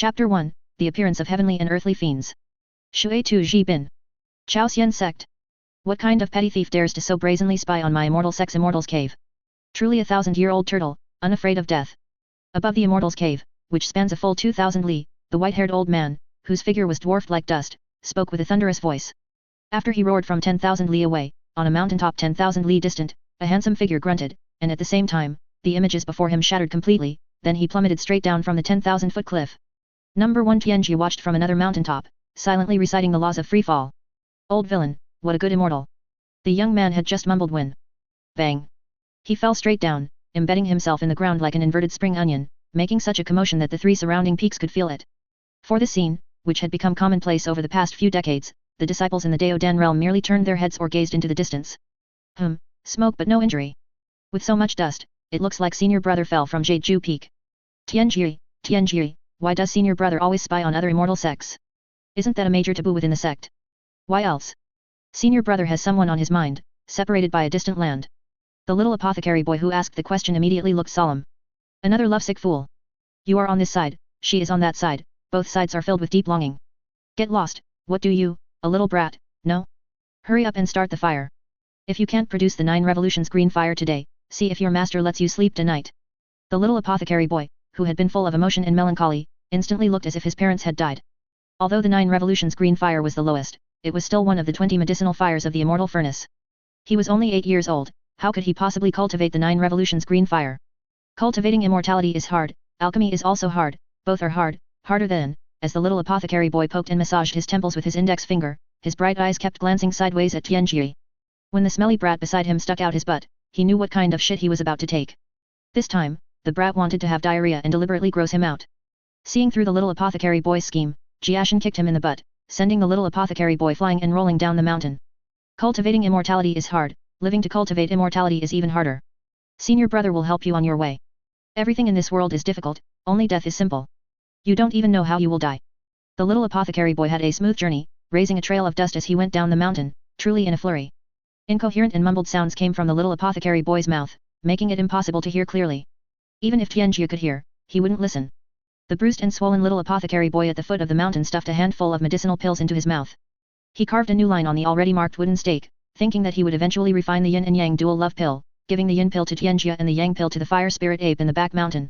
Chapter 1, The Appearance of Heavenly and Earthly Fiends. Shui Tu Ji Bin. Chao Xian Sect. What kind of petty thief dares to so brazenly spy on my immortal sex immortal's cave? Truly a 1,000-year-old turtle, unafraid of death. Above the immortal's cave, which spans a full 2,000 li, the white-haired old man, whose figure was dwarfed like dust, spoke with a thunderous voice. After he roared from 10,000 li away, on a mountaintop 10,000 li distant, a handsome figure grunted, and at the same time, the images before him shattered completely, then he plummeted straight down from the 10,000-foot cliff. Number 1 Tian Jiashen watched from another mountaintop, silently reciting the laws of free fall. Old villain, what a good immortal. The young man had just mumbled when. Bang! He fell straight down, embedding himself in the ground like an inverted spring onion, making such a commotion that the 3 surrounding peaks could feel it. For this scene, which had become commonplace over the past few decades, the disciples in the Daodan realm merely turned their heads or gazed into the distance. Smoke but no injury. With so much dust, it looks like senior brother fell from Jeju Peak. Tian Jiashen, why does senior brother always spy on other immortal sects? Isn't that a major taboo within the sect? Why else? Senior brother has someone on his mind, separated by a distant land. The little apothecary boy who asked the question immediately looked solemn. Another lovesick fool. You are on this side, she is on that side, both sides are filled with deep longing. Get lost, what do you, a little brat, no? Hurry up and start the fire. If you can't produce the 9 revolutions green fire today, see if your master lets you sleep tonight. The little apothecary boy, who had been full of emotion and melancholy, instantly looked as if his parents had died. Although the 9 revolutions green fire was the lowest, it was still one of the 20 medicinal fires of the immortal furnace. He was only 8 years old, how could he possibly cultivate the 9 revolutions green fire? Cultivating immortality is hard, alchemy is also hard, both are hard, harder than, as the little apothecary boy poked and massaged his temples with his index finger, his bright eyes kept glancing sideways at Tian Jiashen. When the smelly brat beside him stuck out his butt, he knew what kind of shit he was about to take. This time, the brat wanted to have diarrhea and deliberately gross him out. Seeing through the little apothecary boy's scheme, Jiashen kicked him in the butt, sending the little apothecary boy flying and rolling down the mountain. Cultivating immortality is hard, living to cultivate immortality is even harder. Senior brother will help you on your way. Everything in this world is difficult, only death is simple. You don't even know how you will die. The little apothecary boy had a smooth journey, raising a trail of dust as he went down the mountain, truly in a flurry. Incoherent and mumbled sounds came from the little apothecary boy's mouth, making it impossible to hear clearly. Even if Tian Jiashen could hear, he wouldn't listen. The bruised and swollen little apothecary boy at the foot of the mountain stuffed a handful of medicinal pills into his mouth. He carved a new line on the already marked wooden stake, thinking that he would eventually refine the yin and yang dual love pill, giving the yin pill to Tian Jiashen and the yang pill to the fire spirit ape in the back mountain.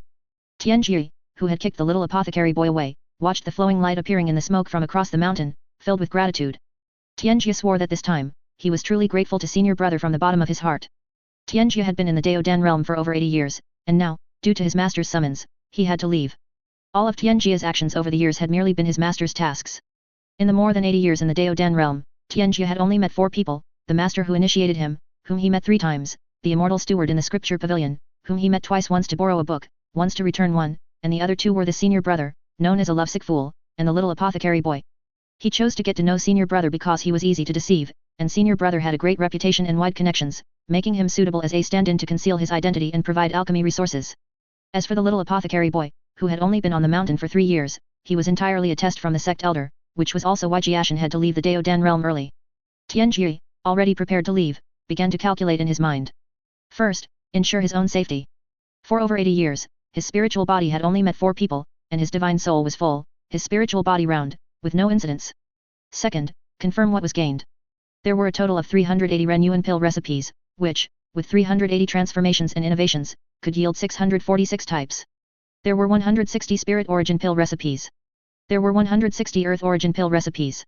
Tian Jiashen, who had kicked the little apothecary boy away, watched the flowing light appearing in the smoke from across the mountain, filled with gratitude. Tian Jiashen swore that this time, he was truly grateful to senior brother from the bottom of his heart. Tian Jiashen had been in the Daodan realm for over 80 years, and now, due to his master's summons, he had to leave. All of Tian Jiashen's actions over the years had merely been his master's tasks. In the more than 80 years in the Daodan realm, Tian Jiashen had only met 4 people, the master who initiated him, whom he met 3 times, the immortal steward in the scripture pavilion, whom he met twice, once to borrow a book, once to return one, and the other 2 were the senior brother, known as a lovesick fool, and the little apothecary boy. He chose to get to know senior brother because he was easy to deceive, and senior brother had a great reputation and wide connections, making him suitable as a stand-in to conceal his identity and provide alchemy resources. As for the little apothecary boy, who had only been on the mountain for 3 years, he was entirely a test from the sect elder, which was also why Jiashen had to leave the Daodan realm early. Tian Jiashen, already prepared to leave, began to calculate in his mind. First, ensure his own safety. For over 80 years, his spiritual body had only met 4 people, and his divine soul was full, his spiritual body round, with no incidents. Second, confirm what was gained. There were a total of 380 Renuan pill recipes, which, with 380 transformations and innovations, could yield 646 types. There were 160 spirit origin pill recipes. There were 160 earth origin pill recipes.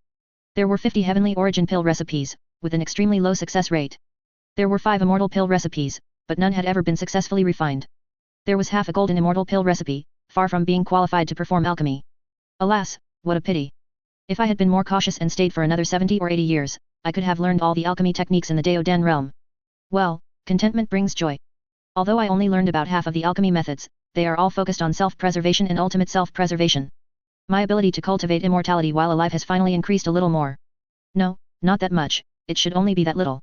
There were 50 heavenly origin pill recipes, with an extremely low success rate. There were 5 immortal pill recipes, but none had ever been successfully refined. There was half a golden immortal pill recipe, far from being qualified to perform alchemy. Alas, what a pity. If I had been more cautious and stayed for another 70 or 80 years, I could have learned all the alchemy techniques in the Daodan realm. Well, contentment brings joy. Although I only learned about half of the alchemy methods, they are all focused on self-preservation and ultimate self-preservation. My ability to cultivate immortality while alive has finally increased a little more. No, not that much, it should only be that little.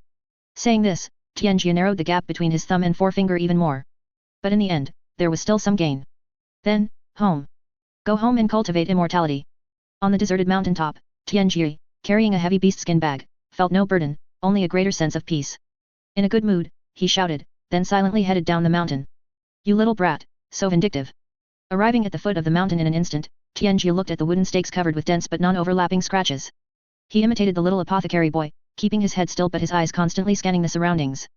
Saying this, Tian Jiashen narrowed the gap between his thumb and forefinger even more. But in the end, there was still some gain. Then, home. Go home and cultivate immortality. On the deserted mountaintop, Tian Jiashen, carrying a heavy beastskin bag, felt no burden, only a greater sense of peace. In a good mood, he shouted, then silently headed down the mountain. You little brat, so vindictive. Arriving at the foot of the mountain in an instant, Tian Jiashen looked at the wooden stakes covered with dense but non-overlapping scratches. He imitated the little apothecary boy, keeping his head still but his eyes constantly scanning the surroundings.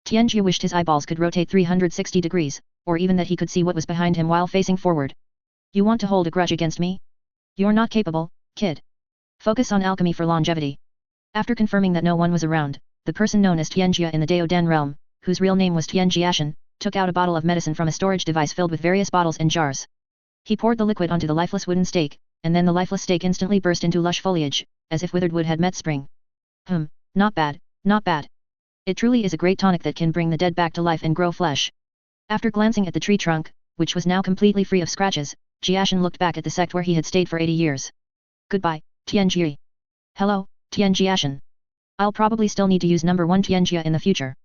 Tian Jiashen wished his eyeballs could rotate 360 degrees, or even that he could see what was behind him while facing forward. You want to hold a grudge against me? You're not capable, kid. Focus on alchemy for longevity. After confirming that no one was around, the person known as Tian Jiashen in the Daodan realm, whose real name was Tian Jiashen, took out a bottle of medicine from a storage device filled with various bottles and jars. He poured the liquid onto the lifeless wooden stake, and then the lifeless stake instantly burst into lush foliage, as if withered wood had met spring. Not bad, not bad. It truly is a great tonic that can bring the dead back to life and grow flesh. After glancing at the tree trunk, which was now completely free of scratches, Jiashen looked back at the sect where he had stayed for 80 years. Goodbye, Tian Jiashen. Hello, Tian Jiashen. I'll probably still need to use number 1 Tian Jia in the future.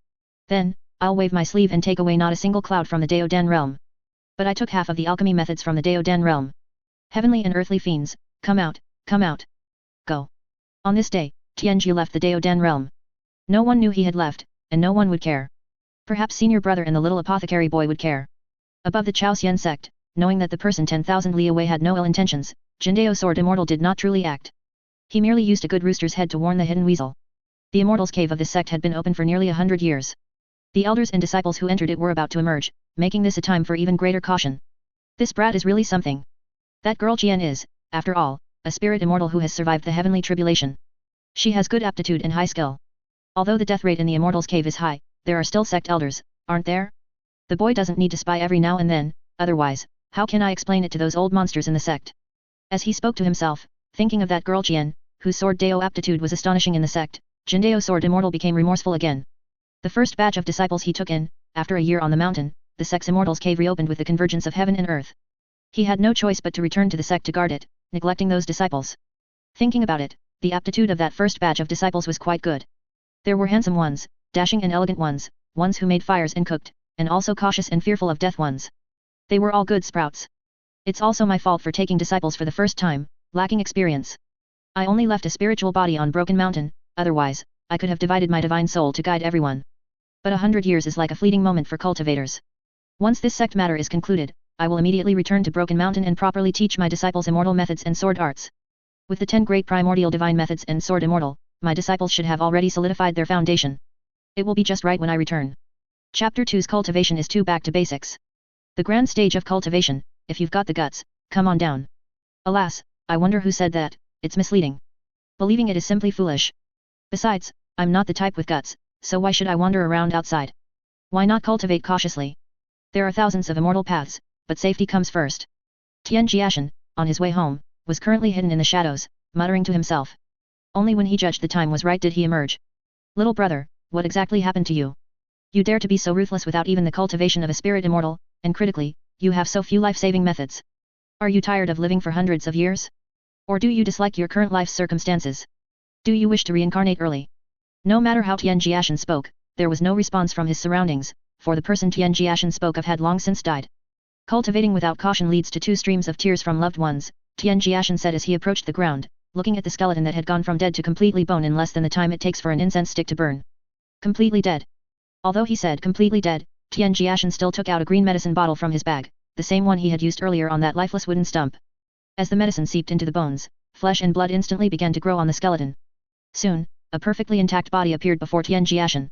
Then, I'll wave my sleeve and take away not a single cloud from the Daodan realm. But I took half of the alchemy methods from the Daodan realm. Heavenly and earthly fiends, come out, come out. Go. On this day, Tian Jiashen left the Daodan realm. No one knew he had left, and no one would care. Perhaps senior brother and the little apothecary boy would care. Above the Chaosian sect, knowing that the person 10,000 li away had no ill intentions, Jindao Sword Immortal did not truly act. He merely used a good rooster's head to warn the hidden weasel. The Immortals' cave of this sect had been open for nearly 100 years. The elders and disciples who entered it were about to emerge, making this a time for even greater caution. This brat is really something. That girl Jian is, after all, a spirit immortal who has survived the heavenly tribulation. She has good aptitude and high skill. Although the death rate in the Immortals' cave is high, there are still sect elders, aren't there? The boy doesn't need to spy every now and then, otherwise, how can I explain it to those old monsters in the sect? As he spoke to himself, thinking of that girl Jian, whose sword Dao aptitude was astonishing in the sect, Jindao Sword Immortal became remorseful again. The first batch of disciples he took in, after a year on the mountain, the sect's Immortals' cave reopened with the convergence of heaven and earth. He had no choice but to return to the sect to guard it, neglecting those disciples. Thinking about it, the aptitude of that first batch of disciples was quite good. There were handsome ones, dashing and elegant ones, ones who made fires and cooked, and also cautious and fearful of death ones. They were all good sprouts. It's also my fault for taking disciples for the first time, lacking experience. I only left a spiritual body on Broken Mountain, otherwise, I could have divided my divine soul to guide everyone. But 100 years is like a fleeting moment for cultivators. Once this sect matter is concluded, I will immediately return to Broken Mountain and properly teach my disciples immortal methods and sword arts. With the 10 great primordial divine methods and sword immortal, my disciples should have already solidified their foundation. It will be just right when I return. Chapter 2's cultivation is 2 back to basics. The grand stage of cultivation, if you've got the guts, come on down. Alas, I wonder who said that, it's misleading. Believing it is simply foolish. Besides, I'm not the type with guts, so why should I wander around outside? Why not cultivate cautiously? There are thousands of immortal paths, but safety comes first. Tian Jiashen, on his way home, was currently hidden in the shadows, muttering to himself. Only when he judged the time was right did he emerge. Little brother, what exactly happened to you? You dare to be so ruthless without even the cultivation of a spirit immortal, and critically, you have so few life-saving methods. Are you tired of living for hundreds of years? Or do you dislike your current life's circumstances? Do you wish to reincarnate early? No matter how Tian Jiashen spoke, there was no response from his surroundings, for the person Tian Jiashen spoke of had long since died. Cultivating without caution leads to 2 streams of tears from loved ones, Tian Jiashen said as he approached the ground, looking at the skeleton that had gone from dead to completely bone in less than the time it takes for an incense stick to burn. Completely dead. Although he said completely dead, Tian Jiashen still took out a green medicine bottle from his bag, the same one he had used earlier on that lifeless wooden stump. As the medicine seeped into the bones, flesh and blood instantly began to grow on the skeleton. Soon, a perfectly intact body appeared before Tian Jiashen.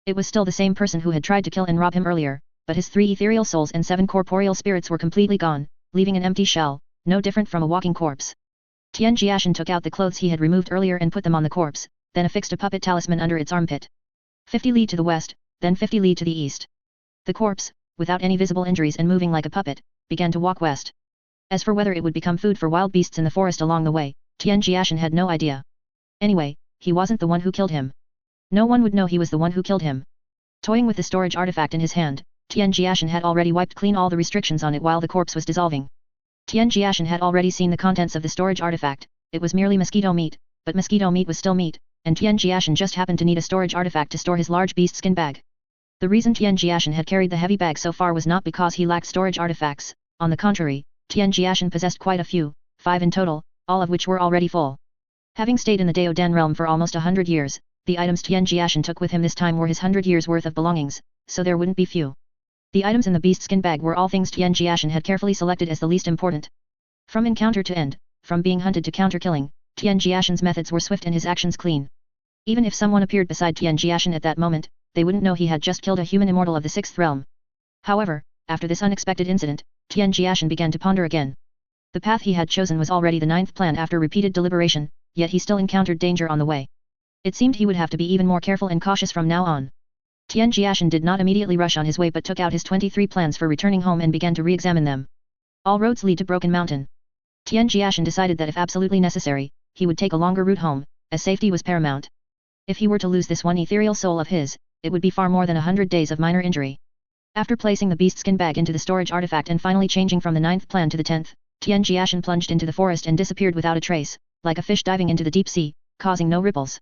It was still the same person who had tried to kill and rob him earlier, but his 3 ethereal souls and 7 corporeal spirits were completely gone, leaving an empty shell, no different from a walking corpse. Tian Jiashen took out the clothes he had removed earlier and put them on the corpse, then affixed a puppet talisman under its armpit. 50 li to the west, then 50 li to the east. The corpse, without any visible injuries and moving like a puppet, began to walk west. As for whether it would become food for wild beasts in the forest along the way, Tian Jiashen had no idea. Anyway, he wasn't the one who killed him. No one would know he was the one who killed him. Toying with the storage artifact in his hand, Tian Jiashen had already wiped clean all the restrictions on it while the corpse was dissolving. Tian Jiashen had already seen the contents of the storage artifact. It was merely mosquito meat, but mosquito meat was still meat, and Tian Jiashen just happened to need a storage artifact to store his large beast skin bag. The reason Tian Jiashen had carried the heavy bag so far was not because he lacked storage artifacts. On the contrary, Tian Jiashen possessed quite a few, 5 in total, all of which were already full. Having stayed in the Daodan realm for almost 100 years, the items Tian Jiashen took with him this time were his 100 years worth of belongings, so there wouldn't be few. The items in the beast skin bag were all things Tian Jiashen had carefully selected as the least important. From encounter to end, from being hunted to counter-killing, Tian Jiashen's methods were swift and his actions clean. Even if someone appeared beside Tian Jiashen at that moment, they wouldn't know he had just killed a human immortal of the 6th realm. However, after this unexpected incident, Tian Jiashen began to ponder again. The path he had chosen was already the 9th plan after repeated deliberation, yet he still encountered danger on the way. It seemed he would have to be even more careful and cautious from now on. Tian Jiashen did not immediately rush on his way but took out his 23 plans for returning home and began to re-examine them. All roads lead to Broken Mountain. Tian Jiashen decided that if absolutely necessary, he would take a longer route home, as safety was paramount. If he were to lose this one ethereal soul of his, it would be far more than 100 days of minor injury. After placing the beast skin bag into the storage artifact and finally changing from the 9th plan to the 10th, Tian Jiashen plunged into the forest and disappeared without a trace, like a fish diving into the deep sea, causing no ripples.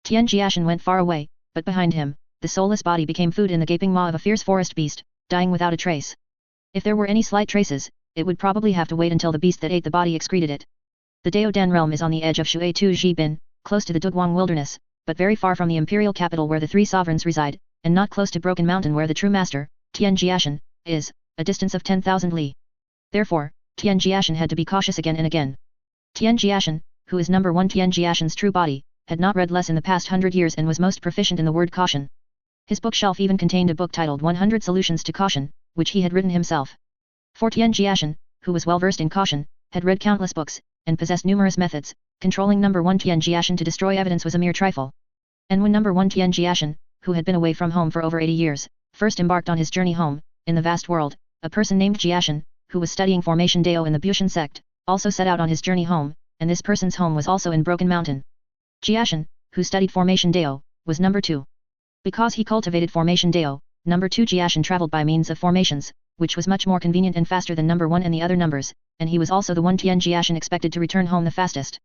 Tian Jiashen went far away, but behind him, the soulless body became food in the gaping maw of a fierce forest beast, dying without a trace. If there were any slight traces, it would probably have to wait until the beast that ate the body excreted it. The Daodan realm is on the edge of Shui Tu Jibin, close to the Duguang wilderness, but very far from the imperial capital where the 3 sovereigns reside, and not close to Broken Mountain where the true master, Tian Jiashen, is, a distance of 10,000 li. Therefore, Tian Jiashen had to be cautious again and again. Tian Jiashen, who is number 1 Tian Jiashen's true body, had not read less in the past 100 years and was most proficient in the word caution. His bookshelf even contained a book titled 100 Solutions to Caution, which he had written himself. For Tian Jiashen, who was well versed in caution, had read countless books, and possessed numerous methods, controlling number 1 Tian Jiashen to destroy evidence was a mere trifle. And when number 1 Tian Jiashen, who had been away from home for over 80 years, first embarked on his journey home, in the vast world, a person named Jiashen, who was studying Formation Dao in the Bushan sect, also set out on his journey home, and this person's home was also in Broken Mountain. Jiashen, who studied Formation Dao, was number 2. Because he cultivated Formation Dao, number 2 Jiashen traveled by means of formations, which was much more convenient and faster than number 1 and the other numbers, and he was also the one Tian Jiashen expected to return home the fastest.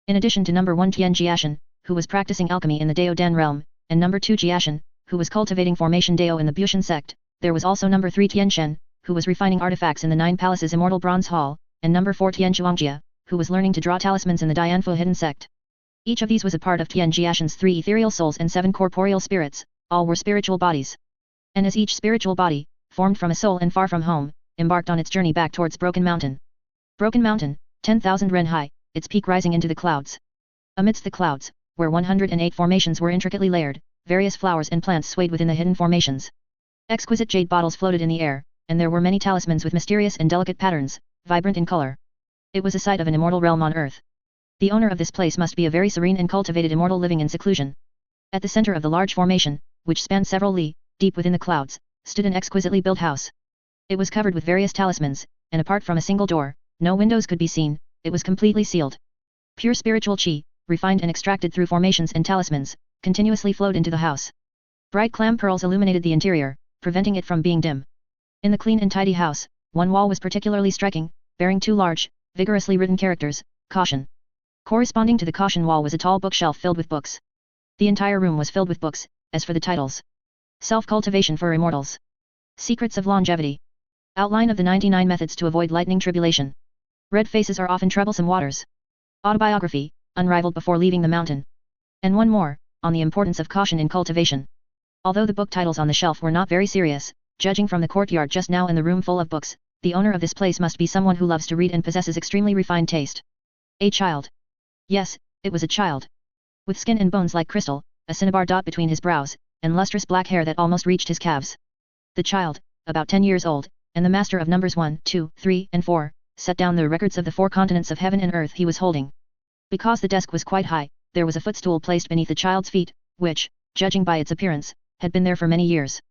In addition to number 1 Tian Jiashen, who was practicing alchemy in the Daodan realm, and number 2 Jiashen, who was cultivating Formation Dao in the Bushan sect, there was also number 3 Tian Shen, who was refining artifacts in the 9 Palaces Immortal Bronze Hall, and number 4 Tian Zhuangjia, who was learning to draw talismans in the Dianfu Hidden Sect. Each of these was a part of Tian Jiashen's 3 ethereal souls and 7 corporeal spirits, all were spiritual bodies. And as each spiritual body, formed from a soul and far from home, embarked on its journey back towards Broken Mountain. Broken Mountain, 10,000 ren high, its peak rising into the clouds. Amidst the clouds, where 108 formations were intricately layered, various flowers and plants swayed within the hidden formations. Exquisite jade bottles floated in the air, and there were many talismans with mysterious and delicate patterns, vibrant in color. It was a sight of an immortal realm on earth. The owner of this place must be a very serene and cultivated immortal living in seclusion. At the center of the large formation, which spanned several li, deep within the clouds, stood an exquisitely built house. It was covered with various talismans, and apart from a single door, no windows could be seen, it was completely sealed. Pure spiritual qi, refined and extracted through formations and talismans, continuously flowed into the house. Bright clam pearls illuminated the interior, preventing it from being dim. In the clean and tidy house, one wall was particularly striking, bearing 2 large, vigorously written characters, caution. Corresponding to the caution wall was a tall bookshelf filled with books. The entire room was filled with books, as for the titles. Self-cultivation for immortals. Secrets of longevity. Outline of the 99 methods to avoid lightning tribulation. Red faces are often troublesome waters. Autobiography, unrivaled before leaving the mountain. And one more, on the importance of caution in cultivation. Although the book titles on the shelf were not very serious, judging from the courtyard just now and the room full of books, the owner of this place must be someone who loves to read and possesses extremely refined taste. A child. Yes, it was a child. With skin and bones like crystal, a cinnabar dot between his brows, and lustrous black hair that almost reached his calves. The child, about 10 years old, and the master of numbers 1, 2, 3, and 4, set down the records of the 4 continents of heaven and earth he was holding. Because the desk was quite high, there was a footstool placed beneath the child's feet, which, judging by its appearance, had been there for many years.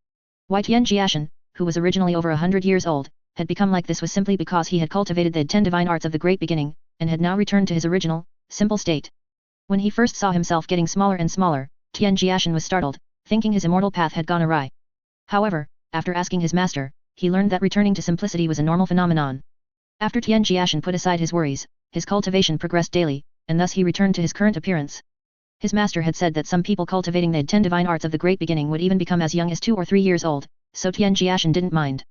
Why Tian Jiashen, who was originally over 100 years old, had become like this was simply because he had cultivated the 10 divine arts of the great beginning, and had now returned to his original, simple state. When he first saw himself getting smaller and smaller, Tian Jiashen was startled, thinking his immortal path had gone awry. However, after asking his master, he learned that returning to simplicity was a normal phenomenon. After Tian Jiashen put aside his worries, his cultivation progressed daily, and thus he returned to his current appearance. His master had said that some people cultivating the 10 divine arts of the great beginning would even become as young as 2 or 3 years old, so Tian Jiashen didn't mind.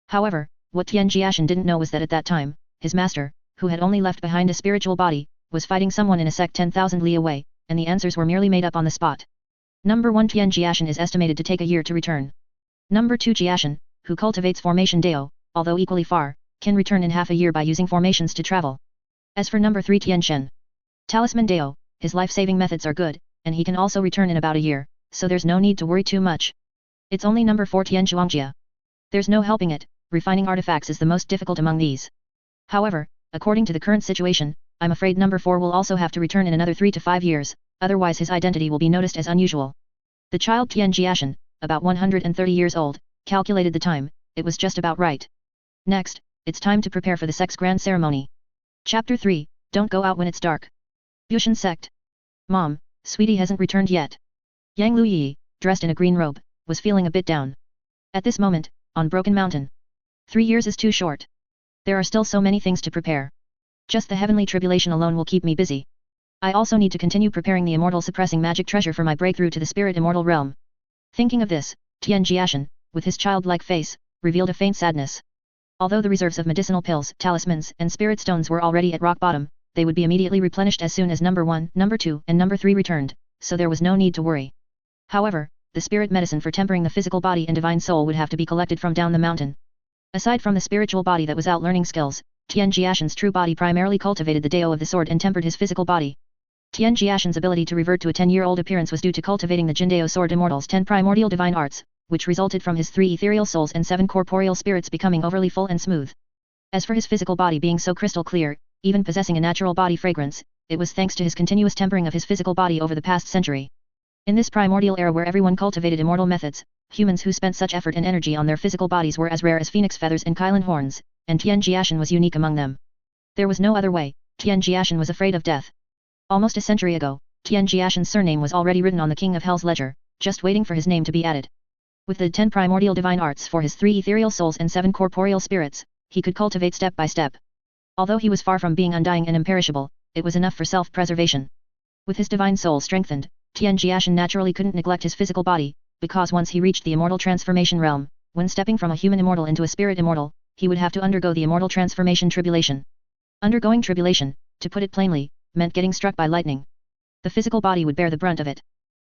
However, what Tian Jiashen didn't know was that at that time, his master, who had only left behind a spiritual body, was fighting someone in a sect 10,000 li away, and the answers were merely made up on the spot. Number 1 Tian Jiashen is estimated to take a year to return. Number 2 Jiashen, who cultivates Formation Dao, although equally far, can return in half a year by using formations to travel. As for number 3 Tian Shen, Talisman Dao, his life-saving methods are good, and he can also return in about a year, so there's no need to worry too much. It's only number 4 Tian Zhuangjia. There's no helping it, refining artifacts is the most difficult among these. However, according to the current situation, I'm afraid number 4 will also have to return in another 3 to 5 years, otherwise his identity will be noticed as unusual. The child Tian Jiashen, about 130 years old, calculated the time, it was just about right. Next, it's time to prepare for the sex grand ceremony. Chapter 3, Don't Go Out When It's Dark. Yushan Sect. Mom, sweetie hasn't returned yet. Yang Liu Yiyi, dressed in a green robe, was feeling a bit down. At this moment, on Broken Mountain. 3 years is too short. There are still so many things to prepare. Just the heavenly tribulation alone will keep me busy. I also need to continue preparing the immortal suppressing magic treasure for my breakthrough to the spirit immortal realm. Thinking of this, Tian Jiashen, with his childlike face, revealed a faint sadness. Although the reserves of medicinal pills, talismans, and spirit stones were already at rock bottom, they would be immediately replenished as soon as number 1, number 2, and number 3 returned, so there was no need to worry. However, the spirit medicine for tempering the physical body and divine soul would have to be collected from down the mountain. Aside from the spiritual body that was out learning skills, Tian Jiashen's true body primarily cultivated the Dao of the sword and tempered his physical body. Tian Jiashen's ability to revert to a 10-year-old appearance was due to cultivating the Jindao sword immortal's 10 primordial divine arts, which resulted from his 3 ethereal souls and 7 corporeal spirits becoming overly full and smooth. As for his physical body being so crystal clear, even possessing a natural body fragrance, it was thanks to his continuous tempering of his physical body over the past century. In this primordial era where everyone cultivated immortal methods, humans who spent such effort and energy on their physical bodies were as rare as phoenix feathers and Kylan horns, and Tian Jiashen was unique among them. There was no other way, Tian Jiashen was afraid of death. Almost a century ago, Tian Jiashen's surname was already written on the King of Hell's ledger, just waiting for his name to be added. With the 10 primordial divine arts for his 3 ethereal souls and 7 corporeal spirits, he could cultivate step by step. Although he was far from being undying and imperishable, it was enough for self-preservation. With his divine soul strengthened, Tian Jiashen naturally couldn't neglect his physical body, because once he reached the immortal transformation realm, when stepping from a human immortal into a spirit immortal, he would have to undergo the immortal transformation tribulation. Undergoing tribulation, to put it plainly, meant getting struck by lightning. The physical body would bear the brunt of it.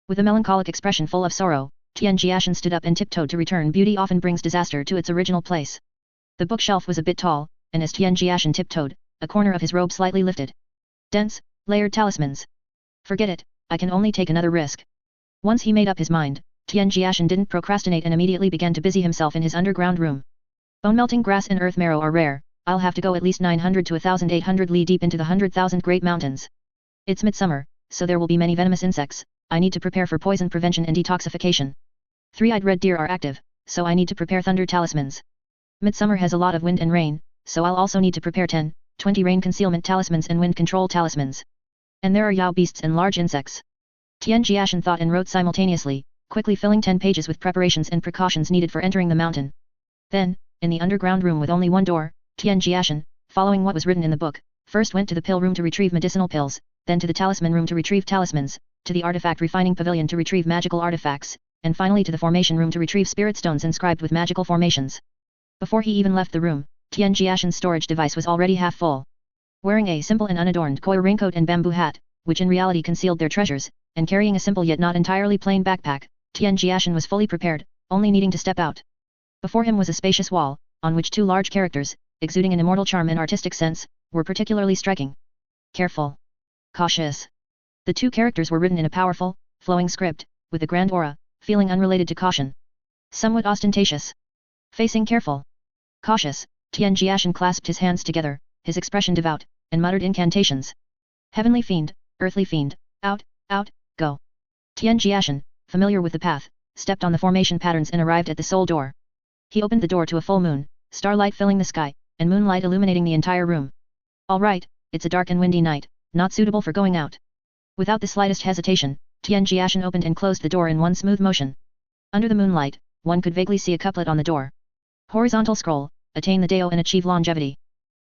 With a melancholic expression full of sorrow, Tian Jiashen stood up and tiptoed to return. Beauty often brings disaster to its original place. The bookshelf was a bit tall, and as Tian Jiashen tiptoed, a corner of his robe slightly lifted. Dense, layered talismans. Forget it, I can only take another risk. Once he made up his mind, Tian Jiashen didn't procrastinate and immediately began to busy himself in his underground room. Bone-melting grass and earth marrow are rare, I'll have to go at least 900 to 1,800 li deep into the 100,000 great mountains. It's midsummer, so there will be many venomous insects, I need to prepare for poison prevention and detoxification. 3-eyed red deer are active, so I need to prepare thunder talismans. Midsummer has a lot of wind and rain, so I'll also need to prepare 10, 20 rain concealment talismans and wind control talismans. And there are Yao beasts and large insects. Tian Jiashen thought and wrote simultaneously, quickly filling 10 pages with preparations and precautions needed for entering the mountain. Then, in the underground room with only one door, Tian Jiashen, following what was written in the book, first went to the pill room to retrieve medicinal pills, then to the talisman room to retrieve talismans, to the artifact refining pavilion to retrieve magical artifacts, and finally to the formation room to retrieve spirit stones inscribed with magical formations. Before he even left the room, Tian Jiashen's storage device was already half full. Wearing a simple and unadorned koi raincoat and bamboo hat, which in reality concealed their treasures, and carrying a simple yet not entirely plain backpack, Tian Jiashen was fully prepared, only needing to step out. Before him was a spacious wall, on which 2 large characters, exuding an immortal charm and artistic sense, were particularly striking. Careful. Cautious. The 2 characters were written in a powerful, flowing script, with a grand aura, feeling unrelated to caution. Somewhat ostentatious. Facing careful. Cautious, Tian Jiashen clasped his hands together, his expression devout, and muttered incantations. Heavenly fiend, earthly fiend, out, go. Tian Jiashen, familiar with the path, stepped on the formation patterns and arrived at the soul door. He opened the door to a full moon, starlight filling the sky, and moonlight illuminating the entire room. All right, it's a dark and windy night, not suitable for going out. Without the slightest hesitation, Tian Jiashen opened and closed the door in one smooth motion. Under the moonlight, one could vaguely see a couplet on the door. Horizontal scroll, attain the Dao and achieve longevity.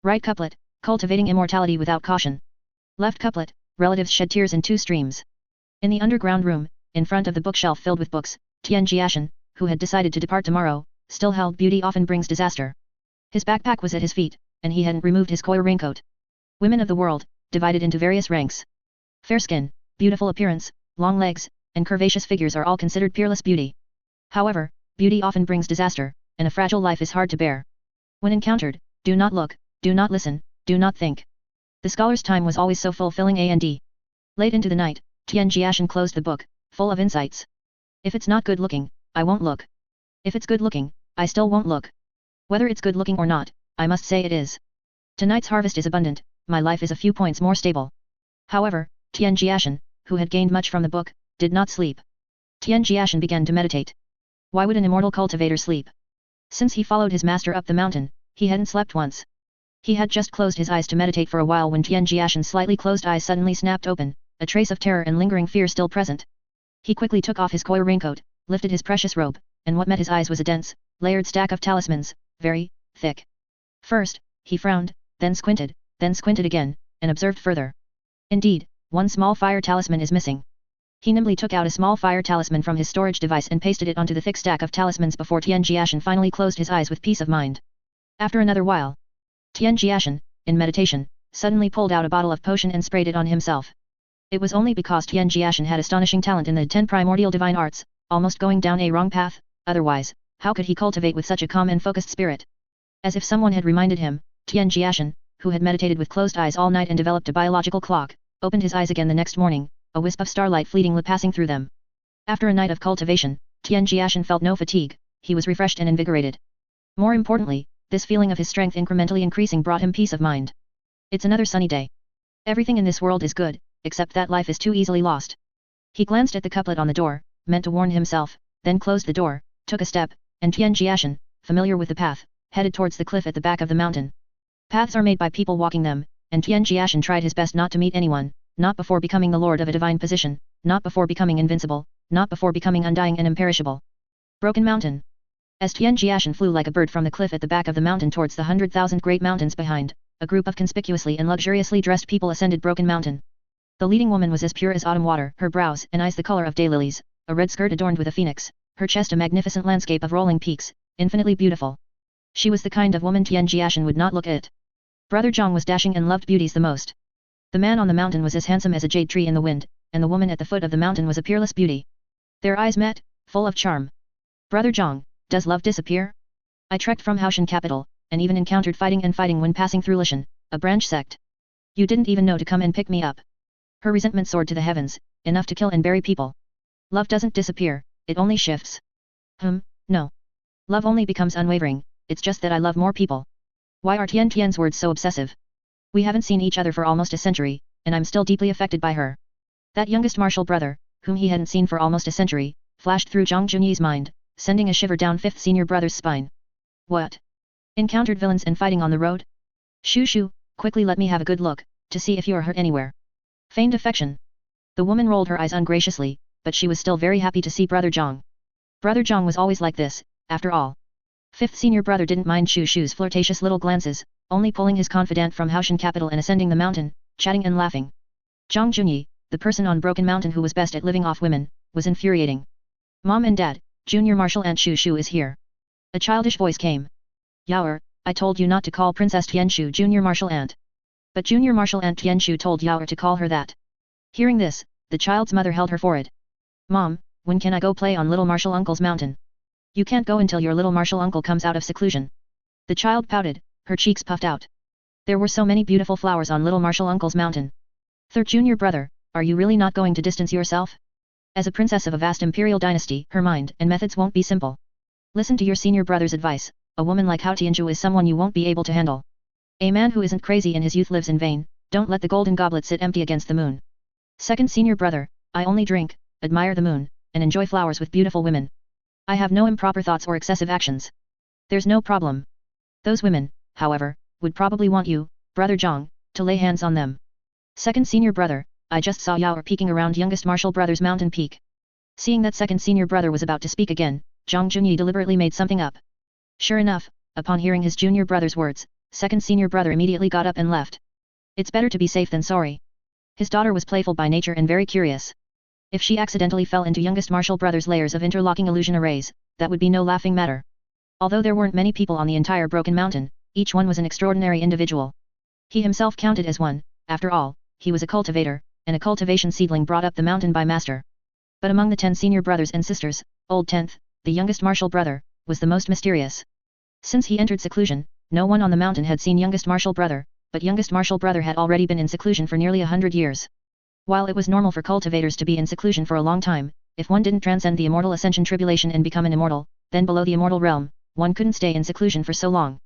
Right couplet, cultivating immortality without caution. Left couplet, relatives shed tears in 2 streams. In the underground room, in front of the bookshelf filled with books, Tian Jiashen, who had decided to depart tomorrow, still held beauty often brings disaster. His backpack was at his feet, and he hadn't removed his koi raincoat. Women of the world, divided into various ranks. Fair skin, beautiful appearance, long legs, and curvaceous figures are all considered peerless beauty. However, beauty often brings disaster, and a fragile life is hard to bear. When encountered, Do not look, do not listen, do not think. The scholar's time was always so fulfilling and late into the night, Tian Jiashen closed the book, full of insights. If it's not good looking, I won't look. If it's good looking, I still won't look. Whether it's good looking or not, I must say it is. Tonight's harvest is abundant, my life is a few points more stable. However, Tian Jiashen, who had gained much from the book, did not sleep. Tian Jiashen began to meditate. Why would an immortal cultivator sleep? Since he followed his master up the mountain, he hadn't slept once. He had just closed his eyes to meditate for a while when Tian Jiashen's slightly closed eyes suddenly snapped open, a trace of terror and lingering fear still present. He quickly took off his coir raincoat, lifted his precious robe, and what met his eyes was a dense, layered stack of talismans, very thick. First, he frowned, then squinted again, and observed further. Indeed, one small fire talisman is missing. He nimbly took out a small fire talisman from his storage device and pasted it onto the thick stack of talismans before Tian Jiashen finally closed his eyes with peace of mind. After another while, Tian Jiashen, in meditation, suddenly pulled out a bottle of potion and sprayed it on himself. It was only because Tian Jiashen had astonishing talent in the 10 primordial divine arts, almost going down a wrong path, otherwise, how could he cultivate with such a calm and focused spirit? As if someone had reminded him, Tian Jiashen, who had meditated with closed eyes all night and developed a biological clock, opened his eyes again the next morning, a wisp of starlight fleetingly passing through them. After a night of cultivation, Tian Jiashen felt no fatigue, he was refreshed and invigorated. More importantly, this feeling of his strength incrementally increasing brought him peace of mind. It's another sunny day. Everything in this world is good, except that life is too easily lost. He glanced at the couplet on the door, meant to warn himself, then closed the door, took a step, and Tian Jiashen, familiar with the path, headed towards the cliff at the back of the mountain. Paths are made by people walking them, and Tian Jiashen tried his best not to meet anyone, not before becoming the lord of a divine position, not before becoming invincible, not before becoming undying and imperishable. Broken Mountain. As Tian Jiashen flew like a bird from the cliff at the back of the mountain towards the 100,000 great mountains behind, a group of conspicuously and luxuriously dressed people ascended Broken Mountain. The leading woman was as pure as autumn water, her brows and eyes the color of daylilies, a red skirt adorned with a phoenix, her chest a magnificent landscape of rolling peaks, infinitely beautiful. She was the kind of woman Tian Jiashen would not look at. Brother Zhang was dashing and loved beauties the most. The man on the mountain was as handsome as a jade tree in the wind, and the woman at the foot of the mountain was a peerless beauty. Their eyes met, full of charm. Brother Zhang, does love disappear? I trekked from Haoshan capital, and even encountered fighting when passing through Lishan, a branch sect. You didn't even know to come and pick me up. Her resentment soared to the heavens, enough to kill and bury people. Love doesn't disappear, it only shifts. No. Love only becomes unwavering, it's just that I love more people. Why are Tian Tian's words so obsessive? We haven't seen each other for almost a century, and I'm still deeply affected by her. That youngest martial brother, whom he hadn't seen for almost a century, flashed through Zhang Junyi's mind, sending a shiver down fifth senior brother's spine. What? Encountered villains and fighting on the road? Shoo, quickly let me have a good look, to see if you are hurt anywhere. Feigned affection. The woman rolled her eyes ungraciously, but she was still very happy to see Brother Zhang. Brother Zhang was always like this, after all. Fifth senior brother didn't mind Shoo's flirtatious little glances, only pulling his confidant from Haoshan capital and ascending the mountain, chatting and laughing. Zhang Junyi, the person on Broken Mountain who was best at living off women, was infuriating. Mom and Dad, Junior Martial Aunt Shoo is here. A childish voice came. Jiu'er, I told you not to call Princess Tianshu Junior Martial Aunt. But Junior Martial Aunt Tianshu told Jiu'er to call her that. Hearing this, the child's mother held her forehead. Mom, when can I go play on Little Martial Uncle's mountain? You can't go until your little martial uncle comes out of seclusion. The child pouted, her cheeks puffed out. There were so many beautiful flowers on Little Martial Uncle's mountain. Third junior brother, are you really not going to distance yourself? As a princess of a vast imperial dynasty, her mind and methods won't be simple. Listen to your senior brother's advice, a woman like Hao Tianju is someone you won't be able to handle. A man who isn't crazy in his youth lives in vain, don't let the golden goblet sit empty against the moon. Second senior brother, I only drink, admire the moon, and enjoy flowers with beautiful women. I have no improper thoughts or excessive actions. There's no problem. Those women, however, would probably want you, Brother Zhang, to lay hands on them. Second senior brother, I just saw Jiu'er peeking around youngest martial brother's mountain peak. Seeing that second senior brother was about to speak again, Zhang Junyi deliberately made something up. Sure enough, upon hearing his junior brother's words, second senior brother immediately got up and left. It's better to be safe than sorry. His daughter was playful by nature and very curious. If she accidentally fell into youngest martial brother's layers of interlocking illusion arrays, that would be no laughing matter. Although there weren't many people on the entire Broken Mountain, each one was an extraordinary individual. He himself counted as one, after all, he was a cultivator, and a cultivation seedling brought up the mountain by master. But among the 10 senior brothers and sisters, old 10th, the youngest martial brother, was the most mysterious. Since he entered seclusion, No one on the mountain had seen youngest martial brother, but youngest martial brother had already been in seclusion for nearly 100 years. While it was normal for cultivators to be in seclusion for a long time, if one didn't transcend the immortal ascension tribulation and become an immortal, then below the immortal realm, one couldn't stay in seclusion for so long.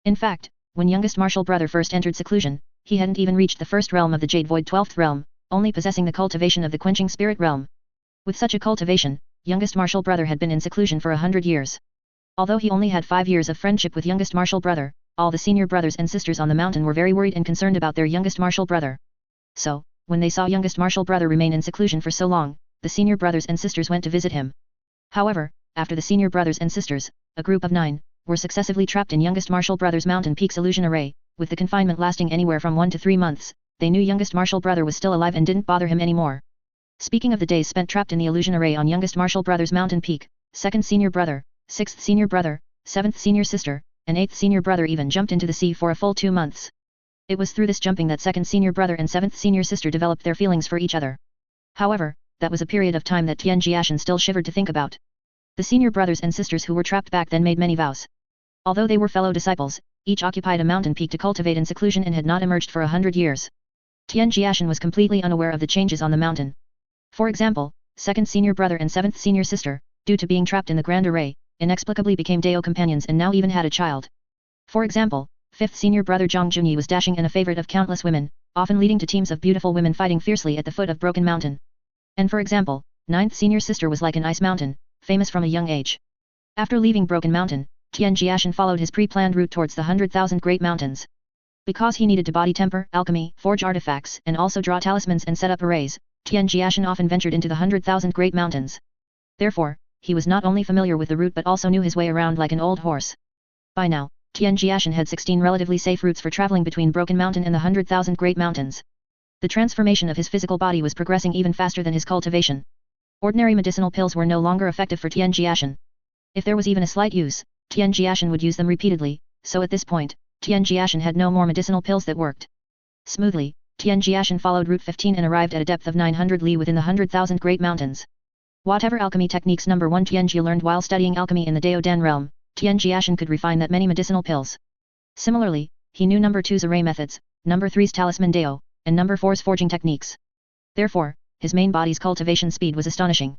In fact, when youngest martial brother first entered seclusion, he hadn't even reached the first realm of the Jade Void 12th realm, only possessing the cultivation of the quenching spirit realm. With such a cultivation, youngest martial brother had been in seclusion for 100 years. Although he only had 5 years of friendship with youngest martial brother, all the senior brothers and sisters on the mountain were very worried and concerned about their youngest martial brother. So, when they saw youngest martial brother remain in seclusion for so long, the senior brothers and sisters went to visit him. However, after the senior brothers and sisters, a group of 9, were successively trapped in youngest martial brother's mountain peaks illusion array, with the confinement lasting anywhere from 1 to 3 months, they knew youngest martial brother was still alive and didn't bother him anymore. Speaking of the days spent trapped in the illusion array on youngest martial brother's mountain peak, 2nd senior brother, 6th senior brother, 7th senior sister, and 8th senior brother even jumped into the sea for a full 2 months. It was through this jumping that 2nd senior brother and 7th senior sister developed their feelings for each other. However, that was a period of time that Tian Jiashen still shivered to think about. The senior brothers and sisters who were trapped back then made many vows. Although they were fellow disciples, each occupied a mountain peak to cultivate in seclusion and had not emerged for 100 years. Tian Jiashen was completely unaware of the changes on the mountain. For example, 2nd senior brother and 7th senior sister, due to being trapped in the Grand Array, inexplicably became Dao companions and now even had a child. For example, 5th senior brother Zhang Junyi was dashing and a favorite of countless women, often leading to teams of beautiful women fighting fiercely at the foot of Broken Mountain. And for example, 9th senior sister was like an ice mountain, famous from a young age. After leaving Broken Mountain, Tian Jiashen followed his pre-planned route towards the 100,000 Great Mountains. Because he needed to body temper, alchemy, forge artifacts and also draw talismans and set up arrays, Tian Jiashen often ventured into the 100,000 Great Mountains. Therefore, he was not only familiar with the route but also knew his way around like an old horse. By now, Tian Jiashen had 16 relatively safe routes for traveling between Broken Mountain and the 100,000 Great Mountains. The transformation of his physical body was progressing even faster than his cultivation. Ordinary medicinal pills were no longer effective for Tian Jiashen. If there was even a slight use, Tian Jiashen would use them repeatedly, so at this point, Tian Jiashen had no more medicinal pills that worked. Smoothly, Tian Jiashen followed Route 15 and arrived at a depth of 900 li within the 100,000 Great Mountains. Whatever alchemy techniques number 1 Tian Jia learned while studying alchemy in the Dao Den realm, Tian Jiashen could refine that many medicinal pills. Similarly, he knew number 2's array methods, number 3's talisman Dao, and number 4's forging techniques. Therefore, his main body's cultivation speed was astonishing.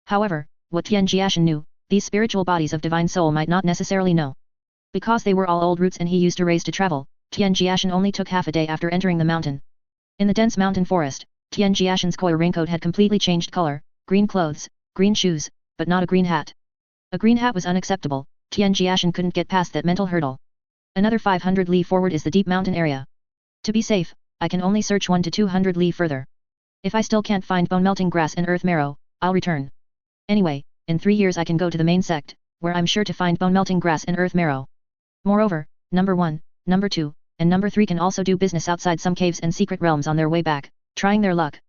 However, what Tian Jiashen knew, these spiritual bodies of divine soul might not necessarily know. Because they were all old routes and he used arrays to travel, Tian Jiashen only took half a day after entering the mountain. In the dense mountain forest, Tian Jiashen's koi raincoat had completely changed color, green clothes, green shoes, but not a green hat. A green hat was unacceptable, Tian Jiashen couldn't get past that mental hurdle. Another 500 li forward is the deep mountain area. To be safe, I can only search 1 to 200 li further. If I still can't find bone-melting grass and earth marrow, I'll return. Anyway, in 3 years I can go to the main sect, where I'm sure to find bone-melting grass and earth marrow. Moreover, number 1, number 2, and number 3 can also do business outside some caves and secret realms on their way back, trying their luck.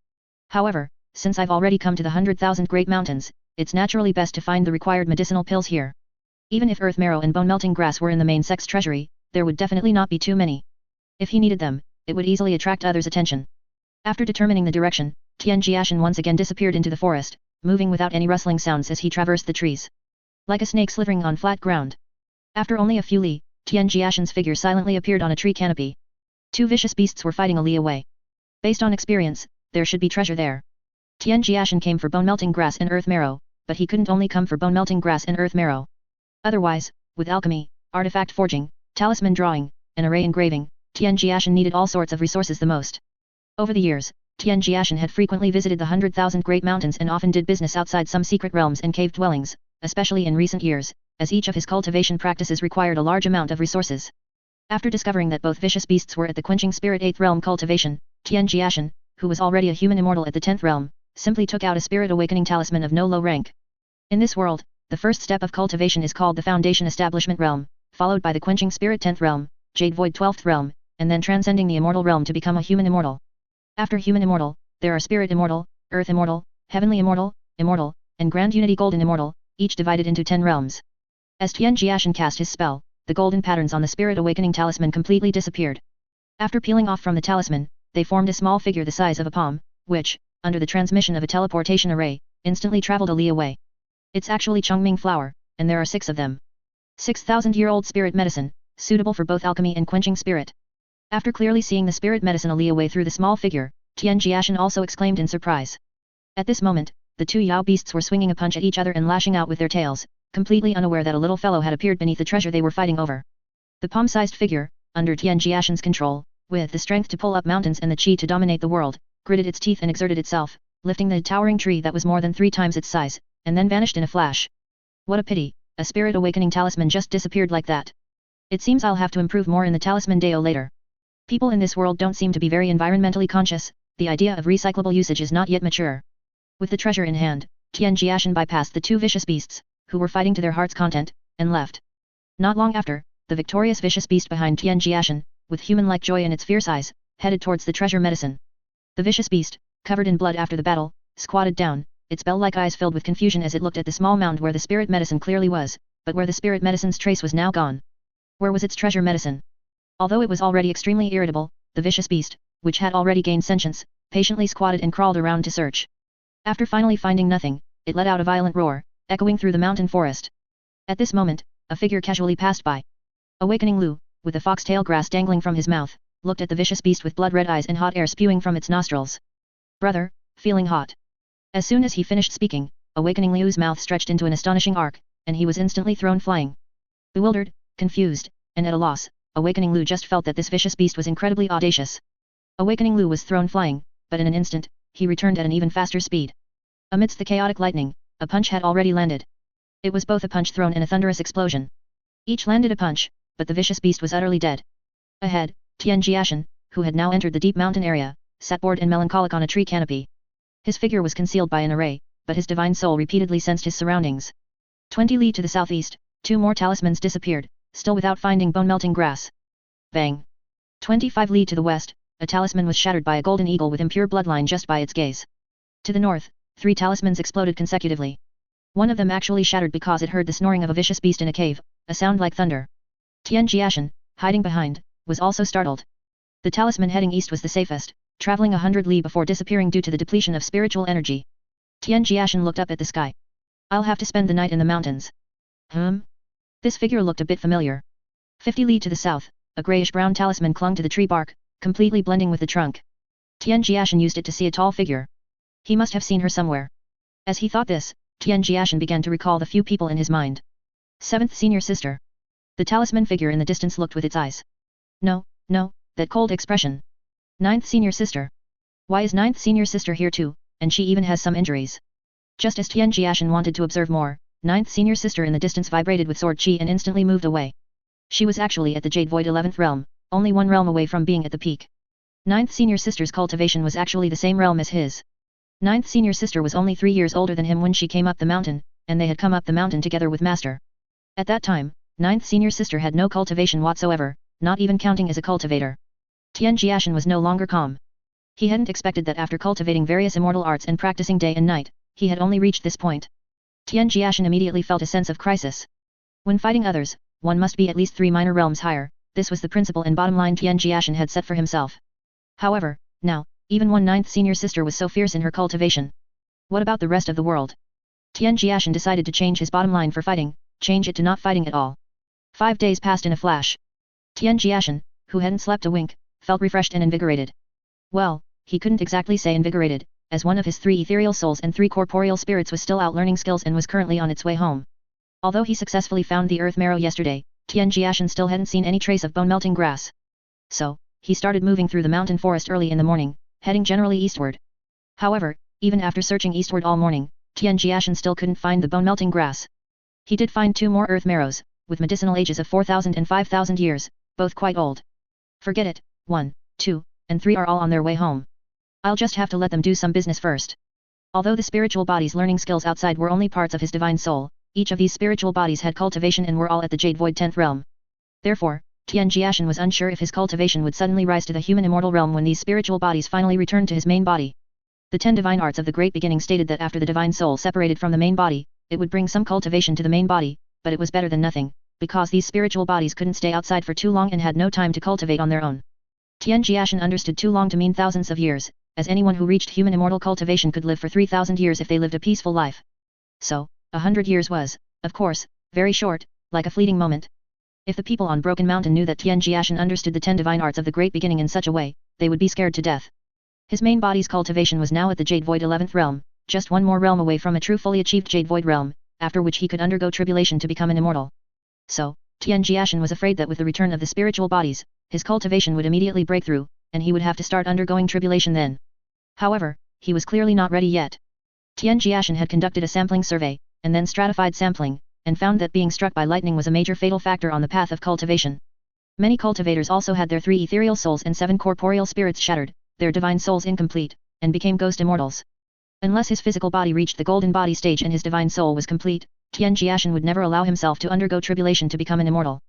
However, since I've already come to the 100,000 Great Mountains, it's naturally best to find the required medicinal pills here. Even if earth marrow and bone-melting grass were in the main sect's treasury, there would definitely not be too many. If he needed them, it would easily attract others' attention. After determining the direction, Tian Jiashen once again disappeared into the forest, moving without any rustling sounds as he traversed the trees. Like a snake slithering on flat ground. After only a few li, Tian Jiashen's figure silently appeared on a tree canopy. 2 vicious beasts were fighting a li away. Based on experience, there should be treasure there. Tian Jiashen came for bone-melting grass and earth marrow, but he couldn't only come for bone-melting grass and earth marrow. Otherwise, with alchemy, artifact forging, talisman drawing, and array engraving, Tian Jiashen needed all sorts of resources the most. Over the years, Tian Jiashen had frequently visited the 100,000 Great Mountains and often did business outside some secret realms and cave dwellings, especially in recent years, as each of his cultivation practices required a large amount of resources. After discovering that both vicious beasts were at the quenching spirit 8th realm cultivation, Tian Jiashen, who was already a human immortal at the 10th realm, simply took out a spirit awakening talisman of no low rank. In this world, the first step of cultivation is called the foundation establishment realm, followed by the quenching spirit 10th realm, Jade Void 12th realm, and then transcending the immortal realm to become a human immortal. After human immortal, there are spirit immortal, earth immortal, heavenly immortal, immortal, and grand unity golden immortal, each divided into 10 realms. As Tian Jiashen cast his spell, the golden patterns on the spirit awakening talisman completely disappeared. After peeling off from the talisman, they formed a small figure the size of a palm, which, under the transmission of a teleportation array, instantly traveled a li away. It's actually Chongming flower, and there are 6 of them. 6,000-year-old spirit medicine, suitable for both alchemy and quenching spirit. After clearly seeing the spirit medicine Li away through the small figure, Tian Jiashen also exclaimed in surprise. At this moment, the two Yao beasts were swinging a punch at each other and lashing out with their tails, completely unaware that a little fellow had appeared beneath the treasure they were fighting over. The palm-sized figure, under Tian Jiashen's control, with the strength to pull up mountains and the qi to dominate the world, gritted its teeth and exerted itself, lifting the towering tree that was more than 3 times its size, and then vanished in a flash. What a pity, a spirit awakening talisman just disappeared like that. It seems I'll have to improve more in the talisman Deo later. People in this world don't seem to be very environmentally conscious, the idea of recyclable usage is not yet mature. With the treasure in hand, Tian Jiashen bypassed the two vicious beasts, who were fighting to their heart's content, and left. Not long after, the victorious vicious beast behind Tian Jiashen, with human-like joy in its fierce eyes, headed towards the treasure medicine. The vicious beast, covered in blood after the battle, squatted down, its bell-like eyes filled with confusion as it looked at the small mound where the spirit medicine clearly was, but where the spirit medicine's trace was now gone. Where was its treasure medicine? Although it was already extremely irritable, the vicious beast, which had already gained sentience, patiently squatted and crawled around to search. After finally finding nothing, it let out a violent roar, echoing through the mountain forest. At this moment, a figure casually passed by. Awakening Lu, with the foxtail grass dangling from his mouth, looked at the vicious beast with blood-red eyes and hot air spewing from its nostrils. Brother, feeling hot. As soon as he finished speaking, Awakening Liu's mouth stretched into an astonishing arc, and he was instantly thrown flying. Bewildered, confused, and at a loss, Awakening Liu just felt that this vicious beast was incredibly audacious. Awakening Liu was thrown flying, but in an instant, he returned at an even faster speed. Amidst the chaotic lightning, a punch had already landed. It was both a punch thrown and a thunderous explosion. Each landed a punch, but the vicious beast was utterly dead. Ahead, Tian Jiashen, who had now entered the deep mountain area, sat bored and melancholic on a tree canopy. His figure was concealed by an array, but his divine soul repeatedly sensed his surroundings. 20 li to the southeast, 2 more talismans disappeared, still without finding bone-melting grass. Bang! 25 li to the west, a talisman was shattered by a golden eagle with impure bloodline just by its gaze. To the north, 3 talismans exploded consecutively. One of them actually shattered because it heard the snoring of a vicious beast in a cave, a sound like thunder. Tian Jiashen, hiding behind, was also startled. The talisman heading east was the safest, traveling 100 li before disappearing due to the depletion of spiritual energy. Tian Jiashen looked up at the sky. I'll have to spend the night in the mountains. This figure looked a bit familiar. 50 li to the south, a grayish-brown talisman clung to the tree bark, completely blending with the trunk. Tian Jiashen used it to see a tall figure. He must have seen her somewhere. As he thought this, Tian Jiashen began to recall the few people in his mind. 7th senior sister. The talisman figure in the distance looked with its eyes. No, that cold expression. 9th senior sister. Why is 9th senior sister here too, and she even has some injuries? Just as Tian Jiashen wanted to observe more, 9th senior sister in the distance vibrated with sword chi and instantly moved away. She was actually at the Jade Void 11th realm, only 1 realm away from being at the peak. 9th senior sister's cultivation was actually the same realm as his. 9th senior sister was only 3 years older than him when she came up the mountain, and they had come up the mountain together with Master. At that time, 9th senior sister had no cultivation whatsoever, not even counting as a cultivator. Tian Jiashen was no longer calm. He hadn't expected that after cultivating various immortal arts and practicing day and night, he had only reached this point. Tian Jiashen immediately felt a sense of crisis. When fighting others, one must be at least 3 minor realms higher, this was the principle and bottom line Tian Jiashen had set for himself. However, now, even 9th senior sister was so fierce in her cultivation. What about the rest of the world? Tian Jiashen decided to change his bottom line for fighting, change it to not fighting at all. 5 days passed in a flash. Tian Jiashen, who hadn't slept a wink, felt refreshed and invigorated. Well, he couldn't exactly say invigorated, as one of his 3 ethereal souls and 3 corporeal spirits was still out learning skills and was currently on its way home. Although he successfully found the earth marrow yesterday, Tian Jiashen still hadn't seen any trace of bone-melting grass. So, he started moving through the mountain forest early in the morning, heading generally eastward. However, even after searching eastward all morning, Tian Jiashen still couldn't find the bone-melting grass. He did find 2 more earth marrows, with medicinal ages of 4,000 and 5,000 years, both quite old. Forget it, 1, 2, and 3 are all on their way home. I'll just have to let them do some business first. Although the spiritual body's learning skills outside were only parts of his divine soul, each of these spiritual bodies had cultivation and were all at the Jade Void 10th realm. Therefore, Tian Jiashen was unsure if his cultivation would suddenly rise to the human immortal realm when these spiritual bodies finally returned to his main body. The 10 divine arts of the Great Beginning stated that after the divine soul separated from the main body, it would bring some cultivation to the main body, but it was better than nothing, because these spiritual bodies couldn't stay outside for too long and had no time to cultivate on their own. Tian Jiashen understood too long to mean thousands of years, as anyone who reached human immortal cultivation could live for 3,000 years if they lived a peaceful life. So, 100 years was, of course, very short, like a fleeting moment. If the people on Broken Mountain knew that Tian Jiashen understood the 10 divine arts of the Great Beginning in such a way, they would be scared to death. His main body's cultivation was now at the Jade Void 11th realm, just one more realm away from a true fully achieved Jade Void realm, after which he could undergo tribulation to become an immortal. So, Tian Jiashen was afraid that with the return of the spiritual bodies, his cultivation would immediately break through, and he would have to start undergoing tribulation then. However, he was clearly not ready yet. Tian Jiashen had conducted a sampling survey, and then stratified sampling, and found that being struck by lightning was a major fatal factor on the path of cultivation. Many cultivators also had their 3 ethereal souls and 7 corporeal spirits shattered, their divine souls incomplete, and became ghost immortals. Unless his physical body reached the golden body stage and his divine soul was complete, Tian Jiashen would never allow himself to undergo tribulation to become an immortal.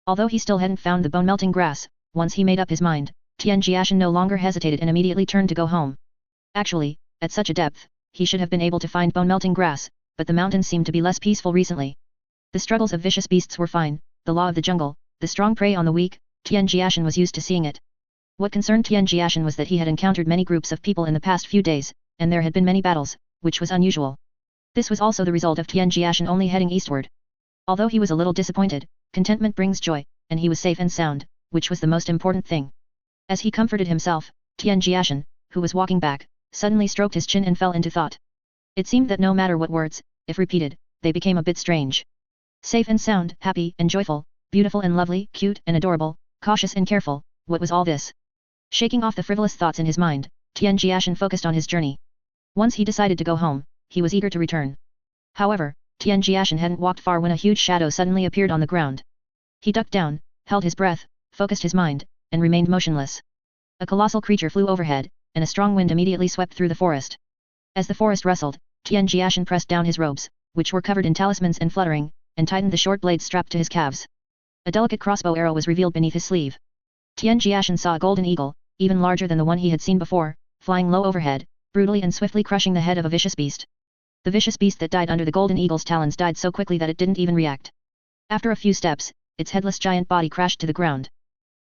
Although he still hadn't found the bone-melting grass, once he made up his mind, Tian Jiashen no longer hesitated and immediately turned to go home. Actually, at such a depth, he should have been able to find bone-melting grass, but the mountains seemed to be less peaceful recently. The struggles of vicious beasts were fine, the law of the jungle, the strong prey on the weak, Tian Jiashen was used to seeing it. What concerned Tian Jiashen was that he had encountered many groups of people in the past few days, and there had been many battles, which was unusual. This was also the result of Tian Jiashen only heading eastward. Although he was a little disappointed, contentment brings joy, and he was safe and sound, which was the most important thing. As he comforted himself, Tian Jiashen, who was walking back, suddenly stroked his chin and fell into thought. It seemed that no matter what words, if repeated, they became a bit strange. Safe and sound, happy and joyful, beautiful and lovely, cute and adorable, cautious and careful, what was all this? Shaking off the frivolous thoughts in his mind, Tian Jiashen focused on his journey. Once he decided to go home, he was eager to return. However, Tian Jiashen hadn't walked far when a huge shadow suddenly appeared on the ground. He ducked down, held his breath, focused his mind, and remained motionless. A colossal creature flew overhead, and a strong wind immediately swept through the forest. As the forest rustled, Tian Jiashen pressed down his robes, which were covered in talismans and fluttering, and tightened the short blades strapped to his calves. A delicate crossbow arrow was revealed beneath his sleeve. Tian Jiashen saw a golden eagle, even larger than the one he had seen before, flying low overhead, brutally and swiftly crushing the head of a vicious beast. The vicious beast that died under the golden eagle's talons died so quickly that it didn't even react. After a few steps, its headless giant body crashed to the ground.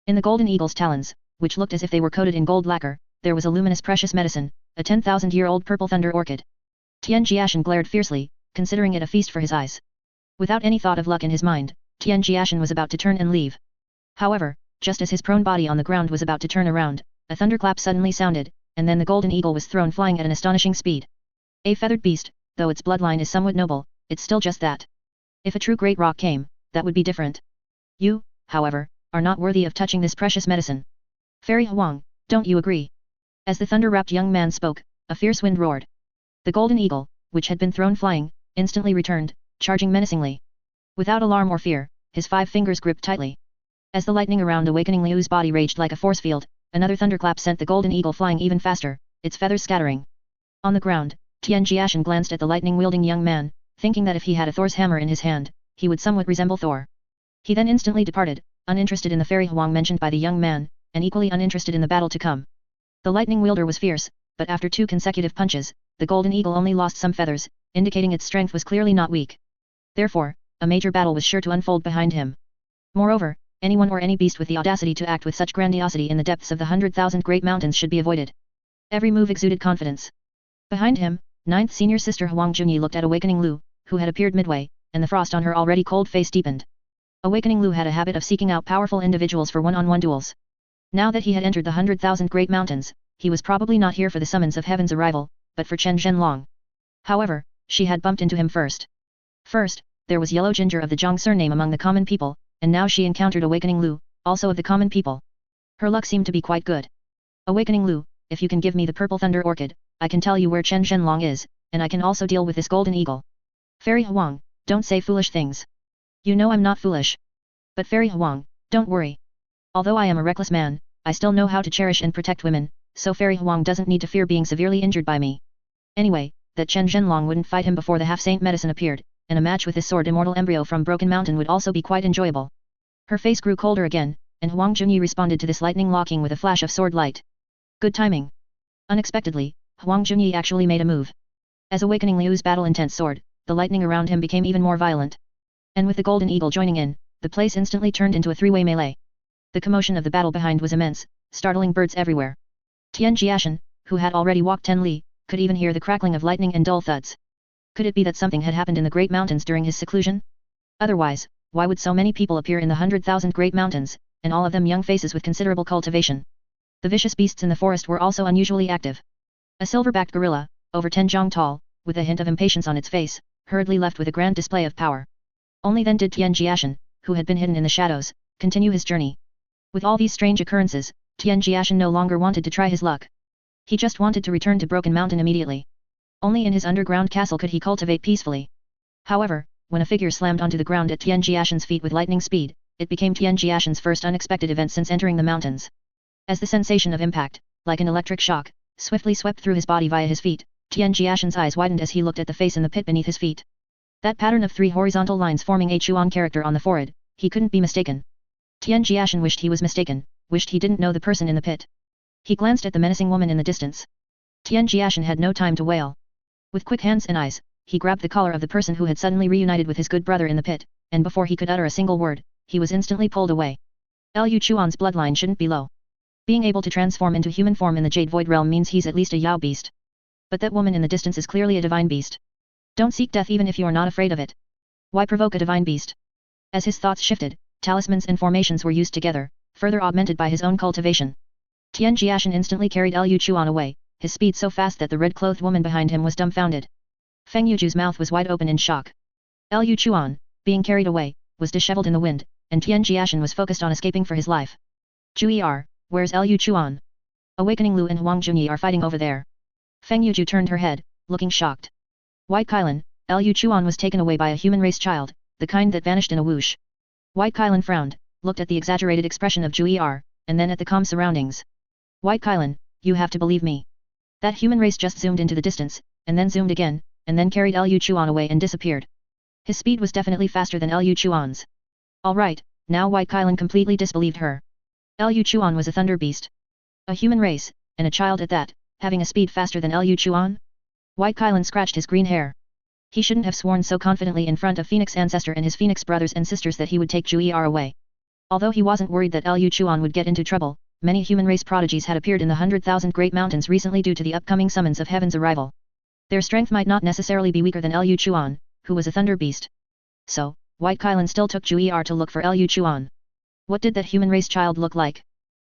In the golden eagle's talons, which looked as if they were coated in gold lacquer, there was a luminous precious medicine, a 10,000-year-old purple thunder orchid. Tian Jiashen glared fiercely, considering it a feast for his eyes. Without any thought of luck in his mind, Tian Jiashen was about to turn and leave. However, just as his prone body on the ground was about to turn around, a thunderclap suddenly sounded, and then the golden eagle was thrown flying at an astonishing speed. A feathered beast, though its bloodline is somewhat noble, it's still just that. If a true great rock came, that would be different. You, however, are not worthy of touching this precious medicine. Fairy Huang, don't you agree? As the thunder-wrapped young man spoke, a fierce wind roared. The golden eagle, which had been thrown flying, instantly returned, charging menacingly. Without alarm or fear, his 5 fingers gripped tightly. As the lightning around awakening Liu's body raged like a force field, another thunderclap sent the golden eagle flying even faster, its feathers scattering. On the ground, Tian Jiashen glanced at the lightning-wielding young man, thinking that if he had a Thor's hammer in his hand, he would somewhat resemble Thor. He then instantly departed, uninterested in the fairy Huang mentioned by the young man, and equally uninterested in the battle to come. The lightning wielder was fierce, but after 2 consecutive punches, the golden eagle only lost some feathers, indicating its strength was clearly not weak. Therefore, a major battle was sure to unfold behind him. Moreover, anyone or any beast with the audacity to act with such grandiosity in the depths of the 100,000 great mountains should be avoided. Every move exuded confidence. Behind him, 9th senior sister Huang Junyi looked at Awakening Lu, who had appeared midway, and the frost on her already cold face deepened. Awakening Lu had a habit of seeking out powerful individuals for one-on-one duels. Now that he had entered the 100,000 great mountains, he was probably not here for the summons of heaven's arrival, but for Chen Zhenlong. However, she had bumped into him first. First, there was Yellow Ginger of the Zhang surname among the common people, and now she encountered Awakening Lu, also of the common people. Her luck seemed to be quite good. Awakening Lu, if you can give me the purple thunder orchid, I can tell you where Chen Zhenlong is, and I can also deal with this golden eagle. Fairy Huang, don't say foolish things. You know I'm not foolish. But Fairy Huang, don't worry. Although I am a reckless man, I still know how to cherish and protect women, so Fairy Huang doesn't need to fear being severely injured by me. Anyway, that Chen Zhenlong wouldn't fight him before the half-saint medicine appeared, and a match with this sword immortal embryo from Broken Mountain would also be quite enjoyable. Her face grew colder again, and Huang Junyi responded to this lightning locking with a flash of sword light. Good timing. Unexpectedly, Huang Junyi actually made a move. As Awakening Liu's battle-intense sword, the lightning around him became even more violent. And with the golden eagle joining in, the place instantly turned into a 3-way melee. The commotion of the battle behind was immense, startling birds everywhere. Tian Jiashen, who had already walked 10 li, could even hear the crackling of lightning and dull thuds. Could it be that something had happened in the great mountains during his seclusion? Otherwise, why would so many people appear in the 100,000 great mountains, and all of them young faces with considerable cultivation? The vicious beasts in the forest were also unusually active. A silver-backed gorilla, over 10 jong tall, with a hint of impatience on its face, hurriedly left with a grand display of power. Only then did Tian Jiashen, who had been hidden in the shadows, continue his journey. With all these strange occurrences, Tian Jiashen no longer wanted to try his luck. He just wanted to return to Broken Mountain immediately. Only in his underground castle could he cultivate peacefully. However, when a figure slammed onto the ground at Tian Jiashen's feet with lightning speed, it became Tian Jiashen's first unexpected event since entering the mountains. As the sensation of impact, like an electric shock, swiftly swept through his body via his feet, Tian Jiashen's eyes widened as he looked at the face in the pit beneath his feet. That pattern of 3 horizontal lines forming a Chuan character on the forehead, he couldn't be mistaken. Tian Jiashen wished he was mistaken, wished he didn't know the person in the pit. He glanced at the menacing woman in the distance. Tian Jiashen had no time to wail. With quick hands and eyes, he grabbed the collar of the person who had suddenly reunited with his good brother in the pit, and before he could utter a single word, he was instantly pulled away. Liu Chuan's bloodline shouldn't be low. Being able to transform into human form in the Jade Void realm means he's at least a Yao beast. But that woman in the distance is clearly a divine beast. Don't seek death even if you are not afraid of it. Why provoke a divine beast? As his thoughts shifted, talismans and formations were used together, further augmented by his own cultivation. Tian Jiashen instantly carried Liu Chuan away, his speed so fast that the red-clothed woman behind him was dumbfounded. Feng Yuju's mouth was wide open in shock. Liu Chuan, being carried away, was disheveled in the wind, and Tian Jiashen was focused on escaping for his life. Jiu'er, where's Liu Chuan? Awakening Lu and Huang Junyi are fighting over there. Feng Yuju turned her head, looking shocked. White Kailan, Liu Chuan was taken away by a human race child, the kind that vanished in a whoosh. White Kailan frowned, looked at the exaggerated expression of Jiu'er, and then at the calm surroundings. White Kailan, you have to believe me. That human race just zoomed into the distance, and then zoomed again, and then carried Liu Chuan away and disappeared. His speed was definitely faster than Liu Chuan's. Alright, now White Kailan completely disbelieved her. Liu Chuan was a thunder beast. A human race, and a child at that, having a speed faster than Liu Chuan? White Kailan scratched his green hair. He shouldn't have sworn so confidently in front of Phoenix Ancestor and his Phoenix brothers and sisters that he would take Jiu'er away. Although he wasn't worried that Liu Chuan would get into trouble, many human race prodigies had appeared in the 100,000 Great Mountains recently due to the upcoming summons of Heaven's arrival. Their strength might not necessarily be weaker than Liu Chuan, who was a thunder beast. So, White Kailan still took Jiu'er to look for Liu Chuan. What did that human race child look like?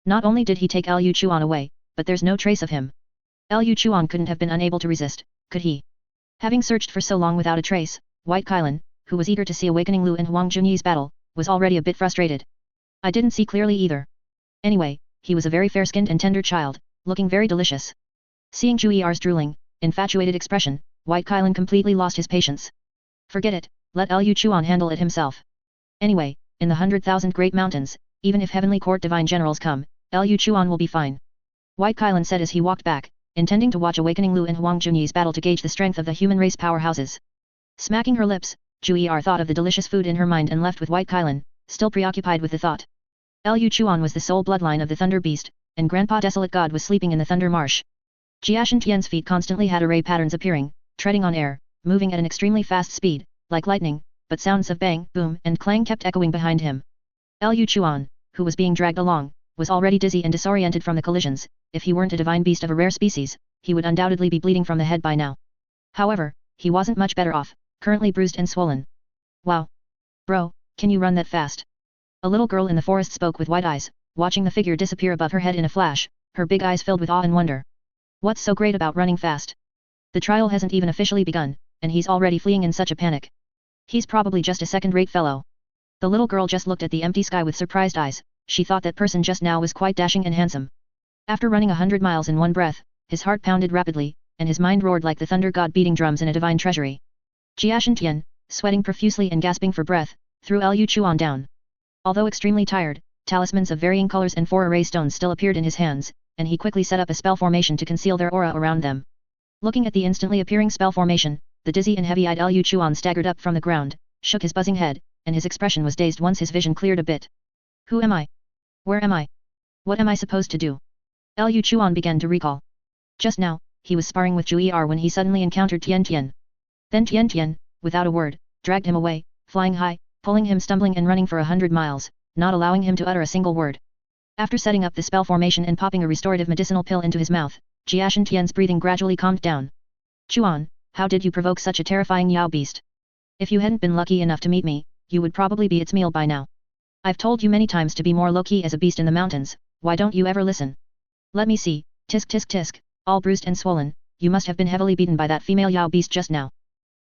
Not only did he take Liu Chuan away, but there's no trace of him. Liu Chuan couldn't have been unable to resist, could he? Having searched for so long without a trace, White Kailan, who was eager to see Awakening Lu and Huang Junyi's battle, was already a bit frustrated. I didn't see clearly either. Anyway, he was a very fair-skinned and tender child, looking very delicious. Seeing Jiu'er's drooling, infatuated expression, White Kailan completely lost his patience. Forget it, let Liu Chuan handle it himself. Anyway, in the 100,000 Great Mountains, even if Heavenly Court Divine Generals come, Liu Chuan will be fine. White Kailan said as he walked back, intending to watch Awakening Lu and Huang Junyi's battle to gauge the strength of the human race powerhouses. Smacking her lips, Jiu'er thought of the delicious food in her mind and left with White Kailan, still preoccupied with the thought. Liu Chuan was the sole bloodline of the Thunder Beast, and Grandpa Desolate God was sleeping in the Thunder Marsh. Jiashen Tian's feet constantly had array patterns appearing, treading on air, moving at an extremely fast speed, like lightning, but sounds of bang, boom, and clang kept echoing behind him. Liu Chuan, who was being dragged along, was already dizzy and disoriented from the collisions. If he weren't a divine beast of a rare species, he would undoubtedly be bleeding from the head by now. However, he wasn't much better off, currently bruised and swollen. Wow! Bro, can you run that fast? A little girl in the forest spoke with wide eyes, watching the figure disappear above her head in a flash, her big eyes filled with awe and wonder. What's so great about running fast? The trial hasn't even officially begun, and he's already fleeing in such a panic. He's probably just a second-rate fellow. The little girl just looked at the empty sky with surprised eyes. She thought that person just now was quite dashing and handsome. After running 100 miles in one breath, his heart pounded rapidly, and his mind roared like the thunder god beating drums in a divine treasury. Jiashen Tian, sweating profusely and gasping for breath, threw Liu Chuan down. Although extremely tired, talismans of varying colors and 4 array stones still appeared in his hands, and he quickly set up a spell formation to conceal their aura around them. Looking at the instantly appearing spell formation, the dizzy and heavy-eyed Liu Chuan staggered up from the ground, shook his buzzing head, and his expression was dazed once his vision cleared a bit. Who am I? Where am I? What am I supposed to do? Liu Chuan began to recall. Just now, he was sparring with Jiu'er when he suddenly encountered Tian Tian. Then Tian Tian, without a word, dragged him away, flying high, pulling him stumbling and running for 100 miles, not allowing him to utter a single word. After setting up the spell formation and popping a restorative medicinal pill into his mouth, Jiashen Tian's breathing gradually calmed down. Chuan, how did you provoke such a terrifying Yao beast? If you hadn't been lucky enough to meet me, you would probably be its meal by now. I've told you many times to be more low-key as a beast in the mountains, why don't you ever listen? Let me see, tisk tisk tisk, all bruised and swollen, you must have been heavily beaten by that female Yao beast just now.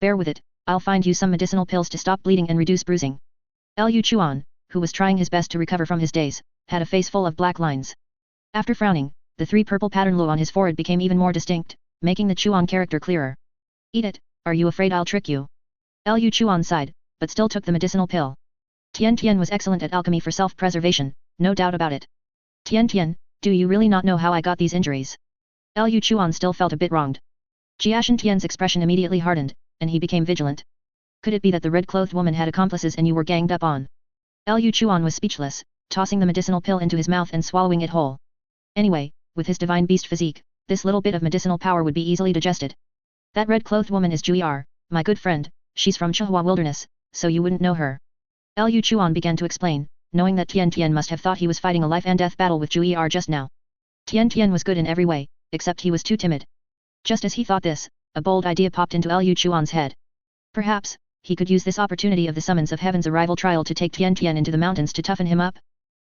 Bear with it, I'll find you some medicinal pills to stop bleeding and reduce bruising. Liu Chuan, who was trying his best to recover from his daze, had a face full of black lines. After frowning, the 3 purple pattern Lu on his forehead became even more distinct, making the Chuan character clearer. Eat it, are you afraid I'll trick you? Liu Chuan sighed, but still took the medicinal pill. Tian Tian was excellent at alchemy for self-preservation, no doubt about it. Tian Tian, do you really not know how I got these injuries? Liu Chuan still felt a bit wronged. Jiashen Tian's expression immediately hardened, and he became vigilant. Could it be that the red-clothed woman had accomplices and you were ganged up on? Liu Chuan was speechless, tossing the medicinal pill into his mouth and swallowing it whole. Anyway, with his divine beast physique, this little bit of medicinal power would be easily digested. That red-clothed woman is Jiu'er, my good friend, she's from Chihua Wilderness, so you wouldn't know her. Liu Chuan began to explain, knowing that Tian Tian must have thought he was fighting a life-and-death battle with Jiu'er just now. Tian Tian was good in every way, except he was too timid. Just as he thought this, a bold idea popped into Liu Chuan's head. Perhaps, he could use this opportunity of the summons of heaven's arrival trial to take Tian Tian into the mountains to toughen him up.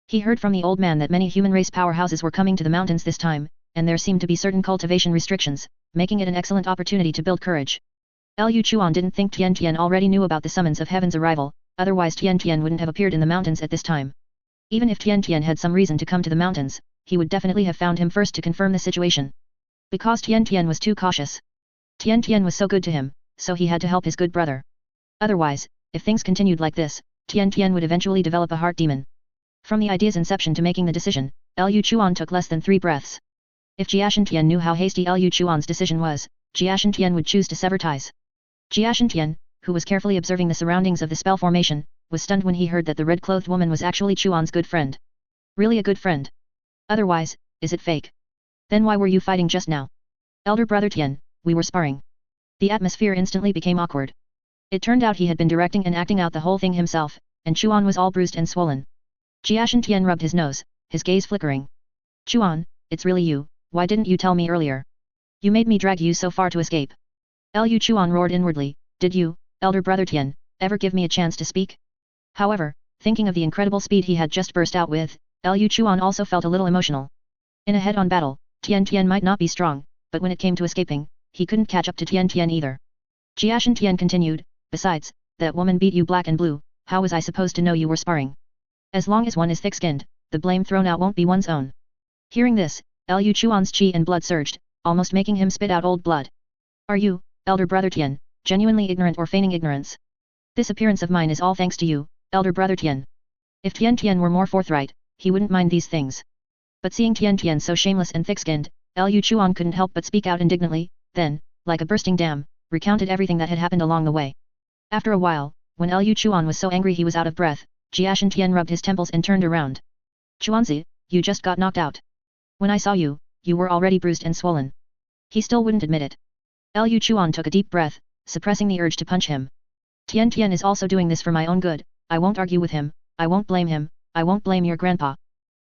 He heard from the old man that many human race powerhouses were coming to the mountains this time, and there seemed to be certain cultivation restrictions, making it an excellent opportunity to build courage. Liu Chuan didn't think Tian Tian already knew about the summons of heaven's arrival, otherwise Tian Tian wouldn't have appeared in the mountains at this time. Even if Tian Tian had some reason to come to the mountains, he would definitely have found him first to confirm the situation. Because Tian Tian was too cautious. Tian Tian was so good to him, so he had to help his good brother. Otherwise, if things continued like this, Tian Tian would eventually develop a heart demon. From the idea's inception to making the decision, Liu Chuan took less than 3 breaths. If Jiashen Tian knew how hasty Liu Chuan's decision was, Jiashen Tian would choose to sever ties. Jiashen Tian, who was carefully observing the surroundings of the spell formation, was stunned when he heard that the red-clothed woman was actually Chuan's good friend. Really a good friend? Otherwise, is it fake? Then why were you fighting just now? Elder brother Tian, we were sparring. The atmosphere instantly became awkward. It turned out he had been directing and acting out the whole thing himself, and Chuan was all bruised and swollen. Jiashen Tian rubbed his nose, his gaze flickering. Chuan, it's really you, why didn't you tell me earlier? You made me drag you so far to escape. Liu Chuan roared inwardly, did you, elder brother Tian, ever give me a chance to speak? However, thinking of the incredible speed he had just burst out with, Liu Chuan also felt a little emotional. In a head-on battle, Tian Tian might not be strong, but when it came to escaping, he couldn't catch up to Tian Tian either. Jiashen Tian continued, besides, that woman beat you black and blue, how was I supposed to know you were sparring? As long as one is thick-skinned, the blame thrown out won't be one's own. Hearing this, Liu Chuan's qi and blood surged, almost making him spit out old blood. Are you, elder brother Tian, genuinely ignorant or feigning ignorance? This appearance of mine is all thanks to you, elder brother Tian. If Tian Tian were more forthright, he wouldn't mind these things. But seeing Tian Tian so shameless and thick-skinned, Liu Chuan couldn't help but speak out indignantly, then, like a bursting dam, recounted everything that had happened along the way. After a while, when Liu Chuan was so angry he was out of breath, Jiashen Tian rubbed his temples and turned around. Chuanzi, you just got knocked out. When I saw you, you were already bruised and swollen. He still wouldn't admit it. Liu Chuan took a deep breath, suppressing the urge to punch him. Tian Tian is also doing this for my own good, I won't argue with him, I won't blame him, I won't blame your grandpa.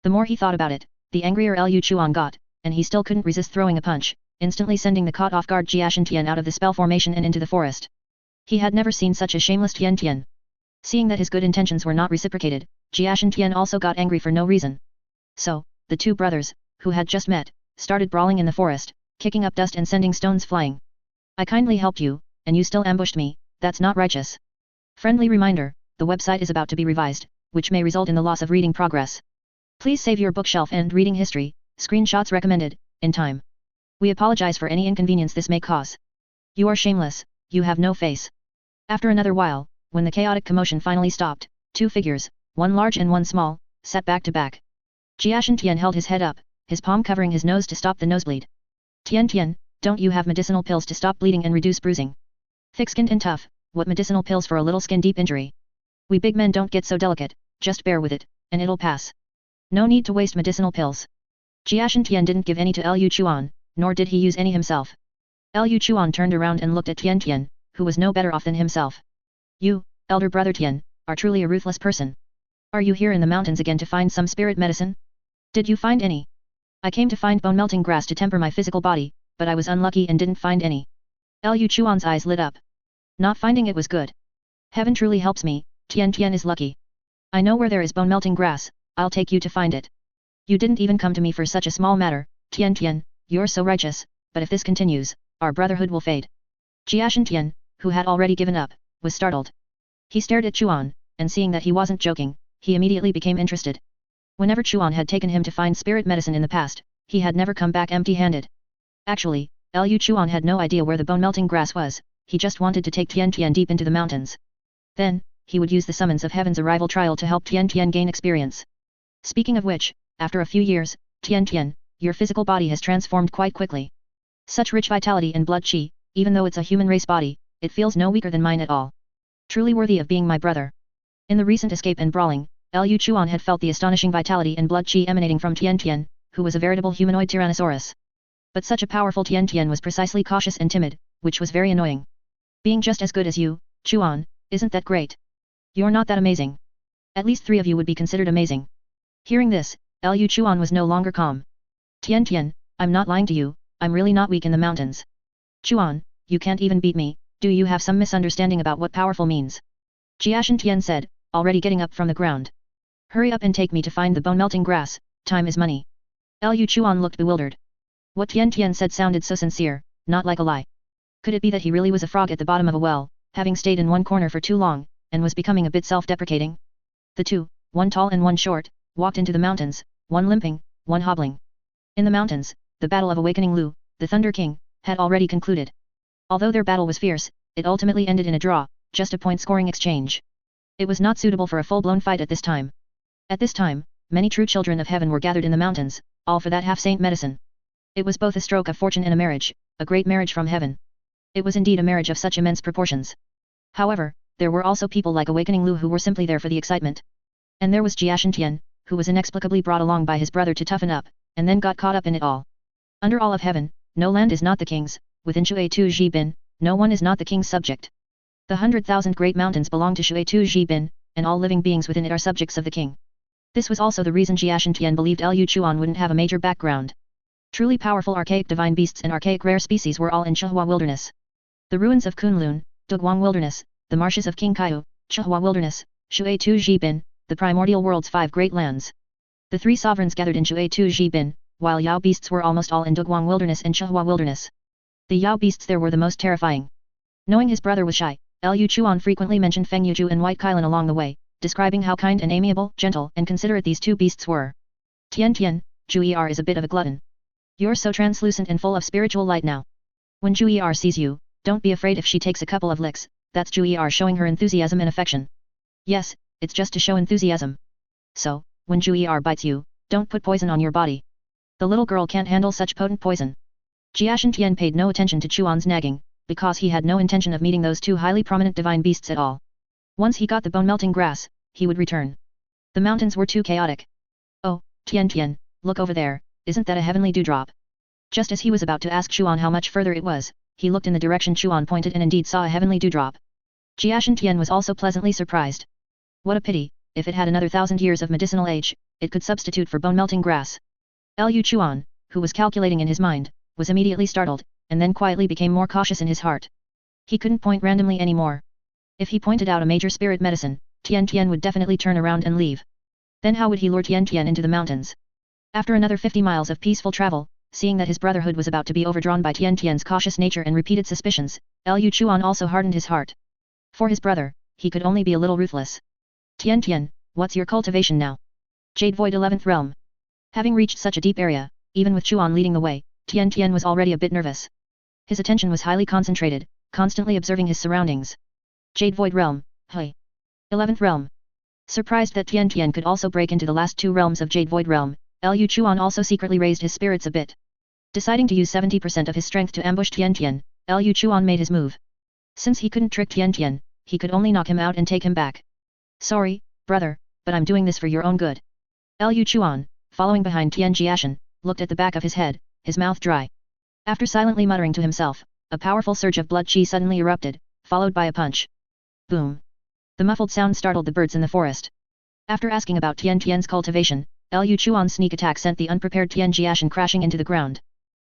The more he thought about it, the angrier Liu Chuan got, and he still couldn't resist throwing a punch, instantly sending the caught off guard Jiashen Tian out of the spell formation and into the forest. He had never seen such a shameless Tian Tian. Seeing that his good intentions were not reciprocated, Jiashen Tian also got angry for no reason. So, the two brothers, who had just met, started brawling in the forest, kicking up dust and sending stones flying. I kindly helped you, and you still ambushed me, that's not righteous. Friendly reminder, the website is about to be revised, which may result in the loss of reading progress. Please save your bookshelf and reading history, screenshots recommended, in time. We apologize for any inconvenience this may cause. You are shameless, you have no face. After another while, when the chaotic commotion finally stopped, 2 figures, one large and one small, sat back to back. Jiashen Tian held his head up, his palm covering his nose to stop the nosebleed. Tian Tian, don't you have medicinal pills to stop bleeding and reduce bruising? Thick-skinned and tough, what medicinal pills for a little skin-deep injury? We big men don't get so delicate, just bear with it, and it'll pass. No need to waste medicinal pills. Jiashen Tian didn't give any to Liu Chuan, nor did he use any himself. Liu Chuan turned around and looked at Tian Tian, who was no better off than himself. You, elder brother Tian, are truly a ruthless person. Are you here in the mountains again to find some spirit medicine? Did you find any? I came to find bone-melting grass to temper my physical body, but I was unlucky and didn't find any. Liu Chuan's eyes lit up. Not finding it was good. Heaven truly helps me, Tian Tian is lucky. I know where there is bone-melting grass, I'll take you to find it. You didn't even come to me for such a small matter, Tian Tian, you're so righteous, but if this continues, our brotherhood will fade. Jiashen Tian, who had already given up, was startled. He stared at Chuan, and seeing that he wasn't joking, he immediately became interested. Whenever Chuan had taken him to find spirit medicine in the past, he had never come back empty-handed. Actually, Liu Chuan had no idea where the bone-melting grass was, he just wanted to take Tian Tian deep into the mountains. Then, he would use the summons of Heaven's arrival trial to help Tian Tian gain experience. Speaking of which, after a few years, Tian Tian, your physical body has transformed quite quickly. Such rich vitality and blood qi, even though it's a human race body, it feels no weaker than mine at all. Truly worthy of being my brother. In the recent escape and brawling, Liu Chuan had felt the astonishing vitality and blood qi emanating from Tian Tian, who was a veritable humanoid tyrannosaurus. But such a powerful Tian Tian was precisely cautious and timid, which was very annoying. Being just as good as you, Chuan, isn't that great? You're not that amazing. At least 3 of you would be considered amazing. Hearing this, Liu Chuan was no longer calm. Tian Tian, I'm not lying to you, I'm really not weak in the mountains. Chuan, you can't even beat me, do you have some misunderstanding about what powerful means? Jiashen Tian said, already getting up from the ground. Hurry up and take me to find the bone-melting grass, time is money. Liu Chuan looked bewildered. What Tian Tian said sounded so sincere, not like a lie. Could it be that he really was a frog at the bottom of a well, having stayed in one corner for too long, and was becoming a bit self-deprecating? The two, one tall and one short, walked into the mountains, one limping, one hobbling. In the mountains, the battle of Awakening Lu, the Thunder King, had already concluded. Although their battle was fierce, it ultimately ended in a draw, just a point-scoring exchange. It was not suitable for a full-blown fight at this time. At this time, many true children of heaven were gathered in the mountains, all for that half-saint medicine. It was both a stroke of fortune and a marriage, a great marriage from heaven. It was indeed a marriage of such immense proportions. However, there were also people like Awakening Lu who were simply there for the excitement. And there was Jiashen Tian, who was inexplicably brought along by his brother to toughen up, and then got caught up in it all. Under all of heaven, no land is not the king's, within Shui Tu Ji Bin, no one is not the king's subject. The 100,000 great mountains belong to Shui Tu Ji Bin, and all living beings within it are subjects of the king. This was also the reason Jiashen Tian believed Liu Chuan wouldn't have a major background. Truly powerful archaic divine beasts and archaic rare species were all in Chihua Wilderness. The ruins of Kunlun, Duguang Wilderness, the marshes of King Kaiu, Chihua Wilderness, Shui Tu Ji Bin, the primordial world's 5 great lands. The 3 sovereigns gathered in Shui Tu Ji Bin, while Yao beasts were almost all in Duguang Wilderness and Chihua Wilderness. The Yao beasts there were the most terrifying. Knowing his brother was shy, Liu Chuan frequently mentioned Feng Yuju and White Kailan along the way, describing how kind and amiable, gentle and considerate these 2 beasts were. Tian Tian, Jiu'er is a bit of a glutton. You're so translucent and full of spiritual light now. When Jiu'er sees you, don't be afraid if she takes a couple of licks, that's Jiu'er showing her enthusiasm and affection. Yes, it's just to show enthusiasm. So, when Jiu'er bites you, don't put poison on your body. The little girl can't handle such potent poison. Jiashen Tian paid no attention to Chuan's nagging, because he had no intention of meeting those 2 highly prominent divine beasts at all. Once he got the bone-melting grass, he would return. The mountains were too chaotic. Oh, Tian Tian, look over there, isn't that a heavenly dewdrop? Just as he was about to ask Chuan how much further it was, he looked in the direction Chuan pointed and indeed saw a heavenly dewdrop. Jiashen Tian was also pleasantly surprised. What a pity, if it had another 1,000 years of medicinal age, it could substitute for bone-melting grass. Liu Chuan, who was calculating in his mind, was immediately startled, and then quietly became more cautious in his heart. He couldn't point randomly anymore. If he pointed out a major spirit medicine, Tian Tian would definitely turn around and leave. Then how would he lure Tian Tian into the mountains? After another 50 miles of peaceful travel, seeing that his brotherhood was about to be overdrawn by Tian Tian's cautious nature and repeated suspicions, Liu Chuan also hardened his heart. For his brother, he could only be a little ruthless. Tian Tian, what's your cultivation now? Jade Void 11th Realm. Having reached such a deep area, even with Chuan leading the way, Tian Tian was already a bit nervous. His attention was highly concentrated, constantly observing his surroundings. Jade Void Realm, Hui. 11th Realm. Surprised that Tian Tian could also break into the last 2 realms of Jade Void Realm, Liu Chuan also secretly raised his spirits a bit. Deciding to use 70% of his strength to ambush Tian Tian, Liu Chuan made his move. Since he couldn't trick Tian Tian, he could only knock him out and take him back. Sorry, brother, but I'm doing this for your own good. Liu Chuan, following behind Tian Jiashen, looked at the back of his head, his mouth dry. After silently muttering to himself, a powerful surge of blood qi suddenly erupted, followed by a punch. Boom. The muffled sound startled the birds in the forest. After asking about Tian Tian's cultivation, Liu Chuan's sneak attack sent the unprepared Tian Jiashen crashing into the ground.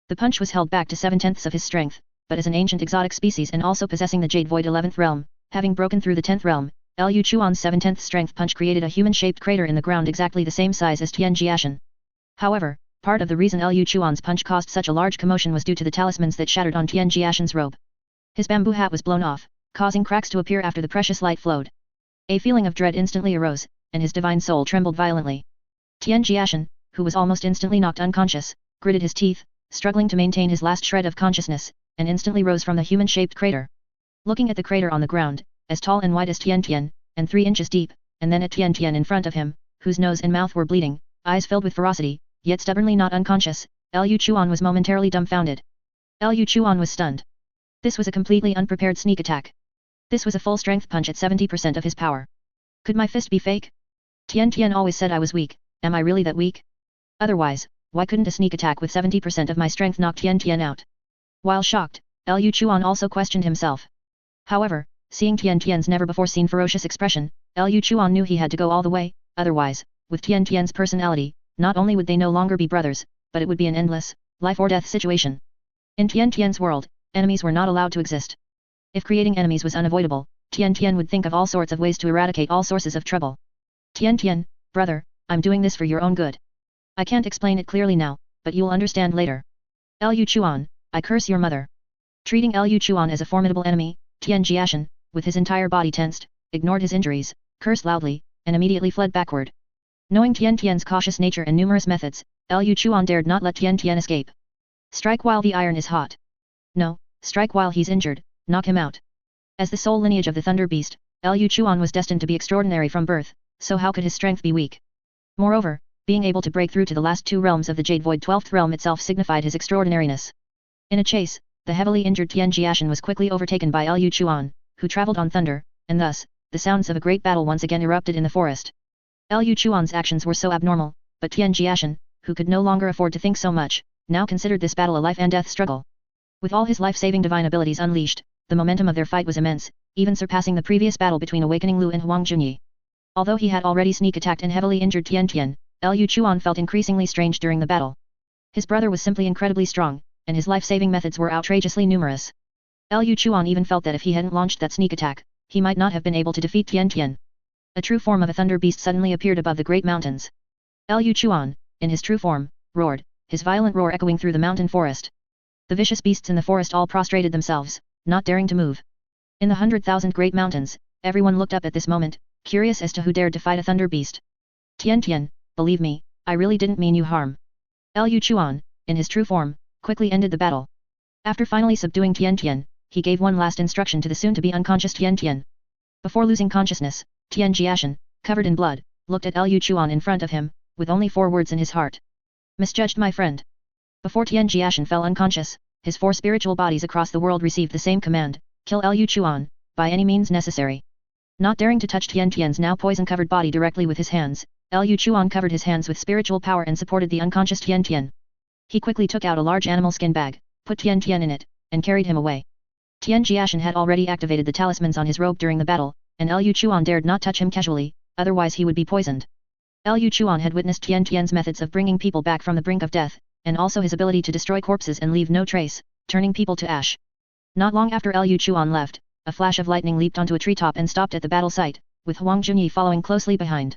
The punch was held back to 7/10 of his strength, but as an ancient exotic species and also possessing the Jade Void 11th Realm, having broken through the 10th realm, Liu Chuan's 7/10 strength punch created a human-shaped crater in the ground exactly the same size as Tian Jiashen. However, part of the reason Liu Chuan's punch caused such a large commotion was due to the talismans that shattered on Tian Jiashen's robe. His bamboo hat was blown off, causing cracks to appear after the precious light flowed. A feeling of dread instantly arose, and his divine soul trembled violently. Tian Jiashen, who was almost instantly knocked unconscious, gritted his teeth, struggling to maintain his last shred of consciousness, and instantly rose from the human-shaped crater. Looking at the crater on the ground, as tall and wide as Tian Tian, and 3 inches deep, and then at Tian Tian in front of him, whose nose and mouth were bleeding, eyes filled with ferocity, yet stubbornly not unconscious, Liu Chuan was momentarily dumbfounded. Liu Chuan was stunned. This was a completely unprepared sneak attack. This was a full strength punch at 70% of his power. Could my fist be fake? Tian Tian always said I was weak, am I really that weak? Otherwise, why couldn't a sneak attack with 70% of my strength knock Tian Tian out? While shocked, Liu Chuan also questioned himself. However, seeing Tian Tian's never-before-seen ferocious expression, Liu Chuan knew he had to go all the way, otherwise, with Tian Tian's personality, not only would they no longer be brothers, but it would be an endless, life-or-death situation. In Tian Tian's world, enemies were not allowed to exist. If creating enemies was unavoidable, Tian Tian would think of all sorts of ways to eradicate all sources of trouble. Tian Tian, brother, I'm doing this for your own good. I can't explain it clearly now, but you'll understand later. Liu Chuan, I curse your mother. Treating Liu Chuan as a formidable enemy, Tian Jiashen, with his entire body tensed, ignored his injuries, cursed loudly, and immediately fled backward. Knowing Tian Tian's cautious nature and numerous methods, Liu Chuan dared not let Tian Tian escape. Strike while the iron is hot. No, strike while he's injured, knock him out. As the sole lineage of the Thunder Beast, Liu Chuan was destined to be extraordinary from birth, so how could his strength be weak? Moreover, being able to break through to the last 2 realms of the Jade Void 12th realm itself signified his extraordinariness. In a chase, the heavily injured Tian Jiashen was quickly overtaken by Liu Chuan, who traveled on thunder, and thus, the sounds of a great battle once again erupted in the forest. Liu Chuan's actions were so abnormal, but Tian Jiashen, who could no longer afford to think so much, now considered this battle a life and death struggle. With all his life-saving divine abilities unleashed, the momentum of their fight was immense, even surpassing the previous battle between Awakening Lu and Huang Junyi. Although he had already sneak attacked and heavily injured Tian Tian, Liu Chuan felt increasingly strange during the battle. His brother was simply incredibly strong, and his life-saving methods were outrageously numerous. Liu Chuan even felt that if he hadn't launched that sneak attack, he might not have been able to defeat Tian Tian. A true form of a thunder beast suddenly appeared above the great mountains. Liu Chuan, in his true form, roared, his violent roar echoing through the mountain forest. The vicious beasts in the forest all prostrated themselves, not daring to move. In the 100,000 great mountains, everyone looked up at this moment, curious as to who dared to fight a thunder beast. Tian Tian, believe me, I really didn't mean you harm. Liu Chuan, in his true form, quickly ended the battle. After finally subduing Tian Tian, he gave one last instruction to the soon-to-be unconscious Tian Tian. Before losing consciousness, Tian Jiashen, covered in blood, looked at Liu Chuan in front of him, with only 4 words in his heart. Misjudged my friend. Before Tian Jiashen fell unconscious, his 4 spiritual bodies across the world received the same command, kill Liu Chuan, by any means necessary. Not daring to touch Tian Tian's now poison-covered body directly with his hands, Liu Chuan covered his hands with spiritual power and supported the unconscious Tian Tian. He quickly took out a large animal skin bag, put Tian Tian in it, and carried him away. Tian Jiashen had already activated the talismans on his robe during the battle, and Liu Chuan dared not touch him casually, otherwise he would be poisoned. Liu Chuan had witnessed Tian Tian's methods of bringing people back from the brink of death, and also his ability to destroy corpses and leave no trace, turning people to ash. Not long after Liu Chuan left, a flash of lightning leaped onto a treetop and stopped at the battle site, with Huang Junyi following closely behind.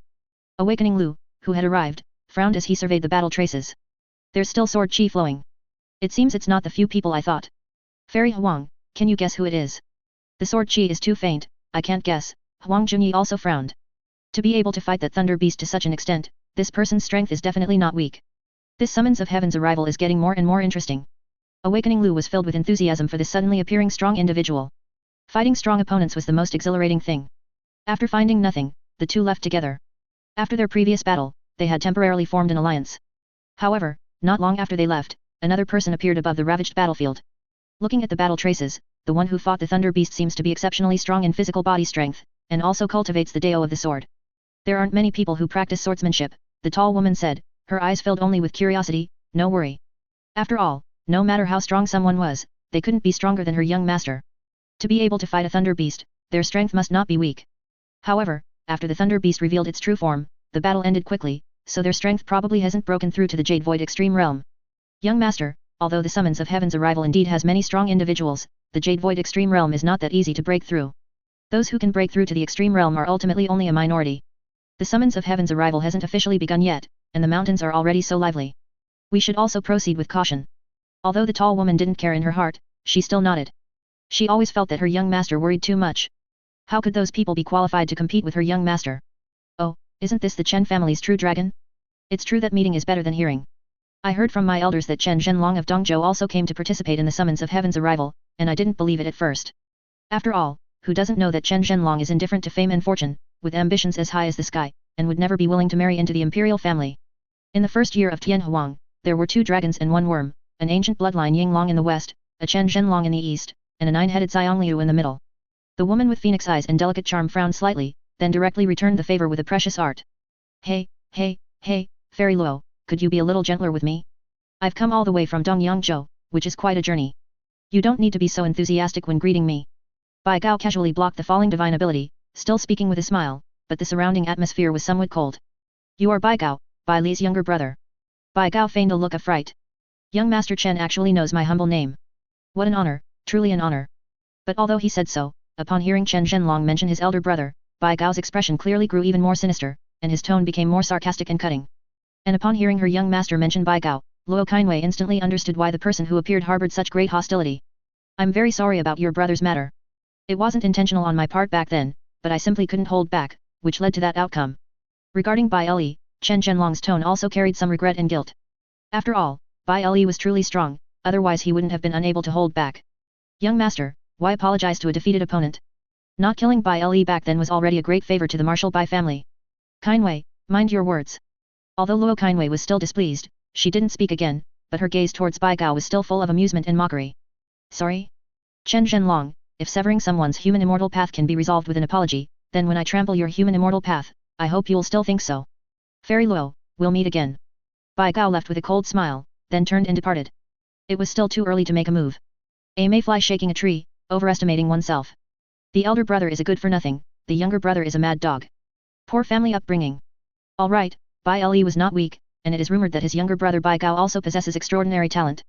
Awakening Lu, who had arrived, frowned as he surveyed the battle traces. There's still sword chi flowing. It seems it's not the few people I thought. Fairy Huang, can you guess who it is? The sword chi is too faint, I can't guess. Huang Junyi also frowned. To be able to fight that thunder beast to such an extent, this person's strength is definitely not weak. This summons of heaven's arrival is getting more and more interesting. Awakening Lu was filled with enthusiasm for this suddenly appearing strong individual. Fighting strong opponents was the most exhilarating thing. After finding nothing, the two left together. After their previous battle, they had temporarily formed an alliance. However, not long after they left, another person appeared above the ravaged battlefield. Looking at the battle traces, the one who fought the thunder beast seems to be exceptionally strong in physical body strength, and also cultivates the Dao of the sword. There aren't many people who practice swordsmanship, the tall woman said, her eyes filled only with curiosity. No worry. After all, no matter how strong someone was, they couldn't be stronger than her young master. To be able to fight a thunder beast, their strength must not be weak. However, after the thunder beast revealed its true form, the battle ended quickly, so their strength probably hasn't broken through to the Jade Void Extreme Realm. Young master, although the summons of heaven's arrival indeed has many strong individuals, the Jade Void Extreme Realm is not that easy to break through. Those who can break through to the extreme realm are ultimately only a minority. The summons of heaven's arrival hasn't officially begun yet, and the mountains are already so lively. We should also proceed with caution. Although the tall woman didn't care in her heart, she still nodded. She always felt that her young master worried too much. How could those people be qualified to compete with her young master? Oh, isn't this the Chen family's true dragon? It's true that meeting is better than hearing. I heard from my elders that Chen Zhenlong of Dongzhou also came to participate in the summons of heaven's arrival, and I didn't believe it at first. After all, who doesn't know that Chen Zhenlong is indifferent to fame and fortune, with ambitions as high as the sky, and would never be willing to marry into the imperial family? In the first year of Tian Huang, there were 2 dragons and 1 worm, an ancient bloodline Yinglong in the west, a Chen Zhenlong in the east, and a 9-headed Yang Liu in the middle. The woman with phoenix eyes and delicate charm frowned slightly, then directly returned the favor with a precious art. Hey, Fairy Luo, could you be a little gentler with me? I've come all the way from Dongyangzhou, which is quite a journey. You don't need to be so enthusiastic when greeting me. Bai Gao casually blocked the falling divine ability, still speaking with a smile, but the surrounding atmosphere was somewhat cold. You are Bai Gao, Bai Li's younger brother. Bai Gao feigned a look of fright. Young Master Chen actually knows my humble name. What an honor, truly an honor. But although he said so, upon hearing Chen Zhenlong mention his elder brother, Bai Gao's expression clearly grew even more sinister, and his tone became more sarcastic and cutting. And upon hearing her young master mention Bai Gao, Luo Qinwei instantly understood why the person who appeared harbored such great hostility. I'm very sorry about your brother's matter. It wasn't intentional on my part back then, but I simply couldn't hold back, which led to that outcome. Regarding Bai Li, Chen Zhenlong's tone also carried some regret and guilt. After all, Bai Li was truly strong, otherwise he wouldn't have been unable to hold back. Young master, why apologize to a defeated opponent? Not killing Bai Li back then was already a great favor to the martial Bai family. Qinwei, mind your words. Although Luo Qinwei was still displeased, she didn't speak again, but her gaze towards Bai Gao was still full of amusement and mockery. Sorry? Chen Zhenlong, if severing someone's human immortal path can be resolved with an apology, then when I trample your human immortal path, I hope you'll still think so. Fairy Luo, we'll meet again. Bai Gao left with a cold smile, then turned and departed. It was still too early to make a move. A mayfly shaking a tree, overestimating oneself. The elder brother is a good for nothing, the younger brother is a mad dog. Poor family upbringing. Alright, Bai Li was not weak, and it is rumored that his younger brother Bai Gao also possesses extraordinary talent.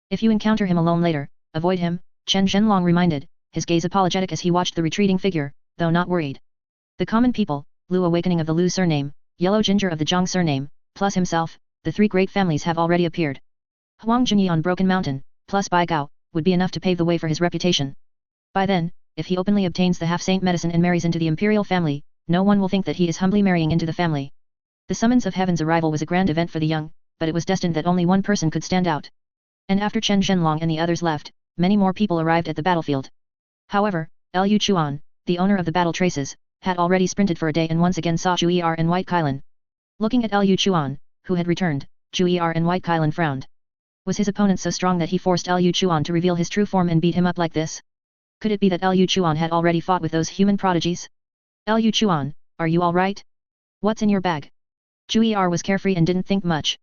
If you encounter him alone later, avoid him, Chen Zhenlong reminded, his gaze apologetic as he watched the retreating figure, though not worried. The common people, Lu Awakening of the Lu surname, Yellow Ginger of the Zhang surname, plus himself, the 3 great families have already appeared. Huang Junyi on Broken Mountain, plus Bai Gao, would be enough to pave the way for his reputation. By then, if he openly obtains the half-saint medicine and marries into the imperial family, no one will think that he is humbly marrying into the family. The summons of heaven's arrival was a grand event for the young, but it was destined that only one person could stand out. And after Chen Zhenlong and the others left, many more people arrived at the battlefield. However, Liu Chuan, the owner of the battle traces, had already sprinted for a day and once again saw Jiu'er and White Kailan. Looking at Liu Chuan, who had returned, Jiu'er and White Kailan frowned. Was his opponent so strong that he forced Liu Chuan to reveal his true form and beat him up like this? Could it be that Liu Chuan had already fought with those human prodigies? Liu Chuan, are you alright? What's in your bag? Jiu'er was carefree and didn't think much.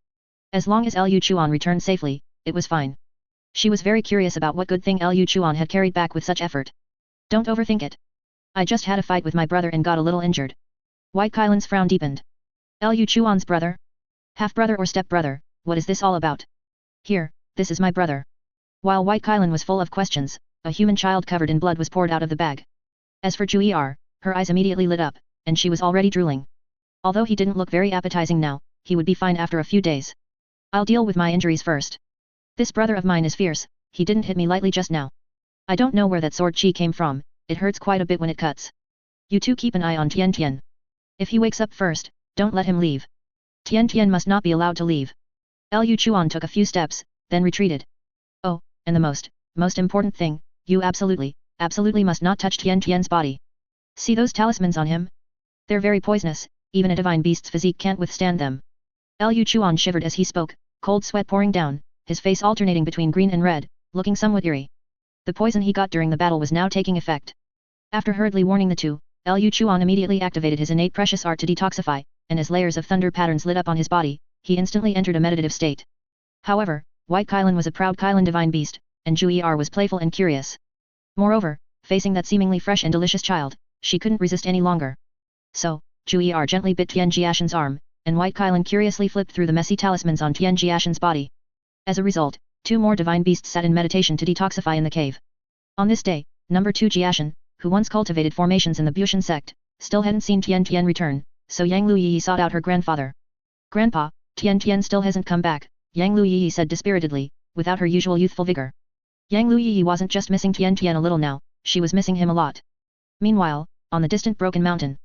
As long as Liu Chuan returned safely, it was fine. She was very curious about what good thing Liu Chuan had carried back with such effort. Don't overthink it. I just had a fight with my brother and got a little injured. White Kailan's frown deepened. Liu Chuan's brother? Half-brother or step-brother, what is this all about? Here, this is my brother. While White Kailan was full of questions, a human child covered in blood was poured out of the bag. As for Jiu'er, her eyes immediately lit up, and she was already drooling. Although he didn't look very appetizing now, he would be fine after a few days. I'll deal with my injuries first. This brother of mine is fierce, he didn't hit me lightly just now. I don't know where that sword chi came from, it hurts quite a bit when it cuts. You two keep an eye on Tian Tian. If he wakes up first, don't let him leave. Tian Tian must not be allowed to leave. Liu Chuan took a few steps, then retreated. Oh, and the most important thing, you absolutely must not touch Tian Tian's body. See those talismans on him? They're very poisonous, even a divine beast's physique can't withstand them. Liu Chuan shivered as he spoke, cold sweat pouring down, his face alternating between green and red, looking somewhat eerie. The poison he got during the battle was now taking effect. After hurriedly warning the two, Liu Chuan immediately activated his innate precious art to detoxify, and as layers of thunder patterns lit up on his body, he instantly entered a meditative state. However, White Kailan was a proud Kailan divine beast, and Jiu'er was playful and curious. Moreover, facing that seemingly fresh and delicious child, she couldn't resist any longer. So, Jiu'er gently bit Tian Jiashen's arm, and White Kailan curiously flipped through the messy talismans on Tian Jiashen's body. As a result, 2 more divine beasts sat in meditation to detoxify in the cave. On this day, number 2 Jiashen, who once cultivated formations in the Bushan sect, still hadn't seen Tian Tian return, so Yang Liu Yiyi sought out her grandfather. "Grandpa, Tian Tian still hasn't come back," Yang Liu Yiyi said dispiritedly, without her usual youthful vigor. Yang Liu Yiyi wasn't just missing Tian Tian a little now, she was missing him a lot. Meanwhile, on the distant Broken Mountain.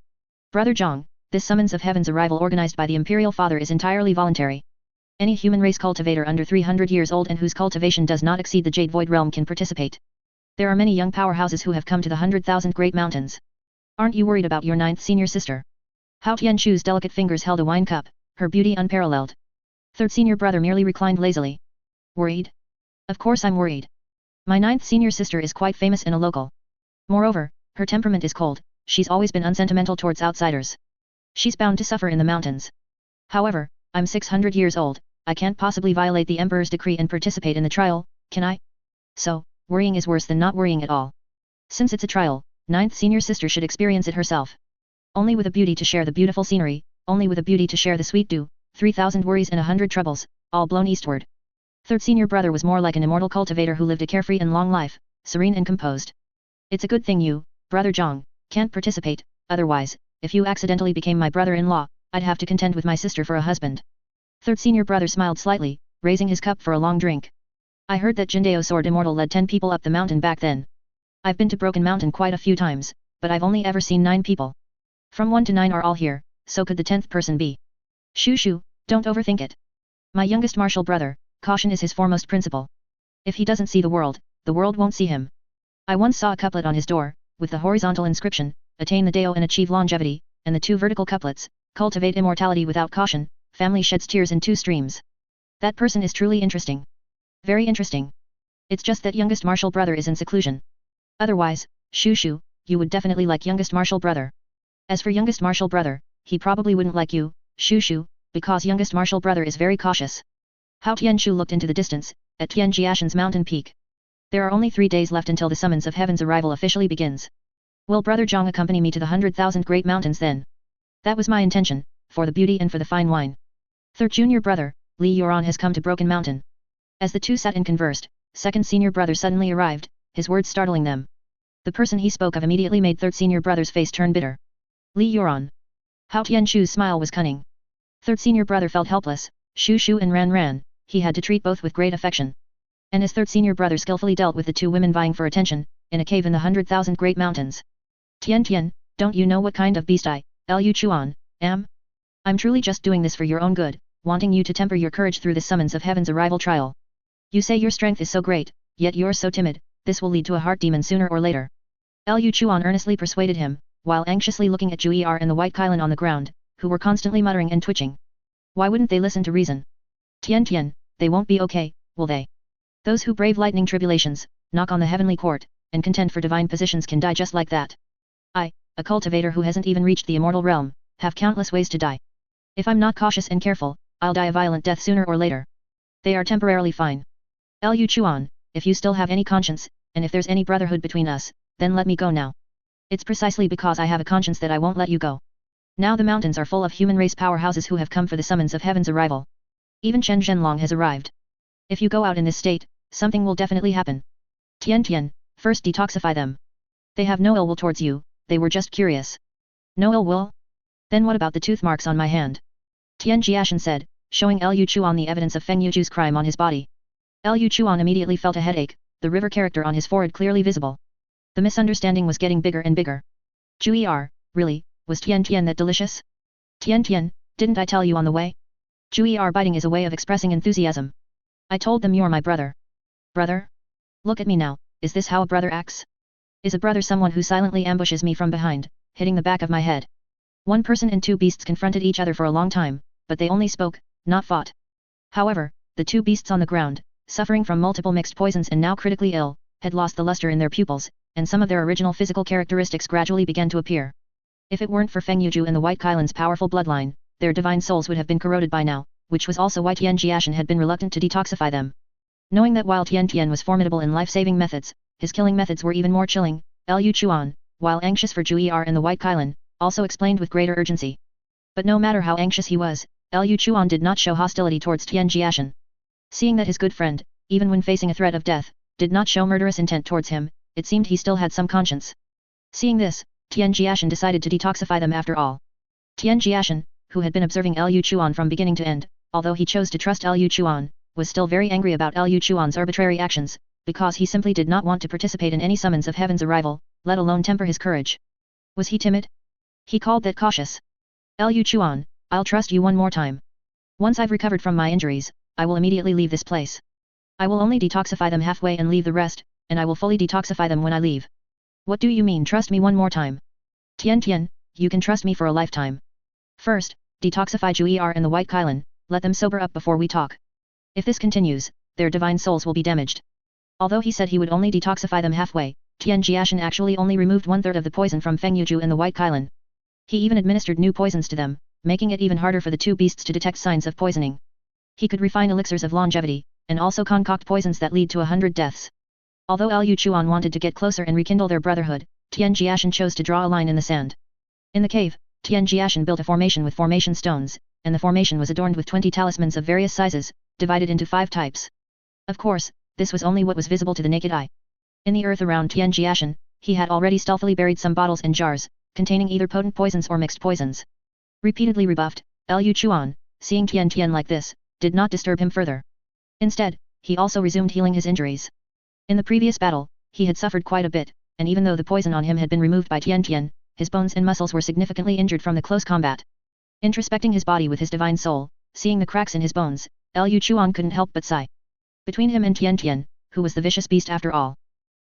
"Brother Zhang, this summons of heaven's arrival organized by the Imperial Father is entirely voluntary. Any human race cultivator under 300 years old and whose cultivation does not exceed the Jade Void Realm can participate. There are many young powerhouses who have come to the 100,000 Great Mountains. Aren't you worried about your 9th senior sister?" Hao Tianchu's delicate fingers held a wine cup, her beauty unparalleled. 3rd senior brother merely reclined lazily. "Worried? Of course I'm worried. My 9th senior sister is quite famous in a local. Moreover, her temperament is cold, she's always been unsentimental towards outsiders. She's bound to suffer in the mountains. However, I'm 600 years old, I can't possibly violate the Emperor's decree and participate in the trial, can I? So, worrying is worse than not worrying at all. Since it's a trial, 9th senior sister should experience it herself. Only with a beauty to share the beautiful scenery, only with a beauty to share the sweet dew, 3,000 worries and 100 troubles, all blown eastward." 3rd senior brother was more like an immortal cultivator who lived a carefree and long life, serene and composed. "It's a good thing you, Brother Zhang, can't participate, otherwise, if you accidentally became my brother-in-law, I'd have to contend with my sister for a husband." 3rd senior brother smiled slightly, raising his cup for a long drink. "I heard that Jindao Sword Immortal led 10 people up the mountain back then. I've been to Broken Mountain quite a few times, but I've only ever seen 9 people. From 1 to 9 are all here, so could the 10th person be? Shoo, don't overthink it. My youngest martial brother, caution is his foremost principle. If he doesn't see the world won't see him. I once saw a couplet on his door, with the horizontal inscription, attain the Dao and achieve longevity, and the 2 vertical couplets, cultivate immortality without caution, family sheds tears in 2 streams. That person is truly interesting. Very interesting. It's just that youngest martial brother is in seclusion. Otherwise, Shoo, you would definitely like youngest martial brother. As for youngest martial brother, he probably wouldn't like you, Shoo, because youngest martial brother is very cautious." Hao Tianchu looked into the distance, at Tian Jiashen's mountain peak. "There are only 3 days left until the summons of heaven's arrival officially begins. Will Brother Zhang accompany me to the 100,000 Great Mountains then?" "That was my intention, for the beauty and for the fine wine." 3rd junior brother, Li Yuran has come to Broken Mountain. As the two sat and conversed, 2nd senior brother suddenly arrived, his words startling them. The person he spoke of immediately made 3rd senior brother's face turn bitter. Li Yuran. Hao Tianchu's smile was cunning. 3rd senior brother felt helpless, Shoo and ran, he had to treat both with great affection. And as 3rd senior brother skillfully dealt with the 2 women vying for attention, in a cave in the 100,000 Great Mountains. "Tian Tian, don't you know what kind of beast I, Liu Chuan, am? I'm truly just doing this for your own good, wanting you to temper your courage through the summons of heaven's arrival trial. You say your strength is so great, yet you're so timid, this will lead to a heart demon sooner or later." Liu Chuan earnestly persuaded him, while anxiously looking at Jiu'er and the white Kylan on the ground, who were constantly muttering and twitching. Why wouldn't they listen to reason? "Tian Tian, they won't be okay, will they? Those who brave lightning tribulations, knock on the heavenly court, and contend for divine positions can die just like that. I, a cultivator who hasn't even reached the immortal realm, have countless ways to die. If I'm not cautious and careful, I'll die a violent death sooner or later. They are temporarily fine. Liu Chuan, if you still have any conscience, and if there's any brotherhood between us, then let me go now. It's precisely because I have a conscience that I won't let you go. Now the mountains are full of human race powerhouses who have come for the summons of heaven's arrival. Even Chen Zhenlong has arrived. If you go out in this state, something will definitely happen. Tian Tian, first detoxify them. They have no ill will towards you, they were just curious." "No ill will? Then what about the tooth marks on my hand?" Tian Jiashen said, showing Liu Chuan the evidence of Feng Yuju's crime on his body. Liu Chuan immediately felt a headache, the river character on his forehead clearly visible. The misunderstanding was getting bigger and bigger. "Jiu'er, really, was Tian Tian that delicious? Tian Tian, didn't I tell you on the way?" Jiu'er biting is a way of expressing enthusiasm. "I told them you're my brother." "Brother? Look at me now, is this how a brother acts? Is a brother someone who silently ambushes me from behind, hitting the back of my head?" One person and 2 beasts confronted each other for a long time, but they only spoke, not fought. However, the 2 beasts on the ground, suffering from multiple mixed poisons and now critically ill, had lost the luster in their pupils, and some of their original physical characteristics gradually began to appear. If it weren't for Feng Yuju and the White Kylan's powerful bloodline, their divine souls would have been corroded by now, which was also why Tian Jiashen had been reluctant to detoxify them. Knowing that while Tian Tian was formidable in life-saving methods, his killing methods were even more chilling, Liu Chuan, while anxious for Jiu'er and the White Kylan, also explained with greater urgency. But no matter how anxious he was, Liu Chuan did not show hostility towards Tian Jiashen. Seeing that his good friend, even when facing a threat of death, did not show murderous intent towards him, it seemed he still had some conscience. Seeing this, Tian Jiashen decided to detoxify them after all. Tian Jiashen, who had been observing Liu Chuan from beginning to end, although he chose to trust Liu Chuan, was still very angry about Liu Chuan's arbitrary actions, because he simply did not want to participate in any summons of heaven's arrival, let alone temper his courage. Was he timid? He called that cautious. Liu Chuan, I'll trust you one more time. Once I've recovered from my injuries, I will immediately leave this place. I will only detoxify them halfway and leave the rest, and I will fully detoxify them when I leave. What do you mean trust me one more time? Tian Tian, you can trust me for a lifetime. First, detoxify Jiu'er and the White Kailan, let them sober up before we talk. If this continues, their divine souls will be damaged. Although he said he would only detoxify them halfway, Tian Jiashen actually only removed 1/3 of the poison from Feng Yuju and the White Kailan. He even administered new poisons to them, making it even harder for the two beasts to detect signs of poisoning. He could refine elixirs of longevity, and also concoct poisons that lead to 100 deaths. Although Liu Chuan wanted to get closer and rekindle their brotherhood, Tian Jiashen chose to draw a line in the sand. In the cave, Tian Jiashen built a formation with formation stones, and the formation was adorned with 20 talismans of various sizes, divided into 5 types. Of course, this was only what was visible to the naked eye. In the earth around Tian Jiashen, he had already stealthily buried some bottles and jars, containing either potent poisons or mixed poisons. Repeatedly rebuffed, Liu Chuan, seeing Tian Tian like this, did not disturb him further. Instead, he also resumed healing his injuries. In the previous battle, he had suffered quite a bit, and even though the poison on him had been removed by Tian Tian, his bones and muscles were significantly injured from the close combat. Introspecting his body with his divine soul, seeing the cracks in his bones, Liu Chuan couldn't help but sigh. Between him and Tian Tian, who was the vicious beast after all.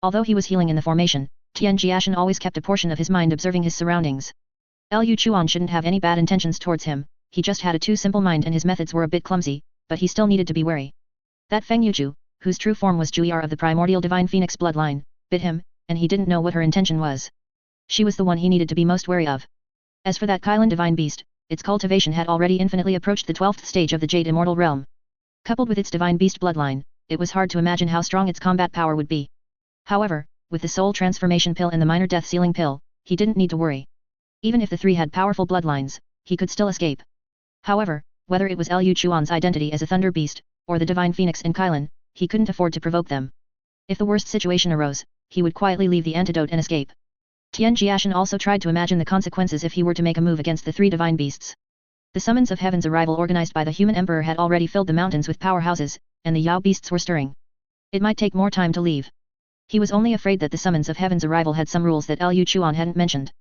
Although he was healing in the formation, Tian Jiashen always kept a portion of his mind observing his surroundings. Liu Chuan shouldn't have any bad intentions towards him, he just had a too simple mind and his methods were a bit clumsy, but he still needed to be wary. That Feng Yuju, whose true form was Jiu'er of the primordial divine phoenix bloodline, bit him, and he didn't know what her intention was. She was the one he needed to be most wary of. As for that Kailan divine beast, its cultivation had already infinitely approached the 12th stage of the Jade Immortal Realm. Coupled with its divine beast bloodline, it was hard to imagine how strong its combat power would be. However, with the soul transformation pill and the minor death sealing pill, he didn't need to worry. Even if the three had powerful bloodlines, he could still escape. However, whether it was Liu Chuan's identity as a thunder beast, or the divine phoenix in Kailan, he couldn't afford to provoke them. If the worst situation arose, he would quietly leave the antidote and escape. Tian Jiashen also tried to imagine the consequences if he were to make a move against the 3 divine beasts. The summons of heaven's arrival organized by the human emperor had already filled the mountains with powerhouses, and the Yao beasts were stirring. It might take more time to leave. He was only afraid that the summons of heaven's arrival had some rules that Liu Chuan hadn't mentioned.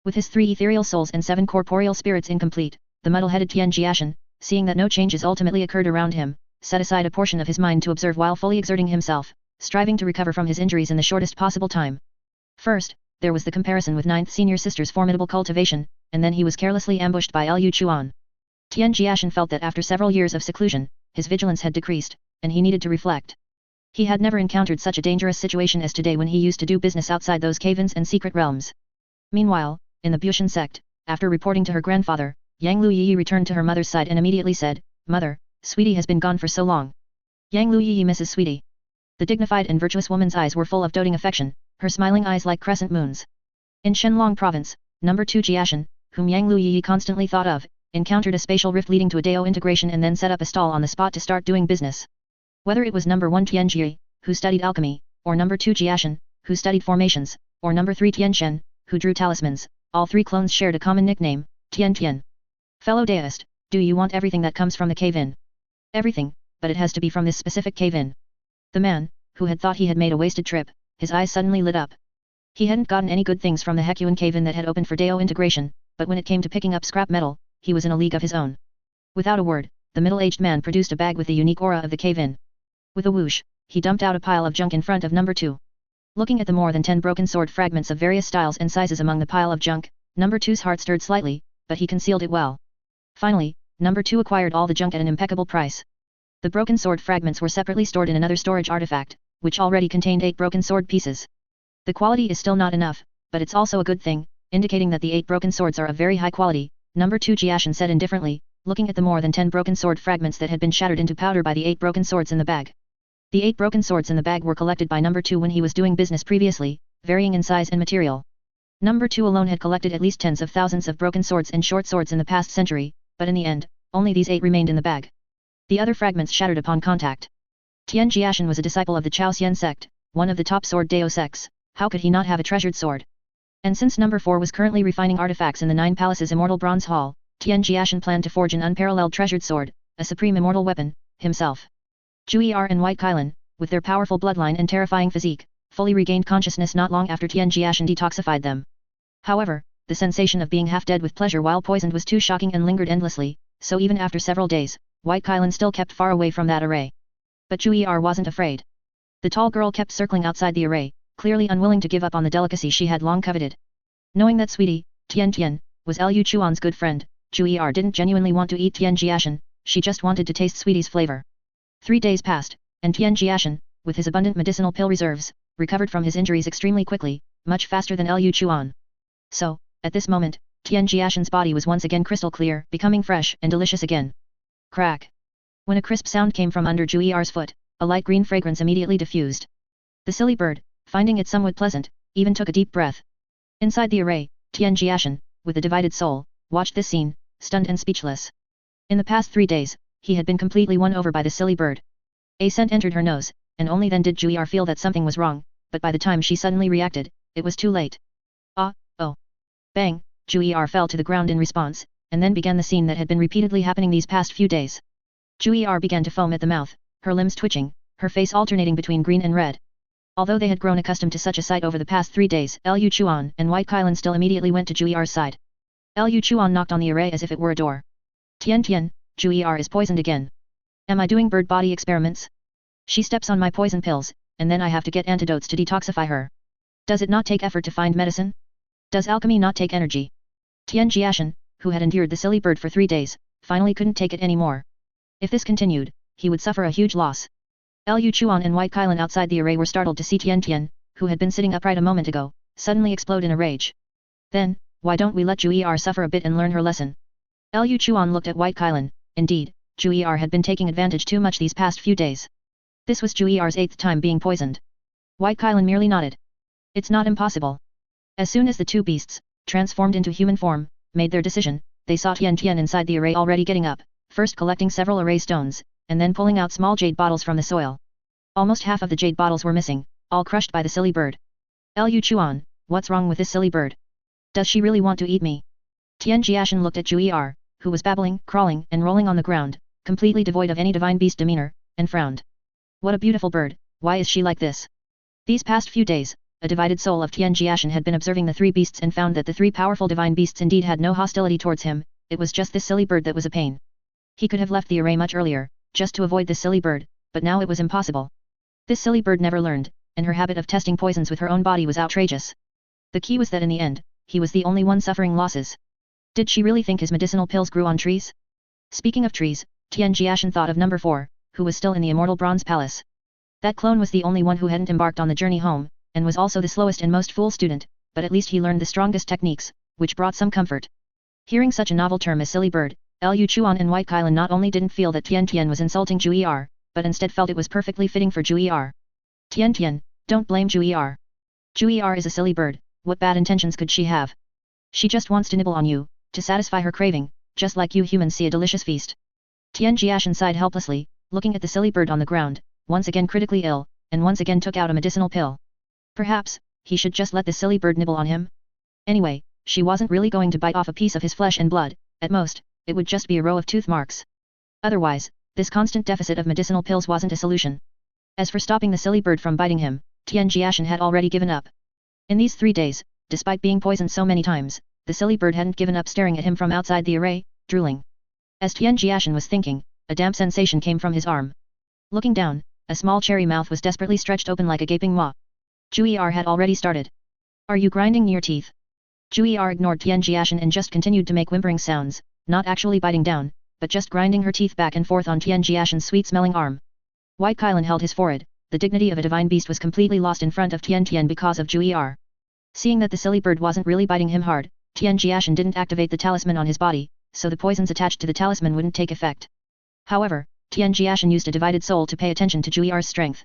With his 3 ethereal souls and 7 corporeal spirits incomplete, the muddle-headed Tian Jiashen, seeing that no changes ultimately occurred around him, set aside a portion of his mind to observe while fully exerting himself, striving to recover from his injuries in the shortest possible time. First, there was the comparison with 9th senior sister's formidable cultivation, and then he was carelessly ambushed by Liu Chuan. Tian Jiashen felt that after several years of seclusion, his vigilance had decreased, and he needed to reflect. He had never encountered such a dangerous situation as today when he used to do business outside those cave-ins and secret realms. Meanwhile, in the Bushan sect, after reporting to her grandfather, Yang Liu Yiyi returned to her mother's side and immediately said, "Mother, Sweetie has been gone for so long." Yang Liu Yiyi misses Sweetie. The dignified and virtuous woman's eyes were full of doting affection, her smiling eyes like crescent moons. In Shenlong province, number 2 Jiashen, whom Yang Liu Yiyi constantly thought of, encountered a spatial rift leading to a Dao integration and then set up a stall on the spot to start doing business. Whether it was number 1 Tian Jiashen, who studied alchemy, or number 2 Jiashen, who studied formations, or number 3 Tian Shen, who drew talismans, all 3 clones shared a common nickname, Tian Tian. Fellow Daoist, do you want everything that comes from the cave-in? Everything, but it has to be from this specific cave-in. The man, who had thought he had made a wasted trip, his eyes suddenly lit up. He hadn't gotten any good things from the Hecuan cave-in that had opened for Dao integration, but when it came to picking up scrap metal, he was in a league of his own. Without a word, the middle-aged man produced a bag with the unique aura of the cave-in. With a whoosh, he dumped out a pile of junk in front of number 2. Looking at the more than 10 broken sword fragments of various styles and sizes among the pile of junk, number 2's heart stirred slightly, but he concealed it well. Finally, number 2 acquired all the junk at an impeccable price. The broken sword fragments were separately stored in another storage artifact, which already contained 8 broken sword pieces. The quality is still not enough, but it's also a good thing, indicating that the 8 broken swords are of very high quality, number 2 Jiashen said indifferently, looking at the more than 10 broken sword fragments that had been shattered into powder by the 8 broken swords in the bag. The 8 broken swords in the bag were collected by number 2 when he was doing business previously, varying in size and material. Number 2 alone had collected at least tens of thousands of broken swords and short swords in the past century, but in the end, only these 8 remained in the bag. The other fragments shattered upon contact. Tian Jiashen was a disciple of the Chaosian sect, one of the top sword Dao sects. How could he not have a treasured sword? And since number 4 was currently refining artifacts in the 9 Palaces Immortal Bronze Hall, Tian Jiashen planned to forge an unparalleled treasured sword, a supreme immortal weapon, himself. Jiu'er and White Kailan, with their powerful bloodline and terrifying physique, fully regained consciousness not long after Tian Jiashen detoxified them. However, the sensation of being half dead with pleasure while poisoned was too shocking and lingered endlessly, so even after several days, White Kailan still kept far away from that array. But Jiu'er wasn't afraid. The tall girl kept circling outside the array, clearly unwilling to give up on the delicacy she had long coveted. Knowing that sweetie, Tian Tian, was Liu Chuan's good friend, Jiu'er didn't genuinely want to eat Tian Jiashen, she just wanted to taste sweetie's flavor. 3 days passed, and Tian Jiashen, with his abundant medicinal pill reserves, recovered from his injuries extremely quickly, much faster than Liu Chuan. So, at this moment, Tian Jiashen's body was once again crystal clear, becoming fresh and delicious again. Crack! When a crisp sound came from under Jiu'er's foot, a light green fragrance immediately diffused. The silly bird, finding it somewhat pleasant, even took a deep breath. Inside the array, Tian Jiashen, with a divided soul, watched this scene, stunned and speechless. In the past 3 days, he had been completely won over by the silly bird. A scent entered her nose, and only then did Jiu'er feel that something was wrong, but by the time she suddenly reacted, it was too late. Ah, oh. Bang, Jiu'er fell to the ground in response, and then began the scene that had been repeatedly happening these past few days. Jiu'er began to foam at the mouth, her limbs twitching, her face alternating between green and red. Although they had grown accustomed to such a sight over the past 3 days, Liu Chuan and White Kailan still immediately went to Jiu'er's side. Liu Chuan knocked on the array as if it were a door. Tian Tian, Jiu'er is poisoned again. Am I doing bird body experiments? She steps on my poison pills, and then I have to get antidotes to detoxify her. Does it not take effort to find medicine? Does alchemy not take energy? Tian Jiashen, who had endured the silly bird for 3 days, finally couldn't take it anymore. If this continued, he would suffer a huge loss. Liu Chuan and White Kailan outside the array were startled to see Tian Tian, who had been sitting upright a moment ago, suddenly explode in a rage. Then, why don't we let Jiu'er suffer a bit and learn her lesson? Liu Chuan looked at White Kailan. Indeed, Jiu'er had been taking advantage too much these past few days. This was Jiu'er's 8th time being poisoned. White Kailan merely nodded. It's not impossible. As soon as the two beasts, transformed into human form, made their decision, they saw Tian Tian inside the array already getting up, first collecting several array stones, and then pulling out small jade bottles from the soil. Almost half of the jade bottles were missing, all crushed by the silly bird. Liu Chuan, what's wrong with this silly bird? Does she really want to eat me? Tian Jiashen looked at Jiu'er, who was babbling, crawling, and rolling on the ground, completely devoid of any divine beast demeanor, and frowned. What a beautiful bird, why is she like this? These past few days, a divided soul of Tian Jiashen had been observing the 3 beasts and found that the 3 powerful divine beasts indeed had no hostility towards him, it was just this silly bird that was a pain. He could have left the array much earlier, just to avoid this silly bird, but now it was impossible. This silly bird never learned, and her habit of testing poisons with her own body was outrageous. The key was that in the end, he was the only one suffering losses. Did she really think his medicinal pills grew on trees? Speaking of trees, Tian Jiashen thought of number 4, who was still in the Immortal Bronze Palace. That clone was the only one who hadn't embarked on the journey home, and was also the slowest and most fool student, but at least he learned the strongest techniques, which brought some comfort. Hearing such a novel term as silly bird, Liu Chuan and White Kailan not only didn't feel that Tian Tian was insulting Jiu'er, but instead felt it was perfectly fitting for Jiu'er. Tian Tian, don't blame Jiu'er. Jiu'er is a silly bird, what bad intentions could she have? She just wants to nibble on you, to satisfy her craving, just like you humans see a delicious feast. Tian Jiashen sighed helplessly, looking at the silly bird on the ground, once again critically ill, and once again took out a medicinal pill. Perhaps, he should just let the silly bird nibble on him? Anyway, she wasn't really going to bite off a piece of his flesh and blood, at most, it would just be a row of tooth marks. Otherwise, this constant deficit of medicinal pills wasn't a solution. As for stopping the silly bird from biting him, Tian Jiashen had already given up. In these 3 days, despite being poisoned so many times, the silly bird hadn't given up staring at him from outside the array, drooling. As Tian Jiashen was thinking, a damp sensation came from his arm. Looking down, a small cherry mouth was desperately stretched open like a gaping maw. Jiu'er had already started. Are you grinding your teeth? Jiu'er ignored Tian Jiashen and just continued to make whimpering sounds, not actually biting down, but just grinding her teeth back and forth on Tian Jiashen's sweet-smelling arm. White Kailan held his forehead, the dignity of a divine beast was completely lost in front of Tian Tian because of Jiu'er. Seeing that the silly bird wasn't really biting him hard, Tian Jiashen didn't activate the talisman on his body, so the poisons attached to the talisman wouldn't take effect. However, Tian Jiashen used a divided soul to pay attention to Jiu'er's strength.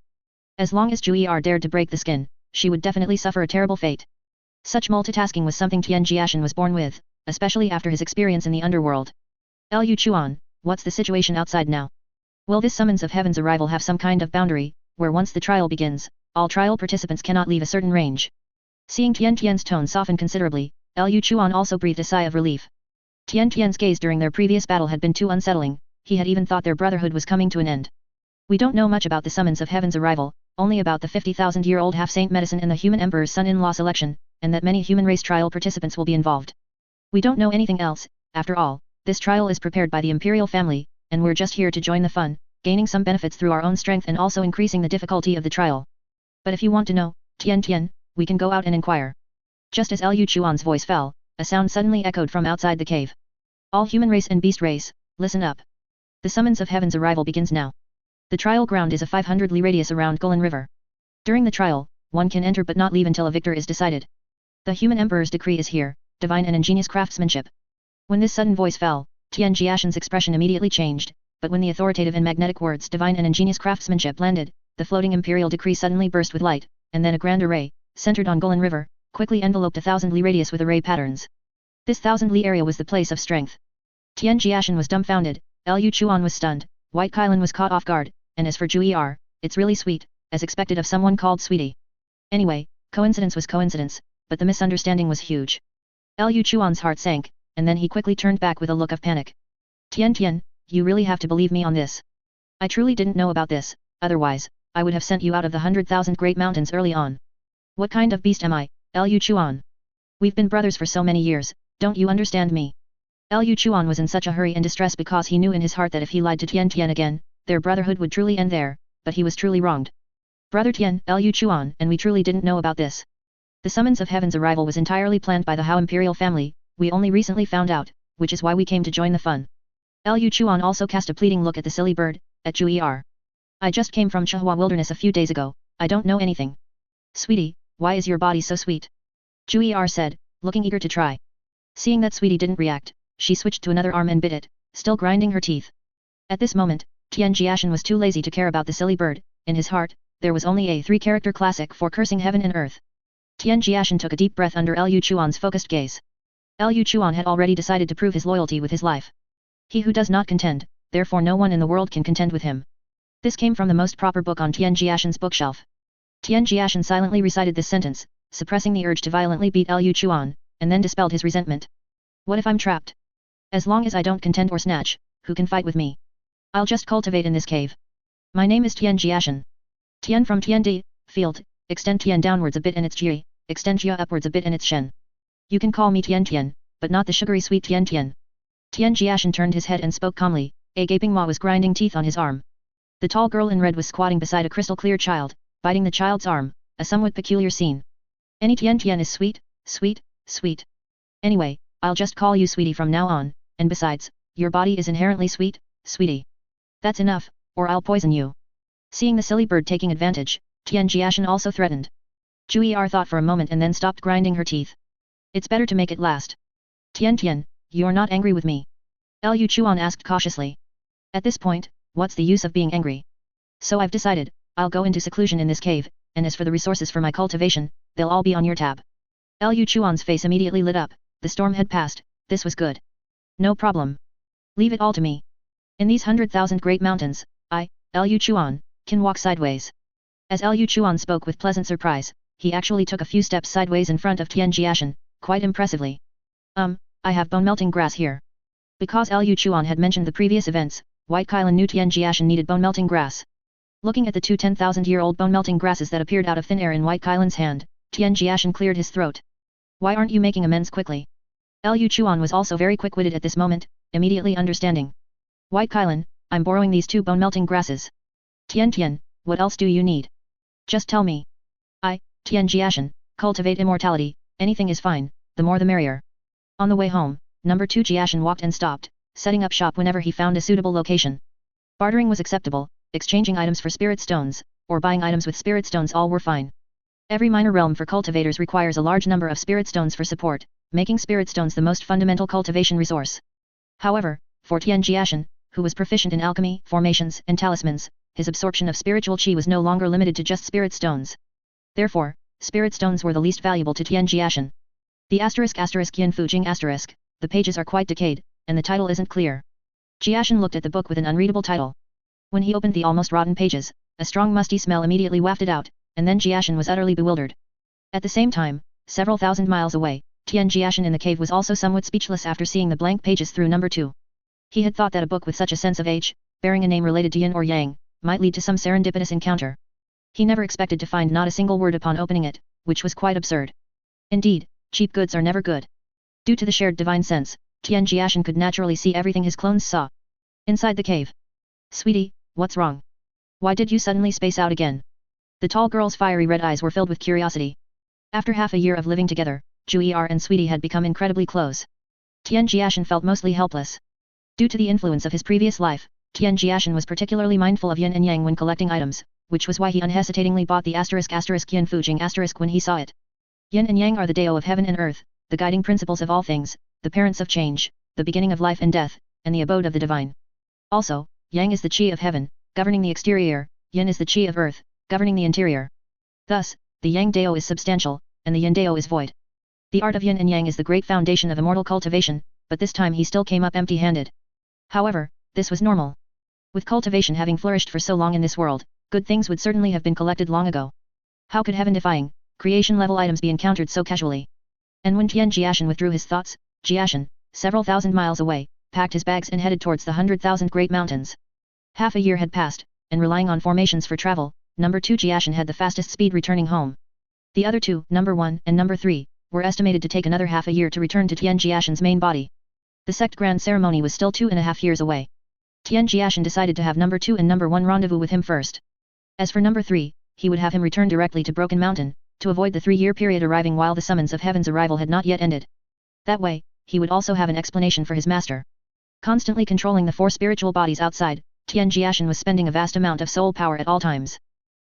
As long as Jiu'er dared to break the skin, she would definitely suffer a terrible fate. Such multitasking was something Tian Jiashen was born with, especially after his experience in the underworld. Liu Chuan, what's the situation outside now? Will this summons of heaven's arrival have some kind of boundary, where once the trial begins, all trial participants cannot leave a certain range? Seeing Tian Tian's tone soften considerably, Liu Chuan also breathed a sigh of relief. Tian Tian's gaze during their previous battle had been too unsettling, he had even thought their brotherhood was coming to an end. We don't know much about the summons of heaven's arrival, only about the 50,000-year-old half-saint medicine and the human emperor's son-in-law selection, and that many human race trial participants will be involved. We don't know anything else. After all, this trial is prepared by the imperial family, and we're just here to join the fun, gaining some benefits through our own strength and also increasing the difficulty of the trial. But if you want to know, Tian Tian, we can go out and inquire. Just as Liu Chuan's voice fell, a sound suddenly echoed from outside the cave. All human race and beast race, listen up. The summons of heaven's arrival begins now. The trial ground is a 500 li radius around Gulan River. During the trial, one can enter but not leave until a victor is decided. The human emperor's decree is here, divine and ingenious craftsmanship. When this sudden voice fell, Tian Jiashen's expression immediately changed, but when the authoritative and magnetic words divine and ingenious craftsmanship landed, the floating imperial decree suddenly burst with light, and then a grand array, centered on Gulan River, quickly enveloped 1,000 li radius with array patterns. This 1,000 li area was the place of strength. Tian Jiashen was dumbfounded, Liu Chuan was stunned, White Kailan was caught off guard, and as for Jiu'er, it's really sweet, as expected of someone called Sweetie. Anyway, coincidence was coincidence, but the misunderstanding was huge. Liu Chuan's heart sank, and then he quickly turned back with a look of panic. Tian Tian, you really have to believe me on this. I truly didn't know about this, otherwise, I would have sent you out of the 100,000 great mountains early on. What kind of beast am I, Liu Chuan? We've been brothers for so many years, don't you understand me? Liu Chuan was in such a hurry and distress because he knew in his heart that if he lied to Tian Tian again, their brotherhood would truly end there, but he was truly wronged. Brother Tian, Liu Chuan, and we truly didn't know about this. The summons of heaven's arrival was entirely planned by the Hao imperial family, we only recently found out, which is why we came to join the fun. Liu Chuan also cast a pleading look at the silly bird, at Jiu'er. I just came from Chihua wilderness a few days ago, I don't know anything. Sweetie, why is your body so sweet? Jiu'er said, looking eager to try. Seeing that Sweetie didn't react, she switched to another arm and bit it, still grinding her teeth. At this moment, Tian Jiashen was too lazy to care about the silly bird, in his heart, there was only a 3-character classic for cursing heaven and earth. Tian Jiashen took a deep breath under Liu Chuan's focused gaze. Liu Chuan had already decided to prove his loyalty with his life. He who does not contend, therefore no one in the world can contend with him. This came from the most proper book on Tian Jiashen's bookshelf. Tian Jiashen silently recited this sentence, suppressing the urge to violently beat Liu Chuan, and then dispelled his resentment. What if I'm trapped? As long as I don't contend or snatch, who can fight with me? I'll just cultivate in this cave. My name is Tian Jiashen. Tian from Tian Di, field, extend Tian downwards a bit in its Ji, extend Jia upwards a bit in its Shen. You can call me Tian Tian, but not the sugary sweet Tian Tian. Tian Jiashen turned his head and spoke calmly, a gaping maw was grinding teeth on his arm. The tall girl in red was squatting beside a crystal-clear child, biting the child's arm, a somewhat peculiar scene. Any Tian Tian is sweet, sweet, sweet. Anyway, I'll just call you Sweetie from now on, and besides, your body is inherently sweet, Sweetie. That's enough, or I'll poison you. Seeing the silly bird taking advantage, Tian Jiashen also threatened. Jiu'er thought for a moment and then stopped grinding her teeth. It's better to make it last. Tian Tian, you're not angry with me? Liu Chuan asked cautiously. At this point, what's the use of being angry? So I've decided, I'll go into seclusion in this cave, and as for the resources for my cultivation, they'll all be on your tab. Liu Chuan's face immediately lit up, the storm had passed, this was good. No problem. Leave it all to me. In these 100,000 great mountains, I, Liu Chuan, can walk sideways. As Liu Chuan spoke with pleasant surprise, he actually took a few steps sideways in front of Tian Jiashen, quite impressively. I have bone-melting grass here. Because Liu Chuan had mentioned the previous events, White Kailan knew Tian Jiashen needed bone-melting grass. Looking at the two 10,000-year-old bone-melting grasses that appeared out of thin air in White Kailan's hand, Tian Jiashen cleared his throat. Why aren't you making amends quickly? Liu Chuan was also very quick-witted at this moment, immediately understanding. White Kailan, I'm borrowing these two bone-melting grasses. Tian Tian, what else do you need? Just tell me. I, Tian Jiashen, cultivate immortality, anything is fine, the more the merrier. On the way home, number 2 Jiashen walked and stopped, setting up shop whenever he found a suitable location. Bartering was acceptable, exchanging items for spirit stones, or buying items with spirit stones all were fine. Every minor realm for cultivators requires a large number of spirit stones for support, making spirit stones the most fundamental cultivation resource. However, for Tian Jiashen, who was proficient in alchemy, formations, and talismans, his absorption of spiritual qi was no longer limited to just spirit stones. Therefore, spirit stones were the least valuable to Tian Jiashen. The **Yin Fu Jing**, the pages are quite decayed, and the title isn't clear. Jiashen looked at the book with an unreadable title. When he opened the almost rotten pages, a strong musty smell immediately wafted out, and then Jiashen was utterly bewildered. At the same time, several thousand miles away, Tian Jiashen in the cave was also somewhat speechless after seeing the blank pages through number 2. He had thought that a book with such a sense of age, bearing a name related to yin or yang, might lead to some serendipitous encounter. He never expected to find not a single word upon opening it, which was quite absurd. Indeed, cheap goods are never good. Due to the shared divine sense, Tian Jiashen could naturally see everything his clones saw. Inside the cave. Sweetie, what's wrong? Why did you suddenly space out again? The tall girl's fiery red eyes were filled with curiosity. After half a year of living together, Jiu'er and Sweetie had become incredibly close. Tian Jiashen felt mostly helpless. Due to the influence of his previous life, Tian Jiashen was particularly mindful of yin and yang when collecting items, which was why he unhesitatingly bought the **** yin fujing ** when he saw it. Yin and yang are the Dao of heaven and earth, the guiding principles of all things, the parents of change, the beginning of life and death, and the abode of the divine. Also, yang is the qi of heaven, governing the exterior, yin is the qi of earth, governing the interior. Thus, the yang Dao is substantial, and the yin Dao is void. The art of yin and yang is the great foundation of immortal cultivation, but this time he still came up empty-handed. However, this was normal. With cultivation having flourished for so long in this world, good things would certainly have been collected long ago. How could heaven-defying, creation-level items be encountered so casually? And when Tian Jiashen withdrew his thoughts, Jiashen, several thousand miles away, packed his bags and headed towards the 100,000 great mountains. Half a year had passed, and relying on formations for travel, number 2 Jiashen had the fastest speed returning home. The other two, number 1 and number 3, were estimated to take another half a year to return to Tian Jiashen's main body. The sect grand ceremony was still 2.5 years away. Tian Jiashen decided to have number 2 and number 1 rendezvous with him first. As for number 3, he would have him return directly to Broken Mountain, to avoid the 3-year period arriving while the summons of heaven's arrival had not yet ended. That way, he would also have an explanation for his master. Constantly controlling the 4 spiritual bodies outside, Tian Jiashen was spending a vast amount of soul power at all times.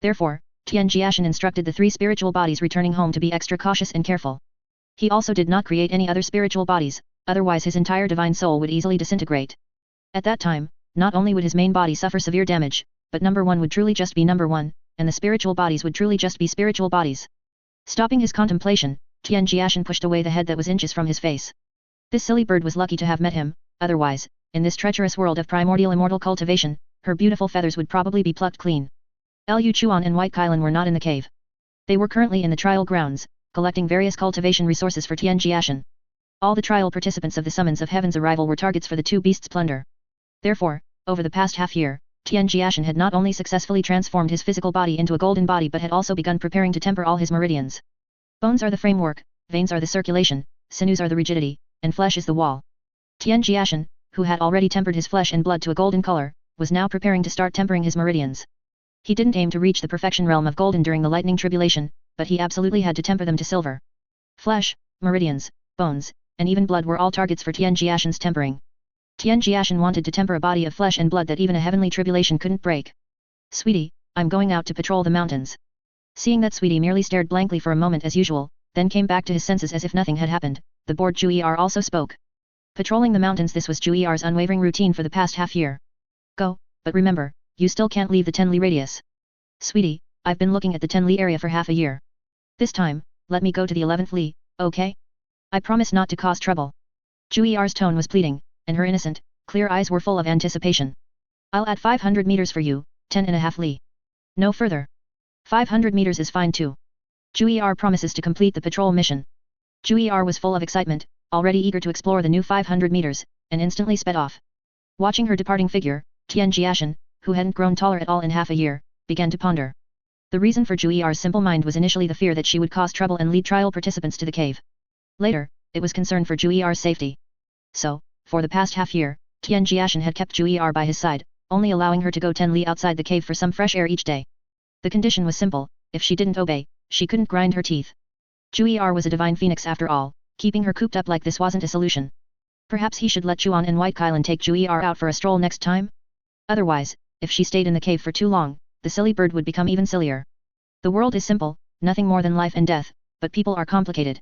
Therefore, Tian Jiashen instructed the 3 spiritual bodies returning home to be extra cautious and careful. He also did not create any other spiritual bodies, otherwise his entire divine soul would easily disintegrate. At that time, not only would his main body suffer severe damage, but number 1 would truly just be number 1, and the spiritual bodies would truly just be spiritual bodies. Stopping his contemplation, Tian Jiashen pushed away the head that was inches from his face. This silly bird was lucky to have met him, otherwise, in this treacherous world of primordial immortal cultivation, her beautiful feathers would probably be plucked clean. Liu Chuan and White Kailan were not in the cave. They were currently in the trial grounds, collecting various cultivation resources for Tian Jiashen. All the trial participants of the summons of heaven's arrival were targets for the 2 beasts' plunder. Therefore, over the past half year, Tian Jiashen had not only successfully transformed his physical body into a golden body but had also begun preparing to temper all his meridians. Bones are the framework, veins are the circulation, sinews are the rigidity, and flesh is the wall. Tian Jiashen, who had already tempered his flesh and blood to a golden color, was now preparing to start tempering his meridians. He didn't aim to reach the perfection realm of golden during the lightning tribulation, but he absolutely had to temper them to silver. Flesh, meridians, bones, and even blood were all targets for Tian Jiashen's tempering. Tian Jiashen wanted to temper a body of flesh and blood that even a heavenly tribulation couldn't break. Sweetie, I'm going out to patrol the mountains. Seeing that Sweetie merely stared blankly for a moment as usual, then came back to his senses as if nothing had happened, the bored Jiu'er also spoke. Patrolling the mountains, this was Jiu'er's unwavering routine for the past half year. Go, but remember, you still can't leave the 10 li radius. Sweetie, I've been looking at the 10 li area for half a year. This time, let me go to the 11th li, okay? I promise not to cause trouble. Jiu'er's tone was pleading, and her innocent, clear eyes were full of anticipation. I'll add 500 meters for you, 10.5 li. No further. 500 meters is fine too. Jiu'er promises to complete the patrol mission. Jiu'er was full of excitement, already eager to explore the new 500 meters, and instantly sped off. Watching her departing figure, Tian Jiashen, who hadn't grown taller at all in half a year, began to ponder. The reason for Jiu'er's simple mind was initially the fear that she would cause trouble and lead trial participants to the cave. Later, it was concern for Jiu'er's safety. So, for the past half year, Tian Jiashen had kept Jiu'er by his side, only allowing her to go 10 li outside the cave for some fresh air each day. The condition was simple: if she didn't obey, she couldn't grind her teeth. Jiu'er was a divine phoenix after all, keeping her cooped up like this wasn't a solution. Perhaps he should let Chuan and White Kailan take Jiu'er out for a stroll next time? Otherwise, if she stayed in the cave for too long, the silly bird would become even sillier. The world is simple, nothing more than life and death, but people are complicated.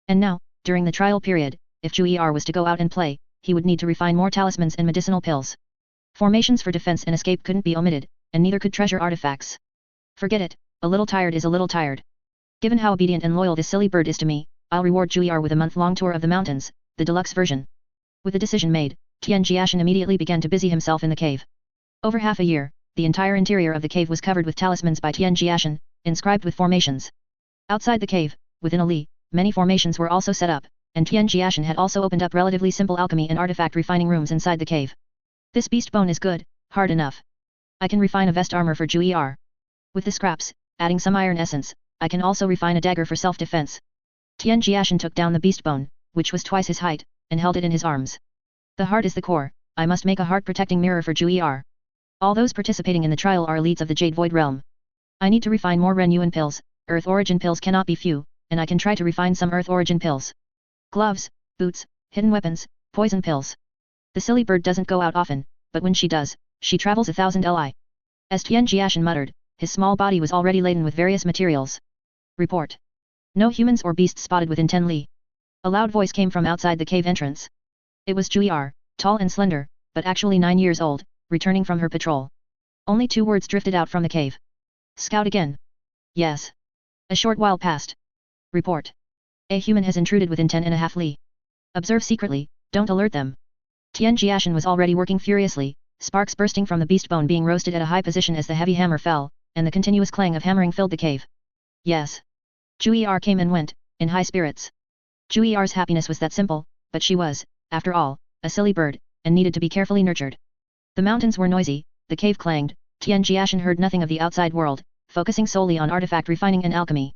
And now, during the trial period, if Jiu'er was to go out and play, he would need to refine more talismans and medicinal pills. Formations for defense and escape couldn't be omitted, and neither could treasure artifacts. Forget it, a little tired is a little tired. Given how obedient and loyal this silly bird is to me, I'll reward Jiu'er with a month-long tour of the mountains, the deluxe version. With the decision made, Tian Jiashen immediately began to busy himself in the cave. Over half a year, the entire interior of the cave was covered with talismans by Tian Jiashen, inscribed with formations. Outside the cave, within a li, many formations were also set up, and Tian Jiashen had also opened up relatively simple alchemy and artifact refining rooms inside the cave. This beast bone is good, hard enough. I can refine a vest armor for Jiu'er. With the scraps, adding some iron essence, I can also refine a dagger for self-defense. Tian Jiashen took down the beast bone, which was twice his height, and held it in his arms. The heart is the core, I must make a heart-protecting mirror for Jiu'er. All those participating in the trial are elites of the Jade Void Realm. I need to refine more Renyuan pills, Earth Origin pills cannot be few, and I can try to refine some Earth Origin pills. Gloves, boots, hidden weapons, poison pills. The silly bird doesn't go out often, but when she does, she travels 1,000 li. As Tian Jiashen muttered, his small body was already laden with various materials. Report. No humans or beasts spotted within 10 li. A loud voice came from outside the cave entrance. It was Jiu'er, tall and slender, but actually 9 years old, returning from her patrol. Only 2 words drifted out from the cave. Scout again. Yes. A short while passed. Report. A human has intruded within 10.5 li. Observe secretly, don't alert them. Tian Jiashen was already working furiously, sparks bursting from the beast bone being roasted at a high position as the heavy hammer fell, and the continuous clang of hammering filled the cave. Yes. Jiu'er came and went, in high spirits. Jiu'er's happiness was that simple, but she was, after all, a silly bird, and needed to be carefully nurtured. The mountains were noisy, the cave clanged, Tian Jiashen heard nothing of the outside world, focusing solely on artifact refining and alchemy.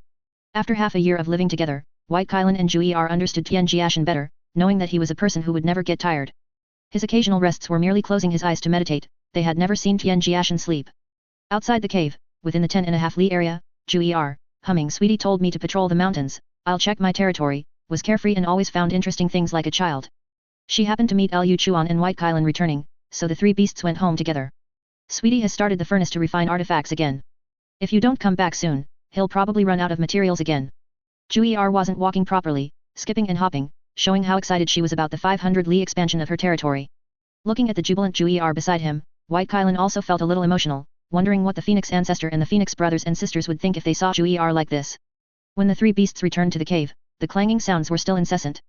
After half a year of living together, White Kylan and Jiu'er understood Tian Jiashen better, knowing that he was a person who would never get tired. His occasional rests were merely closing his eyes to meditate, they had never seen Tian Jiashen sleep. Outside the cave, within the 10.5 li area, Jiu'er, humming sweetie told me to patrol the mountains, I'll check my territory, was carefree and always found interesting things like a child. She happened to meet Liu Chuan and White Kylan returning, so the 3 beasts went home together. Sweetie has started the furnace to refine artifacts again. If you don't come back soon, he'll probably run out of materials again. Jiu'er wasn't walking properly, skipping and hopping, showing how excited she was about the 500 li expansion of her territory. Looking at the jubilant Jiu'er beside him, White Kylan also felt a little emotional, wondering what the Phoenix ancestor and the Phoenix brothers and sisters would think if they saw Jiu'er like this. When the 3 beasts returned to the cave, the clanging sounds were still incessant.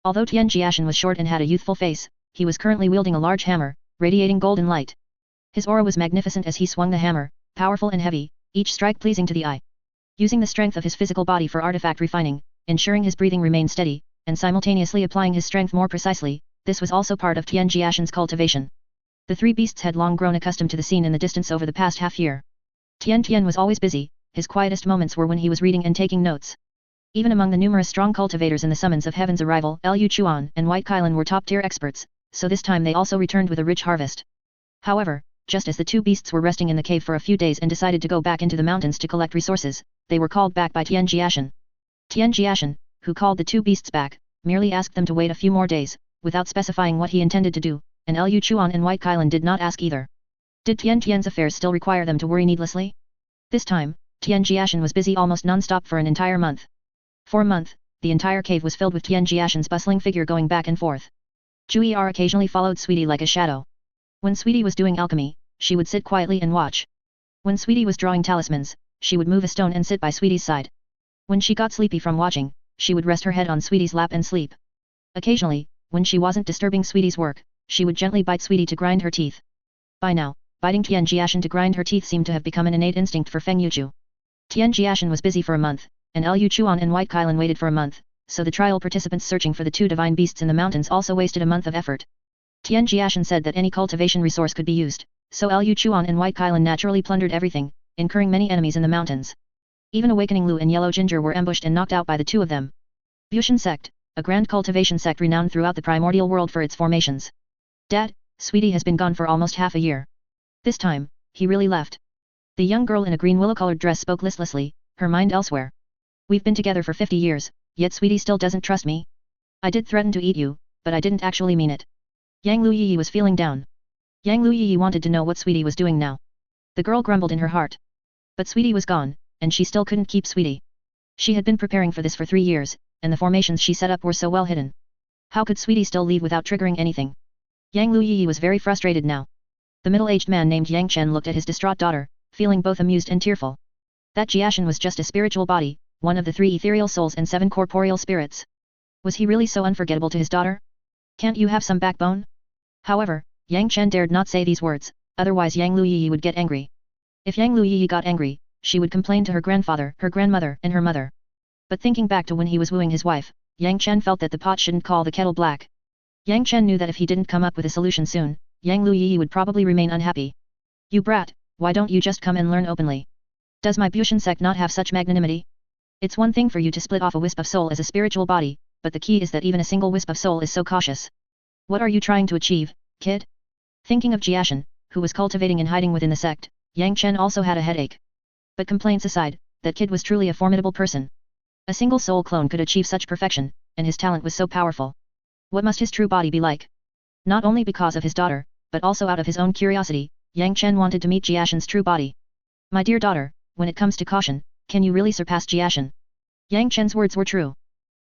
Although Tian Jiashen was short and had a youthful face, he was currently wielding a large hammer, radiating golden light. His aura was magnificent as he swung the hammer, powerful and heavy, each strike pleasing to the eye. Using the strength of his physical body for artifact refining, ensuring his breathing remained steady, and simultaneously applying his strength more precisely, this was also part of Tian Jiashen's cultivation. The 3 beasts had long grown accustomed to the scene in the distance over the past half year. Tian Tian was always busy, his quietest moments were when he was reading and taking notes. Even among the numerous strong cultivators in the summons of heaven's arrival, Liu Chuan and White Kylan were top-tier experts, so this time they also returned with a rich harvest. However, just as the 2 beasts were resting in the cave for a few days and decided to go back into the mountains to collect resources, they were called back by Tian Jiashen. Tian Jiashen, who called the 2 beasts back, merely asked them to wait a few more days, without specifying what he intended to do, and Liu Chuan and White Kylan did not ask either. Did Tian Tian's affairs still require them to worry needlessly? This time, Tian Jiashen was busy almost non-stop for an entire month. For a month, the entire cave was filled with Tian Jiashen's bustling figure going back and forth. Jiu'er occasionally followed Sweetie like a shadow. When Sweetie was doing alchemy, she would sit quietly and watch. When Sweetie was drawing talismans, she would move a stone and sit by Sweetie's side. When she got sleepy from watching, she would rest her head on Sweetie's lap and sleep. Occasionally, when she wasn't disturbing Sweetie's work, she would gently bite Sweetie to grind her teeth. By now, biting Tian Jiashen to grind her teeth seemed to have become an innate instinct for Feng Yuju. Tian Jiashen was busy for a month, and Liu Chuan and White Kylan waited for a month, so the trial participants searching for the 2 divine beasts in the mountains also wasted a month of effort. Tian Jiashen said that any cultivation resource could be used, so Liu Chuan and White Kylan naturally plundered everything, incurring many enemies in the mountains. Even Awakening Lu and Yellow Ginger were ambushed and knocked out by the 2 of them. Bushan sect, a grand cultivation sect renowned throughout the primordial world for its formations. Dad, Sweetie has been gone for almost half a year. This time, he really left. The young girl in a green willow-colored dress spoke listlessly, her mind elsewhere. We've been together for 50 years, yet Sweetie still doesn't trust me. I did threaten to eat you, but I didn't actually mean it. Yang Liu Yiyi was feeling down. Yang Liu Yiyi wanted to know what Sweetie was doing now. The girl grumbled in her heart. But Sweetie was gone, and she still couldn't keep Sweetie. She had been preparing for this for 3 years, and the formations she set up were so well hidden. How could Sweetie still leave without triggering anything? Yang Liu Yiyi was very frustrated now. The middle-aged man named Yang Chen looked at his distraught daughter, feeling both amused and tearful. That Jiashen was just a spiritual body, one of the 3 ethereal souls and 7 corporeal spirits. Was he really so unforgettable to his daughter? Can't you have some backbone? However, Yang Chen dared not say these words, otherwise Yang Liu Yiyi would get angry. If Yang Liu Yiyi got angry, she would complain to her grandfather, her grandmother, and her mother. But thinking back to when he was wooing his wife, Yang Chen felt that the pot shouldn't call the kettle black. Yang Chen knew that if he didn't come up with a solution soon, Yang Liu Yiyi would probably remain unhappy. You brat, why don't you just come and learn openly? Does my Bushan sect not have such magnanimity? It's one thing for you to split off a wisp of soul as a spiritual body, but the key is that even a single wisp of soul is so cautious. What are you trying to achieve, kid? Thinking of Jiashen, who was cultivating and hiding within the sect, Yang Chen also had a headache. But complaints aside, that kid was truly a formidable person. A single soul clone could achieve such perfection, and his talent was so powerful. What must his true body be like? Not only because of his daughter, but also out of his own curiosity, Yang Chen wanted to meet Jiashen's true body. My dear daughter, when it comes to caution, can you really surpass Jiashen? Yang Chen's words were true.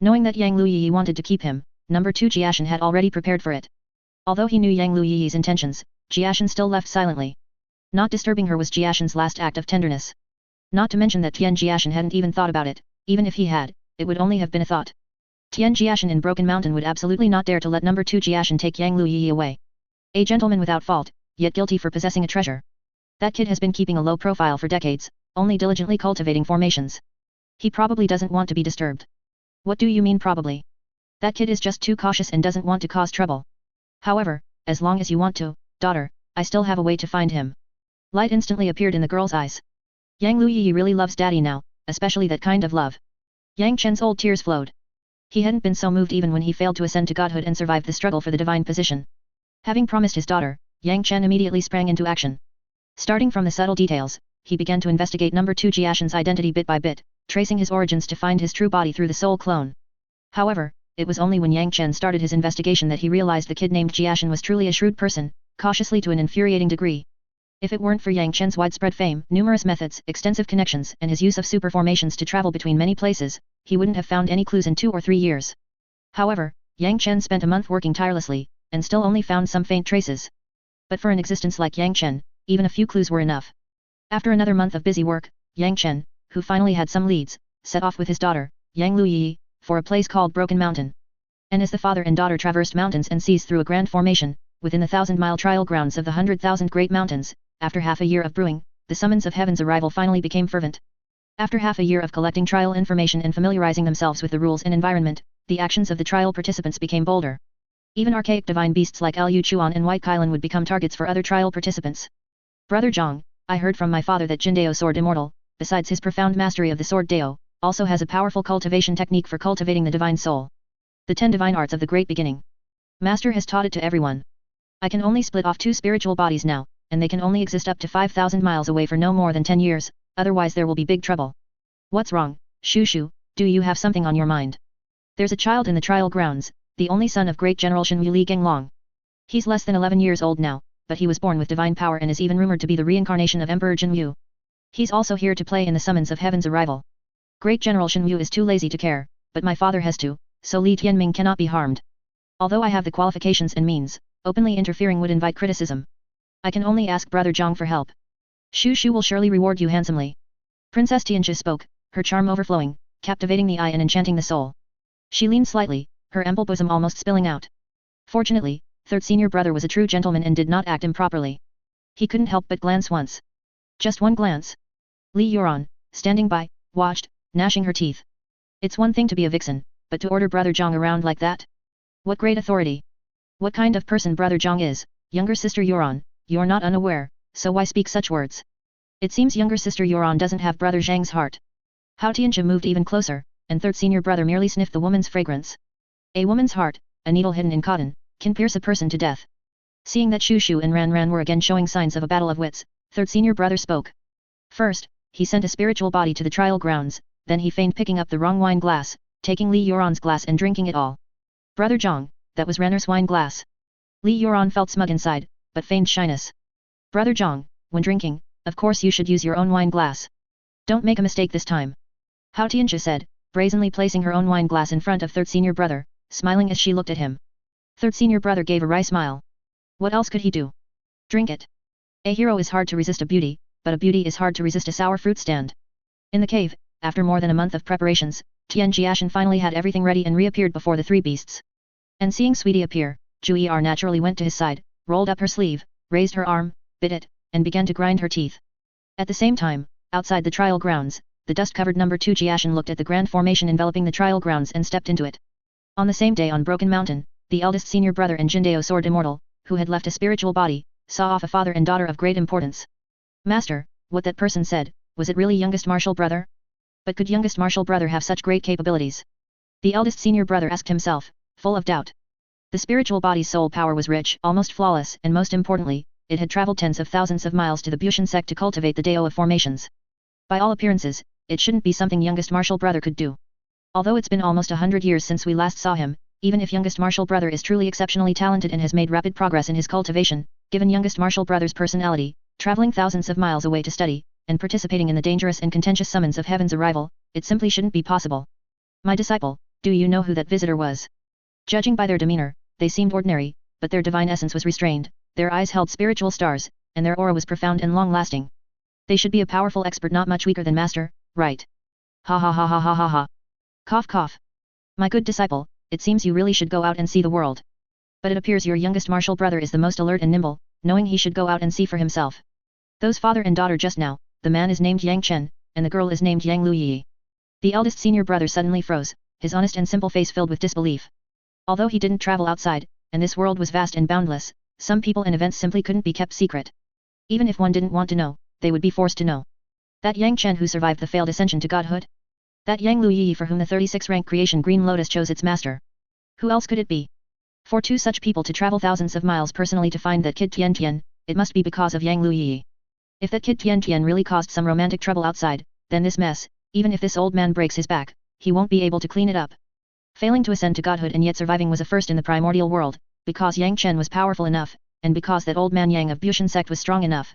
Knowing that Yang Liu Yiyi wanted to keep him, number 2 Jiashen had already prepared for it. Although he knew Yang Liu Yiyi's intentions, Jiashen still left silently. Not disturbing her was Jiashen's last act of tenderness. Not to mention that Tian Jiashen hadn't even thought about it, even if he had, it would only have been a thought. Tian Jiashen in Broken Mountain would absolutely not dare to let number 2 Jiashen take Yang Liu Yiyi away. A gentleman without fault, yet guilty for possessing a treasure. That kid has been keeping a low profile for decades, only diligently cultivating formations. He probably doesn't want to be disturbed. What do you mean probably? That kid is just too cautious and doesn't want to cause trouble. However, as long as you want to, daughter, I still have a way to find him. Light instantly appeared in the girl's eyes. Yang Liu Yiyi really loves daddy now, especially that kind of love. Yang Chen's old tears flowed. He hadn't been so moved even when he failed to ascend to godhood and survived the struggle for the divine position. Having promised his daughter, Yang Chen immediately sprang into action. Starting from the subtle details, he began to investigate number 2 Jiashen's identity bit by bit, tracing his origins to find his true body through the soul clone. However, it was only when Yang Chen started his investigation that he realized the kid named Jiashen was truly a shrewd person, cautiously to an infuriating degree. If it weren't for Yang Chen's widespread fame, numerous methods, extensive connections, and his use of super formations to travel between many places, he wouldn't have found any clues in 2 or 3 years. However, Yang Chen spent a month working tirelessly, and still only found some faint traces. But for an existence like Yang Chen, even a few clues were enough. After another month of busy work, Yang Chen, who finally had some leads, set off with his daughter, Yang Liu Yiyi, for a place called Broken Mountain. And as the father and daughter traversed mountains and seas through a grand formation, within the 1,000-mile trial grounds of the 100,000 Great Mountains, after half a year of brewing, the summons of heaven's arrival finally became fervent. After half a year of collecting trial information and familiarizing themselves with the rules and environment, the actions of the trial participants became bolder. Even archaic divine beasts like Liu Chuan and White Kylan would become targets for other trial participants. Brother Zhang, I heard from my father that Jindao's sword immortal, besides his profound mastery of the sword Dao, also has a powerful cultivation technique for cultivating the divine soul. The 10 divine arts of the great beginning. Master has taught it to everyone. I can only split off 2 spiritual bodies now, and they can only exist up to 5,000 miles away for no more than 10 years, otherwise there will be big trouble. What's wrong, Shu? Do you have something on your mind? There's a child in the trial grounds, the only son of great General Shen Li Genglong. He's less than 11 years old now, but he was born with divine power and is even rumored to be the reincarnation of Emperor Jin Yu. He's also here to play in the summons of heaven's arrival. Great General Shen Yu is too lazy to care, but my father has to, so Li Tianming cannot be harmed. Although I have the qualifications and means, openly interfering would invite criticism. I can only ask Brother Zhang for help. Shu will surely reward you handsomely. Princess Tianjia spoke, her charm overflowing, captivating the eye and enchanting the soul. She leaned slightly, her ample bosom almost spilling out. Fortunately, third senior brother was a true gentleman and did not act improperly. He couldn't help but glance once. Just one glance. Li Yuan, standing by, watched, gnashing her teeth. It's one thing to be a vixen, but to order Brother Zhang around like that? What great authority! What kind of person Brother Zhang is, younger sister Yuan, you're not unaware, so why speak such words? It seems younger sister Yuan doesn't have Brother Zhang's heart. Hao Tianjia moved even closer, and third senior brother merely sniffed the woman's fragrance. A woman's heart, a needle hidden in cotton, can pierce a person to death. Seeing that Shu and Ran were again showing signs of a battle of wits, third senior brother spoke. First, he sent a spiritual body to the trial grounds, then he feigned picking up the wrong wine glass, taking Li Yuan's glass and drinking it all. Brother Zhang, that was Ranner's wine glass. Li Yuan felt smug inside, but feigned shyness. Brother Zhang, when drinking, of course you should use your own wine glass. Don't make a mistake this time. Hao Tianjia said, brazenly placing her own wine glass in front of third senior brother, smiling as she looked at him. Third senior brother gave a wry smile. What else could he do? Drink it. A hero is hard to resist a beauty, but a beauty is hard to resist a sour fruit stand. In the cave, after more than a month of preparations, Tian Jiashen finally had everything ready and reappeared before the 3 beasts. And seeing Sweetie appear, Jiu'er naturally went to his side, rolled up her sleeve, raised her arm, bit it, and began to grind her teeth. At the same time, outside the trial grounds, the dust-covered number 2 Jiashen looked at the grand formation enveloping the trial grounds and stepped into it. On the same day on Broken Mountain, the eldest senior brother and Jindao Sword Immortal, who had left a spiritual body, saw off a father and daughter of great importance. Master, what that person said, was it really youngest martial brother? But could youngest martial brother have such great capabilities? The eldest senior brother asked himself, full of doubt. The spiritual body's soul power was rich, almost flawless, and most importantly, it had traveled tens of thousands of miles to the Bushan sect to cultivate the Dao of formations. By all appearances, it shouldn't be something youngest martial brother could do. Although it's been almost 100 years since we last saw him, even if youngest martial brother is truly exceptionally talented and has made rapid progress in his cultivation, given youngest martial brother's personality, traveling thousands of miles away to study, and participating in the dangerous and contentious summons of heaven's arrival, it simply shouldn't be possible. My disciple, do you know who that visitor was? Judging by their demeanor, they seemed ordinary, but their divine essence was restrained, their eyes held spiritual stars, and their aura was profound and long-lasting. They should be a powerful expert not much weaker than master, right? Ha ha ha ha ha ha ha. Cough cough. My good disciple, it seems you really should go out and see the world. But it appears your youngest martial brother is the most alert and nimble, knowing he should go out and see for himself. Those father and daughter just now, the man is named Yang Chen, and the girl is named Yang Liu Yiyi. The eldest senior brother suddenly froze, his honest and simple face filled with disbelief. Although he didn't travel outside, and this world was vast and boundless, some people and events simply couldn't be kept secret. Even if one didn't want to know, they would be forced to know. That Yang Chen who survived the failed ascension to godhood? That Yang Liu Yiyi for whom the 36 rank creation Green Lotus chose its master? Who else could it be? For two such people to travel thousands of miles personally to find that kid Tian Tian, it must be because of Yang Liu Yiyi. If that kid Tian Tian really caused some romantic trouble outside, then this mess, even if this old man breaks his back, he won't be able to clean it up. Failing to ascend to godhood and yet surviving was a first in the primordial world, because Yang Chen was powerful enough, and because that old man Yang of Bushan sect was strong enough.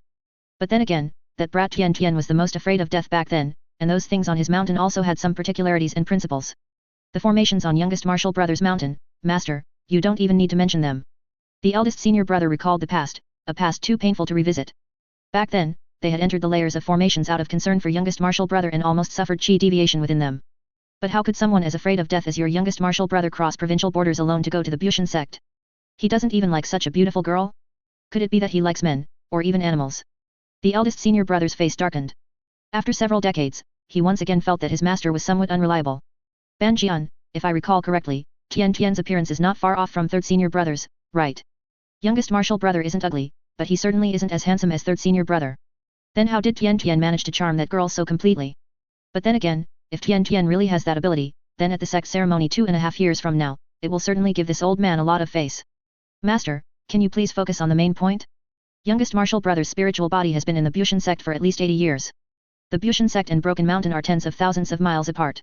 But then again, that brat Tian Tian was the most afraid of death back then, and those things on his mountain also had some particularities and principles. The formations on youngest martial brother's mountain, master, you don't even need to mention them. The eldest senior brother recalled the past, a past too painful to revisit. Back then, they had entered the layers of formations out of concern for youngest martial brother and almost suffered chi deviation within them. But how could someone as afraid of death as your youngest martial brother cross provincial borders alone to go to the Bushan sect? He doesn't even like such a beautiful girl? Could it be that he likes men, or even animals? The eldest senior brother's face darkened. After several decades, he once again felt that his master was somewhat unreliable. Ban Jian, if I recall correctly, Tian Tian's appearance is not far off from third senior brother's, right? Youngest martial brother isn't ugly, but he certainly isn't as handsome as third senior brother. Then how did Tian Tian manage to charm that girl so completely? But then again, if Tian Tian really has that ability, then at the sect ceremony 2.5 years from now, it will certainly give this old man a lot of face. Master, can you please focus on the main point? Youngest martial brother's spiritual body has been in the Bushan sect for at least 80 years. The Bushan sect and Broken Mountain are tens of thousands of miles apart.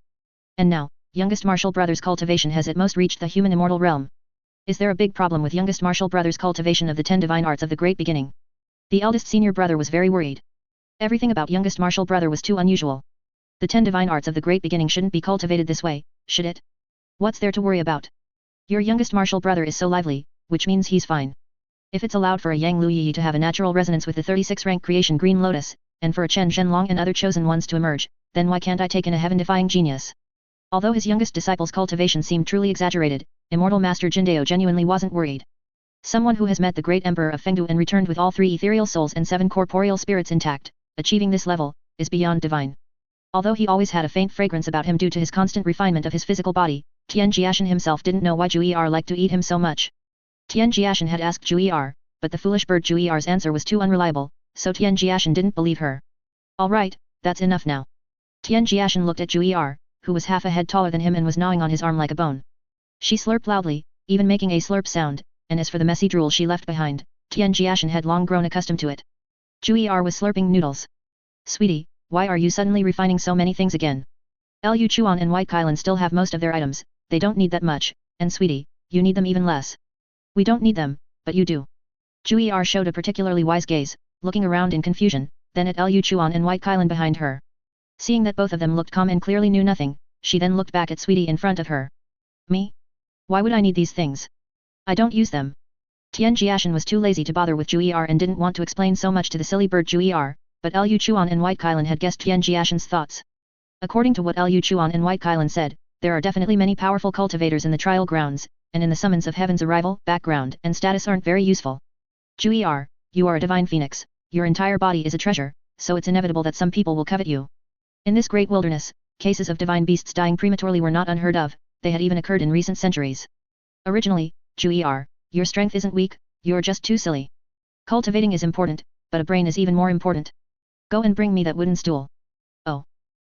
And now, youngest martial brother's cultivation has at most reached the human immortal realm. Is there a big problem with youngest martial brother's cultivation of the 10 divine arts of the great beginning? The eldest senior brother was very worried. Everything about youngest martial brother was too unusual. The 10 divine arts of the great beginning shouldn't be cultivated this way, should it? What's there to worry about? Your youngest martial brother is so lively, which means he's fine. If it's allowed for a Yang Liu Yiyi to have a natural resonance with the 36 rank creation Green Lotus, and for a Chen Zhenlong and other chosen ones to emerge, then why can't I take in a heaven-defying genius? Although his youngest disciple's cultivation seemed truly exaggerated, Immortal Master Jindao genuinely wasn't worried. Someone who has met the great Emperor of Fengdu and returned with all 3 ethereal souls and 7 corporeal spirits intact, achieving this level, is beyond divine. Although he always had a faint fragrance about him due to his constant refinement of his physical body, Tian Jiashen himself didn't know why Jiu'er liked to eat him so much. Tian Jiashen had asked Jiu'er, but the foolish bird Jiu'er's answer was too unreliable, so Tian Jiashen didn't believe her. Alright, that's enough now. Tian Jiashen looked at Jiu'er, who was half a head taller than him and was gnawing on his arm like a bone. She slurped loudly, even making a slurp sound, and as for the messy drool she left behind, Tian Jiashen had long grown accustomed to it. Jiu'er was slurping noodles. Sweetie, why are you suddenly refining so many things again? Liu Chuan and White Kailan still have most of their items, they don't need that much, and sweetie, you need them even less. We don't need them, but you do. Jiu'er showed a particularly wise gaze, looking around in confusion, then at Liu Chuan and White Kailan behind her. Seeing that both of them looked calm and clearly knew nothing, she then looked back at sweetie in front of her. Me? Why would I need these things? I don't use them. Tian Jiashen was too lazy to bother with Jiu'er and didn't want to explain so much to the silly bird Jiu'er, but Liu Chuan and White Kailan had guessed Tian Jiashen's thoughts. According to what Liu Chuan and White Kailan said, there are definitely many powerful cultivators in the trial grounds, and in the summons of heaven's arrival, background and status aren't very useful. Jiu'er, you are a divine phoenix, your entire body is a treasure, so it's inevitable that some people will covet you. In this great wilderness, cases of divine beasts dying prematurely were not unheard of, they had even occurred in recent centuries. Originally, Jiu'er, your strength isn't weak, you're just too silly. Cultivating is important, but a brain is even more important. Go and bring me that wooden stool. Oh.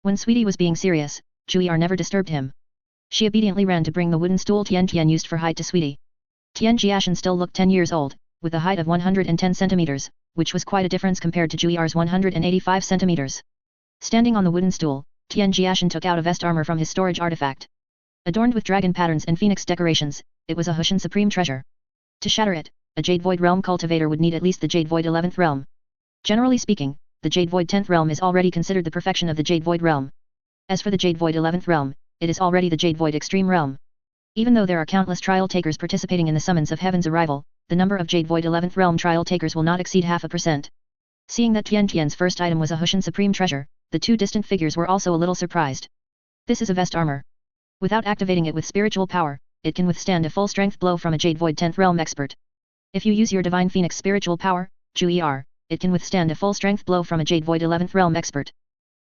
When Sweetie was being serious, Jiu'er never disturbed him. She obediently ran to bring the wooden stool Tian Tian used for height to Sweetie. Tian Jiashen still looked 10 years old, with a height of 110 centimeters, which was quite a difference compared to Jiu'er's 185 centimeters. Standing on the wooden stool, Tian Jiashen took out a vest armor from his storage artifact. Adorned with dragon patterns and phoenix decorations, it was a Shen supreme treasure. To shatter it, a Jade Void Realm cultivator would need at least the Jade Void 11th realm. Generally speaking, the Jade Void 10th realm is already considered the perfection of the Jade Void realm. As for the Jade Void 11th realm, it is already the Jade Void extreme realm. Even though there are countless trial takers participating in the summons of heaven's arrival, the number of Jade Void 11th realm trial takers will not exceed 0.5%. Seeing that Tian Tian's first item was a Shen supreme treasure, the two distant figures were also a little surprised. This is a vest armor. Without activating it with spiritual power, it can withstand a full strength blow from a Jade Void 10th realm expert. If you use your Divine Phoenix spiritual power, Jiu'er, it can withstand a full strength blow from a Jade Void 11th realm expert.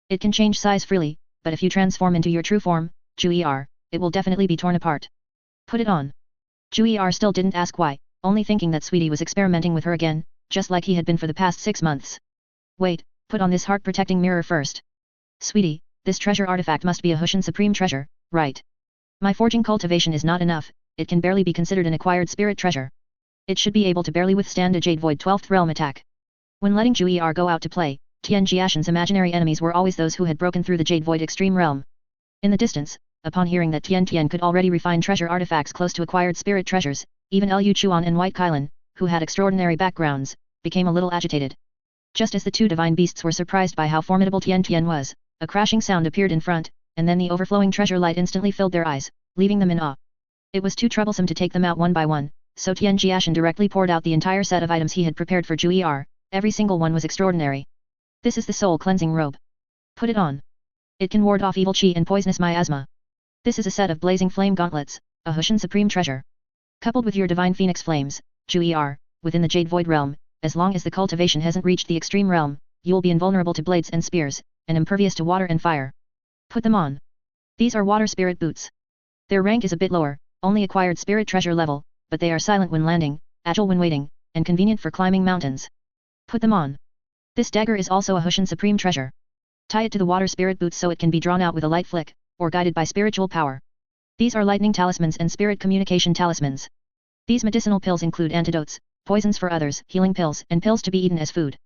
It can change size freely, but if you transform into your true form, Jiu'er, it will definitely be torn apart. Put it on. Jiu'er still didn't ask why, only thinking that Sweetie was experimenting with her again, just like he had been for the past 6 months. Wait, put on this heart-protecting mirror first. Sweetie, this treasure artifact must be a Shen supreme treasure, right? My forging cultivation is not enough, it can barely be considered an acquired spirit treasure. It should be able to barely withstand a Jade Void 12th realm attack. When letting Jiu'er go out to play, Tian Jiashen's imaginary enemies were always those who had broken through the Jade Void extreme realm. In the distance, upon hearing that Tian Tian could already refine treasure artifacts close to acquired spirit treasures, even Liu Chuan and White Kylan, who had extraordinary backgrounds, became a little agitated. Just as the two divine beasts were surprised by how formidable Tian Tian was, a crashing sound appeared in front, and then the overflowing treasure light instantly filled their eyes, leaving them in awe. It was too troublesome to take them out one by one, so Tian Jiashen directly poured out the entire set of items he had prepared for Jiu'er. Every single one was extraordinary. This is the soul cleansing robe. Put it on. It can ward off evil chi and poisonous miasma. This is a set of blazing flame gauntlets, a Shen supreme treasure. Coupled with your divine phoenix flames, Jiu'er, within the Jade Void realm, as long as the cultivation hasn't reached the extreme realm, you will be invulnerable to blades and spears, and impervious to water and fire. Put them on. These are water spirit boots. Their rank is a bit lower, only acquired spirit treasure level, but they are silent when landing, agile when waiting, and convenient for climbing mountains. Put them on. This dagger is also a Shen supreme treasure. Tie it to the water spirit boots so it can be drawn out with a light flick, or guided by spiritual power. These are lightning talismans and spirit communication talismans. These medicinal pills include antidotes, poisons for others, healing pills, and pills to be eaten as food.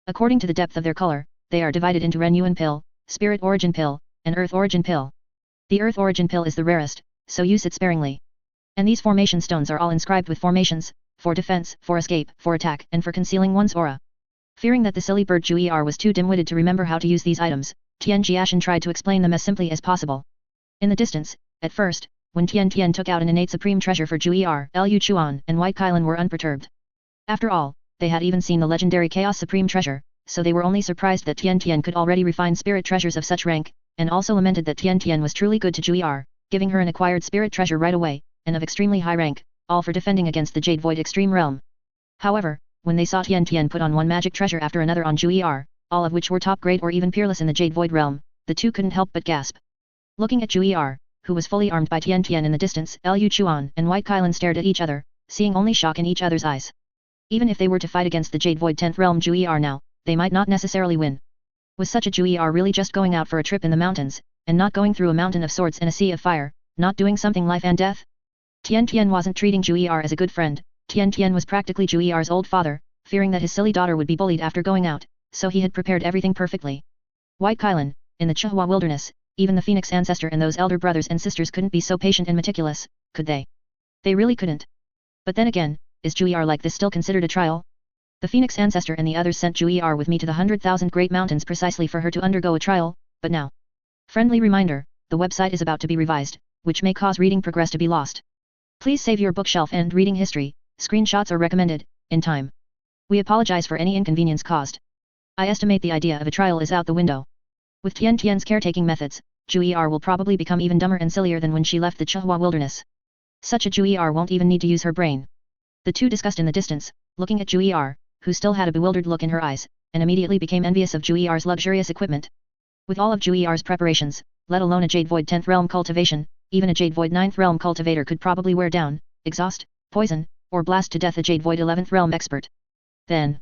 According to the depth of their color, they are divided into Ren Yuan pill, Spirit Origin pill, and Earth Origin pill. The Earth Origin pill is the rarest, so use it sparingly. And these formation stones are all inscribed with formations, for defense, for escape, for attack, and for concealing one's aura. Fearing that the silly bird Jiu'er was too dim-witted to remember how to use these items, Tian Jiashen tried to explain them as simply as possible. In the distance, at first, when Tian Tian took out an innate supreme treasure for Jiu'er, Liu Chuan and White Kylan were unperturbed. After all, they had even seen the legendary Chaos Supreme Treasure, so they were only surprised that Tian Tian could already refine spirit treasures of such rank, and also lamented that Tian Tian was truly good to Jiu'er, giving her an acquired spirit treasure right away, and of extremely high rank, all for defending against the Jade Void extreme realm. However, when they saw Tian Tian put on one magic treasure after another on Jiu'er, all of which were top grade or even peerless in the Jade Void realm, the two couldn't help but gasp. Looking at Jiu'er, who was fully armed by Tian Tian in the distance, Liu Chuan and White Kylan stared at each other, seeing only shock in each other's eyes. Even if they were to fight against the Jade Void 10th realm Jiu'er now, they might not necessarily win. Was such a Jiu'er really just going out for a trip in the mountains, and not going through a mountain of swords and a sea of fire, not doing something life and death? Tian Tian wasn't treating Jiu'er as a good friend. Tian Tian was practically Jiu'er's old father, fearing that his silly daughter would be bullied after going out, so he had prepared everything perfectly. White Kylan, in the Chihua wilderness, even the Phoenix ancestor and those elder brothers and sisters couldn't be so patient and meticulous, could they? They really couldn't. But then again, is Jiu'er like this still considered a trial? The Phoenix ancestor and the others sent Jiu'er with me to the 100,000 Great Mountains precisely for her to undergo a trial, but now. Friendly reminder, the website is about to be revised, which may cause reading progress to be lost. Please save your bookshelf and reading history, screenshots are recommended, in time. We apologize for any inconvenience caused. I estimate the idea of a trial is out the window. With Tian Tian's caretaking methods, Jiu'er will probably become even dumber and sillier than when she left the Chihua wilderness. Such a Jiu'er won't even need to use her brain. The two discussed in the distance, looking at Jiu'er, who still had a bewildered look in her eyes, and immediately became envious of Jiu'er's luxurious equipment. With all of Jiu'er's preparations, let alone a Jade Void 10th realm cultivation, even a Jade Void 9th realm cultivator could probably wear down, exhaust, poison, or blast to death a Jade Void 11th realm expert. Then,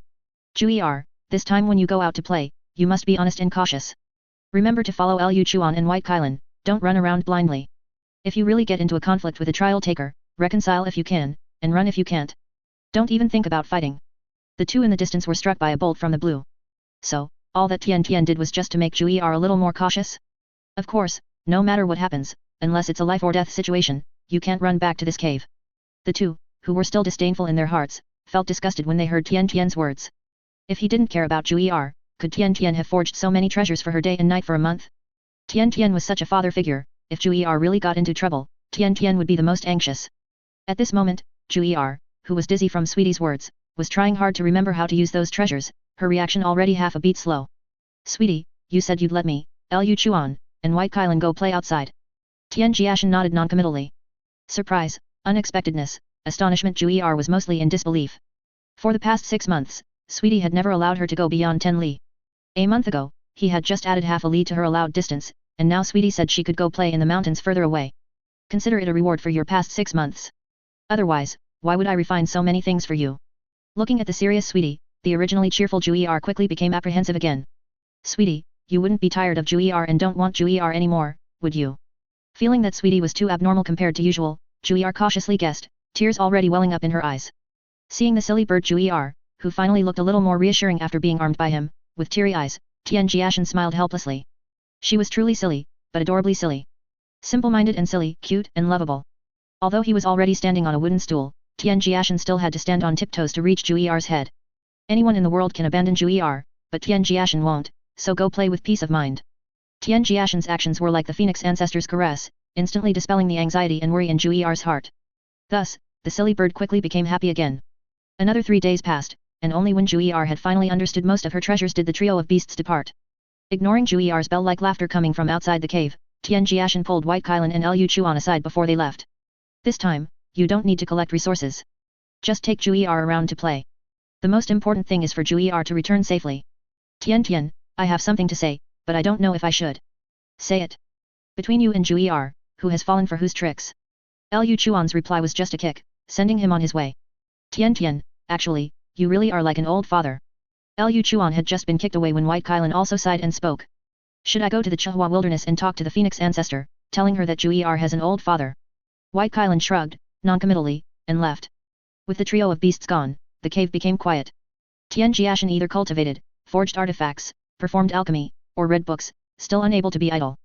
Jiu'er, this time when you go out to play, you must be honest and cautious. Remember to follow Liu Chuan and White Kylan, don't run around blindly. If you really get into a conflict with a trial taker, reconcile if you can, and run if you can't. Don't even think about fighting. The two in the distance were struck by a bolt from the blue. So, all that Tian Tian did was just to make Jiu'er a little more cautious? Of course, no matter what happens, unless it's a life or death situation, you can't run back to this cave. The two, who were still disdainful in their hearts, felt disgusted when they heard Tian Tian's words. If he didn't care about Jiu'er, could Tian Tian have forged so many treasures for her day and night for a month? Tian Tian was such a father figure, if Jiu'er really got into trouble, Tian Tian would be the most anxious. At this moment, Jiu'er, who was dizzy from Sweetie's words, was trying hard to remember how to use those treasures, her reaction already half a beat slow. Sweetie, you said you'd let me, Liu Chuan, and White Kylan go play outside. Tian Jiashen nodded noncommittally. Surprise, unexpectedness, astonishment. Jiu'er was mostly in disbelief. For the past 6 months, Sweetie had never allowed her to go beyond 10 li. A month ago, he had just added half a li to her allowed distance, and now Sweetie said she could go play in the mountains further away. Consider it a reward for your past 6 months. Otherwise, why would I refine so many things for you? Looking at the serious Sweetie, the originally cheerful Jiu'er quickly became apprehensive again. Sweetie, you wouldn't be tired of Jiu'er and don't want Jiu'er anymore, would you? Feeling that Sweetie was too abnormal compared to usual, Jiu'er cautiously guessed, tears already welling up in her eyes. Seeing the silly bird Jiu'er, who finally looked a little more reassuring after being armed by him, with teary eyes, Tian Jiashen smiled helplessly. She was truly silly, but adorably silly. Simple-minded and silly, cute and lovable. Although he was already standing on a wooden stool, Tian Jiashen still had to stand on tiptoes to reach Jiu'er's head. Anyone in the world can abandon Jiu'er, but Tian Jiashen won't, so go play with peace of mind. Tian Jiashen's actions were like the phoenix ancestor's caress, instantly dispelling the anxiety and worry in Jiu'er's heart. Thus, the silly bird quickly became happy again. Another 3 days passed, and only when Jiu'er had finally understood most of her treasures did the trio of beasts depart. Ignoring Jiu'er's bell-like laughter coming from outside the cave, Tian Jiashen pulled White Kylan and Liu Chuan aside before they left. This time, you don't need to collect resources. Just take Jiu'er around to play. The most important thing is for Jiu'er to return safely. Tian Tian, I have something to say, but I don't know if I should. Say it. Between you and Jiu'er, who has fallen for whose tricks? Liu Chuan's reply was just a kick, sending him on his way. Tian Tian, actually, you really are like an old father. Liu Chuan had just been kicked away when White Kylan also sighed and spoke. Should I go to the Chihua wilderness and talk to the phoenix ancestor, telling her that Jiu'er has an old father? White Kylan shrugged, noncommittally, and left. With the trio of beasts gone, the cave became quiet. Tian Jiashen either cultivated, forged artifacts, performed alchemy, or read books, still unable to be idle.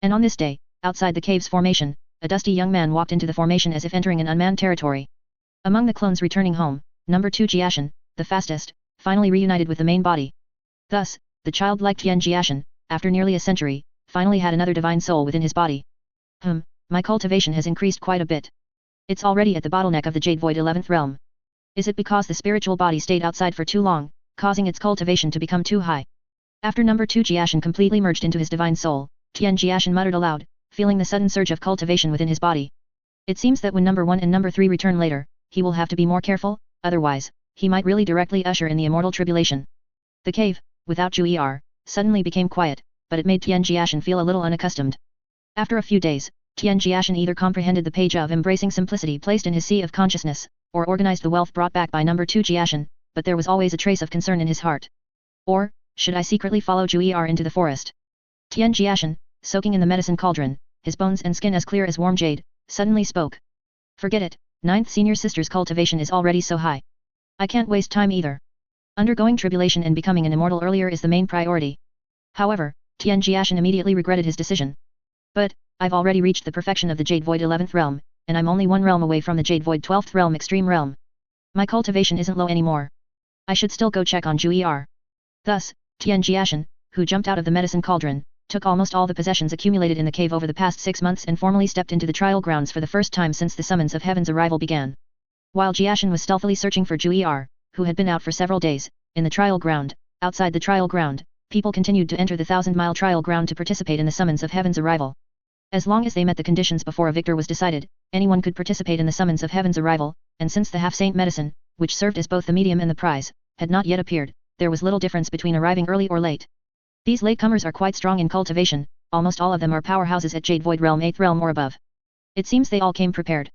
And on this day, outside the cave's formation, a dusty young man walked into the formation as if entering an unmanned territory. Among the clones returning home, number 2 Jiashen, the fastest, finally reunited with the main body. Thus, the childlike Tian Jiashen, after nearly a century, finally had another divine soul within his body. My cultivation has increased quite a bit. It's already at the bottleneck of the Jade Void 11th realm. Is it because the spiritual body stayed outside for too long, causing its cultivation to become too high? After number 2 Jiashen completely merged into his divine soul, Tian Jiashen muttered aloud, feeling the sudden surge of cultivation within his body. It seems that when number 1 and number 3 return later, he will have to be more careful, otherwise, he might really directly usher in the immortal tribulation. The cave, without Jiu'er, suddenly became quiet, but it made Tian Jiashen feel a little unaccustomed. After a few days, Tian Jiashen either comprehended the page of embracing simplicity placed in his sea of consciousness, or organized the wealth brought back by number 2 Jiashen, but there was always a trace of concern in his heart. Or, should I secretly follow Jiu'er into the forest? Tian Jiashen, soaking in the medicine cauldron, his bones and skin as clear as warm jade, suddenly spoke. Forget it, 9th senior sister's cultivation is already so high. I can't waste time either. Undergoing tribulation and becoming an immortal earlier is the main priority. However, Tian Jiashen immediately regretted his decision. But, I've already reached the perfection of the Jade Void 11th realm, and I'm only 1 realm away from the Jade Void 12th realm extreme realm. My cultivation isn't low anymore. I should still go check on Jiu'er. Thus, Tian Jiashen, who jumped out of the medicine cauldron, took almost all the possessions accumulated in the cave over the past 6 months and formally stepped into the trial grounds for the first time since the summons of heaven's arrival began. While Jiashen was stealthily searching for Jiu'er, who had been out for several days, in the trial ground, outside the trial ground, people continued to enter the 1,000-mile trial ground to participate in the summons of heaven's arrival. As long as they met the conditions before a victor was decided, anyone could participate in the summons of heaven's arrival, and since the half-saint medicine, which served as both the medium and the prize, had not yet appeared, there was little difference between arriving early or late. These latecomers are quite strong in cultivation, almost all of them are powerhouses at Jade Void Realm 8th Realm or above. It seems they all came prepared.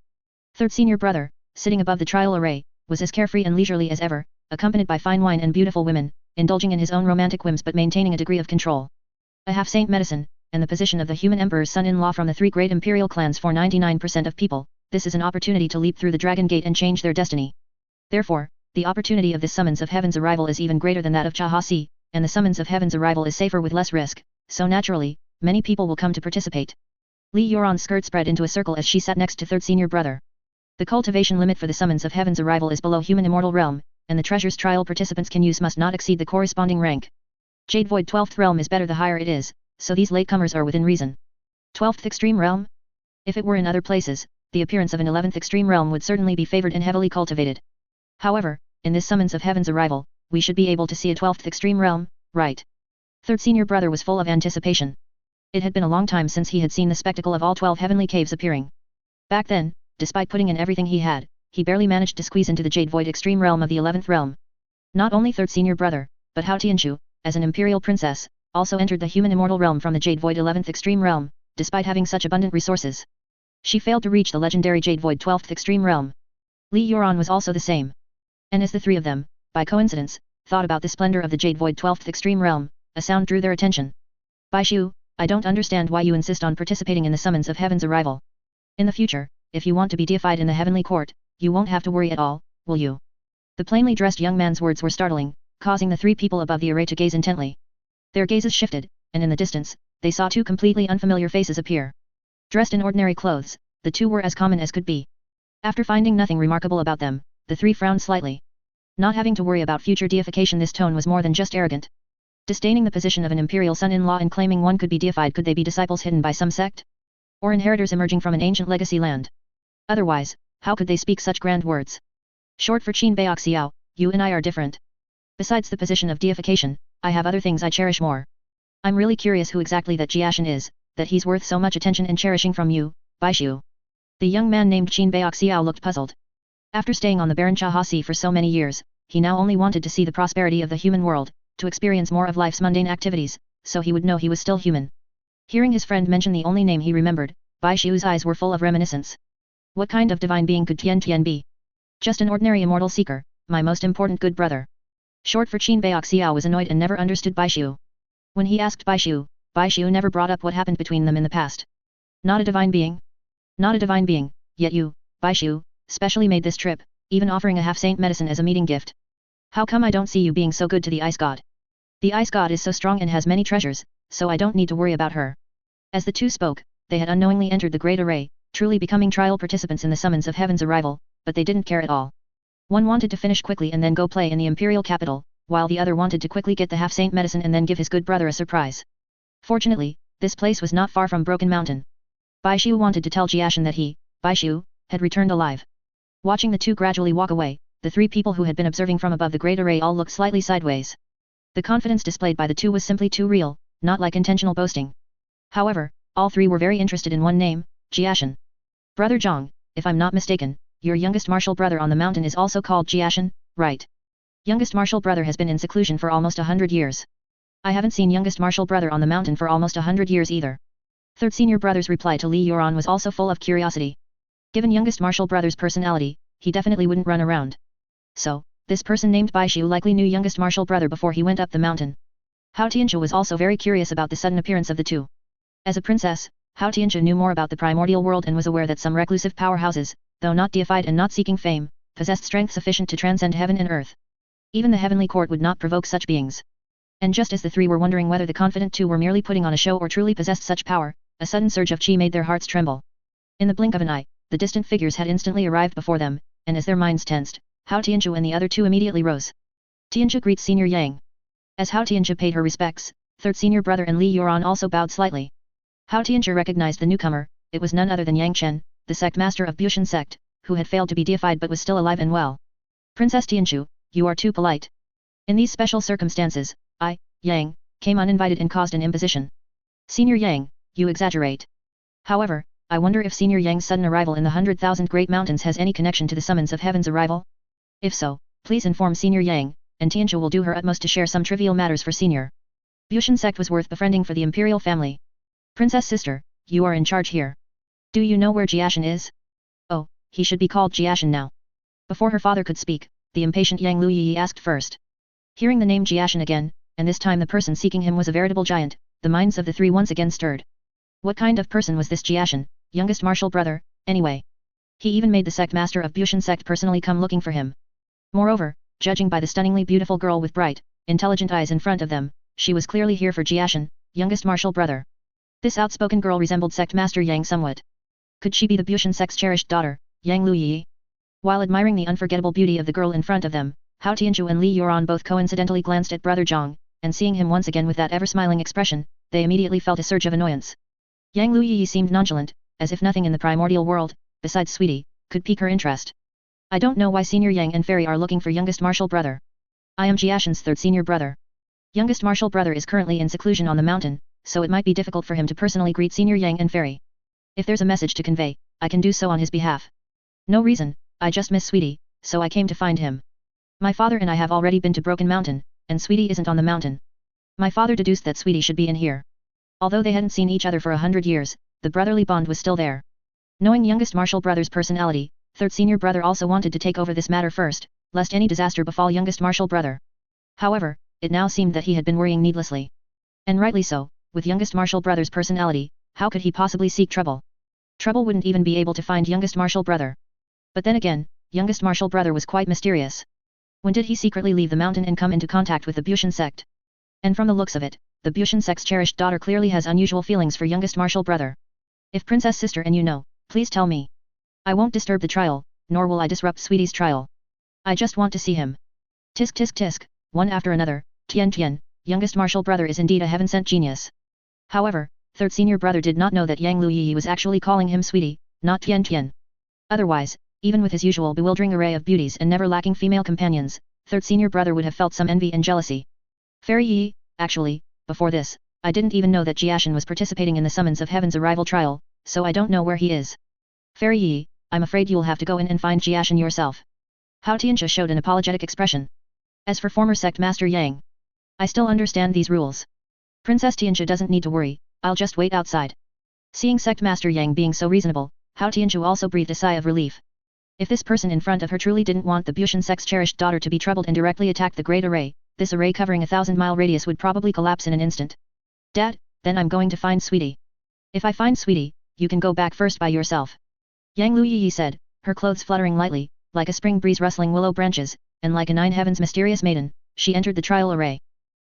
Third senior brother, sitting above the trial array, was as carefree and leisurely as ever, accompanied by fine wine and beautiful women, indulging in his own romantic whims but maintaining a degree of control. A half-saint medicine, and the position of the human emperor's son-in-law from the three great imperial clans for 99% of people, this is an opportunity to leap through the dragon gate and change their destiny. Therefore, the opportunity of this summons of heaven's arrival is even greater than that of Jiahe, and the summons of heaven's arrival is safer with less risk, so naturally, many people will come to participate. Li Yuran's skirt spread into a circle as she sat next to third senior brother. The cultivation limit for the summons of heaven's arrival is below human immortal realm, and the treasures trial participants can use must not exceed the corresponding rank. Jade Void 12th realm is better the higher it is, so these latecomers are within reason. 12th extreme realm? If it were in other places, the appearance of an 11th extreme realm would certainly be favored and heavily cultivated. However, in this summons of heaven's arrival, we should be able to see a 12th extreme realm, right? Third senior brother was full of anticipation. It had been a long time since he had seen the spectacle of all 12 heavenly caves appearing. Back then, despite putting in everything he had, he barely managed to squeeze into the Jade Void extreme realm of the 11th realm. Not only third senior brother, but Hao Tianqiu, as an imperial princess, also entered the human immortal realm from the Jade Void 11th extreme realm, despite having such abundant resources. She failed to reach the legendary Jade Void 12th extreme realm. Li Yuran was also the same. And as the three of them, by coincidence, thought about the splendor of the Jade Void 12th extreme realm, a sound drew their attention. Baishu, I don't understand why you insist on participating in the summons of heaven's arrival. In the future, if you want to be deified in the heavenly court, you won't have to worry at all, will you? The plainly dressed young man's words were startling, causing the three people above the array to gaze intently. Their gazes shifted, and in the distance, they saw two completely unfamiliar faces appear. Dressed in ordinary clothes, the two were as common as could be. After finding nothing remarkable about them, the three frowned slightly. Not having to worry about future deification, this tone was more than just arrogant. Disdaining the position of an imperial son-in-law and claiming one could be deified, could they be disciples hidden by some sect? Or inheritors emerging from an ancient legacy land? Otherwise, how could they speak such grand words? Short for Qin Baixiao, you and I are different. Besides the position of deification, I have other things I cherish more. I'm really curious who exactly that Jiashen is, that he's worth so much attention and cherishing from you, Baishu. The young man named Qin Baixiao looked puzzled. After staying on the barren Jiahe for so many years, he now only wanted to see the prosperity of the human world, to experience more of life's mundane activities, so he would know he was still human. Hearing his friend mention the only name he remembered, Baishu's eyes were full of reminiscence. What kind of divine being could Tian Tian be? Just an ordinary immortal seeker, my most important good brother. Short for Qin Baixiao was annoyed and never understood Baishu. When he asked Baishu, Baishu never brought up what happened between them in the past. Not a divine being? Not a divine being, yet you, Baishu, specially made this trip, even offering a half-saint medicine as a meeting gift. How come I don't see you being so good to the ice god? The ice god is so strong and has many treasures, so I don't need to worry about her. As the two spoke, they had unknowingly entered the great array, truly becoming trial participants in the summons of heaven's arrival, but they didn't care at all. One wanted to finish quickly and then go play in the imperial capital, while the other wanted to quickly get the half-saint medicine and then give his good brother a surprise. Fortunately, this place was not far from Broken Mountain. Baishu wanted to tell Jiashen that he, Baishu, had returned alive. Watching the two gradually walk away, the three people who had been observing from above the great array all looked slightly sideways. The confidence displayed by the two was simply too real, not like intentional boasting. However, all three were very interested in one name, Jiashen. Brother Zhang, if I'm not mistaken, your youngest martial brother on the mountain is also called Jiashen, right? Youngest martial brother has been in seclusion for almost 100 years. I haven't seen youngest martial brother on the mountain for almost 100 years either. Third senior brother's reply to Li Yuran was also full of curiosity. Given youngest martial brother's personality, he definitely wouldn't run around. So, this person named Baishu likely knew youngest martial brother before he went up the mountain. Hao Tianqiu was also very curious about the sudden appearance of the two. As a princess, Hao Tianqiu knew more about the primordial world and was aware that some reclusive powerhouses, though not deified and not seeking fame, possessed strength sufficient to transcend heaven and earth. Even the heavenly court would not provoke such beings. And just as the three were wondering whether the confident two were merely putting on a show or truly possessed such power, a sudden surge of qi made their hearts tremble. In the blink of an eye, the distant figures had instantly arrived before them, and as their minds tensed, Hao Tianqiu and the other two immediately rose. Tianqiu greets Senior Yang. As Hao Tianqiu paid her respects, third senior brother and Li Yuran also bowed slightly. Hao Tianqiu recognized the newcomer, it was none other than Yang Chen, the sect master of Bushan sect, who had failed to be deified but was still alive and well. Princess Tianqiu, you are too polite. In these special circumstances, I, Yang, came uninvited and caused an imposition. Senior Yang, you exaggerate. However, I wonder if Senior Yang's sudden arrival in the 100,000 Great Mountains has any connection to the summons of heaven's arrival? If so, please inform Senior Yang, and Tianqiu will do her utmost to share some trivial matters for Senior. Jiashen sect was worth befriending for the imperial family. Princess sister, you are in charge here. Do you know where Jiashen is? Oh, he should be called Jiashen now. Before her father could speak, the impatient Yang Liu Yiyi asked first. Hearing the name Jiashen again, and this time the person seeking him was a veritable giant, the minds of the three once again stirred. What kind of person was this Jiashen, youngest martial brother, anyway? He even made the sect master of Jiashen sect personally come looking for him. Moreover, judging by the stunningly beautiful girl with bright, intelligent eyes in front of them, she was clearly here for Jiashen, youngest martial brother. This outspoken girl resembled sect master Yang somewhat. Could she be the Jiashen sect's cherished daughter, Yang Liu Yiyi? While admiring the unforgettable beauty of the girl in front of them, Hao Tianzhu and Li Yuan both coincidentally glanced at brother Zhang, and seeing him once again with that ever-smiling expression, they immediately felt a surge of annoyance. Yang Liu Yiyi seemed nonchalant, as if nothing in the primordial world, besides Sweetie, could pique her interest. I don't know why Senior Yang and Fairy are looking for youngest martial brother. I am Jiashen's third senior brother. Youngest martial brother is currently in seclusion on the mountain, so it might be difficult for him to personally greet Senior Yang and Fairy. If there's a message to convey, I can do so on his behalf. No reason, I just miss Sweetie, so I came to find him. My father and I have already been to Broken Mountain, and Sweetie isn't on the mountain. My father deduced that Sweetie should be in here. Although they hadn't seen each other for 100 years, the brotherly bond was still there. Knowing youngest martial brother's personality, third senior brother also wanted to take over this matter first, lest any disaster befall youngest martial brother. However, it now seemed that he had been worrying needlessly. And rightly so, with youngest martial brother's personality, how could he possibly seek trouble? Trouble wouldn't even be able to find youngest martial brother. But then again, youngest martial brother was quite mysterious. When did he secretly leave the mountain and come into contact with the Jiashen sect? And from the looks of it, the Jiashen sect's cherished daughter clearly has unusual feelings for youngest martial brother. If princess sister and you know, please tell me. I won't disturb the trial, nor will I disrupt Sweetie's trial. I just want to see him. Tisk tisk tisk, one after another, Tian Tian, youngest martial brother is indeed a heaven-sent genius. However, third senior brother did not know that Yang Liu Yiyi was actually calling him Sweetie, not Tian Tian. Otherwise, even with his usual bewildering array of beauties and never lacking female companions, third senior brother would have felt some envy and jealousy. Fairy Yiyi, actually, before this, I didn't even know that Jiashen was participating in the Summons of Heaven's arrival trial, so I don't know where he is. Fairy Yiyi, I'm afraid you'll have to go in and find Jiashen yourself. Hao Tianjia showed an apologetic expression. As for former sect master Yang, I still understand these rules. Princess Tianjia doesn't need to worry, I'll just wait outside. Seeing sect master Yang being so reasonable, Hao Tianzhu also breathed a sigh of relief. If this person in front of her truly didn't want the Jiashen sect's cherished daughter to be troubled and directly attack the Great Array, this array covering a 1,000-mile radius would probably collapse in an instant. Dad, then I'm going to find Sweetie. If I find Sweetie, you can go back first by yourself. Yang Liu Yiyi said, her clothes fluttering lightly, like a spring breeze rustling willow branches, and like a nine heavens mysterious maiden, she entered the trial array.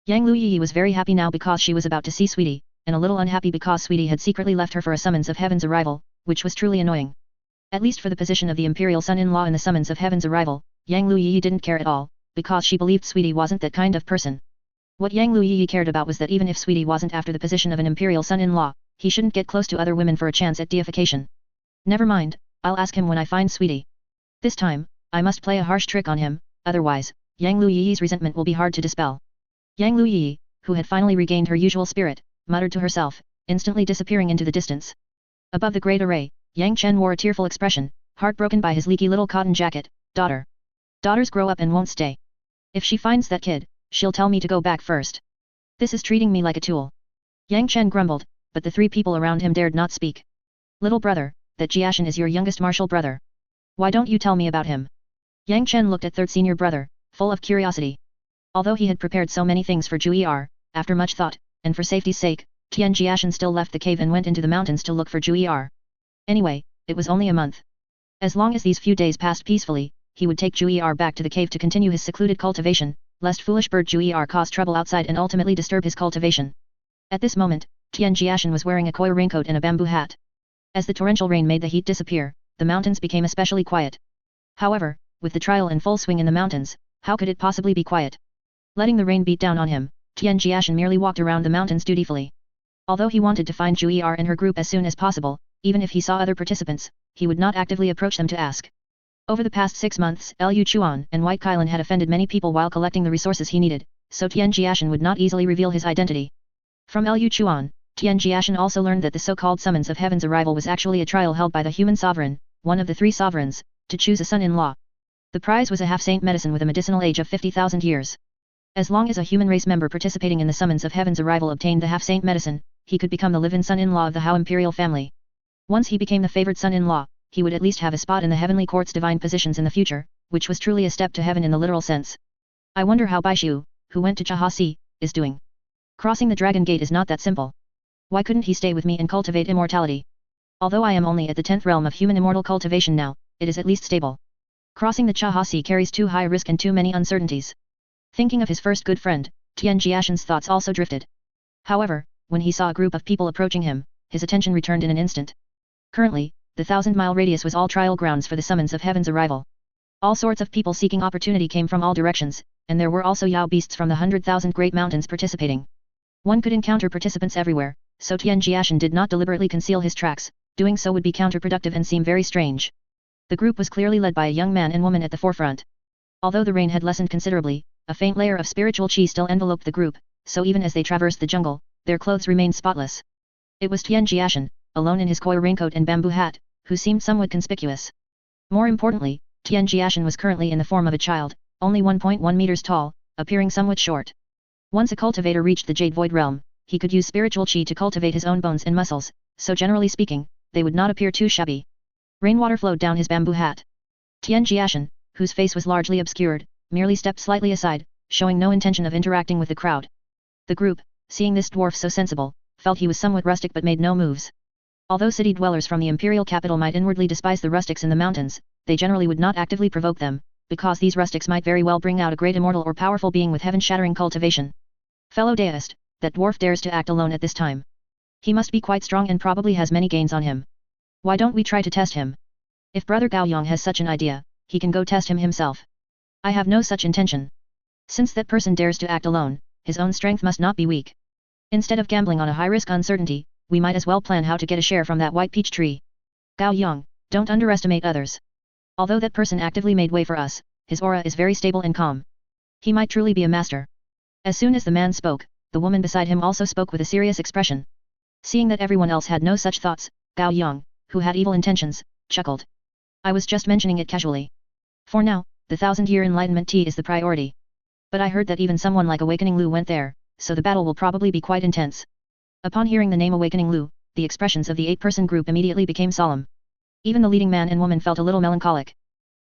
Yang Liu Yiyi was very happy now because she was about to see Sweetie, and a little unhappy because Sweetie had secretly left her for a summons of Heaven's arrival, which was truly annoying. At least for the position of the imperial son-in-law in the summons of Heaven's arrival, Yang Liu Yiyi didn't care at all, because she believed Sweetie wasn't that kind of person. What Yang Liu Yiyi cared about was that even if Sweetie wasn't after the position of an imperial son-in-law, he shouldn't get close to other women for a chance at deification. Never mind, I'll ask him when I find Sweetie. This time, I must play a harsh trick on him, otherwise, Yang Liu Yiyi's resentment will be hard to dispel. Yang Liu Yiyi, who had finally regained her usual spirit, muttered to herself, instantly disappearing into the distance. Above the great array, Yang Chen wore a tearful expression, heartbroken by his leaky little cotton jacket. Daughter. Daughters grow up and won't stay. If she finds that kid, she'll tell me to go back first. This is treating me like a tool. Yang Chen grumbled, but the three people around him dared not speak. Little brother, that Jiashen is your youngest martial brother. Why don't you tell me about him? Yang Chen looked at third senior brother, full of curiosity. Although he had prepared so many things for Jiu'er, after much thought, and for safety's sake, Tian Jiashen still left the cave and went into the mountains to look for Jiu'er. Anyway, it was only a month. As long as these few days passed peacefully, he would take Jiu'er back to the cave to continue his secluded cultivation, lest foolish bird Jiu'er cause trouble outside and ultimately disturb his cultivation. At this moment, Tian Jiashen was wearing a koi raincoat and a bamboo hat. As the torrential rain made the heat disappear, the mountains became especially quiet. However, with the trial in full swing in the mountains, how could it possibly be quiet? Letting the rain beat down on him, Tian Jiashen merely walked around the mountains dutifully. Although he wanted to find Jiu'er and her group as soon as possible, even if he saw other participants, he would not actively approach them to ask. Over the past 6 months, Liu Chuan and White Kailan had offended many people while collecting the resources he needed, so Tian Jiashen would not easily reveal his identity. From Liu Chuan, Tian Jiashen also learned that the so-called summons of Heaven's arrival was actually a trial held by the human sovereign, one of the 3 sovereigns, to choose a son-in-law. The prize was a half-saint medicine with a medicinal age of 50,000 years. As long as a human race member participating in the summons of heaven's arrival obtained the half-saint medicine, he could become the live-in son-in-law of the Hao imperial family. Once he became the favored son-in-law, he would at least have a spot in the heavenly court's divine positions in the future, which was truly a step to heaven in the literal sense. I wonder how Baishu, who went to Jiahe, is doing. Crossing the dragon gate is not that simple. Why couldn't he stay with me and cultivate immortality? Although I am only at the 10th realm of human immortal cultivation now, it is at least stable. Crossing the Jiahe carries too high risk and too many uncertainties. Thinking of his first good friend, Tian Jiashen's thoughts also drifted. However, when he saw a group of people approaching him, his attention returned in an instant. Currently, the 1,000-mile radius was all trial grounds for the summons of heaven's arrival. All sorts of people seeking opportunity came from all directions, and there were also Yao beasts from the 100,000 great mountains participating. One could encounter participants everywhere, so Tian Jiashen did not deliberately conceal his tracks, doing so would be counterproductive and seem very strange. The group was clearly led by a young man and woman at the forefront. Although the rain had lessened considerably, a faint layer of spiritual qi still enveloped the group, so even as they traversed the jungle, their clothes remained spotless. It was Tian Jiashen, alone in his koi raincoat and bamboo hat, who seemed somewhat conspicuous. More importantly, Tian Jiashen was currently in the form of a child, only 1.1 meters tall, appearing somewhat short. Once a cultivator reached the Jade Void realm, he could use spiritual qi to cultivate his own bones and muscles, so generally speaking, they would not appear too shabby. Rainwater flowed down his bamboo hat. Tian Jiashen, whose face was largely obscured, merely stepped slightly aside, showing no intention of interacting with the crowd. The group, seeing this dwarf so sensible, felt he was somewhat rustic but made no moves. Although city dwellers from the imperial capital might inwardly despise the rustics in the mountains, they generally would not actively provoke them, because these rustics might very well bring out a great immortal or powerful being with heaven-shattering cultivation. Fellow deist, that dwarf dares to act alone at this time. He must be quite strong and probably has many gains on him. Why don't we try to test him? If Brother Gao Yang has such an idea, he can go test him himself. I have no such intention. Since that person dares to act alone, his own strength must not be weak. Instead of gambling on a high-risk uncertainty, we might as well plan how to get a share from that white peach tree. Gao Yang, don't underestimate others. Although that person actively made way for us, his aura is very stable and calm. He might truly be a master. As soon as the man spoke, the woman beside him also spoke with a serious expression. Seeing that everyone else had no such thoughts, Gao Yang, who had evil intentions, chuckled. I was just mentioning it casually. For now, the 1,000-year enlightenment tea is the priority. But I heard that even someone like Awakening Lu went there, so the battle will probably be quite intense. Upon hearing the name Awakening Lu, the expressions of the 8-person group immediately became solemn. Even the leading man and woman felt a little melancholic.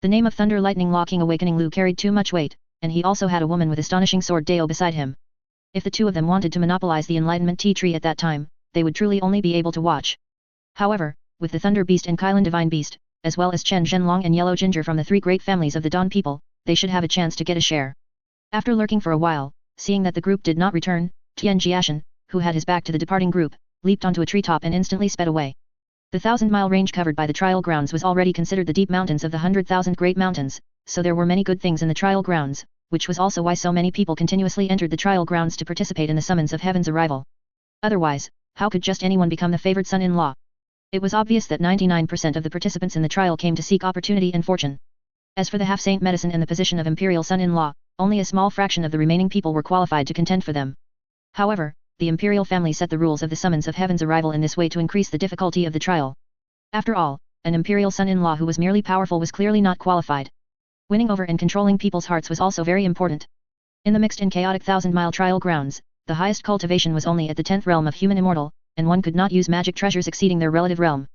The name of Thunder Lightning Law King Awakening Lu carried too much weight, and he also had a woman with astonishing sword Dao beside him. If the two of them wanted to monopolize the enlightenment tea tree at that time, they would truly only be able to watch. However, with the Thunder Beast and Kylan Divine Beast, as well as Chen Zhenlong and Yellow Ginger from the 3 great families of the Dawn people, they should have a chance to get a share. After lurking for a while, seeing that the group did not return, Tian Jiashen, who had his back to the departing group, leaped onto a treetop and instantly sped away. The 1,000-mile range covered by the trial grounds was already considered the deep mountains of the 100,000 great mountains, so there were many good things in the trial grounds, which was also why so many people continuously entered the trial grounds to participate in the summons of heaven's arrival. Otherwise, how could just anyone become the favored son-in-law? It was obvious that 99% of the participants in the trial came to seek opportunity and fortune. As for the half-saint medicine and the position of imperial son-in-law, only a small fraction of the remaining people were qualified to contend for them. However, the imperial family set the rules of the summons of heaven's arrival in this way to increase the difficulty of the trial. After all, an imperial son-in-law who was merely powerful was clearly not qualified. Winning over and controlling people's hearts was also very important. In the mixed and chaotic 1,000-mile trial grounds, the highest cultivation was only at the 10th realm of human immortal, and one could not use magic treasures exceeding their relative realm.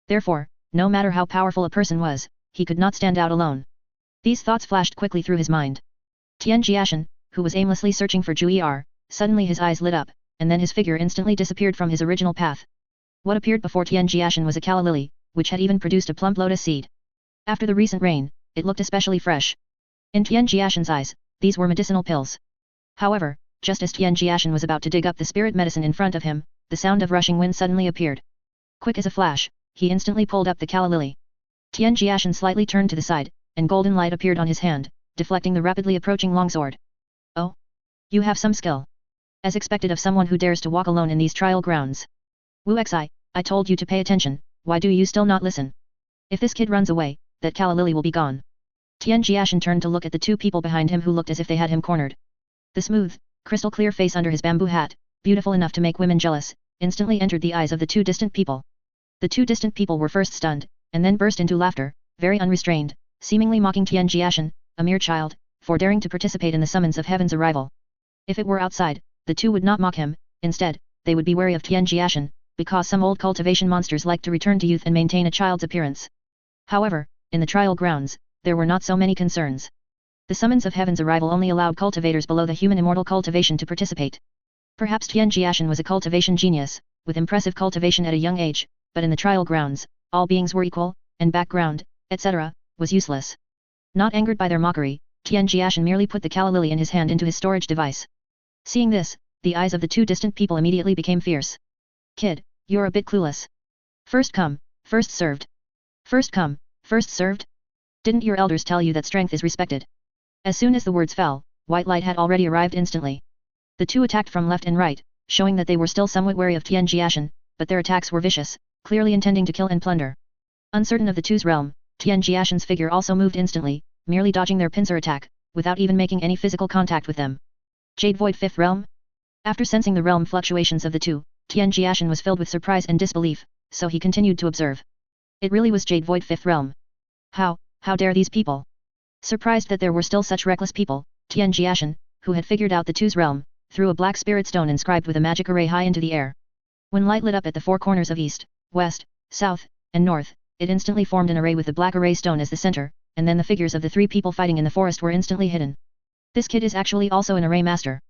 Therefore, no matter how powerful a person was, he could not stand out alone. These thoughts flashed quickly through his mind. Tian Jiashen, who was aimlessly searching for Jiu'er, suddenly his eyes lit up, and then his figure instantly disappeared from his original path. What appeared before Tian Jiashen was a calla lily, which had even produced a plump lotus seed. After the recent rain, it looked especially fresh. In Tian Jiashen's eyes, these were medicinal pills. However, just as Tian Jiashen was about to dig up the spirit medicine in front of him, the sound of rushing wind suddenly appeared. Quick as a flash, he instantly pulled up the calla lily. Tian Jiashen slightly turned to the side, and golden light appeared on his hand, deflecting the rapidly approaching longsword. Oh? You have some skill. As expected of someone who dares to walk alone in these trial grounds. Wu Xi, I told you to pay attention, why do you still not listen? If this kid runs away, that calla lily will be gone. Tian Jiashen turned to look at the 2 people behind him who looked as if they had him cornered. The smooth, crystal clear face under his bamboo hat, beautiful enough to make women jealous, instantly entered the eyes of the 2 distant people. The 2 distant people were first stunned, and then burst into laughter, very unrestrained, seemingly mocking Tian Jiashen, a mere child, for daring to participate in the summons of heaven's arrival. If it were outside, the two would not mock him, instead, they would be wary of Tian Jiashen, because some old cultivation monsters like to return to youth and maintain a child's appearance. However, in the trial grounds, there were not so many concerns. The summons of heaven's arrival only allowed cultivators below the human immortal cultivation to participate. Perhaps Tian Jiashen was a cultivation genius, with impressive cultivation at a young age, but in the trial grounds, all beings were equal, and background, etc., was useless. Not angered by their mockery, Tian Jiashen merely put the calla lily in his hand into his storage device. Seeing this, the eyes of the two distant people immediately became fierce. Kid, you're a bit clueless. First come, first served. First come, first served? Didn't your elders tell you that strength is respected? As soon as the words fell, white light had already arrived instantly. The two attacked from left and right, showing that they were still somewhat wary of Tian Jiashen, but their attacks were vicious, clearly intending to kill and plunder. Uncertain of the two's realm, Tian Jiashen's figure also moved instantly, merely dodging their pincer attack, without even making any physical contact with them. Jade Void Fifth Realm? After sensing the realm fluctuations of the two, Tian Jiashen was filled with surprise and disbelief, so he continued to observe. It really was Jade Void Fifth Realm. How dare these people? Surprised that there were still such reckless people, Tian Jiashen, who had figured out the two's realm, threw a black spirit stone inscribed with a magic array high into the air. When light lit up at the four corners of east, west, south, and north, it instantly formed an array with the black array stone as the center, and then the figures of the three people fighting in the forest were instantly hidden. This kid is actually also an array master.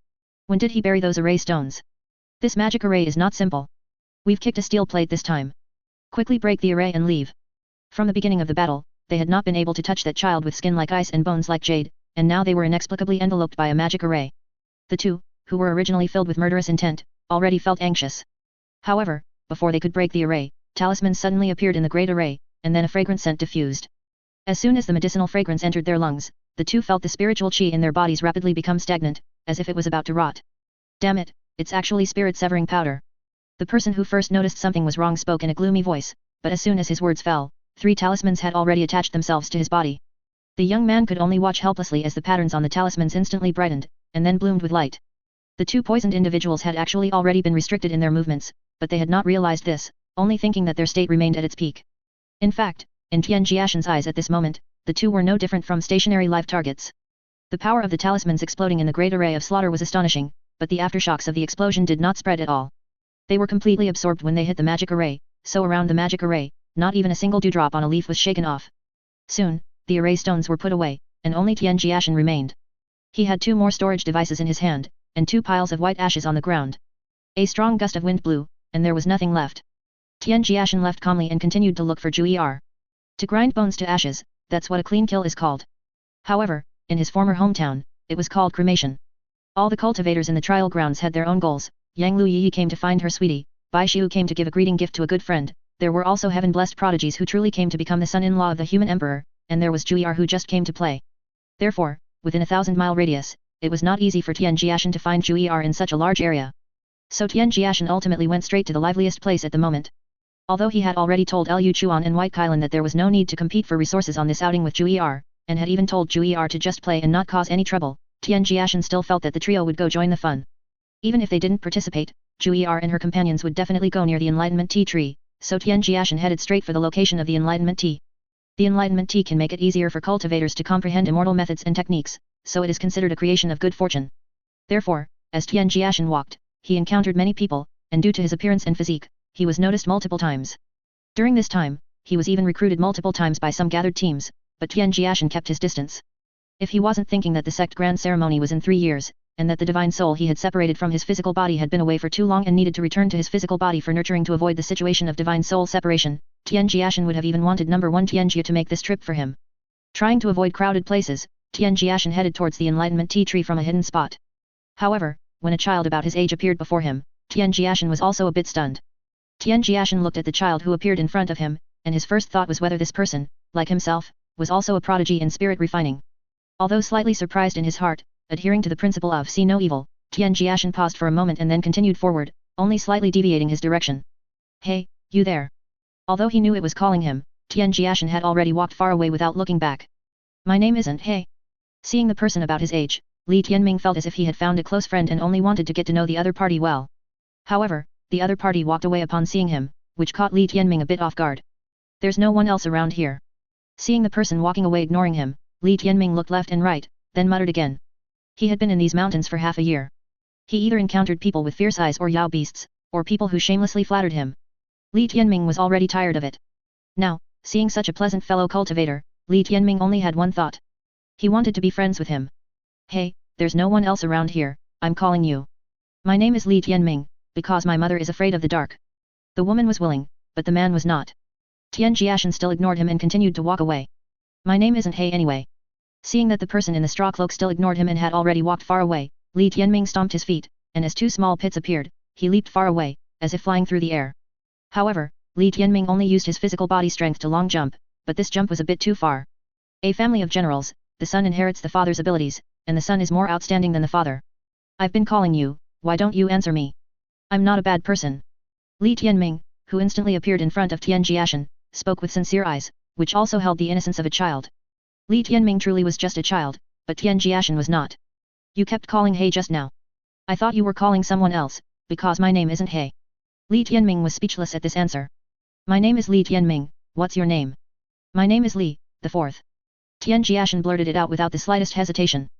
When did he bury those array stones? This magic array is not simple. We've kicked a steel plate this time. Quickly break the array and leave. From the beginning of the battle, they had not been able to touch that child with skin like ice and bones like jade, and now they were inexplicably enveloped by a magic array. The two, who were originally filled with murderous intent, already felt anxious. However, before they could break the array, talismans suddenly appeared in the great array, and then a fragrant scent diffused. As soon as the medicinal fragrance entered their lungs, the two felt the spiritual chi in their bodies rapidly become stagnant, as if it was about to rot. Damn it, it's actually spirit-severing powder. The person who first noticed something was wrong spoke in a gloomy voice, but as soon as his words fell, 3 talismans had already attached themselves to his body. The young man could only watch helplessly as the patterns on the talismans instantly brightened, and then bloomed with light. The 2 poisoned individuals had actually already been restricted in their movements, but they had not realized this, only thinking that their state remained at its peak. In fact, in Tian Jiashen's eyes at this moment, the 2 were no different from stationary live targets. The power of the talismans exploding in the great array of slaughter was astonishing, but the aftershocks of the explosion did not spread at all. They were completely absorbed when they hit the magic array, so around the magic array, not even a single dewdrop on a leaf was shaken off. Soon, the array stones were put away, and only Tian Jiashen remained. He had 2 more storage devices in his hand, and 2 piles of white ashes on the ground. A strong gust of wind blew, and there was nothing left. Tian Jiashen left calmly and continued to look for Jiu'er. To grind bones to ashes, that's what a clean kill is called. However, in his former hometown, it was called cremation. All the cultivators in the trial grounds had their own goals. Yang Liu Yiyi came to find her sweetie, Bai Xiu came to give a greeting gift to a good friend, there were also heaven-blessed prodigies who truly came to become the son-in-law of the human emperor, and there was Jiu'er who just came to play. Therefore, within a 1,000-mile radius, it was not easy for Tian Jiashen to find Jiu'er in such a large area. So Tian Jiashen ultimately went straight to the liveliest place at the moment. Although he had already told Liu Chuan and White Kailan that there was no need to compete for resources on this outing with Jiu'er, and had even told Jiu'er to just play and not cause any trouble, Tian Jiashen still felt that the trio would go join the fun. Even if they didn't participate, Jiu'er and her companions would definitely go near the Enlightenment Tea Tree, so Tian Jiashen headed straight for the location of the Enlightenment Tea. The Enlightenment Tea can make it easier for cultivators to comprehend immortal methods and techniques, so it is considered a creation of good fortune. Therefore, as Tian Jiashen walked, he encountered many people, and due to his appearance and physique, he was noticed multiple times. During this time, he was even recruited multiple times by some gathered teams, but Tian Jiashen kept his distance. If he wasn't thinking that the sect grand ceremony was in 3 years, and that the divine soul he had separated from his physical body had been away for too long and needed to return to his physical body for nurturing to avoid the situation of divine soul separation, Tian Jiashen would have even wanted number 1 Tian Jia to make this trip for him. Trying to avoid crowded places, Tian Jiashen headed towards the Enlightenment Tea Tree from a hidden spot. However, when a child about his age appeared before him, Tian Jiashen was also a bit stunned. Tian Jiashen looked at the child who appeared in front of him, and his first thought was whether this person, like himself, was also a prodigy in spirit refining. Although slightly surprised in his heart, adhering to the principle of see no evil, Tian Jiashen paused for a moment and then continued forward, only slightly deviating his direction. Hey, you there! Although he knew it was calling him, Tian Jiashen had already walked far away without looking back. My name isn't Hey. Seeing the person about his age, Li Tianming felt as if he had found a close friend and only wanted to get to know the other party well. However, the other party walked away upon seeing him, which caught Li Tianming a bit off guard. There's no one else around here. Seeing the person walking away ignoring him, Li Tianming looked left and right, then muttered again. He had been in these mountains for half a year. He either encountered people with fierce eyes or Yao beasts, or people who shamelessly flattered him. Li Tianming was already tired of it. Now, seeing such a pleasant fellow cultivator, Li Tianming only had one thought. He wanted to be friends with him. Hey, there's no one else around here, I'm calling you. My name is Li Tianming, because my mother is afraid of the dark. The woman was willing, but the man was not. Tian Jiashen still ignored him and continued to walk away. My name isn't He anyway. Seeing that the person in the straw cloak still ignored him and had already walked far away, Li Tianming stomped his feet, and as two small pits appeared, he leaped far away, as if flying through the air. However, Li Tianming only used his physical body strength to long jump, but this jump was a bit too far. A family of generals, the son inherits the father's abilities, and the son is more outstanding than the father. I've been calling you, why don't you answer me? I'm not a bad person. Li Tianming, who instantly appeared in front of Tian Jiashen, spoke with sincere eyes, which also held the innocence of a child. Li Tianming truly was just a child, but Tian Jiashen was not. You kept calling He just now. I thought you were calling someone else, because my name isn't He. Li Tianming was speechless at this answer. My name is Li Tianming, what's your name? My name is Li, the fourth. Tian Jiashen blurted it out without the slightest hesitation.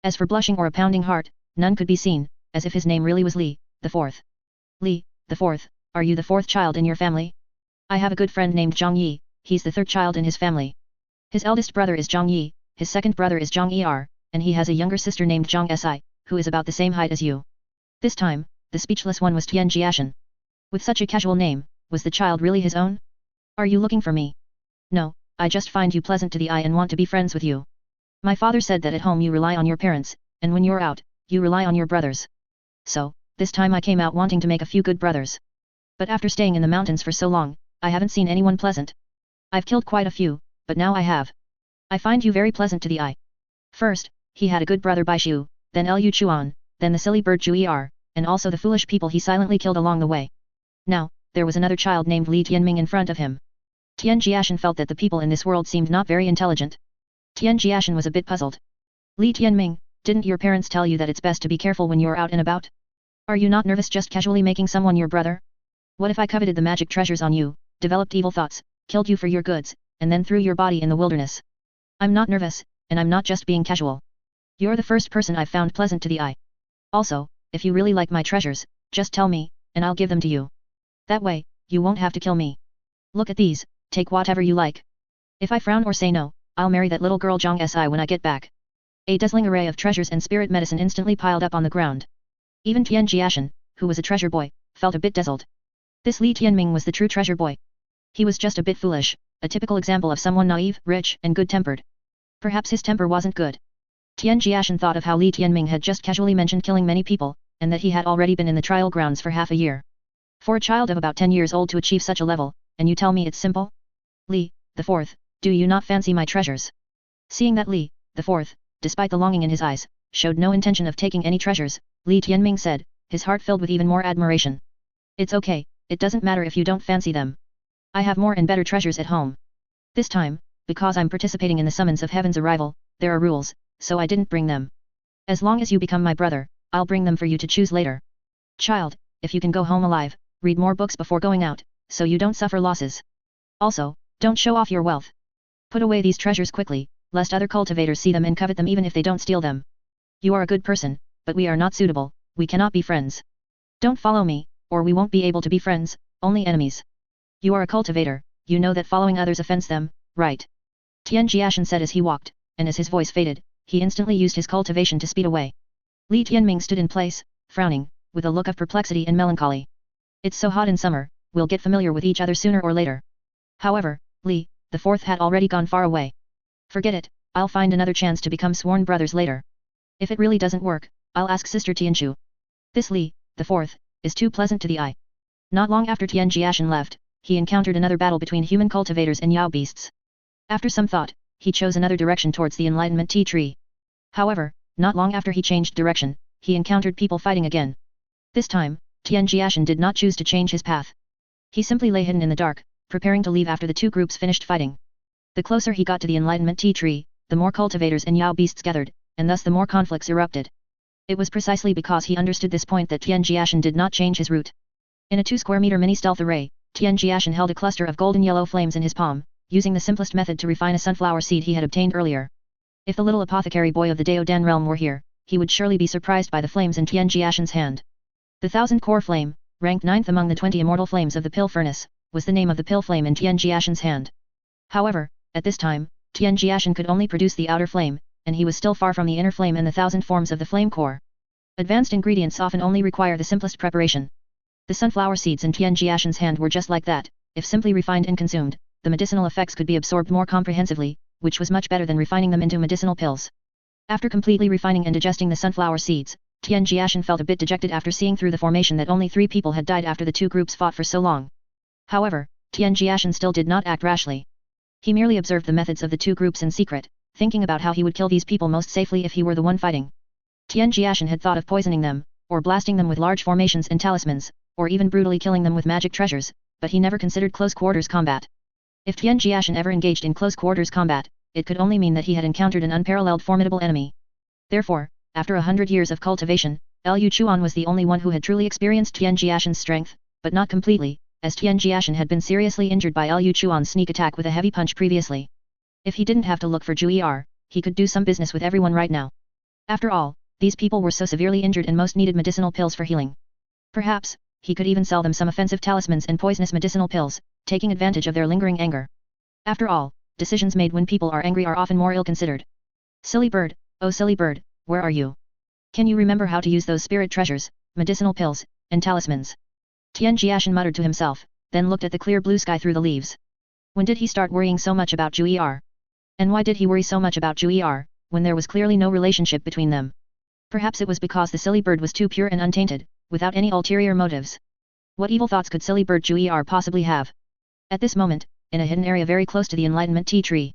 As for blushing or a pounding heart, none could be seen, as if his name really was Li, the fourth. Li, the fourth, are you the fourth child in your family? I have a good friend named Zhang Yi, he's the third child in his family. His eldest brother is Zhang Yi, his second brother is Zhang Er, and he has a younger sister named Zhang Si, who is about the same height as you. This time, the speechless one was Tian Jiashen. With such a casual name, was the child really his own? Are you looking for me? No, I just find you pleasant to the eye and want to be friends with you. My father said that at home you rely on your parents, and when you're out, you rely on your brothers. So, this time I came out wanting to make a few good brothers. But after staying in the mountains for so long, I haven't seen anyone pleasant. I've killed quite a few, but now I have. I find you very pleasant to the eye. First, he had a good brother Baishu, then Liu Chuan, then the silly bird Jiu'er, and also the foolish people he silently killed along the way. Now, there was another child named Li Tianming in front of him. Tian Jiashen felt that the people in this world seemed not very intelligent. Tian Jiashen was a bit puzzled. Li Tianming, didn't your parents tell you that it's best to be careful when you're out and about? Are you not nervous just casually making someone your brother? What if I coveted the magic treasures on you, developed evil thoughts, killed you for your goods, and then threw your body in the wilderness? I'm not nervous, and I'm not just being casual. You're the first person I've found pleasant to the eye. Also, if you really like my treasures, just tell me, and I'll give them to you. That way, you won't have to kill me. Look at these, take whatever you like. If I frown or say no, I'll marry that little girl Zhang Si when I get back. A dazzling array of treasures and spirit medicine instantly piled up on the ground. Even Tian Jiashen, who was a treasure boy, felt a bit dazzled. This Li Tianming was the true treasure boy. He was just a bit foolish, a typical example of someone naive, rich, and good-tempered. Perhaps his temper wasn't good. Tian Jiashen thought of how Li Tianming had just casually mentioned killing many people, and that he had already been in the trial grounds for half a year. For a child of about 10 years old to achieve such a level, and you tell me it's simple? Li, the fourth, do you not fancy my treasures? Seeing that Li, the fourth, despite the longing in his eyes, showed no intention of taking any treasures, Li Tianming said, his heart filled with even more admiration. It's okay, it doesn't matter if you don't fancy them. I have more and better treasures at home. This time, because I'm participating in the summons of heaven's arrival, there are rules, so I didn't bring them. As long as you become my brother, I'll bring them for you to choose later. Child, if you can go home alive, read more books before going out, so you don't suffer losses. Also, don't show off your wealth. Put away these treasures quickly, lest other cultivators see them and covet them even if they don't steal them. You are a good person, but we are not suitable, we cannot be friends. Don't follow me, or we won't be able to be friends, only enemies. You are a cultivator, you know that following others offends them, right? Tian Jiashen said as he walked, and as his voice faded, he instantly used his cultivation to speed away. Li Tianming stood in place, frowning, with a look of perplexity and melancholy. It's so hot in summer, we'll get familiar with each other sooner or later. However, Li, the fourth had already gone far away. Forget it, I'll find another chance to become sworn brothers later. If it really doesn't work, I'll ask Sister Tianchu. This Li, the fourth, is too pleasant to the eye. Not long after Tian Jiashen left, he encountered another battle between human cultivators and Yao beasts. After some thought, he chose another direction towards the enlightenment tea tree. However, not long after he changed direction, he encountered people fighting again. This time, Tian Jiashen did not choose to change his path. He simply lay hidden in the dark, preparing to leave after the two groups finished fighting. The closer he got to the enlightenment tea tree, the more cultivators and Yao beasts gathered, and thus the more conflicts erupted. It was precisely because he understood this point that Tian Jiashen did not change his route. In a 2 square meter mini stealth array, Tian Jiashen held a cluster of golden yellow flames in his palm, using the simplest method to refine a sunflower seed he had obtained earlier. If the little apothecary boy of the Daodan realm were here, he would surely be surprised by the flames in Tian Jiashen's hand. The 1000-core flame, ranked 9th among the 20 immortal flames of the pill furnace, was the name of the pill flame in Tian Jiashen's hand. However, at this time, Tian Jiashen could only produce the outer flame, and he was still far from the inner flame and the 1000 forms of the flame core. Advanced ingredients often only require the simplest preparation. The sunflower seeds in Tian Jiashen's hand were just like that. If simply refined and consumed, the medicinal effects could be absorbed more comprehensively, which was much better than refining them into medicinal pills. After completely refining and digesting the sunflower seeds, Tian Jiashen felt a bit dejected after seeing through the formation that only 3 people had died after the 2 groups fought for so long. However, Tian Jiashen still did not act rashly. He merely observed the methods of the 2 groups in secret, thinking about how he would kill these people most safely if he were the one fighting. Tian Jiashen had thought of poisoning them, or blasting them with large formations and talismans, or even brutally killing them with magic treasures, but he never considered close quarters combat. If Tian Jiashen ever engaged in close quarters combat, it could only mean that he had encountered an unparalleled formidable enemy. Therefore, after 100 years of cultivation, Liu Chuan was the only one who had truly experienced Tian Jiashen's strength, but not completely, as Tian Jiashen had been seriously injured by Liu Chuan's sneak attack with a heavy punch previously. If he didn't have to look for Jiu'er, he could do some business with everyone right now. After all, these people were so severely injured and most needed medicinal pills for healing. Perhaps, he could even sell them some offensive talismans and poisonous medicinal pills, taking advantage of their lingering anger. After all, decisions made when people are angry are often more ill-considered. Silly bird, oh silly bird, where are you? Can you remember how to use those spirit treasures, medicinal pills, and talismans? Tian Jiashen muttered to himself, then looked at the clear blue sky through the leaves. When did he start worrying so much about Jiu'er? And why did he worry so much about Jiu'er, when there was clearly no relationship between them? Perhaps it was because the silly bird was too pure and untainted, without any ulterior motives. What evil thoughts could silly bird Jiu'er possibly have? At this moment, in a hidden area very close to the enlightenment tea tree.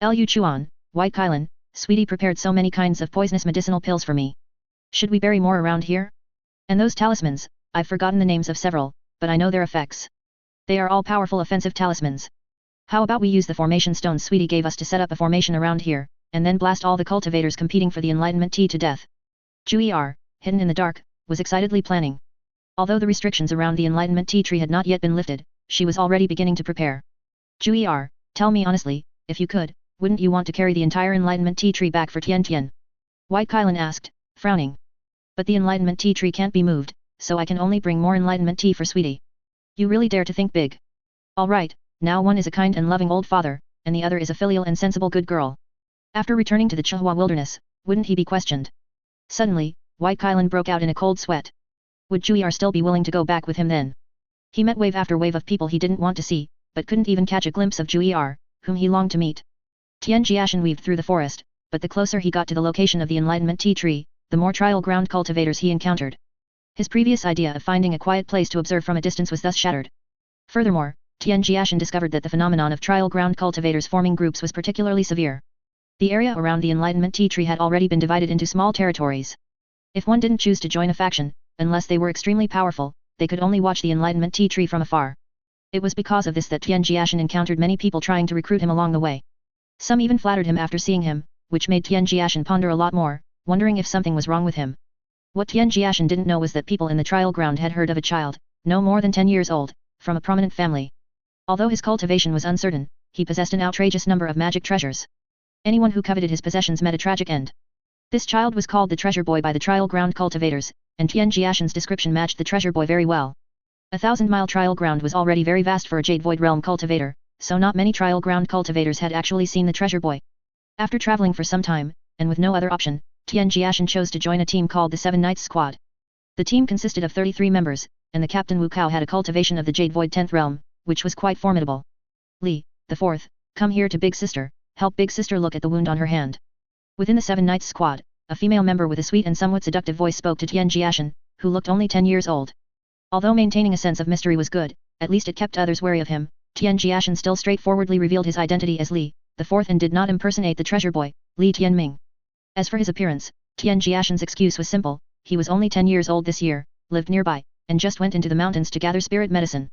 Liu Chuan, White Kylan, sweetie prepared so many kinds of poisonous medicinal pills for me. Should we bury more around here? And those talismans, I've forgotten the names of several, but I know their effects. They are all powerful offensive talismans. How about we use the formation stones sweetie gave us to set up a formation around here, and then blast all the cultivators competing for the enlightenment tea to death? Jiu'er, hidden in the dark, was excitedly planning. Although the restrictions around the enlightenment tea tree had not yet been lifted, she was already beginning to prepare. Jiu'er, tell me honestly, if you could, wouldn't you want to carry the entire enlightenment tea tree back for Tian Tian? White Kylan asked, frowning. But the enlightenment tea tree can't be moved, so I can only bring more enlightenment tea for sweetie. You really dare to think big. Alright, now one is a kind and loving old father, and the other is a filial and sensible good girl. After returning to the Chihua wilderness, wouldn't he be questioned? Suddenly, White Kylan broke out in a cold sweat. Would Jiu'er still be willing to go back with him then? He met wave after wave of people he didn't want to see, but couldn't even catch a glimpse of Jiu'er, whom he longed to meet. Tian Jiashen weaved through the forest, but the closer he got to the location of the enlightenment tea tree, the more trial ground cultivators he encountered. His previous idea of finding a quiet place to observe from a distance was thus shattered. Furthermore, Tian Jiashen discovered that the phenomenon of trial ground cultivators forming groups was particularly severe. The area around the enlightenment tea tree had already been divided into small territories. If one didn't choose to join a faction, unless they were extremely powerful, they could only watch the enlightenment tea tree from afar. It was because of this that Tian Jiashen encountered many people trying to recruit him along the way. Some even flattered him after seeing him, which made Tian Jiashen ponder a lot more, wondering if something was wrong with him. What Tian Jiashen didn't know was that people in the trial ground had heard of a child, no more than 10 years old, from a prominent family. Although his cultivation was uncertain, he possessed an outrageous number of magic treasures. Anyone who coveted his possessions met a tragic end. This child was called the Treasure Boy by the trial ground cultivators, and Tian Jiashen's description matched the Treasure Boy very well. 1,000-mile trial ground was already very vast for a Jade Void Realm cultivator, so not many trial ground cultivators had actually seen the Treasure Boy. After traveling for some time, and with no other option, Tian Jiashen chose to join a team called the 7 Knights Squad. The team consisted of 33 members, and the captain Wu Kao had a cultivation of the Jade Void 10th Realm, which was quite formidable. Li, the 4th, come here to Big Sister, help Big Sister look at the wound on her hand. Within the 7 Knights Squad, a female member with a sweet and somewhat seductive voice spoke to Tian Jiashen, who looked only 10 years old. Although maintaining a sense of mystery was good, at least it kept others wary of him. Tian Jiashen still straightforwardly revealed his identity as Li, the 4th, and did not impersonate the Treasure Boy, Li Tianming. As for his appearance, Tian Jiashen's excuse was simple: he was only 10 years old this year, lived nearby, and just went into the mountains to gather spirit medicine.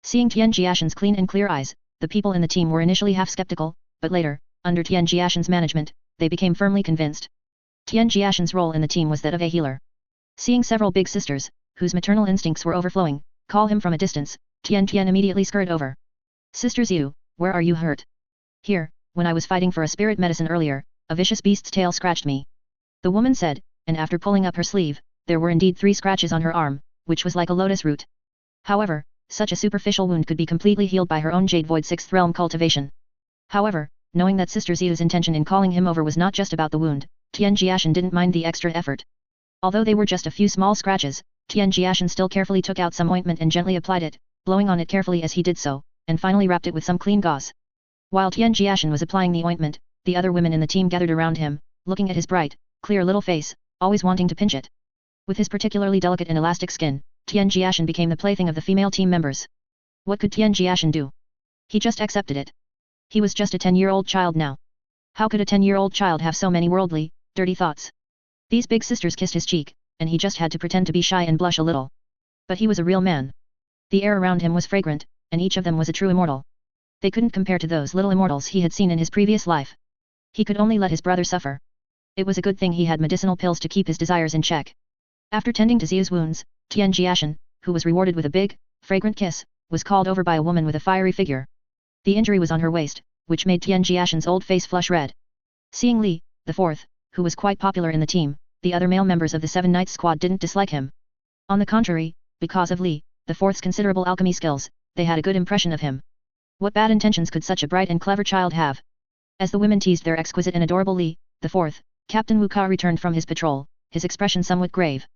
Seeing Tian Jiashen's clean and clear eyes, the people in the team were initially half skeptical, but later, under Tian Jiashen's management, they became firmly convinced. Tian Jiashen's role in the team was that of a healer. Seeing several big sisters, whose maternal instincts were overflowing, call him from a distance, Tian Tian immediately scurried over. Sisters, you, where are you hurt? Here, when I was fighting for a spirit medicine earlier, a vicious beast's tail scratched me. The woman said, and after pulling up her sleeve, there were indeed 3 scratches on her arm, which was like a lotus root. However, such a superficial wound could be completely healed by her own Jade Void 6th realm cultivation. However, knowing that Sister Xiu's intention in calling him over was not just about the wound, Tian Jiashen didn't mind the extra effort. Although they were just a few small scratches, Tian Jiashen still carefully took out some ointment and gently applied it, blowing on it carefully as he did so, and finally wrapped it with some clean gauze. While Tian Jiashen was applying the ointment, the other women in the team gathered around him, looking at his bright, clear little face, always wanting to pinch it. With his particularly delicate and elastic skin, Tian Jiashen became the plaything of the female team members. What could Tian Jiashen do? He just accepted it. He was just a 10-year-old child now. How could a 10-year-old child have so many worldly, dirty thoughts? These big sisters kissed his cheek, and he just had to pretend to be shy and blush a little. But he was a real man. The air around him was fragrant, and each of them was a true immortal. They couldn't compare to those little immortals he had seen in his previous life. He could only let his brother suffer. It was a good thing he had medicinal pills to keep his desires in check. After tending to Xiu's wounds, Tian Jiashen, who was rewarded with a big, fragrant kiss, was called over by a woman with a fiery figure. The injury was on her waist, which made Tian Jiashen's old face flush red. Seeing Li, the 4th, who was quite popular in the team, the other male members of the 7 Knights squad didn't dislike him. On the contrary, because of Li, the 4th's considerable alchemy skills, they had a good impression of him. What bad intentions could such a bright and clever child have? As the women teased their exquisite and adorable Li, the 4th, Captain Wu Ka returned from his patrol, his expression somewhat grave.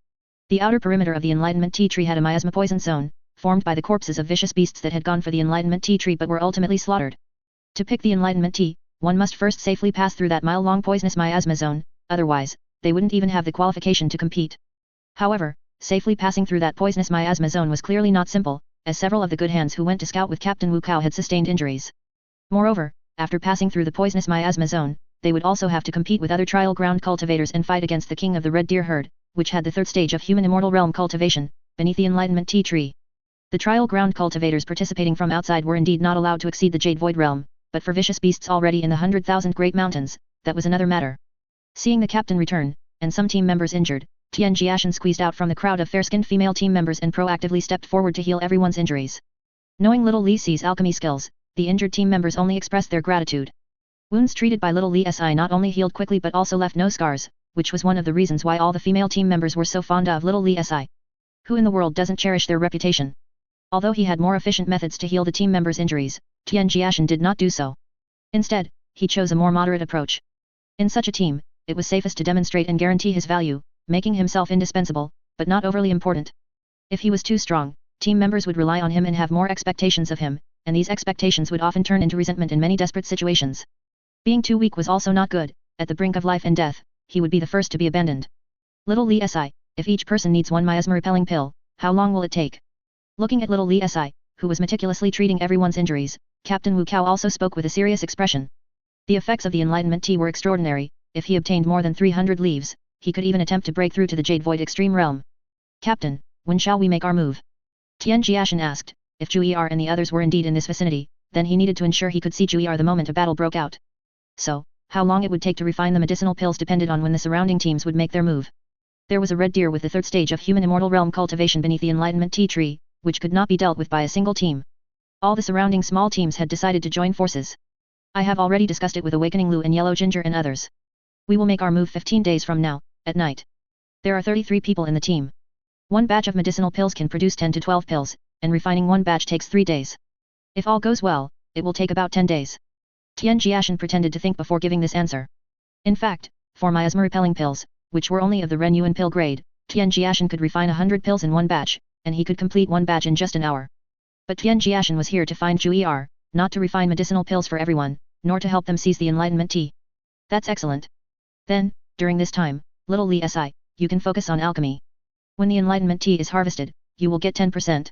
The outer perimeter of the Enlightenment Tea Tree had a miasma poison zone, formed by the corpses of vicious beasts that had gone for the Enlightenment Tea Tree but were ultimately slaughtered. To pick the Enlightenment Tea, one must first safely pass through that mile-long poisonous miasma zone, otherwise, they wouldn't even have the qualification to compete. However, safely passing through that poisonous miasma zone was clearly not simple, as several of the good hands who went to scout with Captain Wu Kao had sustained injuries. Moreover, after passing through the poisonous miasma zone, they would also have to compete with other trial ground cultivators and fight against the king of the Red Deer herd, which had the 3rd stage of human immortal realm cultivation, beneath the Enlightenment Tea Tree. The trial ground cultivators participating from outside were indeed not allowed to exceed the Jade Void realm, but for vicious beasts already in the 100,000 Great Mountains, that was another matter. Seeing the captain return, and some team members injured, Tian Jiashen squeezed out from the crowd of fair-skinned female team members and proactively stepped forward to heal everyone's injuries. Knowing little Li Si's alchemy skills, the injured team members only expressed their gratitude. Wounds treated by little Li Si not only healed quickly but also left no scars, which was one of the reasons why all the female team members were so fond of little Li Si. Who in the world doesn't cherish their reputation? Although he had more efficient methods to heal the team members' injuries, Tian Jiashen did not do so. Instead, he chose a more moderate approach. In such a team, it was safest to demonstrate and guarantee his value, making himself indispensable, but not overly important. If he was too strong, team members would rely on him and have more expectations of him, and these expectations would often turn into resentment in many desperate situations. Being too weak was also not good. At the brink of life and death, he would be the first to be abandoned. Little Li Si, if each person needs one miasma-repelling pill, how long will it take? Looking at little Li Si, who was meticulously treating everyone's injuries, Captain Wu Kao also spoke with a serious expression. The effects of the Enlightenment Tea were extraordinary. If he obtained more than 300 leaves, he could even attempt to break through to the Jade Void Extreme Realm. Captain, when shall we make our move? Tian Jiashen asked. If Jiu'er and the others were indeed in this vicinity, then he needed to ensure he could see Jiu'er the moment a battle broke out. So, how long it would take to refine the medicinal pills depended on when the surrounding teams would make their move. There was a red deer with the 3rd stage of human immortal realm cultivation beneath the Enlightenment Tea Tree, which could not be dealt with by a single team. All the surrounding small teams had decided to join forces. I have already discussed it with Awakening Lu and Yellow Ginger and others. We will make our move 15 days from now, at night. There are 33 people in the team. One batch of medicinal pills can produce 10 to 12 pills, and refining one batch takes 3 days. If all goes well, it will take about 10 days. Tian Jiashen pretended to think before giving this answer. In fact, for miasma-repelling pills, which were only of the Ren Yuan pill grade, Tian Jiashen could refine 100 pills in one batch, and he could complete one batch in just an hour. But Tian Jiashen was here to find Jiu'er, not to refine medicinal pills for everyone, nor to help them seize the Enlightenment Tea. That's excellent. Then, during this time, little Li Si, you can focus on alchemy. When the Enlightenment Tea is harvested, you will get 10%.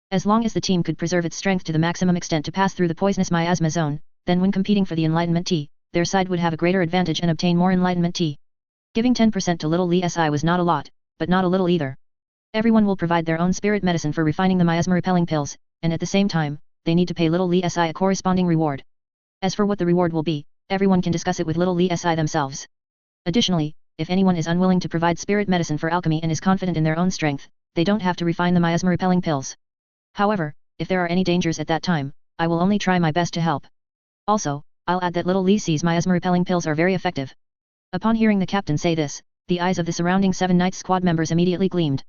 As long as the team could preserve its strength to the maximum extent to pass through the poisonous miasma zone, then when competing for the Enlightenment Tea, their side would have a greater advantage and obtain more Enlightenment Tea. Giving 10% to little Li Si was not a lot, but not a little either. Everyone will provide their own spirit medicine for refining the miasma-repelling pills, and at the same time, they need to pay little Li Si a corresponding reward. As for what the reward will be, everyone can discuss it with little Li Si themselves. Additionally, if anyone is unwilling to provide spirit medicine for alchemy and is confident in their own strength, they don't have to refine the miasma-repelling pills. However, if there are any dangers at that time, I will only try my best to help. Also, I'll add that little Li Si's miasma-repelling pills are very effective, Upon hearing the captain say this, the eyes of the surrounding 7 Knights squad members immediately gleamed.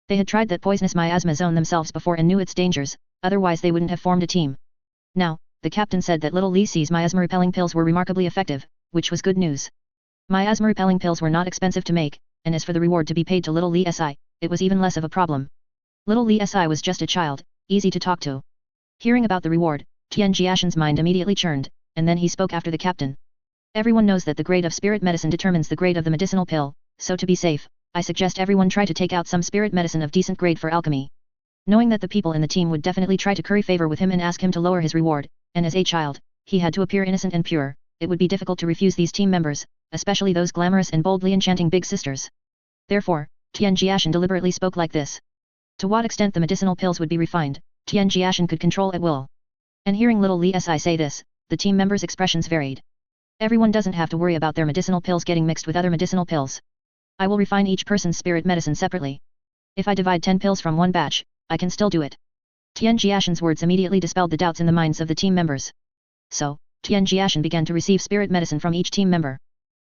They had tried that poisonous miasma zone themselves before and knew its dangers, otherwise they wouldn't have formed a team. Now, the captain said that little Li Si's miasma-repelling pills were remarkably effective, which was good news. Miasma-repelling pills were not expensive to make, and as for the reward to be paid to little Li Si, it was even less of a problem. Little Li Si was just a child, easy to talk to. Hearing about the reward, Tian Jiashen's mind immediately churned, and then he spoke after the captain. Everyone knows that the grade of spirit medicine determines the grade of the medicinal pill, so to be safe, I suggest everyone try to take out some spirit medicine of decent grade for alchemy. Knowing that the people in the team would definitely try to curry favor with him and ask him to lower his reward, and as a child, he had to appear innocent and pure, it would be difficult to refuse these team members, especially those glamorous and boldly enchanting big sisters. Therefore, Tian Jiashen deliberately spoke like this. To what extent the medicinal pills would be refined, Tian Jiashen could control at will. And hearing little Li Si say this, the team members' expressions varied. Everyone doesn't have to worry about their medicinal pills getting mixed with other medicinal pills. I will refine each person's spirit medicine separately. If I divide 10 pills from one batch, I can still do it. Tian Jiashen's words immediately dispelled the doubts in the minds of the team members. So, Tian Jiashen began to receive spirit medicine from each team member.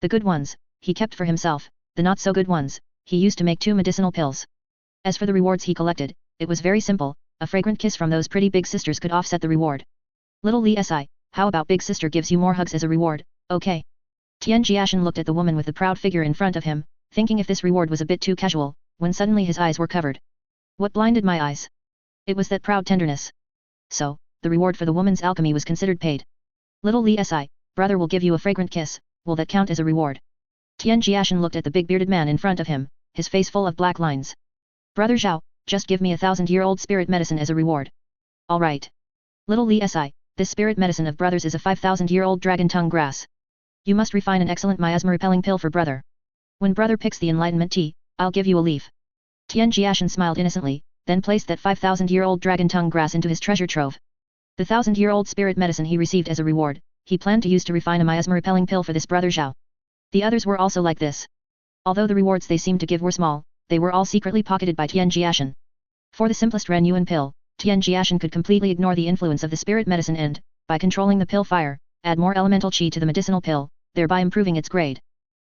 The good ones, he kept for himself, the not so good ones, he used to make 2 medicinal pills. As for the rewards he collected, it was very simple, a fragrant kiss from those pretty big sisters could offset the reward. Little Li Si, how about big sister gives you more hugs as a reward, okay? Tian Jiashen looked at the woman with the proud figure in front of him, thinking if this reward was a bit too casual, when suddenly his eyes were covered. What blinded my eyes? It was that proud tenderness. So, the reward for the woman's alchemy was considered paid. Little Li Si, brother will give you a fragrant kiss, will that count as a reward? Tian Jiashen looked at the big bearded man in front of him, his face full of black lines. Brother Zhao, just give me 1,000-year-old spirit medicine as a reward. Alright. Little Li Si, this spirit medicine of brother's is a 5,000-year-old dragon tongue grass. You must refine an excellent miasma-repelling pill for brother. When brother picks the enlightenment tea, I'll give you a leaf. Tian Jiashen smiled innocently, then placed that 5,000-year-old dragon tongue grass into his treasure trove. The 1,000-year-old spirit medicine he received as a reward, he planned to use to refine a miasma-repelling pill for this brother Zhao. The others were also like this. Although the rewards they seemed to give were small, they were all secretly pocketed by Tian Jiashen. For the simplest Ren Yuan pill, Tian Jiashen could completely ignore the influence of the spirit medicine and, by controlling the pill fire, add more elemental qi to the medicinal pill, thereby improving its grade.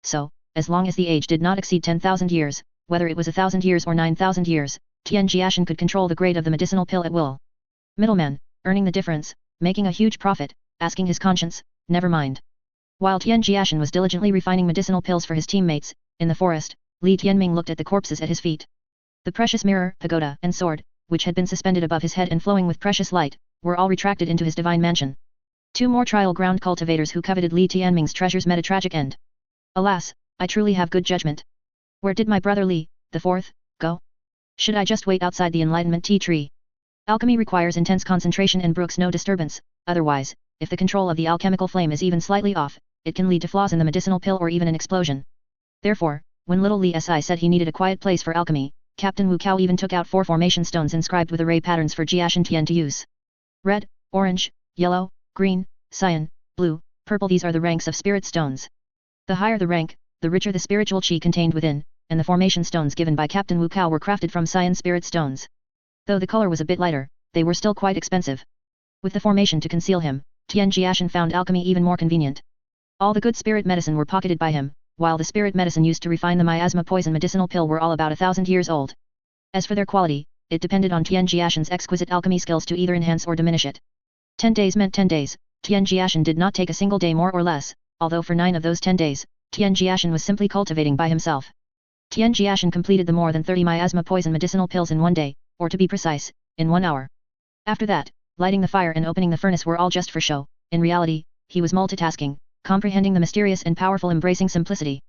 So, as long as the age did not exceed 10,000 years, whether it was 1,000 years or 9,000 years, Tian Jiashen could control the grade of the medicinal pill at will. Middleman, earning the difference, making a huge profit, asking his conscience, never mind. While Tian Jiashen was diligently refining medicinal pills for his teammates, in the forest, Li Tianming looked at the corpses at his feet. The precious mirror, pagoda, and sword, which had been suspended above his head and flowing with precious light, were all retracted into his divine mansion. 2 more trial ground cultivators who coveted Li Tianming's treasures met a tragic end. Alas, I truly have good judgment. Where did my brother Li, the 4th, go? Should I just wait outside the enlightenment tea tree? Alchemy requires intense concentration and brooks no disturbance, otherwise, if the control of the alchemical flame is even slightly off, it can lead to flaws in the medicinal pill or even an explosion. Therefore, when little Li Si said he needed a quiet place for alchemy, Captain Wu Cao even took out 4 formation stones inscribed with array patterns for Jiashen Tian to use. Red, orange, yellow, green, cyan, blue, purple. These are the ranks of spirit stones. The higher the rank, the richer the spiritual qi contained within, and the formation stones given by Captain Wu Cao were crafted from cyan spirit stones. Though the color was a bit lighter, they were still quite expensive. With the formation to conceal him, Tian Jiashen found alchemy even more convenient. All the good spirit medicine were pocketed by him, while the spirit medicine used to refine the miasma poison medicinal pill were all about 1,000 years old. As for their quality, it depended on Tian Jiashen's exquisite alchemy skills to either enhance or diminish it. 10 days meant 10 days, Tian Jiashen did not take a single day more or less, although for 9 of those 10 days, Tian Jiashen was simply cultivating by himself. Tian Jiashen completed the more than 30 miasma poison medicinal pills in 1 day, or to be precise, in 1 hour. After that, lighting the fire and opening the furnace were all just for show. In reality, he was multitasking, comprehending the mysterious and powerful embracing simplicity.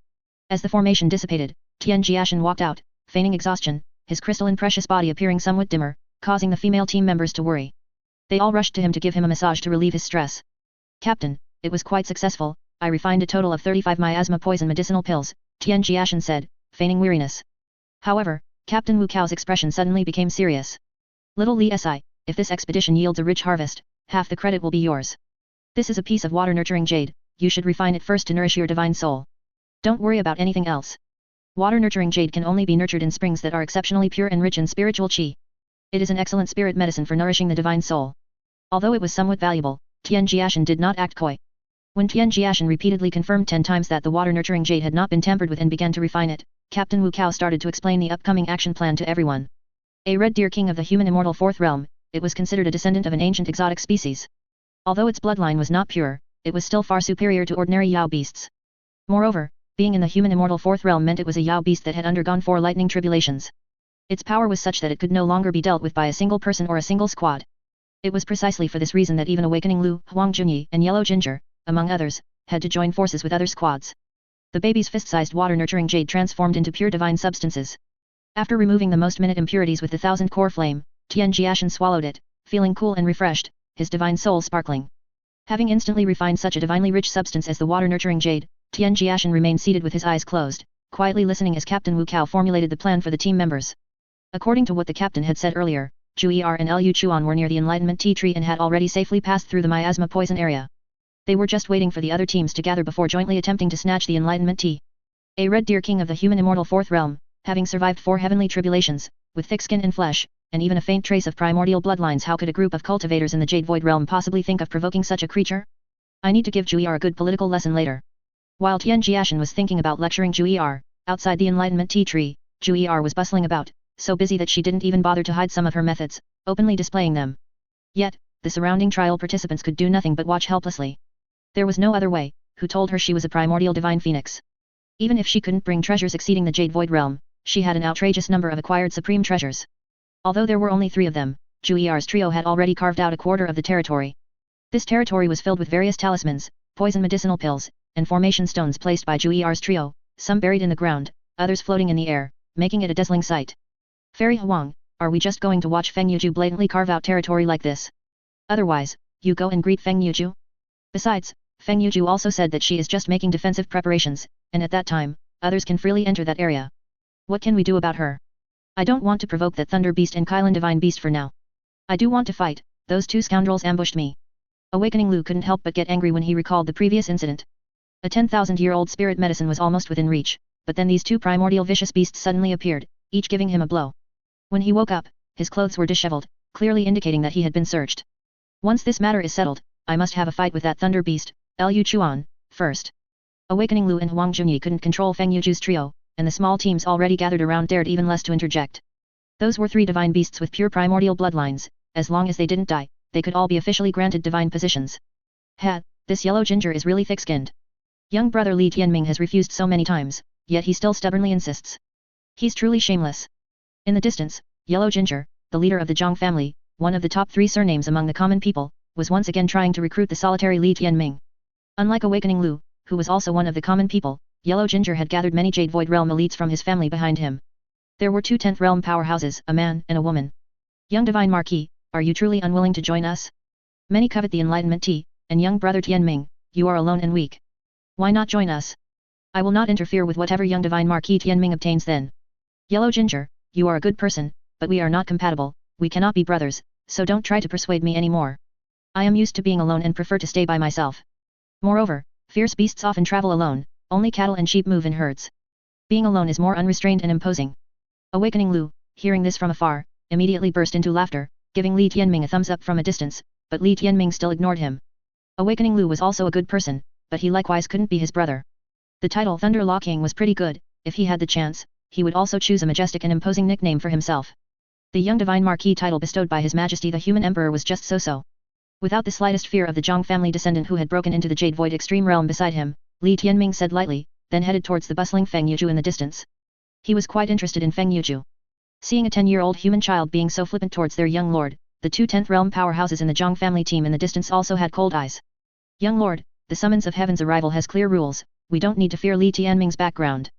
As the formation dissipated, Tian Jiashen walked out, feigning exhaustion, his crystalline precious body appearing somewhat dimmer, causing the female team members to worry. They all rushed to him to give him a massage to relieve his stress. Captain, it was quite successful, I refined a total of 35 miasma poison medicinal pills, Tian Jiashen said, feigning weariness. However, Captain Wu Cao's expression suddenly became serious. Little Li Si, if this expedition yields a rich harvest, half the credit will be yours. This is a piece of water-nurturing jade, you should refine it first to nourish your divine soul. Don't worry about anything else. Water-nurturing jade can only be nurtured in springs that are exceptionally pure and rich in spiritual qi. It is an excellent spirit medicine for nourishing the divine soul. Although it was somewhat valuable, Tian Jiashen did not act coy. When Tian Jiashen repeatedly confirmed 10 times that the water-nurturing jade had not been tampered with and began to refine it, Captain Wu Cao started to explain the upcoming action plan to everyone. A red deer king of the human immortal fourth realm, it was considered a descendant of an ancient exotic species. Although its bloodline was not pure, it was still far superior to ordinary Yao beasts. Moreover, being in the human immortal fourth realm meant it was a Yao beast that had undergone 4 lightning tribulations. Its power was such that it could no longer be dealt with by a single person or a single squad. It was precisely for this reason that even Awakening Lu, Huang Junyi, and Yellow Ginger, among others, had to join forces with other squads. The baby's fist-sized water-nurturing jade transformed into pure divine substances. After removing the most minute impurities with the 1000-core flame, Tian Jiashen swallowed it, feeling cool and refreshed, his divine soul sparkling. Having instantly refined such a divinely rich substance as the water-nurturing jade, Tian Jiashen remained seated with his eyes closed, quietly listening as Captain Wu Cao formulated the plan for the team members. According to what the captain had said earlier, Jiu'er and Liu Chuan were near the Enlightenment Tea Tree and had already safely passed through the miasma poison area. They were just waiting for the other teams to gather before jointly attempting to snatch the Enlightenment Tea. A red deer king of the human immortal fourth realm, having survived 4 heavenly tribulations, with thick skin and flesh, and even a faint trace of primordial bloodlines, how could a group of cultivators in the Jade Void realm possibly think of provoking such a creature? I need to give Jiu'er a good political lesson later. While Tian Jiashen was thinking about lecturing Jiu'er, outside the Enlightenment Tea Tree, Jiu'er was bustling about, so busy that she didn't even bother to hide some of her methods, openly displaying them. Yet, the surrounding trial participants could do nothing but watch helplessly. There was no other way, who told her she was a primordial divine phoenix. Even if she couldn't bring treasures exceeding the Jade Void realm, she had an outrageous number of acquired supreme treasures. Although there were only 3 of them, Jiu'er's trio had already carved out a quarter of the territory. This territory was filled with various talismans, poison medicinal pills, and formation stones placed by Jiu'er's trio, some buried in the ground, others floating in the air, making it a dazzling sight. Fairy Huang, are we just going to watch Feng Yuju blatantly carve out territory like this? Otherwise, you go and greet Feng Yuju? Besides, Feng Yuju also said that she is just making defensive preparations, and at that time, others can freely enter that area. What can we do about her? I don't want to provoke that Thunder Beast and Kylan Divine Beast for now. I do want to fight, those 2 scoundrels ambushed me. Awakening Lu couldn't help but get angry when he recalled the previous incident. A 10,000-year-old spirit medicine was almost within reach, but then these 2 primordial vicious beasts suddenly appeared, each giving him a blow. When he woke up, his clothes were disheveled, clearly indicating that he had been searched. Once this matter is settled, I must have a fight with that Thunder Beast, Liu Chuan, first. Awakening Lu and Huang Junyi couldn't control Feng Yuju's trio, and the small teams already gathered around dared even less to interject. Those were 3 divine beasts with pure primordial bloodlines, as long as they didn't die, they could all be officially granted divine positions. This yellow ginger is really thick-skinned. Young brother Li Tianming has refused so many times, yet he still stubbornly insists. He's truly shameless. In the distance, Yellow Ginger, the leader of the Zhang family, one of the top 3 surnames among the common people, was once again trying to recruit the solitary Li Tianming. Unlike Awakening Lu, who was also one of the common people, Yellow Ginger had gathered many Jade Void Realm elites from his family behind him. There were 2 10th Realm powerhouses, a man and a woman. Young Divine Marquis, are you truly unwilling to join us? Many covet the Enlightenment Tea, and young brother Tianming, you are alone and weak. Why not join us? I will not interfere with whatever young Divine Marquis Tianming obtains then. Yellow Ginger, you are a good person, but we are not compatible, we cannot be brothers, so don't try to persuade me anymore. I am used to being alone and prefer to stay by myself. Moreover, fierce beasts often travel alone, only cattle and sheep move in herds. Being alone is more unrestrained and imposing. Awakening Lu, hearing this from afar, immediately burst into laughter, giving Li Tianming a thumbs up from a distance, but Li Tianming still ignored him. Awakening Lu was also a good person, but he likewise couldn't be his brother. The title Thunder Law King was pretty good, if he had the chance, he would also choose a majestic and imposing nickname for himself. The young Divine Marquis title bestowed by His Majesty the Human Emperor was just so-so. Without the slightest fear of the Zhang family descendant who had broken into the Jade Void Extreme Realm beside him, Li Tianming said lightly, then headed towards the bustling Feng Yuju in the distance. He was quite interested in Feng Yuju. Seeing a 10-year-old human child being so flippant towards their young lord, the 2 10th Realm powerhouses in the Zhang family team in the distance also had cold eyes. Young lord, the summons of heaven's arrival has clear rules, we don't need to fear Li Tianming's background.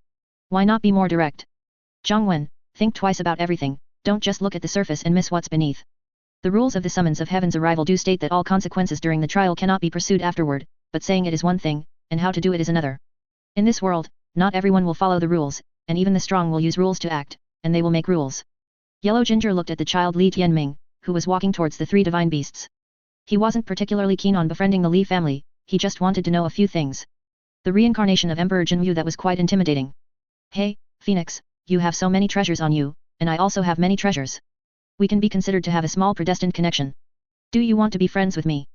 Why not be more direct? Zhang Wen, think twice about everything, don't just look at the surface and miss what's beneath. The rules of the summons of heaven's arrival do state that all consequences during the trial cannot be pursued afterward, but saying it is one thing, and how to do it is another. In this world, not everyone will follow the rules, and even the strong will use rules to act, and they will make rules. Yellow Ginger looked at the child Li Tianming, who was walking towards the 3 divine beasts. He wasn't particularly keen on befriending the Li family, he just wanted to know a few things. The reincarnation of Emperor Jinyu that was quite intimidating. Hey, Phoenix, you have so many treasures on you, and I also have many treasures. We can be considered to have a small predestined connection. Do you want to be friends with me?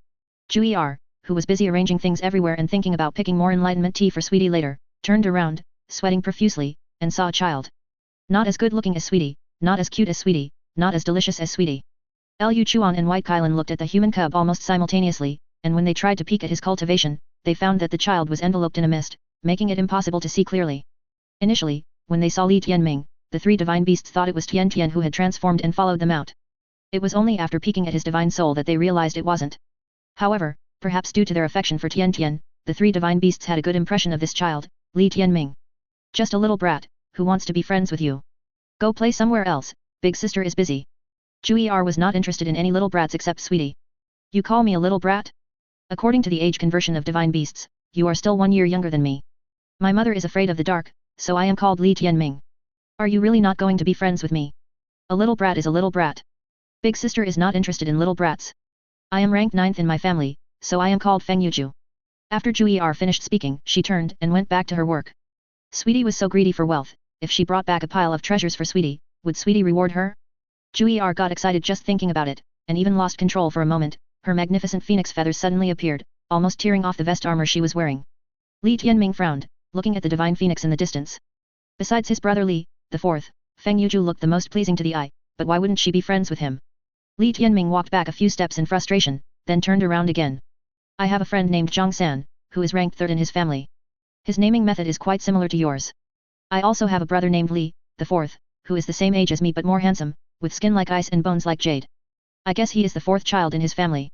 Jiu'er, who was busy arranging things everywhere and thinking about picking more enlightenment tea for Sweetie later, turned around, sweating profusely, and saw a child. Not as good looking as Sweetie, not as cute as Sweetie, not as delicious as Sweetie. Liu Chuan and White Kylan looked at the human cub almost simultaneously, and when they tried to peek at his cultivation, they found that the child was enveloped in a mist, making it impossible to see clearly. Initially, when they saw Li Tianming, the three divine beasts thought it was Tian Tian who had transformed and followed them out. It was only after peeking at his divine soul that they realized it wasn't. However, perhaps due to their affection for Tian Tian, the three divine beasts had a good impression of this child, Li Tianming. Just a little brat, who wants to be friends with you. Go play somewhere else, big sister is busy. Jiu'er was not interested in any little brats except Sweetie. You call me a little brat? According to the age conversion of divine beasts, you are still 1 year younger than me. My mother is afraid of the dark, so I am called Li Tianming. Are you really not going to be friends with me? A little brat is a little brat. Big sister is not interested in little brats. I am ranked 9th in my family, so I am called Feng Yuju. After Jiu'er finished speaking, she turned and went back to her work. Sweetie was so greedy for wealth, if she brought back a pile of treasures for Sweetie, would Sweetie reward her? Jiu'er got excited just thinking about it, and even lost control for a moment. Her magnificent phoenix feathers suddenly appeared, almost tearing off the vest armor she was wearing. Li Tianming frowned, looking at the divine phoenix in the distance. Besides his brother Li, the fourth, Feng Yuju looked the most pleasing to the eye, but why wouldn't she be friends with him? Li Tianming walked back a few steps in frustration, then turned around again. I have a friend named Zhang San, who is ranked 3rd in his family. His naming method is quite similar to yours. I also have a brother named Li, the fourth, who is the same age as me but more handsome, with skin like ice and bones like jade. I guess he is the 4th child in his family.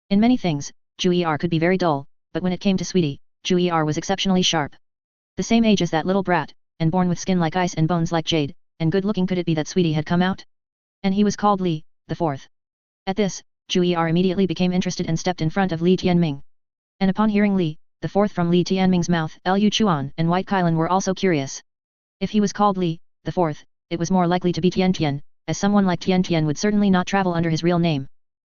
In many things, Jiu'er could be very dull, but when it came to Sweetie, Jiu'er was exceptionally sharp. The same age as that little brat, and born with skin like ice and bones like jade, and good looking, could it be that Sweetie had come out? And he was called Li, the 4th. At this, Jiu'er immediately became interested and stepped in front of Li Tianming. And upon hearing Li, the 4th from Li Tianming's mouth, Liu Chuan and White Kylan were also curious. If he was called Li, the 4th, it was more likely to be Tian Tian, as someone like Tian Tian would certainly not travel under his real name.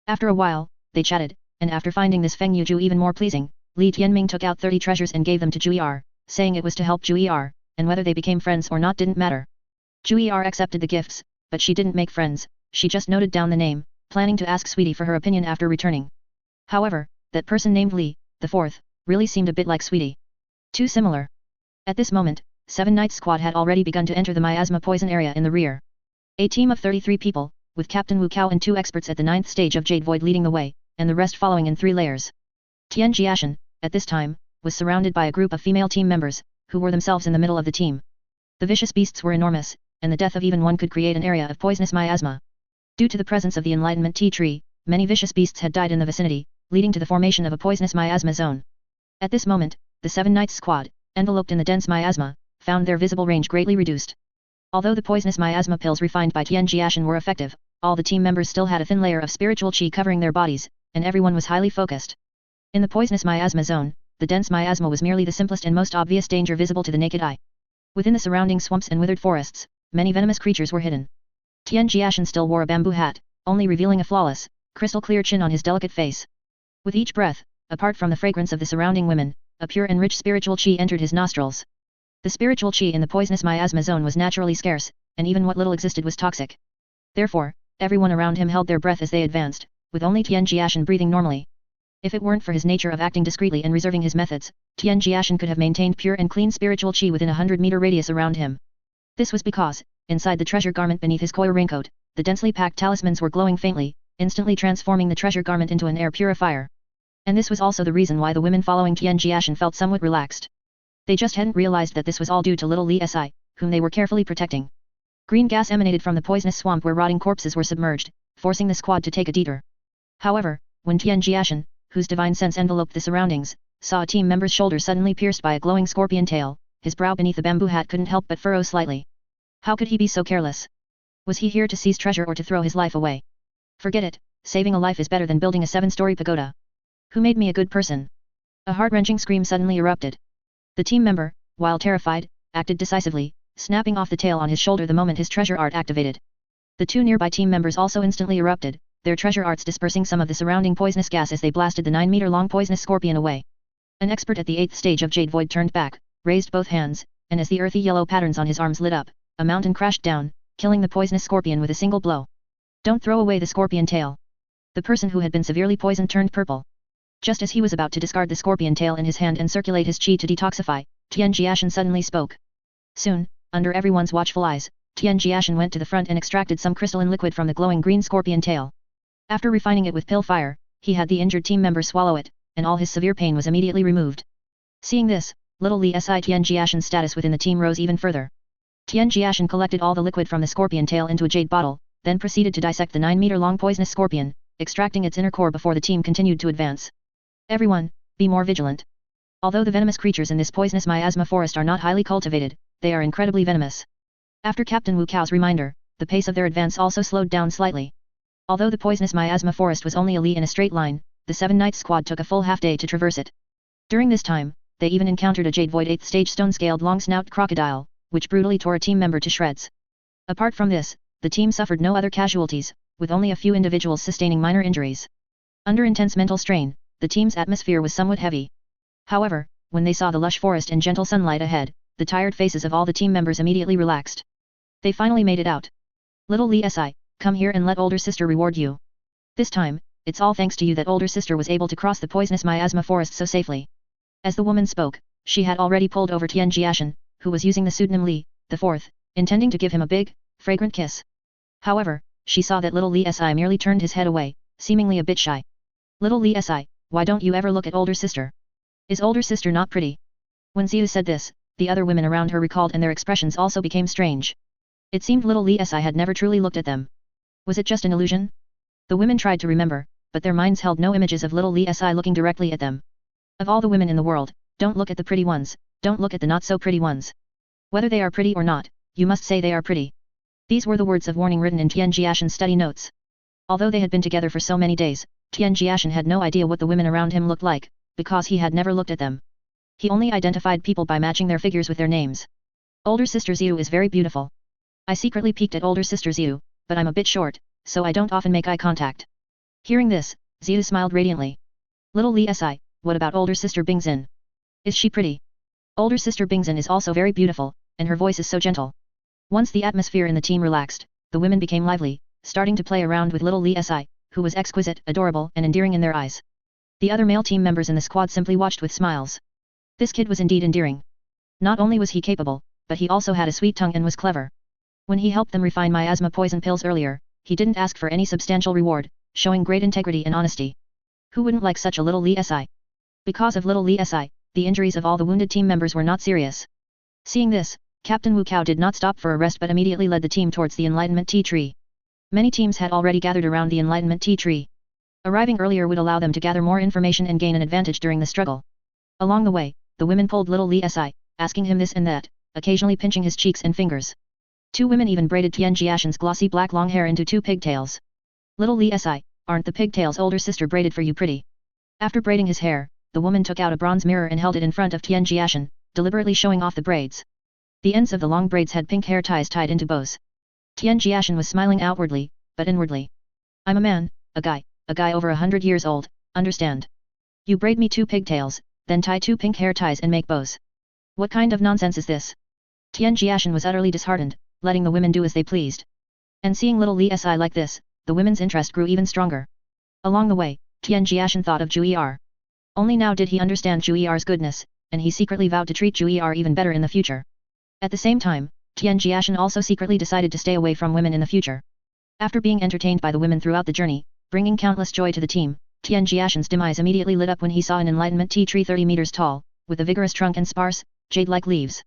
After a while, they chatted, and after finding this Feng Yuju even more pleasing, Li Tianming took out 30 treasures and gave them to Jiu'er, saying it was to help Jiu'er, and whether they became friends or not didn't matter. Jiu'er accepted the gifts, but she didn't make friends, she just noted down the name, planning to ask Sweetie for her opinion after returning. However, that person named Li, the 4th, really seemed a bit like Sweetie. Too similar. At this moment, 7 Knights squad had already begun to enter the miasma poison area in the rear. A team of 33 people, with Captain Wu Cao and 2 experts at the 9th stage of Jade Void leading the way, and the rest following in 3 layers. Tian Jiashen, at this time, was surrounded by a group of female team members, who were themselves in the middle of the team. The vicious beasts were enormous, and the death of even one could create an area of poisonous miasma. Due to the presence of the enlightenment tea tree, many vicious beasts had died in the vicinity, leading to the formation of a poisonous miasma zone. At this moment, the 7 Knights squad, enveloped in the dense miasma, found their visible range greatly reduced. Although the poisonous miasma pills refined by Tian Jiashen were effective, all the team members still had a thin layer of spiritual qi covering their bodies, and everyone was highly focused. In the poisonous miasma zone, the dense miasma was merely the simplest and most obvious danger visible to the naked eye. Within the surrounding swamps and withered forests, many venomous creatures were hidden. Tian Jiashen still wore a bamboo hat, only revealing a flawless, crystal-clear chin on his delicate face. With each breath, apart from the fragrance of the surrounding women, a pure and rich spiritual qi entered his nostrils. The spiritual qi in the poisonous miasma zone was naturally scarce, and even what little existed was toxic. Therefore, everyone around him held their breath as they advanced, with only Tian Jiashen breathing normally. If it weren't for his nature of acting discreetly and reserving his methods, Tian Jiashen could have maintained pure and clean spiritual qi within a 100-meter radius around him. This was because, inside the treasure garment beneath his coir raincoat, the densely packed talismans were glowing faintly, instantly transforming the treasure garment into an air purifier. And this was also the reason why the women following Tian Jiashen felt somewhat relaxed. They just hadn't realized that this was all due to little Li Si, whom they were carefully protecting. Green gas emanated from the poisonous swamp where rotting corpses were submerged, forcing the squad to take a detour. However, when Tian Jiashen, whose divine sense enveloped the surroundings, saw a team member's shoulder suddenly pierced by a glowing scorpion tail, his brow beneath the bamboo hat couldn't help but furrow slightly. How could he be so careless? Was he here to seize treasure or to throw his life away? Forget it, saving a life is better than building a 7-story pagoda. Who made me a good person? A heart-wrenching scream suddenly erupted. The team member, while terrified, acted decisively, snapping off the tail on his shoulder the moment his treasure art activated. The 2 nearby team members also instantly erupted, their treasure arts dispersing some of the surrounding poisonous gas as they blasted the 9-meter-long poisonous scorpion away. An expert at the 8th stage of Jade Void turned back, raised both hands, and as the earthy yellow patterns on his arms lit up, a mountain crashed down, killing the poisonous scorpion with a single blow. Don't throw away the scorpion tail. The person who had been severely poisoned turned purple. Just as he was about to discard the scorpion tail in his hand and circulate his qi to detoxify, Tian Jiashen suddenly spoke. Soon, under everyone's watchful eyes, Tian Jiashen went to the front and extracted some crystalline liquid from the glowing green scorpion tail. After refining it with pill fire, he had the injured team member swallow it, and all his severe pain was immediately removed. Seeing this, little Li Si Tian Jiashen's status within the team rose even further. Tian Jiashen collected all the liquid from the scorpion tail into a jade bottle, then proceeded to dissect the 9-meter-long poisonous scorpion, extracting its inner core before the team continued to advance. Everyone, be more vigilant. Although the venomous creatures in this poisonous miasma forest are not highly cultivated, they are incredibly venomous. After Captain Wu Cao's reminder, the pace of their advance also slowed down slightly. Although the poisonous miasma forest was only a li in a straight line, the 7 Knights squad took a full half-day to traverse it. During this time, they even encountered a jade void 8th stage stone-scaled long-snout crocodile, which brutally tore a team member to shreds. Apart from this, the team suffered no other casualties, with only a few individuals sustaining minor injuries. Under intense mental strain, the team's atmosphere was somewhat heavy. However, when they saw the lush forest and gentle sunlight ahead, the tired faces of all the team members immediately relaxed. They finally made it out. Little Li Si, come here and let older sister reward you. This time, it's all thanks to you that older sister was able to cross the poisonous miasma forest so safely. As the woman spoke, she had already pulled over Tian Jiashen, who was using the pseudonym Li, the fourth, intending to give him a big, fragrant kiss. However, she saw that little Li Si merely turned his head away, seemingly a bit shy. Little Li Si, why don't you ever look at older sister? Is older sister not pretty? When Ziyu said this, the other women around her recalled and their expressions also became strange. It seemed little Li Si had never truly looked at them. Was it just an illusion? The women tried to remember, but their minds held no images of little Li Si looking directly at them. Of all the women in the world, don't look at the pretty ones, don't look at the not so pretty ones. Whether they are pretty or not, you must say they are pretty. These were the words of warning written in Tian Jiashen's study notes. Although they had been together for so many days, Tian Jiashen had no idea what the women around him looked like, because he had never looked at them. He only identified people by matching their figures with their names. Older sister Ziyu is very beautiful. I secretly peeked at older sister Ziyu, but I'm a bit short, so I don't often make eye contact. Hearing this, Ziyu smiled radiantly. Little Li Si, what about older sister Bingzhen? Is she pretty? Older sister Bingzhen is also very beautiful, and her voice is so gentle. Once the atmosphere in the team relaxed, the women became lively, starting to play around with little Li Si, who was exquisite, adorable, and endearing in their eyes. The other male team members in the squad simply watched with smiles. This kid was indeed endearing. Not only was he capable, but he also had a sweet tongue and was clever. When he helped them refine miasma poison pills earlier, he didn't ask for any substantial reward, showing great integrity and honesty. Who wouldn't like such a little Li Si? Because of little Li Si, the injuries of all the wounded team members were not serious. Seeing this, Captain Wu Cao did not stop for a rest but immediately led the team towards the Enlightenment Tea Tree. Many teams had already gathered around the Enlightenment Tea Tree. Arriving earlier would allow them to gather more information and gain an advantage during the struggle. Along the way, the women pulled little Li Si, asking him this and that, occasionally pinching his cheeks and fingers. 2 women even braided Tian Jiashen's glossy black long hair into 2 pigtails. Little Li Si, aren't the pigtails older sister braided for you pretty? After braiding his hair, the woman took out a bronze mirror and held it in front of Tian Jiashen, deliberately showing off the braids. The ends of the long braids had pink hair ties tied into bows. Tian Jiashen was smiling outwardly, but inwardly. I'm a man, a guy over 100 years old, understand? You braid me 2 pigtails, then tie 2 pink hair ties and make bows. What kind of nonsense is this? Tian Jiashen was utterly disheartened, letting the women do as they pleased. And seeing little Li Si like this, the women's interest grew even stronger. Along the way, Tian Jiashen thought of Jiu'er. Only now did he understand Jiu'er's goodness, and he secretly vowed to treat Jiu'er even better in the future. At the same time, Tian Jiashen also secretly decided to stay away from women in the future. After being entertained by the women throughout the journey, bringing countless joy to the team, Tian Jiashen's demise immediately lit up when he saw an enlightenment tea tree 30 meters tall, with a vigorous trunk and sparse, jade-like leaves.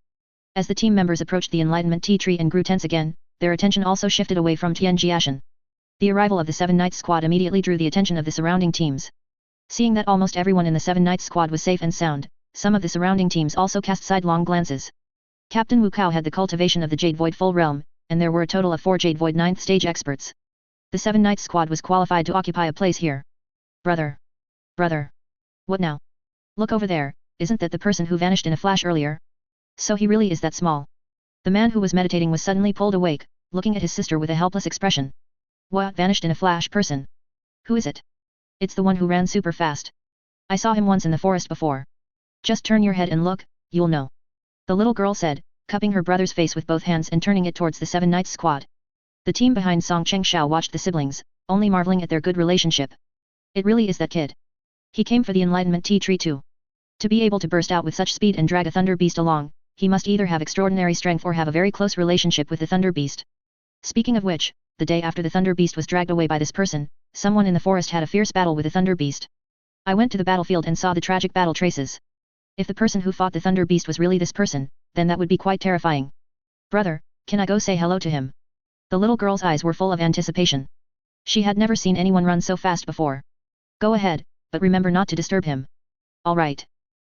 As the team members approached the enlightenment tea tree and grew tense again, their attention also shifted away from Tian Jiashen. The arrival of the 7 Knights squad immediately drew the attention of the surrounding teams. Seeing that almost everyone in the 7 Knights squad was safe and sound, some of the surrounding teams also cast sidelong glances. Captain Wu Cao had the cultivation of the Jade Void full realm, and there were a total of 4 Jade Void 9th stage experts. The 7 Knights squad was qualified to occupy a place here. Brother. What now? Look over there, isn't that the person who vanished in a flash earlier? So he really is that small. The man who was meditating was suddenly pulled awake, looking at his sister with a helpless expression. What vanished in a flash person? Who is it? It's the one who ran super fast. I saw him once in the forest before. Just turn your head and look, you'll know. The little girl said, cupping her brother's face with both hands and turning it towards the 7 Knights squad. The team behind Song Chengxiao watched the siblings, only marveling at their good relationship. It really is that kid. He came for the enlightenment tea tree too. To be able to burst out with such speed and drag a thunder beast along, he must either have extraordinary strength or have a very close relationship with the thunder beast. Speaking of which, the day after the thunder beast was dragged away by this person, someone in the forest had a fierce battle with the thunder beast. I went to the battlefield and saw the tragic battle traces. If the person who fought the thunder beast was really this person, then that would be quite terrifying. Brother, can I go say hello to him? The little girl's eyes were full of anticipation. She had never seen anyone run so fast before. Go ahead, but remember not to disturb him. All right.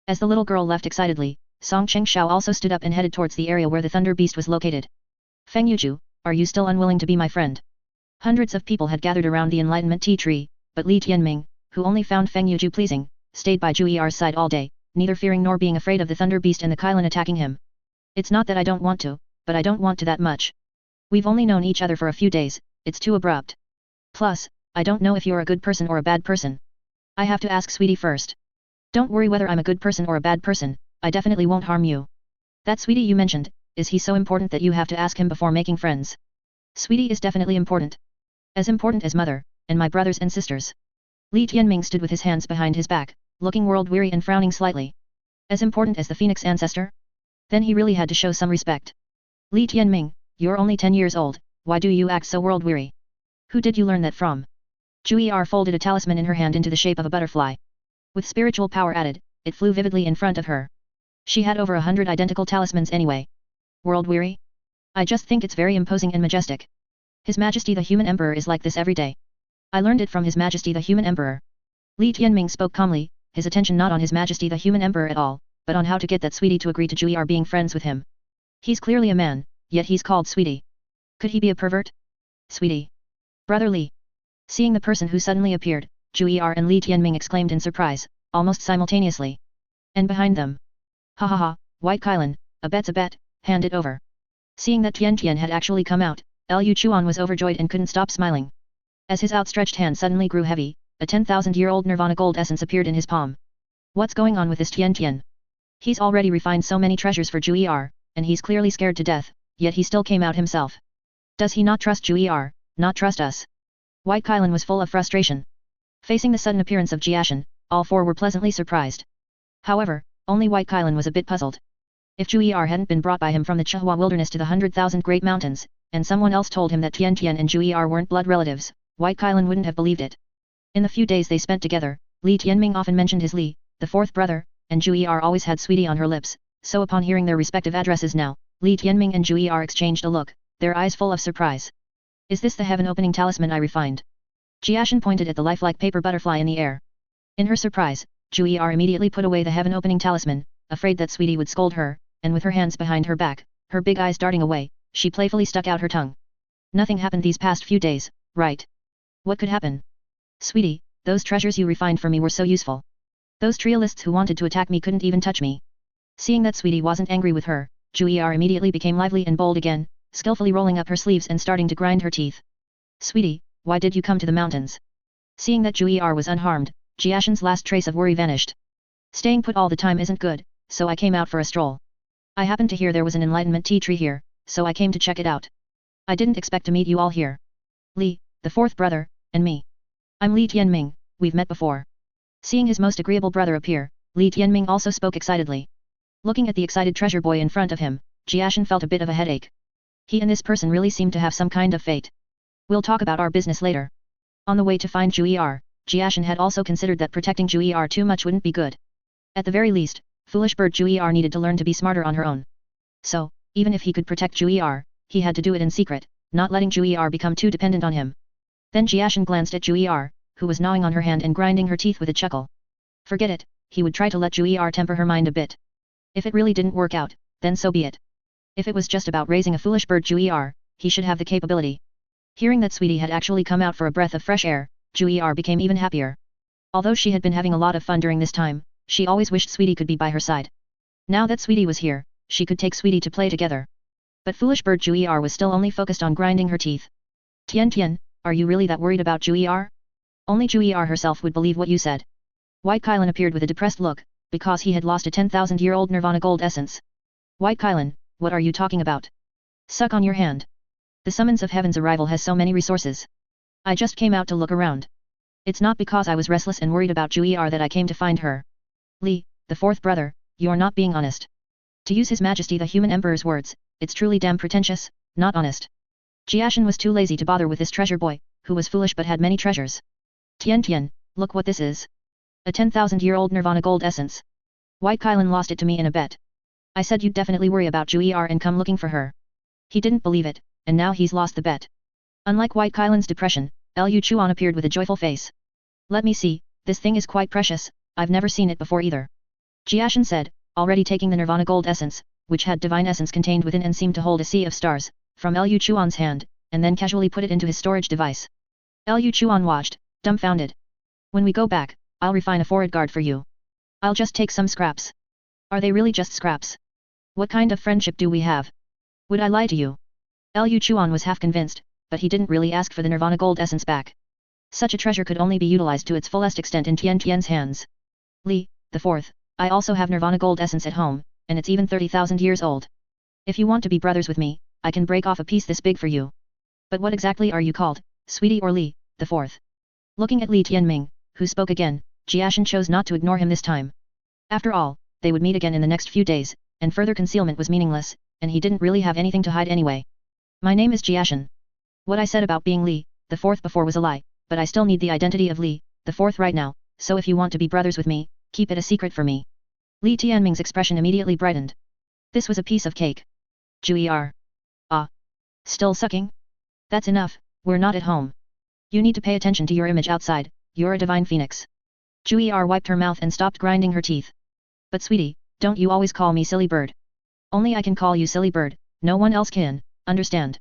As the little girl left excitedly, Song Chengxiao also stood up and headed towards the area where the thunder beast was located. Feng Yuju, are you still unwilling to be my friend? Hundreds of people had gathered around the enlightenment tea tree, but Li Tianming, who only found Feng Yuju pleasing, stayed by Jiu'er's side all day, neither fearing nor being afraid of the thunder beast and the Kailan attacking him. It's not that I don't want to, but I don't want to that much. We've only known each other for a few days, it's too abrupt. Plus, I don't know if you're a good person or a bad person. I have to ask Sweetie first. Don't worry whether I'm a good person or a bad person, I definitely won't harm you. That Sweetie you mentioned, is he so important that you have to ask him before making friends? Sweetie is definitely important. As important as mother, and my brothers and sisters. Li Tianming stood with his hands behind his back, looking world-weary and frowning slightly. As important as the phoenix ancestor? Then he really had to show some respect. Li Tianming, you're only 10 years old, why do you act so world-weary? Who did you learn that from? Jiu'er folded a talisman in her hand into the shape of a butterfly. With spiritual power added, it flew vividly in front of her. She had over 100 identical talismans anyway. World-weary? I just think it's very imposing and majestic. His Majesty the Human Emperor is like this every day. I learned it from His Majesty the Human Emperor. Li Tianming spoke calmly, his attention not on His Majesty the Human Emperor at all, but on how to get that Sweetie to agree to Jiu'er being friends with him. He's clearly a man, yet he's called Sweetie. Could he be a pervert? Sweetie. Brother Li. Seeing the person who suddenly appeared, Jiu'er and Li Tianming exclaimed in surprise, almost simultaneously. And behind them. Ha ha ha, White Kailan, a bet's a bet, hand it over. Seeing that Tian Tian had actually come out, Liu Chuan was overjoyed and couldn't stop smiling. As his outstretched hand suddenly grew heavy, a 10,000-year-old nirvana gold essence appeared in his palm. What's going on with this Tian Tian? He's already refined so many treasures for Jiu'er, and he's clearly scared to death, yet he still came out himself. Does he not trust Jiu'er, not trust us? White Kailan was full of frustration. Facing the sudden appearance of Jiashen, all four were pleasantly surprised. However, only White Kailan was a bit puzzled. If Jiu'er hadn't been brought by him from the Chihua wilderness to the 100,000 Great Mountains, and someone else told him that Tian Tian and Jiu'er weren't blood relatives, White Kailan wouldn't have believed it. In the few days they spent together, Li Tianming often mentioned his Li, the fourth brother, and Jiu'er always had Sweetie on her lips, so upon hearing their respective addresses now, Li Tianming and Jiu'er exchanged a look, their eyes full of surprise. Is this the heaven-opening talisman I refined? Jiashen pointed at the lifelike paper butterfly in the air. In her surprise, Jiu'er immediately put away the heaven-opening talisman, afraid that Sweetie would scold her, and with her hands behind her back, her big eyes darting away, she playfully stuck out her tongue. Nothing happened these past few days, right? What could happen? Sweetie, those treasures you refined for me were so useful. Those trialists who wanted to attack me couldn't even touch me. Seeing that Sweetie wasn't angry with her, Jiu'er immediately became lively and bold again, skillfully rolling up her sleeves and starting to grind her teeth. Sweetie, why did you come to the mountains? Seeing that Jiu'er was unharmed, Jiashen's last trace of worry vanished. Staying put all the time isn't good, so I came out for a stroll. I happened to hear there was an enlightenment tea tree here, so I came to check it out. I didn't expect to meet you all here. Li, the fourth brother, and me. I'm Li Tianming, we've met before. Seeing his most agreeable brother appear, Li Tianming also spoke excitedly. Looking at the excited treasure boy in front of him, Jiashen felt a bit of a headache. He and this person really seemed to have some kind of fate. We'll talk about our business later. On the way to find Jiu'er, Jiashen had also considered that protecting Jiu'er too much wouldn't be good. At the very least, foolish bird Jiu'er needed to learn to be smarter on her own. So, even if he could protect Jiu'er, he had to do it in secret, not letting Jiu'er become too dependent on him. Then Jiashen glanced at Jiu'er, who was gnawing on her hand and grinding her teeth with a chuckle. Forget it, he would try to let Jiu'er temper her mind a bit. If it really didn't work out, then so be it. If it was just about raising a foolish bird Jiu'er, he should have the capability. Hearing that Sweetie had actually come out for a breath of fresh air, Jiu'er became even happier. Although she had been having a lot of fun during this time, she always wished Sweetie could be by her side. Now that Sweetie was here, she could take Sweetie to play together. But foolish bird Jiu'er was still only focused on grinding her teeth. Tian Tian, are you really that worried about Jiu'er? Only Jiu'er herself would believe what you said. White Kailan appeared with a depressed look, because he had lost a 10,000-year-old nirvana gold essence. White Kailan, what are you talking about? Suck on your hand. The summons of heaven's arrival has so many resources. I just came out to look around. It's not because I was restless and worried about Jiu'er that I came to find her. Li, the fourth brother, you're not being honest. To use His Majesty the human emperor's words, it's truly damn pretentious, not honest. Jiashen was too lazy to bother with this treasure boy, who was foolish but had many treasures. Tian Tian, look what this is. A 10,000-year-old Nirvana gold essence. White Kylan lost it to me in a bet. I said you'd definitely worry about Jiu'er and come looking for her. He didn't believe it, and now he's lost the bet. Unlike White Kylan's depression, Liu Chuan appeared with a joyful face. Let me see, this thing is quite precious, I've never seen it before either. Jiashen said, already taking the Nirvana gold essence, which had divine essence contained within and seemed to hold a sea of stars, from Liu Chuan's hand, and then casually put it into his storage device. Liu Chuan watched, dumbfounded. When we go back, I'll refine a forward guard for you. I'll just take some scraps. Are they really just scraps? What kind of friendship do we have? Would I lie to you? Liu Chuan was half convinced, but he didn't really ask for the Nirvana gold essence back. Such a treasure could only be utilized to its fullest extent in Tian Tian's hands. Li, the fourth, I also have Nirvana gold essence at home, and it's even 30,000 years old. If you want to be brothers with me, I can break off a piece this big for you. But what exactly are you called, sweetie or Li, the fourth? Looking at Li Tianming, who spoke again, Jiashen chose not to ignore him this time. After all, they would meet again in the next few days, and further concealment was meaningless, and he didn't really have anything to hide anyway. My name is Jiashen. What I said about being Li, the fourth before was a lie, but I still need the identity of Li, the fourth right now, so if you want to be brothers with me, keep it a secret for me. Li Tianming's expression immediately brightened. This was a piece of cake. Jiu'er. Ah. Still sucking? That's enough, we're not at home. You need to pay attention to your image outside, you're a divine phoenix. Jiu'er wiped her mouth and stopped grinding her teeth. But sweetie, don't you always call me silly bird. Only I can call you silly bird, no one else can, understand.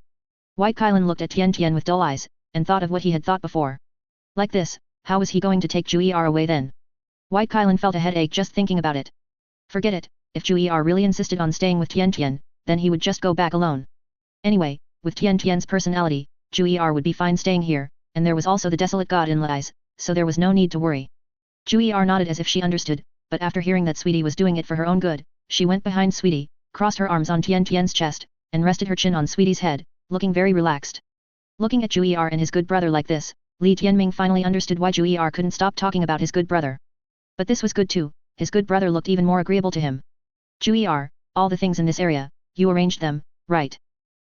White Kylan looked at Tian Tian with dull eyes, and thought of what he had thought before. Like this, how was he going to take Jiu'er away then? White Kylan felt a headache just thinking about it. Forget it, if Jiu'er really insisted on staying with Tian Tian, then he would just go back alone. Anyway, with Tian Tian's personality, Jiu'er would be fine staying here, and there was also the desolate god in lies, so there was no need to worry. Jiu'er nodded as if she understood, but after hearing that Sweetie was doing it for her own good, she went behind Sweetie, crossed her arms on Tian Tian's chest, and rested her chin on Sweetie's head, looking very relaxed. Looking at Jiu'er and his good brother like this, Li Tianming finally understood why Jiu'er couldn't stop talking about his good brother. But this was good too, his good brother looked even more agreeable to him. Jiu'er, all the things in this area, you arranged them, right?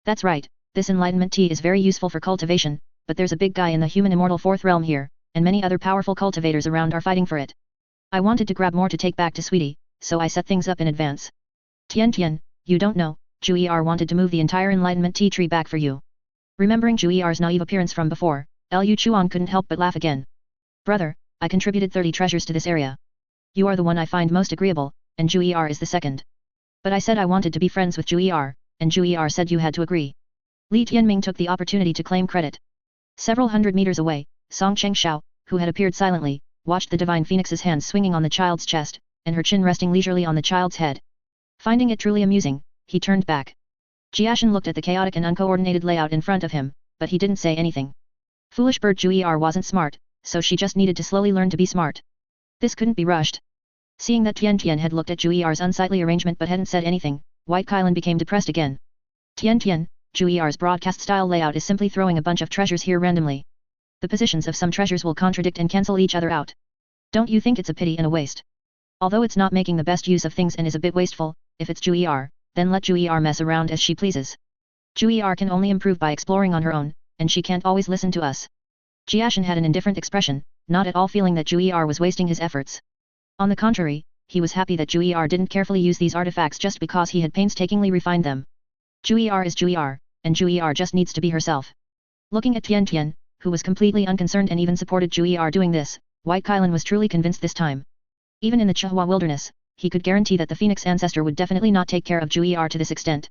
That's right, this enlightenment tea is very useful for cultivation, but there's a big guy in the human immortal fourth realm here, and many other powerful cultivators around are fighting for it. I wanted to grab more to take back to Sweetie, so I set things up in advance. Tian Tian, you don't know, Jiu'er wanted to move the entire enlightenment tea tree back for you. Remembering Jiu'er's naive appearance from before, Liu Chuan couldn't help but laugh again. Brother, I contributed 30 treasures to this area. You are the one I find most agreeable, and Jiu'er is the second. But I said I wanted to be friends with Jiu'er, and Jiu'er said you had to agree. Li Tianming took the opportunity to claim credit. Several hundred meters away, Song Chengxiao, who had appeared silently, watched the divine phoenix's hands swinging on the child's chest, and her chin resting leisurely on the child's head. Finding it truly amusing, he turned back. Jiashen looked at the chaotic and uncoordinated layout in front of him, but he didn't say anything. Foolish bird Jiu'er wasn't smart, so she just needed to slowly learn to be smart. This couldn't be rushed. Seeing that Tian Tian had looked at Jiu'er's unsightly arrangement but hadn't said anything, White Kylan became depressed again. Tian Tian, Jiu'er's broadcast-style layout is simply throwing a bunch of treasures here randomly. The positions of some treasures will contradict and cancel each other out. Don't you think it's a pity and a waste? Although it's not making the best use of things and is a bit wasteful, if it's Jiu'er, then let Jiu'er mess around as she pleases. Jiu'er can only improve by exploring on her own, and she can't always listen to us. Jiashen had an indifferent expression, not at all feeling that Jiu'er was wasting his efforts. On the contrary, he was happy that Jiu'er didn't carefully use these artifacts just because he had painstakingly refined them. Jiu'er is Jiu'er, and Jiu'er just needs to be herself. Looking at Tian Tian, who was completely unconcerned and even supported Jiu'er doing this, White Kylan was truly convinced this time. Even in the Chihua wilderness, he could guarantee that the Phoenix ancestor would definitely not take care of Jiu'er to this extent.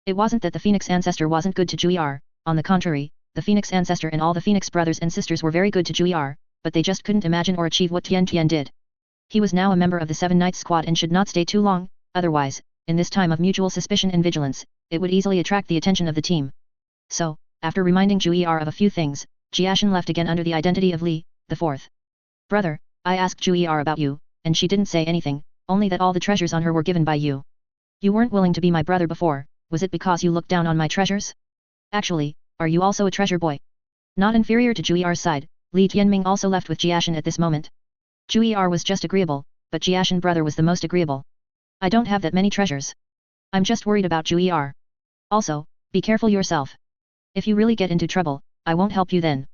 It wasn't that the Phoenix ancestor wasn't good to Jiu'er, on the contrary, the Phoenix ancestor and all the Phoenix brothers and sisters were very good to Jiu'er, but they just couldn't imagine or achieve what Tian Tian did. He was now a member of the Seven Knights squad and should not stay too long, otherwise, in this time of mutual suspicion and vigilance, it would easily attract the attention of the team. So, after reminding Jiu'er of a few things, Jiashen left again under the identity of Li, the fourth. Brother, I asked Jiu'er about you, and she didn't say anything, only that all the treasures on her were given by you. You weren't willing to be my brother before, was it because you looked down on my treasures? Actually, are you also a treasure boy? Not inferior to Jiu'er's side, Li Tianming also left with Jiashen at this moment. Jiu'er was just agreeable, but Jiashen brother was the most agreeable. I don't have that many treasures. I'm just worried about Jiu'er. Also, be careful yourself. If you really get into trouble, I won't help you then.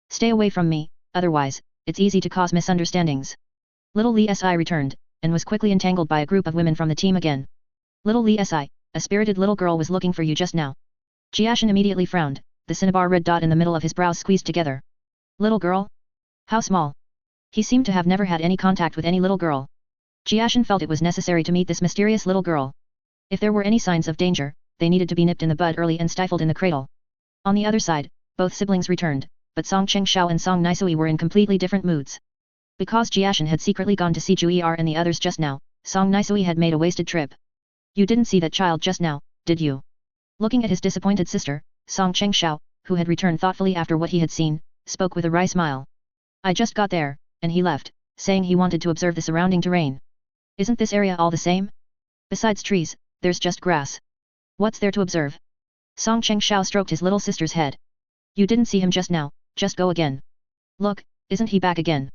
Stay away from me, otherwise, it's easy to cause misunderstandings. Little Li Si returned, and was quickly entangled by a group of women from the team again. Little Li Si, a spirited little girl was looking for you just now. Jiashen immediately frowned, the cinnabar red dot in the middle of his brows squeezed together. Little girl? How small? He seemed to have never had any contact with any little girl. Jiashen felt it was necessary to meet this mysterious little girl. If there were any signs of danger, they needed to be nipped in the bud early and stifled in the cradle. On the other side, both siblings returned, but Song Chengxiao and Song Nisui were in completely different moods. Because Jiashen had secretly gone to see Jiu'er and the others just now, Song Nisui had made a wasted trip. You didn't see that child just now, did you? Looking at his disappointed sister, Song Chengxiao, who had returned thoughtfully after what he had seen, spoke with a wry smile. I just got there, and he left, saying he wanted to observe the surrounding terrain. Isn't this area all the same? Besides trees, there's just grass. What's there to observe? Song Chengxiao stroked his little sister's head. You didn't see him just now, just go again. Look, isn't he back again?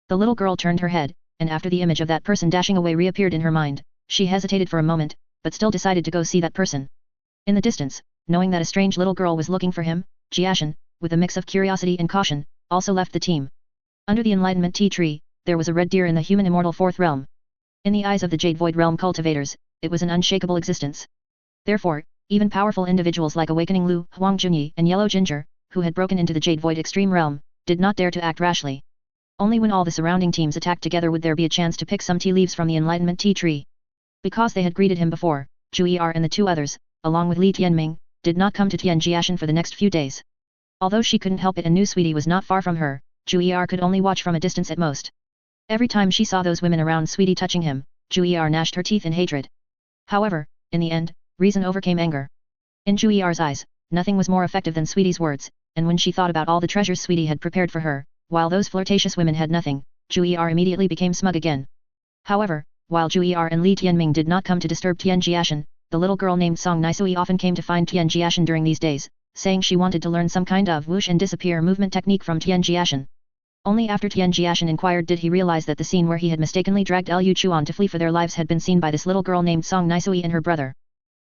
The little girl turned her head, and after the image of that person dashing away reappeared in her mind, she hesitated for a moment, but still decided to go see that person. In the distance, knowing that a strange little girl was looking for him, Jiashen, with a mix of curiosity and caution, also left the team. Under the enlightenment tea tree, there was a red deer in the human immortal fourth realm. In the eyes of the Jade Void realm cultivators, it was an unshakable existence. Therefore, even powerful individuals like Awakening Lu, Huang Junyi, and Yellow Ginger, who had broken into the Jade Void extreme realm, did not dare to act rashly. Only when all the surrounding teams attacked together would there be a chance to pick some tea leaves from the enlightenment tea tree. Because they had greeted him before, Jiu'er and the two others, along with Li Tianming, did not come to Tian Jiashen for the next few days. Although she couldn't help it and knew Sweetie was not far from her, Jiu'er could only watch from a distance at most. Every time she saw those women around Sweetie touching him, Jiu'er gnashed her teeth in hatred. However, in the end, reason overcame anger. In Jiu'er's eyes, nothing was more effective than Sweetie's words, and when she thought about all the treasures Sweetie had prepared for her, while those flirtatious women had nothing, Jiu'er immediately became smug again. However, while Jiu'er and Li Tianming did not come to disturb Tian Jiashen, the little girl named Song Nisui often came to find Tian Jiashen during these days, saying she wanted to learn some kind of whoosh and disappear movement technique from Tian Jiashen. Only after Tian Jiashen inquired did he realize that the scene where he had mistakenly dragged Liu Chuan to flee for their lives had been seen by this little girl named Song Nisui and her brother.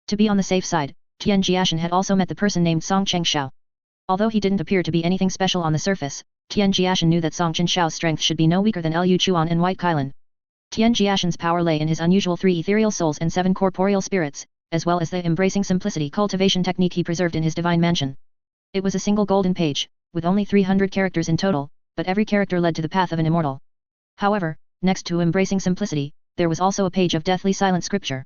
To be on the safe side, Tian Jiashen had also met the person named Song Chengxiao. Although he didn't appear to be anything special on the surface, Tian Jiashen knew that Song Chengxiao's strength should be no weaker than Liu Chuan and White Kailan. Tian Jiashen's power lay in his unusual 3 ethereal souls and 7 corporeal spirits, as well as the embracing simplicity cultivation technique he preserved in his divine mansion. It was a single golden page, with only 300 characters in total, but every character led to the path of an immortal. However, next to embracing simplicity, there was also a page of deathly silent scripture.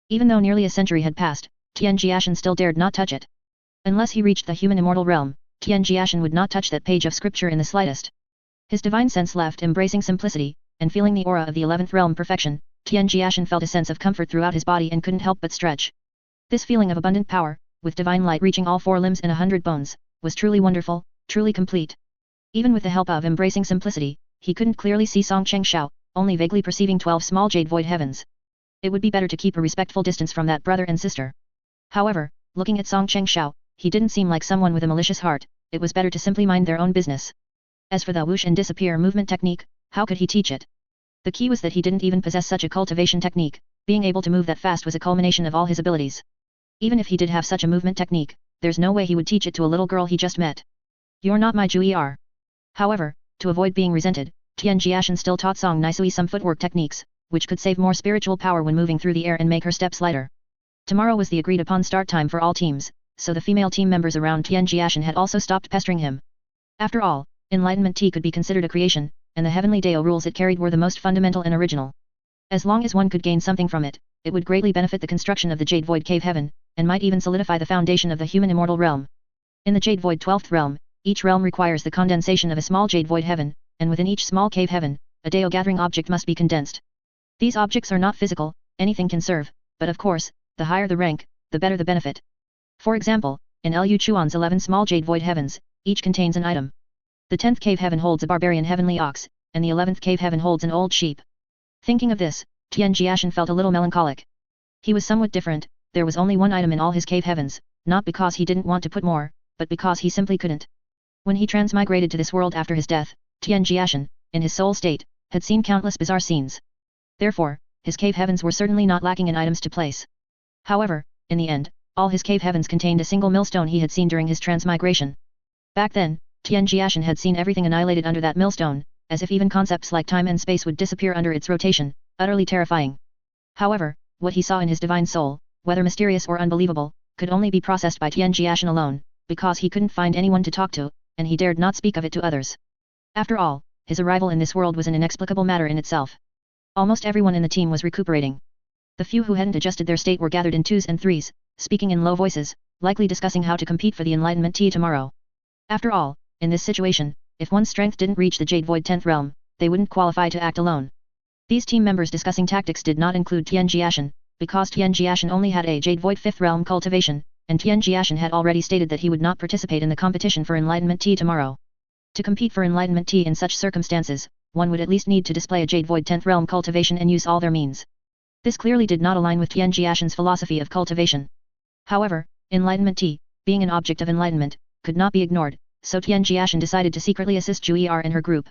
Even though nearly a century had passed, Tian Jiashen still dared not touch it. Unless he reached the human immortal realm, Tian Jiashen would not touch that page of scripture in the slightest. His divine sense left embracing simplicity, and feeling the aura of the 11th realm perfection, Tian Jiashen felt a sense of comfort throughout his body and couldn't help but stretch. This feeling of abundant power, with divine light reaching all 4 limbs and 100 bones, was truly wonderful, truly complete. Even with the help of embracing simplicity, he couldn't clearly see Song Chengxiao, only vaguely perceiving 12 small jade void heavens. It would be better to keep a respectful distance from that brother and sister. However, looking at Song Chengxiao, he didn't seem like someone with a malicious heart, it was better to simply mind their own business. As for the whoosh and disappear movement technique, how could he teach it? The key was that he didn't even possess such a cultivation technique, being able to move that fast was a culmination of all his abilities. Even if he did have such a movement technique, there's no way he would teach it to a little girl he just met. You're not my Jiu'er. However, to avoid being resented, Tian Jiashen still taught Song Nisui some footwork techniques, which could save more spiritual power when moving through the air and make her steps lighter. Tomorrow was the agreed upon start time for all teams, so the female team members around Tian Jiashen had also stopped pestering him. After all, enlightenment tea could be considered a creation, and the heavenly Dao rules it carried were the most fundamental and original. As long as one could gain something from it, it would greatly benefit the construction of the Jade Void Cave Heaven, and might even solidify the foundation of the human immortal realm. In the Jade Void 12th realm, each realm requires the condensation of a small Jade Void Heaven, and within each small cave heaven, a Dao gathering object must be condensed. These objects are not physical, anything can serve, but of course, the higher the rank, the better the benefit. For example, in Liu Chuan's 11 small Jade Void Heavens, each contains an item. The 10th cave heaven holds a barbarian heavenly ox, and the 11th cave heaven holds an old sheep. Thinking of this, Tian Jiashen felt a little melancholic. He was somewhat different, there was only one item in all his cave heavens, not because he didn't want to put more, but because he simply couldn't. When he transmigrated to this world after his death, Tian Jiashen, in his soul state, had seen countless bizarre scenes. Therefore, his cave heavens were certainly not lacking in items to place. However, in the end, all his cave heavens contained a single millstone he had seen during his transmigration. Back then, Tian Jiashen had seen everything annihilated under that millstone, as if even concepts like time and space would disappear under its rotation, utterly terrifying. However, what he saw in his divine soul, whether mysterious or unbelievable, could only be processed by Tian Jiashen alone, because he couldn't find anyone to talk to, and he dared not speak of it to others. After all, his arrival in this world was an inexplicable matter in itself. Almost everyone in the team was recuperating. The few who hadn't adjusted their state were gathered in twos and threes, speaking in low voices, likely discussing how to compete for the enlightenment tea tomorrow. After all, in this situation, if one's strength didn't reach the Jade Void 10th realm, they wouldn't qualify to act alone. These team members discussing tactics did not include Tian Jiashen, because Tian Jiashen only had a Jade Void 5th realm cultivation, and Tian Jiashen had already stated that he would not participate in the competition for enlightenment tea tomorrow. To compete for enlightenment tea in such circumstances, one would at least need to display a Jade Void 10th realm cultivation and use all their means. This clearly did not align with Tian Jiashen's philosophy of cultivation. However, enlightenment tea, being an object of enlightenment, could not be ignored, so Tian Jiashen decided to secretly assist Jiu'er and her group.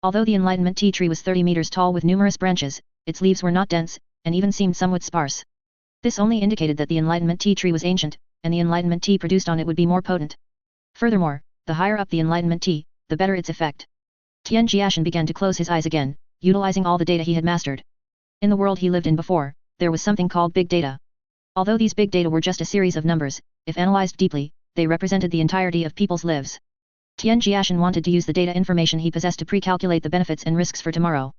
Although the enlightenment tea tree was 30 meters tall with numerous branches, its leaves were not dense, and even seemed somewhat sparse. This only indicated that the enlightenment tea tree was ancient, and the enlightenment tea produced on it would be more potent. Furthermore, the higher up the enlightenment tea, the better its effect. Tian Jiashen began to close his eyes again, utilizing all the data he had mastered. In the world he lived in before, there was something called big data. Although these big data were just a series of numbers, if analyzed deeply, they represented the entirety of people's lives. Tian Jiashen wanted to use the data information he possessed to pre-calculate the benefits and risks for tomorrow.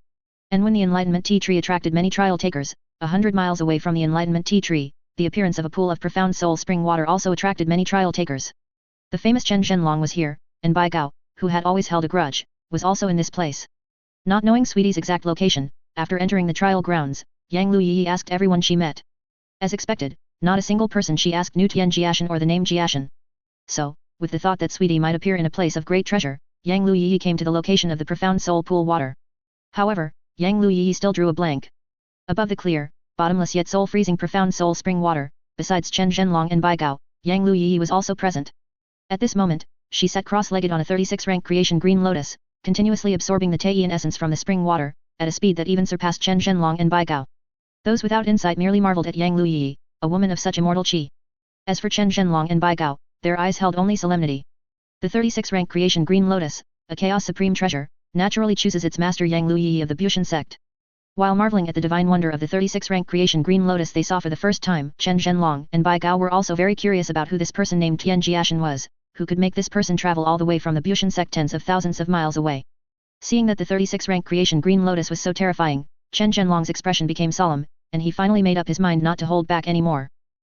And when the enlightenment tea tree attracted many trial takers, 100 miles away from the enlightenment tea tree, the appearance of a pool of profound soul spring water also attracted many trial takers. The famous Chen Zhenlong was here, and Bai Gao, who had always held a grudge, was also in this place. Not knowing Sweetie's exact location, after entering the trial grounds, Yang Liu Yiyi asked everyone she met. As expected, not a single person she asked knew Tian Jiashen or the name Jiashen. So, with the thought that Sweetie might appear in a place of great treasure, Yang Liu Yiyi came to the location of the profound soul pool water. However, Yang Liu Yiyi still drew a blank. Above the clear, bottomless yet soul-freezing profound soul spring water, besides Chen Zhenlong and Bai Gao, Yang Liu Yiyi was also present. At this moment, she sat cross-legged on a 36-rank creation green lotus, continuously absorbing the Tian essence from the spring water, at a speed that even surpassed Chen Zhenlong and Bai Gao. Those without insight merely marveled at Yang Liu Yiyi, a woman of such immortal qi. As for Chen Zhenlong and Bai Gao, their eyes held only solemnity. The 36-rank creation green lotus, a chaos supreme treasure, naturally chooses its master Yang Liu Yiyi of the Bushan sect. While marveling at the divine wonder of the 36-rank creation green lotus they saw for the first time, Chen Zhenlong and Bai Gao were also very curious about who this person named Tian Jiashen was, who could make this person travel all the way from the Bushan sect tens of thousands of miles away. Seeing that the 36-rank creation green lotus was so terrifying, Chen Zhenlong's expression became solemn, and he finally made up his mind not to hold back anymore.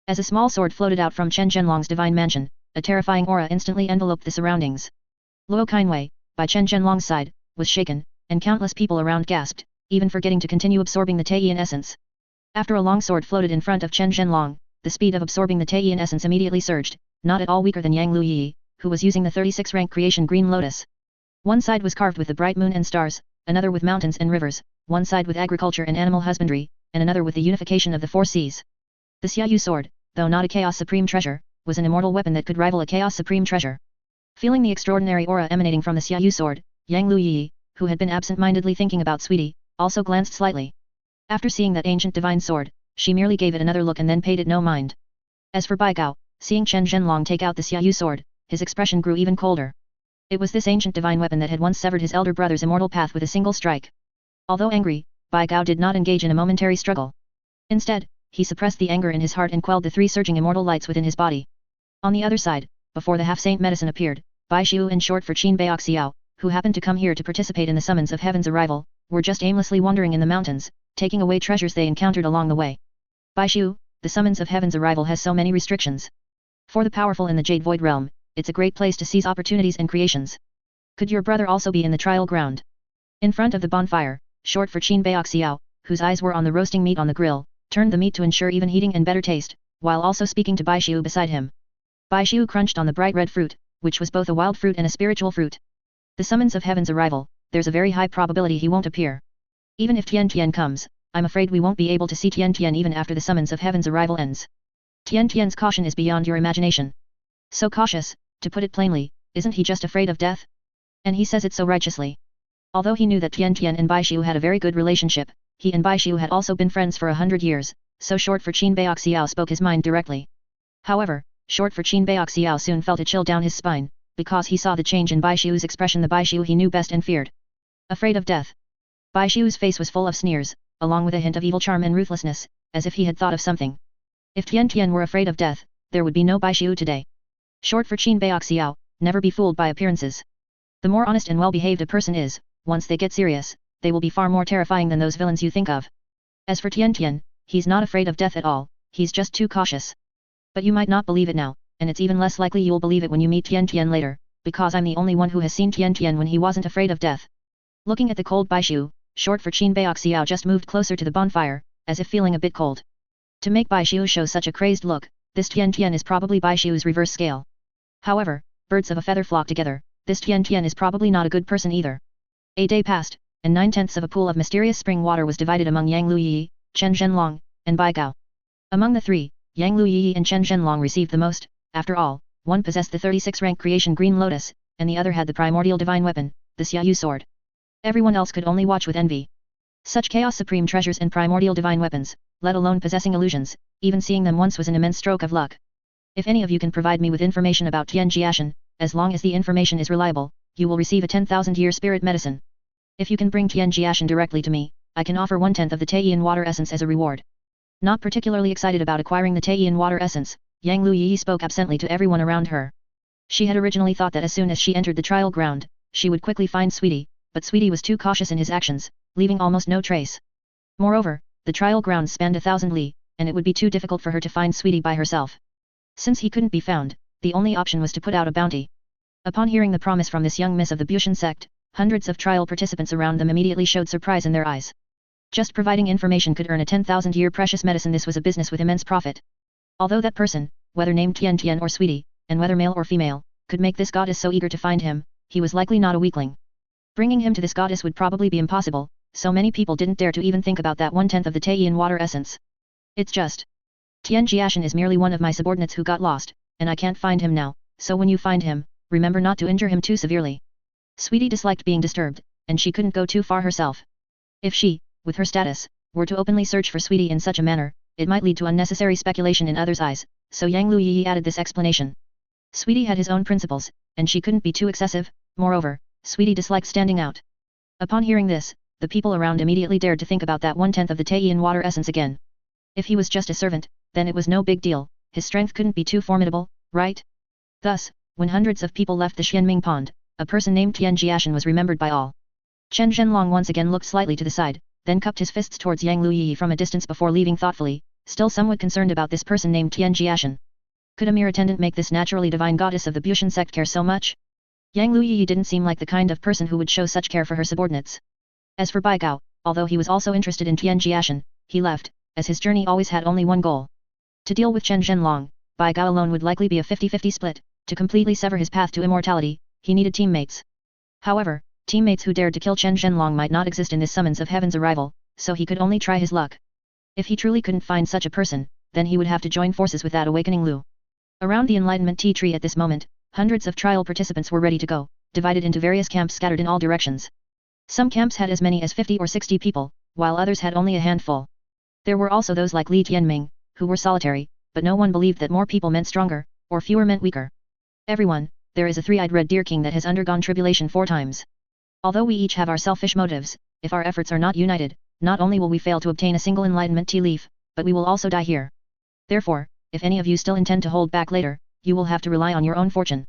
As a small sword floated out from Chen Zhenlong's divine mansion, a terrifying aura instantly enveloped the surroundings. Luo Qinwei, by Chen Zhenlong's side, was shaken, and countless people around gasped, even forgetting to continue absorbing the Tian essence. After a long sword floated in front of Chen Zhenlong, the speed of absorbing the Tian essence immediately surged, not at all weaker than Yang Liu Yiyi, who was using the 36-rank creation green lotus. One side was carved with the bright moon and stars, another with mountains and rivers, one side with agriculture and animal husbandry, and another with the unification of the four seas. The Xiaoyu sword, though not a chaos supreme treasure, was an immortal weapon that could rival a chaos supreme treasure. Feeling the extraordinary aura emanating from the Xiaoyu sword, Yang Liu Yiyi, who had been absent-mindedly thinking about Sweetie, also glanced slightly. After seeing that ancient divine sword, she merely gave it another look and then paid it no mind. As for Bai Gao, seeing Chen Zhenlong take out the Xiaoyu sword, his expression grew even colder. It was this ancient divine weapon that had once severed his elder brother's immortal path with a single strike. Although angry, Bai Gao did not engage in a momentary struggle. Instead, he suppressed the anger in his heart and quelled the three surging immortal lights within his body. On the other side, before the half-saint medicine appeared, Bai Xiu in short for Qin Baoxiao, who happened to come here to participate in the summons of heaven's arrival, were just aimlessly wandering in the mountains, taking away treasures they encountered along the way. Bai Xiu, the summons of heaven's arrival has so many restrictions. For the powerful in the Jade Void realm, it's a great place to seize opportunities and creations. Could your brother also be in the trial ground? In front of the bonfire, short for Qin Baoxiao, whose eyes were on the roasting meat on the grill, turned the meat to ensure even heating and better taste, while also speaking to Bai Xiu beside him. Bai Xiu crunched on the bright red fruit, which was both a wild fruit and a spiritual fruit. The summons of heaven's arrival, there's a very high probability he won't appear. Even if Tian Tian comes, I'm afraid we won't be able to see Tian Tian even after the summons of heaven's arrival ends. Tian Tian's caution is beyond your imagination. So cautious, to put it plainly, isn't he just afraid of death? And he says it so righteously. Although he knew that Tian Tian and Baishu had a very good relationship, he and Baishu had also been friends for 100 years, so Short for Qin Baoxiao spoke his mind directly. However, Short for Qin Baoxiao soon felt a chill down his spine, because he saw the change in Baishu's expression, the Baishu he knew best and feared. Afraid of death. Baishu's face was full of sneers, along with a hint of evil charm and ruthlessness, as if he had thought of something. If Tian Tian were afraid of death, there would be no Baishu today. Short for Qin Baoxiao, never be fooled by appearances. The more honest and well-behaved a person is, once they get serious, they will be far more terrifying than those villains you think of. As for Tian Tian, he's not afraid of death at all, he's just too cautious. But you might not believe it now, and it's even less likely you'll believe it when you meet Tian Tian later, because I'm the only one who has seen Tian Tian when he wasn't afraid of death. Looking at the cold Baishu, Short for Qin Baoxiao just moved closer to the bonfire, as if feeling a bit cold. To make Baishu show such a crazed look, this Tian Tian is probably Baishu's reverse scale. However, birds of a feather flock together, this Tian Tian is probably not a good person either. A day passed, and 9/10 of a pool of mysterious spring water was divided among Yang Liu Yiyi, Chen Zhenlong, and Bai Gao. Among the three, Yang Liu Yiyi and Chen Zhenlong received the most. After all, one possessed the 36-rank creation Green Lotus, and the other had the primordial divine weapon, the Xiaoyu sword. Everyone else could only watch with envy. Such chaos supreme treasures and primordial divine weapons, let alone possessing illusions, even seeing them once was an immense stroke of luck. If any of you can provide me with information about Tian Jiashen, as long as the information is reliable, you will receive a 10,000-year spirit medicine. If you can bring Tian Jiashen directly to me, I can offer 1/10 of the Tian water essence as a reward. Not particularly excited about acquiring the Tian water essence, Yang Liu Yiyi spoke absently to everyone around her. She had originally thought that as soon as she entered the trial ground, she would quickly find Sweetie, but Sweetie was too cautious in his actions, leaving almost no trace. Moreover, the trial ground spanned 1,000 li, and it would be too difficult for her to find Sweetie by herself. Since he couldn't be found, the only option was to put out a bounty. Upon hearing the promise from this young miss of the Bushan sect, hundreds of trial participants around them immediately showed surprise in their eyes. Just providing information could earn a 10,000-year precious medicine. This was a business with immense profit. Although that person, whether named Tian Tian or Sweetie, and whether male or female, could make this goddess so eager to find him, he was likely not a weakling. Bringing him to this goddess would probably be impossible, so many people didn't dare to even think about that 1/10 of the Tian water essence. It's just. Tian Jiashen is merely one of my subordinates who got lost, and I can't find him now, so when you find him, remember not to injure him too severely. Sweetie disliked being disturbed, and she couldn't go too far herself. If she, with her status, were to openly search for Sweetie in such a manner, it might lead to unnecessary speculation in others' eyes, so Yang Liu Yiyi added this explanation. Sweetie had his own principles, and she couldn't be too excessive, moreover, Sweetie disliked standing out. Upon hearing this, the people around immediately dared to think about that 1/10 of the Tian water essence again. If he was just a servant, then it was no big deal, his strength couldn't be too formidable, right? Thus, when hundreds of people left the Xianming pond, a person named Tian Jiashen was remembered by all. Chen Zhenlong once again looked slightly to the side, then cupped his fists towards Yang Liu Yiyi from a distance before leaving thoughtfully, still somewhat concerned about this person named Tian Jiashen. Could a mere attendant make this naturally divine goddess of the Bushan sect care so much? Yang Liu Yiyi didn't seem like the kind of person who would show such care for her subordinates. As for Bai Gao, although he was also interested in Tian Jiashen, he left, as his journey always had only one goal. To deal with Chen Zhenlong, Bai Gao alone would likely be a 50-50 split. To completely sever his path to immortality, he needed teammates. However, teammates who dared to kill Chen Zhenlong might not exist in this summons of heaven's arrival, so he could only try his luck. If he truly couldn't find such a person, then he would have to join forces with that awakening Lu. Around the Enlightenment Tea Tree at this moment, hundreds of trial participants were ready to go, divided into various camps scattered in all directions. Some camps had as many as 50 or 60 people, while others had only a handful. There were also those like Li Tianming, who were solitary, but no one believed that more people meant stronger, or fewer meant weaker. Everyone, there is a three-eyed red deer king that has undergone tribulation 4 times. Although we each have our selfish motives, if our efforts are not united, not only will we fail to obtain a single enlightenment tea leaf, but we will also die here. Therefore, if any of you still intend to hold back later, you will have to rely on your own fortune.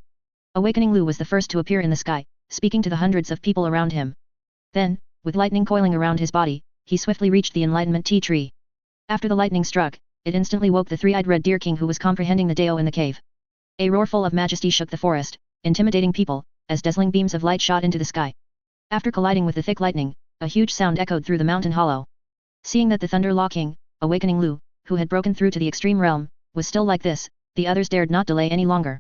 Awakening Lu was the first to appear in the sky, speaking to the hundreds of people around him. Then, with lightning coiling around his body, he swiftly reached the enlightenment tea tree. After the lightning struck, it instantly woke the three-eyed red deer king who was comprehending the Dao in the cave. A roar full of majesty shook the forest, intimidating people, as dazzling beams of light shot into the sky. After colliding with the thick lightning, a huge sound echoed through the mountain hollow. Seeing that the Thunder Law King, Awakening Lu, who had broken through to the extreme realm, was still like this, the others dared not delay any longer.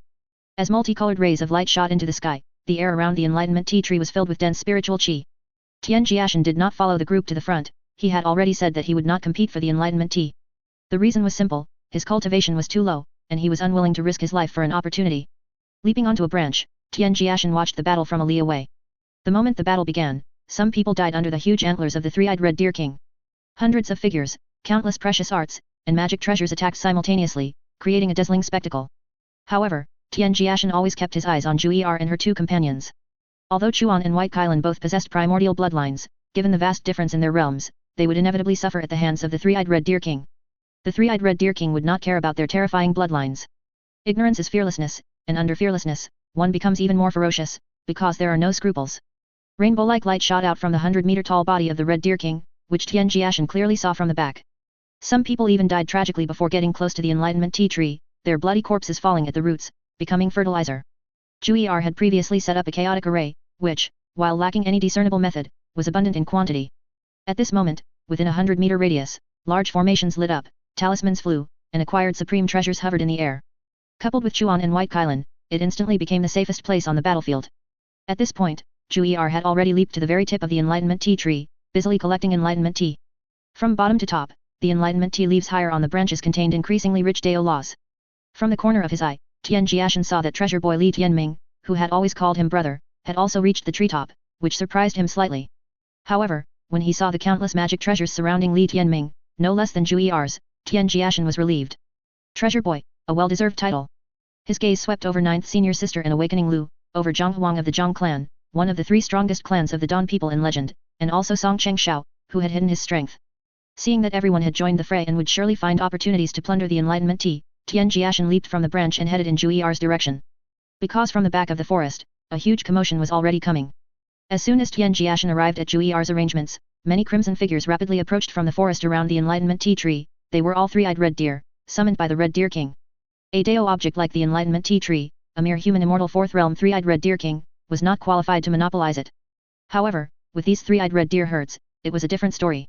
As multicolored rays of light shot into the sky, the air around the enlightenment tea tree was filled with dense spiritual qi. Tian Jiashen did not follow the group to the front. He had already said that he would not compete for the enlightenment tea. The reason was simple, his cultivation was too low, and he was unwilling to risk his life for an opportunity. Leaping onto a branch, Tian Jiashen watched the battle from a li away. The moment the battle began, some people died under the huge antlers of the three-eyed Red Deer King. Hundreds of figures, countless precious arts, and magic treasures attacked simultaneously, creating a dazzling spectacle. However, Tian Jiashen always kept his eyes on Jiu'er and her two companions. Although Chuan and White Kailan both possessed primordial bloodlines, given the vast difference in their realms, they would inevitably suffer at the hands of the three-eyed Red Deer King. The three-eyed Red Deer King would not care about their terrifying bloodlines. Ignorance is fearlessness, and under fearlessness, one becomes even more ferocious, because there are no scruples. Rainbow-like light shot out from the 100-meter-tall body of the Red Deer King, which Tian Jiashen clearly saw from the back. Some people even died tragically before getting close to the enlightenment tea tree, their bloody corpses falling at the roots, becoming fertilizer. Jiu'er had previously set up a chaotic array, which, while lacking any discernible method, was abundant in quantity. At this moment, within a 100-meter radius, large formations lit up, talismans flew, and acquired supreme treasures hovered in the air. Coupled with Chuan and White Kailan, it instantly became the safest place on the battlefield. At this point, Jiu'er had already leaped to the very tip of the enlightenment tea tree, busily collecting enlightenment tea. From bottom to top, the enlightenment tea leaves higher on the branches contained increasingly rich Dao laws. From the corner of his eye, Tian Jiashen saw that treasure boy Li Tianming, who had always called him brother, had also reached the treetop, which surprised him slightly. However, when he saw the countless magic treasures surrounding Li Tianming, no less than Jiu'er's, Tian Jiashen was relieved. Treasure boy, a well-deserved title. His gaze swept over ninth senior sister and awakening Lu, over Zhang Huang of the Zhang clan, one of the three strongest clans of the Don people in legend, and also Song Chengxiao, who had hidden his strength. Seeing that everyone had joined the fray and would surely find opportunities to plunder the enlightenment tea, Tian Jiashen leaped from the branch and headed in Jiu'er's direction. Because from the back of the forest, a huge commotion was already coming. As soon as Tian Jiashen arrived at Jiu'er's arrangements, many crimson figures rapidly approached from the forest around the enlightenment tea tree. They were all three-eyed red deer, summoned by the Red Deer King. A Dao object like the enlightenment tea tree, a mere human immortal fourth realm three-eyed Red Deer King, was not qualified to monopolize it. However, with these three-eyed red deer herds, it was a different story.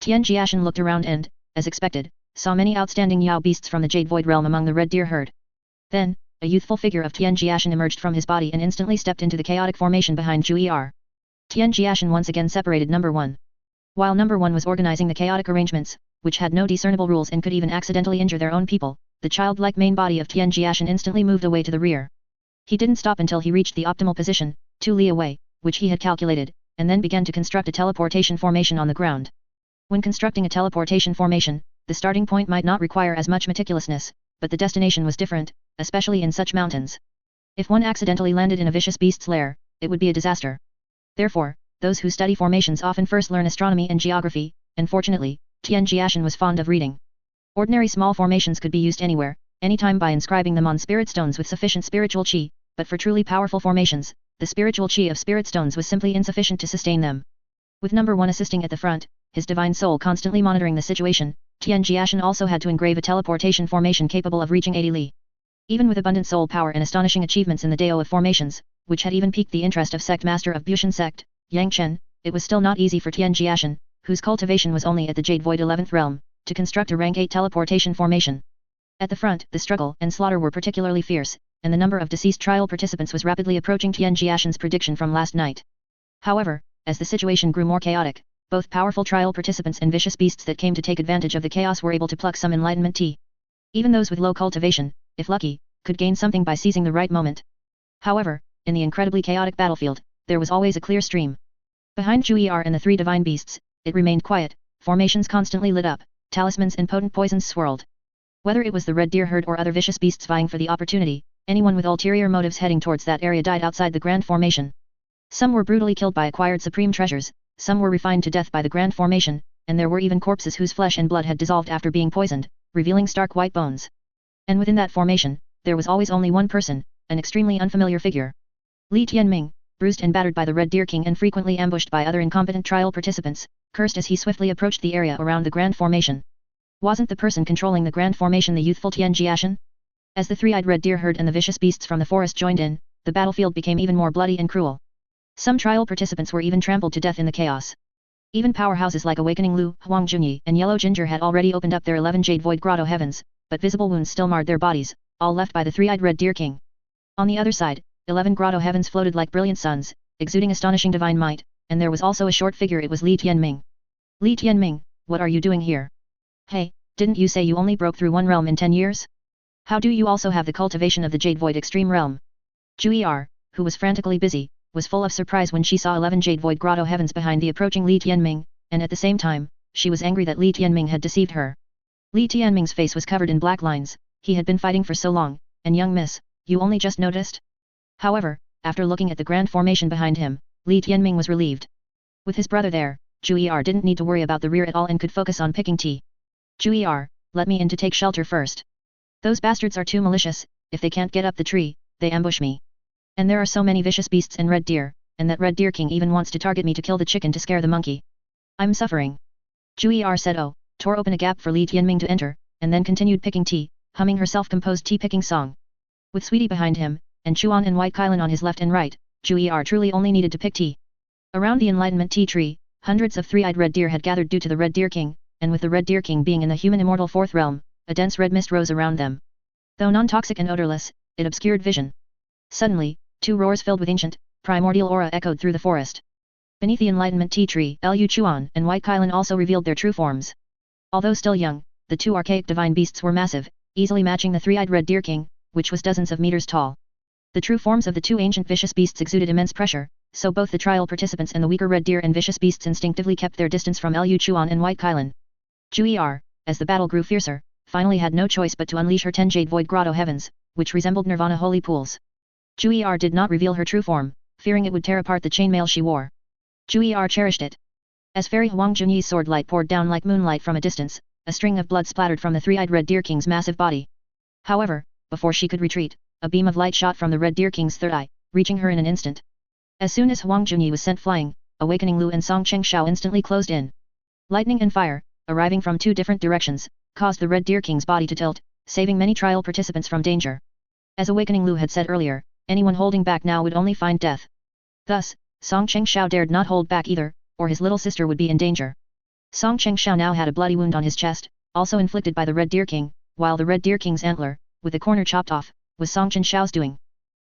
Tian Jiashen looked around and, as expected, saw many outstanding Yao beasts from the Jade Void realm among the red deer herd. Then, a youthful figure of Tian Jiashen emerged from his body and instantly stepped into the chaotic formation behind Jiu'er. Tian Jiashen once again separated number 1. While number 1 was organizing the chaotic arrangements, which had no discernible rules and could even accidentally injure their own people, the childlike main body of Tian Jiashen instantly moved away to the rear. He didn't stop until he reached the optimal position, 2 li away, which he had calculated, and then began to construct a teleportation formation on the ground. When constructing a teleportation formation, the starting point might not require as much meticulousness, but the destination was different, especially in such mountains. If one accidentally landed in a vicious beast's lair, it would be a disaster. Therefore, those who study formations often first learn astronomy and geography, and fortunately, Tian Jiashen was fond of reading. Ordinary small formations could be used anywhere, anytime by inscribing them on spirit stones with sufficient spiritual qi, but for truly powerful formations, the spiritual qi of spirit stones was simply insufficient to sustain them. With number 1 assisting at the front, his divine soul constantly monitoring the situation, Tian Jiashen also had to engrave a teleportation formation capable of reaching 80 li. Even with abundant soul power and astonishing achievements in the Dao of formations, which had even piqued the interest of sect master of Bushan sect, Yang Chen, it was still not easy for Tian Jiashen, whose cultivation was only at the Jade Void 11th realm, to construct a rank 8 teleportation formation. At the front, the struggle and slaughter were particularly fierce, and the number of deceased trial participants was rapidly approaching Tian Jiashen's prediction from last night. However, as the situation grew more chaotic, both powerful trial participants and vicious beasts that came to take advantage of the chaos were able to pluck some enlightenment tea. Even those with low cultivation, if lucky, could gain something by seizing the right moment. However, in the incredibly chaotic battlefield, there was always a clear stream. Behind Jiu'er and the 3 divine beasts, it remained quiet, formations constantly lit up, talismans and potent poisons swirled. Whether it was the red deer herd or other vicious beasts vying for the opportunity, anyone with ulterior motives heading towards that area died outside the grand formation. Some were brutally killed by acquired supreme treasures, some were refined to death by the grand formation, and there were even corpses whose flesh and blood had dissolved after being poisoned, revealing stark white bones. And within that formation, there was always only one person, an extremely unfamiliar figure. Li Tianming, bruised and battered by the Red Deer King and frequently ambushed by other incompetent trial participants, cursed as he swiftly approached the area around the grand formation. Wasn't the person controlling the grand formation the youthful Tian Jiashen? As the 3-eyed red deer herd and the vicious beasts from the forest joined in, the battlefield became even more bloody and cruel. Some trial participants were even trampled to death in the chaos. Even powerhouses like Awakening Lu, Huang Junyi, and Yellow Ginger had already opened up their 11 Jade Void Grotto heavens, but visible wounds still marred their bodies, all left by the 3-eyed Red Deer King. On the other side, 11 Grotto heavens floated like brilliant suns, exuding astonishing divine might, and there was also a short figure. It was Li Tianming. Li Tianming, what are you doing here? Hey, didn't you say you only broke through 1 realm in 10 years? How do you also have the cultivation of the Jade Void Extreme Realm? Jiu'er, who was frantically busy, was full of surprise when she saw 11 jade void grotto heavens behind the approaching Li Tianming, and at the same time, she was angry that Li Tianming had deceived her. Li Tianming's face was covered in black lines. He had been fighting for so long, and young miss, you only just noticed? However, after looking at the grand formation behind him, Li Tianming was relieved. With his brother there, Jiu'er didn't need to worry about the rear at all and could focus on picking tea. Jiu'er, let me in to take shelter first. Those bastards are too malicious, if they can't get up the tree, they ambush me. And there are so many vicious beasts and red deer, and that red deer king even wants to target me to kill the chicken to scare the monkey. I'm suffering. Jiu'er said tore open a gap for Li Tianming to enter, and then continued picking tea, humming her self-composed tea-picking song. With Sweetie behind him, and Chuan and White Kailan on his left and right, Jiu'er truly only needed to pick tea. Around the enlightenment tea tree, hundreds of three-eyed red deer had gathered due to the red deer king, and with the red deer king being in the human immortal fourth realm, a dense red mist rose around them. Though non-toxic and odorless, it obscured vision. Suddenly, two roars filled with ancient, primordial aura echoed through the forest. Beneath the enlightenment tea tree, Liu Chuan and White Kailan also revealed their true forms. Although still young, the two archaic divine beasts were massive, easily matching the three-eyed red deer king, which was dozens of meters tall. The true forms of the two ancient vicious beasts exuded immense pressure, so both the trial participants and the weaker red deer and vicious beasts instinctively kept their distance from Liu Chuan and White Kailan. Jiu'er, as the battle grew fiercer, finally had no choice but to unleash her 10 jade void grotto heavens, which resembled nirvana holy pools. Jiu'er did not reveal her true form, fearing it would tear apart the chainmail she wore. Jiu'er cherished it. As Fairy Huang Junyi's sword light poured down like moonlight from a distance, a string of blood splattered from the three-eyed red deer king's massive body. However, before she could retreat, a beam of light shot from the red deer king's third eye, reaching her in an instant. As soon as Huang Junyi was sent flying, Awakening Lu and Song Chengshao instantly closed in. Lightning and fire, arriving from two different directions, caused the red deer king's body to tilt, saving many trial participants from danger. As Awakening Lu had said earlier, anyone holding back now would only find death. Thus, Song Chengshao dared not hold back either, or his little sister would be in danger. Song Chengshao now had a bloody wound on his chest, also inflicted by the red deer king, while the red deer king's antler, with the corner chopped off, was Song Chenshao's doing.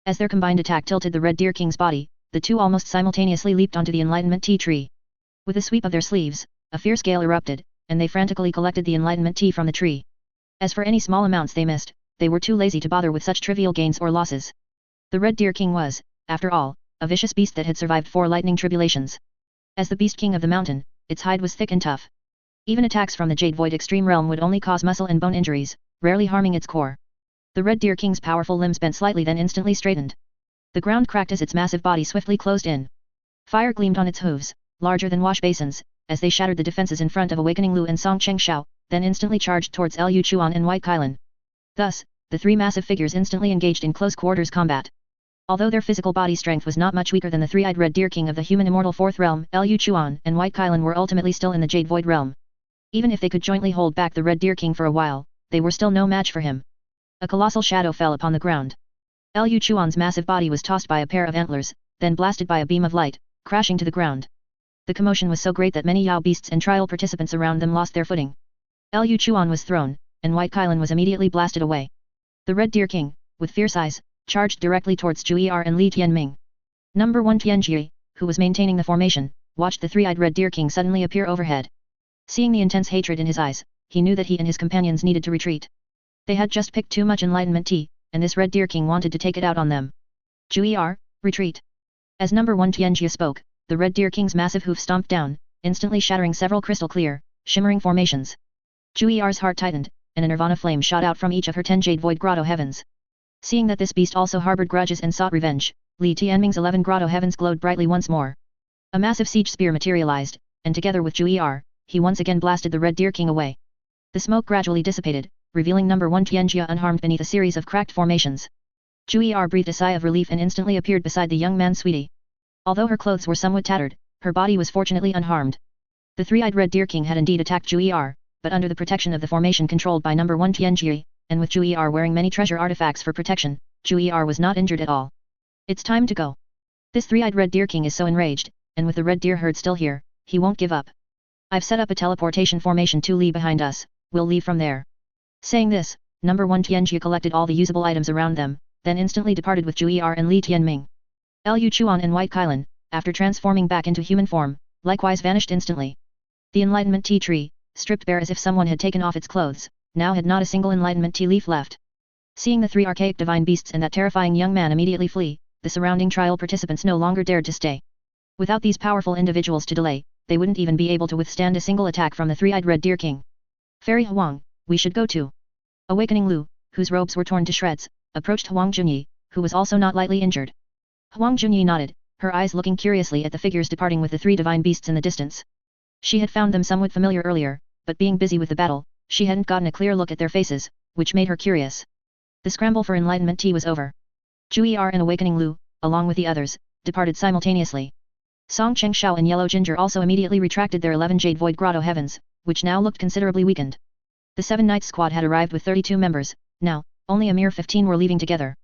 As their combined attack tilted the red deer king's body, the two almost simultaneously leaped onto the enlightenment tea tree. With a sweep of their sleeves, a fierce gale erupted, and they frantically collected the enlightenment tea from the tree. As for any small amounts they missed, they were too lazy to bother with such trivial gains or losses. The red deer king was, after all, a vicious beast that had survived 4 lightning tribulations. As the beast king of the mountain, its hide was thick and tough. Even attacks from the Jade Void extreme realm would only cause muscle and bone injuries, rarely harming its core. The red deer king's powerful limbs bent slightly then instantly straightened. The ground cracked as its massive body swiftly closed in. Fire gleamed on its hooves, larger than wash basins, as they shattered the defenses in front of Awakening Lu and Song Chengshao, then instantly charged towards Liu Chuan and White Kailan. Thus, the three massive figures instantly engaged in close quarters combat. Although their physical body strength was not much weaker than the three-eyed red deer king of the human immortal fourth realm, Liu Chuan and White Kailan were ultimately still in the Jade Void realm. Even if they could jointly hold back the red deer king for a while, they were still no match for him. A colossal shadow fell upon the ground. Liu Chuan's massive body was tossed by a pair of antlers, then blasted by a beam of light, crashing to the ground. The commotion was so great that many Yao beasts and trial participants around them lost their footing. Liu Chuan was thrown, and White Kailan was immediately blasted away. The red deer king, with fierce eyes, charged directly towards Jiu'er and Li Tianming. Number 1 Tian Jiashen, who was maintaining the formation, watched the three-eyed red deer king suddenly appear overhead. Seeing the intense hatred in his eyes, he knew that he and his companions needed to retreat. They had just picked too much enlightenment tea, and this red deer king wanted to take it out on them. Jiu'er, retreat. As number 1 Tian Jiashen spoke, the red deer king's massive hoof stomped down, instantly shattering several crystal clear, shimmering formations. Jiu'er's heart tightened, and a nirvana flame shot out from each of her 10 jade void grotto heavens. Seeing that this beast also harbored grudges and sought revenge, Li Tianming's 11 grotto heavens glowed brightly once more. A massive siege spear materialized, and together with Jiu'er, he once again blasted the red deer king away. The smoke gradually dissipated, revealing number 1 Tian Jiashen unharmed beneath a series of cracked formations. Jiu'er breathed a sigh of relief and instantly appeared beside the young man's sweetie. Although her clothes were somewhat tattered, her body was fortunately unharmed. The three-eyed red deer king had indeed attacked Jiu'er, but under the protection of the formation controlled by number 1 Tian Jiashen, and with Jiu'er wearing many treasure artifacts for protection, Jiu'er was not injured at all. It's time to go. This three-eyed red deer king is so enraged, and with the red deer herd still here, he won't give up. I've set up a teleportation formation 2 li behind us, we'll leave from there. Saying this, number 1 Tian Jiashen collected all the usable items around them, then instantly departed with Jiu'er and Li Tianming. Liu Chuan and White Kailan, after transforming back into human form, likewise vanished instantly. The enlightenment tea tree, stripped bare as if someone had taken off its clothes, now had not a single enlightenment tea leaf left. Seeing the 3 archaic divine beasts and that terrifying young man immediately flee, the surrounding trial participants no longer dared to stay. Without these powerful individuals to delay, they wouldn't even be able to withstand a single attack from the three-eyed Red Deer King. Fairy Huang, we should go too. Awakening Lu, whose robes were torn to shreds, approached Huang Junyi, who was also not lightly injured. Huang Junyi nodded, her eyes looking curiously at the figures departing with the three divine beasts in the distance. She had found them somewhat familiar earlier, but being busy with the battle, she hadn't gotten a clear look at their faces, which made her curious. The scramble for enlightenment tea was over. Jiu'er and Awakening Lu, along with the others, departed simultaneously. Song Chengshao and Yellow Ginger also immediately retracted their 11 Jade Void Grotto heavens, which now looked considerably weakened. The 7 Knights squad had arrived with 32 members, now, only a mere 15 were leaving together.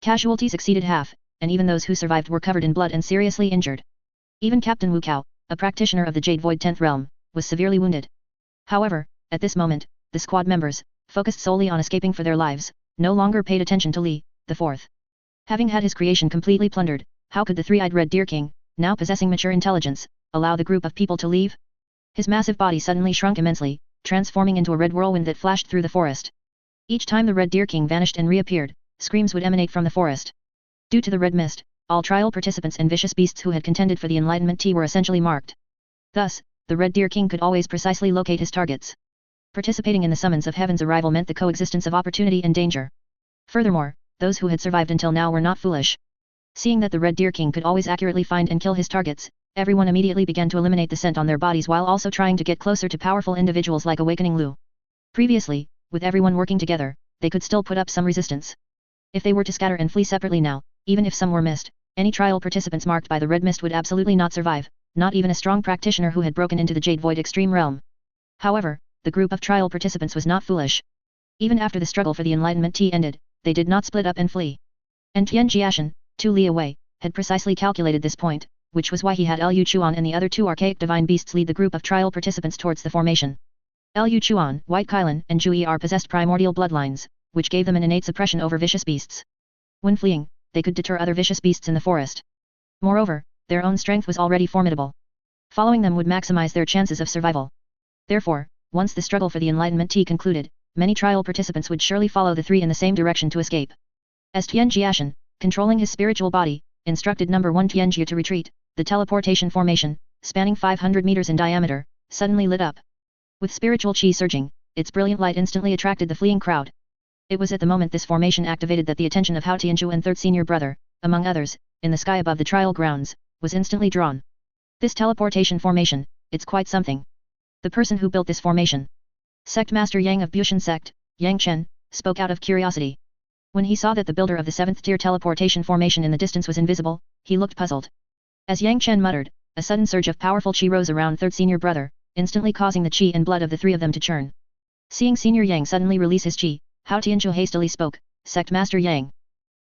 Casualties exceeded half, and even those who survived were covered in blood and seriously injured. Even Captain Wu Cao, a practitioner of the Jade Void 10th realm, was severely wounded. However, at this moment, the squad members, focused solely on escaping for their lives, no longer paid attention to Li, the fourth. Having had his creation completely plundered, how could the three-eyed Red Deer King, now possessing mature intelligence, allow the group of people to leave? His massive body suddenly shrunk immensely, transforming into a red whirlwind that flashed through the forest. Each time the Red Deer King vanished and reappeared, screams would emanate from the forest. Due to the red mist, all trial participants and vicious beasts who had contended for the enlightenment tea were essentially marked. Thus, the Red Deer King could always precisely locate his targets. Participating in the summons of heaven's arrival meant the coexistence of opportunity and danger. Furthermore, those who had survived until now were not foolish. Seeing that the Red Deer King could always accurately find and kill his targets, everyone immediately began to eliminate the scent on their bodies while also trying to get closer to powerful individuals like Awakening Lu. Previously, with everyone working together, they could still put up some resistance. If they were to scatter and flee separately now, even if some were missed, any trial participants marked by the red mist would absolutely not survive, not even a strong practitioner who had broken into the Jade Void Extreme Realm. However, the group of trial participants was not foolish. Even after the struggle for the enlightenment tea ended, they did not split up and flee. And Tian Jiashen, 2 li away, had precisely calculated this point, which was why he had Liu Chuan and the other 2 archaic divine beasts lead the group of trial participants towards the formation. Liu Chuan, White Kylan, and Jiu'er possessed primordial bloodlines, which gave them an innate suppression over vicious beasts. When fleeing, they could deter other vicious beasts in the forest. Moreover, their own strength was already formidable. Following them would maximize their chances of survival. Therefore, once the struggle for the enlightenment tea concluded, many trial participants would surely follow the 3 in the same direction to escape. As Tian Jiashen, controlling his spiritual body, instructed number 1 Tian Jiu to retreat, the teleportation formation, spanning 500 meters in diameter, suddenly lit up. With spiritual chi surging, its brilliant light instantly attracted the fleeing crowd. It was at the moment this formation activated that the attention of Hao Tianzhu and third senior brother, among others, in the sky above the trial grounds, was instantly drawn. This teleportation formation, it's quite something. The person who built this formation, Sect Master Yang of Bushan Sect, Yang Chen, spoke out of curiosity. When he saw that the builder of the 7th tier teleportation formation in the distance was invisible, he looked puzzled. As Yang Chen muttered, a sudden surge of powerful chi rose around third senior brother, instantly causing the chi and blood of the 3 of them to churn. Seeing Senior Yang suddenly release his chi, Hao Tianzhu hastily spoke, Sect Master Yang.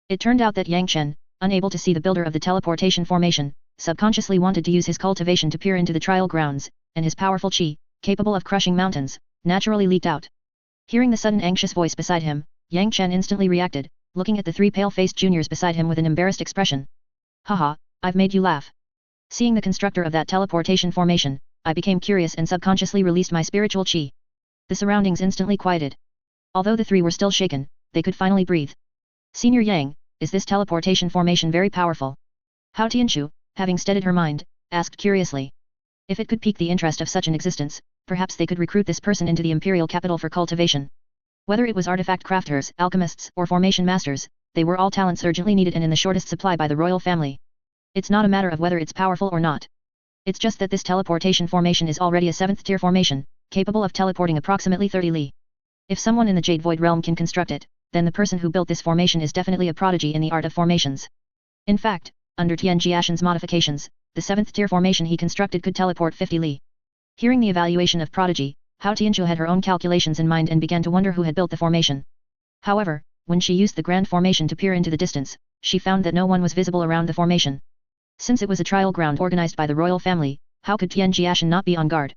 It turned out that Yang Chen, unable to see the builder of the teleportation formation, subconsciously wanted to use his cultivation to peer into the trial grounds, and his powerful chi, capable of crushing mountains, naturally leaked out. Hearing the sudden anxious voice beside him, Yang Chen instantly reacted, looking at the 3 pale-faced juniors beside him with an embarrassed expression. Haha, I've made you laugh. Seeing the constructor of that teleportation formation, I became curious and subconsciously released my spiritual chi. The surroundings instantly quieted. Although the 3 were still shaken, they could finally breathe. Senior Yang, is this teleportation formation very powerful? Hao Tianzhu, having steadied her mind, asked curiously. If it could pique the interest of such an existence, perhaps they could recruit this person into the imperial capital for cultivation. Whether it was artifact crafters, alchemists, or formation masters, they were all talents urgently needed and in the shortest supply by the royal family. It's not a matter of whether it's powerful or not. It's just that this teleportation formation is already a 7th tier formation, capable of teleporting approximately 30 li. If someone in the Jade Void realm can construct it, then the person who built this formation is definitely a prodigy in the art of formations. In fact, under Tian Jiashen's modifications, the 7th tier formation he constructed could teleport 50 li. Hearing the evaluation of prodigy, Hao Tianzhu had her own calculations in mind and began to wonder who had built the formation. However, when she used the grand formation to peer into the distance, she found that no one was visible around the formation. Since it was a trial ground organized by the royal family, how could Tian Jiashen not be on guard?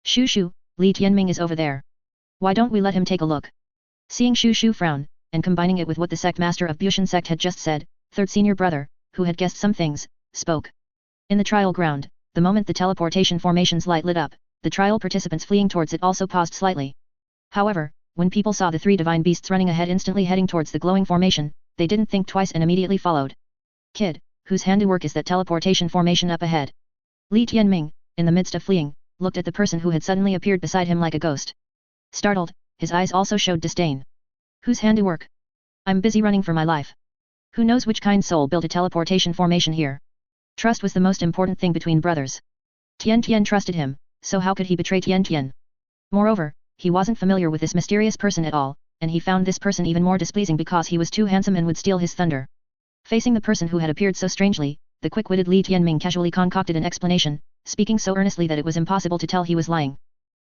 Shu Shu, Li Tianming is over there. Why don't we let him take a look? Seeing Shu Shu frown, and combining it with what the sect master of Bushan sect had just said, third senior brother, who had guessed some things, spoke. In the trial ground, the moment the teleportation formation's light lit up, the trial participants fleeing towards it also paused slightly. However, when people saw the 3 divine beasts running ahead instantly heading towards the glowing formation, they didn't think twice and immediately followed. Kid, whose handiwork is that teleportation formation up ahead? Li Tianming, in the midst of fleeing, looked at the person who had suddenly appeared beside him like a ghost. Startled, his eyes also showed disdain. Whose handiwork? I'm busy running for my life. Who knows which kind soul built a teleportation formation here? Trust was the most important thing between brothers. Tian Tian trusted him, so how could he betray Tian Tian? Moreover, he wasn't familiar with this mysterious person at all, and he found this person even more displeasing because he was too handsome and would steal his thunder. Facing the person who had appeared so strangely, the quick-witted Li Tianming casually concocted an explanation, speaking so earnestly that it was impossible to tell he was lying.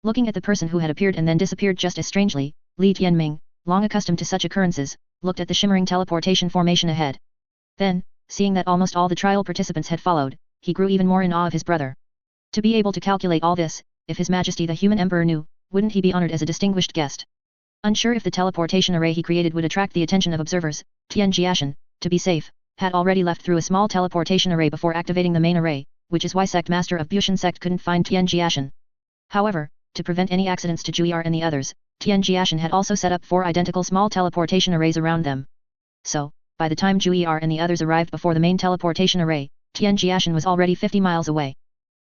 Looking at the person who had appeared and then disappeared just as strangely, Li Tianming, long accustomed to such occurrences, looked at the shimmering teleportation formation ahead. Then, seeing that almost all the trial participants had followed, he grew even more in awe of his brother. To be able to calculate all this, if His Majesty the Human Emperor knew, wouldn't he be honored as a distinguished guest? Unsure if the teleportation array he created would attract the attention of observers, Tian Jiashen, to be safe, had already left through a small teleportation array before activating the main array, which is why sect master of Bushan sect couldn't find Tian Jiashen. However, to prevent any accidents to Jiu'er and the others, Tian Jiashen had also set up 4 identical small teleportation arrays around them. So, by the time Jiu'er and the others arrived before the main teleportation array, Tian Jiashen was already 50 miles away.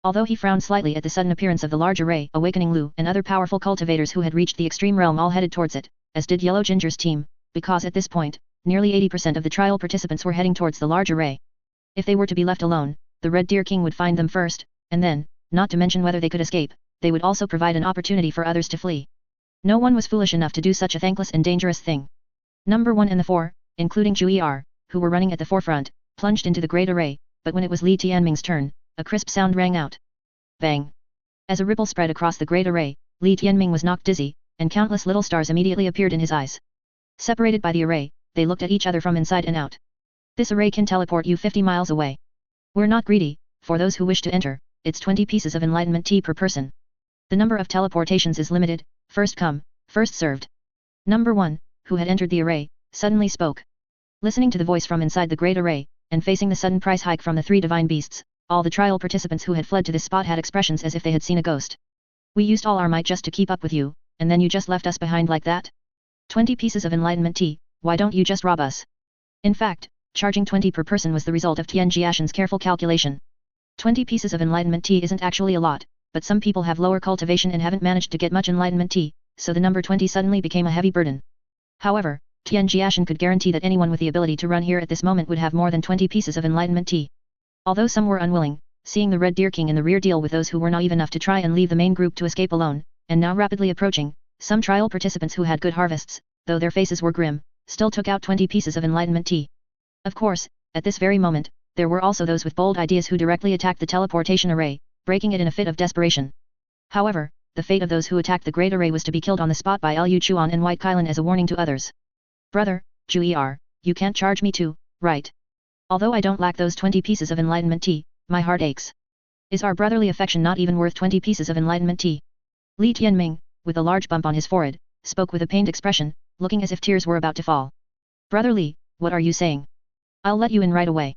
Although he frowned slightly at the sudden appearance of the large array, awakening Lu and other powerful cultivators who had reached the extreme realm all headed towards it, as did Yellow Ginger's team, because at this point, nearly 80% of the trial participants were heading towards the large array. If they were to be left alone, the Red Deer King would find them first, and then, not to mention whether they could escape, they would also provide an opportunity for others to flee. No one was foolish enough to do such a thankless and dangerous thing. Number 1 and the 4, including Jiu'er, who were running at the forefront, plunged into the great array, but when it was Li Tianming's turn, a crisp sound rang out. Bang! As a ripple spread across the great array, Li Tianming was knocked dizzy, and countless little stars immediately appeared in his eyes. Separated by the array, they looked at each other from inside and out. This array can teleport you 50 miles away. We're not greedy, for those who wish to enter, it's 20 pieces of enlightenment tea per person. The number of teleportations is limited, first come, first served. Number 1, who had entered the array, suddenly spoke. Listening to the voice from inside the great array, and facing the sudden price hike from the 3 divine beasts, all the trial participants who had fled to this spot had expressions as if they had seen a ghost. We used all our might just to keep up with you, and then you just left us behind like that? 20 pieces of enlightenment tea, why don't you just rob us? In fact, charging 20 per person was the result of Tian Jiashen's careful calculation. 20 pieces of enlightenment tea isn't actually a lot, but some people have lower cultivation and haven't managed to get much enlightenment tea, so the number 20 suddenly became a heavy burden. However, Tian Jiashen could guarantee that anyone with the ability to run here at this moment would have more than 20 pieces of enlightenment tea. Although some were unwilling, seeing the Red Deer King in the rear deal with those who were naive enough to try and leave the main group to escape alone, and now rapidly approaching, some trial participants who had good harvests, though their faces were grim, still took out 20 pieces of enlightenment tea. Of course, at this very moment, there were also those with bold ideas who directly attacked the teleportation array, breaking it in a fit of desperation. However, the fate of those who attacked the great array was to be killed on the spot by Liu Chuan and White Kylan as a warning to others. Brother, Jiu'er, you can't charge me too, right? Although I don't lack those 20 pieces of enlightenment tea, my heart aches. Is our brotherly affection not even worth 20 pieces of enlightenment tea? Li Tianming, with a large bump on his forehead, spoke with a pained expression, looking as if tears were about to fall. Brother Li, what are you saying? I'll let you in right away.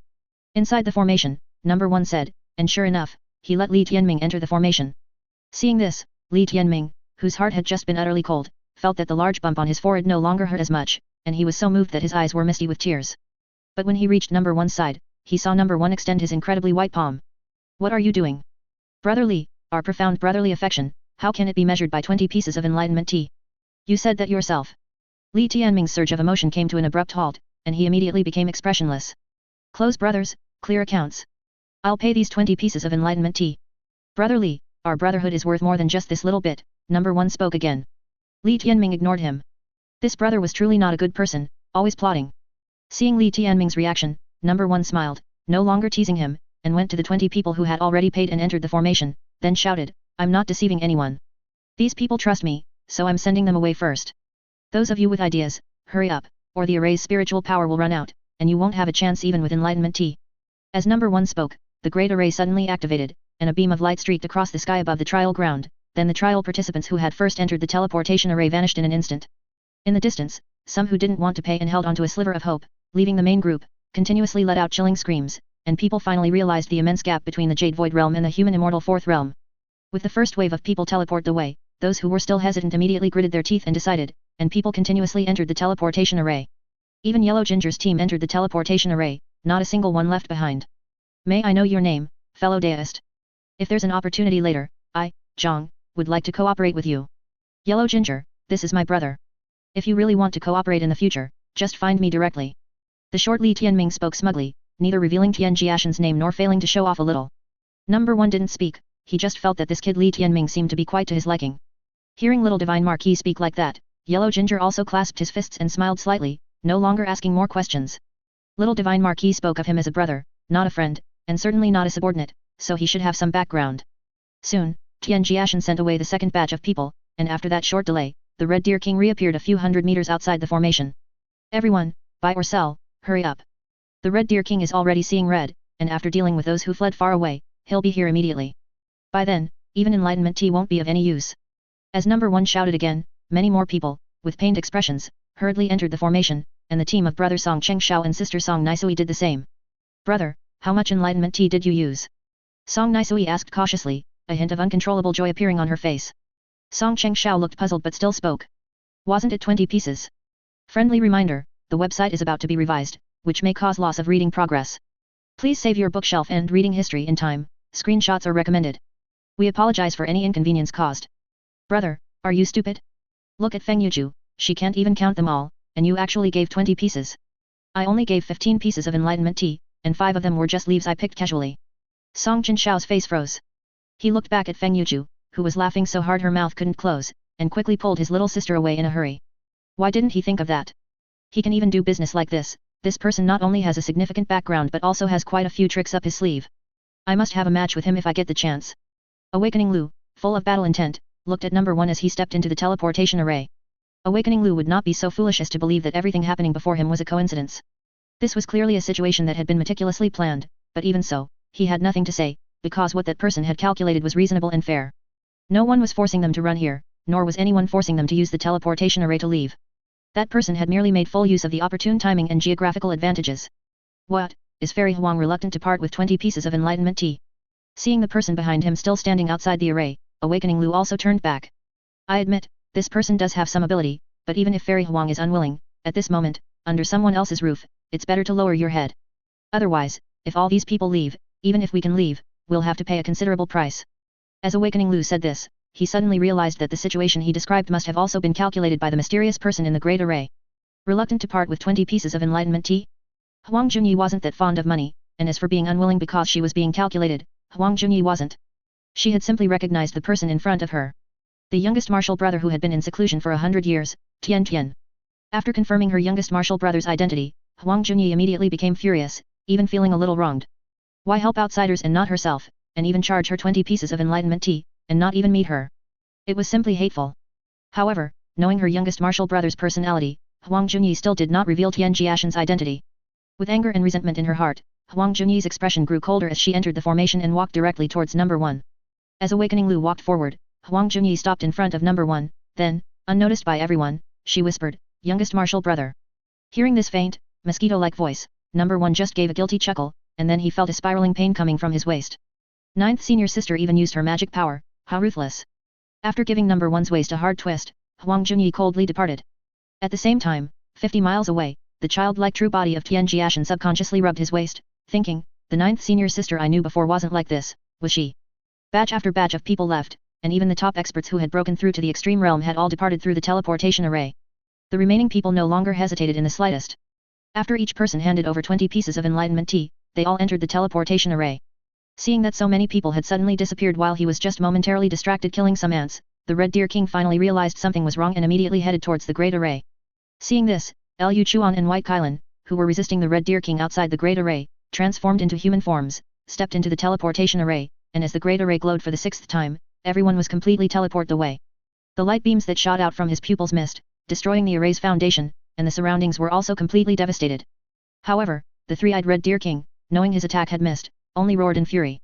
Inside the formation, number 1 said, and sure enough, he let Li Tianming enter the formation. Seeing this, Li Tianming, whose heart had just been utterly cold, felt that the large bump on his forehead no longer hurt as much, and he was so moved that his eyes were misty with tears. But when he reached number 1's side, he saw number 1 extend his incredibly white palm. What are you doing? Brother Li, our profound brotherly affection, how can it be measured by 20 pieces of enlightenment tea? You said that yourself. Li Tianming's surge of emotion came to an abrupt halt, and he immediately became expressionless. Close brothers, clear accounts. I'll pay these 20 pieces of enlightenment tea. Brother Li, our brotherhood is worth more than just this little bit, number 1 spoke again. Li Tianming ignored him. This brother was truly not a good person, always plotting. Seeing Li Tianming's reaction, number 1 smiled, no longer teasing him, and went to the 20 people who had already paid and entered the formation, then shouted, I'm not deceiving anyone. These people trust me, so I'm sending them away first. Those of you with ideas, hurry up, or the array's spiritual power will run out, and you won't have a chance even with enlightenment tea. As number 1 spoke, the great array suddenly activated, and a beam of light streaked across the sky above the trial ground, then the trial participants who had first entered the teleportation array vanished in an instant. In the distance, some who didn't want to pay and held onto a sliver of hope, leaving the main group, continuously let out chilling screams, and people finally realized the immense gap between the Jade Void Realm and the human immortal Fourth Realm. With the first wave of people teleported away, those who were still hesitant immediately gritted their teeth and decided, and people continuously entered the teleportation array. Even Yellow Ginger's team entered the teleportation array, not a single one left behind. May I know your name, fellow deist? If there's an opportunity later, I, Zhang, would like to cooperate with you. Yellow Ginger, this is my brother. If you really want to cooperate in the future, just find me directly. The short Li Tianming spoke smugly, neither revealing Tian Jiashen's name nor failing to show off a little. Number 1 didn't speak, he just felt that this kid Li Tianming seemed to be quite to his liking. Hearing little divine Marquis speak like that, Yellow Ginger also clasped his fists and smiled slightly, no longer asking more questions. Little divine Marquis spoke of him as a brother, not a friend, and certainly not a subordinate, so he should have some background. Soon, Tian Jiashen sent away the second batch of people, and after that short delay, the Red Deer King reappeared a few hundred meters outside the formation. Everyone, buy or sell, hurry up. The Red Deer King is already seeing red, and after dealing with those who fled far away, he'll be here immediately. By then, even enlightenment tea won't be of any use. As number 1 shouted again, many more people, with pained expressions, hurriedly entered the formation, and the team of brother Song Chengshao and sister Song Nisui did the same. Brother, how much enlightenment tea did you use? Song Nisui asked cautiously, a hint of uncontrollable joy appearing on her face. Song Chengshao looked puzzled but still spoke. Wasn't it 20 pieces? Friendly reminder, the website is about to be revised, which may cause loss of reading progress. Please save your bookshelf and reading history in time, screenshots are recommended. We apologize for any inconvenience caused. Brother, are you stupid? Look at Feng Yuju, she can't even count them all, and you actually gave 20 pieces. I only gave 15 pieces of enlightenment tea, and 5 of them were just leaves I picked casually. Song Jinshao's face froze. He looked back at Feng Yuju, who was laughing so hard her mouth couldn't close, and quickly pulled his little sister away in a hurry. Why didn't he think of that? He can even do business like this. This person not only has a significant background but also has quite a few tricks up his sleeve. I must have a match with him if I get the chance. Awakening Lu, full of battle intent, looked at number 1 as he stepped into the teleportation array. Awakening Lu would not be so foolish as to believe that everything happening before him was a coincidence. This was clearly a situation that had been meticulously planned, but even so, he had nothing to say, because what that person had calculated was reasonable and fair. No one was forcing them to run here, nor was anyone forcing them to use the teleportation array to leave. That person had merely made full use of the opportune timing and geographical advantages. What, is Fairy Huang reluctant to part with 20 pieces of enlightenment tea? Seeing the person behind him still standing outside the array, Awakening Lu also turned back. I admit, this person does have some ability, but even if Fairy Huang is unwilling, at this moment, under someone else's roof, it's better to lower your head. Otherwise, if all these people leave, even if we can leave, we'll have to pay a considerable price. As Awakening Lu said this, he suddenly realized that the situation he described must have also been calculated by the mysterious person in the great array. Reluctant to part with 20 pieces of enlightenment tea? Huang Junyi wasn't that fond of money, and as for being unwilling because she was being calculated, Huang Junyi wasn't. She had simply recognized the person in front of her. The youngest martial brother who had been in seclusion for 100 years, Tian Tian. After confirming her youngest martial brother's identity, Huang Junyi immediately became furious, even feeling a little wronged. Why help outsiders and not herself, and even charge her 20 pieces of enlightenment tea, and not even meet her? It was simply hateful. However, knowing her youngest martial brother's personality, Huang Junyi still did not reveal Tian Jiashen's identity. With anger and resentment in her heart, Huang Junyi's expression grew colder as she entered the formation and walked directly towards number 1. As Awakening Lu walked forward, Huang Junyi stopped in front of number 1, then, unnoticed by everyone, she whispered, youngest martial brother. Hearing this faint, mosquito-like voice, number 1 just gave a guilty chuckle, and then he felt a spiraling pain coming from his waist. Ninth senior sister even used her magic power, how ruthless. After giving number 1's waist a hard twist, Huang Junyi coldly departed. At the same time, 50 miles away, the childlike true body of Tian Jiashen subconsciously rubbed his waist, thinking, the ninth senior sister I knew before wasn't like this, was she? Batch after batch of people left, and even the top experts who had broken through to the extreme realm had all departed through the teleportation array. The remaining people no longer hesitated in the slightest. After each person handed over 20 pieces of enlightenment tea, they all entered the teleportation array. Seeing that so many people had suddenly disappeared while he was just momentarily distracted killing some ants, the Red Deer King finally realized something was wrong and immediately headed towards the great array. Seeing this, Liu Chuan and White Kailan, who were resisting the Red Deer King outside the great array, transformed into human forms, stepped into the teleportation array, and as the great array glowed for the 6th time, everyone was completely teleported away. The light beams that shot out from his pupils missed, destroying the array's foundation, and the surroundings were also completely devastated. However, the three-eyed Red Deer King, knowing his attack had missed, only roared in fury.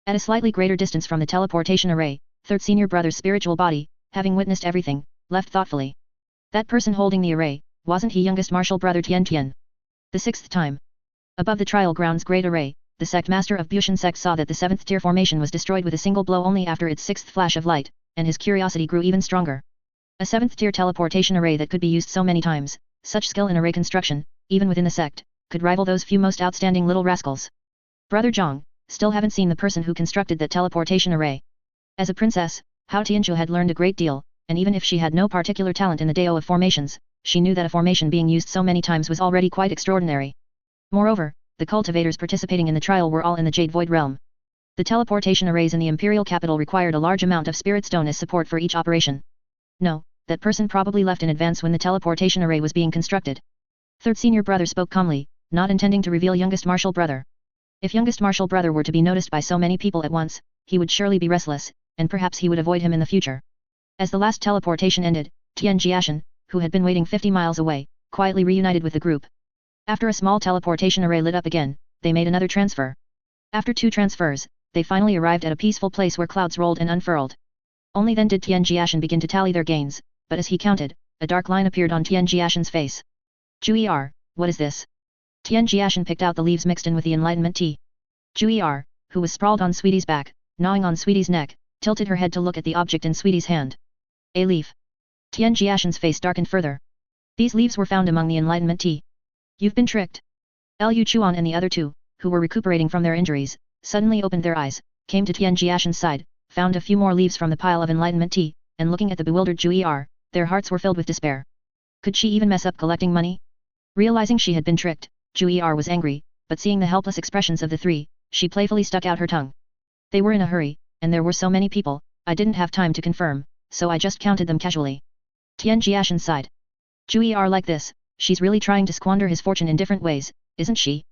At a slightly greater distance from the teleportation array, third senior brother's spiritual body, having witnessed everything, left thoughtfully. That person holding the array, wasn't he youngest martial brother Tian Tian? The 6th time. Above the trial ground's great array, the sect master of Bushan sect saw that the 7th tier formation was destroyed with a single blow only after its 6th flash of light, and his curiosity grew even stronger. A 7th tier teleportation array that could be used so many times, such skill in array construction, even within the sect, could rival those few most outstanding little rascals. Brother Zhang, still haven't seen the person who constructed that teleportation array. As a princess, Hao Tianqiu had learned a great deal, and even if she had no particular talent in the Dao of formations, she knew that a formation being used so many times was already quite extraordinary. Moreover, the cultivators participating in the trial were all in the Jade Void realm. The teleportation arrays in the imperial capital required a large amount of spirit stone as support for each operation. No, that person probably left in advance when the teleportation array was being constructed. Third senior brother spoke calmly, not intending to reveal youngest martial brother. If youngest martial brother were to be noticed by so many people at once, he would surely be restless, and perhaps he would avoid him in the future. As the last teleportation ended, Tian Jiashen, who had been waiting 50 miles away, quietly reunited with the group. After a small teleportation array lit up again, they made another transfer. After 2 transfers, they finally arrived at a peaceful place where clouds rolled and unfurled. Only then did Tian Jiashen begin to tally their gains, but as he counted, a dark line appeared on Tian Jiashen's face. Jiu'er, what is this? Tian Jiashen picked out the leaves mixed in with the enlightenment tea. Jiu'er, who was sprawled on Sweetie's back, gnawing on Sweetie's neck, tilted her head to look at the object in Sweetie's hand. A leaf. Tian Jiashen's face darkened further. These leaves were found among the enlightenment tea. You've been tricked. Liu Chuan and the other 2, who were recuperating from their injuries, suddenly opened their eyes, came to Tian Jiashen's side, found a few more leaves from the pile of enlightenment tea, and looking at the bewildered Jiu'er, their hearts were filled with despair. Could she even mess up collecting money? Realizing she had been tricked, Jiu'er was angry, but seeing the helpless expressions of the 3, she playfully stuck out her tongue. They were in a hurry, and there were so many people, I didn't have time to confirm, so I just counted them casually. Tian Jiashen sighed. Jiu'er like this, she's really trying to squander his fortune in different ways, isn't she?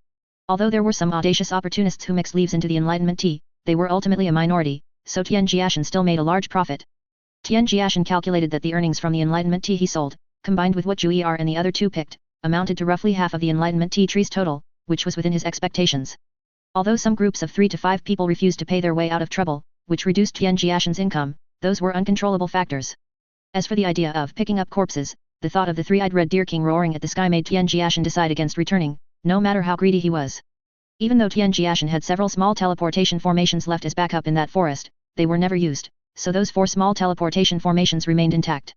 Although there were some audacious opportunists who mixed leaves into the enlightenment tea, they were ultimately a minority, so Tian Jiashen still made a large profit. Tian Jiashen calculated that the earnings from the enlightenment tea he sold, combined with what Jiu'er and the other 2 picked, amounted to roughly half of the enlightenment tea tree's total, which was within his expectations. Although some groups of 3 to 5 people refused to pay their way out of trouble, which reduced Tian Jiashen's income, those were uncontrollable factors. As for the idea of picking up corpses, the thought of the 3-eyed red deer king roaring at the sky made Tian Jiashen decide against returning, no matter how greedy he was. Even though Tian Jiashen had several small teleportation formations left as backup in that forest, they were never used, so those 4 small teleportation formations remained intact.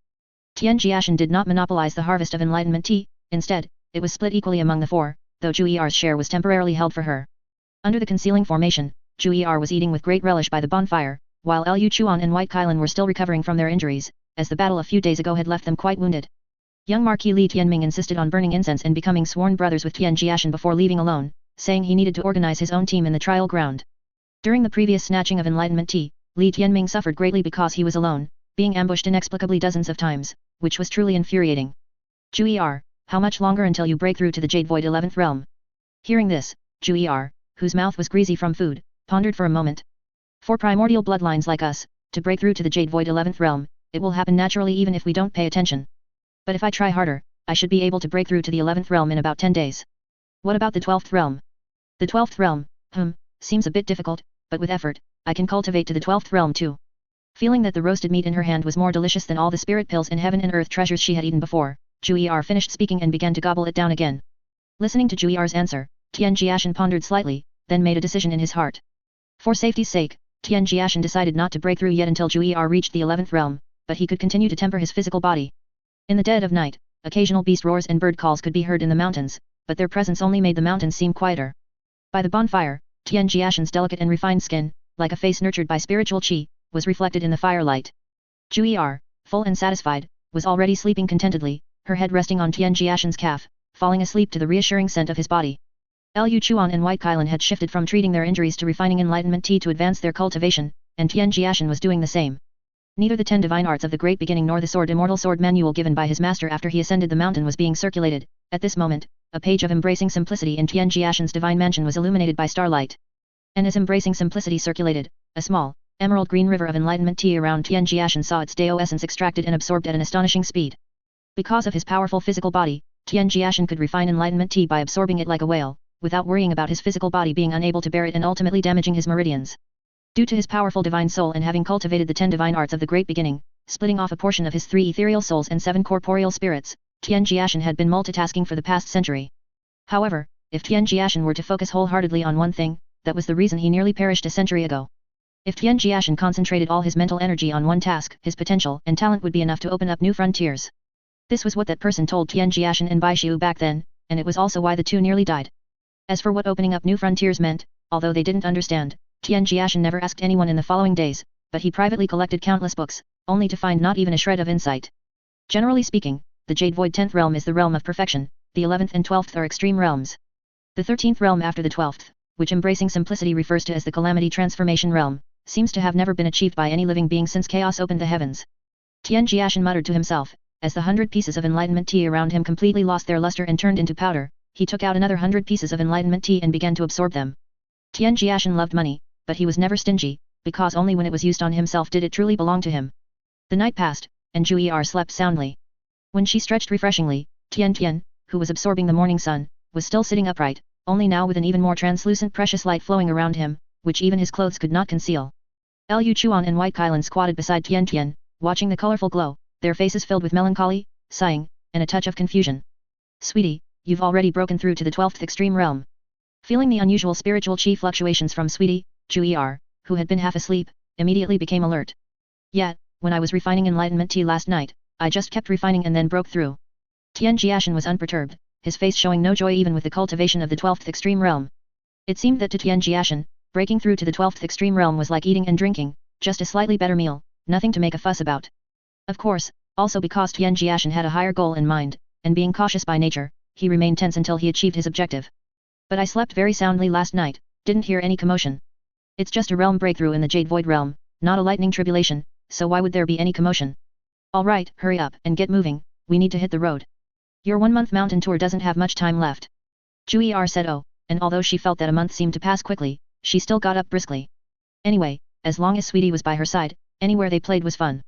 Tian Jiashen did not monopolize the harvest of enlightenment tea, instead, it was split equally among the 4, though Jiu'er's share was temporarily held for her. Under the concealing formation, Jiu'er was eating with great relish by the bonfire, while Liu Chuan and White Kailan were still recovering from their injuries, as the battle a few days ago had left them quite wounded. Young Marquis Li Tianming insisted on burning incense and becoming sworn brothers with Tian Jiashen before leaving alone, saying he needed to organize his own team in the trial ground. During the previous snatching of enlightenment tea, Li Tianming suffered greatly because he was alone, being ambushed inexplicably dozens of times, which was truly infuriating. Jiu'er, how much longer until you break through to the Jade Void 11th realm? Hearing this, Jiu'er, whose mouth was greasy from food, pondered for a moment. For primordial bloodlines like us, to break through to the Jade Void 11th realm, it will happen naturally even if we don't pay attention. But if I try harder, I should be able to break through to the 11th realm in about 10 days. What about the 12th realm? The 12th realm, seems a bit difficult, but with effort, I can cultivate to the 12th realm too. Feeling that the roasted meat in her hand was more delicious than all the spirit pills and heaven and earth treasures she had eaten before, Jiu'er finished speaking and began to gobble it down again. Listening to Jiu'er's answer, Tian Jiashen pondered slightly, then made a decision in his heart. For safety's sake, Tian Jiashen decided not to break through yet until Jiu'er reached the 11th realm, but he could continue to temper his physical body. In the dead of night, occasional beast roars and bird calls could be heard in the mountains, but their presence only made the mountains seem quieter. By the bonfire, Tian Jiashen's delicate and refined skin, like a face nurtured by spiritual qi, was reflected in the firelight. Jiu'er, full and satisfied, was already sleeping contentedly, her head resting on Tian Jiashen's calf, falling asleep to the reassuring scent of his body. Liu Chuan and White Kailan had shifted from treating their injuries to refining enlightenment tea to advance their cultivation, and Tian Jiashen was doing the same. Neither the 10 divine arts of the Great Beginning nor the immortal sword manual given by his master after he ascended the mountain was being circulated. At this moment, a page of embracing simplicity in Tian Jiashen's divine mansion was illuminated by starlight. And as embracing simplicity circulated, a small, emerald green river of enlightenment tea around Tian Jiashen saw its Dao essence extracted and absorbed at an astonishing speed. Because of his powerful physical body, Tian Jiashen could refine enlightenment tea by absorbing it like a whale, without worrying about his physical body being unable to bear it and ultimately damaging his meridians. Due to his powerful divine soul and having cultivated the 10 divine arts of the Great Beginning, splitting off a portion of his 3 ethereal souls and 7 corporeal spirits, Tian Jiashen had been multitasking for the past century. However, if Tian Jiashen were to focus wholeheartedly on one thing, that was the reason he nearly perished a century ago. If Tian Jiashen concentrated all his mental energy on one task, his potential and talent would be enough to open up new frontiers. This was what that person told Tian Jiashen and Bai Xiu back then, and it was also why the two nearly died. As for what opening up new frontiers meant, although they didn't understand, Tian Jiashen never asked anyone in the following days, but he privately collected countless books, only to find not even a shred of insight. Generally speaking, the Jade Void 10th realm is the realm of perfection, the 11th and 12th are extreme realms. The 13th realm after the 12th, which embracing simplicity refers to as the calamity transformation realm, seems to have never been achieved by any living being since chaos opened the heavens. Tian Jiashen muttered to himself, as the 100 pieces of enlightenment tea around him completely lost their luster and turned into powder. He took out another 100 pieces of enlightenment tea and began to absorb them. Tian Jiashen loved money, but he was never stingy, because only when it was used on himself did it truly belong to him. The night passed, and Jiu'er slept soundly. When she stretched refreshingly, Tian Tian, who was absorbing the morning sun, was still sitting upright, only now with an even more translucent precious light flowing around him, which even his clothes could not conceal. Liu Chuan and White Kailan squatted beside Tian Tian, watching the colorful glow, their faces filled with melancholy, sighing, and a touch of confusion. Sweetie, you've already broken through to the 12th extreme realm. Feeling the unusual spiritual chi fluctuations from Sweetie, Jiu'er, who had been half asleep, immediately became alert. Yet, when I was refining enlightenment tea last night, I just kept refining and then broke through. Tian Jiashen was unperturbed, his face showing no joy even with the cultivation of the 12th extreme realm. It seemed that to Tian Jiashen, breaking through to the 12th extreme realm was like eating and drinking, just a slightly better meal, nothing to make a fuss about. Of course, also because Tian Jiashen had a higher goal in mind, and being cautious by nature, he remained tense until he achieved his objective. But I slept very soundly last night, didn't hear any commotion. It's just a realm breakthrough in the Jade Void realm, not a lightning tribulation, so why would there be any commotion? Alright, hurry up and get moving, we need to hit the road. Your 1-month mountain tour doesn't have much time left. Jiu'er said and although she felt that a month seemed to pass quickly, she still got up briskly. Anyway, as long as Sweetie was by her side, anywhere they played was fun.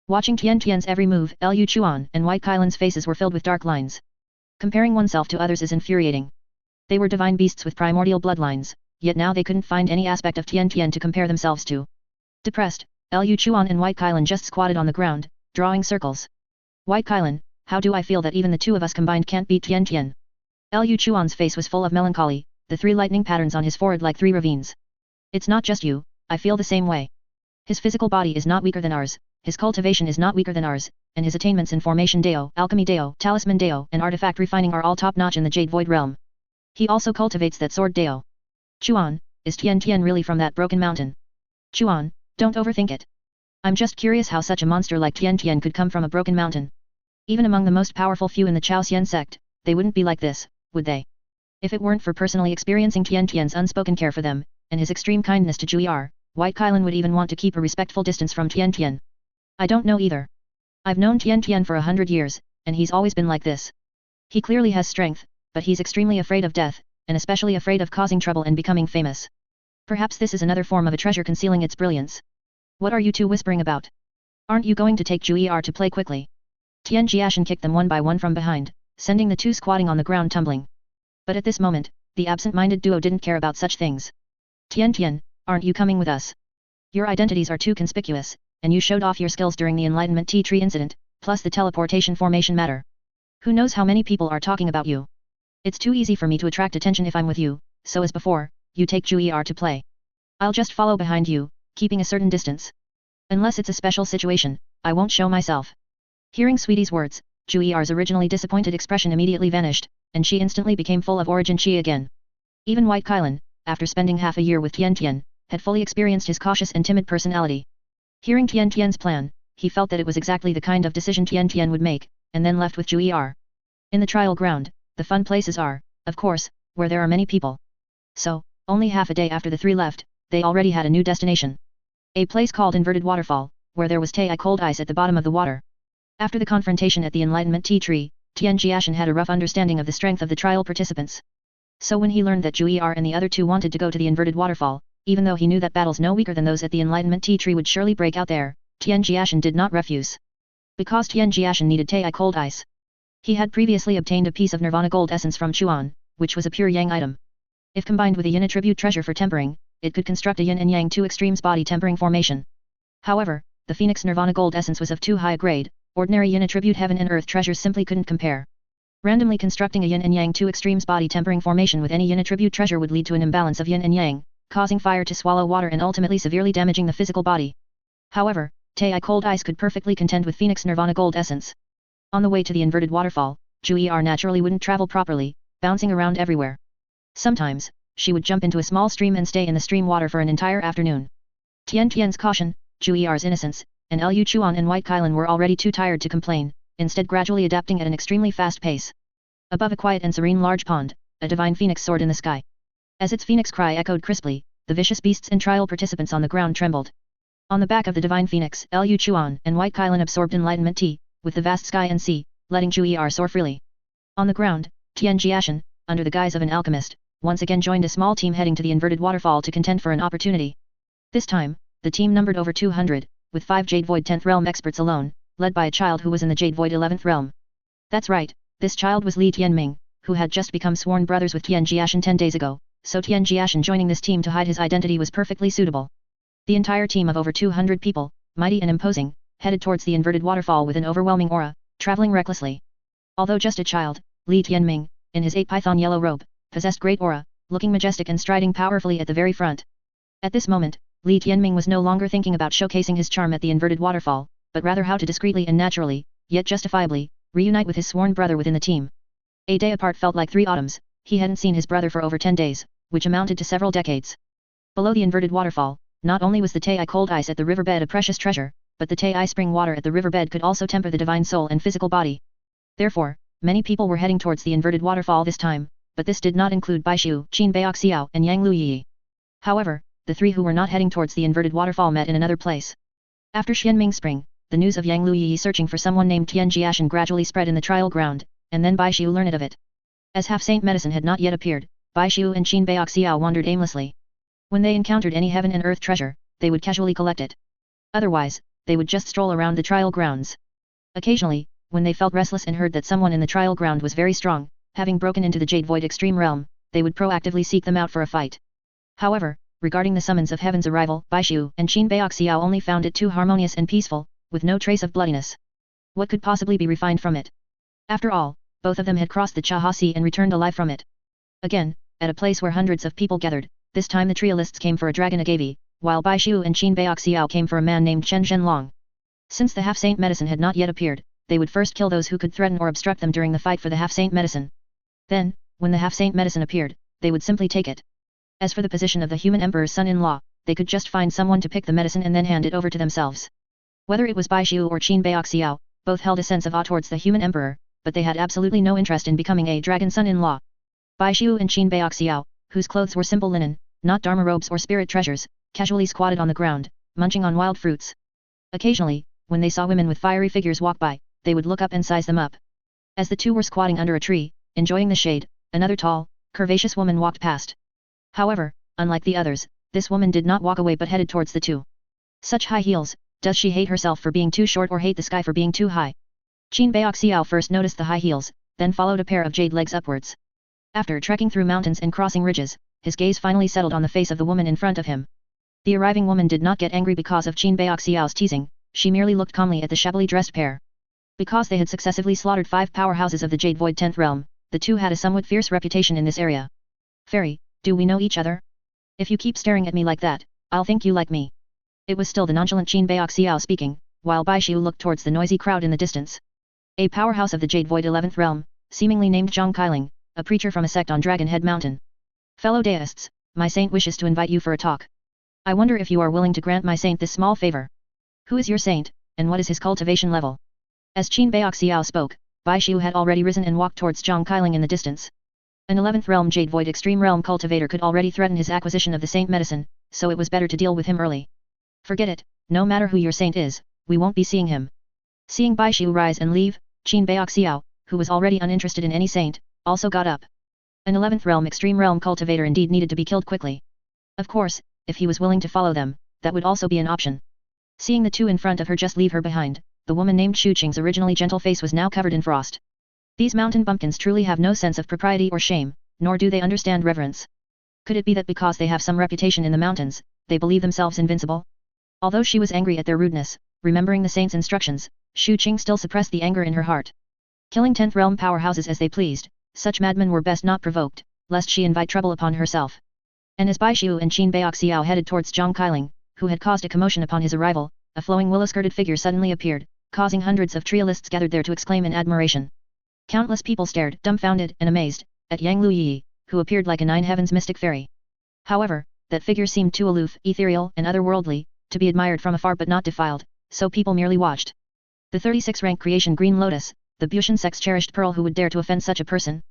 Watching Tian Tian's every move, Liu Chuan and White Kailan's faces were filled with dark lines. Comparing oneself to others is infuriating. They were divine beasts with primordial bloodlines, yet now they couldn't find any aspect of Tian Tian to compare themselves to. Depressed, Liu Chuan and White Kailan just squatted on the ground, drawing circles. White Kailan, how do I feel that even the two of us combined can't beat Tian Tian? Liu Chuan's face was full of melancholy, the 3 lightning patterns on his forehead like 3 ravines. It's not just you, I feel the same way. His physical body is not weaker than ours, his cultivation is not weaker than ours, and his attainments in formation Dao, alchemy Dao, talisman Dao, and artifact refining are all top-notch in the Jade Void realm. He also cultivates that sword Dao. Chuan, is Tian Tian really from that broken mountain? Chuan, don't overthink it. I'm just curious how such a monster like Tian Tian could come from a broken mountain. Even among the most powerful few in the Chaosian sect, they wouldn't be like this, would they? If it weren't for personally experiencing Tian Tian's unspoken care for them, and his extreme kindness to Jiu'er, White Kailan would even want to keep a respectful distance from Tian Tian. I don't know either. I've known Tian Tian for 100 years, and he's always been like this. He clearly has strength, but he's extremely afraid of death, and especially afraid of causing trouble and becoming famous. Perhaps this is another form of a treasure concealing its brilliance. What are you two whispering about? Aren't you going to take Jiu'er to play quickly? Tian Jiashen kicked them one by one from behind, sending the two squatting on the ground tumbling. But at this moment, the absent-minded duo didn't care about such things. Tian Tian, aren't you coming with us? Your identities are too conspicuous, and you showed off your skills during the Enlightenment Tea Tree incident, plus the teleportation formation matter. Who knows how many people are talking about you? It's too easy for me to attract attention if I'm with you, so as before, you take Jiu'er to play. I'll just follow behind you, keeping a certain distance. Unless it's a special situation, I won't show myself. Hearing Sweetie's words, Jiu'er's originally disappointed expression immediately vanished, and she instantly became full of origin chi again. Even White Kailan, after spending half a year with Tian Tian, had fully experienced his cautious and timid personality. Hearing Tian Tian's plan, he felt that it was exactly the kind of decision Tian Tian would make, and then left with Jiu'er. In the trial ground, the fun places are, of course, where there are many people. So, only half a day after the three left, they already had a new destination. A place called Inverted Waterfall, where there was cold ice at the bottom of the water. After the confrontation at the Enlightenment Tea Tree, Tian Jiashen had a rough understanding of the strength of the trial participants. So when he learned that Jiu'er and the other two wanted to go to the Inverted Waterfall, even though he knew that battles no weaker than those at the Enlightenment Tea Tree would surely break out there, Tian Jiashen did not refuse. Because Tian Jiashen needed cold ice. He had previously obtained a piece of Nirvana Gold Essence from Chuan, which was a pure Yang item. If combined with a Yin attribute treasure for tempering, it could construct a Yin and Yang 2 extremes body tempering formation. However, the Phoenix Nirvana Gold Essence was of too high a grade, ordinary Yin attribute heaven and earth treasures simply couldn't compare. Randomly constructing a Yin and Yang 2 extremes body tempering formation with any Yin attribute treasure would lead to an imbalance of Yin and Yang, causing fire to swallow water and ultimately severely damaging the physical body. However, cold ice could perfectly contend with Phoenix Nirvana Gold Essence. On the way to the Inverted Waterfall, Jiu'er naturally wouldn't travel properly, bouncing around everywhere. Sometimes, she would jump into a small stream and stay in the stream water for an entire afternoon. Tian Tian's caution, Jiu'er's innocence, and Liu Chuan and White Kailan were already too tired to complain, instead gradually adapting at an extremely fast pace. Above a quiet and serene large pond, a divine phoenix soared in the sky. As its phoenix cry echoed crisply, the vicious beasts and trial participants on the ground trembled. On the back of the divine phoenix, Liu Chuan and White Kailan absorbed enlightenment tea, with the vast sky and sea, letting Jiu'er soar freely. On the ground, Tian Jiashen, under the guise of an alchemist, once again joined a small team heading to the inverted waterfall to contend for an opportunity. This time, the team numbered over 200, with 5 Jade Void 10th Realm experts alone, led by a child who was in the Jade Void 11th Realm. That's right, this child was Li Tianming, who had just become sworn brothers with Tian Jiashen 10 days ago, so Tian Jiashen joining this team to hide his identity was perfectly suitable. The entire team of over 200 people, mighty and imposing, headed towards the inverted waterfall with an overwhelming aura, traveling recklessly. Although just a child, Li Tianming, in his 8 python yellow robe, possessed great aura, looking majestic and striding powerfully at the very front. At this moment, Li Tianming was no longer thinking about showcasing his charm at the inverted waterfall, but rather how to discreetly and naturally, yet justifiably, reunite with his sworn brother within the team. A day apart felt like 3 autumns, he hadn't seen his brother for over 10 days, which amounted to several decades. Below the inverted waterfall, not only was the Tei cold ice at the riverbed a precious treasure, but the Tei spring water at the riverbed could also temper the divine soul and physical body. Therefore, many people were heading towards the inverted waterfall this time, but this did not include Baishu, Qin Baixiao and Yang Liu Yiyi. However, the 3 who were not heading towards the inverted waterfall met in another place. After Xianming Spring, the news of Yang Liu Yiyi searching for someone named Tian Jiashen gradually spread in the trial ground, and then Baishu learned of it. As half-saint medicine had not yet appeared, Baishu and Qin Baixiao wandered aimlessly. When they encountered any heaven and earth treasure, they would casually collect it. Otherwise, they would just stroll around the trial grounds. Occasionally, when they felt restless and heard that someone in the trial ground was very strong, having broken into the Jade Void Extreme Realm, they would proactively seek them out for a fight. However, regarding the summons of heaven's arrival, Baishu and Qin Baixiao only found it too harmonious and peaceful, with no trace of bloodiness. What could possibly be refined from it? After all, both of them had crossed the Chaha Sea and returned alive from it. Again, at a place where hundreds of people gathered, this time the trialists came for a dragon Agavi, while Baishu and Qin Baixiao came for a man named Chen Zhenlong. Since the half-saint medicine had not yet appeared, they would first kill those who could threaten or obstruct them during the fight for the half-saint medicine. Then, when the half-saint medicine appeared, they would simply take it. As for the position of the human emperor's son-in-law, they could just find someone to pick the medicine and then hand it over to themselves. Whether it was Baishu or Qin Baixiao, both held a sense of awe towards the human emperor, but they had absolutely no interest in becoming a dragon son-in-law. Baishu and Qin Baixiao, whose clothes were simple linen, not dharma robes or spirit treasures, casually squatted on the ground, munching on wild fruits. Occasionally, when they saw women with fiery figures walk by, they would look up and size them up. As the two were squatting under a tree, enjoying the shade, another tall, curvaceous woman walked past. However, unlike the others, this woman did not walk away but headed towards the two. Such high heels, does she hate herself for being too short or hate the sky for being too high? Qin Baixiao first noticed the high heels, then followed a pair of jade legs upwards. After trekking through mountains and crossing ridges, his gaze finally settled on the face of the woman in front of him. The arriving woman did not get angry because of Qin Baixiao's teasing, she merely looked calmly at the shabbily dressed pair. Because they had successively slaughtered 5 powerhouses of the Jade Void 10th Realm, the two had a somewhat fierce reputation in this area. Fairy, do we know each other? If you keep staring at me like that, I'll think you like me. It was still the nonchalant Qin Baixiao speaking, while Baishu looked towards the noisy crowd in the distance. A powerhouse of the Jade Void 11th Realm, seemingly named Zhang Kailing, a preacher from a sect on Dragon Head Mountain. Fellow deists, my saint wishes to invite you for a talk. I wonder if you are willing to grant my saint this small favor. Who is your saint, and what is his cultivation level? As Qin Baixiao spoke, Baishu had already risen and walked towards Zhang Kailing in the distance. An 11th Realm Jade Void Extreme Realm cultivator could already threaten his acquisition of the saint medicine, so it was better to deal with him early. Forget it, no matter who your saint is, we won't be seeing him. Seeing Baishu rise and leave, Qin Baixiao, who was already uninterested in any saint, also got up. An 11th Realm Extreme Realm cultivator indeed needed to be killed quickly. Of course, if he was willing to follow them, that would also be an option. Seeing the two in front of her just leave her behind, the woman named Shu Qing's originally gentle face was now covered in frost. These mountain bumpkins truly have no sense of propriety or shame, nor do they understand reverence. Could it be that because they have some reputation in the mountains, they believe themselves invincible? Although she was angry at their rudeness, remembering the saint's instructions, Shu Qing still suppressed the anger in her heart. Killing 10th Realm powerhouses as they pleased, such madmen were best not provoked, lest she invite trouble upon herself. And as Baishu and Qin Baixiao headed towards Zhang Kailing, who had caused a commotion upon his arrival, a flowing willow-skirted figure suddenly appeared, causing hundreds of trialists gathered there to exclaim in admiration. Countless people stared, dumbfounded and amazed, at Yang Liu Yiyi, who appeared like a nine heavens mystic fairy. However, that figure seemed too aloof, ethereal and otherworldly, to be admired from afar but not defiled, so people merely watched. The 36-rank creation Green Lotus, the Bushan sect's cherished pearl, who would dare to offend such a person?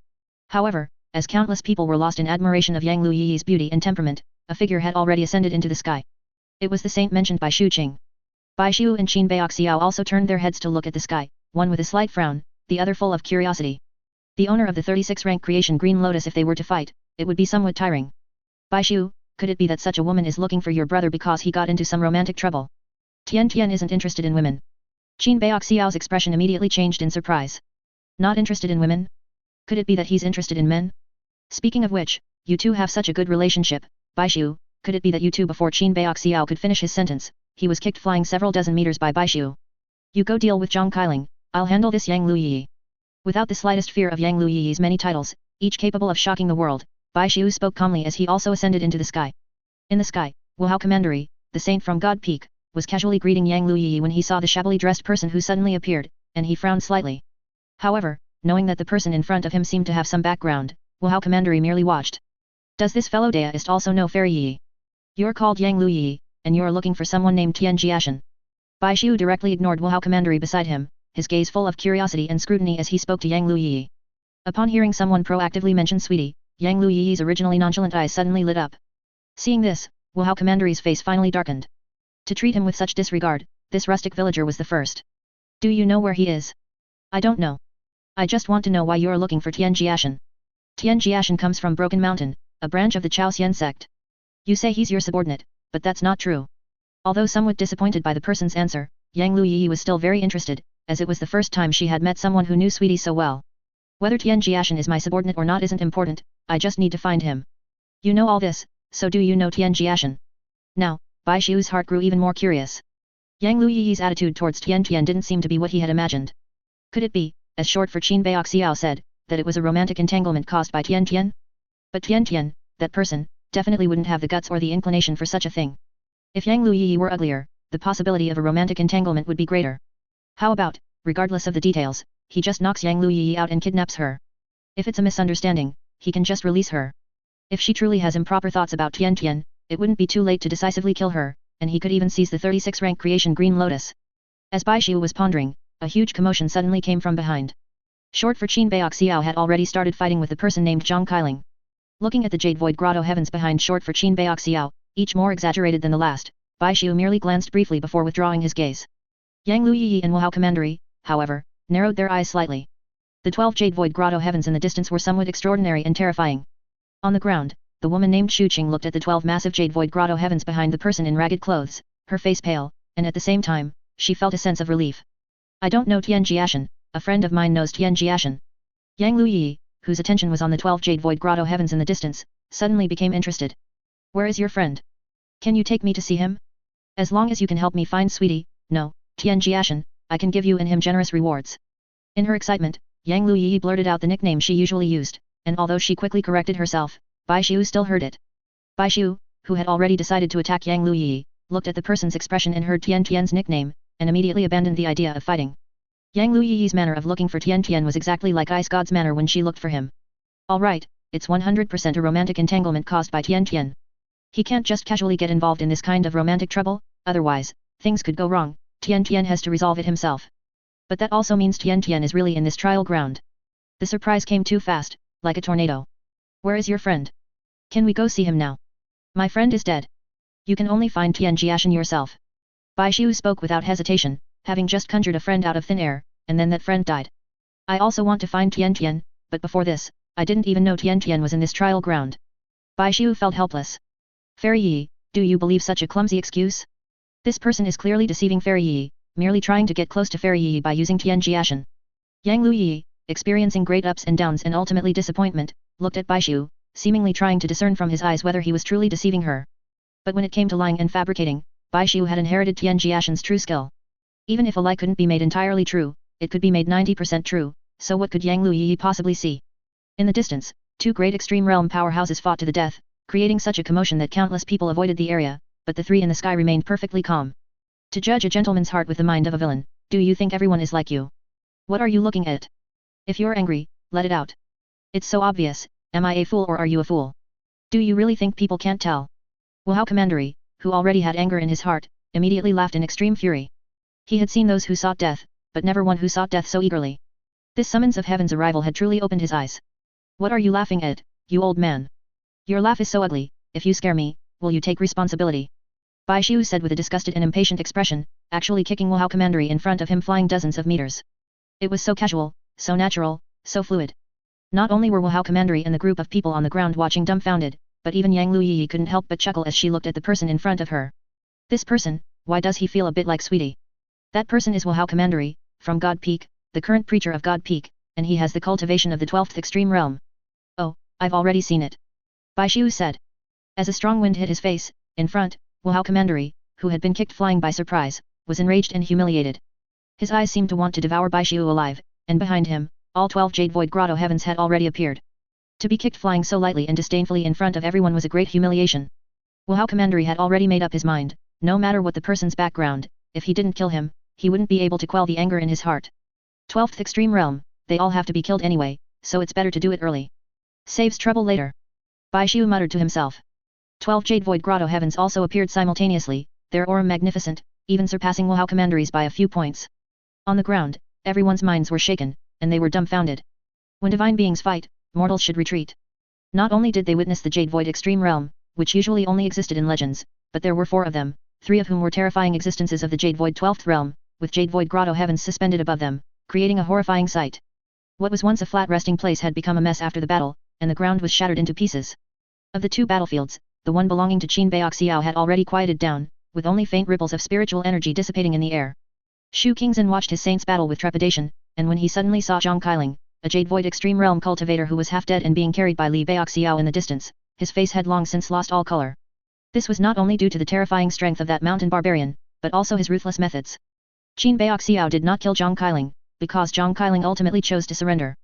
However, as countless people were lost in admiration of Yang Liu Yiyi's beauty and temperament, a figure had already ascended into the sky. It was the saint mentioned by Qing. Bai Xiu and Qin Baoxiao also turned their heads to look at the sky, one with a slight frown, the other full of curiosity. The owner of the 36-rank creation Green Lotus, if they were to fight, it would be somewhat tiring. Bai Xiu, could it be that such a woman is looking for your brother because he got into some romantic trouble? Tian Tian isn't interested in women. Qin Baoxiao's expression immediately changed in surprise. Not interested in women? Could it be that he's interested in men? Speaking of which, you two have such a good relationship, Bai Xiu, could it be that you two? Before Qin Baoxiao could finish his sentence, he was kicked flying several dozen meters by Bai Xiu. You go deal with Zhang Kailing, I'll handle this Yang Liu Yiyi. Without the slightest fear of Yang Liu Yiyi's many titles, each capable of shocking the world, Bai Xiu spoke calmly as he also ascended into the sky. In the sky, Wuhao Commandery, the saint from God Peak, was casually greeting Yang Liu Yiyi when he saw the shabbily dressed person who suddenly appeared, and he frowned slightly. However, knowing that the person in front of him seemed to have some background, Wuhao Commandery merely watched. Does this fellow deist also know Fairy Yiyi? You're called Yang Liu Yiyi, and you're looking for someone named Tian Jiashen. Bai Xiu directly ignored Wuhao Commandery beside him, his gaze full of curiosity and scrutiny as he spoke to Yang Liu Yiyi. Upon hearing someone proactively mention sweetie, Yang Liu Yiyi's originally nonchalant eyes suddenly lit up. Seeing this, Wuhao Commandery's face finally darkened. To treat him with such disregard, this rustic villager was the first. Do you know where he is? I don't know. I just want to know why you're looking for Tian Jiashen. Tian Jiashen comes from Broken Mountain, a branch of the Chaosian sect. You say he's your subordinate, but that's not true. Although somewhat disappointed by the person's answer, Yang Liu Yiyi was still very interested, as it was the first time she had met someone who knew Sweetie so well. Whether Tian Jiashen is my subordinate or not isn't important, I just need to find him. You know all this, so do you know Tian Jiashen? Now, Bai Xiu's heart grew even more curious. Yang Liu Yiyi's attitude towards Tian Tian didn't seem to be what he had imagined. Could it be, as short for Qin Baoxiao said, that it was a romantic entanglement caused by Tian Tian? But Tian Tian, that person, definitely wouldn't have the guts or the inclination for such a thing. If Yang Liu Yiyi were uglier, the possibility of a romantic entanglement would be greater. How about, regardless of the details, he just knocks Yang Liu Yiyi out and kidnaps her? If it's a misunderstanding, he can just release her. If she truly has improper thoughts about Tian Tian, it wouldn't be too late to decisively kill her, and he could even seize the 36-rank creation Green Lotus. As Bai Xiu was pondering, a huge commotion suddenly came from behind. Short for Qin Baoxiao had already started fighting with a person named Zhang Kailing. Looking at the Jade Void Grotto heavens behind Short for Qin Baoxiao, each more exaggerated than the last, Bai Xiu merely glanced briefly before withdrawing his gaze. Yang Liu Yiyi and Wuhao Commandery, however, narrowed their eyes slightly. The 12 Jade Void Grotto heavens in the distance were somewhat extraordinary and terrifying. On the ground, the woman named Qing looked at the 12 massive Jade Void Grotto heavens behind the person in ragged clothes, her face pale, and at the same time, she felt a sense of relief. I don't know Tian Jiashen, a friend of mine knows Tian Jiashen. Yang Liu Yiyi, whose attention was on the 12 Jade Void Grotto heavens in the distance, suddenly became interested. Where is your friend? Can you take me to see him? As long as you can help me find Sweetie, no, Tian Jiashen, I can give you and him generous rewards. In her excitement, Yang Liu Yiyi blurted out the nickname she usually used, and although she quickly corrected herself, Bai Xiu still heard it. Bai Xiu, who had already decided to attack Yang Liu Yiyi, looked at the person's expression and heard Tian Tian's nickname, and immediately abandoned the idea of fighting. Yang Liu Yiyi's manner of looking for Tian Tian was exactly like Ice God's manner when she looked for him. Alright, it's 100% a romantic entanglement caused by Tian Tian. He can't just casually get involved in this kind of romantic trouble, otherwise, things could go wrong. Tian Tian has to resolve it himself. But that also means Tian Tian is really in this trial ground. The surprise came too fast, like a tornado. Where is your friend? Can we go see him now? My friend is dead. You can only find Tian Jiashen yourself. Bai Xiu spoke without hesitation, having just conjured a friend out of thin air, and then that friend died. I also want to find Tian Tian, but before this, I didn't even know Tian Tian was in this trial ground. Bai Xiu felt helpless. Fairy Yi, do you believe such a clumsy excuse? This person is clearly deceiving Fairy Yi, merely trying to get close to Fairy Yi by using Tian Jiashen. Yang Liu Yiyi, experiencing great ups and downs and ultimately disappointment, looked at Bai Xiu, seemingly trying to discern from his eyes whether he was truly deceiving her. But when it came to lying and fabricating, Bai Xiu had inherited Tian Jiashen's true skill. Even if a lie couldn't be made entirely true, it could be made 90% true, so what could Yang Liu Yiyi possibly see? In the distance, two great extreme realm powerhouses fought to the death, creating such a commotion that countless people avoided the area, but the three in the sky remained perfectly calm. To judge a gentleman's heart with the mind of a villain, do you think everyone is like you? What are you looking at? If you're angry, let it out. It's so obvious, am I a fool or are you a fool? Do you really think people can't tell? Wuhao Commandery, who already had anger in his heart, immediately laughed in extreme fury. He had seen those who sought death, but never one who sought death so eagerly. This summons of heaven's arrival had truly opened his eyes. What are you laughing at, you old man? Your laugh is so ugly, if you scare me, will you take responsibility? Bai Xiu said with a disgusted and impatient expression, actually kicking Wuhao Commandery in front of him flying dozens of meters. It was so casual, so natural, so fluid. Not only were Wuhao Commandery and the group of people on the ground watching dumbfounded, but even Yang Liu Yiyi couldn't help but chuckle as she looked at the person in front of her. This person, why does he feel a bit like Sweetie? That person is Wuhao Commandery, from God Peak, the current preacher of God Peak, and he has the cultivation of the 12th extreme realm. Oh, I've already seen it. Bai Xiu said. As a strong wind hit his face, in front, Wuhao Commandery, who had been kicked flying by surprise, was enraged and humiliated. His eyes seemed to want to devour Bai Xiu alive, and behind him, all 12 Jade Void Grotto heavens had already appeared. To be kicked flying so lightly and disdainfully in front of everyone was a great humiliation. Wuhao Commandery had already made up his mind, no matter what the person's background, if he didn't kill him, he wouldn't be able to quell the anger in his heart. 12th extreme realm, they all have to be killed anyway, so it's better to do it early. Saves trouble later. Bai Xiu muttered to himself. 12 Jade Void Grotto heavens also appeared simultaneously, their aura magnificent, even surpassing Wuhao Commandery's by a few points. On the ground, everyone's minds were shaken, and they were dumbfounded. When divine beings fight, mortals should retreat. Not only did they witness the Jade Void Extreme Realm, which usually only existed in legends, but there were 4 of them, 3 of whom were terrifying existences of the Jade Void 12th Realm, with Jade Void Grotto heavens suspended above them, creating a horrifying sight. What was once a flat resting place had become a mess after the battle, and the ground was shattered into pieces. Of the 2 battlefields, the one belonging to Qin Baoxiao had already quieted down, with only faint ripples of spiritual energy dissipating in the air. Shu Qingzhen watched his saints battle with trepidation, and when he suddenly saw Zhang Kailing, a Jade Void Extreme Realm cultivator who was half dead and being carried by Li Baoxiao in the distance, his face had long since lost all color. This was not only due to the terrifying strength of that mountain barbarian, but also his ruthless methods. Qin Baoxiao did not kill Zhang Kailing, because Zhang Kailing ultimately chose to surrender.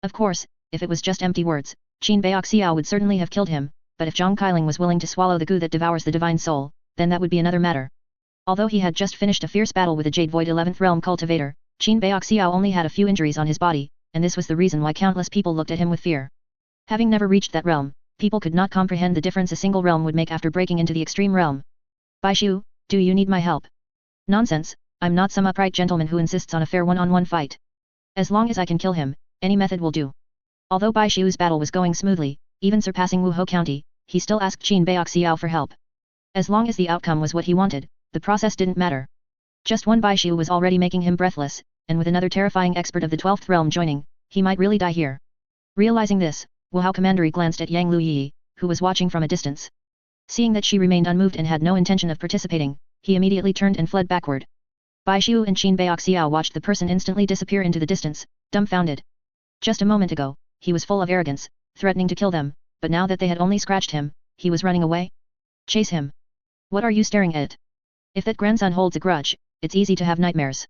Of course, if it was just empty words, Qin Baoxiao would certainly have killed him, but if Zhang Kailing was willing to swallow the goo that devours the divine soul, then that would be another matter. Although he had just finished a fierce battle with a Jade Void 11th Realm cultivator, Qin Baoxiao only had a few injuries on his body, and this was the reason why countless people looked at him with fear. Having never reached that realm, people could not comprehend the difference a single realm would make after breaking into the extreme realm. Bai Xiu, do you need my help? Nonsense, I'm not some upright gentleman who insists on a fair one-on-one fight. As long as I can kill him, any method will do. Although Bai Xiu's battle was going smoothly, even surpassing Wuhou County, he still asked Qin Baoxiao for help. As long as the outcome was what he wanted, the process didn't matter. Just one Bai Xiu was already making him breathless, and with another terrifying expert of the 12th realm joining, he might really die here. Realizing this, Wuhao Commandery glanced at Yang Liu Yiyi, who was watching from a distance. Seeing that she remained unmoved and had no intention of participating, he immediately turned and fled backward. Bai Xiu and Qin Baoxiao watched the person instantly disappear into the distance, dumbfounded. Just a moment ago, he was full of arrogance, threatening to kill them, but now that they had only scratched him, he was running away. Chase him. What are you staring at? If that grandson holds a grudge, it's easy to have nightmares.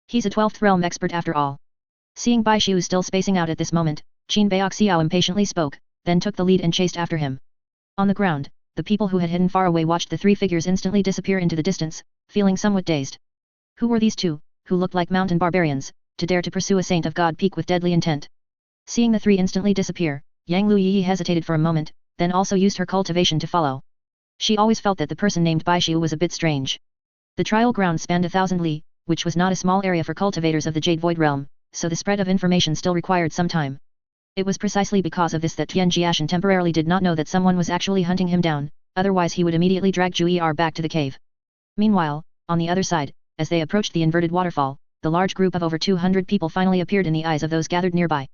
He's a 12th realm expert after all. Seeing Bai Xiu still spacing out at this moment, Qin Baoxiao impatiently spoke, then took the lead and chased after him. On the ground, the people who had hidden far away watched the 3 figures instantly disappear into the distance, feeling somewhat dazed. Who were these 2, who looked like mountain barbarians, to dare to pursue a saint of God Peak with deadly intent? Seeing the 3 instantly disappear, Yang Liu Yiyi hesitated for a moment, then also used her cultivation to follow. She always felt that the person named Bai Xiu was a bit strange. The trial ground spanned 1,000 li, which was not a small area for cultivators of the Jade Void realm, so the spread of information still required some time. It was precisely because of this that Tian Jiashen temporarily did not know that someone was actually hunting him down, otherwise he would immediately drag Jiu'er back to the cave. Meanwhile, on the other side, as they approached the inverted waterfall, the large group of over 200 people finally appeared in the eyes of those gathered nearby.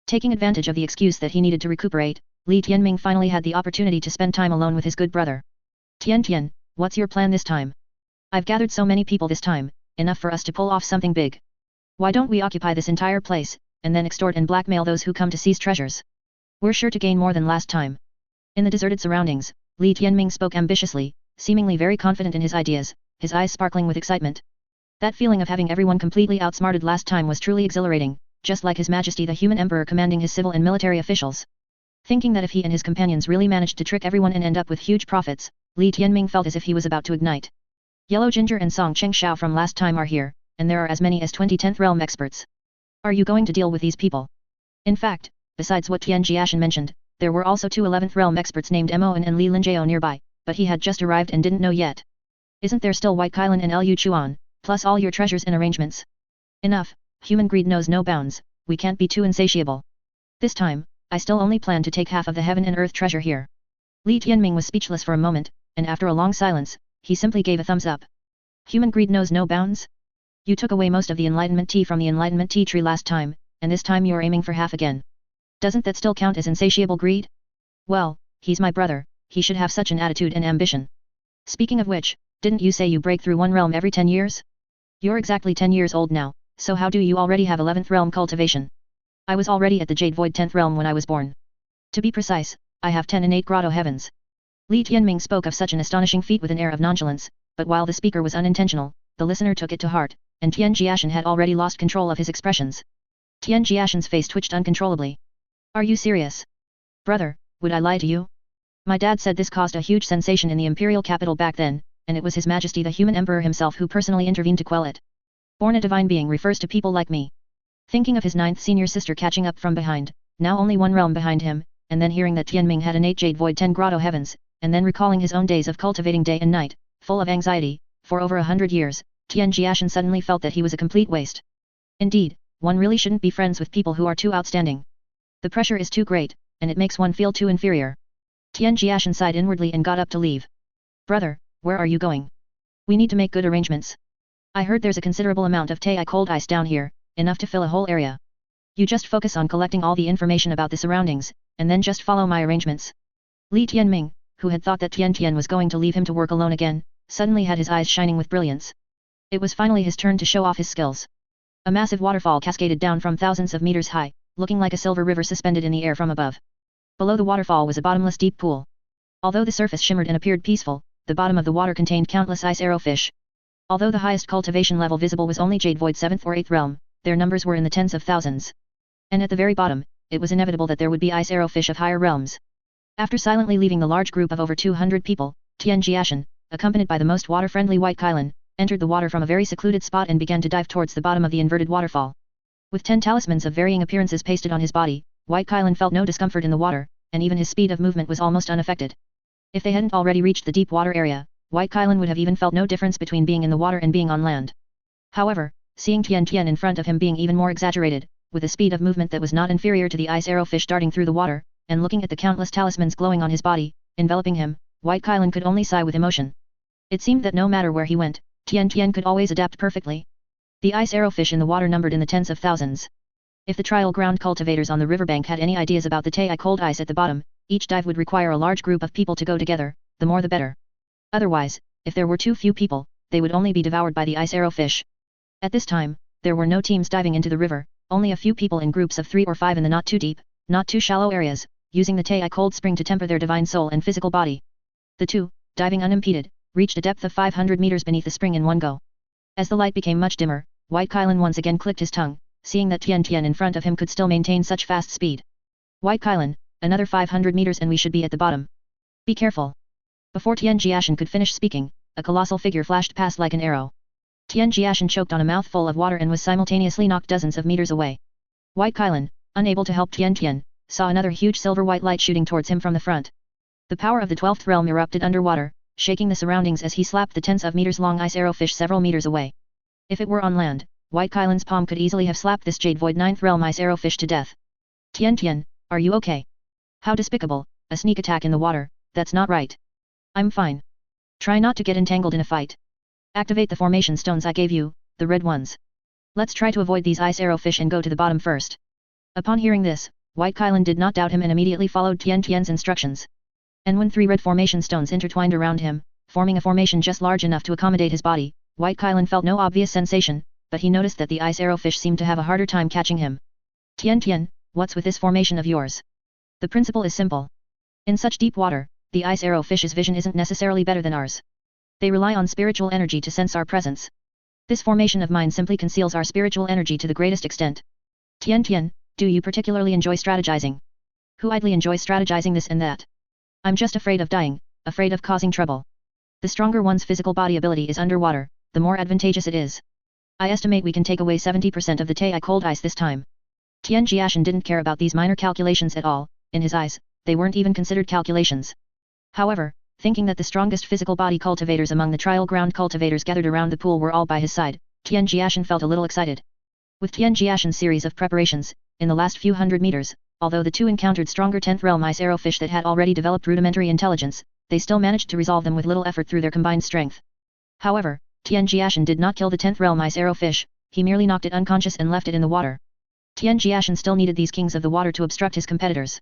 Taking advantage of the excuse that he needed to recuperate, Li Tianming finally had the opportunity to spend time alone with his good brother. Tian Tian, what's your plan this time? I've gathered so many people this time, enough for us to pull off something big. Why don't we occupy this entire place, and then extort and blackmail those who come to seize treasures? We're sure to gain more than last time. In the deserted surroundings, Li Tianming spoke ambitiously, seemingly very confident in his ideas, his eyes sparkling with excitement. That feeling of having everyone completely outsmarted last time was truly exhilarating, just like His Majesty the Human Emperor commanding his civil and military officials. Thinking that if he and his companions really managed to trick everyone and end up with huge profits, Li Tianming felt as if he was about to ignite. Yellow Ginger and Song Cheng Xiao from last time are here, and there are as many as 20 10th realm experts. Are you going to deal with these people? In fact, besides what Tian Jiashen mentioned, there were also two 11th realm experts named Mo and Li Linjiao nearby, but he had just arrived and didn't know yet. Isn't there still White Kailan and Liu Chuan, plus all your treasures and arrangements? Enough, human greed knows no bounds, we can't be too insatiable. This time, I still only plan to take half of the heaven and earth treasure here. Li Tianming was speechless for a moment, and after a long silence, he simply gave a thumbs up. Human greed knows no bounds? You took away most of the enlightenment tea from the enlightenment tea tree last time, and this time you're aiming for half again. Doesn't that still count as insatiable greed? Well, he's my brother, he should have such an attitude and ambition. Speaking of which, didn't you say you break through one realm every 10 years? You're exactly 10 years old now, so how do you already have 11th realm cultivation? I was already at the Jade Void 10th realm when I was born. To be precise, I have 10 innate grotto heavens. Li Tianming spoke of such an astonishing feat with an air of nonchalance, but while the speaker was unintentional, the listener took it to heart, and Tian Jiashen had already lost control of his expressions. Tian Jiashen's face twitched uncontrollably. Are you serious? Brother, would I lie to you? My dad said this caused a huge sensation in the imperial capital back then, and it was His Majesty the human emperor himself who personally intervened to quell it. Born a divine being refers to people like me. Thinking of his 9th senior sister catching up from behind, now only one realm behind him, and then hearing that Tianming had innate Jade Void 10 grotto heavens, and then recalling his own days of cultivating day and night, full of anxiety, for over 100 years, Tian Jiashen suddenly felt that he was a complete waste. Indeed, one really shouldn't be friends with people who are too outstanding. The pressure is too great, and it makes one feel too inferior. Tian Jiashen sighed inwardly and got up to leave. Brother, where are you going? We need to make good arrangements. I heard there's a considerable amount of Tei cold ice down here, enough to fill a whole area. You just focus on collecting all the information about the surroundings, and then just follow my arrangements. Li Tianming, who had thought that Tian Tian was going to leave him to work alone again, suddenly had his eyes shining with brilliance. It was finally his turn to show off his skills. A massive waterfall cascaded down from thousands of meters high, looking like a silver river suspended in the air from above. Below the waterfall was a bottomless deep pool. Although the surface shimmered and appeared peaceful, the bottom of the water contained countless ice arrowfish. Although the highest cultivation level visible was only Jade Void 7th or 8th realm, their numbers were in the tens of thousands. And at the very bottom, it was inevitable that there would be ice arrowfish of higher realms. After silently leaving the large group of over 200 people, Tian Jiashen, accompanied by the most water-friendly White Kailan, entered the water from a very secluded spot and began to dive towards the bottom of the inverted waterfall. With 10 talismans of varying appearances pasted on his body, White Kailan felt no discomfort in the water, and even his speed of movement was almost unaffected. If they hadn't already reached the deep water area, White Kailan would have even felt no difference between being in the water and being on land. However, seeing Tian Tian in front of him being even more exaggerated, with a speed of movement that was not inferior to the ice arrowfish darting through the water, and looking at the countless talismans glowing on his body, enveloping him, White Kailan could only sigh with emotion. It seemed that no matter where he went, Tian Tian could always adapt perfectly. The ice arrowfish in the water numbered in the tens of thousands. If the trial ground cultivators on the riverbank had any ideas about the Tei cold ice at the bottom, each dive would require a large group of people to go together, the more the better. Otherwise, if there were too few people, they would only be devoured by the ice arrowfish. At this time, there were no teams diving into the river, only a few people in groups of 3 or 5 in the not too deep, not too shallow areas, using the Tei cold spring to temper their divine soul and physical body. The two, diving unimpeded, reached a depth of 500 meters beneath the spring in one go. As the light became much dimmer, White Kailan once again clicked his tongue, seeing that Tian Tian in front of him could still maintain such fast speed. White Kailan, another 500 meters and we should be at the bottom. Be careful. Before Tian Jiashen could finish speaking, a colossal figure flashed past like an arrow. Tian Jiashen choked on a mouthful of water and was simultaneously knocked dozens of meters away. White Kailan, unable to help Tian Tian, saw another huge silver-white light shooting towards him from the front. The power of the 12th realm erupted underwater, shaking the surroundings as he slapped the tens of meters-long ice arrowfish several meters away. If it were on land, White Kailan's palm could easily have slapped this Jade Void 9th realm ice arrowfish to death. Tian Tian, are you okay? How despicable, a sneak attack in the water, that's not right. I'm fine. Try not to get entangled in a fight. Activate the formation stones I gave you, the red ones. Let's try to avoid these ice arrowfish and go to the bottom first. Upon hearing this, White Kailan did not doubt him and immediately followed Tian Tian's instructions. And when 3 red formation stones intertwined around him, forming a formation just large enough to accommodate his body, White Kailan felt no obvious sensation, but he noticed that the ice arrowfish seemed to have a harder time catching him. Tian Tian, what's with this formation of yours? The principle is simple. In such deep water, the ice arrowfish's vision isn't necessarily better than ours. They rely on spiritual energy to sense our presence. This formation of mine simply conceals our spiritual energy to the greatest extent. Tian Tian, do you particularly enjoy strategizing? Who idly enjoys strategizing this and that? I'm just afraid of dying, afraid of causing trouble. The stronger one's physical body ability is underwater, the more advantageous it is. I estimate we can take away 70% of the Tei cold ice this time. Tian Jiashen didn't care about these minor calculations at all, in his eyes, they weren't even considered calculations. However, thinking that the strongest physical body cultivators among the trial ground cultivators gathered around the pool were all by his side, Tian Jiashen felt a little excited. With Tian Jiashen's series of preparations, in the last few hundred meters, although the two encountered stronger 10th realm ice arrowfish that had already developed rudimentary intelligence, they still managed to resolve them with little effort through their combined strength. However, Tian Jiashen did not kill the 10th realm ice arrowfish, he merely knocked it unconscious and left it in the water. Tian Jiashen still needed these kings of the water to obstruct his competitors.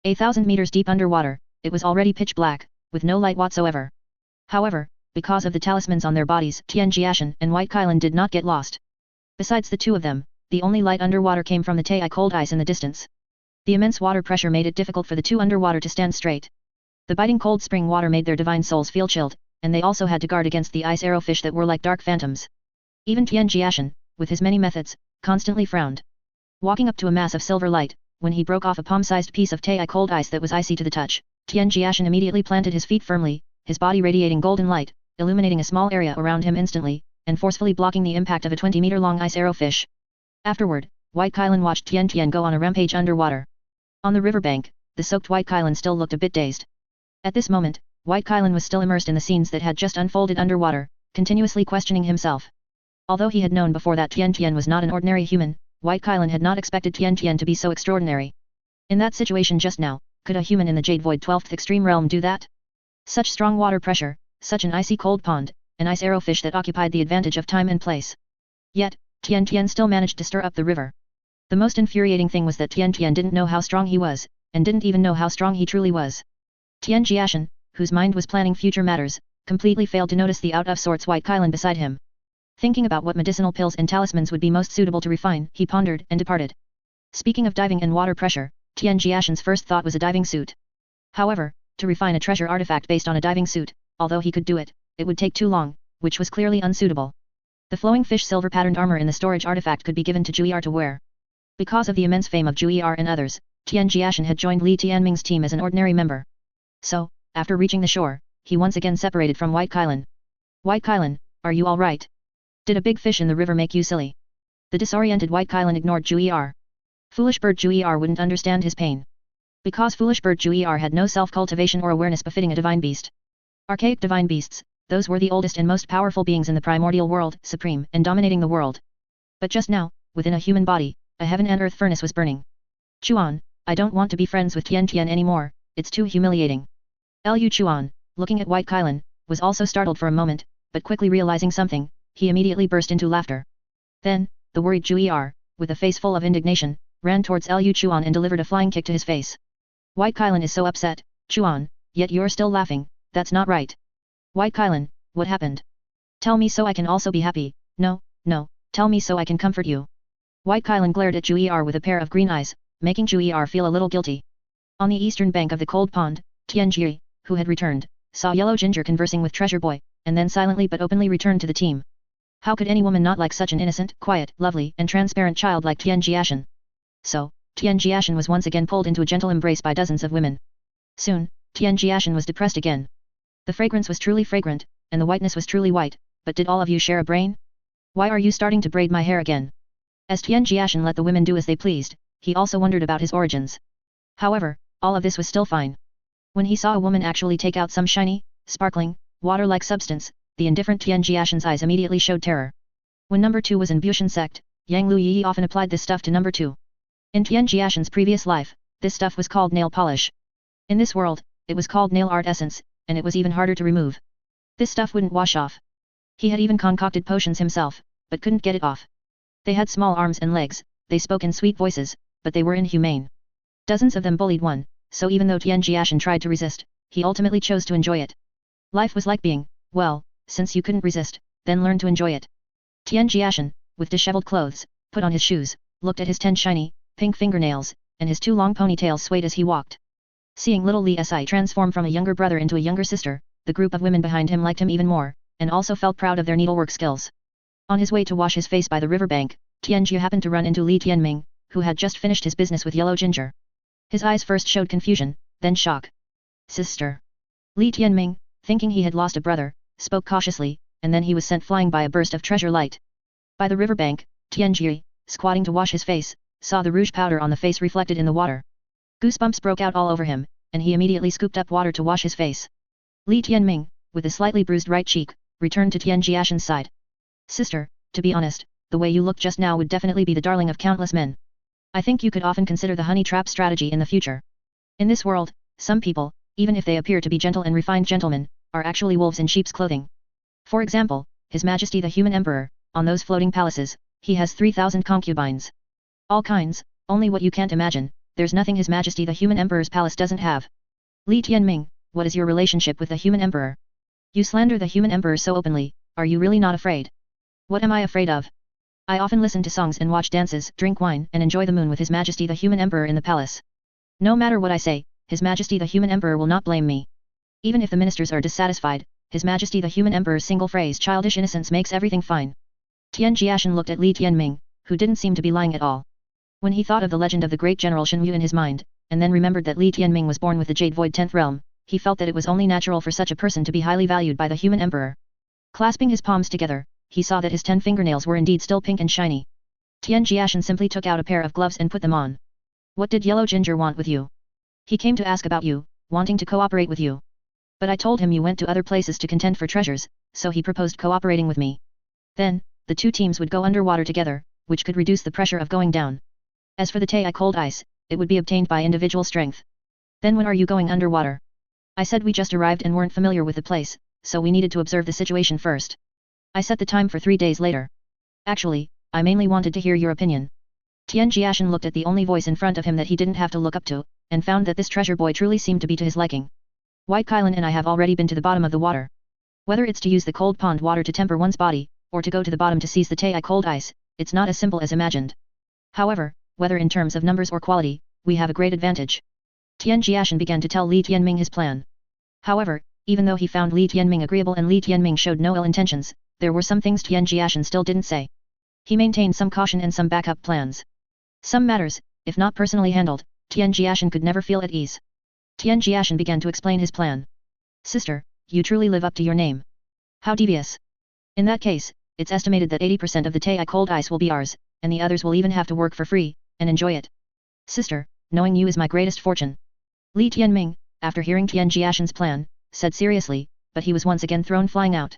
1,000 meters deep underwater, it was already pitch black, with no light whatsoever. However, because of the talismans on their bodies, Tian Jiashen and White Kylan did not get lost. Besides the two of them, the only light underwater came from the Tai cold ice in the distance. The immense water pressure made it difficult for the two underwater to stand straight. The biting cold spring water made their divine souls feel chilled, and they also had to guard against the ice arrowfish that were like dark phantoms. Even Tian Jiashen, with his many methods, constantly frowned. Walking up to a mass of silver light, when he broke off a palm-sized piece of Tai cold ice that was icy to the touch, Tian Jiashen immediately planted his feet firmly, his body radiating golden light, illuminating a small area around him instantly, and forcefully blocking the impact of a 20-meter-long ice arrowfish. Afterward, White Kylan watched Tian Tian go on a rampage underwater. On the riverbank, the soaked White Kylan still looked a bit dazed. At this moment, White Kylan was still immersed in the scenes that had just unfolded underwater, continuously questioning himself. Although he had known before that Tian Tian was not an ordinary human, White Kylan had not expected Tian Tian to be so extraordinary. In that situation just now, could a human in the Jade Void 12th Extreme Realm do that? Such strong water pressure, such an icy cold pond, an ice arrowfish that occupied the advantage of time and place. Yet, Tian Tian still managed to stir up the river. The most infuriating thing was that Tian Tian didn't know how strong he was, and didn't even know how strong he truly was. Tian Jiashen, whose mind was planning future matters, completely failed to notice the out-of-sorts White Kylan beside him. Thinking about what medicinal pills and talismans would be most suitable to refine, he pondered and departed. Speaking of diving and water pressure, Tian Jiashen's first thought was a diving suit. However, to refine a treasure artifact based on a diving suit, although he could do it, it would take too long, which was clearly unsuitable. The flowing fish silver patterned armor in the storage artifact could be given to Jiu'er to wear. Because of the immense fame of Jiu'er and others, Tian Jiashen had joined Li Tianming's team as an ordinary member. So, after reaching the shore, he once again separated from White Kylan. White Kylan, are you all right? Did a big fish in the river make you silly? The disoriented White Kylan ignored Jiu'er. Foolish bird Jiu'er wouldn't understand his pain. Because foolish bird Jiu'er had no self-cultivation or awareness befitting a divine beast. Archaic divine beasts, those were the oldest and most powerful beings in the primordial world, supreme and dominating the world. But just now, within a human body, a heaven and earth furnace was burning. Chuan, I don't want to be friends with Tian Tian anymore, it's too humiliating. Lu Chuan, looking at White Kylan, was also startled for a moment, but quickly realizing something, he immediately burst into laughter. Then, the worried Jiu'er, with a face full of indignation, ran towards Lu Chuan and delivered a flying kick to his face. White Kylan is so upset, Chuan, yet you're still laughing, that's not right. White Kylan, what happened? Tell me so I can also be happy, no, tell me so I can comfort you. White Kylan glared at Jiu'er with a pair of green eyes, making Jiu'er feel a little guilty. On the eastern bank of the cold pond, Tian Jiashen, who had returned, saw Yellow Ginger conversing with Treasure Boy, and then silently but openly returned to the team. How could any woman not like such an innocent, quiet, lovely, and transparent child like Tian Jiashen? So, Tian Jiashen was once again pulled into a gentle embrace by dozens of women. Soon, Tian Jiashen was depressed again. The fragrance was truly fragrant, and the whiteness was truly white, but did all of you share a brain? Why are you starting to braid my hair again? As Tian Jiashen let the women do as they pleased, he also wondered about his origins. However, all of this was still fine. When he saw a woman actually take out some shiny, sparkling, water-like substance, the indifferent Tian Jiashen's eyes immediately showed terror. When number 2 was in Bushan sect, Yang Liu Yiyi often applied this stuff to number 2. In Tian Jiashen's previous life, this stuff was called nail polish. In this world, it was called nail art essence, and it was even harder to remove. This stuff wouldn't wash off. He had even concocted potions himself, but couldn't get it off. They had small arms and legs, they spoke in sweet voices, but they were inhumane. Dozens of them bullied one, so even though Tian Jiashen tried to resist, he ultimately chose to enjoy it. Life was like being, well, since you couldn't resist, then learn to enjoy it. Tian Jiashen, with disheveled clothes, put on his shoes, looked at his 10 shiny, pink fingernails, and his 2 long ponytails swayed as he walked. Seeing little Li Si transform from a younger brother into a younger sister, the group of women behind him liked him even more, and also felt proud of their needlework skills. On his way to wash his face by the riverbank, Tian Jiashen happened to run into Li Tianming, who had just finished his business with Yellow Ginger. His eyes first showed confusion, then shock. Sister. Li Tianming, thinking he had lost a brother, spoke cautiously, and then he was sent flying by a burst of treasure light. By the riverbank, Tian Jiashen, squatting to wash his face, saw the rouge powder on the face reflected in the water. Goosebumps broke out all over him, and he immediately scooped up water to wash his face. Li Tianming, with a slightly bruised right cheek, returned to Tian Jiashen's side. Sister, to be honest, the way you look just now would definitely be the darling of countless men. I think you could often consider the honey trap strategy in the future. In this world, some people, even if they appear to be gentle and refined gentlemen, are actually wolves in sheep's clothing. For example, His Majesty the Human Emperor, on those floating palaces, he has 3,000 concubines. All kinds, only what you can't imagine, there's nothing His Majesty the Human Emperor's palace doesn't have. Li Tianming, what is your relationship with the Human Emperor? You slander the Human Emperor so openly, are you really not afraid? What am I afraid of? I often listen to songs and watch dances, drink wine and enjoy the moon with His Majesty the Human Emperor in the palace. No matter what I say, His Majesty the Human Emperor will not blame me. Even if the ministers are dissatisfied, His Majesty the Human Emperor's single phrase childish innocence makes everything fine. Tian Jiashen looked at Li Tianming, who didn't seem to be lying at all. When he thought of the legend of the great general Shen in his mind, and then remembered that Li Tianming was born with the Jade Void 10th realm, he felt that it was only natural for such a person to be highly valued by the Human Emperor. Clasping his palms together, he saw that his 10 fingernails were indeed still pink and shiny. Tian Jiashen simply took out a pair of gloves and put them on. What did Yellow Ginger want with you? He came to ask about you, wanting to cooperate with you. But I told him you went to other places to contend for treasures, so he proposed cooperating with me. Then, the two teams would go underwater together, which could reduce the pressure of going down. As for the Tei cold ice, it would be obtained by individual strength. Then when are you going underwater? I said we just arrived and weren't familiar with the place, so we needed to observe the situation first. I set the time for 3 days later. Actually, I mainly wanted to hear your opinion. Tian Jiashen looked at the only voice in front of him that he didn't have to look up to, and found that this treasure boy truly seemed to be to his liking. White Kylan and I have already been to the bottom of the water. Whether it's to use the cold pond water to temper one's body, or to go to the bottom to seize the Tei cold ice, it's not as simple as imagined. However, whether in terms of numbers or quality, we have a great advantage. Tian Jiashen began to tell Li Tianming his plan. However, even though he found Li Tianming agreeable and Li Tianming showed no ill intentions, there were some things Tian Jiashen still didn't say. He maintained some caution and some backup plans. Some matters, if not personally handled, Tian Jiashen could never feel at ease. Tian Jiashen began to explain his plan. Sister, you truly live up to your name. How devious. In that case, it's estimated that 80% of the Tei cold ice will be ours, and the others will even have to work for free, and enjoy it. Sister, knowing you is my greatest fortune. Li Tianming, after hearing Tian Jiashen's plan, said seriously, but he was once again thrown flying out.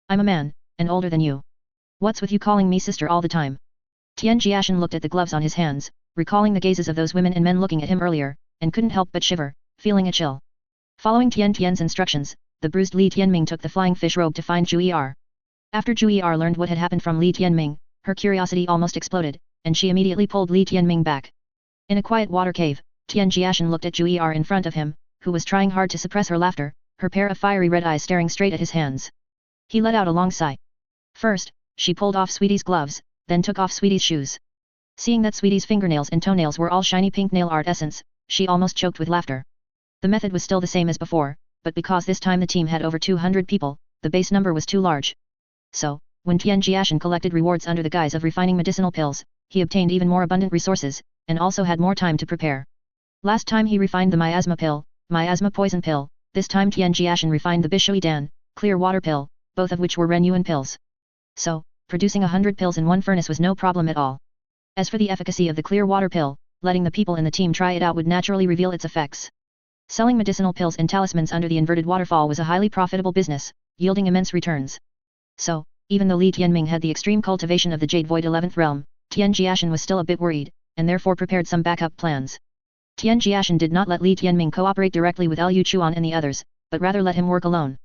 I'm a man, and older than you. What's with you calling me sister all the time? Tian Jiashen looked at the gloves on his hands, recalling the gazes of those women and men looking at him earlier, and couldn't help but shiver, feeling a chill. Following Tian Tian's instructions, the bruised Li Tianming took the flying fish robe to find Jiu'er. After Jiu'er learned what had happened from Li Tianming, her curiosity almost exploded, and she immediately pulled Li Tianming back. In a quiet water cave, Tian Jiashen looked at Jiu'er in front of him, who was trying hard to suppress her laughter, her pair of fiery red eyes staring straight at his hands. He let out a long sigh. First, she pulled off Sweetie's gloves, then took off Sweetie's shoes. Seeing that Sweetie's fingernails and toenails were all shiny pink nail art essence, she almost choked with laughter. The method was still the same as before, but because this time the team had over 200 people, the base number was too large. So, when Tian Jiashen collected rewards under the guise of refining medicinal pills, he obtained even more abundant resources, and also had more time to prepare. Last time he refined the miasma pill, miasma poison pill, this time Tian Jiashen refined the Bishui Dan, clear water pill, both of which were Renyuan pills. So, producing 100 pills in one furnace was no problem at all. As for the efficacy of the clear water pill, letting the people in the team try it out would naturally reveal its effects. Selling medicinal pills and talismans under the inverted waterfall was a highly profitable business, yielding immense returns. So, even though Li Tianming had the extreme cultivation of the Jade Void 11th realm, Tian Jiashen was still a bit worried, and therefore prepared some backup plans. Tian Jiashen did not let Li Tianming cooperate directly with Liu Chuan and the others, but rather let him work alone.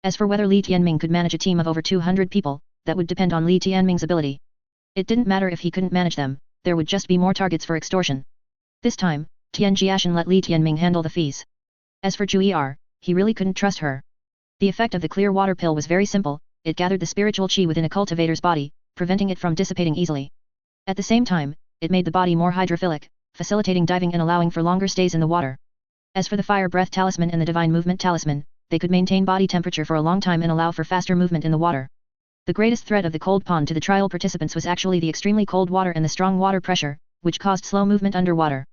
As for whether Li Tianming could manage a team of over 200 people, that would depend on Li Tianming's ability. It didn't matter if he couldn't manage them, there would just be more targets for extortion. This time, Tian Jiashen let Li Tianming handle the fees. As for Jiu'er, he really couldn't trust her. The effect of the clear water pill was very simple, it gathered the spiritual qi within a cultivator's body, preventing it from dissipating easily. At the same time, it made the body more hydrophilic, facilitating diving and allowing for longer stays in the water. As for the fire breath talisman and the divine movement talisman, they could maintain body temperature for a long time and allow for faster movement in the water. The greatest threat of the cold pond to the trial participants was actually the extremely cold water and the strong water pressure, which caused slow movement underwater.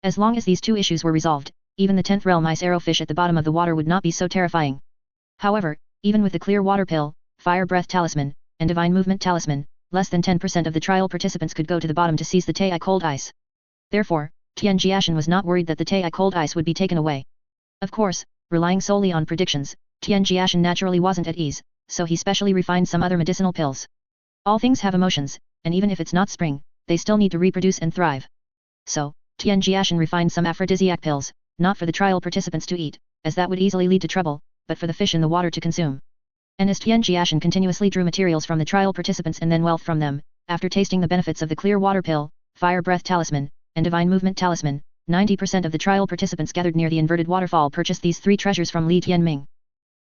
As long as these two issues were resolved, even the 10th realm ice arrowfish at the bottom of the water would not be so terrifying. However, even with the clear water pill, fire breath talisman, and divine movement talisman, less than 10% of the trial participants could go to the bottom to seize the Tei cold ice. Therefore, Tian Jiashen was not worried that the Tei cold ice would be taken away. Of course, relying solely on predictions, Tian Jiashen naturally wasn't at ease, so he specially refined some other medicinal pills. All things have emotions, and even if it's not spring, they still need to reproduce and thrive. So, Tian Jiashen refined some aphrodisiac pills, not for the trial participants to eat, as that would easily lead to trouble, but for the fish in the water to consume. And as Tian Jiashen continuously drew materials from the trial participants and then wealth from them, after tasting the benefits of the clear water pill, fire breath talisman, and divine movement talisman, 90% of the trial participants gathered near the inverted waterfall purchased these three treasures from Li Tianming.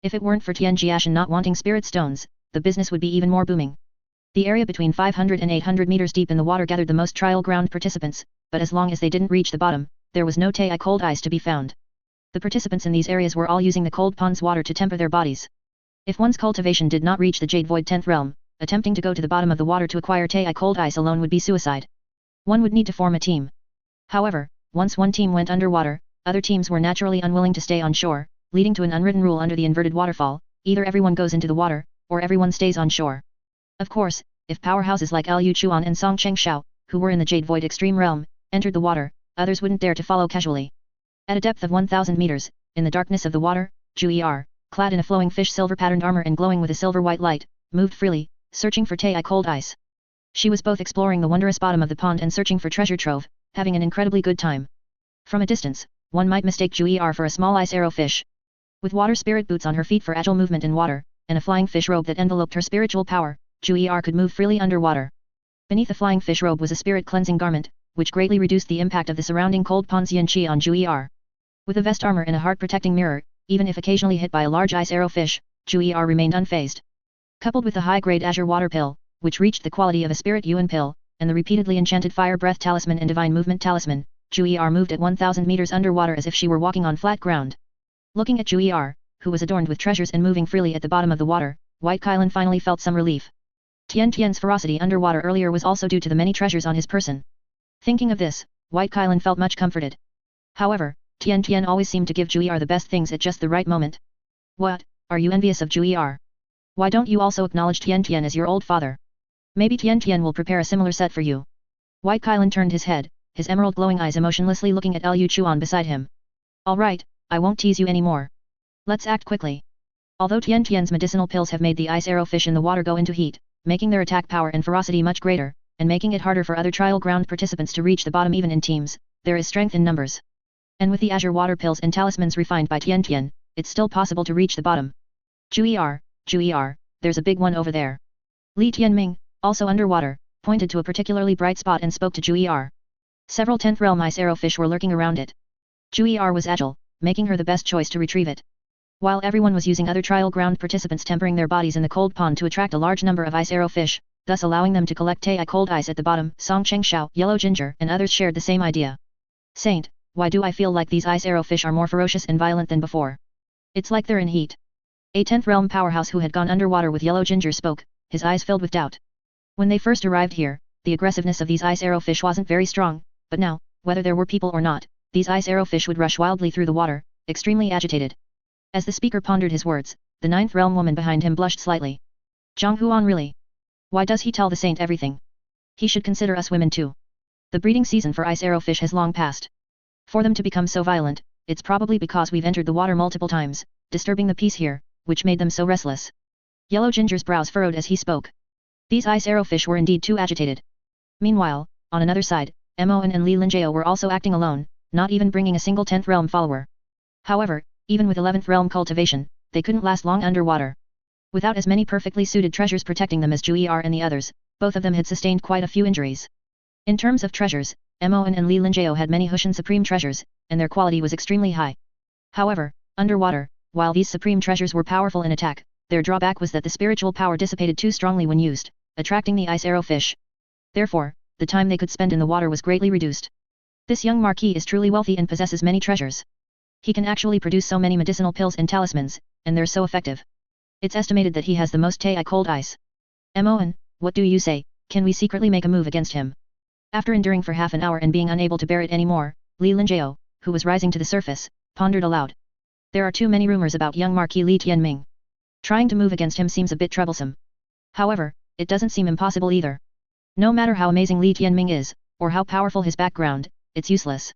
If it weren't for Tian Jiashen not wanting spirit stones, the business would be even more booming. The area between 500 and 800 meters deep in the water gathered the most trial ground participants, but as long as they didn't reach the bottom, there was no Tei cold ice to be found. The participants in these areas were all using the cold pond's water to temper their bodies. If one's cultivation did not reach the Jade Void 10th realm, attempting to go to the bottom of the water to acquire Tei cold ice alone would be suicide. One would need to form a team. However, once one team went underwater, other teams were naturally unwilling to stay on shore, leading to an unwritten rule under the inverted waterfall: either everyone goes into the water, or everyone stays on shore. Of course, if powerhouses like Liu Chuan and Song Chengxiao, who were in the Jade Void extreme realm, entered the water, others wouldn't dare to follow casually. At a depth of 1,000 meters, in the darkness of the water, Jiu'er, clad in a flowing fish silver patterned armor and glowing with a silver-white light, moved freely, searching for Tei cold ice. She was both exploring the wondrous bottom of the pond and searching for treasure trove, having an incredibly good time. From a distance, one might mistake Jiu'er for a small ice arrow fish. With water spirit boots on her feet for agile movement in water, and a flying fish robe that enveloped her spiritual power, Jiu'er could move freely underwater. Beneath the flying fish robe was a spirit cleansing garment, which greatly reduced the impact of the surrounding cold pond's yin qi on Jiu'er. With a vest armor and a heart protecting mirror, even if occasionally hit by a large ice arrow fish, Jiu'er remained unfazed. Coupled with the high-grade azure water pill, which reached the quality of a spirit yuan pill, and the repeatedly enchanted fire breath talisman and divine movement talisman, Jiu'er moved at 1,000 meters underwater as if she were walking on flat ground. Looking at Jiu'er, who was adorned with treasures and moving freely at the bottom of the water, White Kylan finally felt some relief. Tian Tian's ferocity underwater earlier was also due to the many treasures on his person. Thinking of this, White Kylan felt much comforted. However, Tian Tian always seemed to give Jiu'er the best things at just the right moment. What, are you envious of Jiu'er? Why don't you also acknowledge Tian Tian as your old father? Maybe Tian Tian will prepare a similar set for you. White Kylan turned his head, his emerald glowing eyes emotionlessly looking at Liu Chuan beside him. Alright, I won't tease you anymore. Let's act quickly. Although Tian Tian's medicinal pills have made the ice arrow fish in the water go into heat, making their attack power and ferocity much greater, and making it harder for other trial ground participants to reach the bottom even in teams, there is strength in numbers. And with the azure water pills and talismans refined by Tian Tian, it's still possible to reach the bottom. Jiu'er, there's a big one over there. Li Tianming, also underwater, pointed to a particularly bright spot and spoke to Jiu'er. Several 10th realm ice arrow fish were lurking around it. Jiu'er was agile, making her the best choice to retrieve it. While everyone was using other trial ground participants tempering their bodies in the cold pond to attract a large number of ice arrow fish, thus allowing them to collect Tei cold ice at the bottom, Song Chengxiao, Yellow Ginger and others shared the same idea. Saint, why do I feel like these ice arrow fish are more ferocious and violent than before? It's like they're in heat. A 10th realm powerhouse who had gone underwater with Yellow Ginger spoke, his eyes filled with doubt. When they first arrived here, the aggressiveness of these ice arrow fish wasn't very strong, but now, whether there were people or not, these ice arrow fish would rush wildly through the water, extremely agitated. As the speaker pondered his words, the 9th realm woman behind him blushed slightly. Zhang Huan really? Why does he tell the saint everything? He should consider us women too. The breeding season for ice arrow fish has long passed. For them to become so violent, it's probably because we've entered the water multiple times, disturbing the peace here, which made them so restless. Yellow Ginger's brows furrowed as he spoke. These ice arrow fish were indeed too agitated. Meanwhile, on another side, Mon and Li Linjiao were also acting alone, not even bringing a single 10th realm follower. However, even with 11th realm cultivation, they couldn't last long underwater. Without as many perfectly suited treasures protecting them as Jiu'er and the others, both of them had sustained quite a few injuries. In terms of treasures, Mon and Li Linjiao had many Hushan supreme treasures, and their quality was extremely high. However, underwater, while these supreme treasures were powerful in attack, their drawback was that the spiritual power dissipated too strongly when used, attracting the ice arrow fish. Therefore, the time they could spend in the water was greatly reduced. This young marquis is truly wealthy and possesses many treasures. He can actually produce so many medicinal pills and talismans, and they're so effective. It's estimated that he has the most Tei cold ice. Mon, what do you say, can we secretly make a move against him? After enduring for half an hour and being unable to bear it anymore, Li Linjiao, who was rising to the surface, pondered aloud. There are too many rumors about young Marquis Li Tianming. Trying to move against him seems a bit troublesome. However, it doesn't seem impossible either. No matter how amazing Li Tianming is, or how powerful his background, it's useless.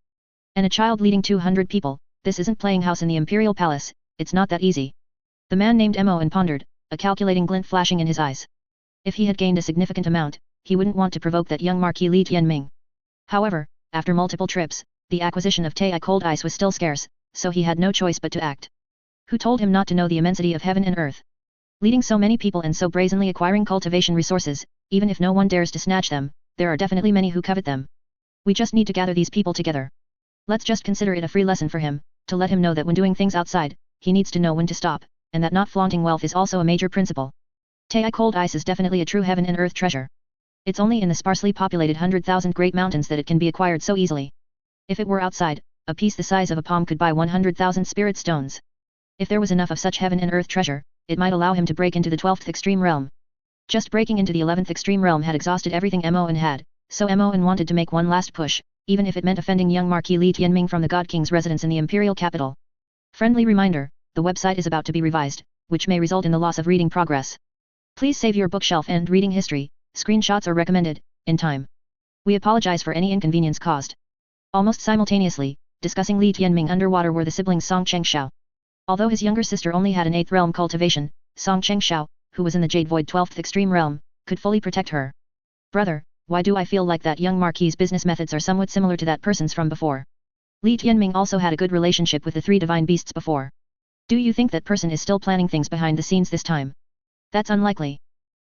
And a child leading 200 people, this isn't playing house in the imperial palace, it's not that easy. The man named Mo and pondered, a calculating glint flashing in his eyes. If he had gained a significant amount, he wouldn't want to provoke that young Marquis Li Tianming. However, after multiple trips, the acquisition of Tei cold ice was still scarce, so he had no choice but to act. Who told him not to know the immensity of heaven and earth? Leading so many people and so brazenly acquiring cultivation resources, even if no one dares to snatch them, there are definitely many who covet them. We just need to gather these people together. Let's just consider it a free lesson for him, to let him know that when doing things outside, he needs to know when to stop, and that not flaunting wealth is also a major principle. Tei cold ice is definitely a true heaven and earth treasure. It's only in the sparsely populated 100,000 great mountains that it can be acquired so easily. If it were outside, a piece the size of a palm could buy 100,000 spirit stones. If there was enough of such heaven and earth treasure, it might allow him to break into the 12th extreme realm. Just breaking into the 11th extreme realm had exhausted everything Mon had, so Mon wanted to make one last push, even if it meant offending young Marquis Li Tianming from the God King's residence in the imperial capital. Friendly reminder, the website is about to be revised, which may result in the loss of reading progress. Please save your bookshelf and reading history, screenshots are recommended, in time. We apologize for any inconvenience caused. Almost simultaneously, discussing Li Tianming underwater were the siblings Song Chengxiao. Although his younger sister only had an 8th realm cultivation, Song Chengxiao, who was in the Jade Void 12th extreme realm, could fully protect her. Brother, why do I feel like that young Marquis's business methods are somewhat similar to that person's from before? Li Tianming also had a good relationship with the 3 divine beasts before. Do you think that person is still planning things behind the scenes this time? That's unlikely.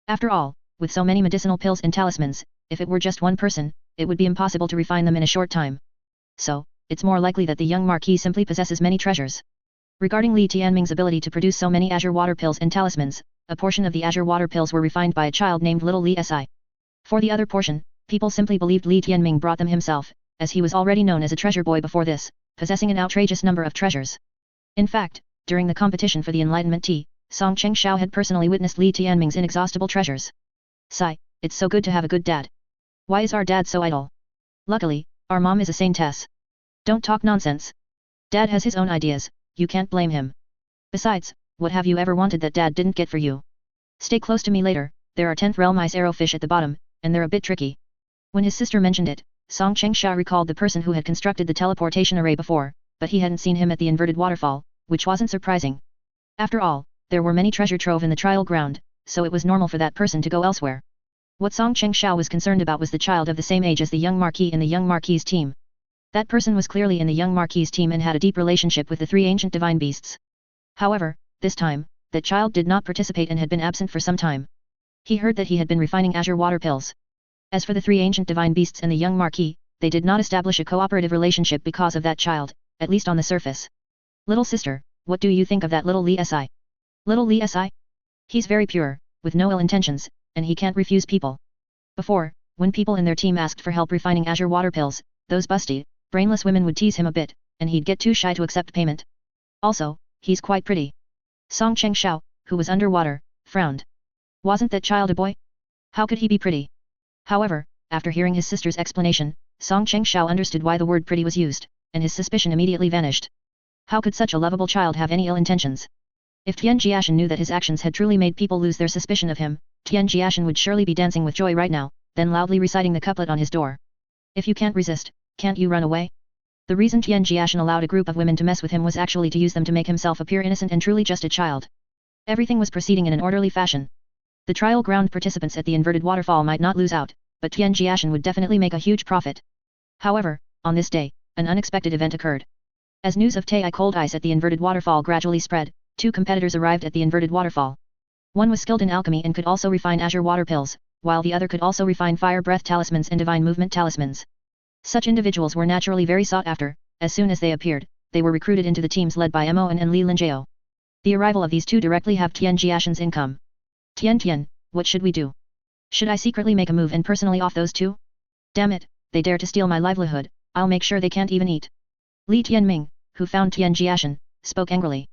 After all, with so many medicinal pills and talismans, if it were just one person, it would be impossible to refine them in a short time. So, it's more likely that the young Marquis simply possesses many treasures. Regarding Li Tianming's ability to produce so many azure water pills and talismans, a portion of the azure water pills were refined by a child named Little Li Si. For the other portion, people simply believed Li Tianming brought them himself, as he was already known as a treasure boy before this, possessing an outrageous number of treasures. In fact, during the competition for the Enlightenment Tea, Song Chengxiao had personally witnessed Li Tianming's inexhaustible treasures. Sigh, it's so good to have a good dad. Why is our dad so idle? Luckily, our mom is a saintess. Don't talk nonsense. Dad has his own ideas, you can't blame him. Besides, what have you ever wanted that dad didn't get for you? Stay close to me later, there are 10th realm ice arrowfish at the bottom, and they're a bit tricky. When his sister mentioned it, Song Chengxiao recalled the person who had constructed the teleportation array before, but he hadn't seen him at the inverted waterfall, which wasn't surprising. After all, there were many treasure trove in the trial ground, so it was normal for that person to go elsewhere. What Song Chengxiao was concerned about was the child of the same age as the young Marquis in the young Marquis's team. That person was clearly in the young Marquis's team and had a deep relationship with the 3 ancient divine beasts. However, this time, that child did not participate and had been absent for some time. He heard that he had been refining azure water pills. As for the 3 ancient divine beasts and the young Marquis, they did not establish a cooperative relationship because of that child, at least on the surface. Little sister, what do you think of that little Li Si? Little Li Si? He's very pure, with no ill intentions, and he can't refuse people. Before, when people in their team asked for help refining azure water pills, those busty, brainless women would tease him a bit, and he'd get too shy to accept payment. Also, he's quite pretty. Song Chengxiao, who was underwater, frowned. Wasn't that child a boy? How could he be pretty? However, after hearing his sister's explanation, Song Chengxiao understood why the word pretty was used, and his suspicion immediately vanished. How could such a lovable child have any ill intentions? If Tian Jiashen knew that his actions had truly made people lose their suspicion of him, Tian Jiashen would surely be dancing with joy right now, then loudly reciting the couplet on his door. If you can't resist, can't you run away? The reason Tian Jiashen allowed a group of women to mess with him was actually to use them to make himself appear innocent and truly just a child. Everything was proceeding in an orderly fashion. The trial ground participants at the inverted waterfall might not lose out, but Tian Jiashen would definitely make a huge profit. However, on this day, an unexpected event occurred. As news of Tei cold ice at the inverted waterfall gradually spread, 2 competitors arrived at the inverted waterfall. One was skilled in alchemy and could also refine azure water pills, while the other could also refine fire breath talismans and divine movement talismans. Such individuals were naturally very sought after. As soon as they appeared, they were recruited into the teams led by Mon and Li Linjiao. The arrival of these 2 directly halved Tian Jiashen's income. Tian Tian, what should we do? Should I secretly make a move and personally off those 2? Damn it, they dare to steal my livelihood, I'll make sure they can't even eat. Li Tianming, who found Tian Jiashen, spoke angrily.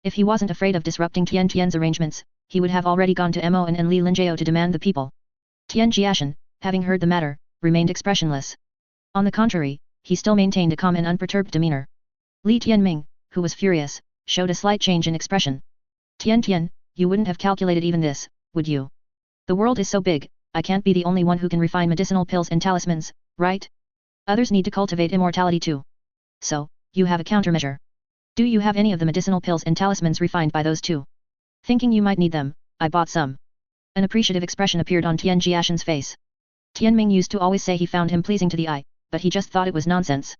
If he wasn't afraid of disrupting Tian Tian's arrangements, he would have already gone to Mon and Li Linjiao to demand the people. Tian Jiashen, having heard the matter, remained expressionless. On the contrary, he still maintained a calm and unperturbed demeanor. Li Tianming, who was furious, showed a slight change in expression. Tian Tian, you wouldn't have calculated even this, would you? The world is so big, I can't be the only one who can refine medicinal pills and talismans, right? Others need to cultivate immortality too. So, you have a countermeasure. Do you have any of the medicinal pills and talismans refined by those two? Thinking you might need them, I bought some. An appreciative expression appeared on Tian Jiashen's face. Tianming used to always say he found him pleasing to the eye, but he just thought it was nonsense.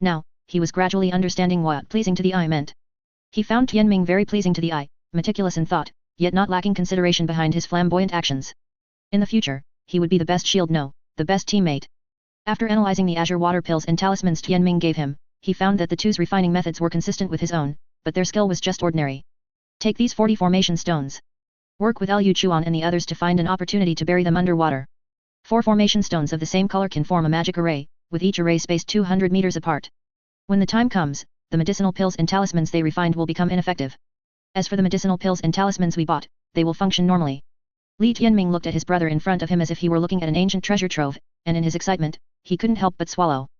Now, he was gradually understanding what pleasing to the eye meant. He found Tianming very pleasing to the eye, meticulous in thought, yet not lacking consideration behind his flamboyant actions. In the future, he would be the best shield, no, the best teammate. After analyzing the azure water pills and talismans Tianming gave him, he found that the two's refining methods were consistent with his own, but their skill was just ordinary. Take these 40 formation stones. Work with Liu Chuan and the others to find an opportunity to bury them underwater. 4 formation stones of the same color can form a magic array, with each array spaced 200 meters apart. When the time comes, the medicinal pills and talismans they refined will become ineffective. As for the medicinal pills and talismans we bought, they will function normally. Li Tianming looked at his brother in front of him as if he were looking at an ancient treasure trove, and in his excitement, he couldn't help but swallow.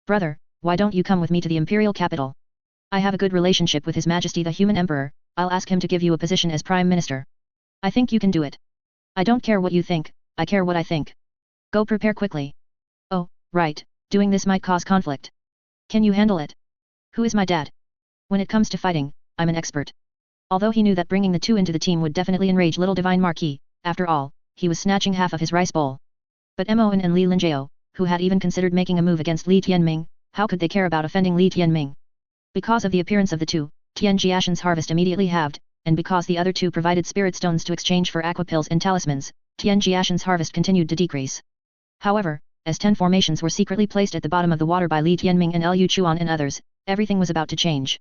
Brother, why don't you come with me to the imperial capital? I have a good relationship with His Majesty the Human Emperor, I'll ask him to give you a position as Prime Minister. I think you can do it. I don't care what you think, I care what I think. Go prepare quickly. Oh, right, doing this might cause conflict. Can you handle it? Who is my dad? When it comes to fighting, I'm an expert. Although he knew that bringing the two into the team would definitely enrage little Divine Marquis, after all, he was snatching half of his rice bowl. But Mon and Li Linjiao, who had even considered making a move against Li Tianming, how could they care about offending Li Tianming? Because of the appearance of the two, Tian Jiashen's harvest immediately halved, and because the other two provided spirit stones to exchange for aqua pills and talismans, Tian Jiashen's harvest continued to decrease. However, as 10 formations were secretly placed at the bottom of the water by Li Tianming and Liu Chuan and others, everything was about to change.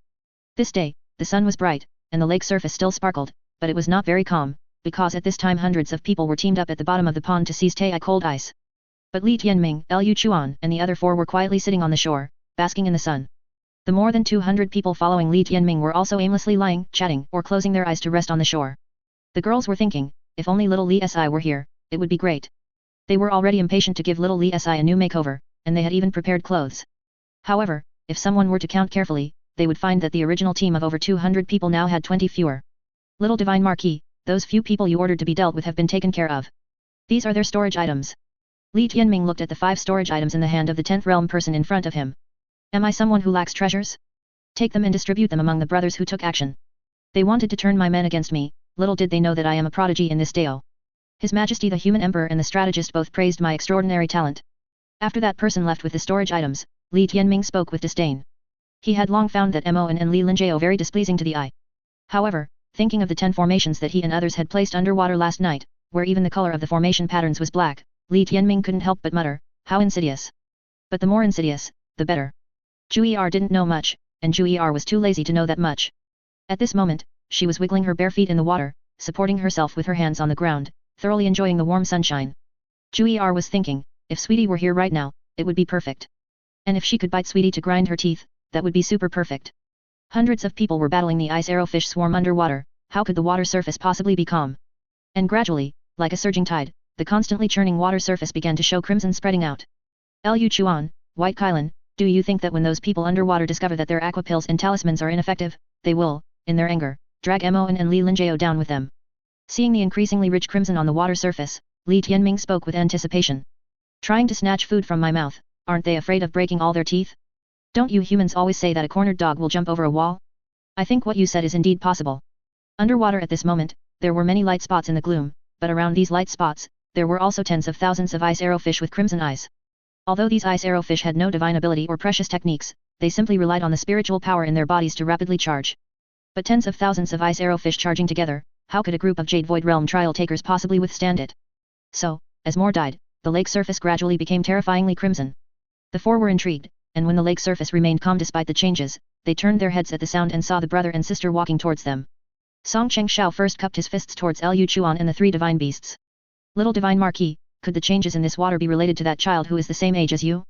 This day, the sun was bright, and the lake surface still sparkled, but it was not very calm, because at this time hundreds of people were teamed up at the bottom of the pond to seize Tei cold ice. But Li Tianming, Liu Chuan and the other 4 were quietly sitting on the shore, basking in the sun. The more than 200 people following Li Tianming were also aimlessly lying, chatting, or closing their eyes to rest on the shore. The girls were thinking, if only little Li Si were here, it would be great. They were already impatient to give little Li Si a new makeover, and they had even prepared clothes. However, if someone were to count carefully, they would find that the original team of over 200 people now had 20 fewer. Little Divine Marquis, those few people you ordered to be dealt with have been taken care of. These are their storage items. Li Tianming looked at the 5 storage items in the hand of the 10th realm person in front of him. Am I someone who lacks treasures? Take them and distribute them among the brothers who took action. They wanted to turn my men against me, little did they know that I am a prodigy in this Dao. His Majesty the Human Emperor and the strategist both praised my extraordinary talent. After that person left with the storage items, Li Tianming spoke with disdain. He had long found that Mon and Li Linjiao very displeasing to the eye. However, thinking of the 10 formations that he and others had placed underwater last night, where even the color of the formation patterns was black, Li Tianming couldn't help but mutter, how insidious. But the more insidious, the better. Jiu'er didn't know much, and Jiu'er was too lazy to know that much. At this moment, she was wiggling her bare feet in the water, supporting herself with her hands on the ground, thoroughly enjoying the warm sunshine. Jiu'er was thinking, if Sweetie were here right now, it would be perfect. And if she could bite Sweetie to grind her teeth, that would be super perfect. Hundreds of people were battling the ice arrowfish swarm underwater, how could the water surface possibly be calm? And gradually, like a surging tide, the constantly churning water surface began to show crimson spreading out. Liu Chuan, White Kylan, do you think that when those people underwater discover that their aqua pills and talismans are ineffective, they will, in their anger, drag Mon and Li Linjiao down with them? Seeing the increasingly rich crimson on the water surface, Li Tianming spoke with anticipation. Trying to snatch food from my mouth, aren't they afraid of breaking all their teeth? Don't you humans always say that a cornered dog will jump over a wall? I think what you said is indeed possible. Underwater at this moment, there were many light spots in the gloom, but around these light spots, there were also tens of thousands of ice arrowfish with crimson eyes. Although these ice arrowfish had no divine ability or precious techniques, they simply relied on the spiritual power in their bodies to rapidly charge. But tens of thousands of ice arrowfish charging together, how could a group of Jade Void Realm trial takers possibly withstand it? So, as more died, the lake surface gradually became terrifyingly crimson. The 4 were intrigued, and when the lake surface remained calm despite the changes, they turned their heads at the sound and saw the brother and sister walking towards them. Song Chengshao first cupped his fists towards Liu Chuan and the 3 divine beasts. Little Divine Marquis, could the changes in this water be related to that child who is the same age as you?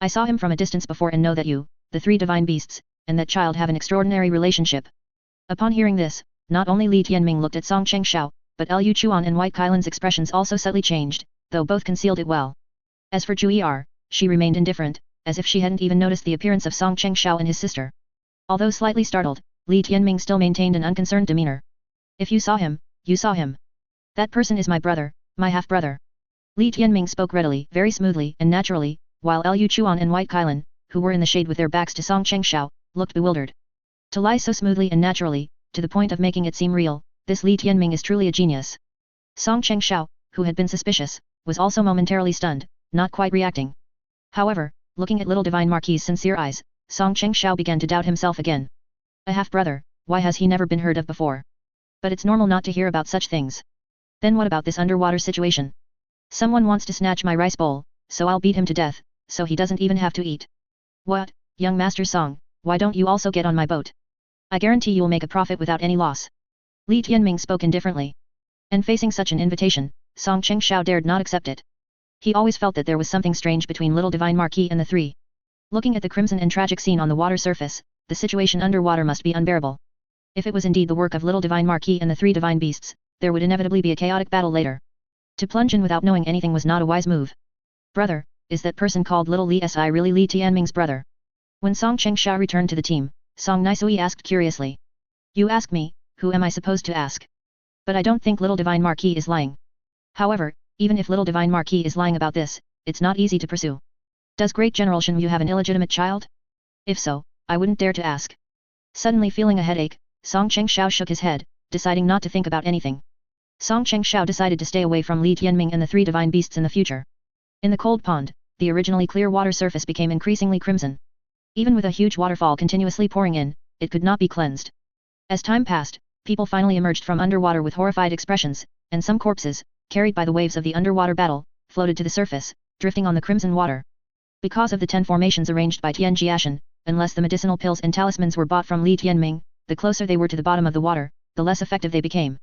I saw him from a distance before and know that you, the 3 divine beasts, and that child have an extraordinary relationship. Upon hearing this, not only Li Tianming looked at Song Chengshao, but Liu Chuan and White Kylan's expressions also subtly changed, though both concealed it well. As for Jiu'er, she remained indifferent, as if she hadn't even noticed the appearance of Song Chengshao and his sister. Although slightly startled, Li Tianming still maintained an unconcerned demeanor. If you saw him, you saw him. That person is my brother, My half-brother. Li Tianming spoke readily, very smoothly and naturally, while Liu Chuan and White Kailan, who were in the shade with their backs to Song Chengxiao, looked bewildered. To lie so smoothly and naturally, to the point of making it seem real, this Li Tianming is truly a genius. Song Chengxiao, who had been suspicious, was also momentarily stunned, not quite reacting. However, looking at little divine Marquis's sincere eyes, Song Chengxiao began to doubt himself again. A half-brother, why has he never been heard of before? But it's normal not to hear about such things. Then what about this underwater situation? Someone wants to snatch my rice bowl, so I'll beat him to death, so he doesn't even have to eat. What, young Master Song, why don't you also get on my boat? I guarantee you'll make a profit without any loss. Li Tianming spoke indifferently. And facing such an invitation, Song Chengxiao dared not accept it. He always felt that there was something strange between little divine Marquis and the three. Looking at the crimson and tragic scene on the water surface, the situation underwater must be unbearable. If it was indeed the work of little divine Marquis and the three divine beasts, there would inevitably be a chaotic battle later. To plunge in without knowing anything was not a wise move. Brother, is that person called Little Li Si really Li Tianming's brother? When Song Chengxiao returned to the team, Song Nisui asked curiously. You ask me, who am I supposed to ask? But I don't think Little Divine Marquis is lying. However, even if Little Divine Marquis is lying about this, it's not easy to pursue. Does Great General Shen Yu have an illegitimate child? If so, I wouldn't dare to ask. Suddenly feeling a headache, Song Chengxiao shook his head, deciding not to think about anything. Song Chengxiao decided to stay away from Li Tianming and the three divine beasts in the future. In the cold pond, the originally clear water surface became increasingly crimson. Even with a huge waterfall continuously pouring in, it could not be cleansed. As time passed, people finally emerged from underwater with horrified expressions, and some corpses, carried by the waves of the underwater battle, floated to the surface, drifting on the crimson water. Because of the 10 formations arranged by Tian Jiashen, unless the medicinal pills and talismans were bought from Li Tianming, the closer they were to the bottom of the water, the less effective they became.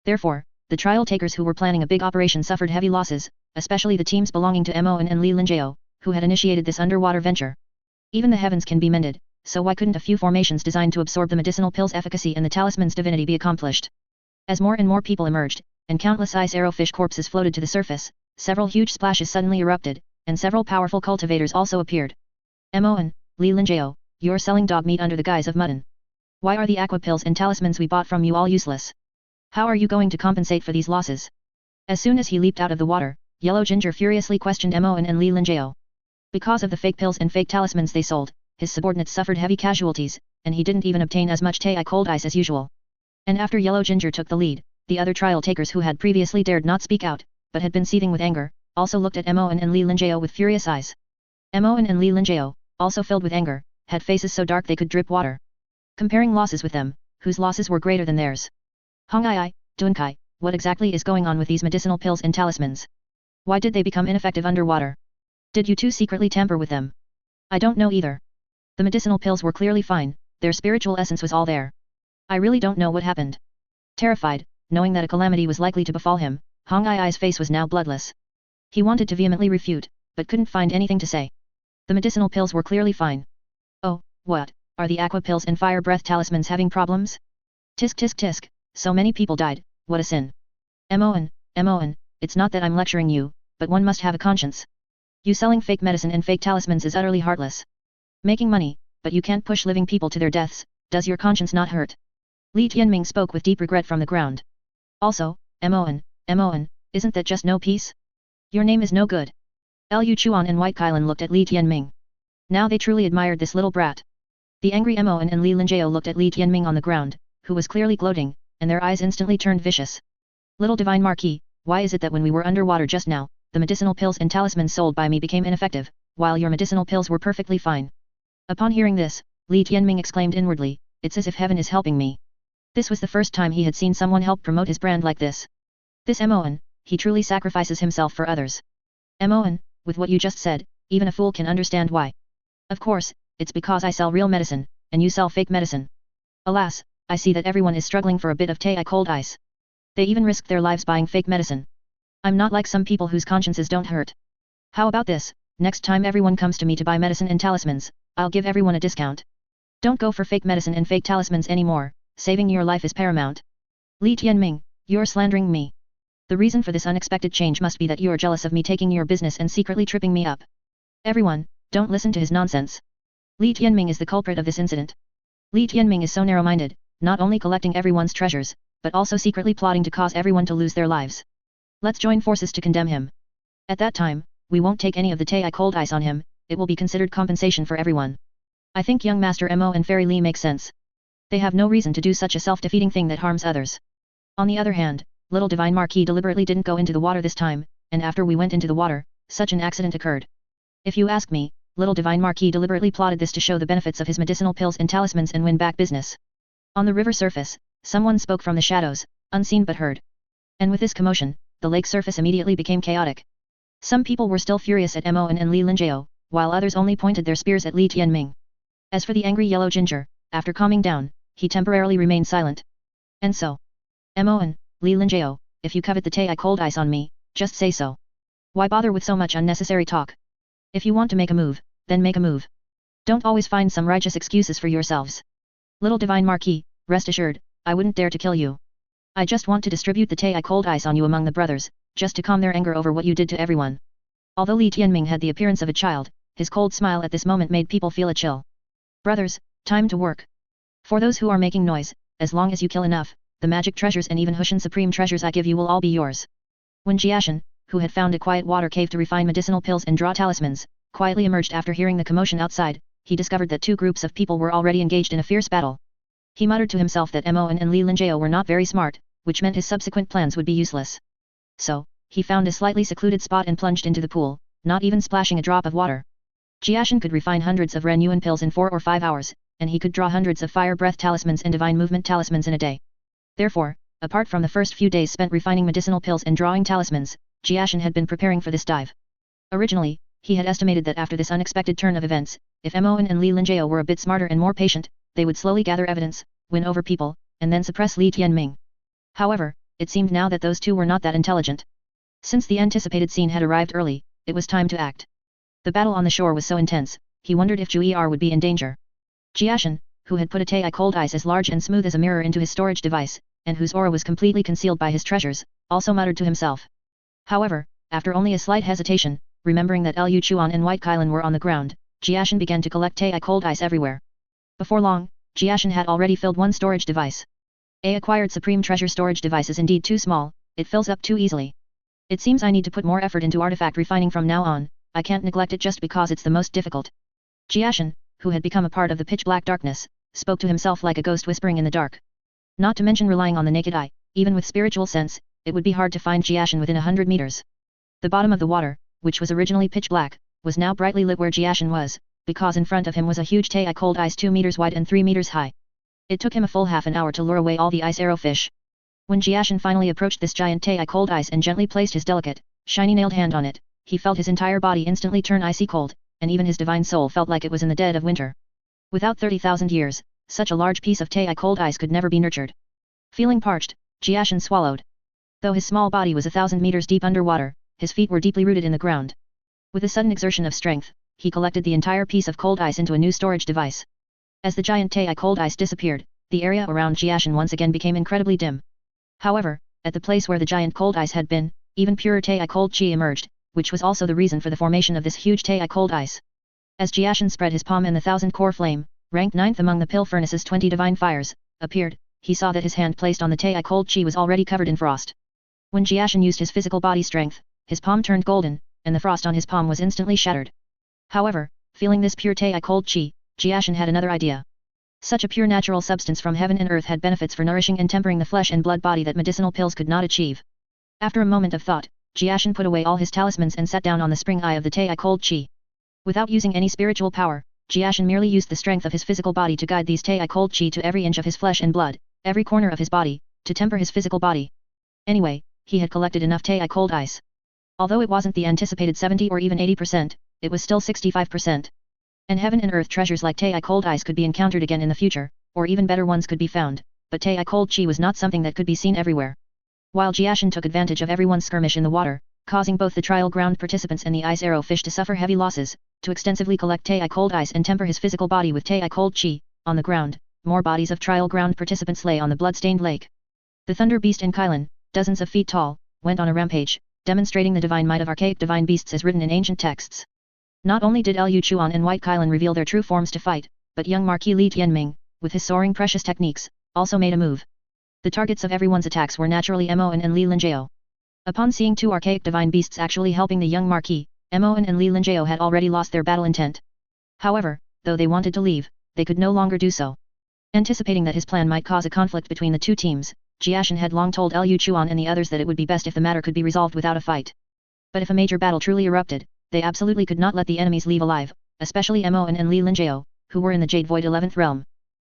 Therefore, the trial takers who were planning a big operation suffered heavy losses, especially the teams belonging to Mo and Li Linjiao, who had initiated this underwater venture. Even the heavens can be mended, so why couldn't a few formations designed to absorb the medicinal pill's efficacy and the talisman's divinity be accomplished? As more and more people emerged, and countless ice arrowfish corpses floated to the surface, several huge splashes suddenly erupted, and several powerful cultivators also appeared. Mo and Li Linjiao, you're selling dog meat under the guise of mutton. Why are the aqua pills and talismans we bought from you all useless? How are you going to compensate for these losses? As soon as he leaped out of the water, Yellow Ginger furiously questioned Mo and Li Linjiao. Because of the fake pills and fake talismans they sold, his subordinates suffered heavy casualties, and he didn't even obtain as much Tei cold ice as usual. And after Yellow Ginger took the lead, the other trial takers who had previously dared not speak out, but had been seething with anger, also looked at Mo and Li Linjiao with furious eyes. Mo and Li Linjiao, also filled with anger, had faces so dark they could drip water. Comparing losses with them, whose losses were greater than theirs. Hong Ai, Dunkai, what exactly is going on with these medicinal pills and talismans? Why did they become ineffective underwater? Did you two secretly tamper with them? I don't know either. The medicinal pills were clearly fine, their spiritual essence was all there. I really don't know what happened. Terrified, knowing that a calamity was likely to befall him, Hong Ai's face was now bloodless. He wanted to vehemently refute, but couldn't find anything to say. The medicinal pills were clearly fine. Oh, what, are the aqua pills and fire breath talismans having problems? Tisk tisk tisk, so many people died, what a sin. Mon, it's not that I'm lecturing you, but one must have a conscience. You selling fake medicine and fake talismans is utterly heartless. Making money, but you can't push living people to their deaths, does your conscience not hurt? Li Tianming spoke with deep regret from the ground. Also, Mon, isn't that just no peace? Your name is no good. Liu Chuan and White Kailan looked at Li Tianming. Now they truly admired this little brat. The angry Mon and Li Linjiao looked at Li Tianming on the ground, who was clearly gloating, and their eyes instantly turned vicious. Little Divine Marquis, why is it that when we were underwater just now, the medicinal pills and talismans sold by me became ineffective, while your medicinal pills were perfectly fine? Upon hearing this, Li Tianming exclaimed inwardly, it's as if heaven is helping me. This was the first time he had seen someone help promote his brand like this. This Mon, he truly sacrifices himself for others. Mon, with what you just said, even a fool can understand why. Of course, it's because I sell real medicine, and you sell fake medicine. Alas, I see that everyone is struggling for a bit of Tei cold ice. They even risked their lives buying fake medicine. I'm not like some people whose consciences don't hurt. How about this, next time everyone comes to me to buy medicine and talismans, I'll give everyone a discount. Don't go for fake medicine and fake talismans anymore, saving your life is paramount. Li Tianming, you're slandering me. The reason for this unexpected change must be that you're jealous of me taking your business and secretly tripping me up. Everyone, don't listen to his nonsense. Li Tianming is the culprit of this incident. Li Tianming is so narrow-minded, not only collecting everyone's treasures, but also secretly plotting to cause everyone to lose their lives. Let's join forces to condemn him. At that time, we won't take any of the Tei cold ice on him, it will be considered compensation for everyone. I think young Master Mo and Fairy Li make sense. They have no reason to do such a self-defeating thing that harms others. On the other hand, little Divine Marquis deliberately didn't go into the water this time, and after we went into the water, such an accident occurred. If you ask me, little Divine Marquis deliberately plotted this to show the benefits of his medicinal pills and talismans and win back business. On the river surface, someone spoke from the shadows, unseen but heard. And with this commotion, the lake surface immediately became chaotic. Some people were still furious at Mo and Li Linjiao, while others only pointed their spears at Li Tianming. As for the angry yellow ginger, after calming down, he temporarily remained silent. And so, Mo and Li Linjiao, if you covet the Tei cold ice on me, just say so. Why bother with so much unnecessary talk? If you want to make a move, then make a move. Don't always find some righteous excuses for yourselves. Little Divine Marquis, rest assured, I wouldn't dare to kill you. I just want to distribute the Tei cold ice on you among the brothers, just to calm their anger over what you did to everyone. Although Li Tianming had the appearance of a child, his cold smile at this moment made people feel a chill. Brothers, time to work. For those who are making noise, as long as you kill enough, the magic treasures and even Hushan supreme treasures I give you will all be yours. When Jiashen, who had found a quiet water cave to refine medicinal pills and draw talismans, quietly emerged after hearing the commotion outside, he discovered that two groups of people were already engaged in a fierce battle. He muttered to himself that Mo and Li Linjiao were not very smart, which meant his subsequent plans would be useless. So, he found a slightly secluded spot and plunged into the pool, not even splashing a drop of water. Jiashen could refine hundreds of Ren Yuan pills in 4 or 5 hours, and he could draw hundreds of fire breath talismans and divine movement talismans in a day. Therefore, apart from the first few days spent refining medicinal pills and drawing talismans, Jiashen had been preparing for this dive. Originally, he had estimated that after this unexpected turn of events, if Mo and Li Linjiao were a bit smarter and more patient, they would slowly gather evidence, win over people, and then suppress Li Tianming. However, it seemed now that those two were not that intelligent. Since the anticipated scene had arrived early, it was time to act. The battle on the shore was so intense, he wondered if Jiu'er would be in danger. Jiashen, who had put a Tei cold ice as large and smooth as a mirror into his storage device, and whose aura was completely concealed by his treasures, also muttered to himself. However, after only a slight hesitation, remembering that Liu Chuan and White Kailan were on the ground, Jiashen began to collect Tei cold ice everywhere. Before long, Jiashen had already filled one storage device. A acquired supreme treasure storage device is indeed too small, it fills up too easily. It seems I need to put more effort into artifact refining from now on, I can't neglect it just because it's the most difficult. Jiashen, who had become a part of the pitch-black darkness, spoke to himself like a ghost whispering in the dark. Not to mention relying on the naked eye, even with spiritual sense, it would be hard to find Jiashen within 100 meters. The bottom of the water, which was originally pitch-black, was now brightly lit where Jiashen was, because in front of him was a huge Tei cold ice 2 meters wide and 3 meters high. It took him a full half an hour to lure away all the ice arrowfish. When Jiashen finally approached this giant Tei cold ice and gently placed his delicate, shiny nailed hand on it, he felt his entire body instantly turn icy cold, and even his divine soul felt like it was in the dead of winter. Without 30,000 years, such a large piece of Tei cold ice could never be nurtured. Feeling parched, Jiashen swallowed. Though his small body was 1,000 meters deep underwater, his feet were deeply rooted in the ground. With a sudden exertion of strength, he collected the entire piece of cold ice into a new storage device. As the giant Tei cold ice disappeared, the area around Jiashen once again became incredibly dim. However, at the place where the giant cold ice had been, even purer Tei cold chi emerged, which was also the reason for the formation of this huge Tei cold ice. As Jiashen spread his palm and the 1,000-core flame, ranked 9th among the pill furnace's 20 divine fires, appeared, he saw that his hand placed on the Tei cold chi was already covered in frost. When Jiashen used his physical body strength, his palm turned golden, and the frost on his palm was instantly shattered. However, feeling this pure Tei cold chi, Jiashen had another idea. Such a pure natural substance from heaven and earth had benefits for nourishing and tempering the flesh and blood body that medicinal pills could not achieve. After a moment of thought, Jiashen put away all his talismans and sat down on the spring eye of the Tei cold chi. Without using any spiritual power, Jiashen merely used the strength of his physical body to guide these Tei cold chi to every inch of his flesh and blood, every corner of his body, to temper his physical body. Anyway, he had collected enough Tei cold ice. Although it wasn't the anticipated 70 or even 80%, it was still 65%. And heaven and earth treasures like Tei cold ice could be encountered again in the future, or even better ones could be found, but Tei cold chi was not something that could be seen everywhere. While Jiashen took advantage of everyone's skirmish in the water, causing both the trial ground participants and the ice arrow fish to suffer heavy losses, to extensively collect Tei cold ice and temper his physical body with Tei cold chi, on the ground, more bodies of trial ground participants lay on the blood-stained lake. The thunder beast and Kailan, dozens of feet tall, went on a rampage, demonstrating the divine might of archaic divine beasts as written in ancient texts. Not only did Liu Chuan and White Kailan reveal their true forms to fight, but young Marquis Li Tianming, with his soaring precious techniques, also made a move. The targets of everyone's attacks were naturally Mo and Li Linjiao. Upon seeing two archaic divine beasts actually helping the young Marquis, Mon and Li Linjiao had already lost their battle intent. However, though they wanted to leave, they could no longer do so. Anticipating that his plan might cause a conflict between the two teams, Jiashen had long told Liu Chuan and the others that it would be best if the matter could be resolved without a fight. But if a major battle truly erupted, they absolutely could not let the enemies leave alive, especially Mon and Li Linjiao, who were in the Jade Void 11th realm.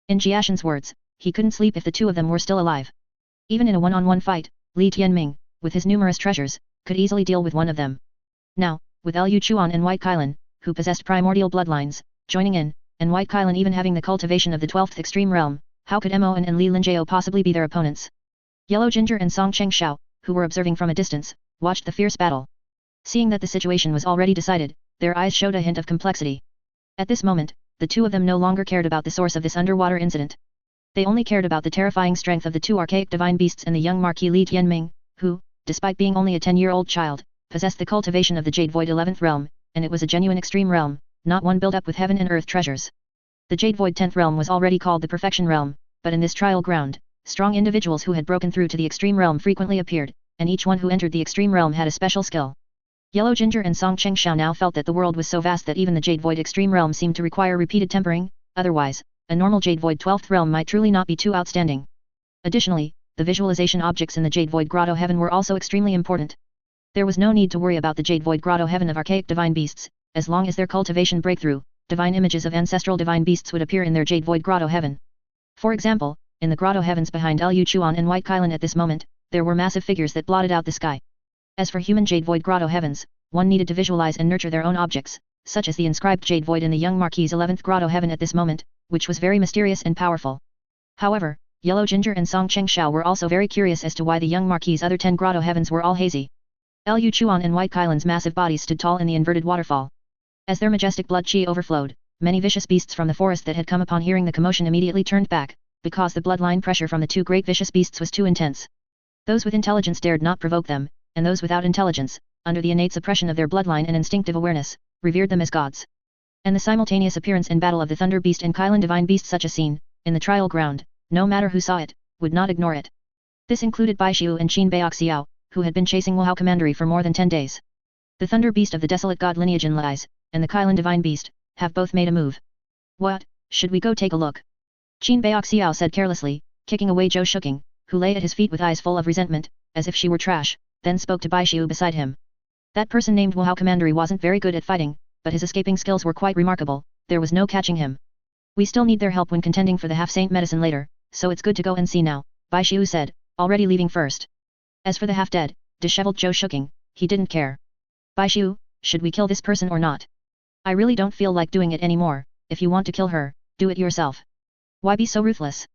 In Jiashen's words, he couldn't sleep if the two of them were still alive. Even in a one-on-one fight, Li Tianming, with his numerous treasures, could easily deal with one of them. Now, with Liu Chuan and White Kailan, who possessed primordial bloodlines, joining in, and White Kailan even having the cultivation of the 12th extreme realm, how could Mon and Li Linjiao possibly be their opponents? Yellow Ginger and Song Chengxiao, who were observing from a distance, watched the fierce battle. Seeing that the situation was already decided, their eyes showed a hint of complexity. At this moment, the two of them no longer cared about the source of this underwater incident. They only cared about the terrifying strength of the two archaic divine beasts and the young Marquis Li Tianming, who, despite being only a 10-year-old child, possessed the cultivation of the Jade Void 11th realm, and it was a genuine extreme realm, not one built up with heaven and earth treasures. The Jade Void 10th realm was already called the Perfection realm, but in this trial ground, strong individuals who had broken through to the extreme realm frequently appeared, and each one who entered the extreme realm had a special skill. Yellow Ginger and Song Chengxiao now felt that the world was so vast that even the Jade Void extreme realm seemed to require repeated tempering, otherwise, a normal Jade Void 12th realm might truly not be too outstanding. Additionally, the visualization objects in the Jade Void Grotto Heaven were also extremely important. There was no need to worry about the Jade Void Grotto Heaven of archaic divine beasts, as long as their cultivation breakthrough, divine images of ancestral divine beasts would appear in their Jade Void Grotto Heaven. For example, in the Grotto Heavens behind Liu Chuan and White Kailan at this moment, there were massive figures that blotted out the sky. As for human Jade Void Grotto Heavens, one needed to visualize and nurture their own objects, such as the inscribed Jade Void in the young Marquis' 11th Grotto Heaven at this moment, which was very mysterious and powerful. However, Yellow Ginger and Song Chengxiao were also very curious as to why the young Marquis' other 10 Grotto Heavens were all hazy. Liu Chuan and White Kailan's massive bodies stood tall in the inverted waterfall. As their majestic blood qi overflowed, many vicious beasts from the forest that had come upon hearing the commotion immediately turned back, because the bloodline pressure from the two great vicious beasts was too intense. Those with intelligence dared not provoke them, and those without intelligence, under the innate suppression of their bloodline and instinctive awareness, revered them as gods. And the simultaneous appearance in battle of the Thunder Beast and Kailan Divine Beast, such a scene, in the trial ground, no matter who saw it, would not ignore it. This included Bai Xiu and Qin Baixiao, who had been chasing Wuhao Commandery for more than 10 days. The Thunder Beast of the Desolate God lineage in Lies, and the Kailan Divine Beast, have both made a move. What, should we go take a look? Qin Baixiao said carelessly, kicking away Zhou Shuking, who lay at his feet with eyes full of resentment, as if she were trash, then spoke to Bai Xiu beside him. That person named Wuhao Commandery wasn't very good at fighting, but his escaping skills were quite remarkable, there was no catching him. We still need their help when contending for the half-saint medicine later, so it's good to go and see now, Bai Xiu said, already leaving first. As for the half-dead, disheveled Zhou Shuking, he didn't care. Bai Xiu, should we kill this person or not? I really don't feel like doing it anymore. If you want to kill her, do it yourself. Why be so ruthless?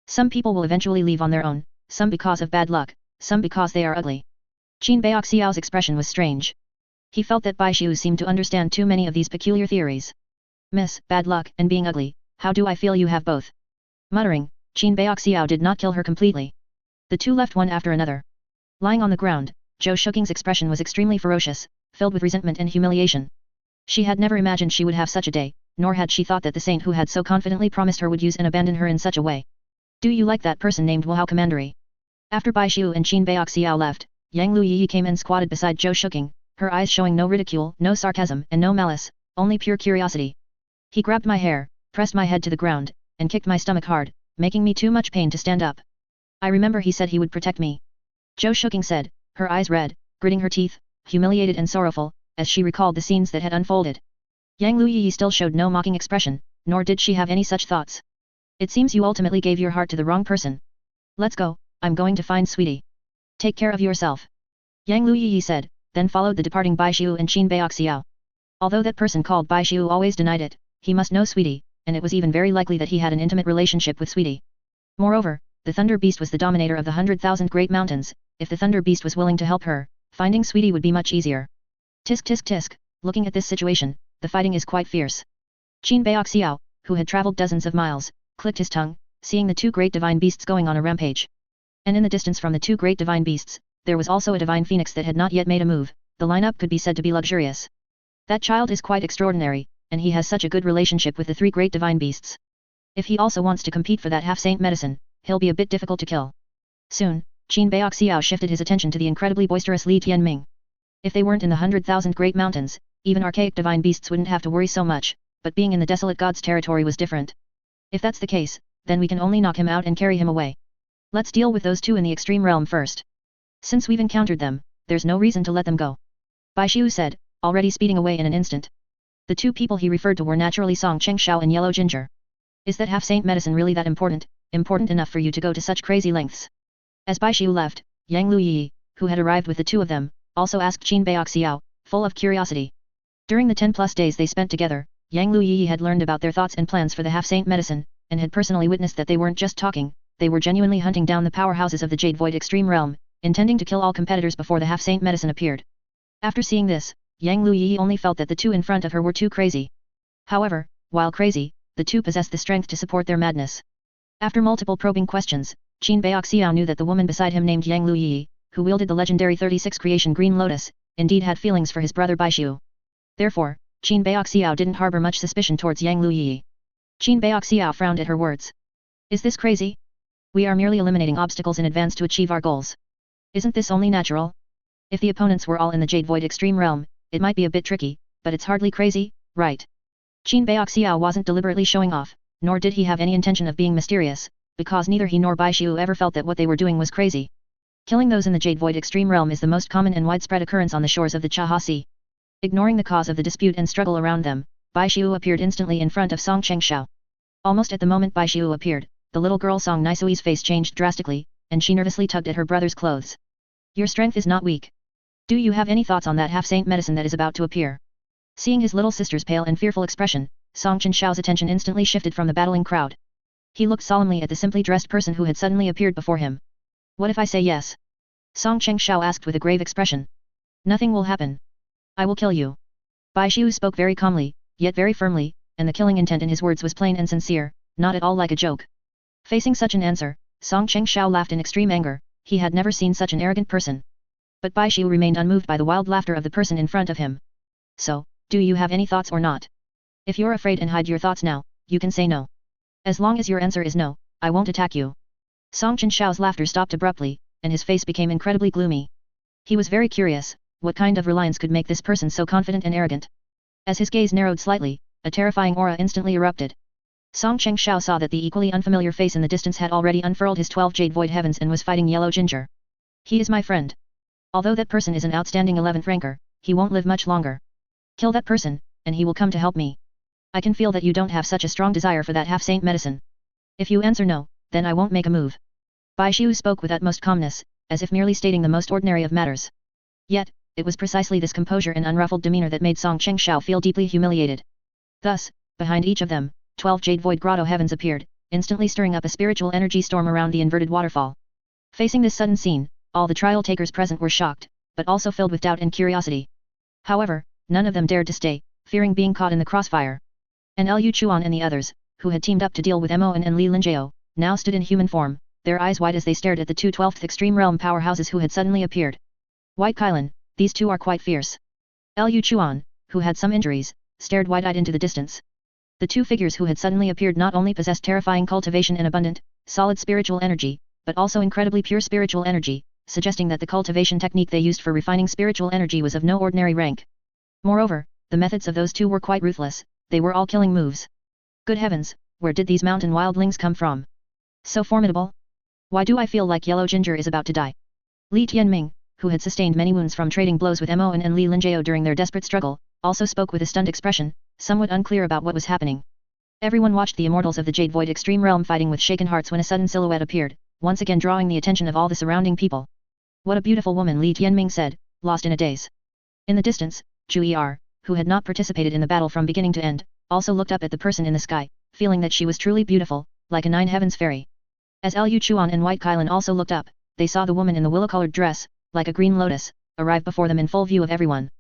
Some people will eventually leave on their own, some because of bad luck, some because they are ugly. Qin Baixiao's expression was strange. He felt that Bai Xiu seemed to understand too many of these peculiar theories. Miss, bad luck and being ugly, how do I feel you have both? Muttering, Qin Baixiao did not kill her completely. The two left one after another. Lying on the ground, Zhou Shuking's expression was extremely ferocious, filled with resentment and humiliation. She had never imagined she would have such a day, nor had she thought that the saint who had so confidently promised her would use and abandon her in such a way. Do you like that person named Wuhao Commandery? After Bai Xiu and Qin Baixiao left, Yang Liu Yiyi came and squatted beside Zhou Shuking, her eyes showing no ridicule, no sarcasm and no malice, only pure curiosity. He grabbed my hair, pressed my head to the ground, and kicked my stomach hard, making me too much pain to stand up. I remember he said he would protect me. Zhou Shuking said, her eyes red, gritting her teeth, humiliated and sorrowful, as she recalled the scenes that had unfolded. Yang Liu Yiyi still showed no mocking expression, nor did she have any such thoughts. It seems you ultimately gave your heart to the wrong person. Let's go, I'm going to find Sweetie. Take care of yourself. Yang Liu Yiyi said, then followed the departing Bai Xiu and Qin Baixiao. Although that person called Bai Xiu always denied it, he must know Sweetie, and it was even very likely that he had an intimate relationship with Sweetie. Moreover, the Thunder Beast was the dominator of the 100,000 Great Mountains. If the Thunder Beast was willing to help her, finding Sweetie would be much easier. Tisk tisk tisk, looking at this situation, the fighting is quite fierce. Qin Baixiao, who had traveled dozens of miles, clicked his tongue, seeing the two great divine beasts going on a rampage. And in the distance from the two great divine beasts, there was also a divine phoenix that had not yet made a move. The lineup could be said to be luxurious. That child is quite extraordinary, and he has such a good relationship with the three great divine beasts. If he also wants to compete for that half-saint medicine, he'll be a bit difficult to kill. Soon, Qin Baixiao shifted his attention to the incredibly boisterous Li Tianming. If they weren't in the 100,000 great mountains, even archaic divine beasts wouldn't have to worry so much, but being in the desolate god's territory was different. If that's the case, then we can only knock him out and carry him away. Let's deal with those two in the extreme realm first. Since we've encountered them, there's no reason to let them go. Bai Xiu said, already speeding away in an instant. The two people he referred to were naturally Song Chengshao and Yellow Ginger. Is that half-saint medicine really that important enough for you to go to such crazy lengths? As Bai Xiu left, Yang Liu Yiyi, who had arrived with the two of them, also asked Qin Baixiao, full of curiosity. During the 10+ days they spent together, Yang Liu Yiyi had learned about their thoughts and plans for the half-saint medicine, and had personally witnessed that they weren't just talking, they were genuinely hunting down the powerhouses of the Jade Void Extreme Realm, intending to kill all competitors before the half-saint medicine appeared. After seeing this, Yang Liu Yiyi only felt that the two in front of her were too crazy. However, while crazy, the two possessed the strength to support their madness. After multiple probing questions, Qin Baixiao knew that the woman beside him named Yang Liu Yiyi, who wielded the legendary 36 creation Green Lotus, indeed had feelings for his brother Bai Xiu. Therefore, Qin Baixiao didn't harbor much suspicion towards Yang Liu Yiyi. Qin Baixiao frowned at her words. Is this crazy? We are merely eliminating obstacles in advance to achieve our goals. Isn't this only natural? If the opponents were all in the Jade Void Extreme Realm, it might be a bit tricky, but it's hardly crazy, right? Qin Baixiao wasn't deliberately showing off, nor did he have any intention of being mysterious, because neither he nor Bai Xiu ever felt that what they were doing was crazy. Killing those in the Jade Void Extreme Realm is the most common and widespread occurrence on the shores of the Chaha Sea. Ignoring the cause of the dispute and struggle around them, Bai Xiu appeared instantly in front of Song Chengshao. Almost at the moment Bai Xiu appeared, the little girl Song Nisui's face changed drastically, and she nervously tugged at her brother's clothes. Your strength is not weak. Do you have any thoughts on that half-saint medicine that is about to appear? Seeing his little sister's pale and fearful expression, Song Chenshao's attention instantly shifted from the battling crowd. He looked solemnly at the simply dressed person who had suddenly appeared before him. What if I say yes? Song Chengshao asked with a grave expression. Nothing will happen. I will kill you. Bai Xiu spoke very calmly, yet very firmly, and the killing intent in his words was plain and sincere, not at all like a joke. Facing such an answer, Song Chengshao laughed in extreme anger, he had never seen such an arrogant person. But Bai Xiu remained unmoved by the wild laughter of the person in front of him. So, do you have any thoughts or not? If you're afraid and hide your thoughts now, you can say no. As long as your answer is no, I won't attack you. Song Chenshao's laughter stopped abruptly, and his face became incredibly gloomy. He was very curious, what kind of reliance could make this person so confident and arrogant? As his gaze narrowed slightly, a terrifying aura instantly erupted. Song Chengshao saw that the equally unfamiliar face in the distance had already unfurled his 12 Jade Void Heavens and was fighting Yellow Ginger. He is my friend. Although that person is an outstanding 11th ranker, he won't live much longer. Kill that person, and he will come to help me. I can feel that you don't have such a strong desire for that half-saint medicine. If you answer no, then I won't make a move. Bai Xiu spoke with utmost calmness, as if merely stating the most ordinary of matters. Yet, it was precisely this composure and unruffled demeanor that made Song Chengshao feel deeply humiliated. Thus, behind each of them, 12 Jade Void Grotto Heavens appeared, instantly stirring up a spiritual energy storm around the inverted waterfall. Facing this sudden scene, all the trial takers present were shocked, but also filled with doubt and curiosity. However, none of them dared to stay, fearing being caught in the crossfire. And Liu Chuan and the others, who had teamed up to deal with Mo and Li Linjiao, now stood in human form, their eyes wide as they stared at the two 12th Extreme Realm powerhouses who had suddenly appeared. White Kylan, these two are quite fierce. Liu Chuan, who had some injuries, stared wide-eyed into the distance. The two figures who had suddenly appeared not only possessed terrifying cultivation and abundant, solid spiritual energy, but also incredibly pure spiritual energy, suggesting that the cultivation technique they used for refining spiritual energy was of no ordinary rank. Moreover, the methods of those two were quite ruthless, they were all killing moves. Good heavens, where did these mountain wildlings come from? So formidable? Why do I feel like Yellow Ginger is about to die? Li Tianming, who had sustained many wounds from trading blows with Mo and Li Linjiao during their desperate struggle, also spoke with a stunned expression, somewhat unclear about what was happening. Everyone watched the immortals of the Jade Void Extreme Realm fighting with shaken hearts when a sudden silhouette appeared, once again drawing the attention of all the surrounding people. What a beautiful woman, Li Tianming said, lost in a daze. In the distance, Jiu'er, who had not participated in the battle from beginning to end, also looked up at the person in the sky, feeling that she was truly beautiful, like a 9 heavens fairy. As Liu Chuan and White Kylan also looked up, they saw the woman in the willow-colored dress, like a green lotus, arrive before them in full view of everyone.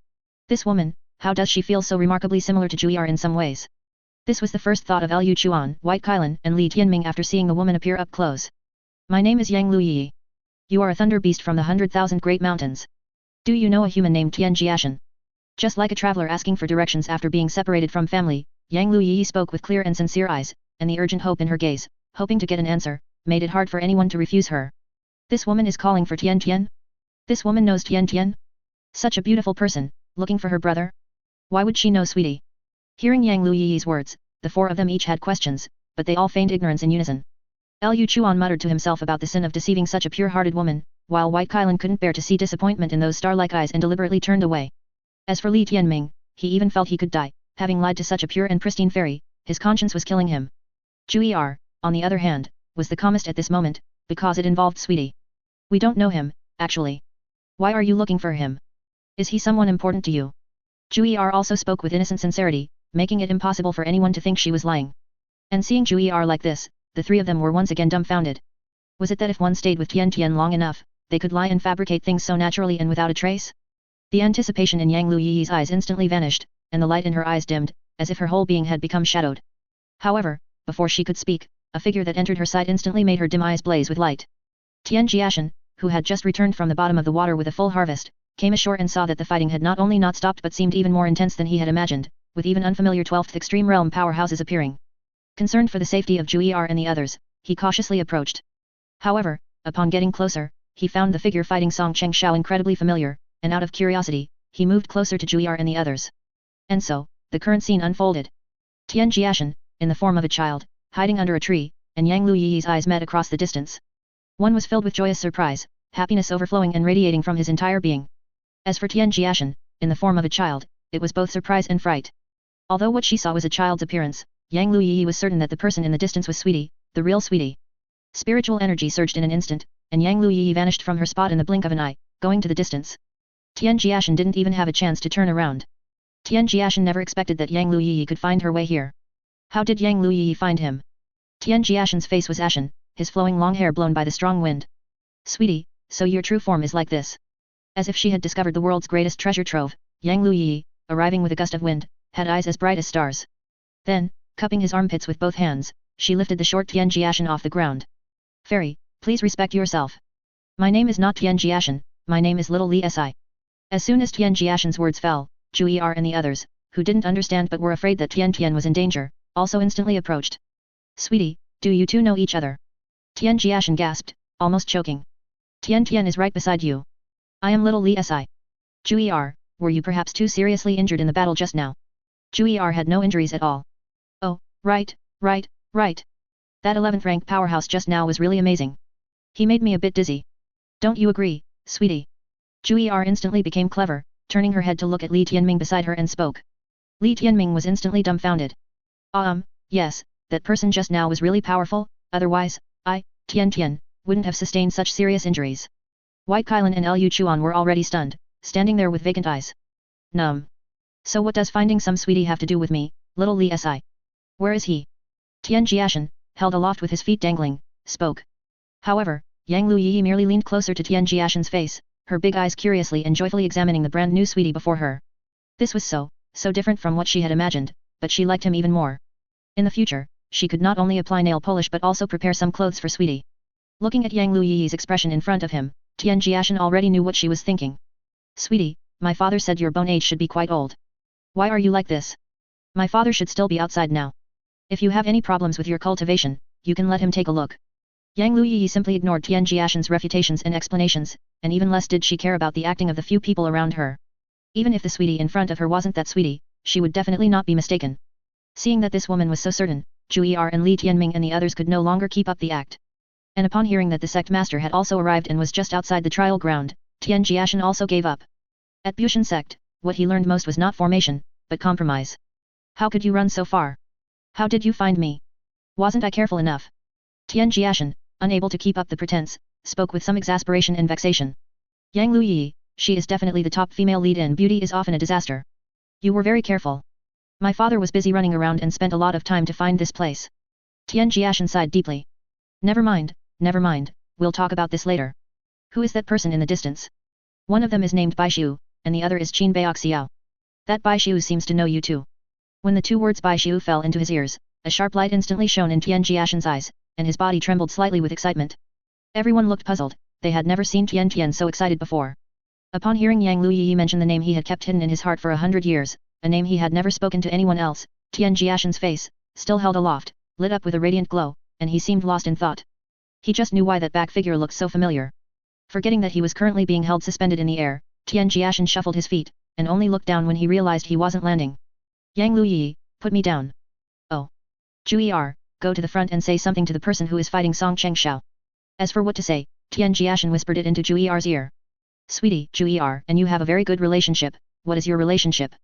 This woman, how does she feel so remarkably similar to Jiu'er in some ways? This was the first thought of Liu Chuan, White Kylan, and Li Tianming after seeing the woman appear up close. My name is Yang Liu Yiyi. You are a thunder beast from the 100,000 great mountains. Do you know a human named Tian Jiashen? Just like a traveler asking for directions after being separated from family, Yang Liu Yiyi spoke with clear and sincere eyes, and the urgent hope in her gaze, hoping to get an answer, made it hard for anyone to refuse her. This woman is calling for Tian Tian? This woman knows Tian Tian? Such a beautiful person, looking for her brother? Why would she know sweetie? Hearing Yang Liu Yiyi's words, the four of them each had questions, but they all feigned ignorance in unison. Liu Chuan muttered to himself about the sin of deceiving such a pure-hearted woman, while White Kailan couldn't bear to see disappointment in those star-like eyes and deliberately turned away. As for Li Tianming, he even felt he could die, having lied to such a pure and pristine fairy, his conscience was killing him. Jiu'er, on the other hand, was the calmest at this moment, because it involved sweetie. We don't know him, actually. Why are you looking for him? Is he someone important to you? Jiu'er also spoke with innocent sincerity, making it impossible for anyone to think she was lying. And seeing Jiu'er like this, the three of them were once again dumbfounded. Was it that if one stayed with Tian Tian long enough, they could lie and fabricate things so naturally and without a trace? The anticipation in Yang Liu Yiyi's eyes instantly vanished, and the light in her eyes dimmed, as if her whole being had become shadowed. However, before she could speak, a figure that entered her sight instantly made her dim eyes blaze with light. Tian Jiashen, who had just returned from the bottom of the water with a full harvest, came ashore and saw that the fighting had not only not stopped but seemed even more intense than he had imagined, with even unfamiliar 12th extreme realm powerhouses appearing. Concerned for the safety of Jiu'er and the others, he cautiously approached. However, upon getting closer, he found the figure fighting Song Chengxiao incredibly familiar, and out of curiosity, he moved closer to Jiu'er and the others. And so, the current scene unfolded. Tian Jiashen, in the form of a child, hiding under a tree, and Yang Liu Yiyi's eyes met across the distance. One was filled with joyous surprise, happiness overflowing and radiating from his entire being. As for Tian Jiashen, in the form of a child, it was both surprise and fright. Although what she saw was a child's appearance, Yang Liu Yiyi was certain that the person in the distance was sweetie, the real sweetie. Spiritual energy surged in an instant, and Yang Liu Yiyi vanished from her spot in the blink of an eye, going to the distance. Tian Jiashen didn't even have a chance to turn around. Tian Jiashen never expected that Yang Liu Yiyi could find her way here. How did Yang Liu Yiyi find him? Tian Jiashen's face was ashen, his flowing long hair blown by the strong wind. Sweetie, so your true form is like this. As if she had discovered the world's greatest treasure trove, Yang Liu Yiyi, arriving with a gust of wind, had eyes as bright as stars. Then, cupping his armpits with both hands, she lifted the short Tian Jiashen off the ground. Fairy, please respect yourself. My name is not Tian Jiashen, my name is Little Li Si. As soon as Tian Jiashen's words fell, Jiu'er and the others, who didn't understand but were afraid that Tian Tian was in danger, also instantly approached. Sweetie, do you two know each other? Tian Jiashen gasped, almost choking. Tian Tian is right beside you. I am Little Li Si. Jiu'er, were you perhaps too seriously injured in the battle just now? Jiu'er had no injuries at all. Oh, right. That 11th rank powerhouse just now was really amazing. He made me a bit dizzy. Don't you agree, sweetie? Jiu'er instantly became clever, turning her head to look at Li Tianming beside her and spoke. Li Tianming was instantly dumbfounded. Yes, that person just now was really powerful, otherwise, Tian Tian, wouldn't have sustained such serious injuries. White Kailan and Liu Chuan were already stunned, standing there with vacant eyes. Numb. So what does finding some sweetie have to do with me, Little Li Si? Where is he? Tian Jiashen, held aloft with his feet dangling, spoke. However, Yang Liu Yiyi merely leaned closer to Tian Jiashen's face, her big eyes curiously and joyfully examining the brand new sweetie before her. This was so different from what she had imagined, but she liked him even more. In the future, she could not only apply nail polish but also prepare some clothes for sweetie. Looking at Yang Liu Yiyi's expression in front of him, Tian Jiashen already knew what she was thinking. Sweetie, my father said your bone age should be quite old. Why are you like this? My father should still be outside now. If you have any problems with your cultivation, you can let him take a look. Yang Liu Yiyi simply ignored Tian Jiashen's refutations and explanations, and even less did she care about the acting of the few people around her. Even if the sweetie in front of her wasn't that sweetie, she would definitely not be mistaken. Seeing that this woman was so certain, Jiu'er and Li Tianming and the others could no longer keep up the act. And upon hearing that the sect master had also arrived and was just outside the trial ground, Tian Jiashen also gave up. At Bushan sect, what he learned most was not formation, but compromise. How could you run so far? How did you find me? Wasn't I careful enough? Tian Jiashen, unable to keep up the pretense, spoke with some exasperation and vexation. Yang Liu Yiyi, she is definitely the top female lead and beauty is often a disaster. You were very careful. My father was busy running around and spent a lot of time to find this place. Tian Jiashen sighed deeply. Never mind, we'll talk about this later. Who is that person in the distance? One of them is named Baishu, and the other is Qin Baixiao. That Baishu seems to know you too. When the two words Baishu fell into his ears, a sharp light instantly shone in Tian Jiashen's eyes, and his body trembled slightly with excitement. Everyone looked puzzled, they had never seen Tian Tian so excited before. Upon hearing Yang Liu Yiyi mention the name he had kept hidden in his heart for 100 years, a name he had never spoken to anyone else, Tian Jiashen's face, still held aloft, lit up with a radiant glow, and he seemed lost in thought. He just knew why that back figure looked so familiar, Forgetting that he was currently being held suspended in the air, Tian Jiashen shuffled his feet, and only looked down when he realized he wasn't landing. Yang Liu Yiyi, put me down. Oh. Jiu'er, go to the front and say something to the person who is fighting Song Chengxiao. As for what to say, Tian Jiashen whispered it into Jiu'er's ear. Sweetie, Jiu'er and you have a very good relationship, what is your relationship?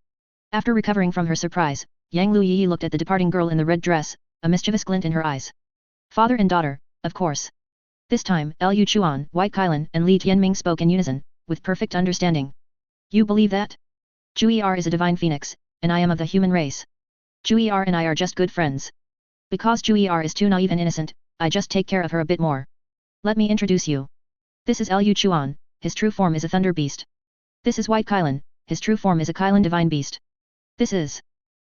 After recovering from her surprise, Yang Liu Yiyi looked at the departing girl in the red dress, a mischievous glint in her eyes. Father and daughter, of course. This time, Liu Chuan, White Kailan and Li Tianming spoke in unison, with perfect understanding. You believe that? Jiu'er is a divine phoenix, and I am of the human race. Jiu'er and I are just good friends. Because Jiu'er is too naive and innocent, I just take care of her a bit more. Let me introduce you. This is Liu Chuan, his true form is a thunder beast. This is White Kailan, his true form is a Kailan divine beast. This is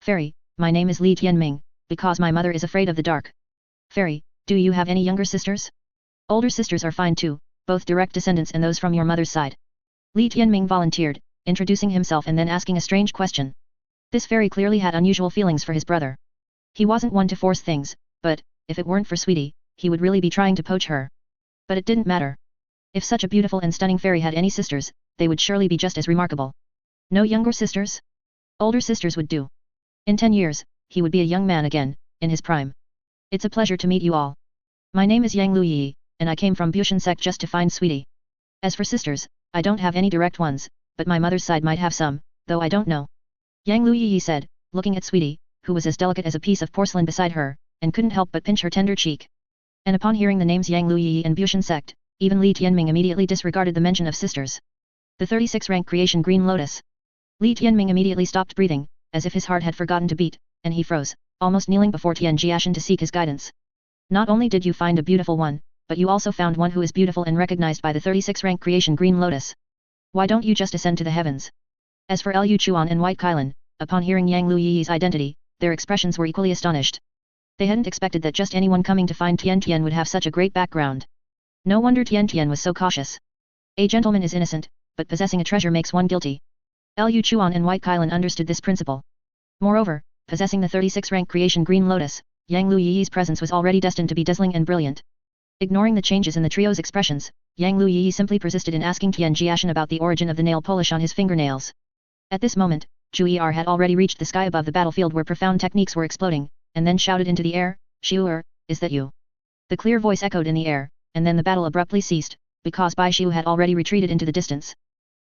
Fairy, my name is Li Tianming, because my mother is afraid of the dark. Fairy, do you have any younger sisters? Older sisters are fine too, both direct descendants and those from your mother's side. Li Tianming volunteered, introducing himself and then asking a strange question. This fairy clearly had unusual feelings for his brother. He wasn't one to force things, but, if it weren't for Sweetie, he would really be trying to poach her. But it didn't matter. If such a beautiful and stunning fairy had any sisters, they would surely be just as remarkable. No younger sisters? Older sisters would do. In 10 years, he would be a young man again, in his prime. It's a pleasure to meet you all. My name is Yang Liu Yiyi, and I came from Bushan sect just to find Sweetie. As for sisters, I don't have any direct ones, but my mother's side might have some, though I don't know. Yang Liu Yiyi said, looking at Sweetie, who was as delicate as a piece of porcelain beside her, and couldn't help but pinch her tender cheek. And upon hearing the names Yang Liu Yiyi and Bushan sect, even Li Tianming immediately disregarded the mention of sisters. The 36-rank creation Green Lotus. Li Tianming immediately stopped breathing, as if his heart had forgotten to beat, and he froze, almost kneeling before Tian Jiashen to seek his guidance. Not only did you find a beautiful one, but you also found one who is beautiful and recognized by the 36-rank creation Green Lotus. Why don't you just ascend to the heavens? As for Liu Chuan and White Kailan, upon hearing Yang Liu Yiyi's identity, their expressions were equally astonished. They hadn't expected that just anyone coming to find Tian Tian would have such a great background. No wonder Tian Tian was so cautious. A gentleman is innocent, but possessing a treasure makes one guilty. Liu Chuan and White Kailan understood this principle. Moreover, possessing the 36-rank creation Green Lotus, Yang Liu Yiyi's presence was already destined to be dazzling and brilliant. Ignoring the changes in the trio's expressions, Yang Liu Yiyi simply persisted in asking Tian Jiashen about the origin of the nail polish on his fingernails. At this moment, Jiu'er had already reached the sky above the battlefield where profound techniques were exploding, and then shouted into the air, Jiu'er, is that you? The clear voice echoed in the air, and then the battle abruptly ceased, because Bai Xiu had already retreated into the distance.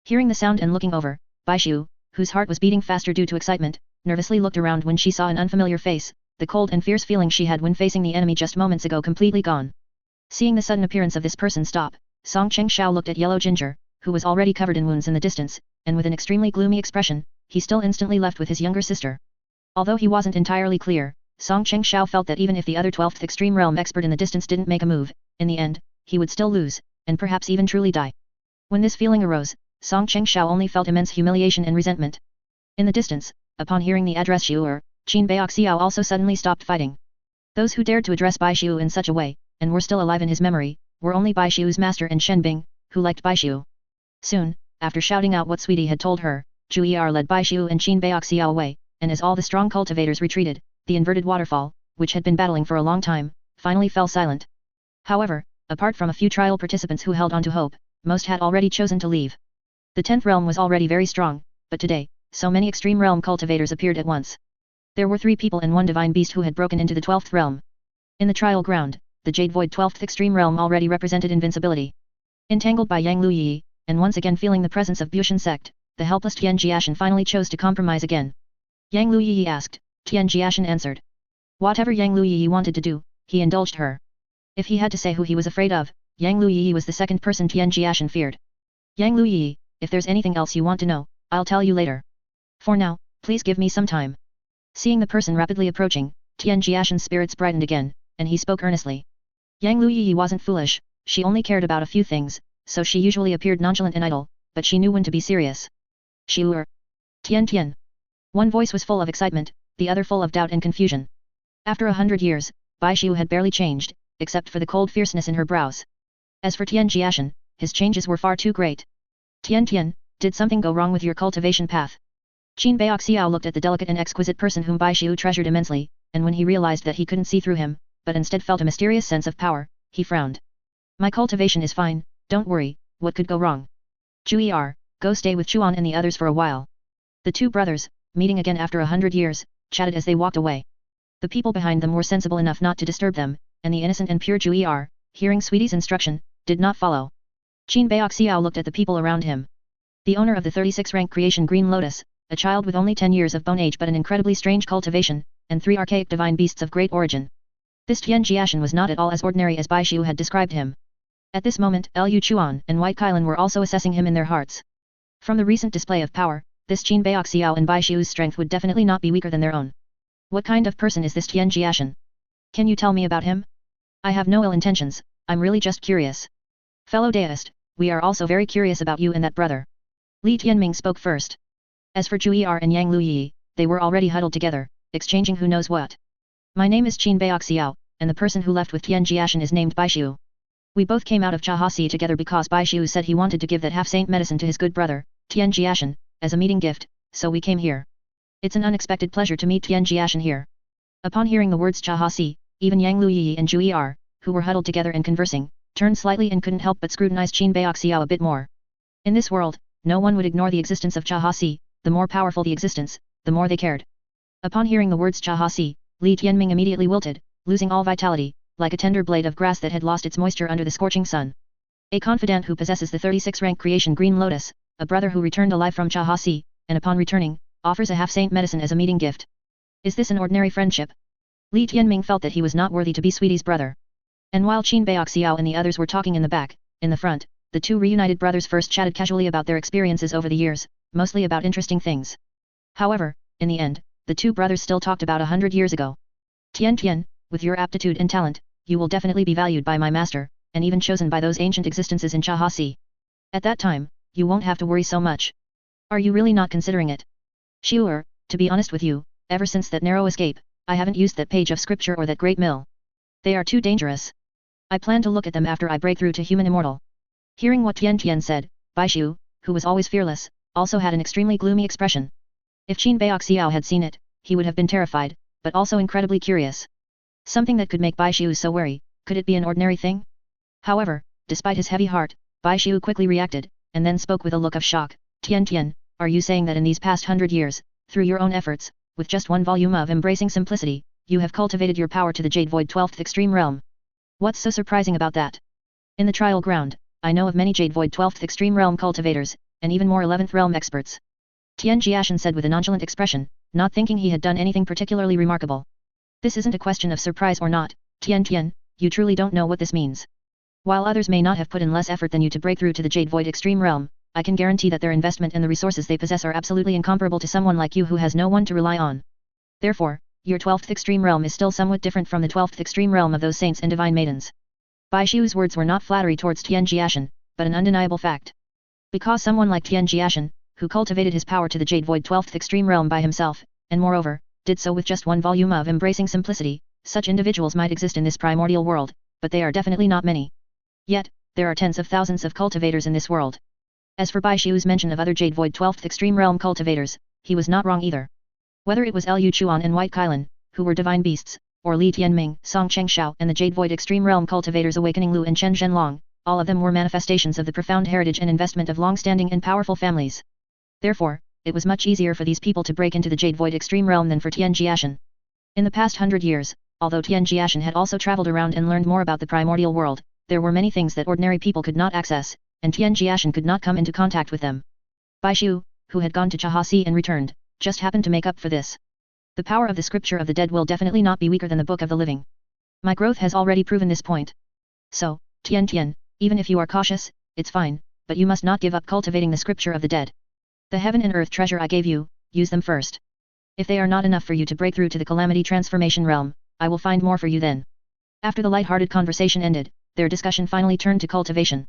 Hearing the sound and looking over, Bai Xiu, whose heart was beating faster due to excitement, nervously looked around when she saw an unfamiliar face, the cold and fierce feeling she had when facing the enemy just moments ago completely gone. Seeing the sudden appearance of this person stop, Song Chengxiao looked at Yellow Ginger, who was already covered in wounds in the distance, and with an extremely gloomy expression, he still instantly left with his younger sister. Although he wasn't entirely clear, Song Chengxiao felt that even if the other 12th Extreme Realm expert in the distance didn't make a move, in the end, he would still lose, and perhaps even truly die. When this feeling arose, Song Chengxiao only felt immense humiliation and resentment. In the distance, upon hearing the address Jiu'er, Qin Baixiao also suddenly stopped fighting. Those who dared to address Bai Xiu in such a way, and were still alive in his memory, were only Bai Xiu's master and Shen Bing, who liked Bai Xiu. Soon, after shouting out what Sweetie had told her, Jiu'er led Bai Xiu and Qin Baixiao away, and as all the strong cultivators retreated, the inverted waterfall, which had been battling for a long time, finally fell silent. However, apart from a few trial participants who held on to hope, most had already chosen to leave. The 10th realm was already very strong, but today, so many extreme realm cultivators appeared at once. There were 3 people and 1 divine beast who had broken into the 12th realm. In the trial ground, the Jade Void 12th Extreme Realm already represented invincibility. Entangled by Yang Liu Yiyi, and once again feeling the presence of Bushan sect, the helpless Tian Jiashen finally chose to compromise again. Yang Liu Yiyi asked, Tian Jiashen answered. Whatever Yang Liu Yiyi wanted to do, he indulged her. If he had to say who he was afraid of, Yang Liu Yiyi was the second person Tian Jiashen feared. Yang Liu Yiyi, if there's anything else you want to know, I'll tell you later. For now, please give me some time. Seeing the person rapidly approaching, Tian Jiashen's spirits brightened again, and he spoke earnestly. Yang Liu Yiyi wasn't foolish, she only cared about a few things, so she usually appeared nonchalant and idle, but she knew when to be serious. Jiu'er. Tian Tian. One voice was full of excitement, the other full of doubt and confusion. After 100 years, Bai Xiu had barely changed, except for the cold fierceness in her brows. As for Tian Jiashen, his changes were far too great. Tian Tian, did something go wrong with your cultivation path? Qin Baixiao looked at the delicate and exquisite person whom Bai Xiu treasured immensely, and when he realized that he couldn't see through him, but instead felt a mysterious sense of power, he frowned. My cultivation is fine, don't worry, what could go wrong? Jiu'er, go stay with Chuan and the others for a while. The two brothers, meeting again after 100 years, chatted as they walked away. The people behind them were sensible enough not to disturb them, and the innocent and pure Jiu'er, hearing Sweetie's instruction, did not follow. Qin Baoxiao looked at the people around him. The owner of the 36-rank creation Green Lotus, a child with only 10 years of bone age but an incredibly strange cultivation, and 3 archaic divine beasts of great origin. This Tian Jiashen was not at all as ordinary as Bai Xiu had described him. At this moment, Liu Chuan and White Kailan were also assessing him in their hearts. From the recent display of power, this Qin Baoxiao and Bai Xiu's strength would definitely not be weaker than their own. What kind of person is this Tian Jiashen? Can you tell me about him? I have no ill intentions, I'm really just curious. Fellow deist, we are also very curious about you and that brother. Li Tianming spoke first. As for Jiu'er and Yang Liu Yiyi, they were already huddled together, exchanging who knows what. My name is Qin Baoxiao, and the person who left with Tian Jiashen is named Bai Xiu. We both came out of Chahasi together because Bai Xiu said he wanted to give that half-saint medicine to his good brother, Tian Jiashen, as a meeting gift, so we came here. It's an unexpected pleasure to meet Tian Jiashen here. Upon hearing the words Chahasi, even Yang Liu Yiyi and Jiu'er, who were huddled together and conversing, turned slightly and couldn't help but scrutinize Qin Baoxiao a bit more. In this world, no one would ignore the existence of Chahasi, the more powerful the existence, the more they cared. Upon hearing the words Chahasi, Li Tianming immediately wilted, losing all vitality, like a tender blade of grass that had lost its moisture under the scorching sun. A confidant who possesses the 36-rank creation Green Lotus, a brother who returned alive from Chahasi, and upon returning, offers a half-saint medicine as a meeting gift. Is this an ordinary friendship? Li Tianming felt that he was not worthy to be Sweetie's brother. And while Qin Baoxiao and the others were talking in the back, in the front, the two reunited brothers first chatted casually about their experiences over the years, mostly about interesting things. However, in the end, the two brothers still talked about 100 years ago. Tian Tian, with your aptitude and talent, you will definitely be valued by my master, and even chosen by those ancient existences in Chahasi. At that time, you won't have to worry so much. Are you really not considering it? Jiu'er, to be honest with you, ever since that narrow escape, I haven't used that page of scripture or that great mill. They are too dangerous. I plan to look at them after I break through to human immortal. Hearing what Tian Tian said, Bai Xiu, who was always fearless, also had an extremely gloomy expression. If Qin Baoxiao had seen it, he would have been terrified, but also incredibly curious. Something that could make Bai Xiu so wary, could it be an ordinary thing? However, despite his heavy heart, Bai Xiu quickly reacted, and then spoke with a look of shock. Tian Tian, are you saying that in these past 100 years, through your own efforts, with just one volume of Embracing Simplicity, you have cultivated your power to the Jade Void 12th Extreme Realm? What's so surprising about that? In the trial ground, I know of many Jade Void 12th Extreme Realm cultivators, and even more 11th Realm experts. Tian Jiashen said with a nonchalant expression, not thinking he had done anything particularly remarkable. This isn't a question of surprise or not, Tian Tian, you truly don't know what this means. While others may not have put in less effort than you to break through to the Jade Void Extreme Realm, I can guarantee that their investment and the resources they possess are absolutely incomparable to someone like you who has no one to rely on. Therefore, your 12th Extreme Realm is still somewhat different from the 12th Extreme Realm of those saints and divine maidens. Bai Xiu's words were not flattery towards Tian Jiashen, but an undeniable fact. Because someone like Tian Jiashen, who cultivated his power to the Jade Void 12th Extreme Realm by himself, and moreover, did so with just one volume of Embracing Simplicity, such individuals might exist in this primordial world, but they are definitely not many. Yet, there are tens of thousands of cultivators in this world. As for Bai Xiu's mention of other Jade Void 12th Extreme Realm cultivators, he was not wrong either. Whether it was Liu Chuan and White Kailan, who were divine beasts, or Li Tianming, Song Chengxiao and the Jade Void Extreme Realm cultivators Awakening Lu and Chen Zhenlong, all of them were manifestations of the profound heritage and investment of long-standing and powerful families. Therefore, it was much easier for these people to break into the Jade Void Extreme Realm than for Tian Jiashen. In the past 100 years, although Tian Jiashen had also traveled around and learned more about the primordial world, there were many things that ordinary people could not access, and Tian Jiashen could not come into contact with them. Bai Xiu, who had gone to Chahasi and returned, just happened to make up for this. The power of the scripture of the dead will definitely not be weaker than the book of the living. My growth has already proven this point. So, Tian Tian, even if you are cautious, it's fine, but you must not give up cultivating the scripture of the dead. The heaven and earth treasure I gave you, use them first. If they are not enough for you to break through to the calamity transformation realm, I will find more for you then. After the light-hearted conversation ended, their discussion finally turned to cultivation.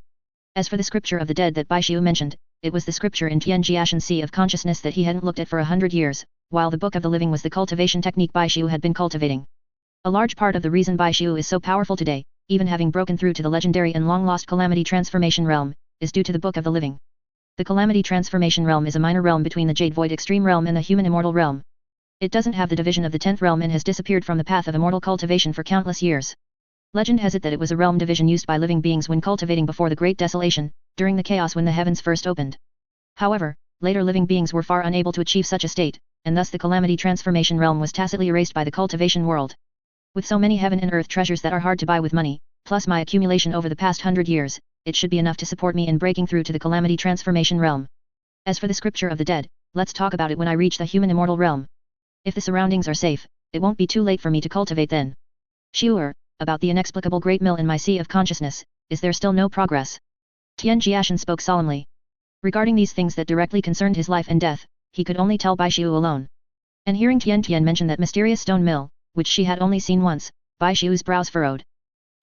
As for the scripture of the dead that Bai Xiu mentioned, it was the scripture in Tian Jiashen's Sea of Consciousness that he hadn't looked at for 100 years, while the Book of the Living was the cultivation technique Bai Xiu had been cultivating. A large part of the reason Bai Xiu is so powerful today, even having broken through to the legendary and long-lost calamity transformation realm, is due to the Book of the Living. The calamity transformation realm is a minor realm between the Jade Void Extreme Realm and the human immortal realm. It doesn't have the division of the 10th realm and has disappeared from the path of immortal cultivation for countless years. Legend has it that it was a realm division used by living beings when cultivating before the Great Desolation, during the chaos when the heavens first opened. However, later living beings were far unable to achieve such a state, and thus the calamity transformation realm was tacitly erased by the cultivation world. With so many heaven and earth treasures that are hard to buy with money, plus my accumulation over the past 100 years, it should be enough to support me in breaking through to the calamity transformation realm. As for the scripture of the dead, let's talk about it when I reach the human immortal realm. If the surroundings are safe, it won't be too late for me to cultivate then. Jiu'er, about the inexplicable great mill in my sea of consciousness, is there still no progress? Tian Jiashen spoke solemnly. Regarding these things that directly concerned his life and death, he could only tell Bai Xiu alone. And hearing Tian Tian mention that mysterious stone mill, which she had only seen once, Bai Xiu's brows furrowed.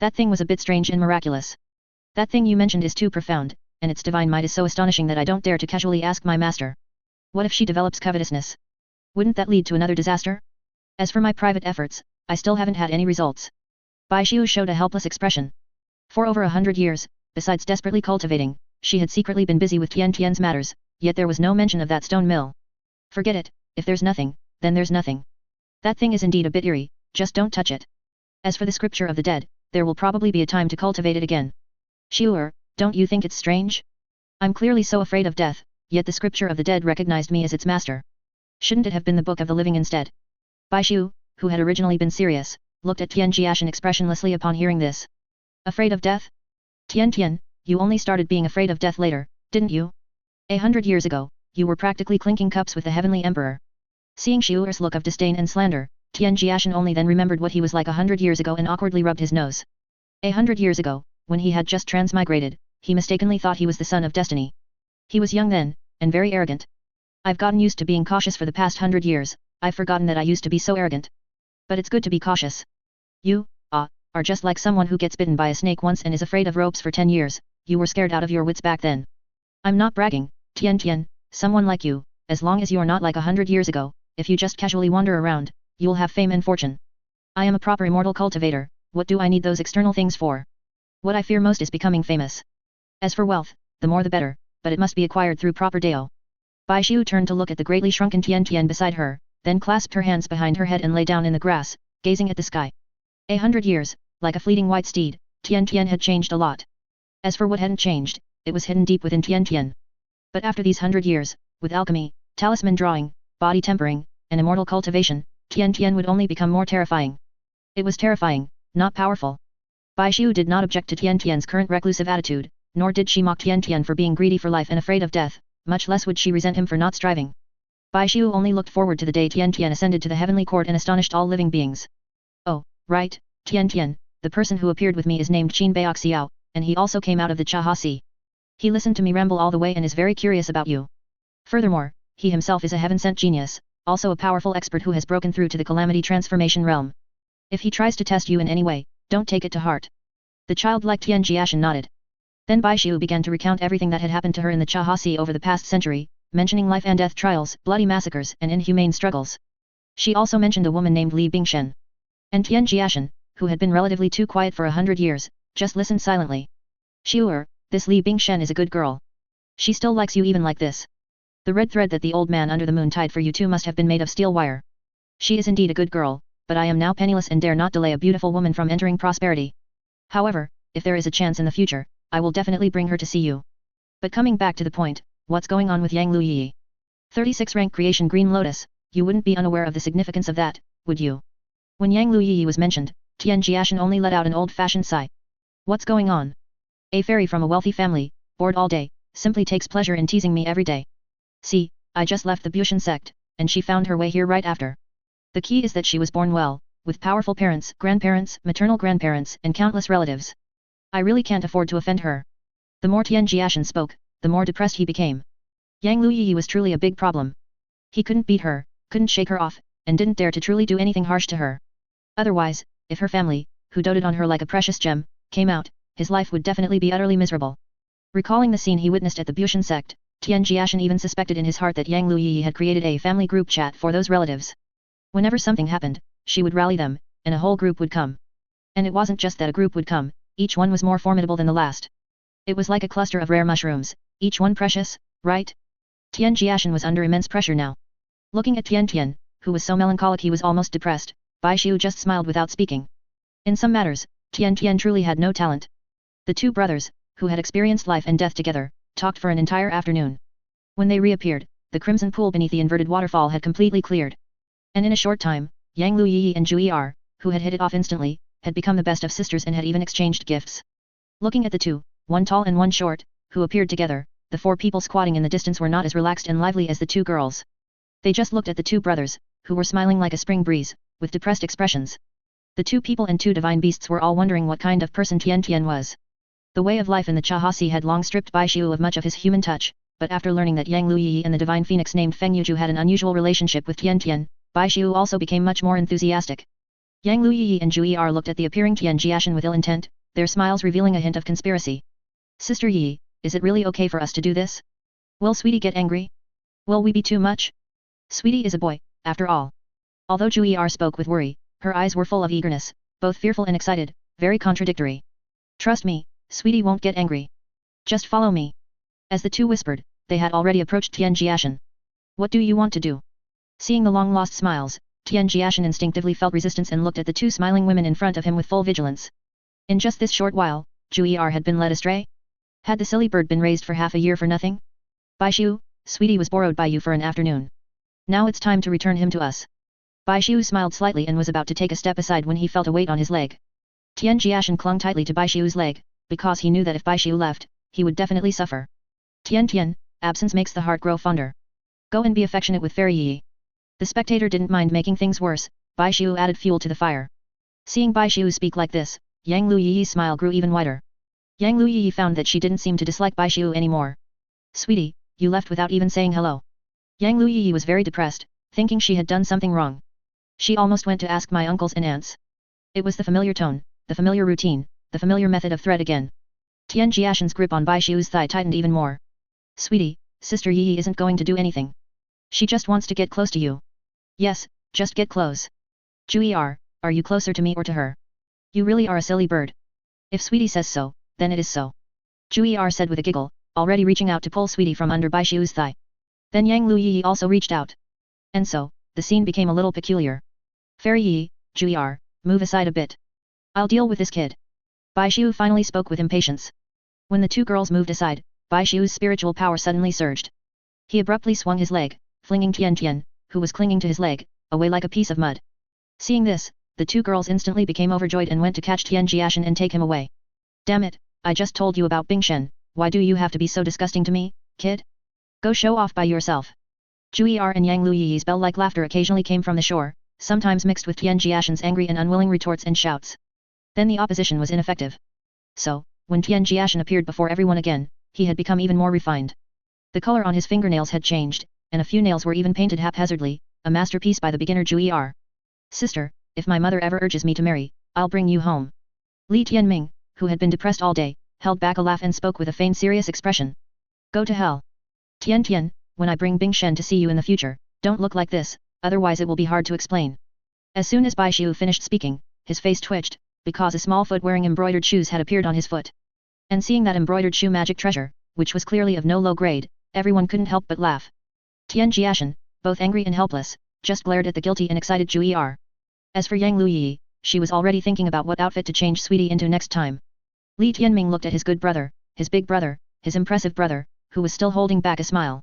That thing was a bit strange and miraculous. That thing you mentioned is too profound, and its divine might is so astonishing that I don't dare to casually ask my master. What if she develops covetousness? Wouldn't that lead to another disaster? As for my private efforts, I still haven't had any results. Bai Xiu showed a helpless expression. For over 100 years, besides desperately cultivating, she had secretly been busy with Tian Tian's matters, yet there was no mention of that stone mill. Forget it, if there's nothing, then there's nothing. That thing is indeed a bit eerie, just don't touch it. As for the scripture of the dead, there will probably be a time to cultivate it again. Jiu'er, don't you think it's strange? I'm clearly so afraid of death, yet the scripture of the dead recognized me as its master. Shouldn't it have been the book of the living instead? Bai Xiu, who had originally been serious, looked at Tian Jiashen expressionlessly upon hearing this. Afraid of death? Tian Tian, you only started being afraid of death later, didn't you? 100 years ago, you were practically clinking cups with the heavenly emperor. Seeing Jiu'er's look of disdain and slander, Tian Jiashen only then remembered what he was like 100 years ago and awkwardly rubbed his nose. 100 years ago, when he had just transmigrated, he mistakenly thought he was the son of destiny. He was young then, and very arrogant. I've gotten used to being cautious for the past 100 years, I've forgotten that I used to be so arrogant. But it's good to be cautious. You, are just like someone who gets bitten by a snake once and is afraid of ropes for 10 years, you were scared out of your wits back then. I'm not bragging, Tian Tian, someone like you, as long as you're not like 100 years ago, if you just casually wander around, you'll have fame and fortune. I am a proper immortal cultivator, what do I need those external things for? What I fear most is becoming famous. As for wealth, the more the better, but it must be acquired through proper dao. Bai Xiu turned to look at the greatly shrunken Tian Tian beside her, then clasped her hands behind her head and lay down in the grass, gazing at the sky. 100 years, like a fleeting white steed, Tian Tian had changed a lot. As for what hadn't changed, it was hidden deep within Tian Tian. But after these 100 years, with alchemy, talisman drawing, body tempering, and immortal cultivation, Tian Tian would only become more terrifying. It was terrifying, not powerful. Bai Xiu did not object to Tian Tian's current reclusive attitude, nor did she mock Tian Tian for being greedy for life and afraid of death, much less would she resent him for not striving. Bai Xiu only looked forward to the day Tian Tian ascended to the heavenly court and astonished all living beings. Oh, right, Tian Tian, the person who appeared with me is named Qin Baixiao, and he also came out of the Chaha Sea. He listened to me ramble all the way and is very curious about you. Furthermore, he himself is a heaven-sent genius, also a powerful expert who has broken through to the calamity transformation realm. If he tries to test you in any way, don't take it to heart. The childlike Tian Jiashen nodded. Then Bai Xiu began to recount everything that had happened to her in the Chaha Sea over the past century, mentioning life and death trials, bloody massacres and inhumane struggles. She also mentioned a woman named Li Bingshen. And Tian Jiashen, who had been relatively too quiet for 100 years, just listened silently. Jiu'er, this Li Bingshen is a good girl. She still likes you even like this. The red thread that the old man under the moon tied for you two must have been made of steel wire. She is indeed a good girl, but I am now penniless and dare not delay a beautiful woman from entering prosperity. However, if there is a chance in the future, I will definitely bring her to see you. But coming back to the point, what's going on with Yang Liu Yiyi? 36 rank creation Green Lotus, you wouldn't be unaware of the significance of that, would you? When Yang Liu Yiyi was mentioned, Tian Jiashen only let out an old-fashioned sigh. What's going on? A fairy from a wealthy family, bored all day, simply takes pleasure in teasing me every day. See, I just left the Bushan sect, and she found her way here right after. The key is that she was born well, with powerful parents, grandparents, maternal grandparents, and countless relatives. I really can't afford to offend her. The more Tian Jiashen spoke, the more depressed he became. Yang Liu Yiyi was truly a big problem. He couldn't beat her, couldn't shake her off, and didn't dare to truly do anything harsh to her. Otherwise, if her family, who doted on her like a precious gem, came out, his life would definitely be utterly miserable. Recalling the scene he witnessed at the Bushan sect, Tian Jiashen even suspected in his heart that Yang Liu Yiyi had created a family group chat for those relatives. Whenever something happened, she would rally them, and a whole group would come. And it wasn't just that a group would come, each one was more formidable than the last. It was like a cluster of rare mushrooms, each one precious, right? Tian Jiashen was under immense pressure now. Looking at Tian Tian, who was so melancholic he was almost depressed, Bai Xiu just smiled without speaking. In some matters, Tian Tian truly had no talent. The two brothers, who had experienced life and death together, talked for an entire afternoon. When they reappeared, the crimson pool beneath the inverted waterfall had completely cleared. And in a short time, Yang Liu Yiyi and Jiu'er, who had hit it off instantly, had become the best of sisters and had even exchanged gifts. Looking at the two, one tall and one short, who appeared together, the four people squatting in the distance were not as relaxed and lively as the two girls. They just looked at the two brothers, who were smiling like a spring breeze, with depressed expressions. The two people and two divine beasts were all wondering what kind of person Tian Tian was. The way of life in the Chahasi had long stripped Bai Xiu of much of his human touch, but after learning that Yang Liu Yiyi and the divine phoenix named Feng Yuju had an unusual relationship with Tian Tian, Bai Xiu also became much more enthusiastic. Yang Liu Yiyi and Jiu'er looked at the appearing Tian Jiashen with ill intent, their smiles revealing a hint of conspiracy. Sister Yiyi, is it really okay for us to do this? Will Sweetie get angry? Will we be too much? Sweetie is a boy, after all. Although Jiu'er spoke with worry, her eyes were full of eagerness, both fearful and excited, very contradictory. Trust me, Sweetie won't get angry. Just follow me. As the two whispered, they had already approached Tian Jiashen. What do you want to do? Seeing the long-lost smiles, Tian Jiashen instinctively felt resistance and looked at the two smiling women in front of him with full vigilance. In just this short while, Jiu'er had been led astray? Had the silly bird been raised for half a year for nothing? Bai Xiu, Sweetie was borrowed by you for an afternoon. Now it's time to return him to us. Bai Xiu smiled slightly and was about to take a step aside when he felt a weight on his leg. Tian Jiashen clung tightly to Bai Xiu's leg, because he knew that if Bai Xiu left, he would definitely suffer. Tian Tian, absence makes the heart grow fonder. Go and be affectionate with Fairy Yiyi. The spectator didn't mind making things worse, Bai Xiu added fuel to the fire. Seeing Bai Xiu speak like this, Yang Liu Yiyi's smile grew even wider. Yang Liu Yiyi found that she didn't seem to dislike Bai Xiu anymore. Sweetie, you left without even saying hello. Yang Liu Yiyi was very depressed, thinking she had done something wrong. She almost went to ask my uncles and aunts. It was the familiar tone, the familiar routine, the familiar method of threat again. Tian Jiashen's grip on Bai Xiu's thigh tightened even more. Sweetie, Sister Yiyi isn't going to do anything. She just wants to get close to you. Yes, just get close. Jiu'er, are you closer to me or to her? You really are a silly bird. If Sweetie says so, then it is so. Jiu'er said with a giggle, already reaching out to pull Sweetie from under Bai Xiu's thigh. Then Yang Liu Yiyi also reached out. And so, the scene became a little peculiar. Fairy Yiyi, Jiu'er, move aside a bit. I'll deal with this kid. Bai Xiu finally spoke with impatience. When the two girls moved aside, Bai Xiu's spiritual power suddenly surged. He abruptly swung his leg, flinging Tian Tian, who was clinging to his leg, away like a piece of mud. Seeing this, the two girls instantly became overjoyed and went to catch Tian Jiashen and take him away. Damn it, I just told you about Bing Shen, why do you have to be so disgusting to me, kid? Go show off by yourself. Jiu'er and Yang Liu Yiyi's bell-like laughter occasionally came from the shore, sometimes mixed with Tian Jiashen's angry and unwilling retorts and shouts. Then the opposition was ineffective. So, when Tian Jiashen appeared before everyone again, he had become even more refined. The color on his fingernails had changed, and a few nails were even painted haphazardly, a masterpiece by the beginner Jiu'er. Sister, if my mother ever urges me to marry, I'll bring you home. Li Tianming, who had been depressed all day, held back a laugh and spoke with a feigned serious expression. Go to hell. Tian Tian, when I bring Bing Shen to see you in the future, don't look like this, otherwise it will be hard to explain. As soon as Bai Xiu finished speaking, his face twitched, because a small foot wearing embroidered shoes had appeared on his foot. And seeing that embroidered shoe magic treasure, which was clearly of no low grade, everyone couldn't help but laugh. Tian Jiashen, both angry and helpless, just glared at the guilty and excited Jiu'er. As for Yang Liu Yiyi, she was already thinking about what outfit to change Sweetie into next time. Li Tianming looked at his good brother, his big brother, his impressive brother, who was still holding back a smile.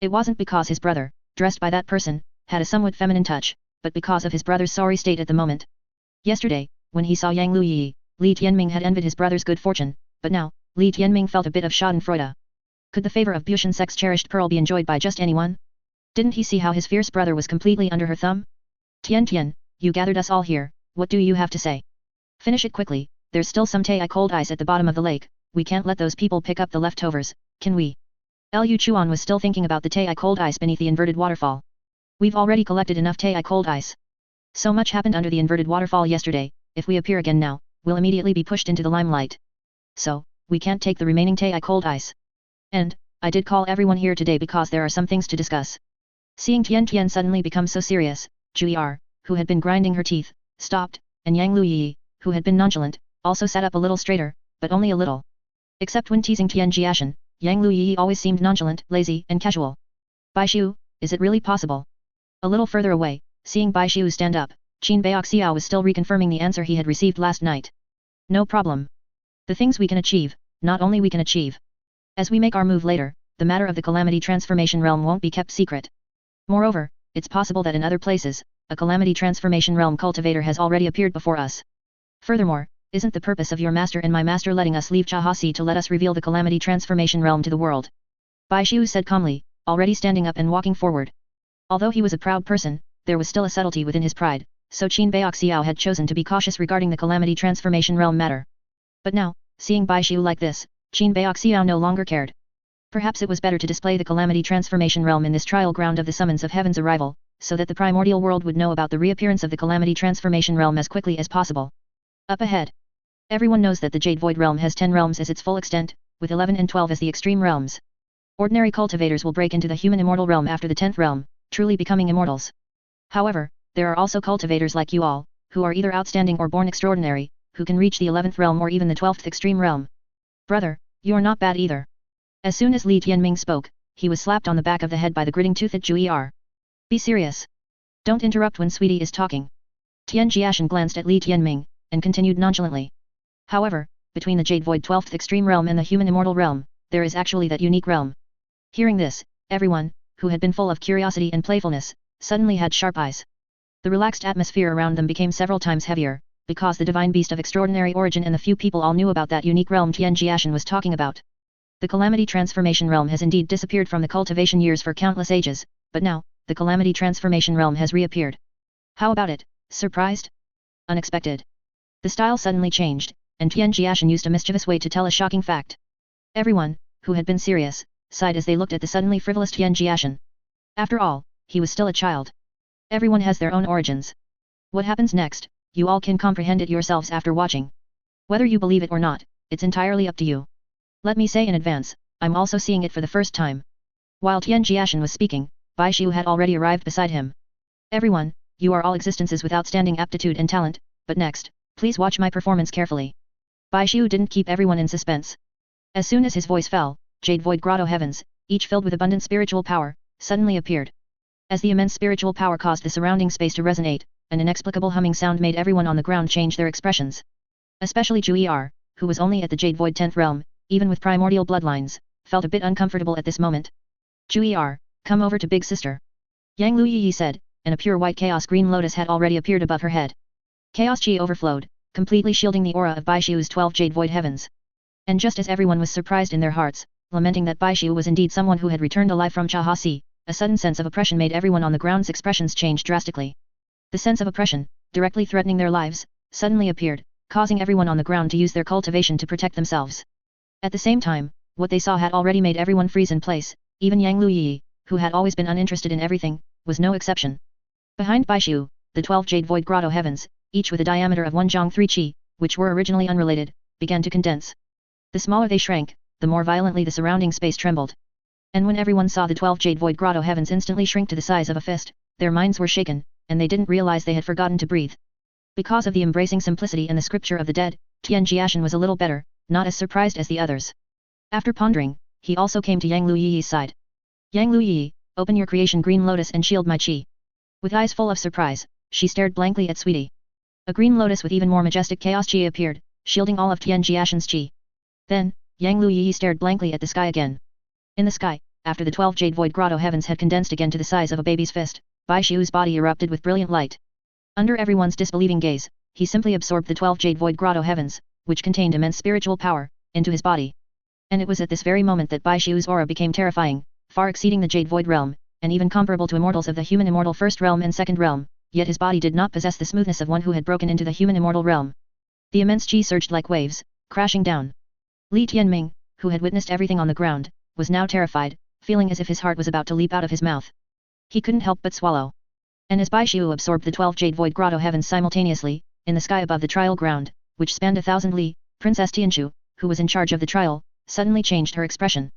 It wasn't because his brother, dressed by that person, had a somewhat feminine touch, but because of his brother's sorry state at the moment. Yesterday, when he saw Yang Liu Yiyi, Li Tianming had envied his brother's good fortune, but now, Li Tianming felt a bit of schadenfreude. Could the favor of Bushan Sec's cherished pearl be enjoyed by just anyone? Didn't he see how his fierce brother was completely under her thumb? Tian Tian, you gathered us all here, what do you have to say? Finish it quickly, there's still some cold ice at the bottom of the lake, we can't let those people pick up the leftovers, can we? Liu Chuan was still thinking about the cold ice beneath the inverted waterfall. We've already collected enough cold ice. So much happened under the inverted waterfall yesterday, if we appear again now, we'll immediately be pushed into the limelight. So, we can't take the remaining cold ice. And, I did call everyone here today because there are some things to discuss. Seeing Tian Tian suddenly become so serious, Jiu'er, who had been grinding her teeth, stopped, and Yang Liu Yiyi, who had been nonchalant, also sat up a little straighter, but only a little. Except when teasing Tian Jiashen, Yang Liu Yiyi always seemed nonchalant, lazy, and casual. Bai Xiu, is it really possible? A little further away, seeing Bai Xiu stand up, Qin Baoxiao was still reconfirming the answer he had received last night. No problem. The things we can achieve, not only we can achieve. As we make our move later, the matter of the calamity transformation realm won't be kept secret. Moreover, it's possible that in other places, a calamity transformation realm cultivator has already appeared before us. Furthermore, isn't the purpose of your master and my master letting us leave Jiahe to let us reveal the calamity transformation realm to the world? Bai Xiu said calmly, already standing up and walking forward. Although he was a proud person, there was still a subtlety within his pride, so Qin Baixiao had chosen to be cautious regarding the calamity transformation realm matter. But now, seeing Bai Xiu like this, Qin Baixiao no longer cared. Perhaps it was better to display the calamity transformation realm in this trial ground of the summons of heaven's arrival, so that the primordial world would know about the reappearance of the calamity transformation realm as quickly as possible. Up ahead. Everyone knows that the Jade Void realm has 10 realms as its full extent, with 11 and 12 as the extreme realms. Ordinary cultivators will break into the human immortal realm after the 10th realm, truly becoming immortals. However, there are also cultivators like you all, who are either outstanding or born extraordinary, who can reach the 11th realm or even the 12th extreme realm. Brother, you're not bad either. As soon as Li Tianming spoke, he was slapped on the back of the head by the gritting-toothed Jiu'er. Be serious. Don't interrupt when Sweetie is talking. Tian Jiashen glanced at Li Tianming, and continued nonchalantly. However, between the Jade Void 12th extreme realm and the human immortal realm, there is actually that unique realm. Hearing this, everyone, who had been full of curiosity and playfulness, suddenly had sharp eyes. The relaxed atmosphere around them became several times heavier, because the divine beast of extraordinary origin and the few people all knew about that unique realm Tian Jiashen was talking about. The calamity transformation realm has indeed disappeared from the cultivation years for countless ages, but now, the calamity transformation realm has reappeared. How about it, surprised? Unexpected. The style suddenly changed, and Tian Jiashen used a mischievous way to tell a shocking fact. Everyone, who had been serious, sighed as they looked at the suddenly frivolous Tian Jiashen. After all, he was still a child. Everyone has their own origins. What happens next, you all can comprehend it yourselves after watching. Whether you believe it or not, it's entirely up to you. Let me say in advance, I'm also seeing it for the first time. While Tian Jiashen was speaking, Bai Xiu had already arrived beside him. Everyone, you are all existences with outstanding aptitude and talent, but next, please watch my performance carefully. Bai Xiu didn't keep everyone in suspense. As soon as his voice fell, Jade Void Grotto heavens, each filled with abundant spiritual power, suddenly appeared. As the immense spiritual power caused the surrounding space to resonate, an inexplicable humming sound made everyone on the ground change their expressions. Especially Jiu'er, who was only at the Jade Void 10th realm, even with primordial bloodlines, felt a bit uncomfortable at this moment. Jiu'er, come over to big sister. Yang Liu Yiyi said, and a pure white chaos green lotus had already appeared above her head. Chaos chi overflowed, completely shielding the aura of Bai Xiu's 12 Jade Void heavens. And just as everyone was surprised in their hearts, lamenting that Bai Xiu was indeed someone who had returned alive from Jiahe, a sudden sense of oppression made everyone on the ground's expressions change drastically. The sense of oppression, directly threatening their lives, suddenly appeared, causing everyone on the ground to use their cultivation to protect themselves. At the same time, what they saw had already made everyone freeze in place, even Yang Liu Yiyi, who had always been uninterested in everything, was no exception. Behind Bai Xiu, the 12 Jade Void Grotto heavens, each with a diameter of 1 zhang 3 qi, which were originally unrelated, began to condense. The smaller they shrank, the more violently the surrounding space trembled. And when everyone saw the 12 Jade Void Grotto heavens instantly shrink to the size of a fist, their minds were shaken, and they didn't realize they had forgotten to breathe. Because of the embracing simplicity and the scripture of the dead, Tian Jiashen was a little better, not as surprised as the others. After pondering, he also came to Yang Liu Yiyi's side. Yang Liu Yiyi, open your creation green lotus and shield my chi. With eyes full of surprise, she stared blankly at Sweetie. A green lotus with even more majestic chaos chi appeared, shielding all of Tian Jiashen's chi. Then, Yang Liu Yiyi stared blankly at the sky again. In the sky, after the 12 Jade Void Grotto heavens had condensed again to the size of a baby's fist, Bai Xiu's body erupted with brilliant light. Under everyone's disbelieving gaze, he simply absorbed the 12 Jade Void Grotto heavens, which contained immense spiritual power, into his body. And it was at this very moment that Bai Xiu's aura became terrifying, far exceeding the Jade Void realm, and even comparable to immortals of the human immortal first realm and second realm, yet his body did not possess the smoothness of one who had broken into the human immortal realm. The immense chi surged like waves, crashing down. Li Tianming, who had witnessed everything on the ground, was now terrified, feeling as if his heart was about to leap out of his mouth. He couldn't help but swallow. And as Bai Xiu absorbed the 12 Jade Void Grotto heavens simultaneously, in the sky above the trial ground, which spanned 1,000 li, Princess Tianchu, who was in charge of the trial, suddenly changed her expression.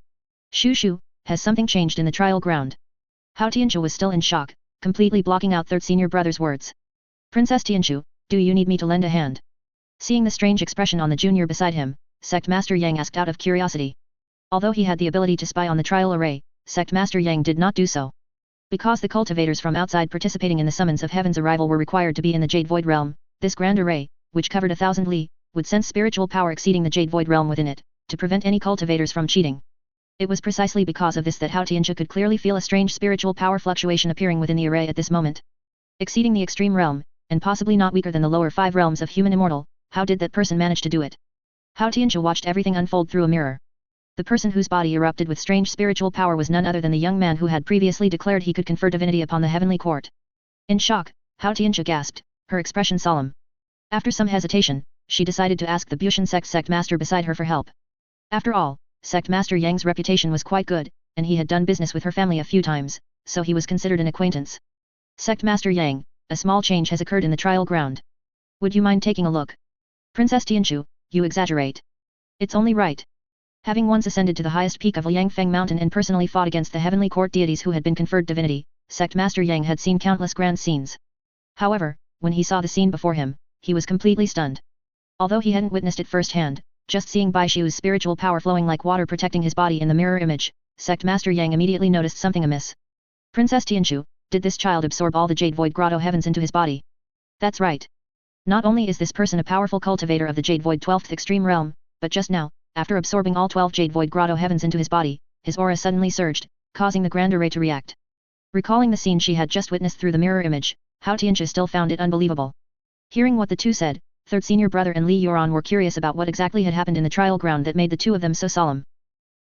Shu, has something changed in the trial ground? How Tianchu was still in shock, completely blocking out third senior brother's words. Princess Tianchu, do you need me to lend a hand? Seeing the strange expression on the junior beside him, Sect Master Yang asked out of curiosity. Although he had the ability to spy on the trial array, Sect Master Yang did not do so. Because the cultivators from outside participating in the summons of heaven's arrival were required to be in the Jade Void realm, this grand array, which covered 1,000 li, would sense spiritual power exceeding the Jade Void realm within it, to prevent any cultivators from cheating. It was precisely because of this that Hao Tianjia could clearly feel a strange spiritual power fluctuation appearing within the array at this moment. Exceeding the extreme realm, and possibly not weaker than the lower 5 realms of human immortal, how did that person manage to do it? Hao Tianjia watched everything unfold through a mirror. The person whose body erupted with strange spiritual power was none other than the young man who had previously declared he could confer divinity upon the heavenly court. In shock, Hao Tianjia gasped, her expression solemn. After some hesitation, she decided to ask the Bushan sect master beside her for help. After all, sect master Yang's reputation was quite good, and he had done business with her family a few times, so he was considered an acquaintance. Sect master Yang, a small change has occurred in the trial ground. Would you mind taking a look? Princess Tianchu, you exaggerate. It's only right. Having once ascended to the highest peak of Liangfeng Mountain and personally fought against the heavenly court deities who had been conferred divinity, sect master Yang had seen countless grand scenes. However, when he saw the scene before him, he was completely stunned. Although he hadn't witnessed it firsthand, just seeing Bai Xiu's spiritual power flowing like water protecting his body in the mirror image, sect master Yang immediately noticed something amiss. Princess Tianchu, did this child absorb all the Jade Void Grotto heavens into his body? That's right. Not only is this person a powerful cultivator of the Jade Void 12th extreme realm, but just now, after absorbing all 12 Jade Void Grotto heavens into his body, his aura suddenly surged, causing the grand array to react. Recalling the scene she had just witnessed through the mirror image, Hao Tianjia still found it unbelievable. Hearing what the two said, third senior brother and Li Yuan were curious about what exactly had happened in the trial ground that made the two of them so solemn.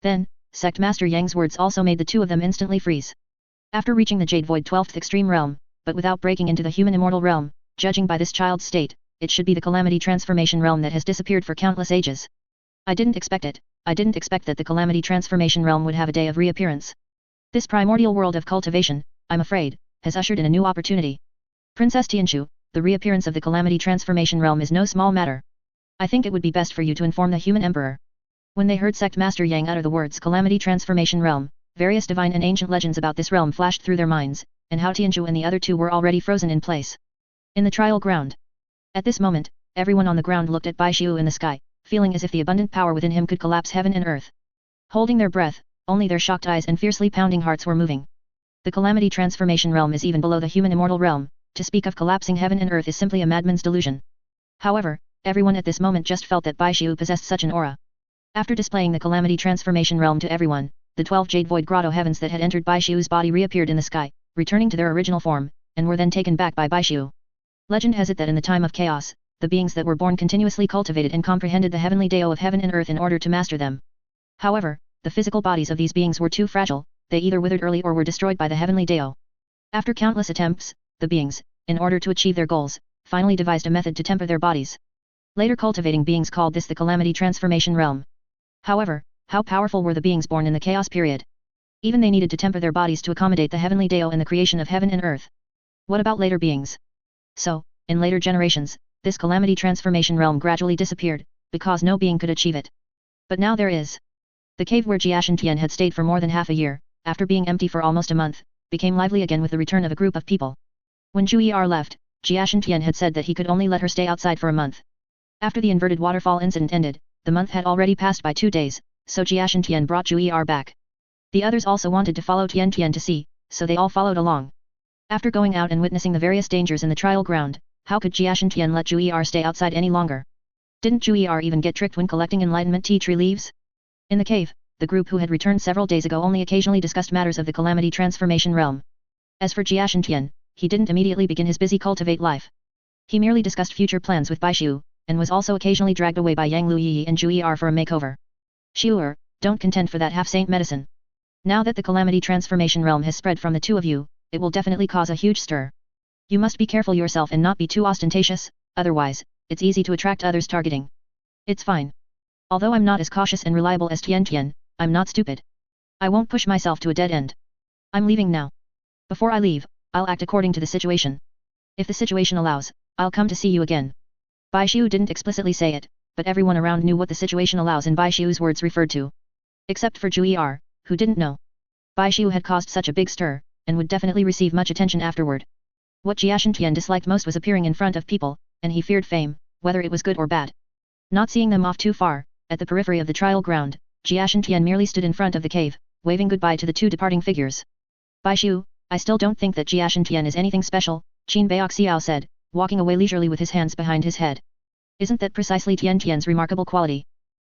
Then, sect master Yang's words also made the two of them instantly freeze. After reaching the Jade Void 12th extreme realm, but without breaking into the human immortal realm, judging by this child's state, it should be the calamity transformation realm that has disappeared for countless ages. I didn't expect it. I didn't expect that the calamity transformation realm would have a day of reappearance. This primordial world of cultivation, I'm afraid, has ushered in a new opportunity. Princess Tianchu, the reappearance of the calamity transformation realm is no small matter. I think it would be best for you to inform the human emperor. When they heard sect master Yang utter the words calamity transformation realm, various divine and ancient legends about this realm flashed through their minds, and Hao Tianjia and the other two were already frozen in place. In the trial ground. At this moment, everyone on the ground looked at Bai Xiu in the sky, feeling as if the abundant power within him could collapse heaven and earth. Holding their breath, only their shocked eyes and fiercely pounding hearts were moving. The calamity transformation realm is even below the human immortal realm, to speak of collapsing heaven and earth is simply a madman's delusion. However, everyone at this moment just felt that Bai Xiu possessed such an aura. After displaying the calamity transformation realm to everyone, the 12 Jade Void Grotto heavens that had entered Bai Xiu's body reappeared in the sky, returning to their original form, and were then taken back by Bai Xiu. Legend has it that in the time of chaos, the beings that were born continuously cultivated and comprehended the heavenly Dao of heaven and earth in order to master them. However, the physical bodies of these beings were too fragile, they either withered early or were destroyed by the heavenly Dao. After countless attempts, the beings, in order to achieve their goals, finally devised a method to temper their bodies. Later cultivating beings called this the calamity transformation realm. However, how powerful were the beings born in the chaos period? Even they needed to temper their bodies to accommodate the heavenly Dao and the creation of heaven and earth. What about later beings? So, in later generations, this calamity transformation realm gradually disappeared, because no being could achieve it. But now there is. The cave where Jiashen Tian had stayed for more than half a year, after being empty for almost a month, became lively again with the return of a group of people. When Jiu'er left, Jiashen Tian had said that he could only let her stay outside for a month. After the inverted waterfall incident ended, the month had already passed by 2 days, so Jiashen Tian brought Jiu'er back. The others also wanted to follow Tian Tian to see, so they all followed along. After going out and witnessing the various dangers in the trial ground, how could Jiashen Tian let Jiu'er stay outside any longer? Didn't Jiu'er even get tricked when collecting enlightenment tea tree leaves? In the cave, the group who had returned several days ago only occasionally discussed matters of the calamity transformation realm. As for Jiashen Tian, he didn't immediately begin his busy cultivate life. He merely discussed future plans with Bai Xiu, and was also occasionally dragged away by Yang Liu Yiyi and Jiu'er for a makeover. Jiu'er, don't contend for that half-saint medicine. Now that the calamity transformation realm has spread from the two of you, it will definitely cause a huge stir. You must be careful yourself and not be too ostentatious, otherwise, it's easy to attract others' targeting. It's fine. Although I'm not as cautious and reliable as Tian Tian, I'm not stupid. I won't push myself to a dead end. I'm leaving now. Before I leave, I'll act according to the situation. If the situation allows, I'll come to see you again. Bai Xiu didn't explicitly say it, but everyone around knew what the situation allows in Bai Xiu's words referred to. Except for Jiu'er, who didn't know. Bai Xiu had caused such a big stir, and would definitely receive much attention afterward. What Jiashen Tian disliked most was appearing in front of people, and he feared fame, whether it was good or bad. Not seeing them off too far, at the periphery of the trial ground, Jiashen Tian merely stood in front of the cave, waving goodbye to the two departing figures. Bai Xiu, I still don't think that Jiashen Tian is anything special, Qin Baoxiao said, walking away leisurely with his hands behind his head. Isn't that precisely Tian Tian's remarkable quality?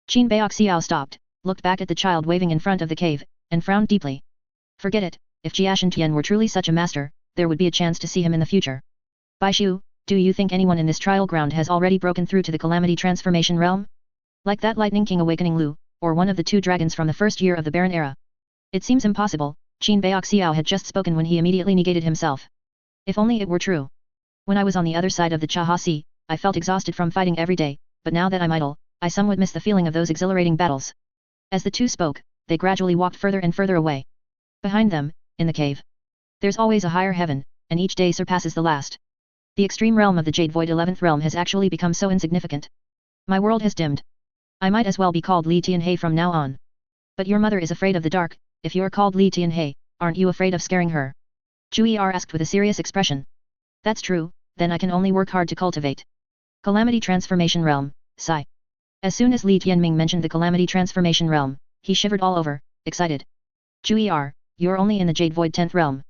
Qin Baoxiao stopped, looked back at the child waving in front of the cave, and frowned deeply. Forget it, if Jiashen Tian were truly such a master, there would be a chance to see him in the future. Baishu, do you think anyone in this trial ground has already broken through to the calamity transformation realm? Like that Lightning King awakening Lu, or one of the two dragons from the first year of the Barren Era? It seems impossible, Qin Baoxiao had just spoken when he immediately negated himself. If only it were true. When I was on the other side of the Chaha Sea, I felt exhausted from fighting every day, but now that I'm idle, I somewhat miss the feeling of those exhilarating battles. As the two spoke, they gradually walked further and further away. Behind them, in the cave, there's always a higher heaven, and each day surpasses the last. The extreme realm of the Jade Void 11th realm has actually become so insignificant. My world has dimmed. I might as well be called Li Tianhe from now on. But your mother is afraid of the dark. If you're called Li Tianhe, aren't you afraid of scaring her? Jiu'er asked with a serious expression. That's true, then I can only work hard to cultivate. Calamity Transformation Realm, sigh. As soon as Li Tianming mentioned the Calamity Transformation Realm, he shivered all over, excited. Jiu'er, you're only in the Jade Void 10th realm.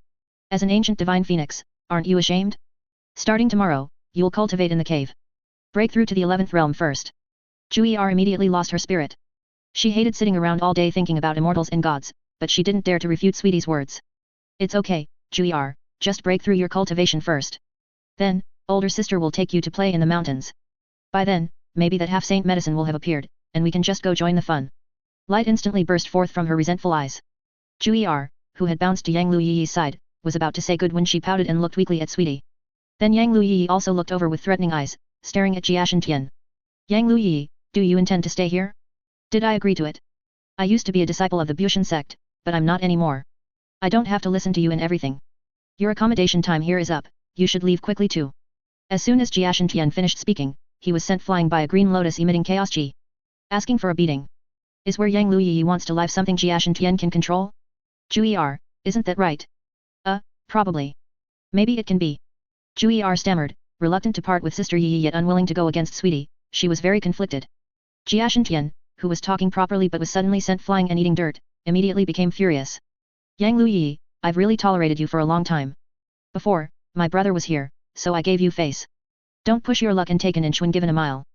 As an ancient divine phoenix, aren't you ashamed? Starting tomorrow, you'll cultivate in the cave. Break through to the 11th realm first. Jiu'er immediately lost her spirit. She hated sitting around all day thinking about immortals and gods, but she didn't dare to refute Sweetie's words. It's okay, Jiu'er, just break through your cultivation first. Then, older sister will take you to play in the mountains. By then, maybe that half-saint medicine will have appeared, and we can just go join the fun. Light instantly burst forth from her resentful eyes. Jiu'er, who had bounced to Yang Liu Yiyi's side, was about to say good when she pouted and looked weakly at Sweetie. Then Yang Liu Yiyi also looked over with threatening eyes, staring at Jiashen Tian. Yang Liu Yiyi, do you intend to stay here? Did I agree to it? I used to be a disciple of the Bushan sect, but I'm not anymore. I don't have to listen to you in everything. Your accommodation time here is up, you should leave quickly too. As soon as Jiashen Tian finished speaking, he was sent flying by a green lotus emitting chaos chi. Asking for a beating. Is where Yang Liu Yiyi wants to live something Jiashen Tian can control? Jiu'er, isn't that right? Probably. Maybe it can be. Jiu'er stammered, reluctant to part with Sister Yiyi yet unwilling to go against Sweetie. She was very conflicted. Jiashen Tian, who was talking properly but was suddenly sent flying and eating dirt, immediately became furious. Yang Liu Yiyi, I've really tolerated you for a long time. Before, my brother was here, so I gave you face. Don't push your luck and take an inch when given a mile.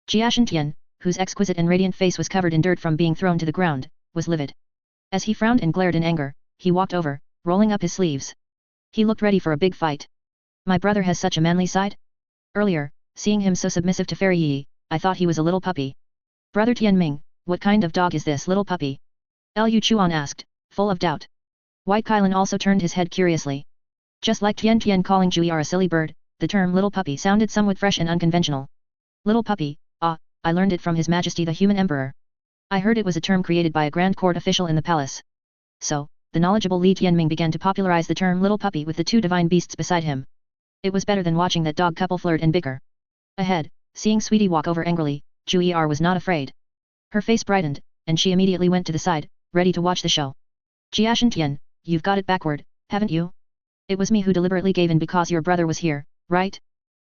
Jiashen Tian, whose exquisite and radiant face was covered in dirt from being thrown to the ground, was livid. As he frowned and glared in anger, he walked over, rolling up his sleeves. He looked ready for a big fight. My brother has such a manly side? Earlier, seeing him so submissive to Fairy Yi, I thought he was a little puppy. Brother Tianming, what kind of dog is this little puppy? Liu Chuan asked, full of doubt. White Kailan also turned his head curiously. Just like Tian Tian calling Jiu'er a silly bird, the term little puppy sounded somewhat fresh and unconventional. Little puppy, I learned it from His Majesty the Human Emperor. I heard it was a term created by a grand court official in the palace. So, the knowledgeable Li Tianming began to popularize the term little puppy with the two divine beasts beside him. It was better than watching that dog couple flirt and bicker. Ahead, seeing Sweetie walk over angrily, Jiu'er was not afraid. Her face brightened, and she immediately went to the side, ready to watch the show. Jiashen Tian, you've got it backward, haven't you? It was me who deliberately gave in because your brother was here, right?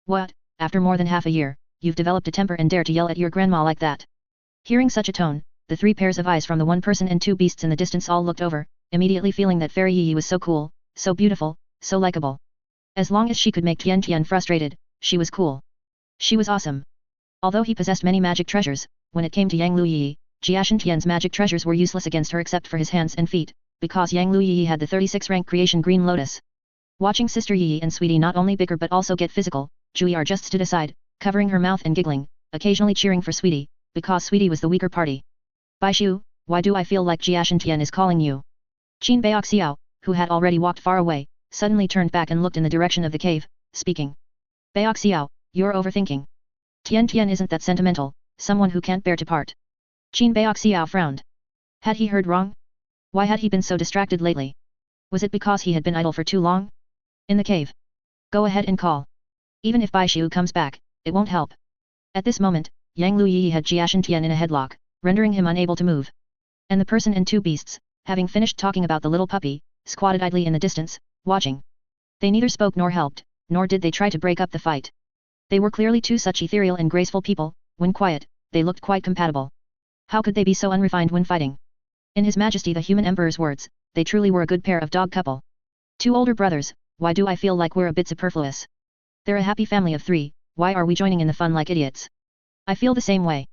What, after more than half a year, you've developed a temper and dare to yell at your grandma like that? Hearing such a tone, the three pairs of eyes from the one person and two beasts in the distance all looked over, immediately feeling that Fairy Yi was so cool, so beautiful, so likable. As long as she could make Tian Tian frustrated, she was cool. She was awesome. Although he possessed many magic treasures, when it came to Yang Liu Yiyi, Jiashen Tian's magic treasures were useless against her except for his hands and feet, because Yang Liu Yiyi had the 36 rank creation Green Lotus. Watching Sister Yiyi and Sweetie not only bicker but also get physical, Jiu'er just stood aside, covering her mouth and giggling, occasionally cheering for Sweetie, because Sweetie was the weaker party. Baishu, why do I feel like Jiashen Tian is calling you? Qin Baoxiao, who had already walked far away, suddenly turned back and looked in the direction of the cave, speaking. Baoxiao, you're overthinking. Tian Tian isn't that sentimental, someone who can't bear to part. Qin Baoxiao frowned. Had he heard wrong? Why had he been so distracted lately? Was it because he had been idle for too long? In the cave. Go ahead and call. Even if Baishu comes back, it won't help. At this moment, Yang Liu Yiyi had Jiashen Tian in a headlock, rendering him unable to move. And the person and two beasts, having finished talking about the little puppy, squatted idly in the distance, watching. They neither spoke nor helped, nor did they try to break up the fight. They were clearly two such ethereal and graceful people. When quiet, they looked quite compatible. How could they be so unrefined when fighting? In His Majesty the Human Emperor's words, they truly were a good pair of dog couple. Two older brothers, why do I feel like we're a bit superfluous? They're a happy family of three, why are we joining in the fun like idiots? I feel the same way.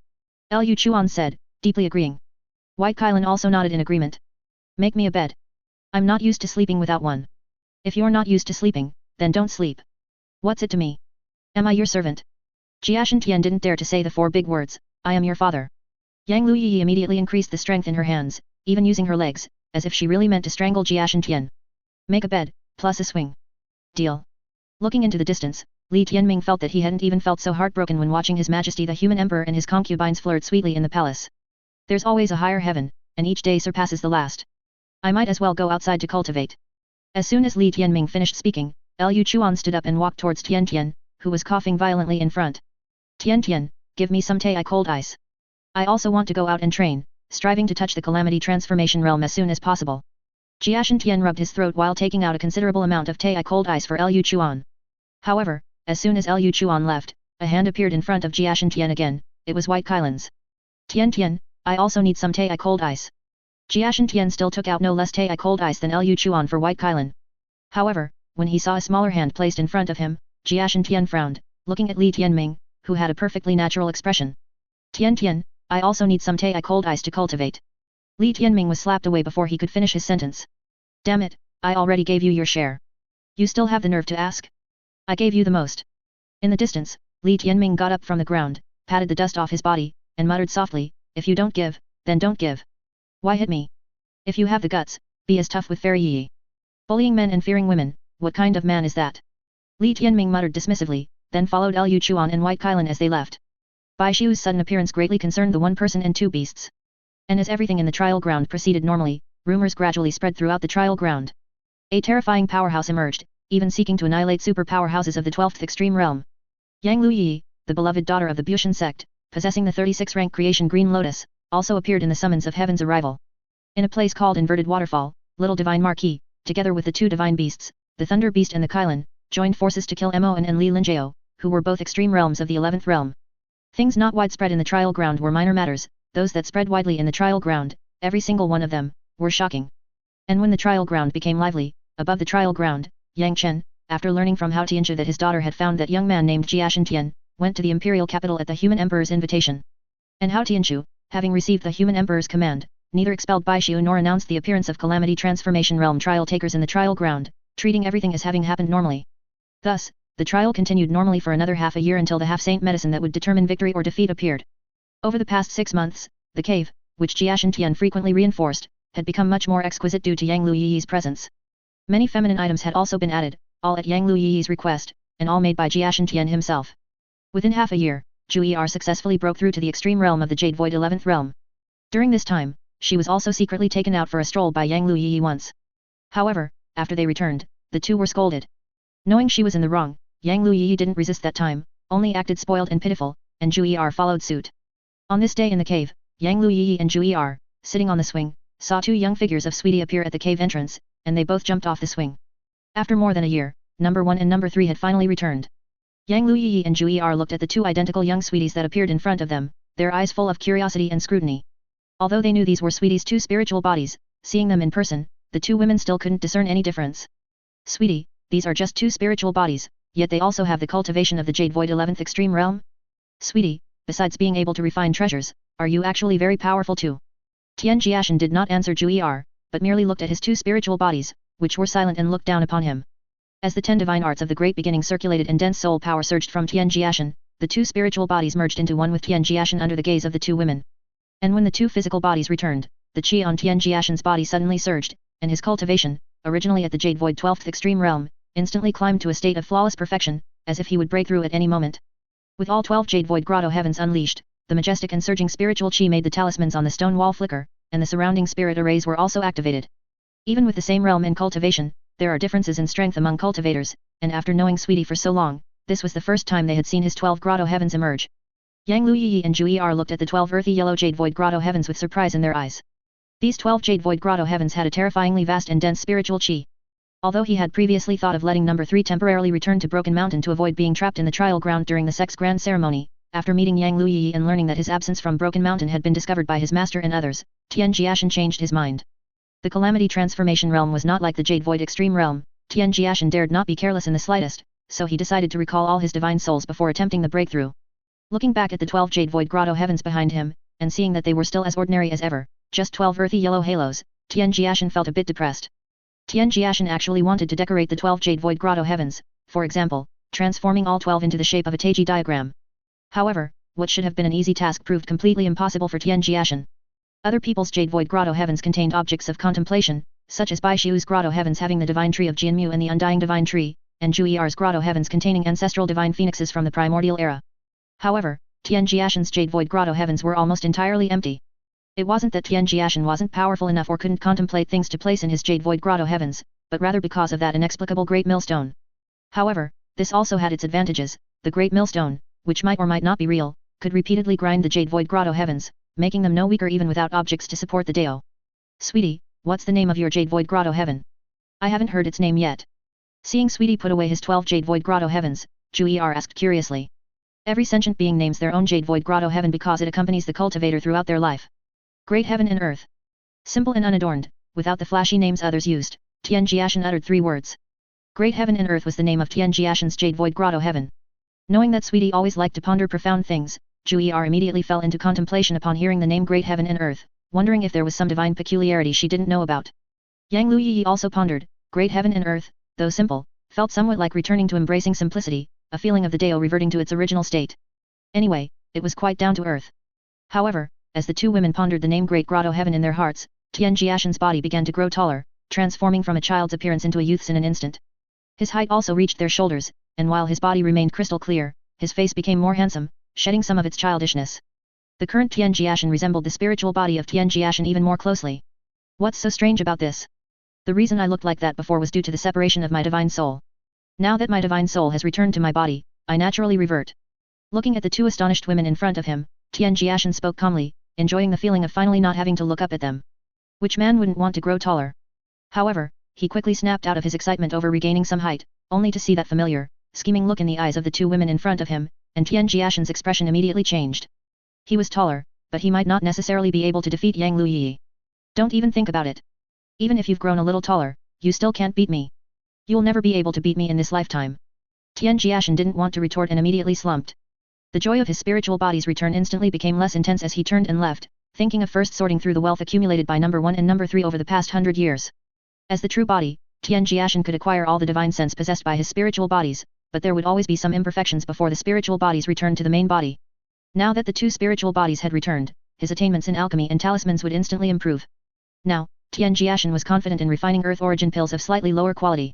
Liu Chuan said, deeply agreeing. White Kylan also nodded in agreement. Make me a bed. I'm not used to sleeping without one. If you're not used to sleeping, then don't sleep. What's it to me? Am I your servant? Jiashen Tian didn't dare to say the 4 big words, I am your father. Yang Liu Yiyi immediately increased the strength in her hands, even using her legs, as if she really meant to strangle Jiashen Tian. Make a bed, plus a swing. Deal. Looking into the distance, Li Tianming felt that he hadn't even felt so heartbroken when watching His Majesty the Human Emperor and his concubines flirt sweetly in the palace. There's always a higher heaven, and each day surpasses the last. I might as well go outside to cultivate. As soon as Li Tianming finished speaking, Liu Chuan stood up and walked towards Tian Tian, who was coughing violently in front. Tian Tian, give me some Tei cold ice. I also want to go out and train, striving to touch the calamity transformation realm as soon as possible. Jiashen Tian rubbed his throat while taking out a considerable amount of Tei cold ice for Liu Chuan. However, as soon as Liu Chuan left, a hand appeared in front of Jiashen Tian again. It was White Kylan's. Tian Tian, I also need some Tei cold ice. Jiashen Tian still took out no less Tei cold ice than Liu Chuan for White Kylan. However, when he saw a smaller hand placed in front of him, Jiashen Tian frowned, looking at Li Tianming, who had a perfectly natural expression. Tian Tian, I also need some Tei cold ice to cultivate. Li Tianming was slapped away before he could finish his sentence. Damn it, I already gave you your share. You still have the nerve to ask? I gave you the most. In the distance, Li Tianming got up from the ground, patted the dust off his body, and muttered softly, if you don't give, then don't give. Why hit me? If you have the guts, be as tough with Fairy Yiyi. Bullying men and fearing women, what kind of man is that? Li Tianming muttered dismissively, then followed Liu Chuan and White Kylan as they left. Bai Xiu's sudden appearance greatly concerned the one person and 2 beasts. And as everything in the trial ground proceeded normally, rumors gradually spread throughout the trial ground. A terrifying powerhouse emerged, even seeking to annihilate super powerhouses of the 12th extreme realm. Yang Liu Yiyi, the beloved daughter of the Bushan sect, possessing the 36-rank creation Green Lotus, also appeared in the summons of heaven's arrival. In a place called Inverted Waterfall, Little Divine Marquis, together with the 2 divine beasts, the Thunder Beast and the Kylan, joined forces to kill Mo and Li Linjiao, who were both extreme realms of the 11th realm. Things not widespread in the trial ground were minor matters, those that spread widely in the trial ground, every single one of them, were shocking. And when the trial ground became lively, above the trial ground, Yang Chen, after learning from Hao Tianxu that his daughter had found that young man named Jiashen Tian, went to the imperial capital at the human emperor's invitation. And Hao Tianxu, having received the human emperor's command, neither expelled Bai Xiu nor announced the appearance of calamity transformation realm trial takers in the trial ground, treating everything as having happened normally. Thus, the trial continued normally for another half a year until the half-saint medicine that would determine victory or defeat appeared. Over the past 6 months, the cave, which Jiashen Tian frequently reinforced, had become much more exquisite due to Yang Liu Yiyi's presence. Many feminine items had also been added, all at Yang Liu Yiyi's request, and all made by Jiashen Tian himself. Within half a year, Jiu'er successfully broke through to the extreme realm of the Jade Void 11th realm. During this time, she was also secretly taken out for a stroll by Yang Liu Yiyi once. However, after they returned, the 2 were scolded. Knowing she was in the wrong, Yang Liu Yiyi didn't resist that time, only acted spoiled and pitiful, and Jiu'er followed suit. On this day in the cave, Yang Liu Yiyi and Jiu'er, sitting on the swing, saw 2 young figures of Sweetie appear at the cave entrance, and they both jumped off the swing. After more than a year, number 1 and number 3 had finally returned. Yang Liu Yiyi and Jiu'er looked at the 2 identical young sweeties that appeared in front of them, their eyes full of curiosity and scrutiny. Although they knew these were Sweetie's 2 spiritual bodies, seeing them in person, the 2 women still couldn't discern any difference. Sweetie, these are just 2 spiritual bodies, yet they also have the cultivation of the Jade Void 11th extreme realm? Sweetie, besides being able to refine treasures, are you actually very powerful too? Tian Jiashen did not answer Jiu'er, but merely looked at his 2 spiritual bodies, which were silent and looked down upon him. As the 10 divine arts of the great beginning circulated and dense soul power surged from Tian Jiashen, the 2 spiritual bodies merged into one with Tian Jiashen under the gaze of the 2 women. And when the 2 physical bodies returned, the qi on Tian Jiashen's body suddenly surged, and his cultivation, originally at the Jade Void 12th extreme realm, instantly climbed to a state of flawless perfection, as if he would break through at any moment. With all 12 Jade Void Grotto heavens unleashed, the majestic and surging spiritual qi made the talismans on the stone wall flicker, and the surrounding spirit arrays were also activated. Even with the same realm in cultivation, there are differences in strength among cultivators, and after knowing Sweetie for so long, this was the first time they had seen his 12 Grotto heavens emerge. Yang Liu Yiyi and Jiu'er looked at the 12 earthy yellow Jade Void Grotto heavens with surprise in their eyes. These 12 Jade Void Grotto heavens had a terrifyingly vast and dense spiritual qi. Although he had previously thought of letting number 3 temporarily return to Broken Mountain to avoid being trapped in the trial ground during the Sex Grand Ceremony, after meeting Yang Liu Yiyi and learning that his absence from Broken Mountain had been discovered by his master and others, Tian Jiashen changed his mind. The Calamity Transformation Realm was not like the Jade Void Extreme Realm. Tian Jiashen dared not be careless in the slightest, so he decided to recall all his divine souls before attempting the breakthrough. Looking back at the 12 Jade Void Grotto heavens behind him, and seeing that they were still as ordinary as ever, just 12 earthy yellow halos, Tian Jiashen felt a bit depressed. Tian Jiashen actually wanted to decorate the 12 jade void grotto heavens, for example, transforming all 12 into the shape of a Taiji diagram. However, what should have been an easy task proved completely impossible for Tian Jiashen. Other people's jade void grotto heavens contained objects of contemplation, such as Bai Xiu's grotto heavens having the divine tree of Jianmu and the undying divine tree, and Jiu'er's grotto heavens containing ancestral divine phoenixes from the primordial era. However, Tian Jiashen's jade void grotto heavens were almost entirely empty. It wasn't that Tian Jiashen wasn't powerful enough or couldn't contemplate things to place in his jade void grotto heavens, but rather because of that inexplicable great millstone. However, this also had its advantages. The great millstone, which might or might not be real, could repeatedly grind the jade void grotto heavens, making them no weaker even without objects to support the Dao. Sweetie, what's the name of your jade void grotto heaven? I haven't heard its name yet. Seeing Sweetie put away his 12 jade void grotto heavens, Jiu'er asked curiously. Every sentient being names their own jade void grotto heaven because it accompanies the cultivator throughout their life. Great heaven and earth. Simple and unadorned, without the flashy names others used, Tian Jiashen uttered 3 words. Great heaven and earth was the name of Tian Jiashen's jade void grotto heaven. Knowing that Sweetie always liked to ponder profound things, Jiu'er immediately fell into contemplation upon hearing the name Great Heaven and Earth, wondering if there was some divine peculiarity she didn't know about. Yang Liu Yiyi also pondered, Great Heaven and Earth, though simple, felt somewhat like returning to embracing simplicity, a feeling of the Dao reverting to its original state. Anyway, it was quite down to earth. However, as the two women pondered the name Great Grotto Heaven in their hearts, Tian Jiashen's body began to grow taller, transforming from a child's appearance into a youth's in an instant. His height also reached their shoulders, and while his body remained crystal clear, his face became more handsome, shedding some of its childishness. The current Tian Jiashen resembled the spiritual body of Tian Jiashen even more closely. What's so strange about this? The reason I looked like that before was due to the separation of my divine soul. Now that my divine soul has returned to my body, I naturally revert. Looking at the two astonished women in front of him, Tian Jiashen spoke calmly, enjoying the feeling of finally not having to look up at them. Which man wouldn't want to grow taller? However, he quickly snapped out of his excitement over regaining some height, only to see that familiar, scheming look in the eyes of the two women in front of him, and Tian Jiashen's expression immediately changed. He was taller, but he might not necessarily be able to defeat Yang Liu Yiyi. Don't even think about it. Even if you've grown a little taller, you still can't beat me. You'll never be able to beat me in this lifetime. Tian Jiashen didn't want to retort and immediately slumped. The joy of his spiritual body's return instantly became less intense as he turned and left, thinking of first sorting through the wealth accumulated by number 1 and number 3 over the past 100 years. As the true body, Tian Jiashen could acquire all the divine sense possessed by his spiritual bodies, but there would always be some imperfections before the spiritual bodies returned to the main body. Now that the two spiritual bodies had returned, his attainments in alchemy and talismans would instantly improve. Now, Tian Jiashen was confident in refining earth origin pills of slightly lower quality.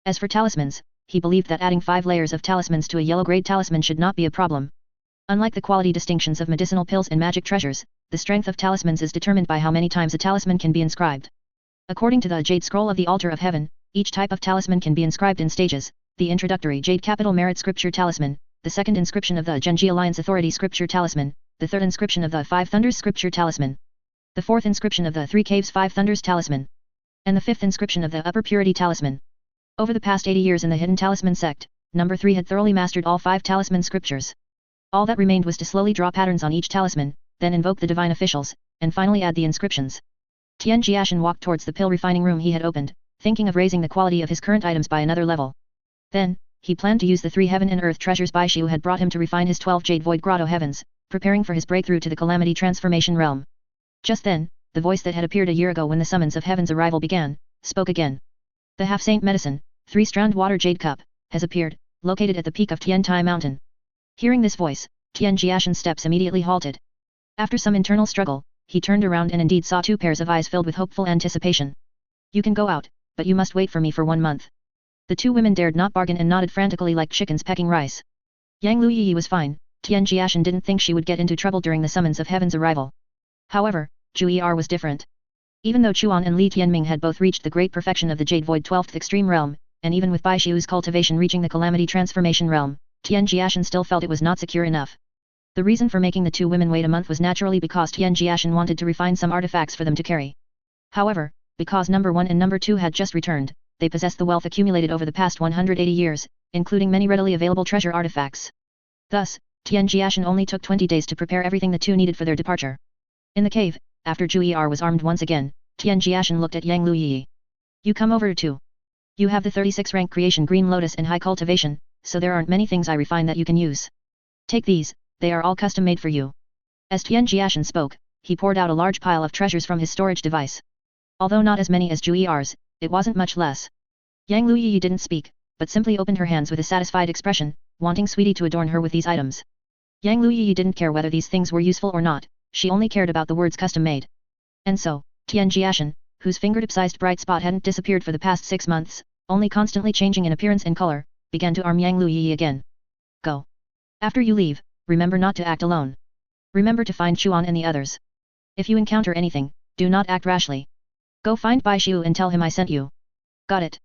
As for talismans, he believed that adding 5 layers of talismans to a yellow-grade talisman should not be a problem. Unlike the quality distinctions of medicinal pills and magic treasures, the strength of talismans is determined by how many times a talisman can be inscribed. According to the Jade Scroll of the Altar of Heaven, each type of talisman can be inscribed in stages: the introductory Jade Capital Merit Scripture Talisman, the second inscription of the Genji Alliance Authority Scripture Talisman, the third inscription of the 5 Thunders Scripture Talisman, the fourth inscription of the 3 Caves 5 Thunders Talisman, and the fifth inscription of the Upper Purity Talisman. Over the past 80 years in the Hidden Talisman sect, number 3 had thoroughly mastered all 5 talisman scriptures. All that remained was to slowly draw patterns on each talisman, then invoke the divine officials, and finally add the inscriptions. Tian Jiashen walked towards the pill refining room he had opened, thinking of raising the quality of his current items by another level. Then, he planned to use the 3 heaven and earth treasures Bai Xiu had brought him to refine his 12 Jade Void Grotto heavens, preparing for his breakthrough to the Calamity Transformation Realm. Just then, the voice that had appeared a year ago when the summons of heaven's arrival began, spoke again. The half-saint medicine, 3-strand water jade cup, has appeared, located at the peak of Tian Tian mountain. Hearing this voice, Tian Jiashen's steps immediately halted. After some internal struggle, he turned around and indeed saw 2 pairs of eyes filled with hopeful anticipation. You can go out, but you must wait for me for 1 month. The 2 women dared not bargain and nodded frantically like chickens pecking rice. Yang Liu Yiyi was fine. Tian Jiashen didn't think she would get into trouble during the summons of heaven's arrival. However, Jiu'er was different. Even though Chuan and Li Tianming had both reached the great perfection of the Jade Void 12th extreme realm, and even with Bai Xiu's cultivation reaching the Calamity Transformation realm, Tian Jiashen still felt it was not secure enough. The reason for making the 2 women wait a month was naturally because Tian Jiashen wanted to refine some artifacts for them to carry. However, because number 1 and number 2 had just returned, they possessed the wealth accumulated over the past 180 years, including many readily available treasure artifacts. Thus, Tian Jiashen only took 20 days to prepare everything the 2 needed for their departure. In the cave, after Jiu'er was armed once again, Tian Jiashen looked at Yang Liu Yiyi. You come over too. You have the 36 rank creation green lotus and high cultivation, so there aren't many things I refine that you can use. Take these, they are all custom made for you. As Tian Jiashen spoke, he poured out a large pile of treasures from his storage device. Although not as many as Jiu'er's, it wasn't much less. Yang Liu Yiyi didn't speak, but simply opened her hands with a satisfied expression, wanting Sweetie to adorn her with these items. Yang Liu Yiyi didn't care whether these things were useful or not, she only cared about the words custom made. And so, Tian Jiashen, whose fingertip-sized bright spot hadn't disappeared for the past 6 months, only constantly changing in appearance and color, began to arm Yang Liu Yiyi again. Go. After you leave, remember not to act alone. Remember to find Chuan and the others. If you encounter anything, do not act rashly. Go find Bai Xiu and tell him I sent you. Got it.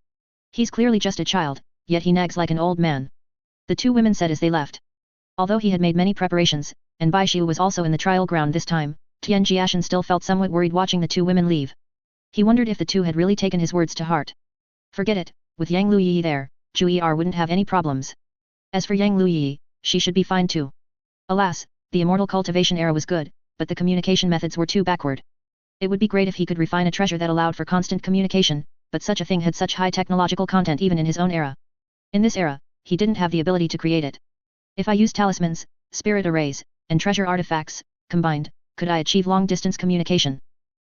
He's clearly just a child, yet he nags like an old man. The two women said as they left. Although he had made many preparations, and Bai Xiu was also in the trial ground this time, Tian Jiashen still felt somewhat worried watching the two women leave. He wondered if the two had really taken his words to heart. Forget it, with Yang Liu Yiyi there, Jiu'er wouldn't have any problems. As for Yang Liu Yiyi, she should be fine too. Alas, the immortal cultivation era was good, but the communication methods were too backward. It would be great if he could refine a treasure that allowed for constant communication, but such a thing had such high technological content even in his own era. In this era, he didn't have the ability to create it. If I use talismans, spirit arrays, and treasure artifacts, combined, could I achieve long-distance communication?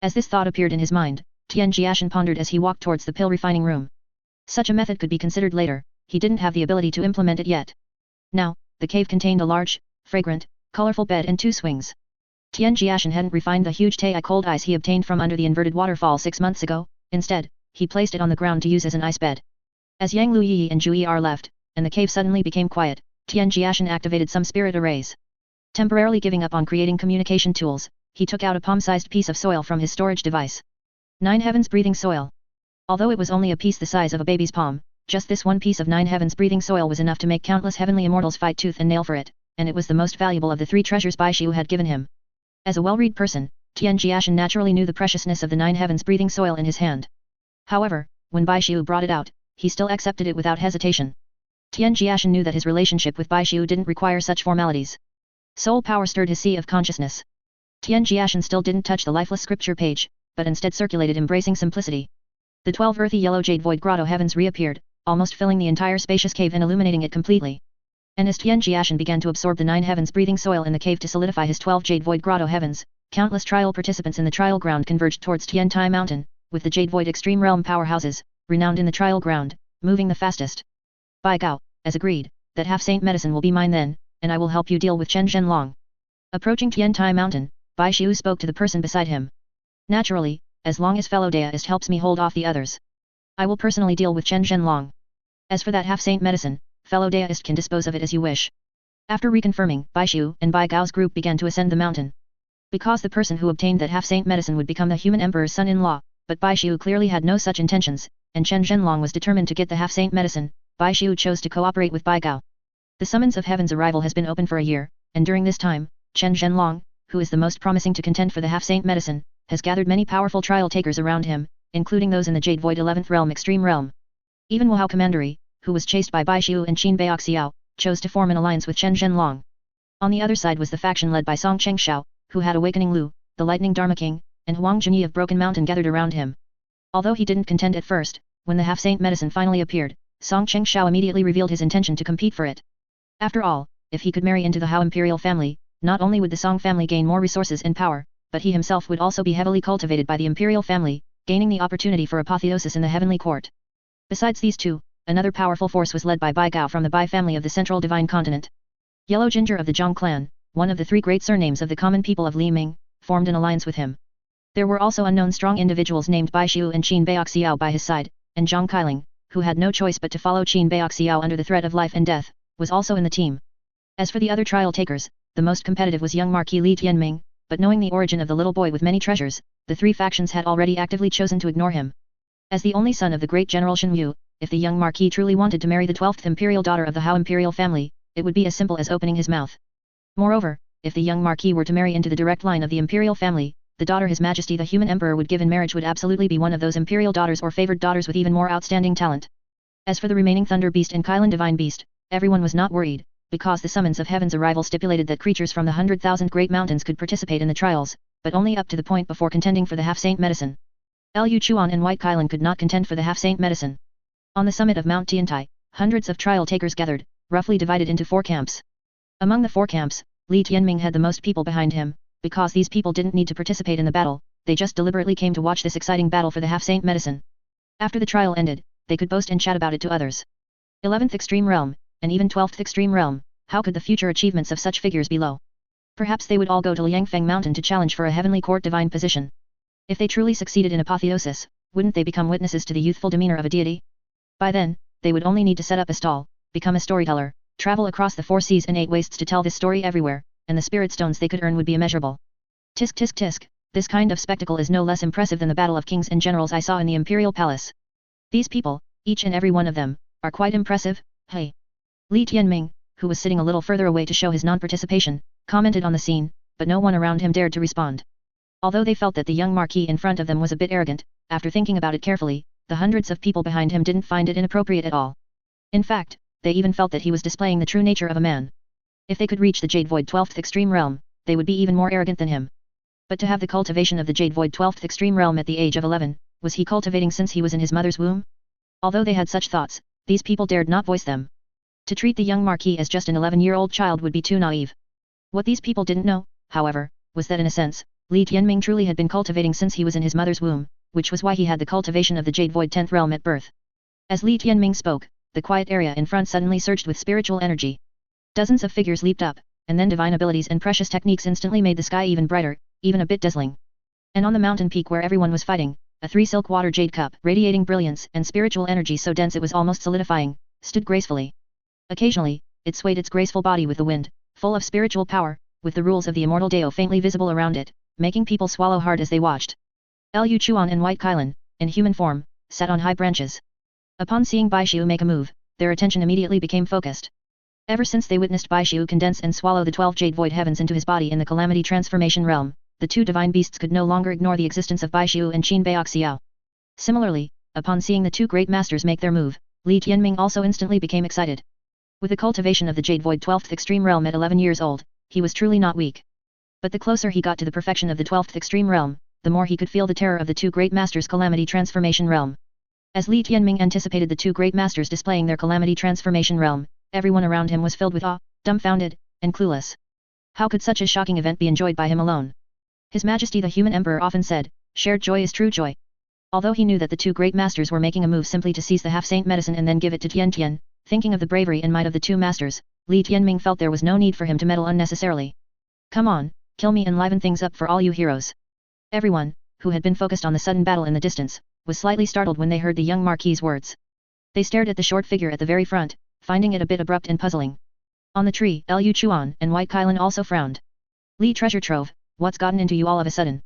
As this thought appeared in his mind, Tian Jiashen pondered as he walked towards the pill refining room. Such a method could be considered later, he didn't have the ability to implement it yet. Now, the cave contained a large, fragrant, colorful bed and 2 swings. Tian Jiashen hadn't refined the huge Tei cold ice he obtained from under the inverted waterfall 6 months ago, instead, he placed it on the ground to use as an ice bed. As Yang Liu Yiyi and Jiu'er left, and the cave suddenly became quiet, Tian Jiashen activated some spirit arrays. Temporarily giving up on creating communication tools, he took out a palm-sized piece of soil from his storage device. 9 heavens breathing soil. Although it was only a piece the size of a baby's palm, just this one piece of 9 heavens breathing soil was enough to make countless heavenly immortals fight tooth and nail for it, and it was the most valuable of the 3 treasures Bai Xiu had given him. As a well-read person, Tian Jiashen naturally knew the preciousness of the 9 heavens breathing soil in his hand. However, when Bai Xiu brought it out, he still accepted it without hesitation. Tian Jiashen knew that his relationship with Bai Xiu didn't require such formalities. Soul power stirred his sea of consciousness. Tian Jiashen still didn't touch the lifeless scripture page, but instead circulated embracing simplicity. The 12 earthy yellow jade void grotto heavens reappeared, almost filling the entire spacious cave and illuminating it completely. And as Tian Jiashen began to absorb the 9 heavens breathing soil in the cave to solidify his 12 jade void grotto heavens, countless trial participants in the trial ground converged towards Tian Tian mountain, with the jade void extreme realm powerhouses, renowned in the trial ground, moving the fastest. Bai Gao, as agreed, that half-saint medicine will be mine then, and I will help you deal with Chen Zhenlong. Approaching Tian Tian mountain, Bai Xiu spoke to the person beside him. Naturally, as long as fellow deist helps me hold off the others, I will personally deal with Chen Zhenlong. As for that half-saint medicine, fellow deist can dispose of it as you wish. After reconfirming, Bai Xiu and Bai Gao's group began to ascend the mountain. Because the person who obtained that half-saint medicine would become the human emperor's son-in-law, but Bai Xiu clearly had no such intentions, and Chen Zhenlong was determined to get the half-saint medicine, Bai Xiu chose to cooperate with Bai Gao. The summons of heaven's arrival has been open for a year, and during this time, Chen Zhenlong, who is the most promising to contend for the half-saint medicine, has gathered many powerful trial takers around him, including those in the Jade Void 11th Realm Extreme Realm. Even Wahao Commandery, who was chased by Bai Xiu and Qin Baixiao, chose to form an alliance with Chen Zhenlong. On the other side was the faction led by Song Chengxiao, who had Awakening Lu, the Lightning Dharma King, and Huang Junyi of Broken Mountain gathered around him. Although he didn't contend at first, when the half-saint medicine finally appeared, Song Chengxiao immediately revealed his intention to compete for it. After all, if he could marry into the Hao imperial family, not only would the Song family gain more resources and power, but he himself would also be heavily cultivated by the imperial family, gaining the opportunity for apotheosis in the heavenly court. Besides these two, another powerful force was led by Bai Gao from the Bai family of the central divine continent. Yellow Ginger of the Zhang clan, one of the 3 great surnames of the common people of Li Ming, formed an alliance with him. There were also unknown strong individuals named Bai Xiu and Qin Baixiao by his side, and Zhang Kailing, who had no choice but to follow Qin Baixiao under the threat of life and death, was also in the team. As for the other trial takers, the most competitive was young Marquis Li Tianming, but knowing the origin of the little boy with many treasures, the 3 factions had already actively chosen to ignore him. As the only son of the great General Shen Yu, if the young Marquis truly wanted to marry the 12th imperial daughter of the Hao imperial family, it would be as simple as opening his mouth. Moreover, if the young Marquis were to marry into the direct line of the imperial family, the daughter His Majesty the human emperor would give in marriage would absolutely be one of those imperial daughters or favored daughters with even more outstanding talent. As for the remaining Thunder Beast and Kailan Divine Beast, everyone was not worried, because the summons of heaven's arrival stipulated that creatures from the 100,000 great mountains could participate in the trials, but only up to the point before contending for the half-saint medicine. Liu Chuan and White Kailan could not contend for the half-saint medicine. On the summit of Mount Tiantai, hundreds of trial takers gathered, roughly divided into 4 camps. Among the 4 camps, Li Tianming had the most people behind him, because these people didn't need to participate in the battle, they just deliberately came to watch this exciting battle for the half-saint medicine. After the trial ended, they could boast and chat about it to others. 11th Extreme Realm, and even 12th Extreme Realm, how could the future achievements of such figures be low? Perhaps they would all go to Liangfeng Mountain to challenge for a heavenly court divine position. If they truly succeeded in apotheosis, wouldn't they become witnesses to the youthful demeanor of a deity? By then, they would only need to set up a stall, become a storyteller, travel across the 4 seas and 8 wastes to tell this story everywhere, and the spirit stones they could earn would be immeasurable. Tisk tisk tisk, this kind of spectacle is no less impressive than the battle of kings and generals I saw in the imperial palace. These people, each and every one of them, are quite impressive, hey. Li Tianming, who was sitting a little further away to show his non-participation, commented on the scene, but no one around him dared to respond. Although they felt that the young marquis in front of them was a bit arrogant, after thinking about it carefully, the hundreds of people behind him didn't find it inappropriate at all. In fact, they even felt that he was displaying the true nature of a man. If they could reach the Jade Void 12th Extreme Realm, they would be even more arrogant than him. But to have the cultivation of the Jade Void 12th Extreme Realm at the age of 11, was he cultivating since he was in his mother's womb? Although they had such thoughts, these people dared not voice them. To treat the young marquis as just an 11-year-old child would be too naive. What these people didn't know, however, was that in a sense, Li Tianming truly had been cultivating since he was in his mother's womb, which was why he had the cultivation of the Jade Void 10th Realm at birth. As Li Tianming spoke, the quiet area in front suddenly surged with spiritual energy. Dozens of figures leaped up, and then divine abilities and precious techniques instantly made the sky even brighter, even a bit dazzling. And on the mountain peak where everyone was fighting, a 3 silk water jade cup, radiating brilliance and spiritual energy so dense it was almost solidifying, stood gracefully. Occasionally, it swayed its graceful body with the wind, full of spiritual power, with the rules of the immortal Dao faintly visible around it, making people swallow hard as they watched. Liu Chuan and White Kailan, in human form, sat on high branches. Upon seeing Baishu make a move, their attention immediately became focused. Ever since they witnessed Baishu condense and swallow the 12 jade void heavens into his body in the calamity transformation realm, the 2 divine beasts could no longer ignore the existence of Baishu and Qin Baoxiao. Similarly, upon seeing the 2 great masters make their move, Li Tianming also instantly became excited. With the cultivation of the Jade Void 12th Extreme Realm at 11 years old, he was truly not weak. But the closer he got to the perfection of the 12th Extreme Realm, the more he could feel the terror of the 2 great masters' calamity transformation realm. As Li Tianming anticipated the 2 great masters displaying their calamity transformation realm, everyone around him was filled with awe, dumbfounded, and clueless. How could such a shocking event be enjoyed by him alone? His Majesty the Human Emperor often said, shared joy is true joy. Although he knew that the 2 great masters were making a move simply to seize the half-saint medicine and then give it to Tian Tian, thinking of the bravery and might of the 2 masters, Li Tianming felt there was no need for him to meddle unnecessarily. Come on, kill me and liven things up for all you heroes. Everyone, who had been focused on the sudden battle in the distance, was slightly startled when they heard the young marquis's words. They stared at the short figure at the very front, finding it a bit abrupt and puzzling. On the tree, Liu Chuan and White Kailan also frowned. Li Treasure Trove, what's gotten into you all of a sudden?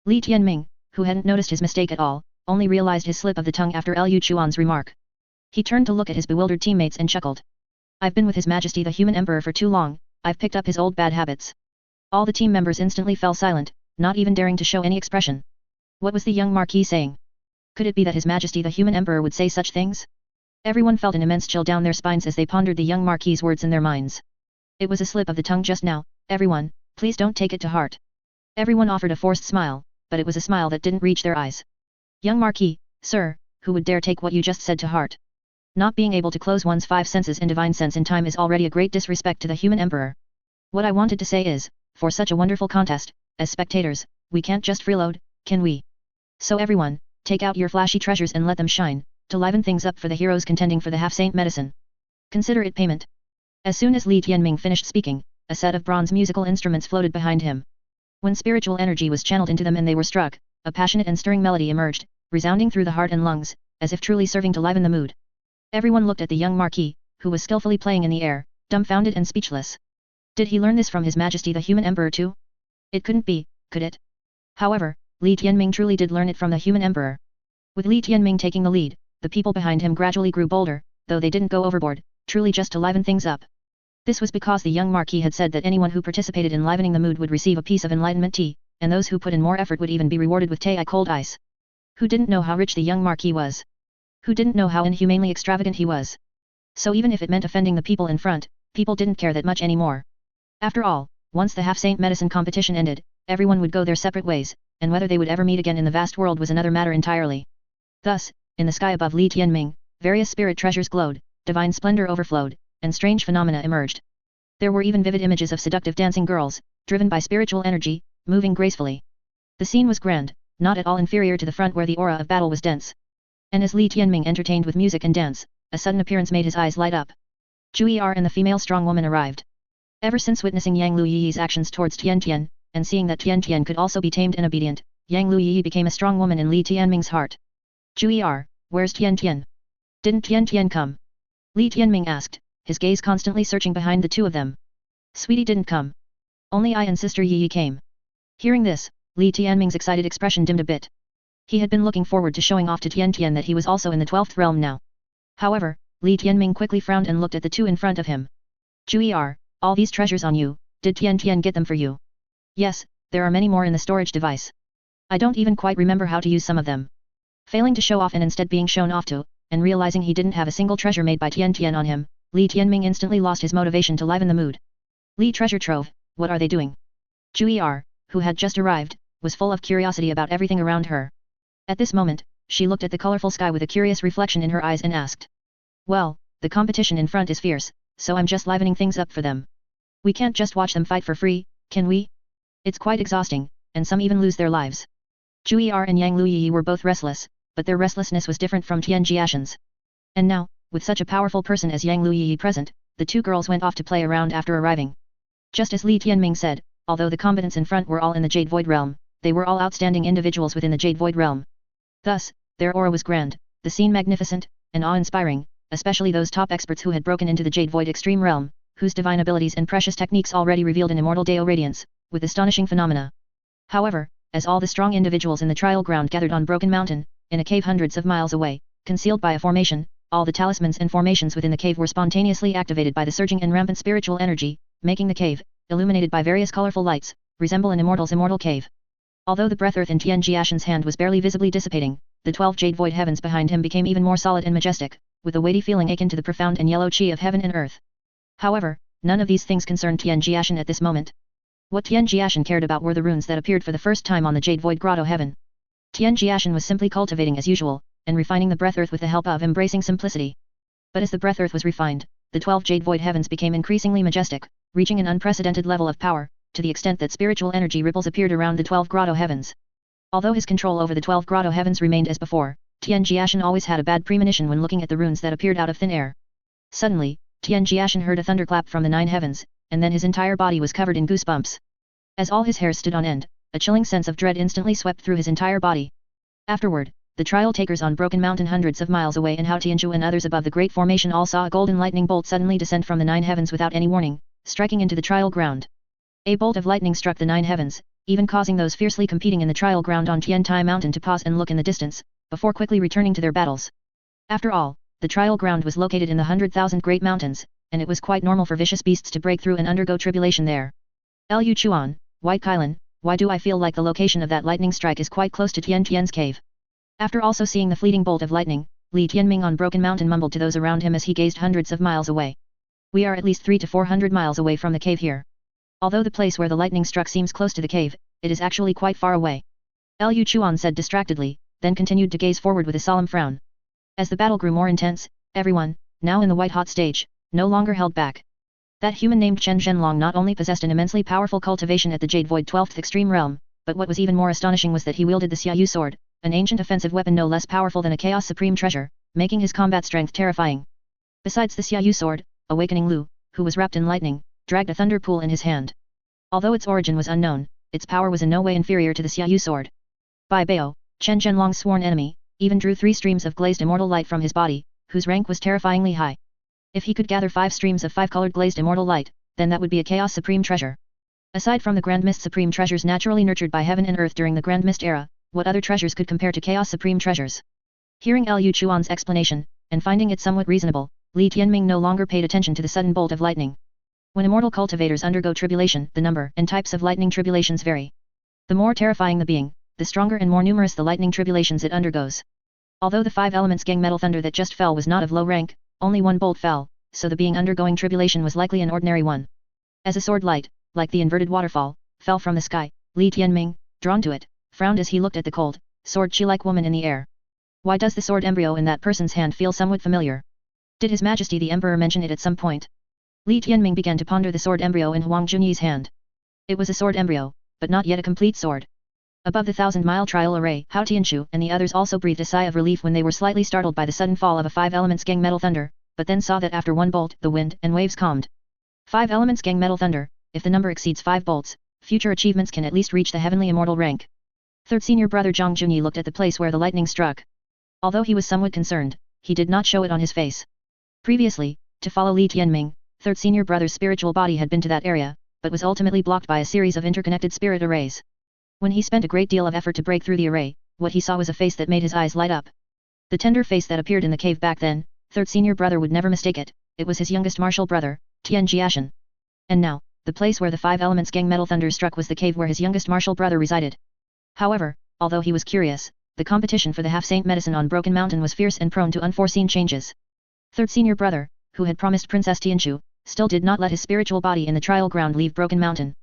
Li Tianming, who hadn't noticed his mistake at all, only realized his slip of the tongue after Liu Chuan's remark. He turned to look at his bewildered teammates and chuckled. I've been with His Majesty the Human Emperor for too long, I've picked up his old bad habits. All the team members instantly fell silent, not even daring to show any expression. What was the young marquis saying? Could it be that His Majesty the Human Emperor would say such things? Everyone felt an immense chill down their spines as they pondered the young marquis's words in their minds. It was a slip of the tongue just now, everyone, please don't take it to heart. Everyone offered a forced smile, but it was a smile that didn't reach their eyes. Young marquis, sir, who would dare take what you just said to heart? Not being able to close one's 5 senses and divine sense in time is already a great disrespect to the human emperor. What I wanted to say is, for such a wonderful contest, as spectators, we can't just freeload, can we? So everyone, take out your flashy treasures and let them shine, to liven things up for the heroes contending for the half-saint medicine. Consider it payment. As soon as Li Tianming finished speaking, a set of bronze musical instruments floated behind him. When spiritual energy was channeled into them and they were struck, a passionate and stirring melody emerged, resounding through the heart and lungs, as if truly serving to liven the mood. Everyone looked at the young marquis, who was skillfully playing in the air, dumbfounded and speechless. Did he learn this from His Majesty the Human Emperor too? It couldn't be, could it? However, Li Tianming truly did learn it from the Human Emperor. With Li Tianming taking the lead, the people behind him gradually grew bolder, though they didn't go overboard, truly just to liven things up. This was because the young marquis had said that anyone who participated in livening the mood would receive a piece of enlightenment tea, and those who put in more effort would even be rewarded with Tei cold ice. Who didn't know how rich the young marquis was? Who didn't know how inhumanely extravagant he was? So even if it meant offending the people in front, people didn't care that much anymore. After all, once the half-saint medicine competition ended, everyone would go their separate ways, and whether they would ever meet again in the vast world was another matter entirely. Thus, in the sky above Li Tianming, various spirit treasures glowed, divine splendor overflowed, and strange phenomena emerged. There were even vivid images of seductive dancing girls, driven by spiritual energy, moving gracefully. The scene was grand, not at all inferior to the front where the aura of battle was dense. And as Li Tianming entertained with music and dance, a sudden appearance made his eyes light up. Jiu'er and the female strong woman arrived. Ever since witnessing Yang Liu Yiyi's actions towards Tian Tian, and seeing that Tian Tian could also be tamed and obedient, Yang Liu Yiyi became a strong woman in Li Tianming's heart. Jiu'er, where's Tian Tian? Didn't Tian Tian come? Li Tianming asked, his gaze constantly searching behind the two of them. Sweetie didn't come. Only I and Sister Yiyi came. Hearing this, Li Tianming's excited expression dimmed a bit. He had been looking forward to showing off to Tian Tian that he was also in the 12th realm now. However, Li Tianming quickly frowned and looked at the two in front of him. Jiu'er, all these treasures on you, did Tian Tian get them for you? Yes, there are many more in the storage device. I don't even quite remember how to use some of them. Failing to show off and instead being shown off to, and realizing he didn't have a single treasure made by Tian Tian on him, Li Tianming instantly lost his motivation to liven the mood. Li treasure trove, what are they doing? Jiu'er, who had just arrived, was full of curiosity about everything around her. At this moment, she looked at the colorful sky with a curious reflection in her eyes and asked. Well, the competition in front is fierce, so I'm just livening things up for them. We can't just watch them fight for free, can we? It's quite exhausting, and some even lose their lives. Jiu'er and Yang Liu Yiyi were both restless, but their restlessness was different from Tian Jiashen's. And now, with such a powerful person as Yang Liu Yiyi present, the two girls went off to play around after arriving. Just as Li Tianming said, although the combatants in front were all in the Jade Void realm, they were all outstanding individuals within the Jade Void realm. Thus, their aura was grand, the scene magnificent, and awe-inspiring, especially those top experts who had broken into the Jade Void extreme realm, whose divine abilities and precious techniques already revealed an immortal Deo radiance, with astonishing phenomena. However, as all the strong individuals in the trial ground gathered on Broken Mountain, in a cave hundreds of miles away, concealed by a formation, all the talismans and formations within the cave were spontaneously activated by the surging and rampant spiritual energy, making the cave, illuminated by various colorful lights, resemble an immortal's immortal cave. Although the breath earth in Tian Jiashen's hand was barely visibly dissipating, the 12 jade void heavens behind him became even more solid and majestic, with a weighty feeling akin to the profound and yellow qi of heaven and earth. However, none of these things concerned Tian Jiashen at this moment. What Tian Jiashen cared about were the runes that appeared for the first time on the Jade Void Grotto heaven. Tian Jiashen was simply cultivating as usual, and refining the breath earth with the help of embracing simplicity. But as the breath earth was refined, the 12 Jade Void heavens became increasingly majestic, reaching an unprecedented level of power, to the extent that spiritual energy ripples appeared around the 12 Grotto heavens. Although his control over the 12 Grotto heavens remained as before, Tian Jiashen always had a bad premonition when looking at the runes that appeared out of thin air. Suddenly, Tian Jiashen heard a thunderclap from the 9 heavens, and then his entire body was covered in goosebumps. As all his hairs stood on end, a chilling sense of dread instantly swept through his entire body. Afterward, the trial takers on Broken Mountain hundreds of miles away and Hao Tianzhu and others above the Great Formation all saw a golden lightning bolt suddenly descend from the 9 heavens without any warning, striking into the trial ground. A bolt of lightning struck the 9 heavens, even causing those fiercely competing in the trial ground on Tian Tian Mountain to pause and look in the distance, before quickly returning to their battles. After all, the trial ground was located in the 100,000 Great Mountains, and it was quite normal for vicious beasts to break through and undergo tribulation there. Liu Chuan, White Kylan, why do I feel like the location of that lightning strike is quite close to Tian Tian's cave? After also seeing the fleeting bolt of lightning, Li Tianming on Broken Mountain mumbled to those around him as he gazed hundreds of miles away. We are at least 300 to 400 miles away from the cave here. Although the place where the lightning struck seems close to the cave, it is actually quite far away. Liu Chuan said distractedly, then continued to gaze forward with a solemn frown. As the battle grew more intense, everyone, now in the white-hot stage, no longer held back. That human named Chen Zhenlong not only possessed an immensely powerful cultivation at the Jade Void 12th Extreme Realm, but what was even more astonishing was that he wielded the Xiaoyu sword, an ancient offensive weapon no less powerful than a Chaos Supreme Treasure, making his combat strength terrifying. Besides the Xiaoyu sword, Awakening Lu, who was wrapped in lightning, dragged a thunder pool in his hand. Although its origin was unknown, its power was in no way inferior to the Xiaoyu sword. Bai Bao, Chen Zhenlong's sworn enemy, even drew 3 streams of glazed immortal light from his body, whose rank was terrifyingly high. If he could gather 5 streams of 5-colored glazed immortal light, then that would be a Chaos Supreme Treasure. Aside from the Grand Mist Supreme Treasures naturally nurtured by heaven and earth during the Grand Mist era, what other treasures could compare to Chaos Supreme Treasures? Hearing Liu Chuan's explanation, and finding it somewhat reasonable, Li Tianming no longer paid attention to the sudden bolt of lightning. When immortal cultivators undergo tribulation, the number and types of lightning tribulations vary. The more terrifying the being, the stronger and more numerous the lightning tribulations it undergoes. Although the 5 elements gang metal thunder that just fell was not of low rank, only 1 bolt fell, so the being undergoing tribulation was likely an ordinary one. As a sword light, like the inverted waterfall, fell from the sky, Li Tianming, drawn to it, frowned as he looked at the cold, sword chi-like woman in the air. Why does the sword embryo in that person's hand feel somewhat familiar? Did His Majesty the Emperor mention it at some point? Li Tianming began to ponder the sword embryo in Huang Junyi's hand. It was a sword embryo, but not yet a complete sword. Above the 1,000-mile trial array, Hao Tianshu and the others also breathed a sigh of relief when they were slightly startled by the sudden fall of a 5 elements gang metal thunder, but then saw that after one bolt, the wind and waves calmed. 5 elements gang metal thunder, if the number exceeds 5 bolts, future achievements can at least reach the heavenly immortal rank. Third senior brother Zhang Junyi looked at the place where the lightning struck. Although he was somewhat concerned, he did not show it on his face. Previously, to follow Li Tianming, third senior brother's spiritual body had been to that area, but was ultimately blocked by a series of interconnected spirit arrays. When he spent a great deal of effort to break through the array, what he saw was a face that made his eyes light up. The tender face that appeared in the cave back then, third senior brother would never mistake it, it was his youngest martial brother, Tian Jiashen. And now, the place where the 5 elements gang metal thunder struck was the cave where his youngest martial brother resided. However, although he was curious, the competition for the half-saint medicine on Broken Mountain was fierce and prone to unforeseen changes. Third senior brother, who had promised Princess Tianshu, still did not let his spiritual body in the trial ground leave Broken Mountain.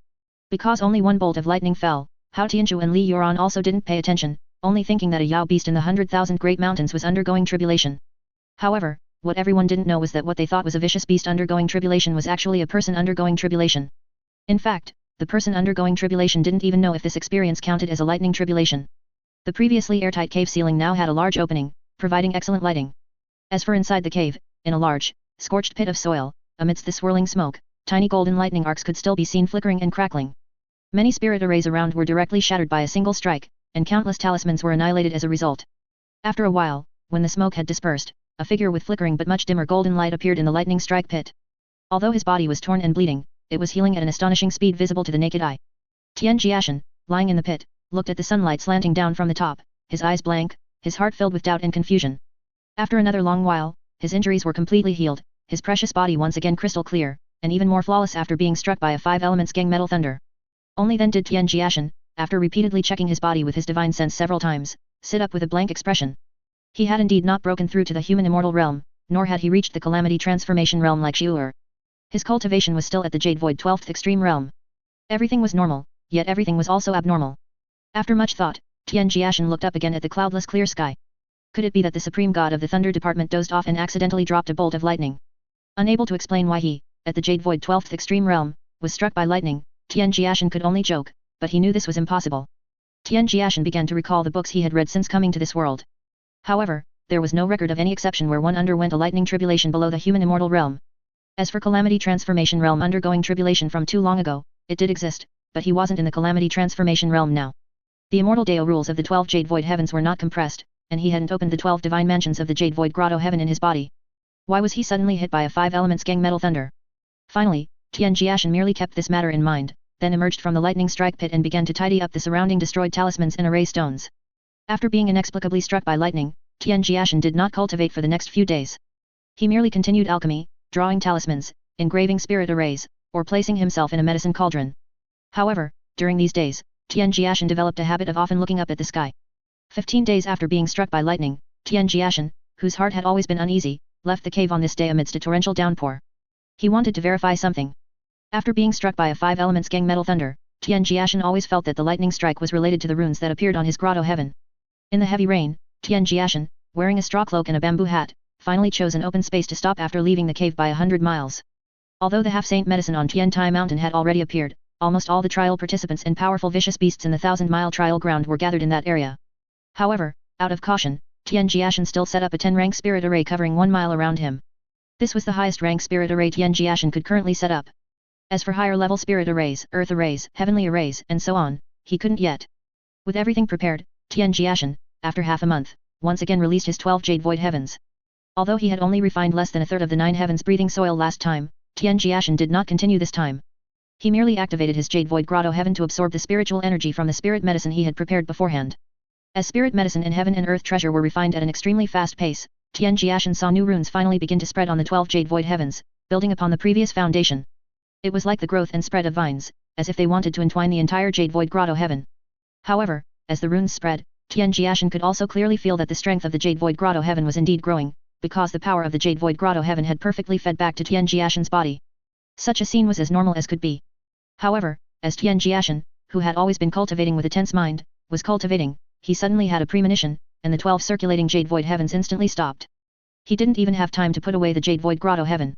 Because only one bolt of lightning fell, Hao Tianshu and Li Yuan also didn't pay attention, only thinking that a Yao beast in the 100,000 great mountains was undergoing tribulation. However, what everyone didn't know was that what they thought was a vicious beast undergoing tribulation was actually a person undergoing tribulation. In fact, the person undergoing tribulation didn't even know if this experience counted as a lightning tribulation. The previously airtight cave ceiling now had a large opening, providing excellent lighting. As for inside the cave, in a large, scorched pit of soil, amidst the swirling smoke, tiny golden lightning arcs could still be seen flickering and crackling. Many spirit arrays around were directly shattered by a single strike, and countless talismans were annihilated as a result. After a while, when the smoke had dispersed, a figure with flickering but much dimmer golden light appeared in the lightning strike pit. Although his body was torn and bleeding, it was healing at an astonishing speed visible to the naked eye. Tian Jiashen, lying in the pit, looked at the sunlight slanting down from the top, his eyes blank, his heart filled with doubt and confusion. After another long while, his injuries were completely healed, his precious body once again crystal clear, and even more flawless after being struck by a 5 elements gang metal thunder. Only then did Tian Jiashen, after repeatedly checking his body with his divine sense several times, sit up with a blank expression. He had indeed not broken through to the human immortal realm, nor had he reached the calamity transformation realm like Jiu'er. His cultivation was still at the Jade Void 12th extreme realm. Everything was normal, yet everything was also abnormal. After much thought, Tian Jiashen looked up again at the cloudless clear sky. Could it be that the supreme god of the thunder department dozed off and accidentally dropped a bolt of lightning? Unable to explain why he, at the Jade Void 12th extreme realm, was struck by lightning, Tian Jiashen could only joke, but he knew this was impossible. Tian Jiashen began to recall the books he had read since coming to this world. However, there was no record of any exception where one underwent a lightning tribulation below the human immortal realm. As for calamity transformation realm undergoing tribulation from too long ago, it did exist, but he wasn't in the calamity transformation realm now. The immortal Dao rules of the 12 Jade Void heavens were not compressed, and he hadn't opened the 12 divine mansions of the Jade Void Grotto heaven in his body. Why was he suddenly hit by a 5 elements gang metal thunder? Finally, Tian Jiashen merely kept this matter in mind, then emerged from the lightning strike pit and began to tidy up the surrounding destroyed talismans and array stones. After being inexplicably struck by lightning, Tian Jiashen did not cultivate for the next few days. He merely continued alchemy, drawing talismans, engraving spirit arrays, or placing himself in a medicine cauldron. However, during these days, Tian Jiashen developed a habit of often looking up at the sky. 15 days after being struck by lightning, Tian Jiashen, whose heart had always been uneasy, left the cave on this day amidst a torrential downpour. He wanted to verify something. After being struck by a 5 elements gang metal thunder, Tian Jiashen always felt that the lightning strike was related to the runes that appeared on his grotto heaven. In the heavy rain, Tian Jiashen, wearing a straw cloak and a bamboo hat, finally chose an open space to stop after leaving the cave by 100 miles. Although the half-saint medicine on Tian Tian mountain had already appeared, almost all the trial participants and powerful vicious beasts in the 1,000-mile trial ground were gathered in that area. However, out of caution, Tian Jiashen still set up a 10-rank spirit array covering 1 mile around him. This was the highest rank spirit array Tian Jiashen could currently set up. As for higher-level spirit arrays, earth arrays, heavenly arrays, and so on, he couldn't yet. With everything prepared, Tian Jiashen, after half a month, once again released his 12 Jade Void heavens. Although he had only refined less than a third of the 9 heavens breathing soil last time, Tian Jiashen did not continue this time. He merely activated his Jade Void Grotto heaven to absorb the spiritual energy from the spirit medicine he had prepared beforehand. As spirit medicine and heaven and earth treasure were refined at an extremely fast pace, Tian Jiashen saw new runes finally begin to spread on the 12 Jade Void heavens, building upon the previous foundation. It was like the growth and spread of vines, as if they wanted to entwine the entire Jade Void Grotto heaven. However, as the runes spread, Tian Jiashen could also clearly feel that the strength of the Jade Void Grotto heaven was indeed growing, because the power of the Jade Void Grotto heaven had perfectly fed back to Tian Jiashen's body. Such a scene was as normal as could be. However, as Tian Jiashen, who had always been cultivating with a tense mind, was cultivating, he suddenly had a premonition, and the 12 circulating Jade Void heavens instantly stopped. He didn't even have time to put away the Jade Void Grotto heaven.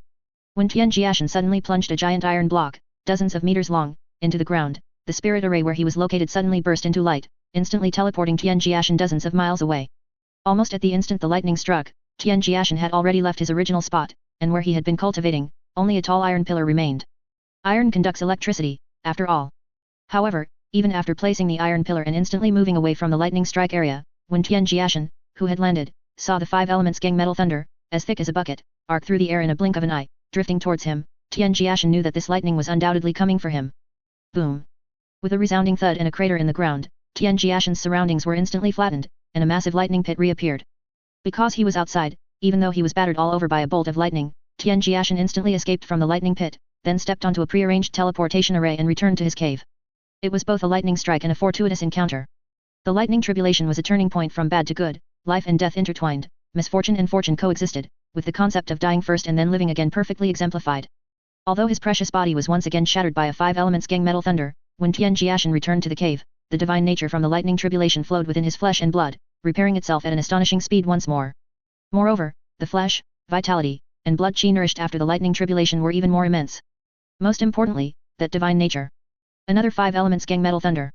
When Tian Jiashen suddenly plunged a giant iron block, dozens of meters long, into the ground, the spirit array where he was located suddenly burst into light, instantly teleporting Tian Jiashen dozens of miles away. Almost at the instant the lightning struck, Tian Jiashen had already left his original spot, and where he had been cultivating, only a tall iron pillar remained. Iron conducts electricity, after all. However, even after placing the iron pillar and instantly moving away from the lightning strike area, when Tian Jiashen, who had landed, saw the 5 elements gang metal thunder, as thick as a bucket, arc through the air in a blink of an eye, drifting towards him, Tian Jiashen knew that this lightning was undoubtedly coming for him. Boom! With a resounding thud and a crater in the ground, Tian Jiashen's surroundings were instantly flattened, and a massive lightning pit reappeared. Because he was outside, even though he was battered all over by a bolt of lightning, Tian Jiashen instantly escaped from the lightning pit, then stepped onto a prearranged teleportation array and returned to his cave. It was both a lightning strike and a fortuitous encounter. The lightning tribulation was a turning point from bad to good, life and death intertwined, misfortune and fortune coexisted, with the concept of dying first and then living again perfectly exemplified. Although his precious body was once again shattered by a 5 elements gang metal thunder, when Tian Jiashen returned to the cave, the divine nature from the lightning tribulation flowed within his flesh and blood, repairing itself at an astonishing speed once more. Moreover, the flesh, vitality, and blood Qi nourished after the lightning tribulation were even more immense. Most importantly, that divine nature. Another 5 elements gang metal thunder.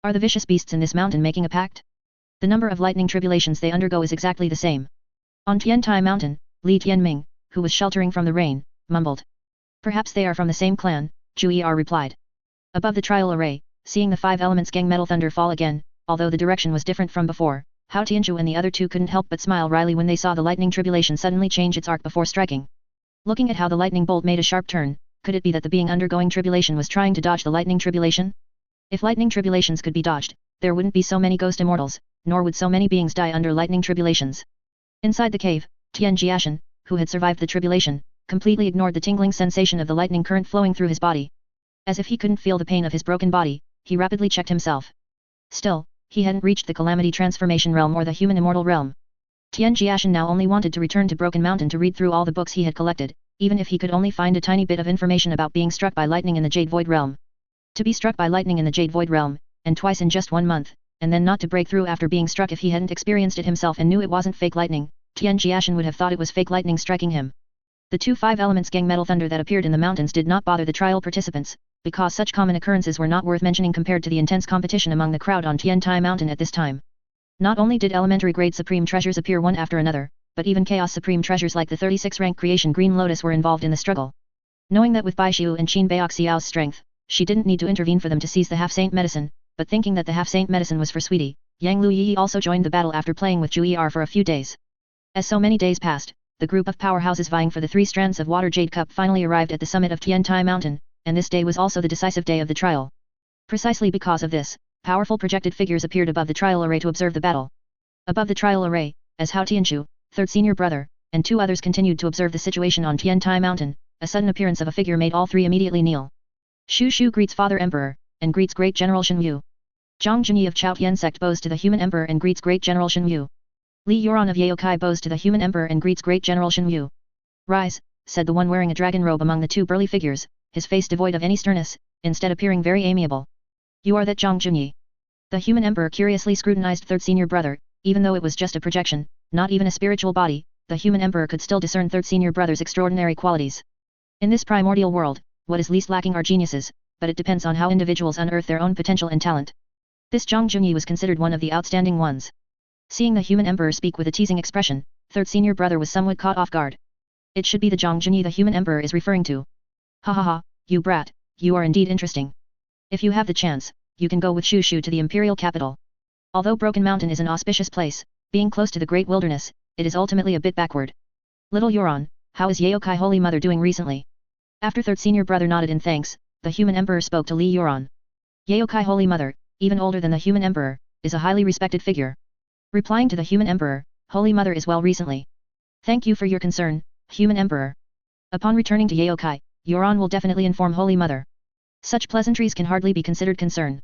Are the vicious beasts in this mountain making a pact? The number of lightning tribulations they undergo is exactly the same. On Tian Tian mountain, Li Tianming, who was sheltering from the rain, mumbled. Perhaps they are from the same clan, Jiu'er replied. Above the trial array, seeing the 5 elements gang metal thunder fall again, although the direction was different from before, Hao Tianzhu and the other two couldn't help but smile wryly when they saw the lightning tribulation suddenly change its arc before striking. Looking at how the lightning bolt made a sharp turn, could it be that the being undergoing tribulation was trying to dodge the lightning tribulation? If lightning tribulations could be dodged, there wouldn't be so many ghost immortals, nor would so many beings die under lightning tribulations. Inside the cave, Tian Jiashen, who had survived the tribulation, completely ignored the tingling sensation of the lightning current flowing through his body. As if he couldn't feel the pain of his broken body, he rapidly checked himself. Still, he hadn't reached the calamity transformation realm or the human immortal realm. Tian Jiashen now only wanted to return to Broken Mountain to read through all the books he had collected, even if he could only find a tiny bit of information about being struck by lightning in the Jade Void realm. To be struck by lightning in the Jade Void realm, and twice in just 1 month, and then not to break through after being struck if he hadn't experienced it himself and knew it wasn't fake lightning, Tian Jiashen would have thought it was fake lightning striking him. The 2 5 elements gang metal thunder that appeared in the mountains did not bother the trial participants, because such common occurrences were not worth mentioning compared to the intense competition among the crowd on Tian Tian mountain at this time. Not only did elementary grade supreme treasures appear one after another, but even chaos supreme treasures like the 36 rank creation Green Lotus were involved in the struggle. Knowing that with Bai Xiu and Qin Baoxiao's strength, she didn't need to intervene for them to seize the half-saint medicine, but thinking that the half-saint medicine was for Sweetie, Yang Liu Yiyi also joined the battle after playing with Jiu'er for a few days. As so many days passed, the group of powerhouses vying for the 3 strands of water Jade Cup finally arrived at the summit of Tian Tian mountain, and this day was also the decisive day of the trial. Precisely because of this, powerful projected figures appeared above the trial array to observe the battle. Above the trial array, as Hao Tianzhu, 3rd senior brother, and 2 others continued to observe the situation on Tian Tian mountain, a sudden appearance of a figure made all 3 immediately kneel. Shu Shu greets Father Emperor, and greets Great General Shen Yu. Zhang Junyi of Chao Tian sect bows to the Human Emperor and greets Great General Shen Yu. Li Yuran of Yaokai bows to the Human Emperor and greets Great General Shen Yu. Rise, said the one wearing a dragon robe among the 2 burly figures, his face devoid of any sternness, instead appearing very amiable. You are that Zhang Junyi. The Human Emperor curiously scrutinized 3rd senior brother, even though it was just a projection, not even a spiritual body, the Human Emperor could still discern 3rd senior brother's extraordinary qualities. In this primordial world, what is least lacking are geniuses, but it depends on how individuals unearth their own potential and talent. This Zhang Junyi was considered one of the outstanding ones. Seeing the Human Emperor speak with a teasing expression, 3rd senior brother was somewhat caught off guard. It should be the Zhang Junyi the Human Emperor is referring to. Ha ha ha, you brat, you are indeed interesting. If you have the chance, you can go with Shu Shu to the imperial capital. Although Broken Mountain is an auspicious place, being close to the great wilderness, it is ultimately a bit backward. Little Yuran, how is Yaokai Holy Mother doing recently? After 3rd senior brother nodded in thanks, the Human Emperor spoke to Li Yuran. Yaokai Holy Mother, even older than the Human Emperor, is a highly respected figure. Replying to the Human Emperor, Holy Mother is well recently. Thank you for your concern, Human Emperor. Upon returning to Yaokai, Yuran will definitely inform Holy Mother. Such pleasantries can hardly be considered concern.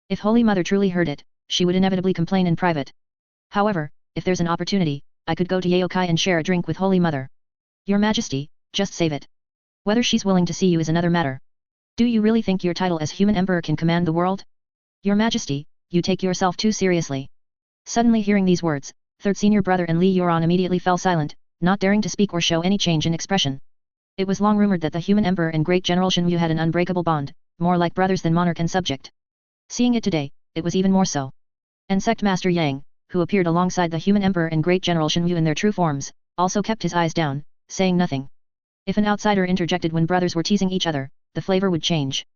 If Holy Mother truly heard it, she would inevitably complain in private. However, if there's an opportunity, I could go to Yaokai and share a drink with Holy Mother. Your Majesty, just save it. Whether she's willing to see you is another matter. Do you really think your title as Human Emperor can command the world? Your Majesty, you take yourself too seriously. Suddenly hearing these words, 3rd senior brother and Li Yuran immediately fell silent, not daring to speak or show any change in expression. It was long rumored that the Human Emperor and Great General Shen Yu had an unbreakable bond, more like brothers than monarch and subject. Seeing it today, it was even more so. And Sect Master Yang, who appeared alongside the human emperor and great general Shen in their true forms, also kept his eyes down, saying nothing. If an outsider interjected when brothers were teasing each other, the flavor would change.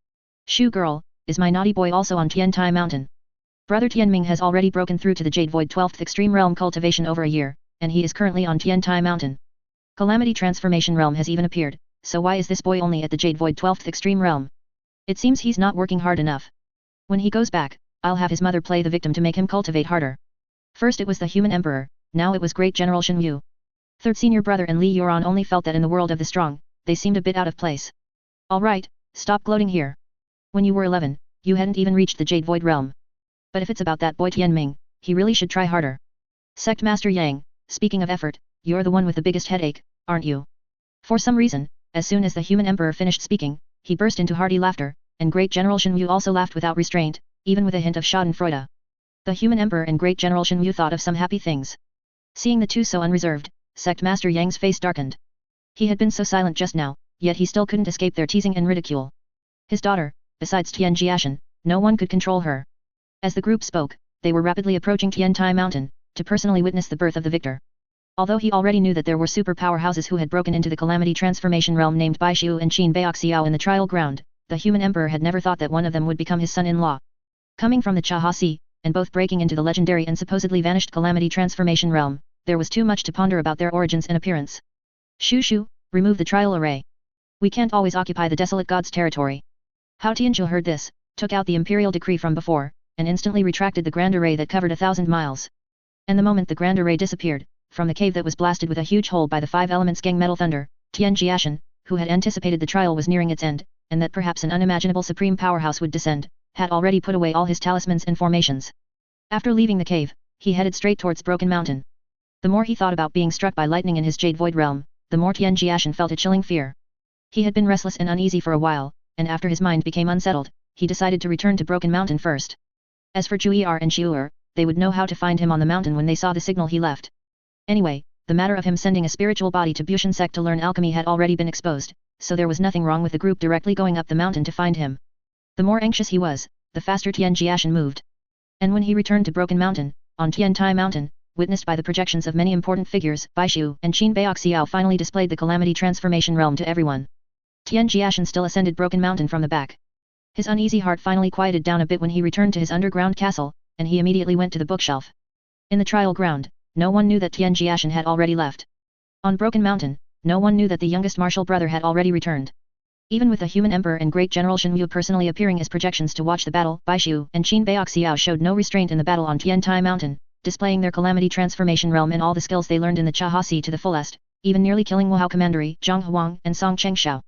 Shu girl, is my naughty boy also on Tian Tian mountain? Brother Tianming has already broken through to the Jade Void 12th Extreme Realm cultivation over a year, and he is currently on Tian Tian mountain. Calamity Transformation Realm has even appeared, so why is this boy only at the Jade Void 12th Extreme Realm? It seems he's not working hard enough. When he goes back, I'll have his mother play the victim to make him cultivate harder. First it was the human emperor, now it was great general Shen Yu. Third senior brother and Li Yuran only felt that in the world of the strong, they seemed a bit out of place. Alright, stop gloating here. When you were 11, you hadn't even reached the Jade Void realm. But if it's about that boy Tianming, he really should try harder. Sect Master Yang, speaking of effort, you're the one with the biggest headache, aren't you? For some reason, as soon as the human emperor finished speaking, he burst into hearty laughter, and great general Shen Yu also laughed without restraint, even with a hint of schadenfreude. The human emperor and great general Shen Yu thought of some happy things. Seeing the two so unreserved, Sect Master Yang's face darkened. He had been so silent just now, yet he still couldn't escape their teasing and ridicule. His daughter, besides Tian Jiashen, no one could control her. As the group spoke, they were rapidly approaching Tian Tian mountain, to personally witness the birth of the victor. Although he already knew that there were super powerhouses who had broken into the Calamity Transformation realm named Bai Xiu and Qin Baixiao in the trial ground, the human emperor had never thought that one of them would become his son-in-law. Coming from the Chahasi, and both breaking into the legendary and supposedly vanished Calamity Transformation realm, there was too much to ponder about their origins and appearance. Shu, remove the trial array. We can't always occupy the desolate god's territory. Hao Tianzhu heard this, took out the imperial decree from before, and instantly retracted the grand array that covered 1,000 miles. And the moment the grand array disappeared, from the cave that was blasted with a huge hole by the 5 elements gang metal thunder, Tian Jiashen, who had anticipated the trial was nearing its end, and that perhaps an unimaginable supreme powerhouse would descend, had already put away all his talismans and formations. After leaving the cave, he headed straight towards Broken Mountain. The more he thought about being struck by lightning in his Jade Void realm, the more Tian Jiashen felt a chilling fear. He had been restless and uneasy for a while, and after his mind became unsettled, he decided to return to Broken Mountain first. As for Jiu'er and Jiu'er, they would know how to find him on the mountain when they saw the signal he left. Anyway, the matter of him sending a spiritual body to Bushan sect to learn alchemy had already been exposed, so there was nothing wrong with the group directly going up the mountain to find him. The more anxious he was, the faster Tian Jiashen moved. And when he returned to Broken Mountain, on Tian Tian mountain, witnessed by the projections of many important figures, Bai Xiu and Qin Baixiao finally displayed the Calamity Transformation realm to everyone. Tian Jiashen still ascended Broken Mountain from the back. His uneasy heart finally quieted down a bit when he returned to his underground castle, and he immediately went to the bookshelf. In the trial ground, no one knew that Tian Jiashen had already left. On Broken Mountain, no one knew that the youngest martial brother had already returned. Even with the human emperor and great general Shen Yu personally appearing as projections to watch the battle, Bai Xiu and Qin Baixiao showed no restraint in the battle on Tian Tian mountain, displaying their Calamity Transformation realm and all the skills they learned in the Chahasi to the fullest, even nearly killing Wuhao Commandery, Zhang Huang and Song Chengxiao.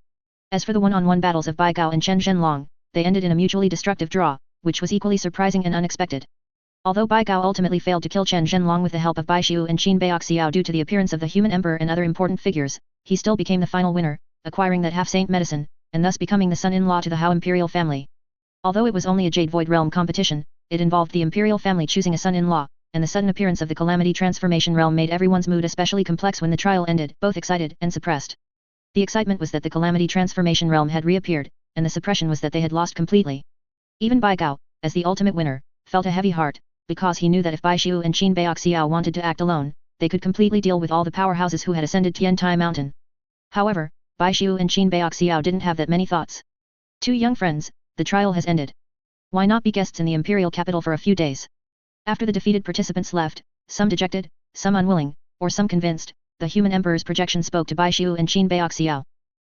As for the one-on-one battles of Bai Gao and Chen Zhenlong, they ended in a mutually destructive draw, which was equally surprising and unexpected. Although Bai Gao ultimately failed to kill Chen Zhenlong with the help of Bai Xiu and Qin Baixiao due to the appearance of the human emperor and other important figures, he still became the final winner, acquiring that half-saint medicine, and thus becoming the son-in-law to the Hao imperial family. Although it was only a Jade Void realm competition, it involved the imperial family choosing a son-in-law, and the sudden appearance of the Calamity Transformation realm made everyone's mood especially complex when the trial ended, both excited and suppressed. The excitement was that the Calamity Transformation realm had reappeared, and the suppression was that they had lost completely. Even Bai Gao, as the ultimate winner, felt a heavy heart, because he knew that if Bai Xiu and Qin Baixiao wanted to act alone, they could completely deal with all the powerhouses who had ascended Tian Tian mountain. However, Bai Xiu and Qin Baixiao didn't have that many thoughts. Two young friends, the trial has ended. Why not be guests in the imperial capital for a few days? After the defeated participants left, some dejected, some unwilling, or some convinced, the human emperor's projection spoke to Bai Xiu and Qin Baixiao.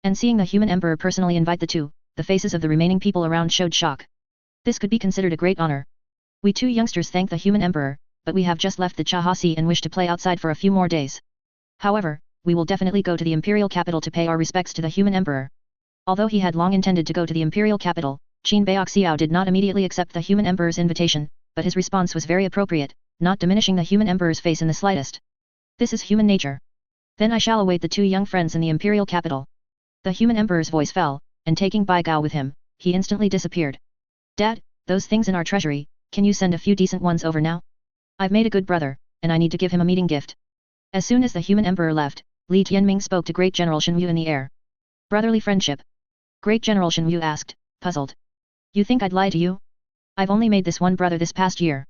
And seeing the human emperor personally invite the two, the faces of the remaining people around showed shock. This could be considered a great honor. We two youngsters thank the human emperor, but we have just left the Chahasi and wish to play outside for a few more days. However, we will definitely go to the imperial capital to pay our respects to the human emperor. Although he had long intended to go to the imperial capital, Qin Baixiao did not immediately accept the human emperor's invitation, but his response was very appropriate, not diminishing the human emperor's face in the slightest. This is human nature. Then I shall await the two young friends in the imperial capital. The human emperor's voice fell, and taking Bai Gao with him, he instantly disappeared. Dad, those things in our treasury, can you send a few decent ones over now? I've made a good brother, and I need to give him a meeting gift. As soon as the human emperor left, Li Tianming spoke to Great General Shen Yu in the air. Brotherly friendship. Great General Shen Yu asked, puzzled. You think I'd lie to you? I've only made this one brother this past year.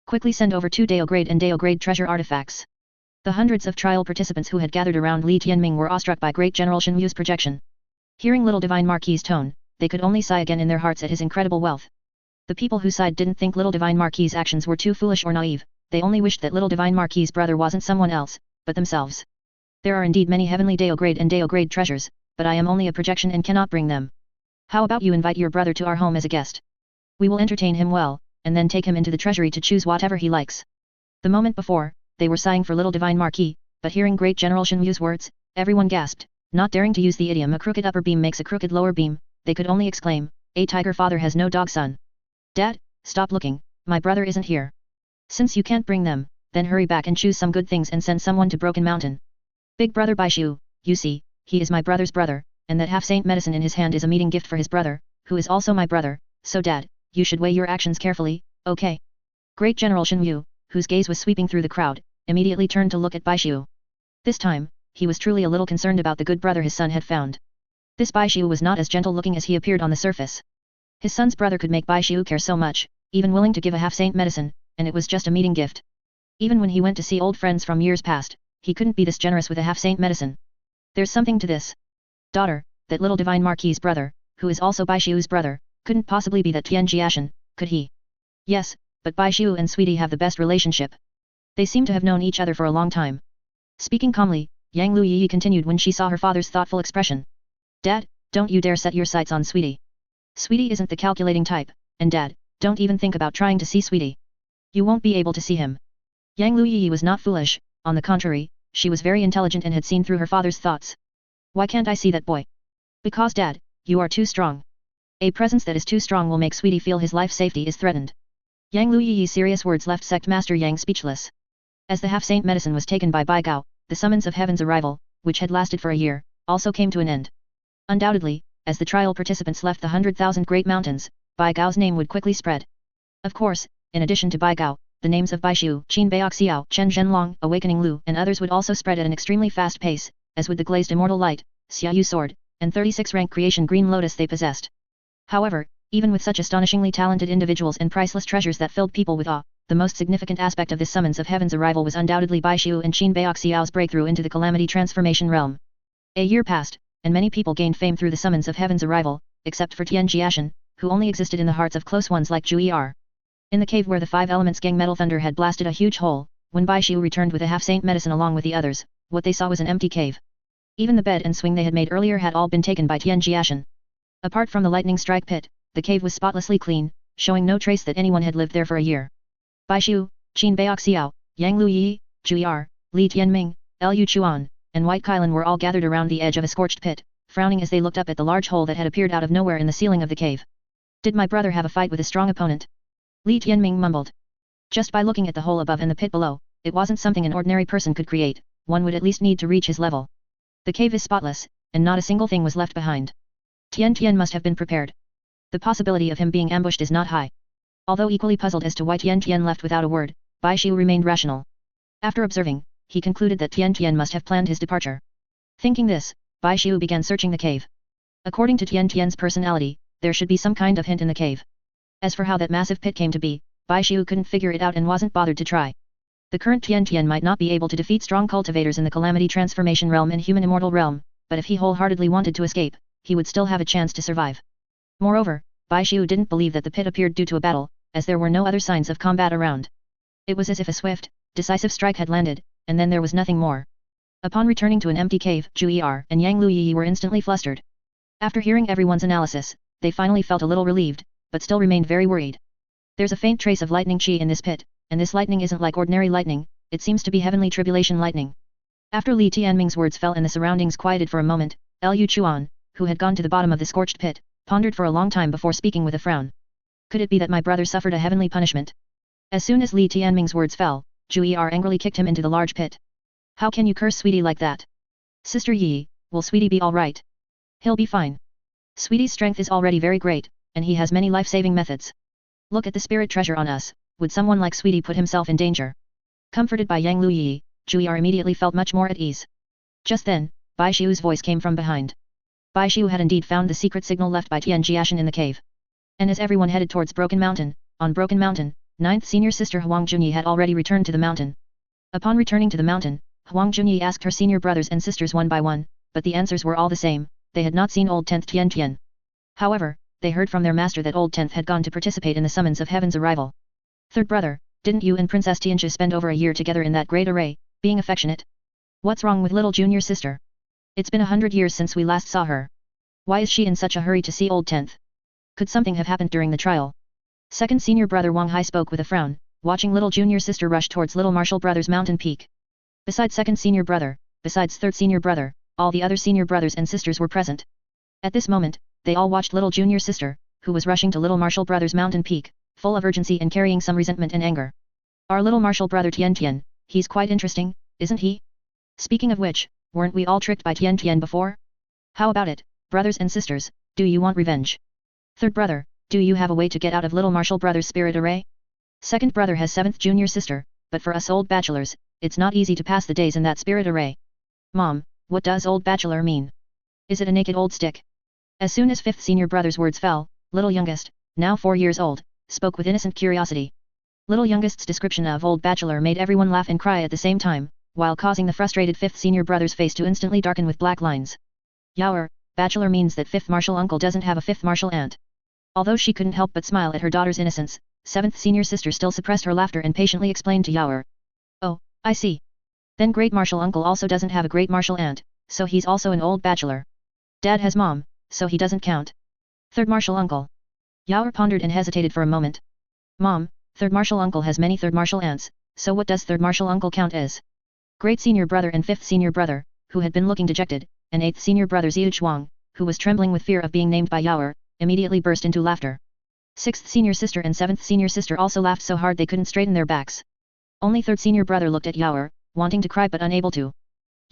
Quickly send over 2 Dao grade and Dao grade treasure artifacts. The hundreds of trial participants who had gathered around Li Tianming were awestruck by Great General Shen Yu's projection. Hearing little Divine Marquis's tone, they could only sigh again in their hearts at his incredible wealth. The people who sighed didn't think little Divine Marquis's actions were too foolish or naive, they only wished that little Divine Marquis's brother wasn't someone else, but themselves. There are indeed many heavenly Dao grade and Dao grade treasures, but I am only a projection and cannot bring them. How about you invite your brother to our home as a guest? We will entertain him well, and then take him into the treasury to choose whatever he likes. The moment before, they were sighing for little Divine Marquis, but hearing Great General Shen Yu's words, everyone gasped, not daring to use the idiom a crooked upper beam makes a crooked lower beam, they could only exclaim, a tiger father has no dog son. Dad, stop looking, my brother isn't here. Since you can't bring them, then hurry back and choose some good things and send someone to Broken Mountain. Big brother Baishu, you see, he is my brother's brother, and that half-saint medicine in his hand is a meeting gift for his brother, who is also my brother, so Dad, you should weigh your actions carefully, okay? Great General Shen Yu, whose gaze was sweeping through the crowd, immediately turned to look at Baishu. This time, he was truly a little concerned about the good brother his son had found. This Baishu was not as gentle-looking as he appeared on the surface. His son's brother could make Baishu care so much, even willing to give a half-saint medicine, and it was just a meeting gift. Even when he went to see old friends from years past, he couldn't be this generous with a half-saint medicine. There's something to this. Daughter, that little Divine Marquis's brother, who is also Baishu's brother, couldn't possibly be that Tian Jiashen, could he? Yes, but Baishu and Sweetie have the best relationship. They seem to have known each other for a long time. Speaking calmly, Yang Liu Yiyi continued when she saw her father's thoughtful expression. Dad, don't you dare set your sights on Sweetie. Sweetie isn't the calculating type, and Dad, don't even think about trying to see Sweetie. You won't be able to see him. Yang Liu Yiyi was not foolish, on the contrary, she was very intelligent and had seen through her father's thoughts. Why can't I see that boy? Because Dad, you are too strong. A presence that is too strong will make Sweetie feel his life safety is threatened. Yang Liu Yiyi's serious words left Sect Master Yang speechless. As the half-saint medicine was taken by Bai Gao, the summons of heaven's arrival, which had lasted for a year, also came to an end. Undoubtedly, as the trial participants left the 100,000 great mountains, Bai Gao's name would quickly spread. Of course, in addition to Bai Gao, the names of Baishu, Qin Baixiao, Chen Zhenlong, Awakening Lu, and others would also spread at an extremely fast pace, as would the glazed immortal light, Xiaoyu sword, and 36 rank creation green lotus they possessed. However, even with such astonishingly talented individuals and priceless treasures that filled people with awe, the most significant aspect of this summons of heaven's arrival was undoubtedly Baishu and Qin Baixiao's breakthrough into the calamity transformation realm. A year passed, and many people gained fame through the summons of heaven's arrival, except for Tian Jiashen, who only existed in the hearts of close ones like Jiu'er. In the cave where the 5 elements gang metal thunder had blasted a huge hole, when Baishu returned with a half-saint medicine along with the others, what they saw was an empty cave. Even the bed and swing they had made earlier had all been taken by Tian Jiashen. Apart from the lightning strike pit, the cave was spotlessly clean, showing no trace that anyone had lived there for a year. Baishu, Qin Baixiao, Yang Liu Yiyi, Jiu'er, Li Tianming, Liu Chuan, and White Kailan were all gathered around the edge of a scorched pit, frowning as they looked up at the large hole that had appeared out of nowhere in the ceiling of the cave. Did my brother have a fight with a strong opponent? Li Tianming mumbled. Just by looking at the hole above and the pit below, it wasn't something an ordinary person could create, one would at least need to reach his level. The cave is spotless, and not a single thing was left behind. Tian Tian must have been prepared. The possibility of him being ambushed is not high. Although equally puzzled as to why Tian Tian left without a word, Baishu remained rational. After observing, he concluded that Tian Tian must have planned his departure. Thinking this, Baishu began searching the cave. According to Tian Tian's personality, there should be some kind of hint in the cave. As for how that massive pit came to be, Baishu couldn't figure it out and wasn't bothered to try. The current Tian Tian might not be able to defeat strong cultivators in the calamity transformation realm and human immortal realm, but if he wholeheartedly wanted to escape, he would still have a chance to survive. Moreover, Baishu didn't believe that the pit appeared due to a battle, as there were no other signs of combat around. It was as if a swift, decisive strike had landed, and then there was nothing more. Upon returning to an empty cave, Jiu'er and Yang Liu Yiyi were instantly flustered. After hearing everyone's analysis, they finally felt a little relieved, but still remained very worried. There's a faint trace of lightning chi in this pit, and this lightning isn't like ordinary lightning, it seems to be heavenly tribulation lightning. After Li Tianming's words fell and the surroundings quieted for a moment, Liu Chuan, who had gone to the bottom of the scorched pit, pondered for a long time before speaking with a frown. Could it be that my brother suffered a heavenly punishment? As soon as Li Tianming's words fell, Jiu'er angrily kicked him into the large pit. How can you curse Sweetie like that? Sister Yi, will Sweetie be alright? He'll be fine. Sweetie's strength is already very great, and he has many life-saving methods. Look at the spirit treasure on us, would someone like Sweetie put himself in danger? Comforted by Yang Liu Yiyi, Jiu'er immediately felt much more at ease. Just then, Baishu's voice came from behind. Baishu had indeed found the secret signal left by Tian Jiashen in the cave. And as everyone headed towards Broken Mountain, on Broken Mountain, 9th senior sister Huang Junyi had already returned to the mountain. Upon returning to the mountain, Huang Junyi asked her senior brothers and sisters one by one, but the answers were all the same. They had not seen old 10th Tian Tian. However, they heard from their master that old 10th had gone to participate in the summons of heaven's arrival. Third brother, didn't you and Princess Tianjia spend over a year together in that great array, being affectionate? What's wrong with little junior sister? It's been 100 years since we last saw her. Why is she in such a hurry to see old 10th? Could something have happened during the trial? Second senior brother Wang Hai spoke with a frown, watching little junior sister rush towards little martial brother's mountain peak. Besides second senior brother, besides third senior brother, all the other senior brothers and sisters were present. At this moment, they all watched little junior sister, who was rushing to little martial brother's mountain peak, full of urgency and carrying some resentment and anger. Our little martial brother Tian Tian, he's quite interesting, isn't he? Speaking of which, weren't we all tricked by Tian Tian before? How about it, brothers and sisters, do you want revenge? Third brother, do you have a way to get out of little martial brother's spirit array? Second brother has 7th junior sister, but for us old bachelors, it's not easy to pass the days in that spirit array. Mom, what does old bachelor mean? Is it a naked old stick? As soon as 5th senior brother's words fell, little youngest, now 4 years old, spoke with innocent curiosity. Little youngest's description of old bachelor made everyone laugh and cry at the same time, while causing the frustrated 5th senior brother's face to instantly darken with black lines. Jiu'er, bachelor means that 5th martial uncle doesn't have a 5th martial aunt. Although she couldn't help but smile at her daughter's innocence, 7th senior sister still suppressed her laughter and patiently explained to Jiu'er. Oh, I see. Then great martial uncle also doesn't have a great martial aunt, so he's also an old bachelor. Dad has mom, so he doesn't count. Third martial uncle. Jiu'er pondered and hesitated for a moment. Mom, third martial uncle has many third martial aunts, so what does third martial uncle count as? Great senior brother and 5th senior brother, who had been looking dejected, and 8th senior brother Ziuchuang, who was trembling with fear of being named by Jiu'er, immediately burst into laughter. 6th senior sister and 7th senior sister also laughed so hard they couldn't straighten their backs. Only 3rd senior brother looked at Jiu'er, wanting to cry but unable to.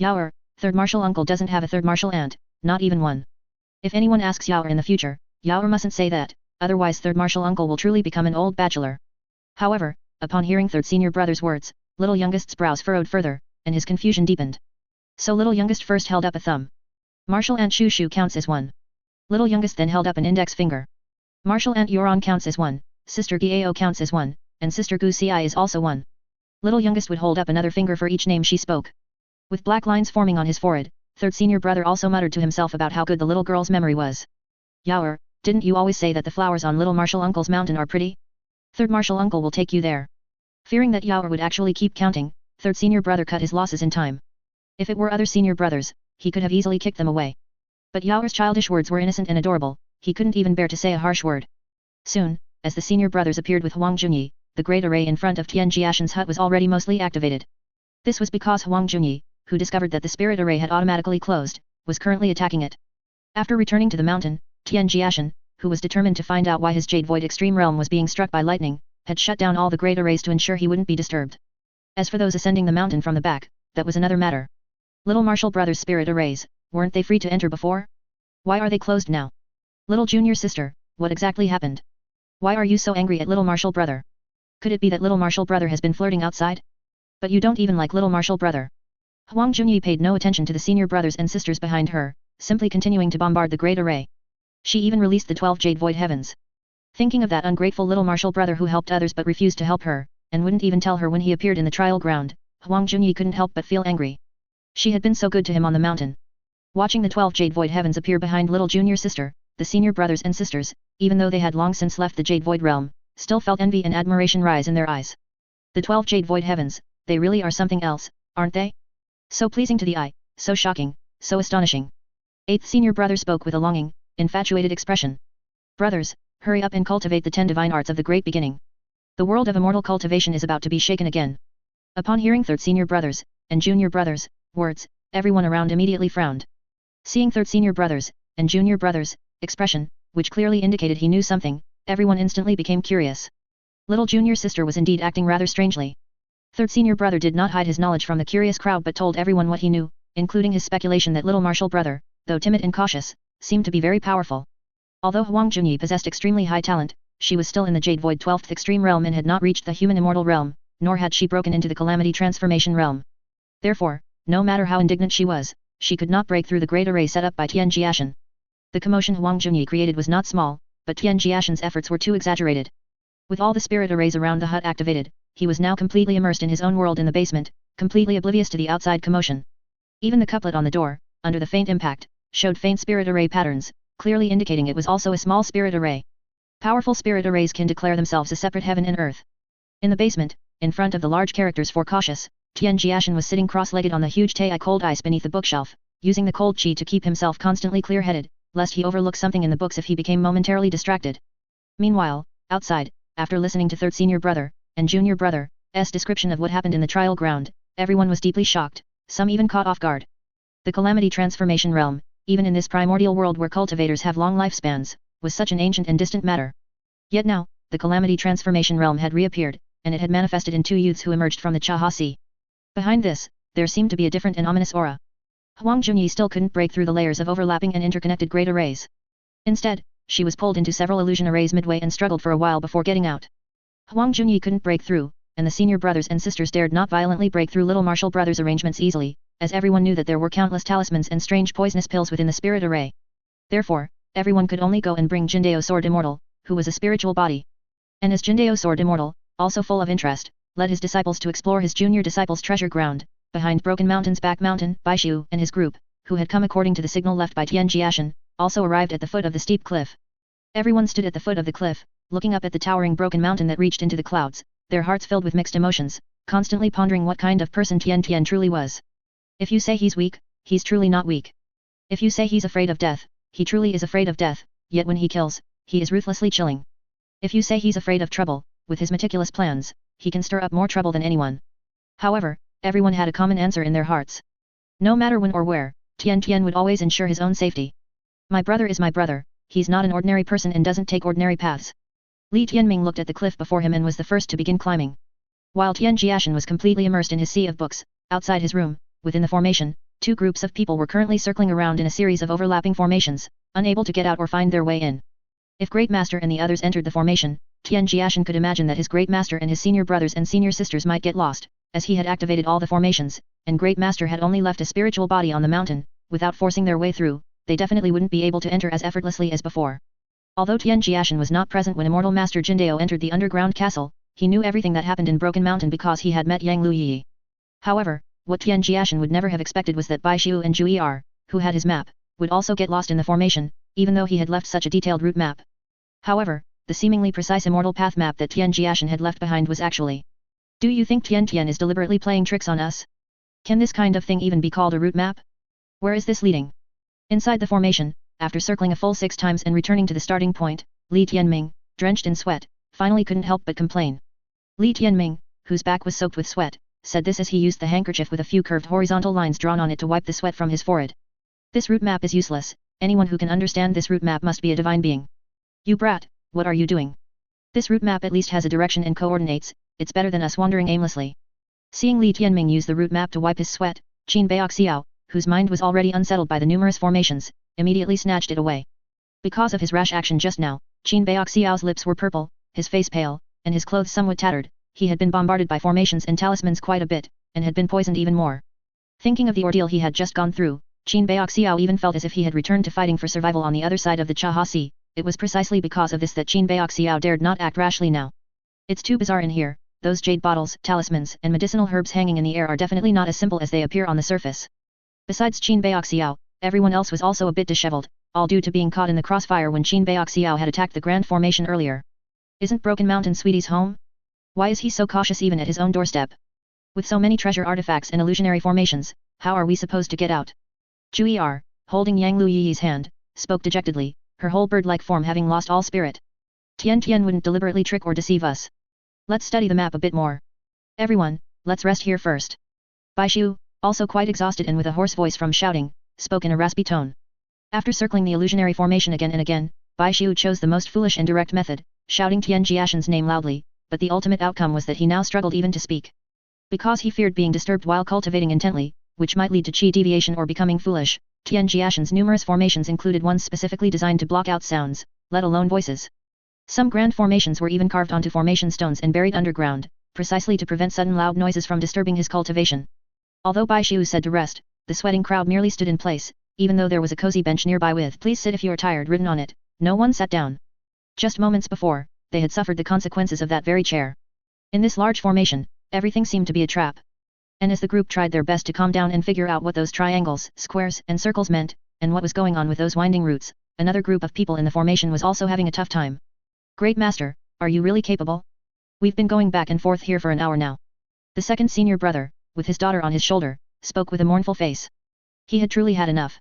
Jiu'er, third martial uncle doesn't have a third martial aunt, not even one. If anyone asks Jiu'er in the future, Jiu'er mustn't say that, otherwise third martial uncle will truly become an old bachelor. However, upon hearing third senior brother's words, little youngest's brows furrowed further, and his confusion deepened. So little youngest first held up a thumb. Martial aunt Shu Shu counts as one. Little youngest then held up an index finger. Martial aunt Yuran counts as one, sister Giao counts as one, and sister Gu Ci is also one. Little youngest would hold up another finger for each name she spoke. With black lines forming on his forehead, third senior brother also muttered to himself about how good the little girl's memory was. Jiu'er, didn't you always say that the flowers on little martial uncle's mountain are pretty? Third martial uncle will take you there. Fearing that Jiu'er would actually keep counting, third senior brother cut his losses in time. If it were other senior brothers, he could have easily kicked them away. But Jiu'er's childish words were innocent and adorable, he couldn't even bear to say a harsh word. Soon, as the senior brothers appeared with Huang Junyi, the great array in front of Tian Jiashen's hut was already mostly activated. This was because Huang Junyi, who discovered that the spirit array had automatically closed, was currently attacking it. After returning to the mountain, Tian Jiashen, who was determined to find out why his Jade Void Extreme Realm was being struck by lightning, had shut down all the great arrays to ensure he wouldn't be disturbed. As for those ascending the mountain from the back, that was another matter. Little martial brothers' spirit arrays, weren't they free to enter before? Why are they closed now? Little junior sister, what exactly happened? Why are you so angry at little martial brother? Could it be that little martial brother has been flirting outside? But you don't even like little martial brother. Huang Junyi paid no attention to the senior brothers and sisters behind her, simply continuing to bombard the great array. She even released the 12 Jade Void Heavens. Thinking of that ungrateful little martial brother who helped others but refused to help her, and wouldn't even tell her when he appeared in the trial ground, Huang Junyi couldn't help but feel angry. She had been so good to him on the mountain. Watching the 12 Jade Void Heavens appear behind little junior sister, the senior brothers and sisters, even though they had long since left the Jade Void realm, still felt envy and admiration rise in their eyes. The 12 Jade Void Heavens, they really are something else, aren't they? So pleasing to the eye, so shocking, so astonishing. 8th senior brother spoke with a longing, infatuated expression. Brothers, hurry up and cultivate the 10 divine arts of the great beginning. The world of immortal cultivation is about to be shaken again. Upon hearing third senior brothers, and junior brothers, words, everyone around immediately frowned. Seeing third senior brothers, and junior brothers, expression, which clearly indicated he knew something, everyone instantly became curious. Little junior sister was indeed acting rather strangely. Third senior brother did not hide his knowledge from the curious crowd but told everyone what he knew, including his speculation that little martial brother, though timid and cautious, seemed to be very powerful. Although Huang Junyi possessed extremely high talent, she was still in the Jade Void 12th Extreme Realm and had not reached the human immortal realm, nor had she broken into the Calamity Transformation realm. Therefore, no matter how indignant she could not break through the great array set up by Tian Jiashen. The commotion Huang Junyi created was not small, but Tian Jiashen's efforts were too exaggerated. With all the spirit arrays around the hut activated, he was now completely immersed in his own world in the basement, completely oblivious to the outside commotion. Even the couplet on the door, under the faint impact, showed faint spirit array patterns, clearly indicating it was also a small spirit array. Powerful spirit arrays can declare themselves a separate heaven and earth. In the basement, in front of the large characters for cautious, Tian Jiashen was sitting cross-legged on the huge Tei cold ice beneath the bookshelf, using the cold chi to keep himself constantly clear-headed, lest he overlook something in the books if he became momentarily distracted. Meanwhile, outside, after listening to third senior brother, and junior brother's description of what happened in the trial ground, everyone was deeply shocked, some even caught off guard. The calamity transformation realm, even in this primordial world where cultivators have long lifespans, was such an ancient and distant matter. Yet now, the calamity transformation realm had reappeared, and it had manifested in two youths who emerged from the Chaha Sea. Behind this, there seemed to be a different and ominous aura. Huang Junyi still couldn't break through the layers of overlapping and interconnected great arrays. Instead, she was pulled into several illusion arrays midway and struggled for a while before getting out. Huang Junyi couldn't break through, and the senior brothers and sisters dared not violently break through little martial brothers' arrangements easily, as everyone knew that there were countless talismans and strange poisonous pills within the spirit array. Therefore, everyone could only go and bring Jindao Sword Immortal, who was a spiritual body. And as Jindao Sword Immortal, also full of interest, led his disciples to explore his junior disciples' treasure ground, behind Broken Mountain's back mountain, Baishu and his group, who had come according to the signal left by Tian Jiashen, also arrived at the foot of the steep cliff. Everyone stood at the foot of the cliff, looking up at the towering broken mountain that reached into the clouds, their hearts filled with mixed emotions, constantly pondering what kind of person Tian Tian truly was. If you say he's weak, he's truly not weak. If you say he's afraid of death, he truly is afraid of death, yet when he kills, he is ruthlessly chilling. If you say he's afraid of trouble, with his meticulous plans, he can stir up more trouble than anyone. However, everyone had a common answer in their hearts. No matter when or where, Tian Tian would always ensure his own safety. My brother is my brother, he's not an ordinary person and doesn't take ordinary paths. Li Tianming looked at the cliff before him and was the first to begin climbing. While Tian Jiashen was completely immersed in his sea of books, outside his room, within the formation, two groups of people were currently circling around in a series of overlapping formations, unable to get out or find their way in. If Great Master and the others entered the formation, Tian Jiashen could imagine that his Great Master and his senior brothers and senior sisters might get lost, as he had activated all the formations, and Great Master had only left a spiritual body on the mountain. Without forcing their way through, they definitely wouldn't be able to enter as effortlessly as before. Although Tian Jiashen was not present when Immortal Master Jindao entered the underground castle, he knew everything that happened in Broken Mountain because he had met Yang Liu Yiyi. However, what Tian Jiashen would never have expected was that Baishu and Jiu'er, who had his map, would also get lost in the formation, even though he had left such a detailed route map. However, the seemingly precise immortal path map that Tian Jiashen had left behind was actually. Do you think Tian Tian is deliberately playing tricks on us? Can this kind of thing even be called a route map? Where is this leading? Inside the formation, after circling a full 6 times and returning to the starting point, Li Tianming, drenched in sweat, finally couldn't help but complain. Li Tianming, whose back was soaked with sweat, said this as he used the handkerchief with a few curved horizontal lines drawn on it to wipe the sweat from his forehead. This route map is useless, anyone who can understand this route map must be a divine being. You brat, what are you doing? This route map at least has a direction and coordinates, it's better than us wandering aimlessly. Seeing Li Tianming use the route map to wipe his sweat, Qin Baoxiao, whose mind was already unsettled by the numerous formations, immediately snatched it away. Because of his rash action just now, Qin Baoxiao's lips were purple, his face pale, and his clothes somewhat tattered. He had been bombarded by formations and talismans quite a bit, and had been poisoned even more. Thinking of the ordeal he had just gone through, Qin Baoxiao even felt as if he had returned to fighting for survival on the other side of the Chaha Sea. It was precisely because of this that Qin Baoxiao dared not act rashly now. It's too bizarre in here, those jade bottles, talismans and medicinal herbs hanging in the air are definitely not as simple as they appear on the surface. Besides Qin Baoxiao, everyone else was also a bit disheveled, all due to being caught in the crossfire when Qin Baoxiao had attacked the Grand Formation earlier. Isn't Broken Mountain Sweetie's home? Why is he so cautious even at his own doorstep? With so many treasure artifacts and illusionary formations, how are we supposed to get out? Jiu'er, holding Yang Liu Yiyi's hand, spoke dejectedly, her whole bird-like form having lost all spirit. Tian Tian wouldn't deliberately trick or deceive us. Let's study the map a bit more. Everyone, let's rest here first. Baishu, also quite exhausted and with a hoarse voice from shouting, spoke in a raspy tone. After circling the illusionary formation again and again, Baishu chose the most foolish and direct method, shouting Tian Jiashen's name loudly, but the ultimate outcome was that he now struggled even to speak. Because he feared being disturbed while cultivating intently, which might lead to chi deviation or becoming foolish, Tian Jiashen's numerous formations included ones specifically designed to block out sounds, let alone voices. Some grand formations were even carved onto formation stones and buried underground, precisely to prevent sudden loud noises from disturbing his cultivation. Although Baishu said to rest, the sweating crowd merely stood in place, even though there was a cozy bench nearby with "Please sit if you are tired" written on it. No one sat down. Just moments before, they had suffered the consequences of that very chair. In this large formation, everything seemed to be a trap. And as the group tried their best to calm down and figure out what those triangles, squares, and circles meant, and what was going on with those winding roots, another group of people in the formation was also having a tough time. Great Master, are you really capable? We've been going back and forth here for an hour now. The second senior brother, with his daughter on his shoulder, spoke with a mournful face. He had truly had enough.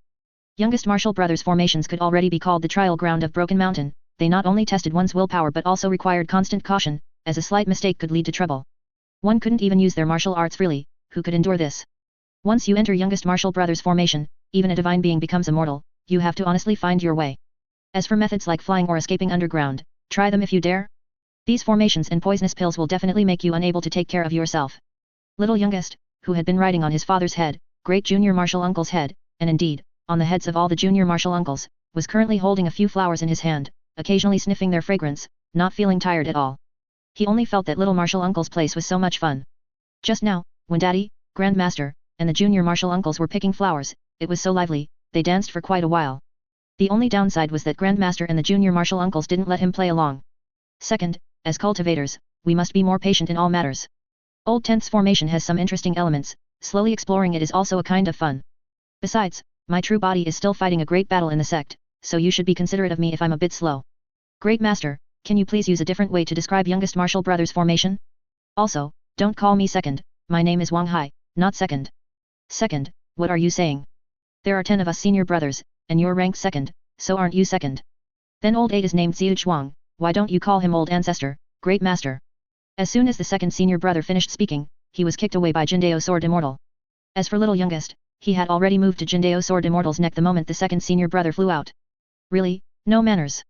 Youngest martial brothers' formations could already be called the trial ground of Broken Mountain. They not only tested one's willpower but also required constant caution, as a slight mistake could lead to trouble. One couldn't even use their martial arts freely. Who could endure this? Once you enter youngest martial brothers' formation, even a divine being becomes immortal. You have to honestly find your way. As for methods like flying or escaping underground, try them if you dare. These formations and poisonous pills will definitely make you unable to take care of yourself. Little youngest, who had been riding on his father's head, great junior martial uncle's head, and indeed, on the heads of all the junior martial uncles, was currently holding a few flowers in his hand, occasionally sniffing their fragrance, not feeling tired at all. He only felt that little martial uncle's place was so much fun. Just now, when Daddy, Grand Master, and the junior martial uncles were picking flowers, it was so lively, they danced for quite a while. The only downside was that Grand Master and the junior martial uncles didn't let him play along. Second, as cultivators, we must be more patient in all matters. Old 10th's formation has some interesting elements, slowly exploring it is also a kind of fun. Besides, my true body is still fighting a great battle in the sect, so you should be considerate of me if I'm a bit slow. Great Master, can you please use a different way to describe youngest martial brothers' formation? Also, don't call me second, my name is Wang Hai, not second. Second, what are you saying? There are 10 of us senior brothers, and you're ranked second, so aren't you second? Then old 8 is named Zhuang, why don't you call him old ancestor, great master? As soon as the second senior brother finished speaking, he was kicked away by Jindao Sword Immortal. As for little youngest, he had already moved to Jindao Sword Immortal's neck the moment the second senior brother flew out. Really, no manners.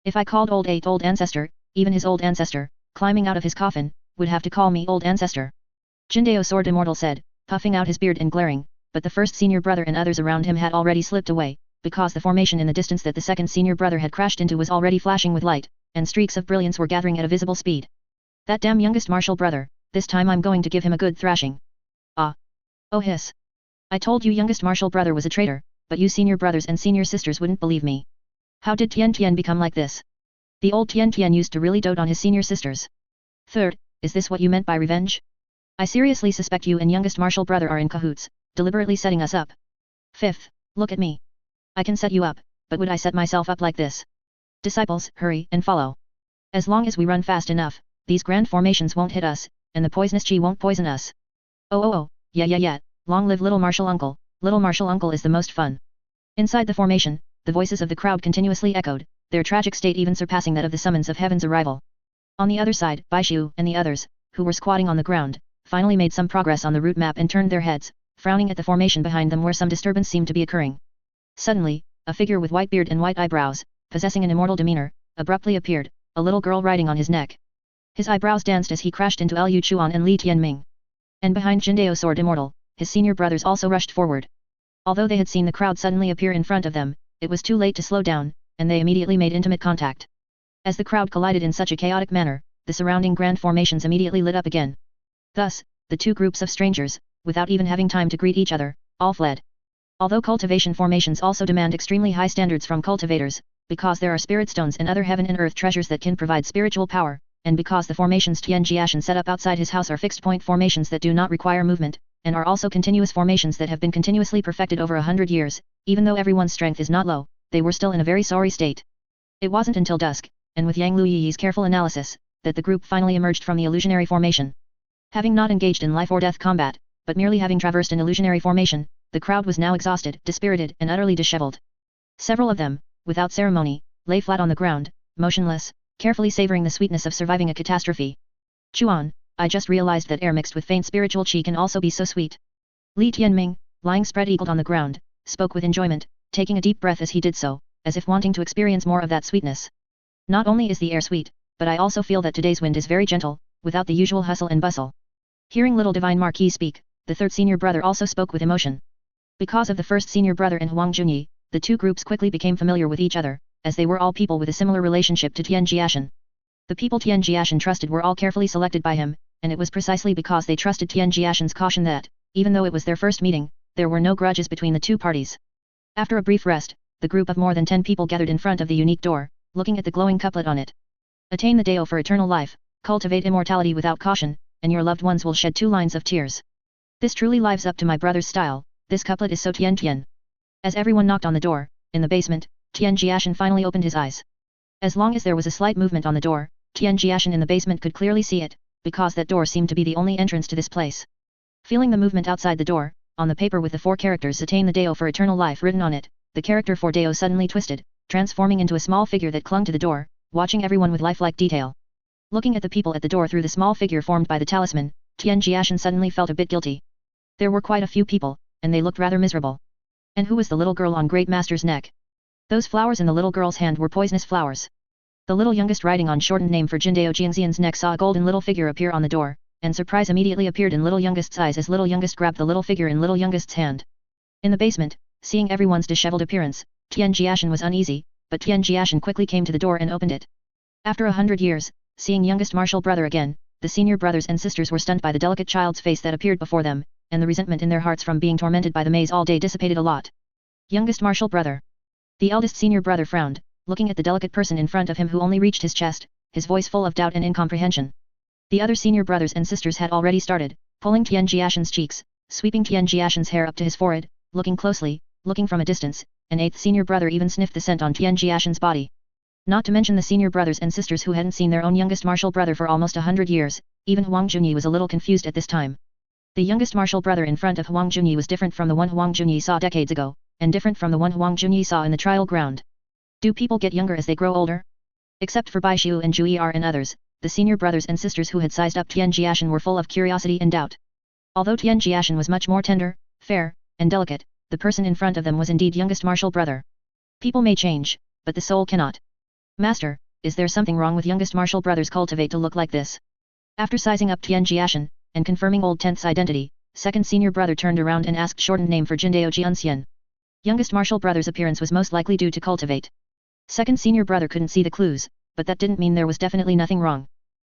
If I called old 8 old ancestor, even his old ancestor, climbing out of his coffin, would have to call me old ancestor. Jindao Sword Immortal said, puffing out his beard and glaring, but the first senior brother and others around him had already slipped away, because the formation in the distance that the second senior brother had crashed into was already flashing with light, and streaks of brilliance were gathering at a visible speed. That damn youngest martial brother, this time I'm going to give him a good thrashing. Ah. Oh hiss. I told you youngest martial brother was a traitor, but you senior brothers and senior sisters wouldn't believe me. How did Tian Tian become like this? The old Tian Tian used to really dote on his senior sisters. Third, is this what you meant by revenge? I seriously suspect you and youngest martial brother are in cahoots, deliberately setting us up. Fifth, look at me. I can set you up, but would I set myself up like this? Disciples, hurry and follow. As long as we run fast enough, these grand formations won't hit us, and the poisonous chi won't poison us. Oh, yeah, long live little martial uncle, little martial uncle is the most fun. Inside the formation, the voices of the crowd continuously echoed, their tragic state even surpassing that of the summons of heaven's arrival. On the other side, Baishu and the others, who were squatting on the ground, finally made some progress on the route map and turned their heads, frowning at the formation behind them where some disturbance seemed to be occurring. Suddenly, a figure with white beard and white eyebrows, possessing an immortal demeanor, abruptly appeared, a little girl riding on his neck. His eyebrows danced as he crashed into Liu Chuan and Li Tianming. And behind Jindao Sword Immortal, his senior brothers also rushed forward. Although they had seen the crowd suddenly appear in front of them, it was too late to slow down, and they immediately made intimate contact. As the crowd collided in such a chaotic manner, the surrounding grand formations immediately lit up again. Thus, the two groups of strangers, without even having time to greet each other, all fled. Although cultivation formations also demand extremely high standards from cultivators, because there are spirit stones and other heaven and earth treasures that can provide spiritual power, and because the formations Tian Jiashen set up outside his house are fixed point formations that do not require movement, and are also continuous formations that have been continuously perfected over 100 years, even though everyone's strength is not low, they were still in a very sorry state. It wasn't until dusk, and with Yang Liu Yiyi's careful analysis, that the group finally emerged from the illusionary formation. Having not engaged in life or death combat, but merely having traversed an illusionary formation, the crowd was now exhausted, dispirited, and utterly disheveled. Several of them, without ceremony, lay flat on the ground, motionless, carefully savoring the sweetness of surviving a catastrophe. Chuan, I just realized that air mixed with faint spiritual qi can also be so sweet. Li Tianming, lying spread-eagled on the ground, spoke with enjoyment, taking a deep breath as he did so, as if wanting to experience more of that sweetness. Not only is the air sweet, but I also feel that today's wind is very gentle, without the usual hustle and bustle. Hearing little divine Marquis speak, the third senior brother also spoke with emotion. Because of the first senior brother and Huang Junyi, the two groups quickly became familiar with each other, as they were all people with a similar relationship to Tian Jiashen. The people Tian Jiashen trusted were all carefully selected by him, and it was precisely because they trusted Tian Jiashen's caution that, even though it was their first meeting, there were no grudges between the two parties. After a brief rest, the group of more than 10 people gathered in front of the unique door, looking at the glowing couplet on it. Attain the Dao for eternal life, cultivate immortality without caution, and your loved ones will shed 2 lines of tears. This truly lives up to my brother's style, this couplet is so Tian Tian. As everyone knocked on the door, in the basement, Tian Jiashen finally opened his eyes. As long as there was a slight movement on the door, Tian Jiashen in the basement could clearly see it, because that door seemed to be the only entrance to this place. Feeling the movement outside the door, on the paper with the 4 characters Attain the Dao for eternal life written on it, the character for Dao suddenly twisted, transforming into a small figure that clung to the door, watching everyone with lifelike detail. Looking at the people at the door through the small figure formed by the talisman, Tian Jiashen suddenly felt a bit guilty. There were quite a few people, and they looked rather miserable. And who was the little girl on Great Master's neck? Those flowers in the little girl's hand were poisonous flowers. The little youngest writing on shortened name for Jindao Jiangxian's neck saw a golden little figure appear on the door, and surprise immediately appeared in little youngest's eyes as little youngest grabbed the little figure in little youngest's hand. In the basement, seeing everyone's disheveled appearance, Tian Jiashen was uneasy, but Tian Jiashen quickly came to the door and opened it. After 100 years, seeing youngest martial brother again, the senior brothers and sisters were stunned by the delicate child's face that appeared before them, and the resentment in their hearts from being tormented by the maze all day dissipated a lot. Youngest martial brother. The eldest senior brother frowned, looking at the delicate person in front of him who only reached his chest, his voice full of doubt and incomprehension. The other senior brothers and sisters had already started, pulling Tian Jiashen's cheeks, sweeping Tian Jiashen's hair up to his forehead, looking closely, looking from a distance, an 8th senior brother even sniffed the scent on Tian Jiashen's body. Not to mention the senior brothers and sisters who hadn't seen their own youngest martial brother for almost 100 years, even Huang Junyi was a little confused at this time. The youngest martial brother in front of Huang Junyi was different from the one Huang Junyi saw decades ago, and different from the one Huang Junyi saw in the trial ground. Do people get younger as they grow older? Except for Bai Xiu and Jiu'er and others, the senior brothers and sisters who had sized up Tian Jiashen were full of curiosity and doubt. Although Tian Jiashen was much more tender, fair, and delicate, the person in front of them was indeed youngest martial brother. People may change, but the soul cannot. Master, is there something wrong with youngest martial brother's cultivate to look like this? After sizing up Tian Jiashen, and confirming old 10th's identity, second senior brother turned around and asked shortened name for Jindao Jianxian. Youngest martial brother's appearance was most likely due to cultivate. Second senior brother couldn't see the clues, but that didn't mean there was definitely nothing wrong.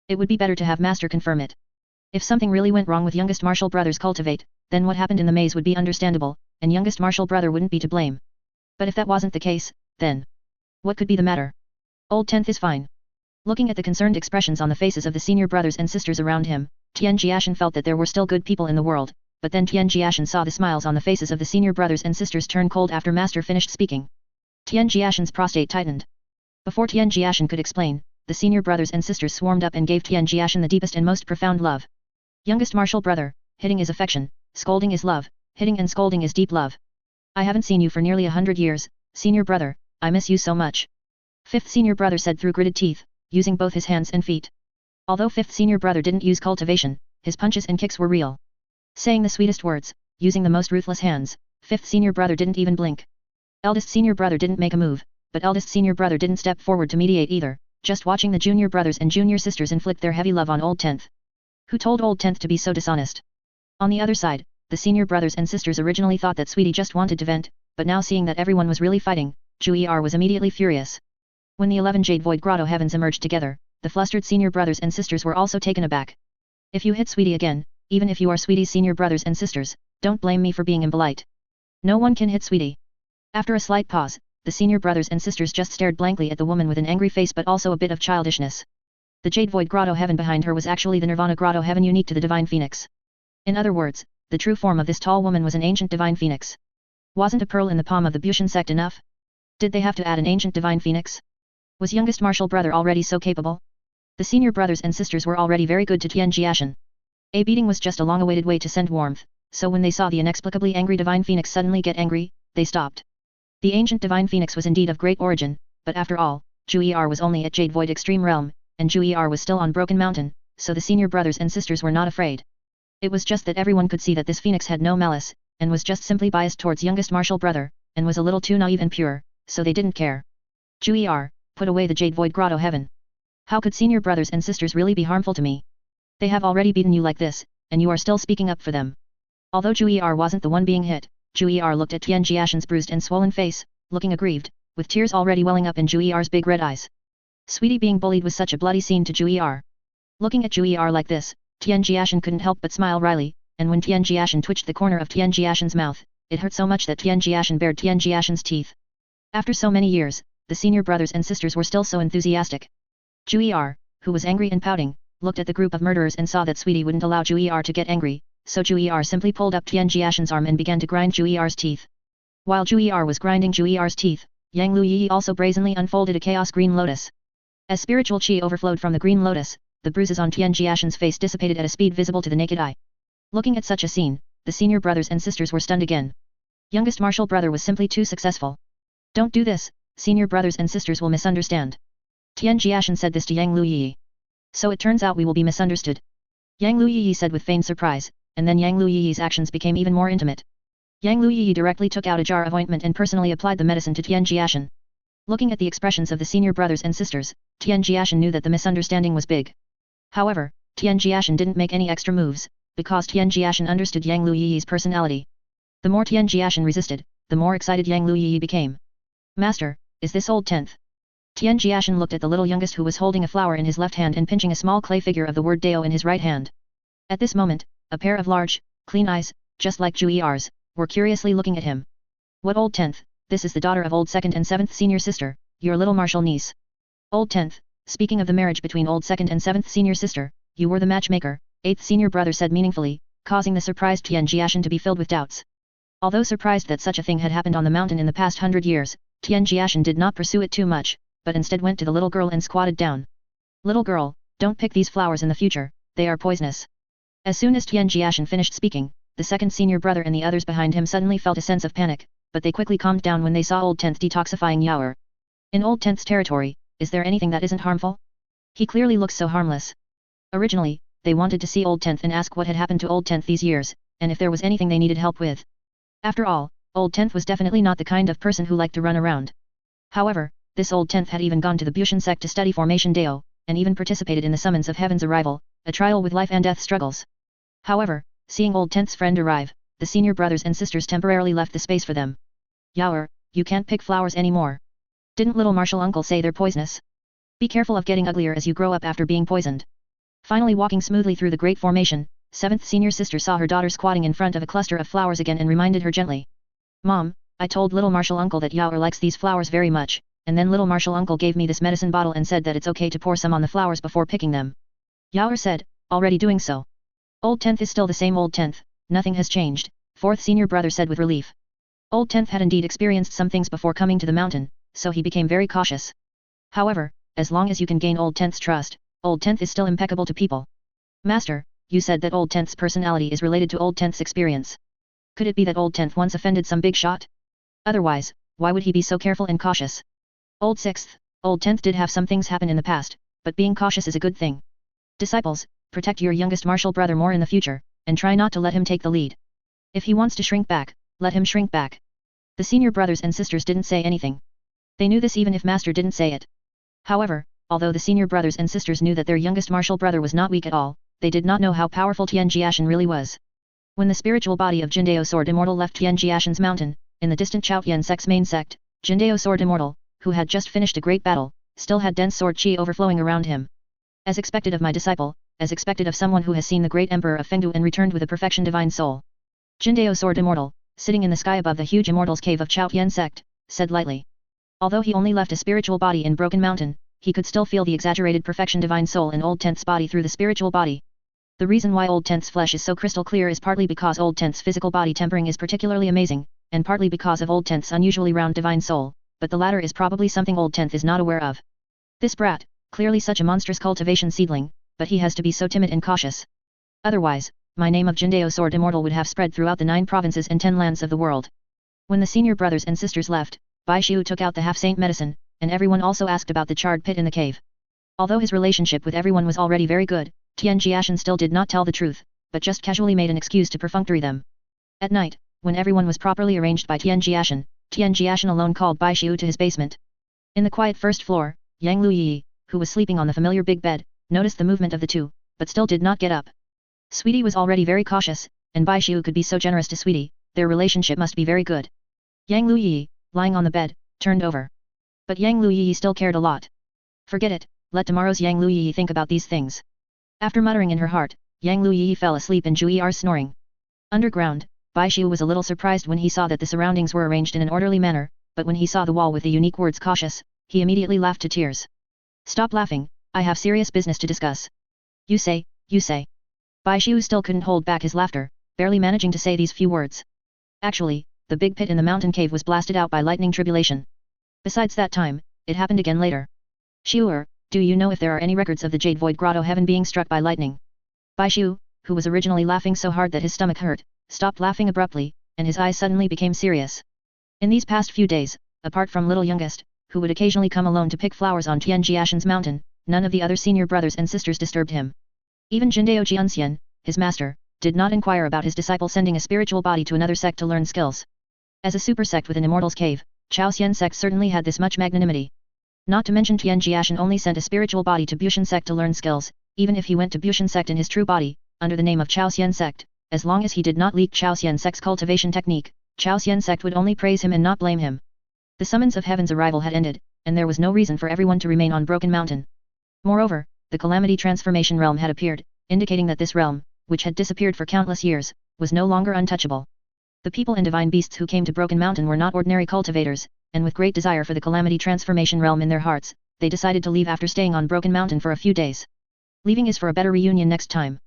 It would be better to have master confirm it. If something really went wrong with youngest martial brother's cultivate, then what happened in the maze would be understandable, and youngest martial brother wouldn't be to blame. But if that wasn't the case, then what could be the matter? Old 10th is fine. Looking at the concerned expressions on the faces of the senior brothers and sisters around him, Tian Jiashen felt that there were still good people in the world, but then Tian Jiashen saw the smiles on the faces of the senior brothers and sisters turn cold after master finished speaking. Tian Jiashen's prostate tightened. Before Tian Jiashen could explain, the senior brothers and sisters swarmed up and gave Tian Jiashen the deepest and most profound love. Youngest martial brother, hitting is affection, scolding is love, hitting and scolding is deep love. I haven't seen you for nearly 100 years, senior brother, I miss you so much. Fifth senior brother said through gritted teeth, using both his hands and feet. Although fifth senior brother didn't use cultivation, his punches and kicks were real. Saying the sweetest words, using the most ruthless hands, fifth senior brother didn't even blink. Eldest senior brother didn't make a move, but eldest senior brother didn't step forward to mediate either, just watching the junior brothers and junior sisters inflict their heavy love on old 10th. Who told old 10th to be so dishonest? On the other side, the senior brothers and sisters originally thought that Sweetie just wanted to vent, but now seeing that everyone was really fighting, Jiu'er was immediately furious. When the 11 Jade Void Grotto heavens emerged together, the flustered senior brothers and sisters were also taken aback. If you hit Sweetie again, even if you are Sweetie's senior brothers and sisters, don't blame me for being impolite. No one can hit Sweetie. After a slight pause, the senior brothers and sisters just stared blankly at the woman with an angry face but also a bit of childishness. The Jade Void Grotto heaven behind her was actually the Nirvana Grotto heaven unique to the Divine Phoenix. In other words, the true form of this tall woman was an ancient Divine Phoenix. Wasn't a pearl in the palm of the Bushan sect enough? Did they have to add an ancient Divine Phoenix? Was youngest martial brother already so capable? The senior brothers and sisters were already very good to Tian Jiashen. A beating was just a long-awaited way to send warmth, so when they saw the inexplicably angry Divine Phoenix suddenly get angry, they stopped. The ancient Divine Phoenix was indeed of great origin, but after all, Jiu'er was only at Jade Void Extreme Realm, and Jiu'er was still on Broken Mountain, so the senior brothers and sisters were not afraid. It was just that everyone could see that this Phoenix had no malice, and was just simply biased towards youngest martial brother, and was a little too naive and pure, so they didn't care. Jiu'er, put away the Jade Void Grotto heaven. How could senior brothers and sisters really be harmful to me? They have already beaten you like this, and you are still speaking up for them. Although Jiu'er wasn't the one being hit, Jiu'er looked at Tian Jiashen's bruised and swollen face, looking aggrieved, with tears already welling up in Jiu'er's big red eyes. Sweetie being bullied was such a bloody scene to Jiu'er. Looking at Jiu'er like this, Tian Jiashen couldn't help but smile wryly, and when Tian Jiashen twitched the corner of Tian Jiashen's mouth, it hurt so much that Tian Jiashen bared Tian Jiashen's teeth. After so many years, the senior brothers and sisters were still so enthusiastic. Jiu'er, who was angry and pouting, looked at the group of murderers and saw that Sweetie wouldn't allow Jiu'er to get angry, so Jiu'er simply pulled up Tian Jiashen's arm and began to grind Jiu'er's teeth. While Jiu'er was grinding Jiu'er's teeth, Yang Liu Yiyi also brazenly unfolded a chaos green lotus. As spiritual qi overflowed from the green lotus, the bruises on Tian Jiashen's face dissipated at a speed visible to the naked eye. Looking at such a scene, the senior brothers and sisters were stunned again. Youngest martial brother was simply too successful. Don't do this, senior brothers and sisters will misunderstand. Tian Jiashen said this to Yang Liu Yiyi. So it turns out we will be misunderstood. Yang Liu Yiyi said with feigned surprise, and then Yang Liu Yiyi's actions became even more intimate. Yang Liu Yiyi directly took out a jar of ointment and personally applied the medicine to Tian Jiashen. Looking at the expressions of the senior brothers and sisters, Tian Jiashen knew that the misunderstanding was big. However, Tian Jiashen didn't make any extra moves, because Tian Jiashen understood Yang Liu Yiyi's personality. The more Tian Jiashen resisted, the more excited Yang Liu Yiyi became. Master, is this old 10th? Tian Jiashen looked at the little youngest who was holding a flower in his left hand and pinching a small clay figure of the word Dao in his right hand. At this moment, a pair of large, clean eyes, just like Jiu'er's, were curiously looking at him. What old 10th? This is the daughter of old 2nd and 7th senior sister, your little martial niece. Old 10th, speaking of the marriage between old 2nd and 7th senior sister, you were the matchmaker, 8th senior brother said meaningfully, causing the surprised Tian Jiashen to be filled with doubts. Although surprised that such a thing had happened on the mountain in the past 100 years, Tian Jiashen did not pursue it too much, but instead went to the little girl and squatted down. Little girl, don't pick these flowers in the future, they are poisonous. As soon as Tian Jiashen finished speaking, the second senior brother and the others behind him suddenly felt a sense of panic, but they quickly calmed down when they saw old 10th detoxifying Jiu'er. In old 10th's territory, is there anything that isn't harmful? He clearly looks so harmless. Originally, they wanted to see old 10th and ask what had happened to old 10th these years, and if there was anything they needed help with. After all, old 10th was definitely not the kind of person who liked to run around. However, this old 10th had even gone to the Bushan sect to study formation Dao, and even participated in the summons of heaven's arrival, a trial with life and death struggles. However, seeing old 10th's friend arrive, the senior brothers and sisters temporarily left the space for them. Jiu'er, you can't pick flowers anymore. Didn't little martial uncle say they're poisonous? Be careful of getting uglier as you grow up after being poisoned. Finally walking smoothly through the great formation, 7th senior sister saw her daughter squatting in front of a cluster of flowers again and reminded her gently. Mom, I told little martial uncle that Jiu'er likes these flowers very much, and then little martial uncle gave me this medicine bottle and said that it's okay to pour some on the flowers before picking them. Jiu'er said, already doing so. Old 10th is still the same old 10th, nothing has changed, 4th senior brother said with relief. Old 10th had indeed experienced some things before coming to the mountain, so he became very cautious. However, as long as you can gain old 10th's trust, old 10th is still impeccable to people. Master, you said that old 10th's personality is related to old 10th's experience. Could it be that old 10th once offended some big shot? Otherwise, why would he be so careful and cautious? Old 6th, old 10th did have some things happen in the past, but being cautious is a good thing. Disciples, protect your youngest martial brother more in the future, and try not to let him take the lead. If he wants to shrink back, let him shrink back. The senior brothers and sisters didn't say anything. They knew this even if Master didn't say it. However, although the senior brothers and sisters knew that their youngest martial brother was not weak at all, they did not know how powerful Tian Jiashen really was. When the spiritual body of Jindao Sword Immortal left Tian Jiashen's mountain, in the distant Chaotian sect's main sect, Jindao Sword Immortal, who had just finished a great battle, still had dense sword qi overflowing around him. As expected of my disciple, as expected of someone who has seen the great emperor of Fengdu and returned with a perfection divine soul. Jindao Sword Immortal, sitting in the sky above the huge immortals cave of Chaotian sect, said lightly. Although he only left a spiritual body in Broken Mountain, he could still feel the exaggerated perfection divine soul in old 10th's body through the spiritual body. The reason why old 10th's flesh is so crystal clear is partly because old 10th's physical body tempering is particularly amazing, and partly because of old 10th's unusually round divine soul, but the latter is probably something old 10th is not aware of. This brat, clearly such a monstrous cultivation seedling, but he has to be so timid and cautious. Otherwise, my name of Jindao Sword Immortal would have spread throughout the 9 provinces and 10 lands of the world. When the senior brothers and sisters left, Bai Xiu took out the half-saint medicine, and everyone also asked about the charred pit in the cave. Although his relationship with everyone was already very good, Tian Jiashen still did not tell the truth, but just casually made an excuse to perfunctory them. At night, when everyone was properly arranged by Tian Jiashen alone called Bai Xiu to his basement. In the quiet first floor, Yang Liu Yiyi, who was sleeping on the familiar big bed, noticed the movement of the two, but still did not get up. Sweetie was already very cautious, and Bai Xiu could be so generous to Sweetie, their relationship must be very good. Yang Liu Yiyi, lying on the bed, turned over. But Yang Liu Yiyi still cared a lot. Forget it, let tomorrow's Yang Liu Yiyi think about these things. After muttering in her heart, Yang Liu Yiyi fell asleep in Jiu'er's snoring. Underground, Bai Xiu was a little surprised when he saw that the surroundings were arranged in an orderly manner, but when he saw the wall with the unique words cautious, he immediately laughed to tears. Stop laughing, I have serious business to discuss. You say, you say. Bai Xiu still couldn't hold back his laughter, barely managing to say these few words. Actually, the big pit in the mountain cave was blasted out by lightning tribulation. Besides that time, it happened again later. Jiu'er, do you know if there are any records of the Jade Void Grotto heaven being struck by lightning? Bai Xiu, who was originally laughing so hard that his stomach hurt, stopped laughing abruptly, and his eyes suddenly became serious. In these past few days, apart from little youngest, who would occasionally come alone to pick flowers on Tian Jiashen's mountain, none of the other senior brothers and sisters disturbed him. Even Jindao Jianxian, his master, did not inquire about his disciple sending a spiritual body to another sect to learn skills. As a super sect within Immortal's Cave, Chaosian sect certainly had this much magnanimity. Not to mention Tian Jiashen only sent a spiritual body to Bushan sect to learn skills, even if he went to Bushan sect in his true body, under the name of Chaosian sect, as long as he did not leak Chaosian sect's cultivation technique, Chaosian sect would only praise him and not blame him. The summons of heaven's arrival had ended, and there was no reason for everyone to remain on Broken Mountain. Moreover, the Calamity Transformation Realm had appeared, indicating that this realm, which had disappeared for countless years, was no longer untouchable. The people and divine beasts who came to Broken Mountain were not ordinary cultivators, and with great desire for the Calamity Transformation Realm in their hearts, they decided to leave after staying on Broken Mountain for a few days. Leaving is for a better reunion next time.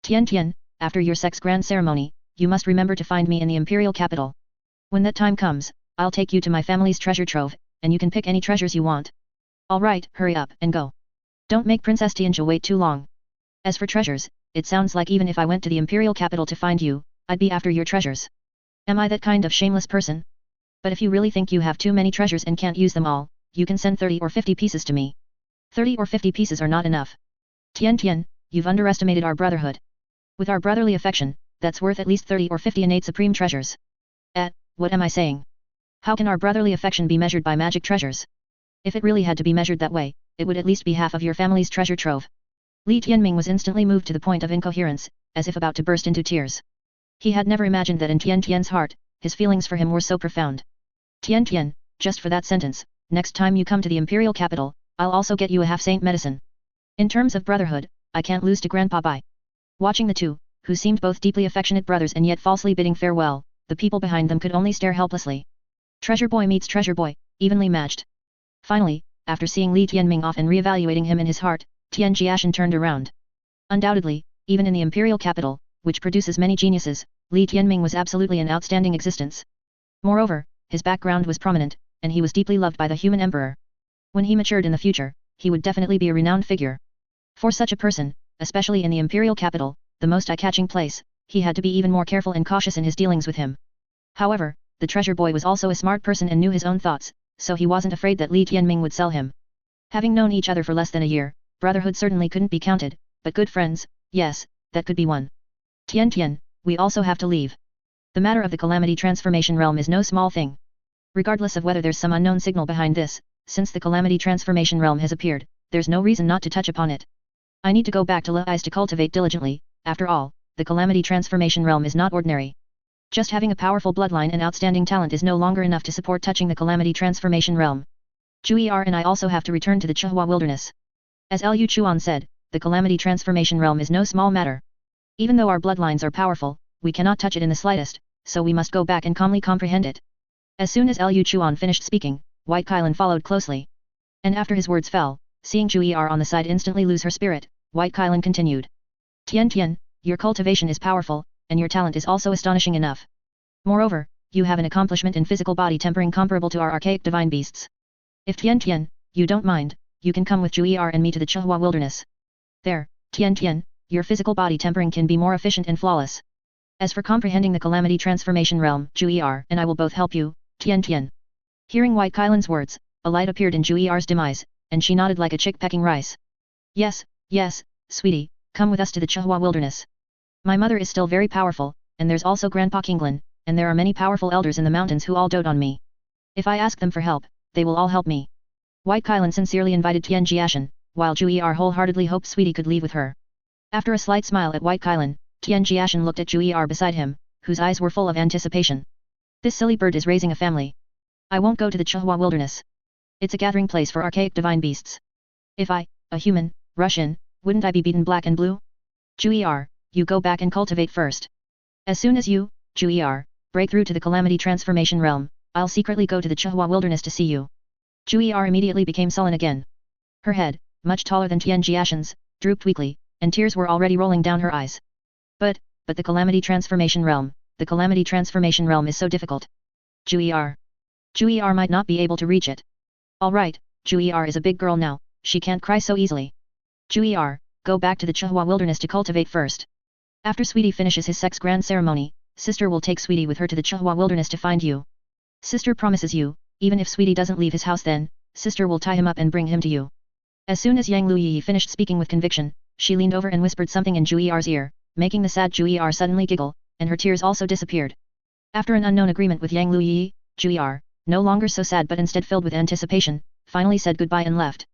Tian Tian, after your sect's grand ceremony, you must remember to find me in the imperial capital. When that time comes, I'll take you to my family's treasure trove, and you can pick any treasures you want. Alright, hurry up and go. Don't make Princess Tianjia wait too long. As for treasures, it sounds like even if I went to the imperial capital to find you, I'd be after your treasures. Am I that kind of shameless person? But if you really think you have too many treasures and can't use them all, you can send 30 or 50 pieces to me. 30 or 50 pieces are not enough. Tian Tian, you've underestimated our brotherhood. With our brotherly affection, that's worth at least 30 or 50 innate supreme treasures. What am I saying? How can our brotherly affection be measured by magic treasures? If it really had to be measured that way, it would at least be half of your family's treasure trove. Li Tianming was instantly moved to the point of incoherence, as if about to burst into tears. He had never imagined that in Tian Tian's heart, his feelings for him were so profound. Tian Tian, just for that sentence, next time you come to the imperial capital, I'll also get you a half-saint medicine. In terms of brotherhood, I can't lose to Grandpa Bai. Watching the two, who seemed both deeply affectionate brothers and yet falsely bidding farewell, the people behind them could only stare helplessly. Treasure boy meets treasure boy, evenly matched. Finally, after seeing Li Tianming off and re-evaluating him in his heart, Tian Jiashen turned around. Undoubtedly, even in the imperial capital, which produces many geniuses, Li Tianming was absolutely an outstanding existence. Moreover, his background was prominent, and he was deeply loved by the human emperor. When he matured in the future, he would definitely be a renowned figure. For such a person, especially in the imperial capital, the most eye-catching place, he had to be even more careful and cautious in his dealings with him. However, the treasure boy was also a smart person and knew his own thoughts, so he wasn't afraid that Li Tianming would sell him. Having known each other for less than a year, brotherhood certainly couldn't be counted, but good friends, yes, that could be one. Tian Tian, we also have to leave. The matter of the Calamity Transformation Realm is no small thing. Regardless of whether there's some unknown signal behind this, since the Calamity Transformation Realm has appeared, there's no reason not to touch upon it. I need to go back to Li's to cultivate diligently. After all, the Calamity Transformation Realm is not ordinary. Just having a powerful bloodline and outstanding talent is no longer enough to support touching the Calamity Transformation Realm. Jiu'er and I also have to return to the Chihua Wilderness. As Liu Chuan said, the Calamity Transformation Realm is no small matter. Even though our bloodlines are powerful, we cannot touch it in the slightest, so we must go back and calmly comprehend it. As soon as Liu Chuan finished speaking, White Kailan followed closely. And after his words fell, seeing Jiu'er on the side instantly lose her spirit, White Kailan continued. Tian Tian, your cultivation is powerful, and your talent is also astonishing enough. Moreover, you have an accomplishment in physical body tempering comparable to our archaic divine beasts. If Tian Tian, you don't mind, you can come with Jiu'er and me to the Chihua Wilderness. There, Tian Tian, your physical body tempering can be more efficient and flawless. As for comprehending the Calamity Transformation Realm, Jiu'er and I will both help you, Tian Tian. Hearing White Kailan's words, a light appeared in Jiu'er's demise, and she nodded like a chick pecking rice. Yes, yes, sweetie, come with us to the Chihua Wilderness. My mother is still very powerful, and there's also Grandpa Kinglan, and there are many powerful elders in the mountains who all dote on me. If I ask them for help, they will all help me. White Kailan sincerely invited Tian Jiashen, while Jiu'er wholeheartedly hoped Sweetie could leave with her. After a slight smile at White Kailan, Tian Jiashen looked at Jiu'er beside him, whose eyes were full of anticipation. This silly bird is raising a family. I won't go to the Chihua Wilderness. It's a gathering place for archaic divine beasts. If I, a human, rush in, wouldn't I be beaten black and blue? Jiu'er, you go back and cultivate first. As soon as you, Jiu'er, break through to the Calamity Transformation Realm, I'll secretly go to the Chihua Wilderness to see you. Jiu'er immediately became sullen again. Her head, much taller than Tian Jiashen's, drooped weakly, and tears were already rolling down her eyes. But the Calamity Transformation Realm, the Calamity Transformation Realm is so difficult. Jiu'er. Jiu'er might not be able to reach it. Alright, Jiu'er is a big girl now, she can't cry so easily. Jiu'er, go back to the Chihua wilderness to cultivate first. After Sweetie finishes his sex grand ceremony, sister will take Sweetie with her to the Chihua wilderness to find you. Sister promises you, even if Sweetie doesn't leave his house then, sister will tie him up and bring him to you. As soon as Yang Liu Yiyi finished speaking with conviction, she leaned over and whispered something in Jiu'er's ear, making the sad Jiu'er suddenly giggle, and her tears also disappeared. After an unknown agreement with Yang Liu Yiyi, Jiu'er, no longer so sad but instead filled with anticipation, finally said goodbye and left.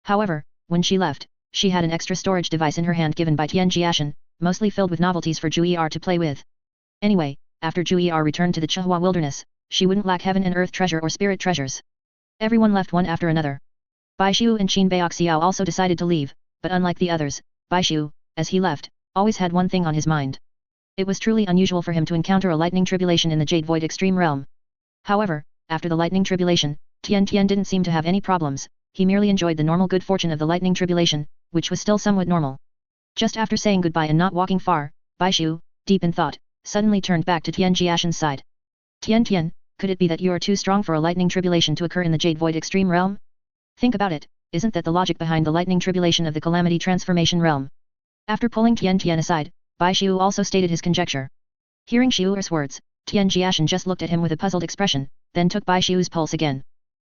However, when she left, she had an extra storage device in her hand given by Tian Jiashen, mostly filled with novelties for Jiu'er to play with. Anyway, after Jiu'er returned to the Chihua wilderness, she wouldn't lack heaven and earth treasure or spirit treasures. Everyone left one after another. Baishu and Qin Baoxiao also decided to leave, but unlike the others, Baishu, as he left, always had one thing on his mind. It was truly unusual for him to encounter a lightning tribulation in the Jade Void Extreme Realm. However, after the lightning tribulation, Tian Tian didn't seem to have any problems, he merely enjoyed the normal good fortune of the lightning tribulation, which was still somewhat normal. Just after saying goodbye and not walking far, Baishu, deep in thought, suddenly turned back to Tian Jiashen's side. Tian Tian, could it be that you are too strong for a lightning tribulation to occur in the Jade Void Extreme Realm? Think about it, isn't that the logic behind the lightning tribulation of the Calamity Transformation Realm? After pulling Tian Tian aside, Baishu also stated his conjecture. Hearing Jiu'er's words, Tian Jiashen just looked at him with a puzzled expression, then took Baishu's pulse again.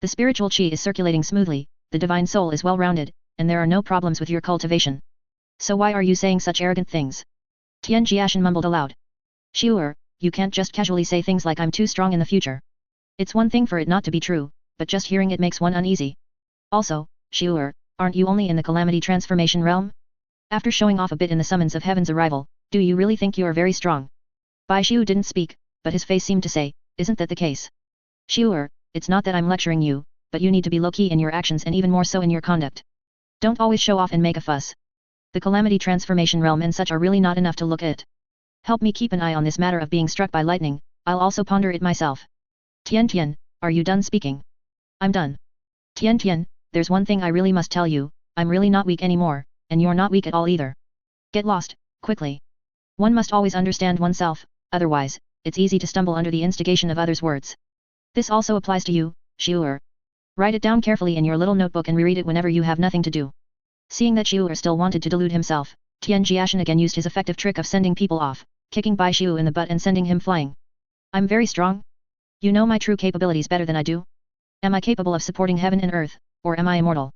The spiritual qi is circulating smoothly, the divine soul is well-rounded, and there are no problems with your cultivation. So why are you saying such arrogant things? Tian Jiashen mumbled aloud. Jiu'er, you can't just casually say things like I'm too strong in the future. It's one thing for it not to be true, but just hearing it makes one uneasy. Also, Jiu'er, aren't you only in the Calamity Transformation Realm? After showing off a bit in the summons of heaven's arrival, do you really think you are very strong? Baishu didn't speak, but his face seemed to say, isn't that the case? Jiu'er, it's not that I'm lecturing you, but you need to be low-key in your actions and even more so in your conduct. Don't always show off and make a fuss. The Calamity Transformation Realm and such are really not enough to look at. Help me keep an eye on this matter of being struck by lightning, I'll also ponder it myself. Tian Tian, are you done speaking? I'm done. Tian Tian, there's one thing I really must tell you, I'm really not weak anymore, and you're not weak at all either. Get lost, quickly. One must always understand oneself, otherwise, it's easy to stumble under the instigation of others' words. This also applies to you, Jiu'er. Write it down carefully in your little notebook and reread it whenever you have nothing to do. Seeing that Jiu'er still wanted to delude himself, Tian Jiashen again used his effective trick of sending people off, kicking Baishu in the butt and sending him flying. I'm very strong. You know my true capabilities better than I do. Am I capable of supporting heaven and earth, or am I immortal?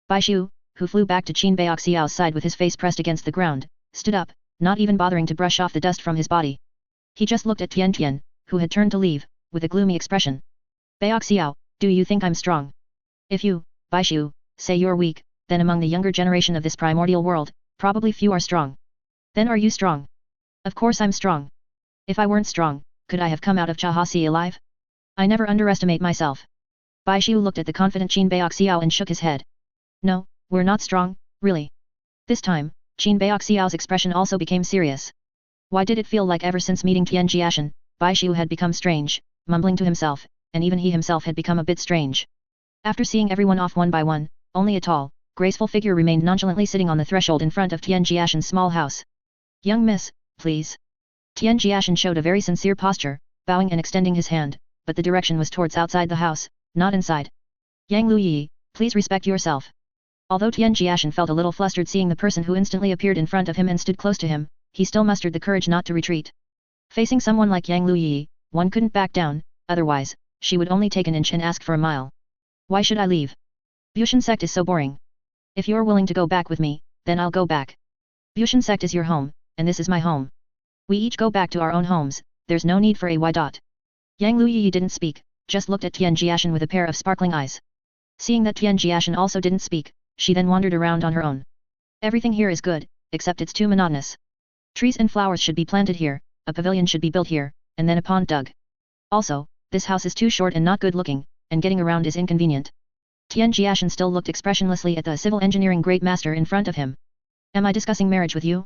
Baishu, who flew back to Qin Baoxiao's side with his face pressed against the ground, stood up, not even bothering to brush off the dust from his body. He just looked at Tian Tian, who had turned to leave, with a gloomy expression. Baoxiao, do you think I'm strong? If you, Baishu, say you're weak, then among the younger generation of this primordial world, probably few are strong. Then are you strong? Of course I'm strong. If I weren't strong, could I have come out of Chahasi alive? I never underestimate myself. Baishu looked at the confident Qin Baoxiao and shook his head. No, we're not strong, really. This time, Qin Baoxiao's expression also became serious. Why did it feel like ever since meeting Tian Jiashen, Baishu had become strange, mumbling to himself, and even he himself had become a bit strange. After seeing everyone off one by one, only a tall, graceful figure remained nonchalantly sitting on the threshold in front of Tian Jiashen's small house. Young miss, please. Tian Jiashen showed a very sincere posture, bowing and extending his hand, but the direction was towards outside the house, not inside. Yang Liu Yiyi, please respect yourself. Although Tian Jiashen felt a little flustered seeing the person who instantly appeared in front of him and stood close to him, he still mustered the courage not to retreat. Facing someone like Yang Liu Yiyi, one couldn't back down, otherwise, she would only take an inch and ask for a mile. Why should I leave? Bushan sect is so boring. If you're willing to go back with me, then I'll go back. Bushan sect is your home, and this is my home. We each go back to our own homes, there's no need for a why dot. Yang Liu Yiyi didn't speak, just looked at Tian Jiashen with a pair of sparkling eyes. Seeing that Tian Jiashen also didn't speak, she then wandered around on her own. Everything here is good, except it's too monotonous. Trees and flowers should be planted here, a pavilion should be built here, and then a pond dug. Also, this house is too short and not good looking, and getting around is inconvenient. Tian Jiashen still looked expressionlessly at the civil engineering great master in front of him. Am I discussing marriage with you?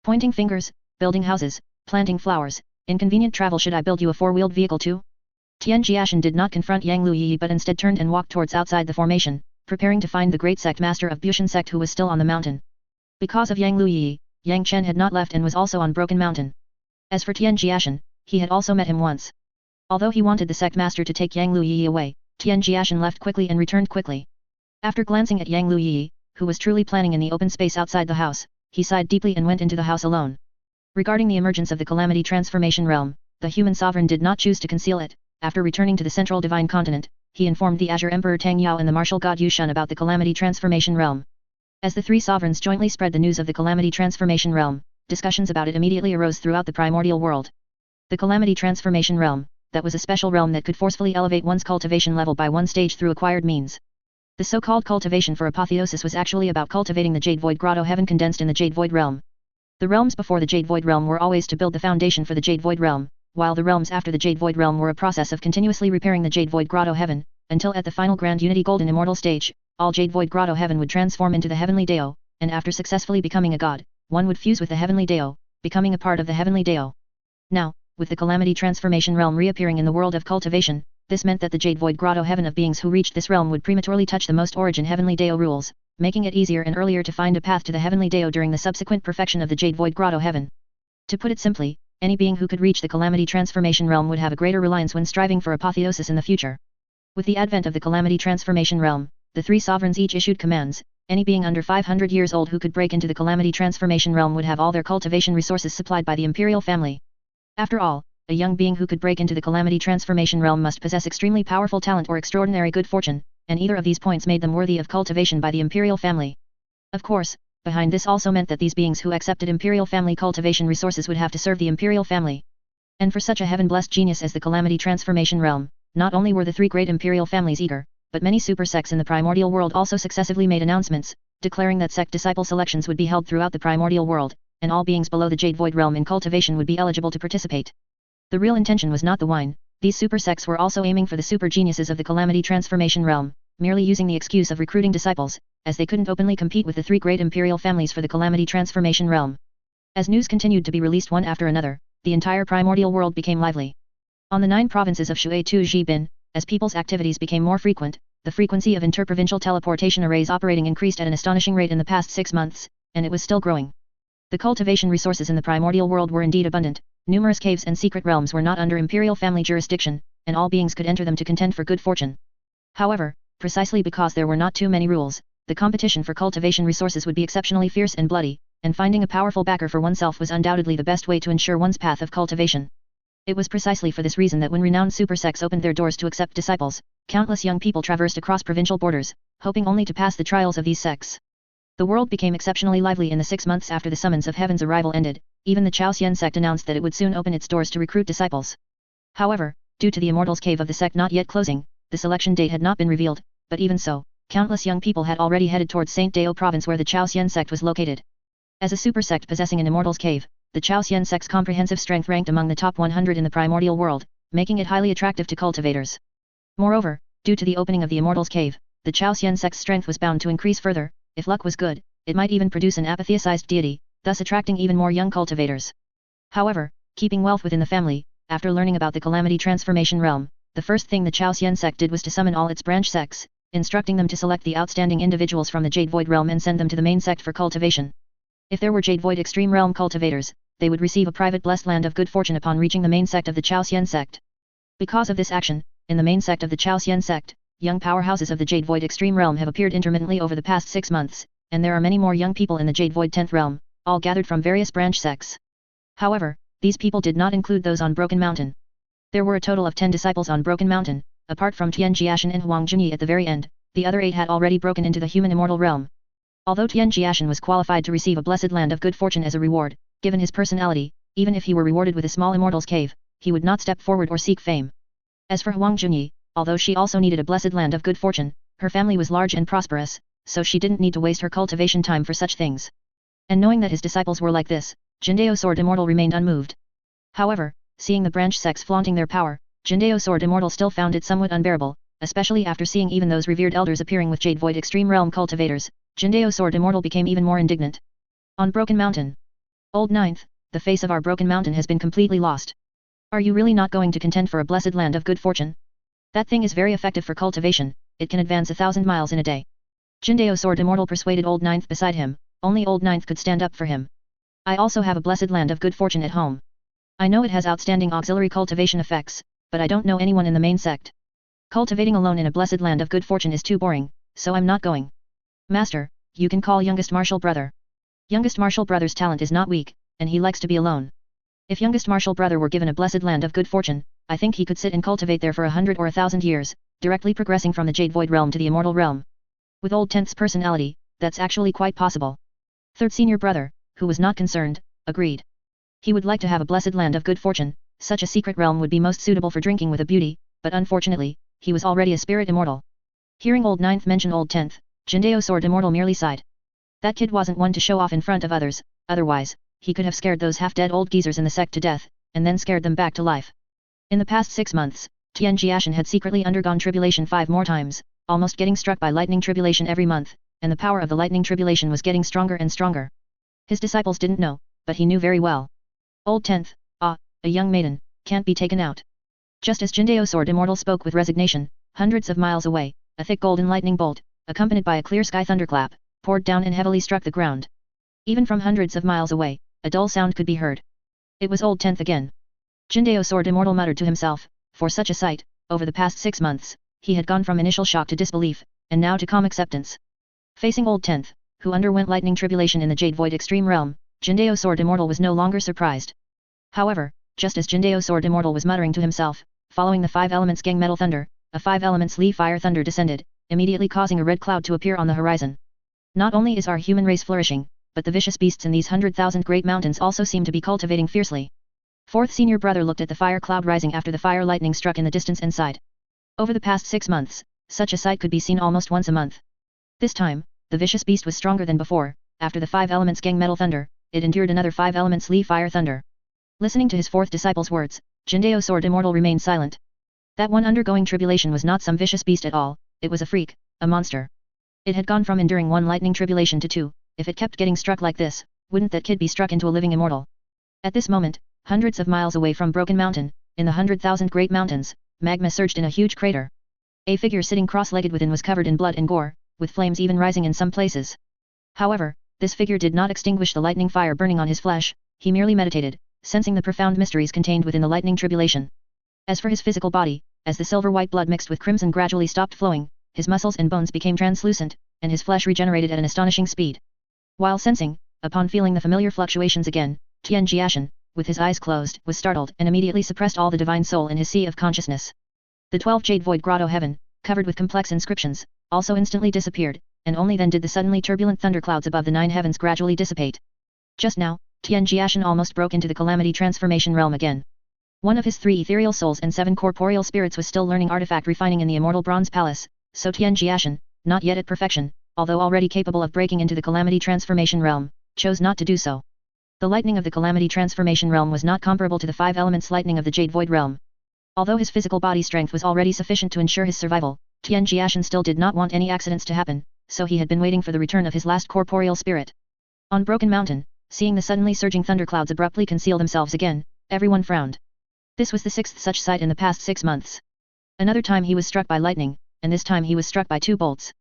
Pointing fingers, building houses, planting flowers, inconvenient travel, should I build you a four-wheeled vehicle too? Tian Jiashen did not confront Yang Liu Yiyi but instead turned and walked towards outside the formation, preparing to find the great sect master of Bushan sect who was still on the mountain. Because of Yang Liu Yiyi, Yang Chen had not left and was also on Broken Mountain. As for Tian Jiashen, he had also met him once. Although he wanted the sect master to take Yang Liu Yiyi away, Tian Jiashen left quickly and returned quickly. After glancing at Yang Liu Yiyi, who was truly planning in the open space outside the house, he sighed deeply and went into the house alone. Regarding the emergence of the Calamity Transformation Realm, the human sovereign did not choose to conceal it. After returning to the central divine continent, he informed the Azure Emperor Tang Yao and the martial god Yu Shen about the Calamity Transformation Realm. As the three sovereigns jointly spread the news of the Calamity Transformation Realm, discussions about it immediately arose throughout the primordial world. The Calamity Transformation Realm, that was a special realm that could forcefully elevate one's cultivation level by one stage through acquired means. The so-called cultivation for apotheosis was actually about cultivating the Jade Void Grotto Heaven condensed in the Jade Void Realm. The realms before the Jade Void Realm were always to build the foundation for the Jade Void Realm, while the realms after the Jade Void Realm were a process of continuously repairing the Jade Void Grotto Heaven, until at the final Grand Unity Golden Immortal stage, all Jade Void Grotto Heaven would transform into the Heavenly Deo, and after successfully becoming a god, one would fuse with the Heavenly Deo, becoming a part of the Heavenly Deo. Now, with the Calamity Transformation Realm reappearing in the world of cultivation, this meant that the Jade Void Grotto Heaven of beings who reached this realm would prematurely touch the most origin Heavenly Deo rules, making it easier and earlier to find a path to the Heavenly Deo during the subsequent perfection of the Jade Void Grotto Heaven. To put it simply, any being who could reach the Calamity Transformation Realm would have a greater reliance when striving for apotheosis in the future. With the advent of the Calamity Transformation Realm, the three sovereigns each issued commands. Any being under 500 years old who could break into the Calamity Transformation Realm would have all their cultivation resources supplied by the imperial family. After all, a young being who could break into the Calamity Transformation Realm must possess extremely powerful talent or extraordinary good fortune, and either of these points made them worthy of cultivation by the imperial family. Of course, behind this also meant that these beings who accepted imperial family cultivation resources would have to serve the imperial family. And for such a heaven-blessed genius as the Calamity Transformation Realm, not only were the three great imperial families eager, but many super sects in the primordial world also successively made announcements, declaring that sect disciple selections would be held throughout the primordial world, and all beings below the Jade Void Realm in cultivation would be eligible to participate. The real intention was not the wine, these super sects were also aiming for the super geniuses of the Calamity Transformation Realm, merely using the excuse of recruiting disciples, as they couldn't openly compete with the three great imperial families for the Calamity Transformation Realm. As news continued to be released one after another, the entire primordial world became lively. On the 9 provinces of Shui Tu Jibin, as people's activities became more frequent, the frequency of interprovincial teleportation arrays operating increased at an astonishing rate in the past 6 months, and it was still growing. The cultivation resources in the primordial world were indeed abundant, numerous caves and secret realms were not under imperial family jurisdiction, and all beings could enter them to contend for good fortune. However, precisely because there were not too many rules, the competition for cultivation resources would be exceptionally fierce and bloody, and finding a powerful backer for oneself was undoubtedly the best way to ensure one's path of cultivation. It was precisely for this reason that when renowned super sects opened their doors to accept disciples, countless young people traversed across provincial borders, hoping only to pass the trials of these sects. The world became exceptionally lively in the 6 months after the summons of heaven's arrival ended. Even the Jiu'er sect announced that it would soon open its doors to recruit disciples. However, due to the Immortals Cave of the sect not yet closing, the selection date had not been revealed, but even so, countless young people had already headed towards Saint Deo province where the Jiu'er sect was located. As a super sect possessing an Immortals Cave, the Jiu'er sect's comprehensive strength ranked among the top 100 in the primordial world, making it highly attractive to cultivators. Moreover, due to the opening of the Immortals Cave, the Jiu'er sect's strength was bound to increase further. If luck was good, it might even produce an apotheosized deity, thus attracting even more young cultivators. However, keeping wealth within the family, after learning about the Calamity Transformation Realm, the first thing the Jiu'er sect did was to summon all its branch sects, instructing them to select the outstanding individuals from the Jade Void Realm and send them to the main sect for cultivation. If there were Jade Void Extreme Realm cultivators, they would receive a private blessed land of good fortune upon reaching the main sect of the Jiu'er sect. Because of this action, in the main sect of the Jiu'er sect, young powerhouses of the Jade Void Extreme Realm have appeared intermittently over the past 6 months, and there are many more young people in the Jade Void 10th Realm, all gathered from various branch sects. However, these people did not include those on Broken Mountain. There were a total of 10 disciples on Broken Mountain, apart from Tian Jiashen and Huang Junyi at the very end. The other 8 had already broken into the human immortal realm. Although Tian Jiashen was qualified to receive a blessed land of good fortune as a reward, given his personality, even if he were rewarded with a small immortal's cave, he would not step forward or seek fame. As for Huang Junyi, although she also needed a blessed land of good fortune, her family was large and prosperous, so she didn't need to waste her cultivation time for such things. And knowing that his disciples were like this, Jindeo Sword Immortal remained unmoved. However, seeing the branch sects flaunting their power, Jindeo Sword Immortal still found it somewhat unbearable, especially after seeing even those revered elders appearing with Jade Void Extreme Realm cultivators. Jindeo Sword Immortal became even more indignant. On Broken Mountain. Old Ninth, the face of our Broken Mountain has been completely lost. Are you really not going to contend for a blessed land of good fortune? That thing is very effective for cultivation, it can advance 1,000 miles in a day. Jindao Sword Immortal persuaded Old Ninth beside him, only Old Ninth could stand up for him. I also have a blessed land of good fortune at home. I know it has outstanding auxiliary cultivation effects, but I don't know anyone in the main sect. Cultivating alone in a blessed land of good fortune is too boring, so I'm not going. Master, you can call youngest martial brother. Youngest martial brother's talent is not weak, and he likes to be alone. If youngest martial brother were given a blessed land of good fortune, I think he could sit and cultivate there for 100 or 1,000 years, directly progressing from the Jade Void realm to the immortal realm. With Old Tenth's personality, that's actually quite possible. Third senior brother, who was not concerned, agreed. He would like to have a blessed land of good fortune, such a secret realm would be most suitable for drinking with a beauty, but unfortunately, he was already a spirit immortal. Hearing Old Ninth mention Old Tenth, Jindao Sword Immortal merely sighed. That kid wasn't one to show off in front of others, otherwise, he could have scared those half-dead old geezers in the sect to death, and then scared them back to life. In the past 6 months, Tian Jiashen had secretly undergone tribulation 5 more times, almost getting struck by lightning tribulation every month, and the power of the lightning tribulation was getting stronger and stronger. His disciples didn't know, but he knew very well. Old Tenth, a young maiden, can't be taken out. Just as Jindao Sword Immortal spoke with resignation, hundreds of miles away, a thick golden lightning bolt, accompanied by a clear sky thunderclap, poured down and heavily struck the ground. Even from hundreds of miles away, a dull sound could be heard. It was Old Tenth again. Jindao Sword Immortal muttered to himself, for such a sight, over the past 6 months, he had gone from initial shock to disbelief, and now to calm acceptance. Facing Old Tenth, who underwent lightning tribulation in the Jade Void Extreme Realm, Jindao Sword Immortal was no longer surprised. However, just as Jindao Sword Immortal was muttering to himself, following the 5 elements Gang Metal Thunder, a 5 elements Li Fire Thunder descended, immediately causing a red cloud to appear on the horizon. Not only is our human race flourishing, but the vicious beasts in these 100,000 great mountains also seem to be cultivating fiercely. Fourth senior brother looked at the fire cloud rising after the fire lightning struck in the distance and sighed. Over the past 6 months, such a sight could be seen almost once a month. This time, the vicious beast was stronger than before. After the 5 elements Gang Metal Thunder, it endured another 5 elements Li Fire Thunder. Listening to his fourth disciple's words, Jindao Sword Immortal remained silent. That one undergoing tribulation was not some vicious beast at all, it was a freak, a monster. It had gone from enduring 1 lightning tribulation to 2, if it kept getting struck like this, wouldn't that kid be struck into a living immortal? At this moment, hundreds of miles away from Broken Mountain, in the 100,000 great mountains, magma surged in a huge crater. A figure sitting cross-legged within was covered in blood and gore, with flames even rising in some places. However, this figure did not extinguish the lightning fire burning on his flesh, he merely meditated, sensing the profound mysteries contained within the lightning tribulation. As for his physical body, as the silver-white blood mixed with crimson gradually stopped flowing, his muscles and bones became translucent, and his flesh regenerated at an astonishing speed. While sensing, upon feeling the familiar fluctuations again, Tian Jiashen, with his eyes closed, was startled and immediately suppressed all the divine soul in his sea of consciousness. The 12 Jade Void Grotto Heaven, covered with complex inscriptions, also instantly disappeared, and only then did the suddenly turbulent thunderclouds above the 9 heavens gradually dissipate. Just now, Tian Jiashen almost broke into the calamity transformation realm again. One of his 3 ethereal souls and 7 corporeal spirits was still learning artifact refining in the immortal bronze palace, so Tian Jiashen, not yet at perfection, although already capable of breaking into the calamity transformation realm, chose not to do so. The lightning of the calamity transformation realm was not comparable to the 5 elements lightning of the Jade Void realm. Although his physical body strength was already sufficient to ensure his survival, Tian Jiashen still did not want any accidents to happen, so he had been waiting for the return of his last corporeal spirit. On Broken Mountain, seeing the suddenly surging thunderclouds abruptly conceal themselves again, everyone frowned. This was the 6th such sight in the past 6 months. Another time he was struck by lightning, and this time he was struck by 2 bolts.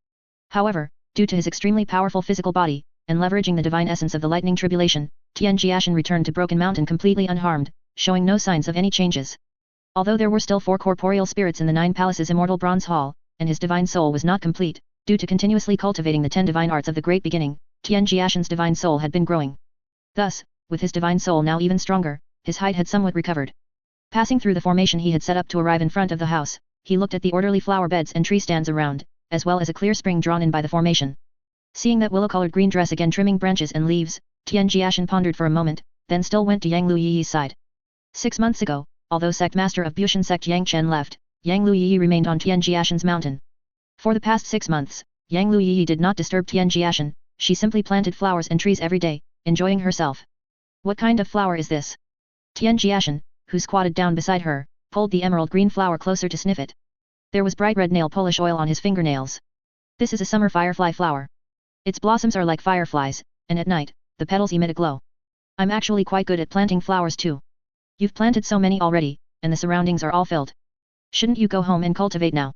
However, due to his extremely powerful physical body, and leveraging the divine essence of the lightning tribulation, Tian Jiashen returned to Broken Mountain completely unharmed, showing no signs of any changes. Although there were still 4 corporeal spirits in the 9 palaces immortal bronze hall, and his divine soul was not complete, due to continuously cultivating the 10 divine arts of the great beginning, Tian Jiashen's divine soul had been growing. Thus, with his divine soul now even stronger, his height had somewhat recovered. Passing through the formation he had set up to arrive in front of the house, he looked at the orderly flower beds and tree stands around, as well as a clear spring drawn in by the formation. Seeing that willow-colored green dress again trimming branches and leaves, Tian Jiashen pondered for a moment, then still went to Yang Liu Yiyi's side. 6 months ago, although sect master of Bushan sect Yang Chen left, Yang Liu Yiyi remained on Tian Jiashen's mountain. For the past 6 months, Yang Liu Yiyi did not disturb Tian Jiashen, she simply planted flowers and trees every day, enjoying herself. What kind of flower is this? Tian Jiashen, who squatted down beside her, pulled the emerald green flower closer to sniff it. There was bright red nail polish oil on his fingernails. This is a summer firefly flower. Its blossoms are like fireflies, and at night, the petals emit a glow. I'm actually quite good at planting flowers too. You've planted so many already, and the surroundings are all filled. Shouldn't you go home and cultivate now?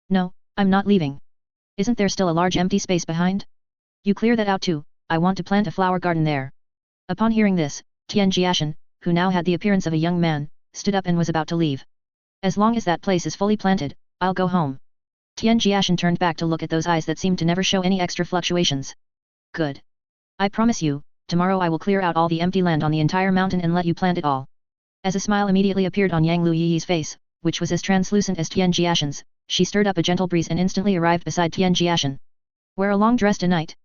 No, I'm not leaving. Isn't there still a large empty space behind? You clear that out too, I want to plant a flower garden there. Upon hearing this, Tian Jiashen, who now had the appearance of a young man, stood up and was about to leave. As long as that place is fully planted, I'll go home. Tian Jiashen turned back to look at those eyes that seemed to never show any extra fluctuations. Good. I promise you, tomorrow I will clear out all the empty land on the entire mountain and let you plant it all. As a smile immediately appeared on Yang Liu Yiyi's face, which was as translucent as Tian Jiashen's, she stirred up a gentle breeze and instantly arrived beside Tian Jiashen. Wear a long dress tonight?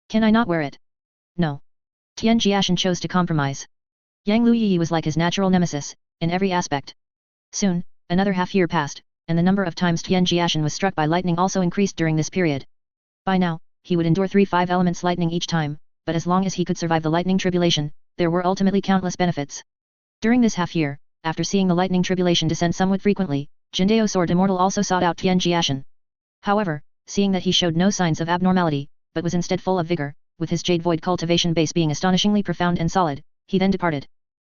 Can I not wear it? No. Tian Jiashen chose to compromise. Yang Liu Yiyi was like his natural nemesis, in every aspect. Soon, another half-year passed, and the number of times Tian Jiashen was struck by lightning also increased during this period. By now, he would endure 3-5 elements lightning each time, but as long as he could survive the lightning tribulation, there were ultimately countless benefits. During this half-year, after seeing the lightning tribulation descend somewhat frequently, Jindao Sword Immortal also sought out Tian Jiashen. However, seeing that he showed no signs of abnormality, but was instead full of vigor, with his jade void cultivation base being astonishingly profound and solid, he then departed.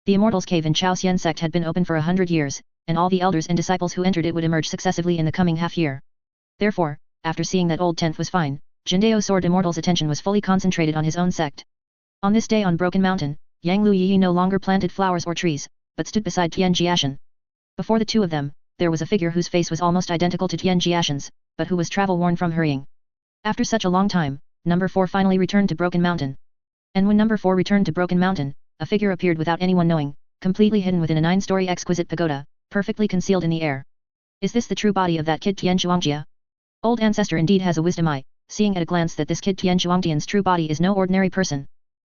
The Immortals Cave in Chaosian sect had been open for 100 years, and all the elders and disciples who entered it would emerge successively in the coming half-year. Therefore, after seeing that old 10th was fine, Jindao Sword Immortal's attention was fully concentrated on his own sect. On this day on Broken Mountain, Yang Liu Yiyi no longer planted flowers or trees, but stood beside Tian Jiashen. Before the two of them, there was a figure whose face was almost identical to Tian Jiashen's, but who was travel-worn from hurrying. After such a long time, number 4 finally returned to Broken Mountain. And when number 4 returned to Broken Mountain, a figure appeared without anyone knowing, completely hidden within a 9-story exquisite pagoda, perfectly concealed in the air. Is this the true body of that kid Tian Shuangjia? Old ancestor indeed has a wisdom eye, seeing at a glance that this kid Tian Shuangjian's true body is no ordinary person.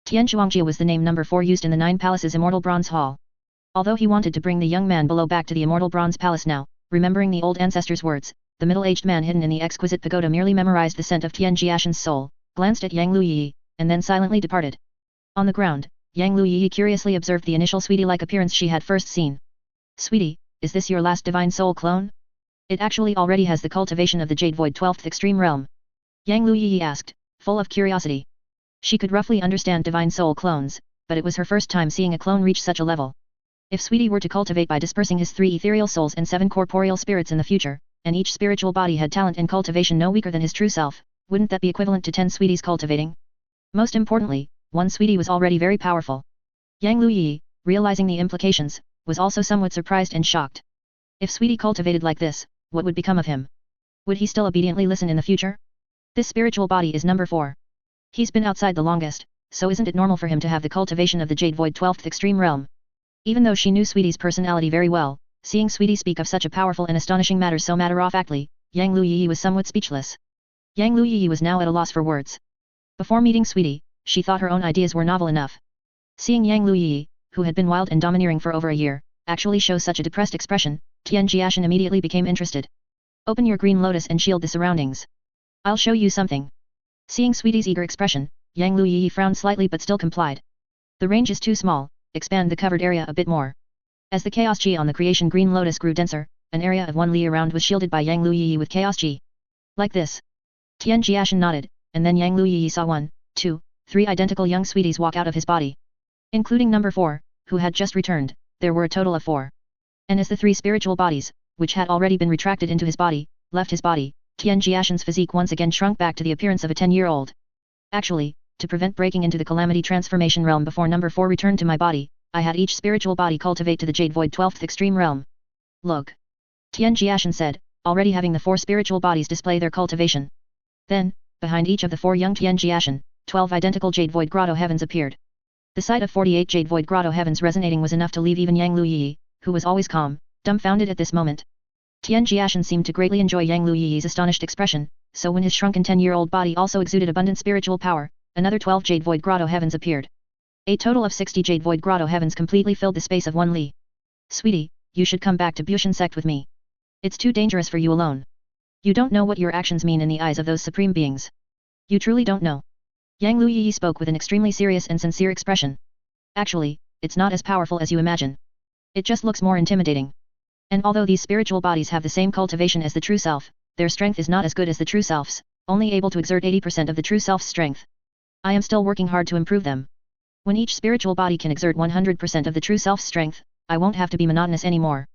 Tian Shuangjia was the name number 4 used in the 9 Palaces Immortal Bronze Hall. Although he wanted to bring the young man below back to the Immortal Bronze Palace now, remembering the old ancestor's words, the middle-aged man hidden in the exquisite pagoda merely memorized the scent of Tian Jiashen's soul, glanced at Yang Liu Yiyi, and then silently departed. On the ground, Yang Liu Yiyi curiously observed the initial sweetie-like appearance she had first seen. Sweetie, is this your last divine soul clone? It actually already has the cultivation of the Jade Void 12th Extreme Realm. Yang Liu Yiyi asked, full of curiosity. She could roughly understand divine soul clones, but it was her first time seeing a clone reach such a level. If Sweetie were to cultivate by dispersing his 3 ethereal souls and 7 corporeal spirits in the future, and each spiritual body had talent and cultivation no weaker than his true self, wouldn't that be equivalent to 10 Sweeties cultivating? Most importantly, one Sweetie was already very powerful. Yang Liu Yiyi, realizing the implications, was also somewhat surprised and shocked. If Sweetie cultivated like this, what would become of him? Would he still obediently listen in the future? This spiritual body is number 4. He's been outside the longest, so isn't it normal for him to have the cultivation of the Jade Void 12th Extreme Realm? Even though she knew Sweetie's personality very well, seeing Sweetie speak of such a powerful and astonishing matter so matter-of-factly, Yang Liu Yiyi was somewhat speechless. Yang Liu Yiyi was now at a loss for words. Before meeting Sweetie, she thought her own ideas were novel enough. Seeing Yang Liu Yiyi, who had been wild and domineering for over a year, actually show such a depressed expression, Tian Jiashen immediately became interested. Open your green lotus and shield the surroundings. I'll show you something. Seeing Sweetie's eager expression, Yang Liu Yiyi frowned slightly but still complied. The range is too small, expand the covered area a bit more. As the chaos chi on the creation green lotus grew denser, an area of 1 li around was shielded by Yang Liu Yiyi with chaos chi. Like this. Tian Jiashen nodded, and then Yang Liu Yiyi saw 1, 2, 3 identical young Sweeties walk out of his body. Including number 4, who had just returned, there were a total of 4. And as the 3 spiritual bodies, which had already been retracted into his body, left his body, Tian Jiashen's physique once again shrunk back to the appearance of a 10-year-old. Actually, to prevent breaking into the calamity transformation realm before number 4 returned to my body, I had each spiritual body cultivate to the Jade Void 12th Extreme Realm. Look. Tian Jiashen said, already having the 4 spiritual bodies display their cultivation. Then, behind each of the 4 young Tian Jiashen, 12 identical Jade Void Grotto Heavens appeared. The sight of 48 Jade Void Grotto Heavens resonating was enough to leave even Yang Liu Yiyi, who was always calm, dumbfounded at this moment. Tian Jiashen seemed to greatly enjoy Yang Liu Yiyi's astonished expression, so when his shrunken 10-year-old body also exuded abundant spiritual power, another 12 Jade Void Grotto Heavens appeared. A total of 60 Jade Void Grotto Heavens completely filled the space of 1 li. Sweetie, you should come back to Bushan sect with me. It's too dangerous for you alone. You don't know what your actions mean in the eyes of those supreme beings. You truly don't know. Yang Liu Yiyi spoke with an extremely serious and sincere expression. Actually, it's not as powerful as you imagine. It just looks more intimidating. And although these spiritual bodies have the same cultivation as the true self, their strength is not as good as the true self's, only able to exert 80% of the true self's strength. I am still working hard to improve them. When each spiritual body can exert 100% of the true self's strength, I won't have to be monotonous anymore.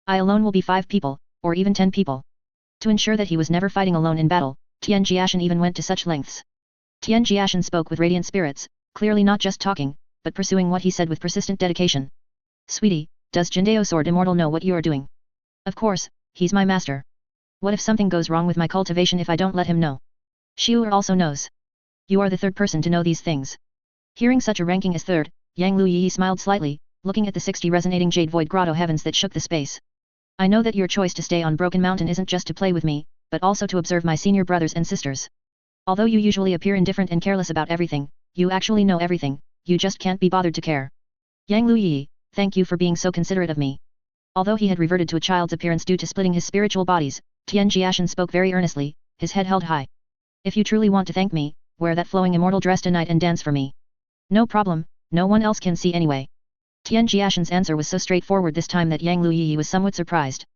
I alone will be 5 people, or even 10 people. To ensure that he was never fighting alone in battle, Tian Jiashen even went to such lengths. Tian Jiashen spoke with radiant spirits, clearly not just talking, but pursuing what he said with persistent dedication. Sweetie, does Jindao Sword Immortal know what you are doing? Of course, he's my master. What if something goes wrong with my cultivation if I don't let him know? Jiu'er also knows. You are the third person to know these things. Hearing such a ranking as third, Yang Liu Yiyi smiled slightly, looking at the 60 resonating jade void grotto heavens that shook the space. I know that your choice to stay on Broken Mountain isn't just to play with me, but also to observe my senior brothers and sisters. Although you usually appear indifferent and careless about everything, you actually know everything, you just can't be bothered to care. Yang Liu Yiyi, thank you for being so considerate of me. Although he had reverted to a child's appearance due to splitting his spiritual bodies, Tian Jiashen spoke very earnestly, his head held high. If you truly want to thank me, wear that flowing immortal dress tonight and dance for me. No problem, no one else can see anyway. Tian Jiashen's answer was so straightforward this time that Yang Liu Yiyi was somewhat surprised.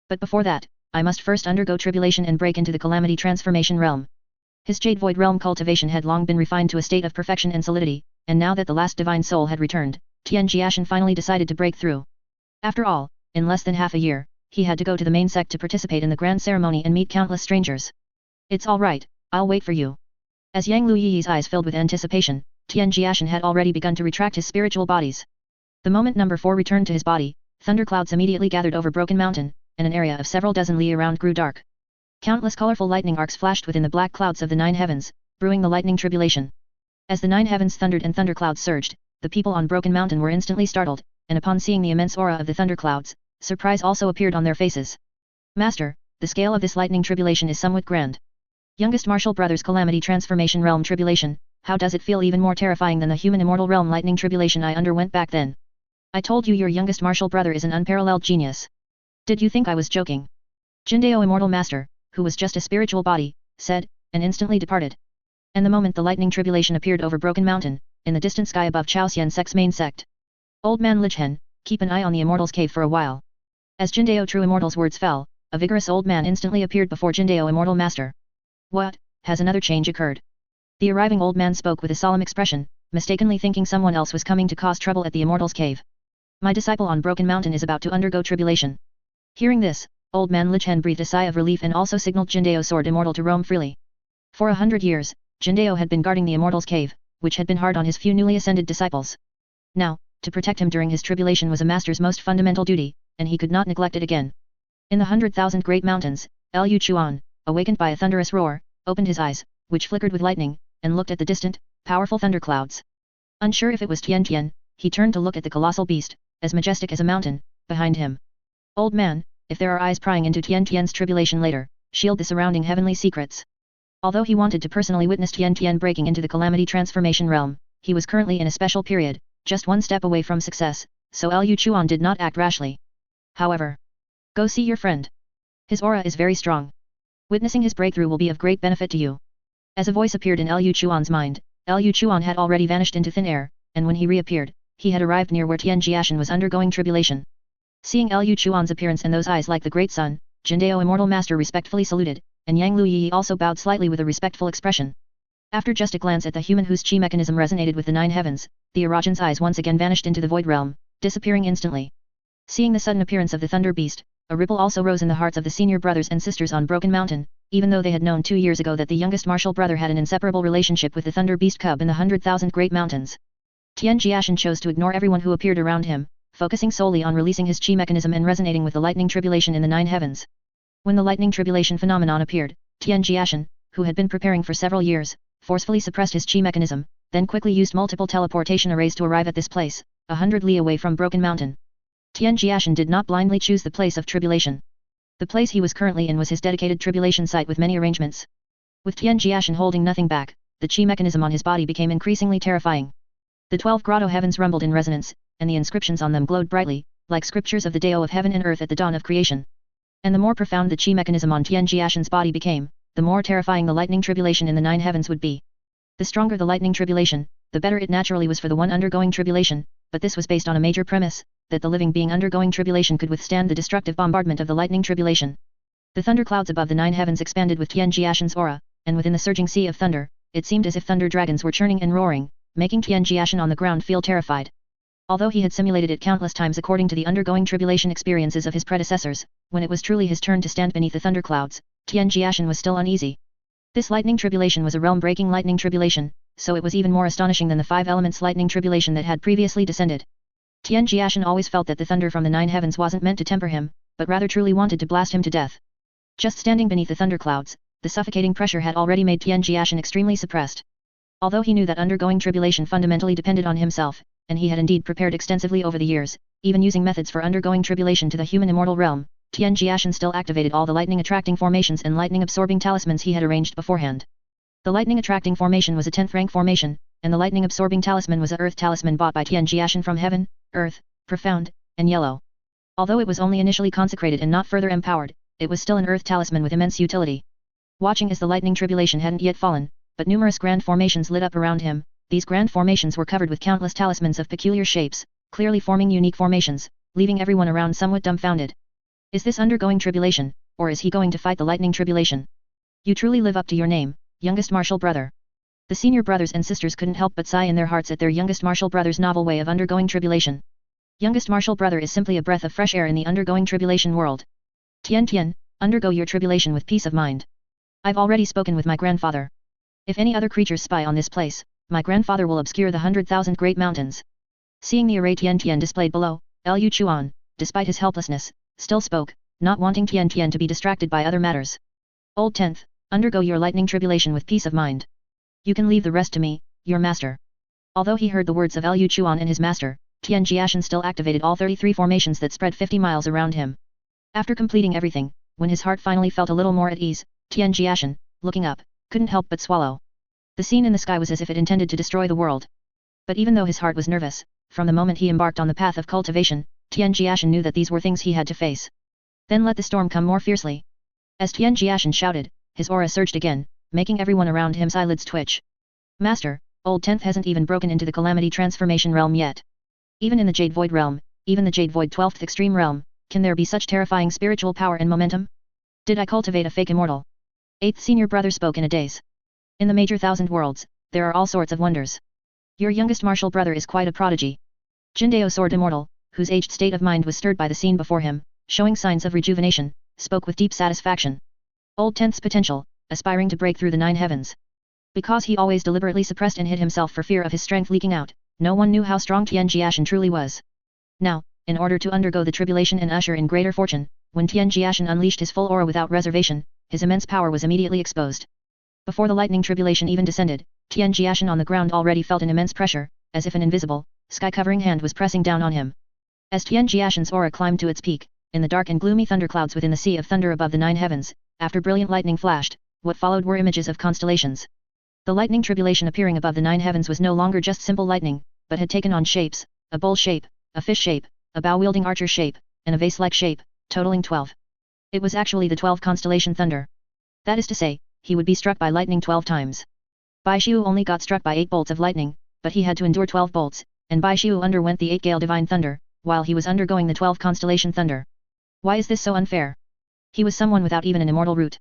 But before that, I must first undergo tribulation and break into the calamity transformation realm. His Jade Void realm cultivation had long been refined to a state of perfection and solidity, and now that the last divine soul had returned, Tian Jiashen finally decided to break through. After all, in less than half a year, he had to go to the main sect to participate in the grand ceremony and meet countless strangers. It's all right, I'll wait for you. As Yang Liu Yiyi's eyes filled with anticipation, Tian Jiashen had already begun to retract his spiritual bodies. The moment number 4 returned to his body, thunderclouds immediately gathered over Broken Mountain, and an area of several dozen li around grew dark. Countless colorful lightning arcs flashed within the black clouds of the 9 heavens, brewing the lightning tribulation. As the 9 heavens thundered and thunderclouds surged, the people on Broken Mountain were instantly startled, and upon seeing the immense aura of the thunderclouds, surprise also appeared on their faces. Master, the scale of this lightning tribulation is somewhat grand. Youngest Martial Brothers Calamity Transformation Realm Tribulation, how does it feel even more terrifying than the human immortal realm lightning tribulation I underwent back then? I told you your youngest martial brother is an unparalleled genius. Did you think I was joking? Jindao Immortal Master, who was just a spiritual body, said, and instantly departed. And the moment the lightning tribulation appeared over Broken Mountain, in the distant sky above Chaosian Sect's main sect. Old man Lichen, keep an eye on the Immortal's cave for a while. As Jindao True Immortal's words fell, a vigorous old man instantly appeared before Jindao Immortal Master. What, has another change occurred? The arriving old man spoke with a solemn expression, mistakenly thinking someone else was coming to cause trouble at the Immortal's cave. My disciple on Broken Mountain is about to undergo tribulation. Hearing this, old man Lichen breathed a sigh of relief and also signaled Jindao Sword Immortal to roam freely. For 100 years, Jindao had been guarding the Immortal's cave, which had been hard on his few newly ascended disciples. Now, to protect him during his tribulation was a master's most fundamental duty, and he could not neglect it again. In the 100,000 great mountains, Liu Chuan, awakened by a thunderous roar, opened his eyes, which flickered with lightning, and looked at the distant, powerful thunderclouds. Unsure if it was Tian Tian, he turned to look at the colossal beast, as majestic as a mountain, behind him. Old man, if there are eyes prying into Tian Tian's tribulation later, shield the surrounding heavenly secrets. Although he wanted to personally witness Tian Tian breaking into the calamity transformation realm, he was currently in a special period, just one step away from success, so Liu Chuan did not act rashly. However, go see your friend. His aura is very strong. Witnessing his breakthrough will be of great benefit to you. As a voice appeared in Liu Chuan's mind, Liu Chuan had already vanished into thin air, and when he reappeared, he had arrived near where Tian Jiashen was undergoing tribulation. Seeing Liu Chuan's appearance and those eyes like the great sun, Jindao Immortal Master respectfully saluted, and Yang Liu Yiyi also bowed slightly with a respectful expression. After just a glance at the human whose chi mechanism resonated with the 9 heavens, the Arajan's eyes once again vanished into the void realm, disappearing instantly. Seeing the sudden appearance of the thunder beast, a ripple also rose in the hearts of the senior brothers and sisters on Broken Mountain, even though they had known 2 years ago that the youngest martial brother had an inseparable relationship with the thunder beast cub in the 100,000 great mountains. Tian Jiashen chose to ignore everyone who appeared around him, focusing solely on releasing his chi mechanism and resonating with the lightning tribulation in the 9 heavens. When the lightning tribulation phenomenon appeared, Tian Jiashen, who had been preparing for several years, forcefully suppressed his chi mechanism, then quickly used multiple teleportation arrays to arrive at this place, 100 li away from Broken Mountain. Tian Jiashen did not blindly choose the place of tribulation. The place he was currently in was his dedicated tribulation site with many arrangements. With Tian Jiashen holding nothing back, the chi mechanism on his body became increasingly terrifying. The 12 grotto heavens rumbled in resonance, and the inscriptions on them glowed brightly, like scriptures of the Dao of heaven and earth at the dawn of creation. And the more profound the chi mechanism on Tian Jiashen's body became, the more terrifying the lightning tribulation in the 9 heavens would be. The stronger the lightning tribulation, the better it naturally was for the one undergoing tribulation, but this was based on a major premise, that the living being undergoing tribulation could withstand the destructive bombardment of the lightning tribulation. The thunderclouds above the 9 heavens expanded with Tian Jiashen's aura, and within the surging sea of thunder, it seemed as if thunder dragons were churning and roaring, making Tian Jiashen on the ground feel terrified. Although he had simulated it countless times according to the undergoing tribulation experiences of his predecessors, when it was truly his turn to stand beneath the thunderclouds, Tian Jiashen was still uneasy. This lightning tribulation was a realm-breaking lightning tribulation, so it was even more astonishing than the 5 elements lightning tribulation that had previously descended. Tian Jiashen always felt that the thunder from the 9 heavens wasn't meant to temper him, but rather truly wanted to blast him to death. Just standing beneath the thunderclouds, the suffocating pressure had already made Tian Jiashen extremely suppressed. Although he knew that undergoing tribulation fundamentally depended on himself, and he had indeed prepared extensively over the years, even using methods for undergoing tribulation to the human immortal realm, Tian Jiashen still activated all the lightning-attracting formations and lightning-absorbing talismans he had arranged beforehand. The lightning-attracting formation was a 10th rank formation, and the lightning-absorbing talisman was a earth talisman bought by Tian Jiashen from heaven, earth, profound, and yellow. Although it was only initially consecrated and not further empowered, it was still an earth talisman with immense utility. Watching as the lightning tribulation hadn't yet fallen, but numerous grand formations lit up around him, these grand formations were covered with countless talismans of peculiar shapes, clearly forming unique formations, leaving everyone around somewhat dumbfounded. Is this undergoing tribulation, or is he going to fight the lightning tribulation? You truly live up to your name, youngest martial brother. The senior brothers and sisters couldn't help but sigh in their hearts at their youngest martial brother's novel way of undergoing tribulation. Youngest martial brother is simply a breath of fresh air in the undergoing tribulation world. Tian Tian, undergo your tribulation with peace of mind. I've already spoken with my grandfather. If any other creatures spy on this place, my grandfather will obscure the 100,000 great mountains. Seeing the array Tian Tian displayed below, Liu Chuan, despite his helplessness, still spoke, not wanting Tian Tian to be distracted by other matters. Old 10th, undergo your lightning tribulation with peace of mind. You can leave the rest to me, your master. Although he heard the words of Liu Chuan and his master, Tian Jiashen still activated all 33 formations that spread 50 miles around him. After completing everything, when his heart finally felt a little more at ease, Tian Jiashen, looking up, couldn't help but swallow. The scene in the sky was as if it intended to destroy the world. But even though his heart was nervous, from the moment he embarked on the path of cultivation, Tian Jiashen knew that these were things he had to face. Then let the storm come more fiercely. As Tian Jiashen shouted, his aura surged again, making everyone around him's eyelids twitch. Master, old 10th hasn't even broken into the calamity transformation realm yet. Even in the Jade Void realm, even the Jade Void 12th extreme realm, can there be such terrifying spiritual power and momentum? Did I cultivate a fake immortal? 8th senior brother spoke in a daze. In the major thousand worlds, there are all sorts of wonders. Your youngest martial brother is quite a prodigy. Jindao Sword Immortal, whose aged state of mind was stirred by the scene before him, showing signs of rejuvenation, spoke with deep satisfaction. Old 10th's potential, aspiring to break through the 9 heavens. Because he always deliberately suppressed and hid himself for fear of his strength leaking out, no one knew how strong Tian Jiashen truly was. Now, in order to undergo the tribulation and usher in greater fortune, when Tian Jiashen unleashed his full aura without reservation, his immense power was immediately exposed. Before the lightning tribulation even descended, Tian Jiashen on the ground already felt an immense pressure, as if an invisible, sky-covering hand was pressing down on him. As Tian Jiashen's aura climbed to its peak, in the dark and gloomy thunderclouds within the sea of thunder above the 9 heavens, after brilliant lightning flashed, what followed were images of constellations. The lightning tribulation appearing above the 9 heavens was no longer just simple lightning, but had taken on shapes, a bull shape, a fish shape, a bow-wielding archer shape, and a vase-like shape, totaling 12. It was actually the 12 constellation thunder. That is to say, he would be struck by lightning 12 times. Bai Xiu only got struck by 8 bolts of lightning, but he had to endure 12 bolts, and Bai Xiu underwent the 8 gale divine thunder, while he was undergoing the 12 constellation thunder. Why is this so unfair? He was someone without even an immortal root.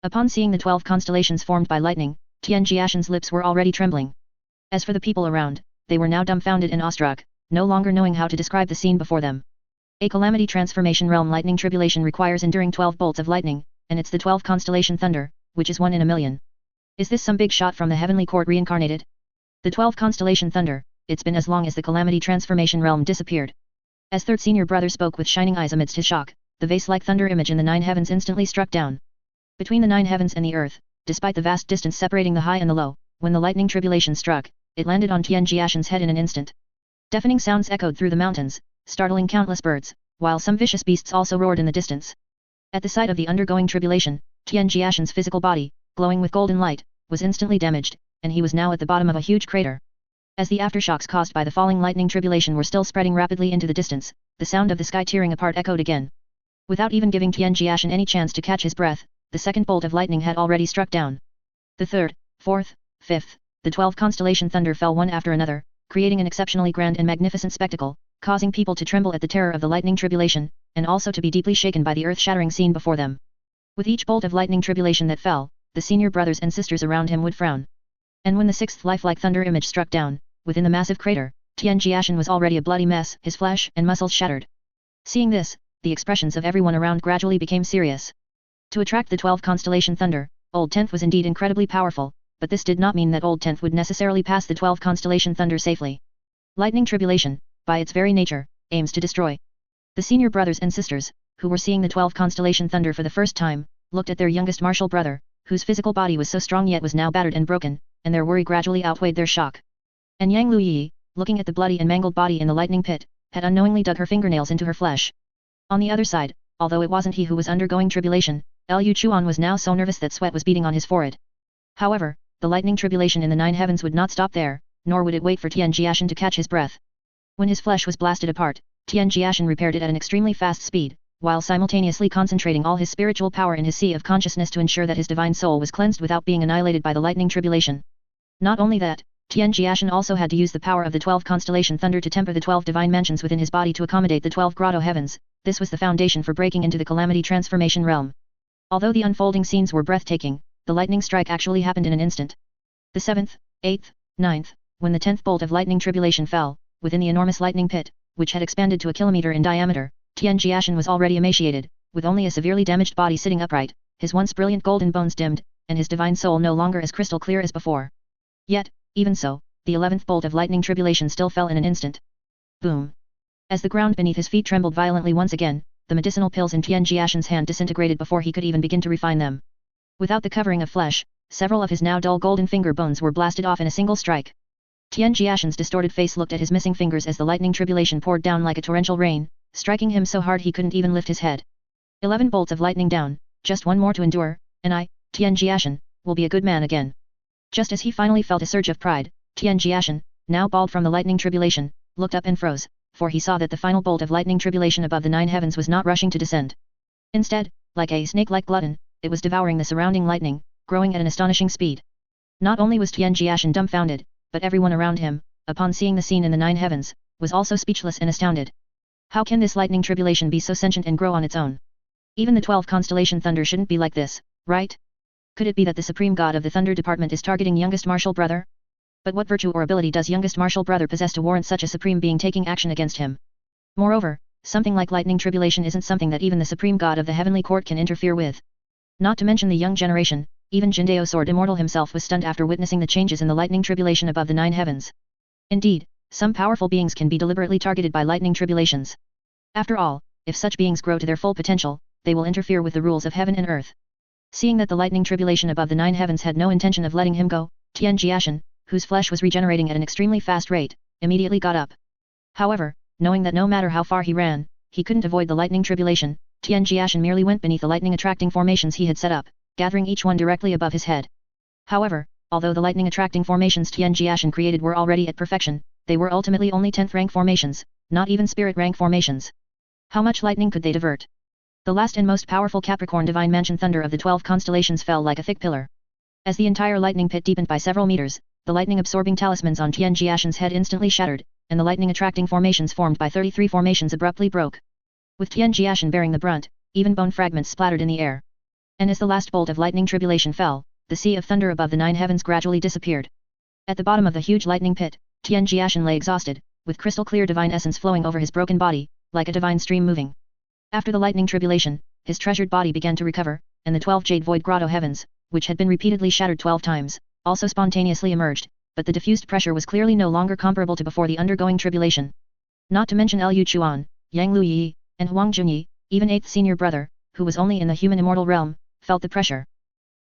Upon seeing the 12 constellations formed by lightning, Tian Jiashen's lips were already trembling. As for the people around, they were now dumbfounded and awestruck, no longer knowing how to describe the scene before them. A calamity transformation realm lightning tribulation requires enduring 12 bolts of lightning, and it's the 12 constellation thunder, which is 1 in a million. Is this some big shot from the heavenly court reincarnated? The 12 constellation thunder, it's been as long as the calamity transformation realm disappeared. As third senior brother spoke with shining eyes amidst his shock, the vase-like thunder image in the 9 heavens instantly struck down. Between the 9 heavens and the earth, despite the vast distance separating the high and the low, when the lightning tribulation struck, it landed on Tian Jiashen's head in an instant. Deafening sounds echoed through the mountains, startling countless birds, while some vicious beasts also roared in the distance. At the sight of the undergoing tribulation, Tian Jiashen's physical body, glowing with golden light, was instantly damaged, and he was now at the bottom of a huge crater. As the aftershocks caused by the falling lightning tribulation were still spreading rapidly into the distance, the sound of the sky tearing apart echoed again. Without even giving Tian Jiashen any chance to catch his breath, the second bolt of lightning had already struck down. The third, fourth, fifth, the 12 constellation thunder fell one after another, creating an exceptionally grand and magnificent spectacle, causing people to tremble at the terror of the lightning tribulation, and also to be deeply shaken by the earth-shattering scene before them. With each bolt of lightning tribulation that fell, the senior brothers and sisters around him would frown. And when the sixth lifelike thunder image struck down, within the massive crater, Tian Jiashen was already a bloody mess, his flesh and muscles shattered. Seeing this, the expressions of everyone around gradually became serious. To attract the 12 constellation thunder, Old Tenth was indeed incredibly powerful, but this did not mean that Old Tenth would necessarily pass the 12 constellation thunder safely. Lightning tribulation, by its very nature, aims to destroy. The senior brothers and sisters, who were seeing the 12 constellation thunder for the first time, looked at their youngest martial brother, whose physical body was so strong yet was now battered and broken, and their worry gradually outweighed their shock. And Yang Liu Yiyi, looking at the bloody and mangled body in the lightning pit, had unknowingly dug her fingernails into her flesh. On the other side, although it wasn't he who was undergoing tribulation, Liu Chuan was now so nervous that sweat was beading on his forehead. However, the lightning tribulation in the 9 heavens would not stop there, nor would it wait for Tian Jiashen to catch his breath. When his flesh was blasted apart, Tian Jiashen repaired it at an extremely fast speed, while simultaneously concentrating all his spiritual power in his sea of consciousness to ensure that his divine soul was cleansed without being annihilated by the lightning tribulation. Not only that, Tian Jiashen also had to use the power of the 12 constellation thunder to temper the 12 divine mansions within his body to accommodate the 12 grotto heavens. This was the foundation for breaking into the calamity transformation realm. Although the unfolding scenes were breathtaking, the lightning strike actually happened in an instant. The 7th, 8th, 9th, when the 10th bolt of lightning tribulation fell, within the enormous lightning pit, which had expanded to a kilometer in diameter, Tian Jiashen was already emaciated, with only a severely damaged body sitting upright, his once brilliant golden bones dimmed, and his divine soul no longer as crystal clear as before. Yet, even so, the 11th bolt of lightning tribulation still fell in an instant. Boom! As the ground beneath his feet trembled violently once again, the medicinal pills in Tian Jiashen's hand disintegrated before he could even begin to refine them. Without the covering of flesh, several of his now dull golden finger bones were blasted off in a single strike. Tian Jiashen's distorted face looked at his missing fingers as the lightning tribulation poured down like a torrential rain, striking him so hard he couldn't even lift his head. 11 bolts of lightning down, just one more to endure, and I, Tian Jiashen, will be a good man again. Just as he finally felt a surge of pride, Tian Jiashen, now bald from the lightning tribulation, looked up and froze, for he saw that the final bolt of lightning tribulation above the 9 heavens was not rushing to descend. Instead, like a snake-like glutton, it was devouring the surrounding lightning, growing at an astonishing speed. Not only was Tian Jiashen dumbfounded, but everyone around him, upon seeing the scene in the 9 heavens, was also speechless and astounded. How can this lightning tribulation be so sentient and grow on its own? Even the 12 constellation thunder shouldn't be like this, right? Could it be that the supreme god of the thunder department is targeting youngest martial brother? But what virtue or ability does youngest martial brother possess to warrant such a supreme being taking action against him? Moreover, something like lightning tribulation isn't something that even the supreme god of the heavenly court can interfere with. Not to mention the young generation, even Jindao Sword Immortal himself was stunned after witnessing the changes in the lightning tribulation above the 9 heavens. Indeed, some powerful beings can be deliberately targeted by lightning tribulations. After all, if such beings grow to their full potential, they will interfere with the rules of heaven and earth. Seeing that the lightning tribulation above the 9 heavens had no intention of letting him go, Tian Jiashen, whose flesh was regenerating at an extremely fast rate, immediately got up. However, knowing that no matter how far he ran, he couldn't avoid the lightning tribulation, Tian Jiashen merely went beneath the lightning attracting formations he had set up, gathering each one directly above his head. However, although the lightning attracting formations Tian Jiashen created were already at perfection, they were ultimately only 10th rank formations, not even spirit rank formations. How much lightning could they divert? The last and most powerful Capricorn divine mansion thunder of the 12 constellations fell like a thick pillar. As the entire lightning pit deepened by several meters, the lightning absorbing talismans on Tian Jiashen's head instantly shattered, and the lightning attracting formations formed by 33 formations abruptly broke. With Tian Jiashen bearing the brunt, even bone fragments splattered in the air. And as the last bolt of lightning tribulation fell, the sea of thunder above the 9 heavens gradually disappeared. At the bottom of the huge lightning pit, Tian Jiashen lay exhausted, with crystal clear divine essence flowing over his broken body, like a divine stream moving. After the lightning tribulation, his treasured body began to recover, and the 12 jade void grotto heavens, which had been repeatedly shattered 12 times, also spontaneously emerged, but the diffused pressure was clearly no longer comparable to before the undergoing tribulation. Not to mention Liu Chuan, Yang Liu Yiyi, and Huang Junyi, even 8th senior brother, who was only in the human immortal realm, felt the pressure.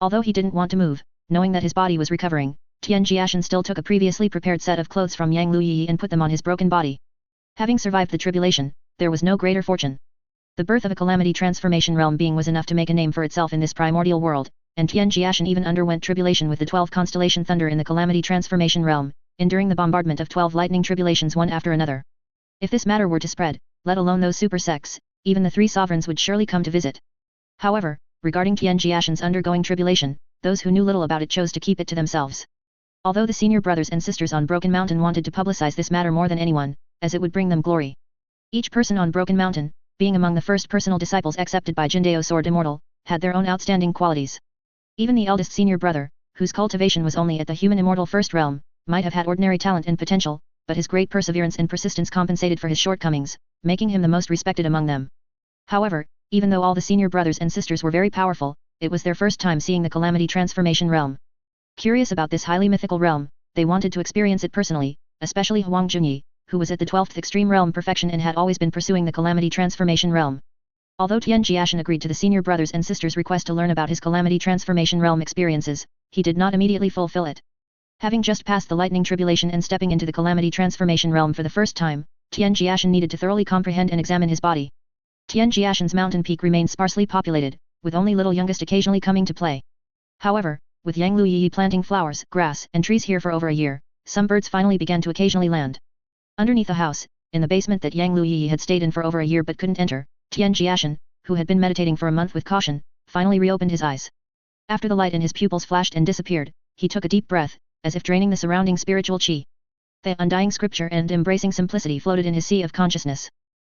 Although he didn't want to move, knowing that his body was recovering, Tian Jiashen still took a previously prepared set of clothes from Yang Liu Yiyi and put them on his broken body. Having survived the tribulation, there was no greater fortune. The birth of a calamity transformation realm being was enough to make a name for itself in this primordial world, and Tian Jiashen even underwent tribulation with the 12 constellation thunder in the calamity transformation realm, enduring the bombardment of 12 lightning tribulations one after another. If this matter were to spread, let alone those super sects, even the 3 sovereigns would surely come to visit. However, regarding Tian Jiashen's undergoing tribulation, those who knew little about it chose to keep it to themselves. Although the senior brothers and sisters on Broken Mountain wanted to publicize this matter more than anyone, as it would bring them glory. Each person on Broken Mountain, being among the first personal disciples accepted by Jindao Sword Immortal, had their own outstanding qualities. Even the eldest senior brother, whose cultivation was only at the human immortal first realm, might have had ordinary talent and potential, but his great perseverance and persistence compensated for his shortcomings, making him the most respected among them. However, even though all the senior brothers and sisters were very powerful, it was their first time seeing the calamity transformation realm. Curious about this highly mythical realm, they wanted to experience it personally, especially Huang Junyi, who was at the 12th extreme realm perfection and had always been pursuing the calamity transformation realm. Although Tian Jiashen agreed to the senior brothers and sisters' request to learn about his calamity transformation realm experiences, he did not immediately fulfill it. Having just passed the lightning tribulation and stepping into the calamity transformation realm for the first time, Tian Jiashen needed to thoroughly comprehend and examine his body. Tian Jiashen's mountain peak remained sparsely populated, with only little youngest occasionally coming to play. However, with Yang Liu Yiyi planting flowers, grass, and trees here for over a year, some birds finally began to occasionally land. Underneath the house, in the basement that Yang Liu Yiyi had stayed in for over a year but couldn't enter, Tian Jiashen, who had been meditating for a month with caution, finally reopened his eyes. After the light in his pupils flashed and disappeared, he took a deep breath, as if draining the surrounding spiritual qi. The undying scripture and embracing simplicity floated in his sea of consciousness.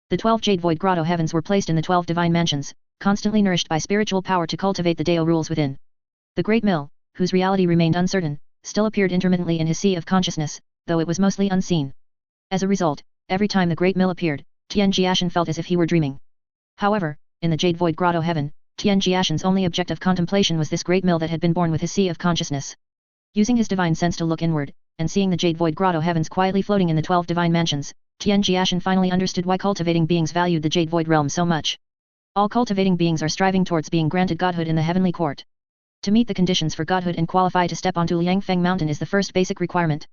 The 12 jade void grotto heavens were placed in the 12 divine mansions, constantly nourished by spiritual power to cultivate the Dao rules within. The great mill, whose reality remained uncertain, still appeared intermittently in his sea of consciousness, though it was mostly unseen. As a result, every time the great mill appeared, Tian Jiashen felt as if he were dreaming. However, in the jade void grotto heaven, Tian Jiashen's only object of contemplation was this great mill that had been born with his sea of consciousness. Using his divine sense to look inward, and seeing the jade void grotto heavens quietly floating in the 12 divine mansions, Tian Jiashen finally understood why cultivating beings valued the jade void realm so much. All cultivating beings are striving towards being granted godhood in the heavenly court. To meet the conditions for godhood and qualify to step onto Liangfeng mountain is the first basic requirement.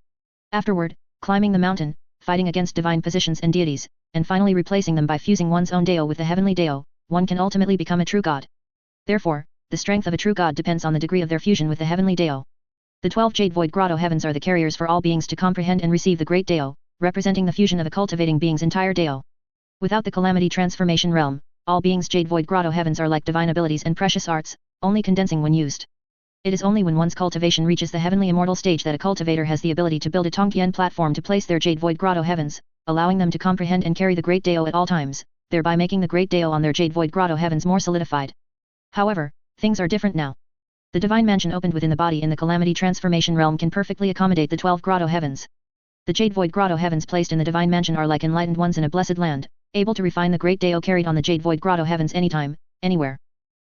Afterward, climbing the mountain, fighting against divine positions and deities, and finally replacing them by fusing one's own Dao with the heavenly Dao, one can ultimately become a true god. Therefore, the strength of a true god depends on the degree of their fusion with the heavenly Dao. The 12 jade void grotto heavens are the carriers for all beings to comprehend and receive the great Dao, representing the fusion of a cultivating being's entire Dao. Without the calamity transformation realm, all beings' jade void grotto heavens are like divine abilities and precious arts, only condensing when used. It is only when one's cultivation reaches the heavenly immortal stage that a cultivator has the ability to build a Tongtian platform to place their jade void grotto heavens, allowing them to comprehend and carry the great Dao at all times, thereby making the great Dao on their jade void grotto heavens more solidified. However, things are different now. The divine mansion opened within the body in the calamity transformation realm can perfectly accommodate the 12 grotto heavens. The jade void grotto heavens placed in the divine mansion are like enlightened ones in a blessed land, able to refine the great Dao carried on the jade void grotto heavens anytime, anywhere.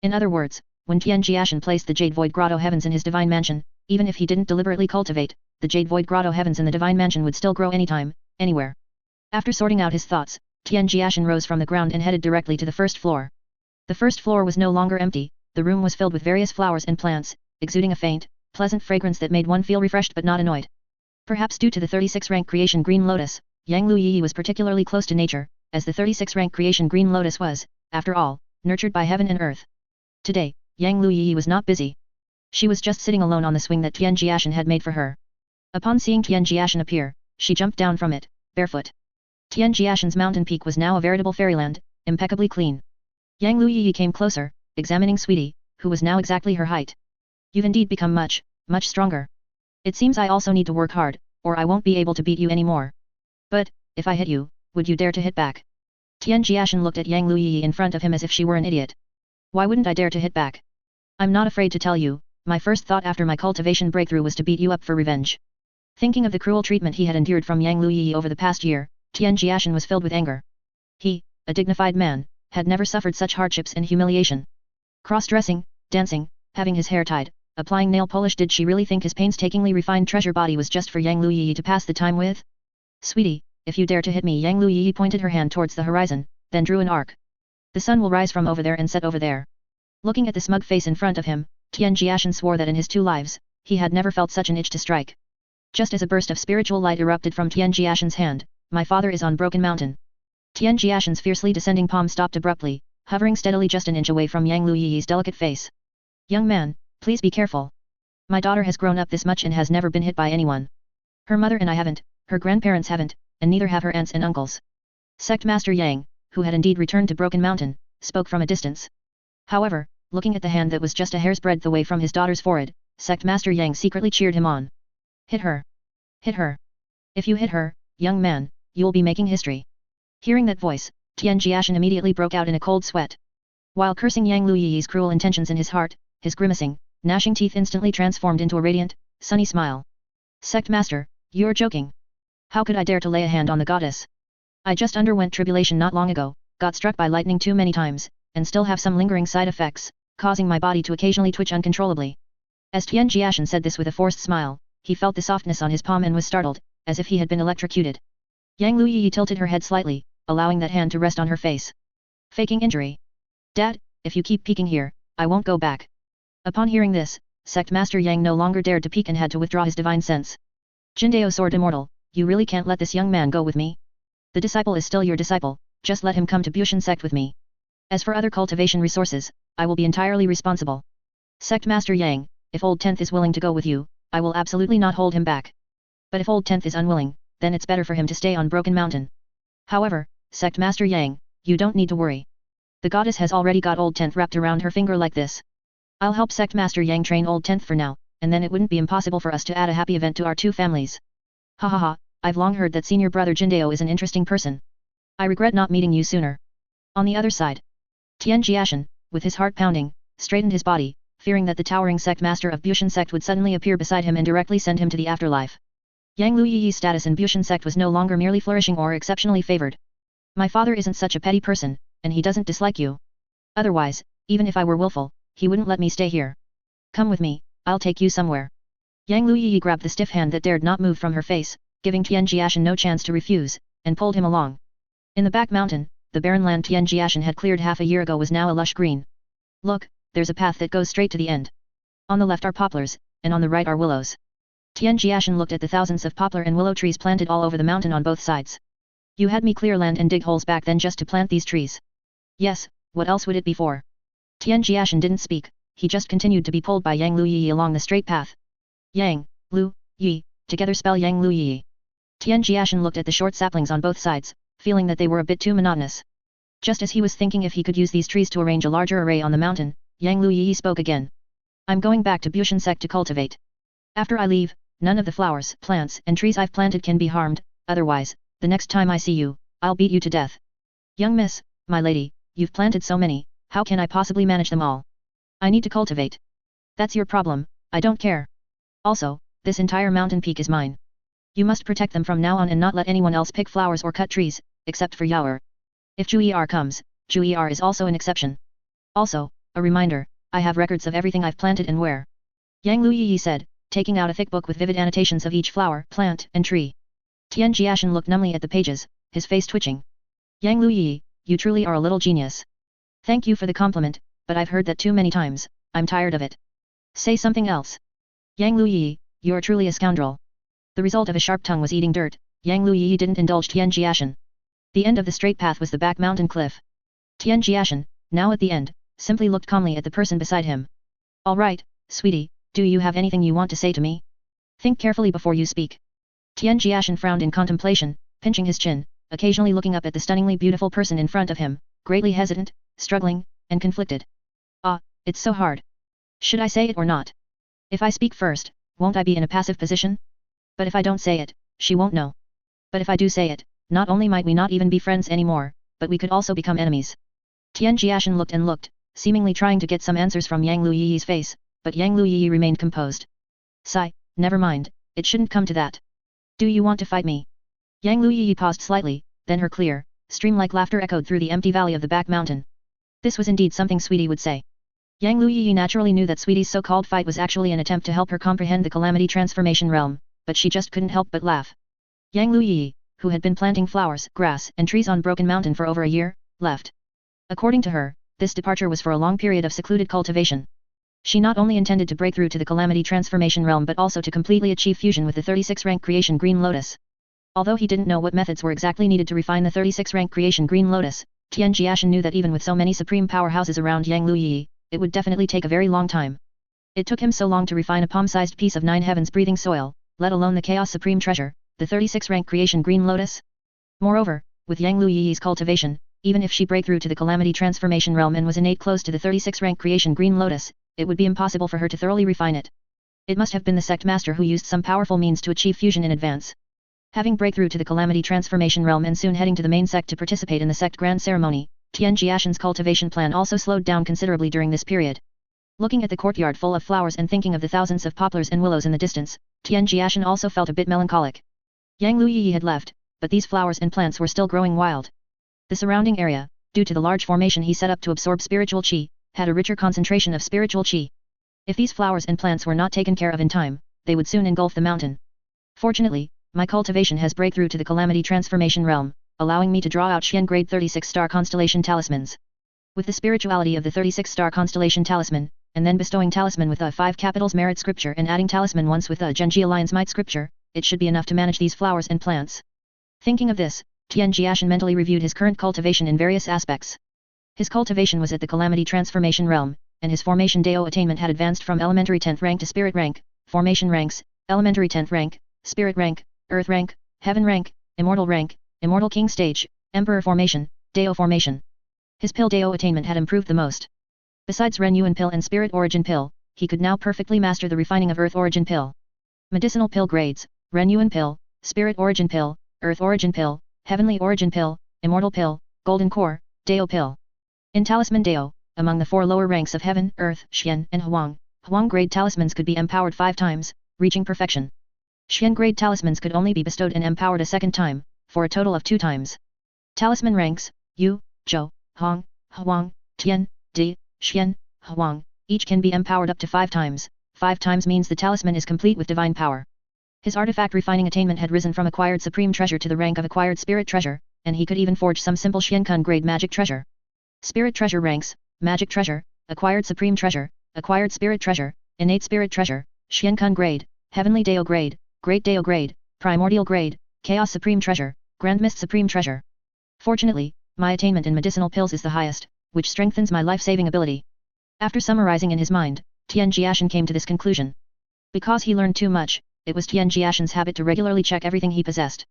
In other words, when Tian Jiashen placed the jade void grotto heavens in his divine mansion, even if he didn't deliberately cultivate, the jade void grotto heavens in the divine mansion would still grow anytime, anywhere. After sorting out his thoughts, Tian Jiashen rose from the ground and headed directly to the first floor. The first floor was no longer empty. The room was filled with various flowers and plants, exuding a faint, pleasant fragrance that made one feel refreshed but not annoyed. Perhaps due to the 36 rank creation green lotus, Yang Liu Yiyi was particularly close to nature, as the 36 rank creation green lotus was, after all, nurtured by heaven and earth. Today, Yang Liu Yiyi was not busy. She was just sitting alone on the swing that Tian Jiashen had made for her. Upon seeing Tian Jiashen appear, she jumped down from it, barefoot. Tian Jiashen's mountain peak was now a veritable fairyland, impeccably clean. Yang Liu Yiyi came closer, examining Sweetie, who was now exactly her height. You've indeed become much, much stronger. It seems I also need to work hard, or I won't be able to beat you anymore. But, if I hit you, would you dare to hit back? Tian Jiashen looked at Yang Liu Yiyi in front of him as if she were an idiot. Why wouldn't I dare to hit back? I'm not afraid to tell you, my first thought after my cultivation breakthrough was to beat you up for revenge. Thinking of the cruel treatment he had endured from Yang Liu Yiyi over the past year, Tian Jiashen was filled with anger. He, a dignified man, had never suffered such hardships and humiliation. Cross-dressing, dancing, having his hair tied, applying nail polish. Did she really think his painstakingly refined treasure body was just for Yang Liu Yiyi to pass the time with? Sweetie, if you dare to hit me. Yang Liu Yiyi pointed her hand towards the horizon, then drew an arc. The sun will rise from over there and set over there. Looking at the smug face in front of him, Tian Jiashen swore that in his 2 lives, he had never felt such an itch to strike. Just as a burst of spiritual light erupted from Tian Jiashen's hand, my father is on Broken Mountain. Tian Jiashen's fiercely descending palm stopped abruptly, hovering steadily just an inch away from Yang Liu Yiyi's delicate face. Young man, please be careful. My daughter has grown up this much and has never been hit by anyone. Her mother and I haven't, her grandparents haven't, and neither have her aunts and uncles. Sect Master Yang, who had indeed returned to Broken Mountain, spoke from a distance. However, looking at the hand that was just a hair's breadth away from his daughter's forehead, Sect Master Yang secretly cheered him on. Hit her. Hit her. If you hit her, young man, you will be making history. Hearing that voice, Tian Jiashen immediately broke out in a cold sweat. While cursing Yang Liu Yiyi's cruel intentions in his heart, his grimacing, gnashing teeth instantly transformed into a radiant, sunny smile. Sect Master, you're joking. How could I dare to lay a hand on the goddess? I just underwent tribulation not long ago, got struck by lightning too many times, and still have some lingering side effects, causing my body to occasionally twitch uncontrollably. As Tian Jiashen said this with a forced smile, he felt the softness on his palm and was startled, as if he had been electrocuted. Yang Liu Yiyi tilted her head slightly, allowing that hand to rest on her face. Faking injury. Dad, if you keep peeking here, I won't go back. Upon hearing this, Sect Master Yang no longer dared to peek and had to withdraw his divine sense. Jindao Sword Immortal, you really can't let this young man go with me? The disciple is still your disciple, just let him come to Jiu'er sect with me. As for other cultivation resources, I will be entirely responsible. Sect Master Yang, if Old Tenth is willing to go with you, I will absolutely not hold him back. But if Old Tenth is unwilling, then it's better for him to stay on Broken Mountain. However, Sect Master Yang, you don't need to worry. The goddess has already got Old Tenth wrapped around her finger like this. I'll help Sect Master Yang train Old Tenth for now, and then it wouldn't be impossible for us to add a happy event to our two families. Ha ha ha, I've long heard that senior brother Jindao is an interesting person. I regret not meeting you sooner. On the other side, Tian Jiashen, with his heart pounding, straightened his body, fearing that the towering sect master of Jiu'er sect would suddenly appear beside him and directly send him to the afterlife. Yang Liu Yiyi's status in Jiu'er sect was no longer merely flourishing or exceptionally favored. My father isn't such a petty person, and he doesn't dislike you. Otherwise, even if I were willful, he wouldn't let me stay here. Come with me, I'll take you somewhere. Yang Liu Yiyi grabbed the stiff hand that dared not move from her face, giving Tian Jiashen no chance to refuse, and pulled him along. In the back mountain, the barren land Tian Jiashen had cleared half a year ago was now a lush green. Look, there's a path that goes straight to the end. On the left are poplars, and on the right are willows. Tian Jiashen looked at the thousands of poplar and willow trees planted all over the mountain on both sides. You had me clear land and dig holes back then just to plant these trees. Yes, what else would it be for? Tian Jiashen didn't speak, he just continued to be pulled by Yang Liu Yiyi along the straight path. Yang, Liu, Yi, together spell Yang Liu Yiyi. Tian Jiashen looked at the short saplings on both sides, feeling that they were a bit too monotonous. Just as he was thinking if he could use these trees to arrange a larger array on the mountain, Yang Liu Yiyi spoke again. I'm going back to Jiu'er sect to cultivate. After I leave, none of the flowers, plants, and trees I've planted can be harmed, otherwise, the next time I see you, I'll beat you to death. Young miss, my lady, you've planted so many, how can I possibly manage them all? I need to cultivate. That's your problem, I don't care. Also, this entire mountain peak is mine. You must protect them from now on and not let anyone else pick flowers or cut trees, except for Jiu'er. If Jiu'er comes, Jiu'er is also an exception. Also, a reminder, I have records of everything I've planted and where. Yang Liu Yiyi said, taking out a thick book with vivid annotations of each flower, plant, and tree. Tian Jiashen looked numbly at the pages, his face twitching. Yang Liu Yiyi, you truly are a little genius. Thank you for the compliment, but I've heard that too many times, I'm tired of it. Say something else. Yang Liu Yiyi, you're truly a scoundrel. The result of a sharp tongue was eating dirt. Yang Liu Yiyi didn't indulge Tian Jiashen. The end of the straight path was the back mountain cliff. Tian Jiashen, now at the end, simply looked calmly at the person beside him. All right, sweetie, do you have anything you want to say to me? Think carefully before you speak. Tian Jiashen frowned in contemplation, pinching his chin, occasionally looking up at the stunningly beautiful person in front of him, greatly hesitant, struggling, and conflicted. Ah, it's so hard. Should I say it or not? If I speak first, won't I be in a passive position? But if I don't say it, she won't know. But if I do say it, not only might we not even be friends anymore, but we could also become enemies. Tian Jiashen looked and looked, seemingly trying to get some answers from Yang Liu Yiyi's face, but Yang Liu Yiyi remained composed. Sigh, never mind, it shouldn't come to that. Do you want to fight me? Yang Liu Yiyi paused slightly, then her clear, stream-like laughter echoed through the empty valley of the back mountain. This was indeed something Sweetie would say. Yang Liu Yiyi naturally knew that Sweetie's so-called fight was actually an attempt to help her comprehend the calamity transformation realm, but she just couldn't help but laugh. Yang Liu Yiyi, who had been planting flowers, grass, and trees on Broken Mountain for over a year, left. According to her, this departure was for a long period of secluded cultivation. She not only intended to break through to the calamity transformation realm but also to completely achieve fusion with the 36th-rank creation Green Lotus. Although he didn't know what methods were exactly needed to refine the 36th-rank creation Green Lotus, Tian Jiashen knew that even with so many supreme powerhouses around Yang Liu Yiyi, it would definitely take a very long time. It took him so long to refine a palm-sized piece of 9 heavens breathing soil, let alone the Chaos Supreme Treasure, the 36th-rank creation Green Lotus. Moreover, with Yang Liu Yiyi's cultivation, even if she break through to the calamity transformation realm and was innate close to the 36th-rank creation Green Lotus, it would be impossible for her to thoroughly refine it. It must have been the sect master who used some powerful means to achieve fusion in advance. Having breakthrough to the calamity transformation realm and soon heading to the main sect to participate in the sect grand ceremony, Tian Jiashen's cultivation plan also slowed down considerably during this period. Looking at the courtyard full of flowers and thinking of the thousands of poplars and willows in the distance, Tian Jiashen also felt a bit melancholic. Yang Liu Yiyi had left, but these flowers and plants were still growing wild. The surrounding area, due to the large formation he set up to absorb spiritual qi, had a richer concentration of spiritual qi. If these flowers and plants were not taken care of in time, they would soon engulf the mountain. Fortunately, my cultivation has breakthrough to the calamity transformation realm, allowing me to draw out Shen grade 36-star constellation talismans. With the spirituality of the 36-star constellation talisman, and then bestowing talisman with a 5 capitals merit scripture and adding talisman once with a Genji Alliance might scripture, it should be enough to manage these flowers and plants. Thinking of this, Tian Jiashen mentally reviewed his current cultivation in various aspects. His cultivation was at the calamity transformation realm, and his formation Dao attainment had advanced from elementary 10th rank to spirit rank, formation ranks, elementary 10th rank, spirit rank, earth rank, heaven rank, immortal king stage, emperor formation, Dao formation. His pill Dao attainment had improved the most. Besides Ren Yuan pill and spirit origin pill, he could now perfectly master the refining of earth origin pill. Medicinal pill grades, Ren Yuan pill, spirit origin pill, earth origin pill, heavenly origin pill, immortal pill, golden core, Dao pill. In talisman Dao, among the 4 lower ranks of heaven, earth, Shen, and Huang grade talismans could be empowered 5 times, reaching perfection. Shen grade talismans could only be bestowed and empowered a second time, for a total of 2 times. Talisman ranks, Yu, Zhou, Hong, Huang, Tian, Di, Shen, Huang, each can be empowered up to 5 times. 5 times means the talisman is complete with divine power. His artifact refining attainment had risen from acquired supreme treasure to the rank of acquired spirit treasure, and he could even forge some simple Xiankun grade magic treasure. Spirit treasure ranks, magic treasure, acquired supreme treasure, acquired spirit treasure, innate spirit treasure, Xiankun grade, heavenly Dao grade, great Dao grade, primordial grade, chaos supreme treasure, grand mist supreme treasure. Fortunately, my attainment in medicinal pills is the highest, which strengthens my life-saving ability. After summarizing in his mind, Tian Jiashen came to this conclusion. Because he learned too much, it was Tian Jiashen's habit to regularly check everything he possessed.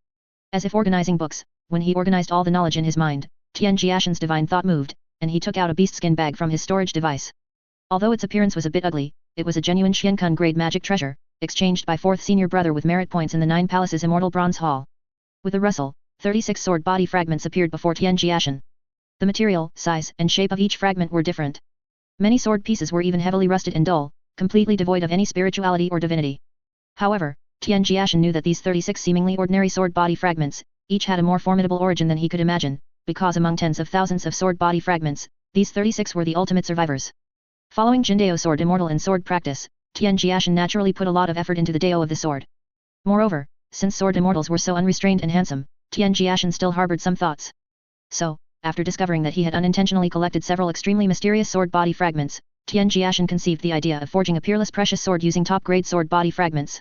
As if organizing books, when he organized all the knowledge in his mind, Tian Jiashen's divine thought moved, and he took out a beastskin bag from his storage device. Although its appearance was a bit ugly, it was a genuine Xiankun grade magic treasure, exchanged by 4th senior brother with merit points in the 9 Palaces Immortal Bronze Hall. With a rustle, 36 sword body fragments appeared before Tian Jiashen. The material, size, and shape of each fragment were different. Many sword pieces were even heavily rusted and dull, completely devoid of any spirituality or divinity. However, Tian Jiashen knew that these 36 seemingly ordinary sword body fragments, each had a more formidable origin than he could imagine, because among tens of thousands of sword body fragments, these 36 were the ultimate survivors. Following Jindao sword immortal in sword practice, Tian Jiashen naturally put a lot of effort into the Dao of the sword. Moreover, since sword immortals were so unrestrained and handsome, Tian Jiashen still harbored some thoughts. So, after discovering that he had unintentionally collected several extremely mysterious sword body fragments, Tian Jiashen conceived the idea of forging a peerless precious sword using top-grade sword body fragments.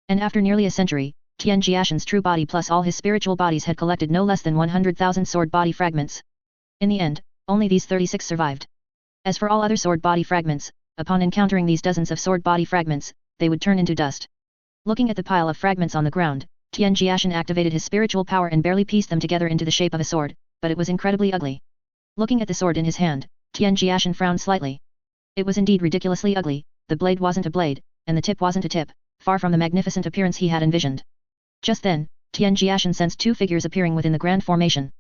And after nearly a century, Tian Jiashen's true body plus all his spiritual bodies had collected no less than 100,000 sword body fragments. In the end, only these 36 survived. As for all other sword body fragments, upon encountering these dozens of sword body fragments, they would turn into dust. Looking at the pile of fragments on the ground, Tian Jiashen activated his spiritual power and barely pieced them together into the shape of a sword, but it was incredibly ugly. Looking at the sword in his hand, Tian Jiashen frowned slightly. It was indeed ridiculously ugly, the blade wasn't a blade, and the tip wasn't a tip, far from the magnificent appearance he had envisioned. Just then, Tian Jiashen sensed 2 figures appearing within the grand formation.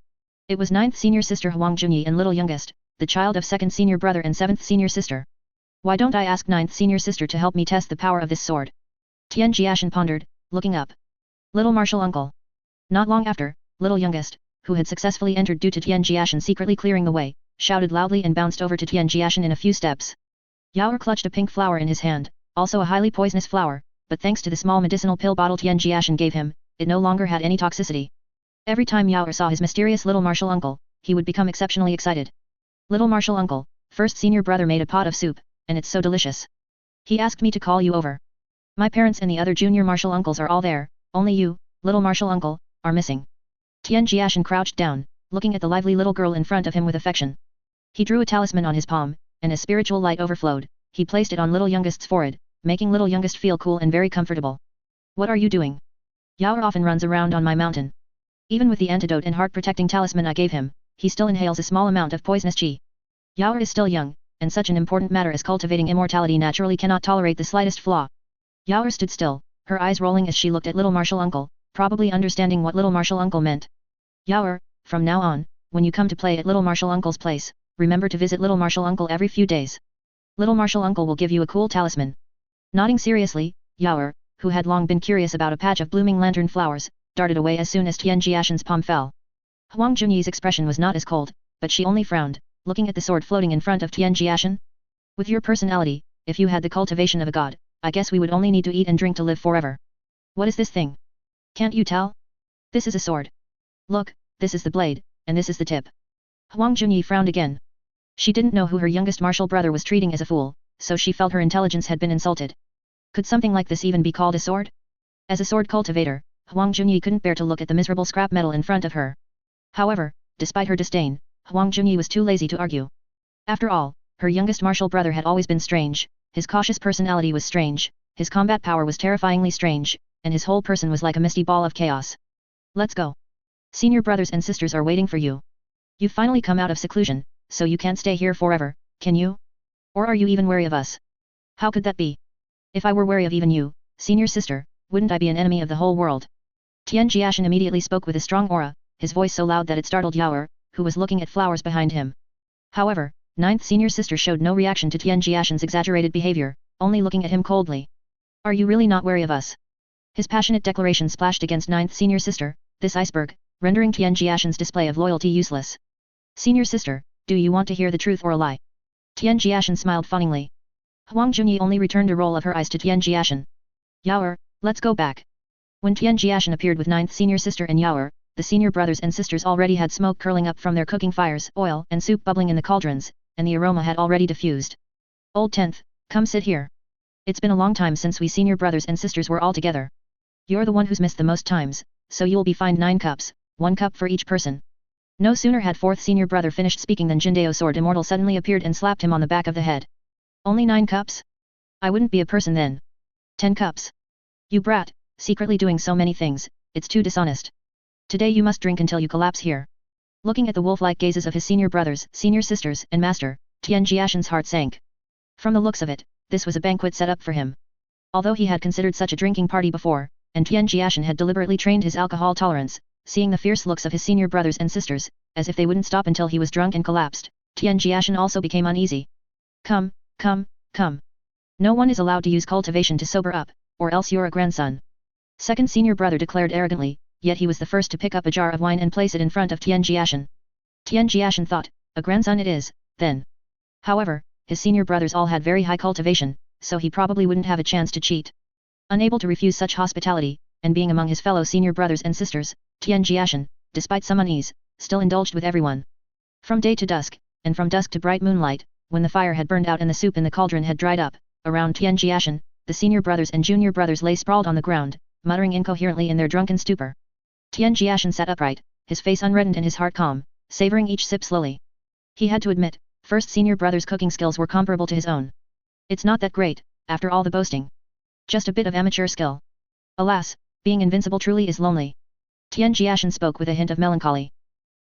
It was 9th senior sister Huang Junyi and little youngest, the child of 2nd senior brother and 7th senior sister. Why don't I ask 9th senior sister to help me test the power of this sword? Tian Jiashen pondered, looking up. Little martial uncle. Not long after, little youngest, who had successfully entered due to Tian Jiashen secretly clearing the way, shouted loudly and bounced over to Tian Jiashen in a few steps. Jiu'er clutched a pink flower in his hand, also a highly poisonous flower, but thanks to the small medicinal pill bottle Tian Jiashen gave him, it no longer had any toxicity. Every time Jiu'er saw his mysterious little martial uncle, he would become exceptionally excited. Little martial uncle, 1st senior brother made a pot of soup, and it's so delicious. He asked me to call you over. My parents and the other junior martial uncles are all there, only you, little martial uncle, are missing. Tian Jiashen crouched down, looking at the lively little girl in front of him with affection. He drew a talisman on his palm, and as spiritual light overflowed, he placed it on little youngest's forehead, making little youngest feel cool and very comfortable. What are you doing? Jiu'er often runs around on my mountain. Even with the antidote and heart-protecting talisman I gave him, he still inhales a small amount of poisonous qi. Jiu'er is still young, and such an important matter as cultivating immortality naturally cannot tolerate the slightest flaw. Jiu'er stood still, her eyes rolling as she looked at little martial uncle, probably understanding what little martial uncle meant. Jiu'er, from now on, when you come to play at little martial uncle's place, remember to visit little martial uncle every few days. Little martial uncle will give you a cool talisman. Nodding seriously, Jiu'er, who had long been curious about a patch of blooming lantern flowers, darted away as soon as Tian Jiashen's palm fell. Huang Junyi's expression was not as cold, but she only frowned, looking at the sword floating in front of Tian Jiashen. With your personality, if you had the cultivation of a god, I guess we would only need to eat and drink to live forever. What is this thing? Can't you tell? This is a sword. Look, this is the blade, and this is the tip. Huang Junyi frowned again. She didn't know who her youngest martial brother was treating as a fool, so she felt her intelligence had been insulted. Could something like this even be called a sword? As a sword cultivator, Huang Junyi couldn't bear to look at the miserable scrap metal in front of her. However, despite her disdain, Huang Junyi was too lazy to argue. After all, her youngest martial brother had always been strange, his cautious personality was strange, his combat power was terrifyingly strange, and his whole person was like a misty ball of chaos. Let's go. Senior brothers and sisters are waiting for you. You've finally come out of seclusion, so you can't stay here forever, can you? Or are you even wary of us? How could that be? If I were wary of even you, senior sister, wouldn't I be an enemy of the whole world? Tian Jiashen immediately spoke with a strong aura, his voice so loud that it startled Jiu'er, who was looking at flowers behind him. However, ninth senior sister showed no reaction to Tian Jiashen's exaggerated behavior, only looking at him coldly. Are you really not wary of us? His passionate declaration splashed against ninth senior sister, this iceberg, rendering Tian Jiashen's display of loyalty useless. Senior sister, do you want to hear the truth or a lie? Tian Jiashen smiled funnily. Huang Junyi only returned a roll of her eyes to Tian Jiashen. Jiu'er, let's go back. When Tian Jiashen appeared with ninth senior sister and Jiu'er, the senior brothers and sisters already had smoke curling up from their cooking fires, oil and soup bubbling in the cauldrons, and the aroma had already diffused. Old tenth, come sit here. It's been a long time since we senior brothers and sisters were all together. You're the one who's missed the most times, so you'll be fined 9 cups, 1 cup for each person. No sooner had fourth senior brother finished speaking than Jindao Sword Immortal suddenly appeared and slapped him on the back of the head. Only 9 cups? I wouldn't be a person then. 10 cups. You brat, secretly doing so many things, it's too dishonest. Today you must drink until you collapse here. Looking at the wolf-like gazes of his senior brothers, senior sisters, and master, Tian Jiashen's heart sank. From the looks of it, this was a banquet set up for him. Although he had considered such a drinking party before, and Tian Jiashen had deliberately trained his alcohol tolerance, seeing the fierce looks of his senior brothers and sisters, as if they wouldn't stop until he was drunk and collapsed, Tian Jiashen also became uneasy. Come, come, come. No one is allowed to use cultivation to sober up, or else you're a grandson. Second senior brother declared arrogantly, yet he was the first to pick up a jar of wine and place it in front of Tian Jiashen. Tian Jiashen thought, a grandson it is, then. However, his senior brothers all had very high cultivation, so he probably wouldn't have a chance to cheat. Unable to refuse such hospitality, and being among his fellow senior brothers and sisters, Tian Jiashen, despite some unease, still indulged with everyone. From day to dusk, and from dusk to bright moonlight, when the fire had burned out and the soup in the cauldron had dried up, around Tian Jiashen, the senior brothers and junior brothers lay sprawled on the ground, muttering incoherently in their drunken stupor. Tian Jiashen sat upright, his face unreddened and his heart calm, savoring each sip slowly. He had to admit, first senior brother's cooking skills were comparable to his own. It's not that great, after all the boasting. Just a bit of amateur skill. Alas, being invincible truly is lonely. Tian Jiashen spoke with a hint of melancholy.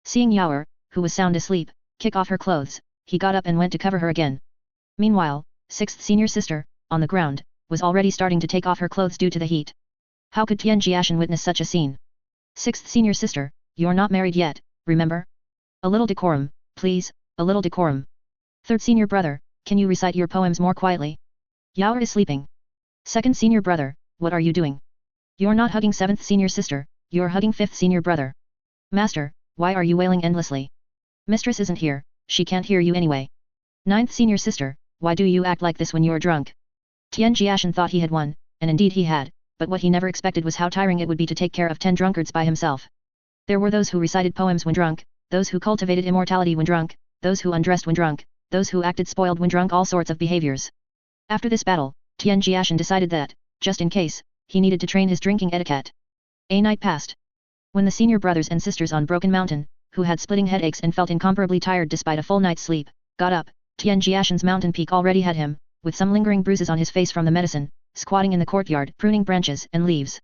Seeing Jiu'er, who was sound asleep, kick off her clothes, he got up and went to cover her again. Meanwhile, sixth senior sister, on the ground, was already starting to take off her clothes due to the heat. How could Tian Jiashen witness such a scene? Sixth senior sister, you're not married yet, remember? A little decorum, please, a little decorum. Third senior brother, can you recite your poems more quietly? Jiu'er is sleeping. Second senior brother, what are you doing? You're not hugging seventh senior sister, you're hugging fifth senior brother. Master, why are you wailing endlessly? Mistress isn't here, she can't hear you anyway. Ninth senior sister, why do you act like this when you're drunk? Tian Jiashen thought he had won, and indeed he had, but what he never expected was how tiring it would be to take care of 10 drunkards by himself. There were those who recited poems when drunk, those who cultivated immortality when drunk, those who undressed when drunk, those who acted spoiled when drunk, all sorts of behaviors. After this battle, Tian Jiashen decided that, just in case, he needed to train his drinking etiquette. A night passed. When the senior brothers and sisters on Broken Mountain, who had splitting headaches and felt incomparably tired despite a full night's sleep, got up, Tian Jiashen's mountain peak already had him, with some lingering bruises on his face from the medicine, squatting in the courtyard, pruning branches and leaves.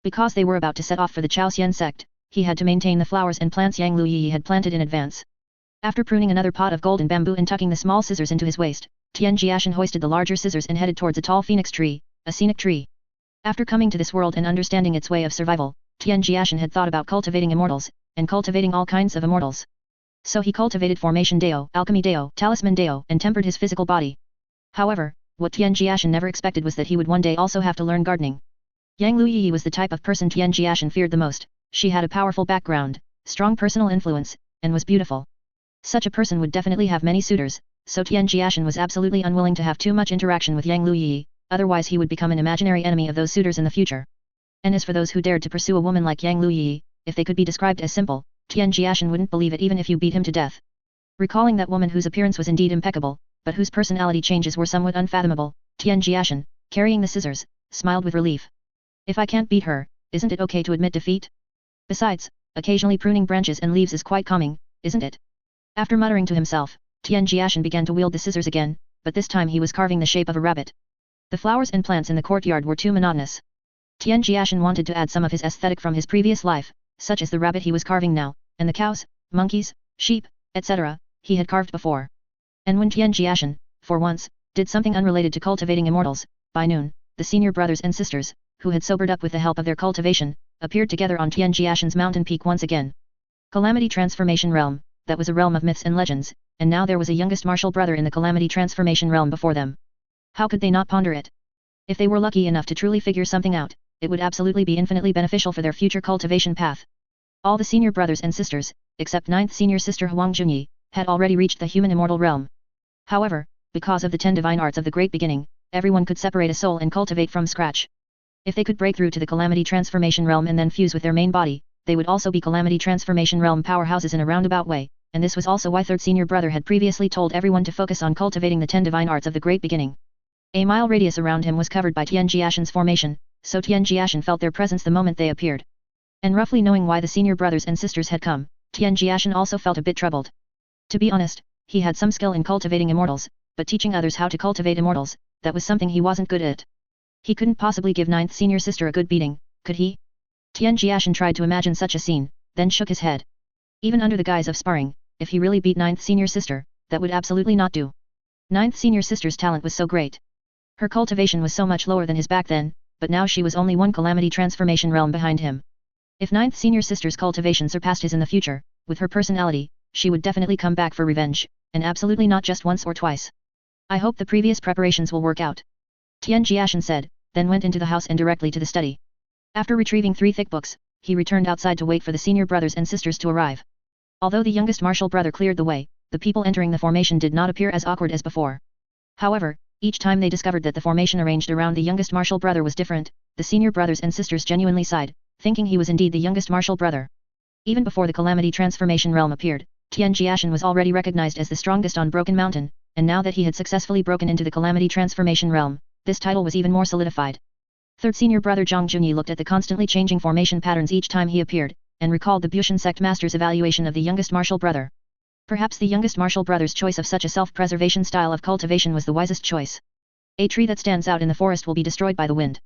Because they were about to set off for the Chaosian sect, he had to maintain the flowers and plants Yang Liu Yiyi had planted in advance. After pruning another pot of golden bamboo and tucking the small scissors into his waist, Tian Jiashen hoisted the larger scissors and headed towards a tall phoenix tree, a scenic tree. After coming to this world and understanding its way of survival, Tian Jiashen had thought about cultivating immortals, and cultivating all kinds of immortals. So he cultivated Formation Dao, Alchemy Dao, Talisman Dao, and tempered his physical body. However, what Tian Jiashen never expected was that he would one day also have to learn gardening. Yang Liu Yiyi was the type of person Tian Jiashen feared the most. She had a powerful background, strong personal influence, and was beautiful. Such a person would definitely have many suitors, so Tian Jiashen was absolutely unwilling to have too much interaction with Yang Liu Yiyi, otherwise he would become an imaginary enemy of those suitors in the future. And as for those who dared to pursue a woman like Yang Liu Yiyi, if they could be described as simple, Tian Jiashen wouldn't believe it even if you beat him to death. Recalling that woman whose appearance was indeed impeccable, but whose personality changes were somewhat unfathomable, Tian Jiashen, carrying the scissors, smiled with relief. If I can't beat her, isn't it okay to admit defeat? Besides, occasionally pruning branches and leaves is quite calming, isn't it? After muttering to himself, Tian Jiashen began to wield the scissors again, but this time he was carving the shape of a rabbit. The flowers and plants in the courtyard were too monotonous. Tian Jiashen wanted to add some of his aesthetic from his previous life, such as the rabbit he was carving now, and the cows, monkeys, sheep, etc., he had carved before. And when Tian Jiashen, for once, did something unrelated to cultivating immortals, by noon, the senior brothers and sisters, who had sobered up with the help of their cultivation, appeared together on Tian Jiashen's mountain peak once again. Calamity Transformation Realm, that was a realm of myths and legends, and now there was a youngest martial brother in the Calamity Transformation Realm before them. How could they not ponder it? If they were lucky enough to truly figure something out, it would absolutely be infinitely beneficial for their future cultivation path. All the senior brothers and sisters, except 9th senior sister Huang Junyi, had already reached the human immortal realm. However, because of the 10 divine arts of the Great Beginning, everyone could separate a soul and cultivate from scratch. If they could break through to the Calamity Transformation Realm and then fuse with their main body, they would also be Calamity Transformation Realm powerhouses in a roundabout way, and this was also why 3rd senior brother had previously told everyone to focus on cultivating the 10 divine arts of the Great Beginning. A mile radius around him was covered by Tian Jiashen's formation, so Tian Jiashen felt their presence the moment they appeared. And roughly knowing why the senior brothers and sisters had come, Tian Jiashen also felt a bit troubled. To be honest, he had some skill in cultivating immortals, but teaching others how to cultivate immortals, that was something he wasn't good at. He couldn't possibly give 9th senior sister a good beating, could he? Tian Jiashen tried to imagine such a scene, then shook his head. Even under the guise of sparring, if he really beat 9th senior sister, that would absolutely not do. 9th senior sister's talent was so great. Her cultivation was so much lower than his back then, but now she was only one Calamity Transformation Realm behind him. If 9th senior sister's cultivation surpassed his in the future, with her personality, she would definitely come back for revenge, and absolutely not just once or twice. I hope the previous preparations will work out. Tian Jiashen said, then went into the house and directly to the study. After retrieving 3 thick books, he returned outside to wait for the senior brothers and sisters to arrive. Although the youngest martial brother cleared the way, the people entering the formation did not appear as awkward as before. However, each time they discovered that the formation arranged around the youngest martial brother was different, the senior brothers and sisters genuinely sighed, thinking he was indeed the youngest martial brother. Even before the Calamity Transformation Realm appeared, Tian Jiashen was already recognized as the strongest on Broken Mountain, and now that he had successfully broken into the Calamity Transformation Realm, this title was even more solidified. 3rd senior brother Zhang Junyi looked at the constantly changing formation patterns each time he appeared, and recalled the Bushan sect master's evaluation of the youngest martial brother. Perhaps the youngest martial brother's choice of such a self-preservation style of cultivation was the wisest choice. A tree that stands out in the forest will be destroyed by the wind.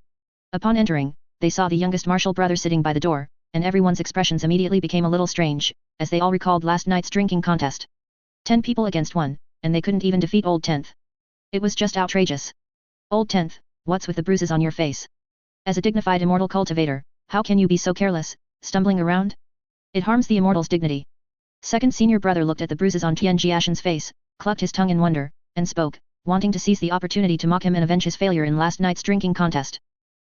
Upon entering, they saw the youngest martial brother sitting by the door, and everyone's expressions immediately became a little strange, as they all recalled last night's drinking contest. 10 people against 1, and they couldn't even defeat Old 10th. It was just outrageous. Old 10th, what's with the bruises on your face? As a dignified immortal cultivator, how can you be so careless, stumbling around? It harms the immortal's dignity. 2nd senior brother looked at the bruises on Tian Jiashen's face, clucked his tongue in wonder, and spoke, wanting to seize the opportunity to mock him and avenge his failure in last night's drinking contest.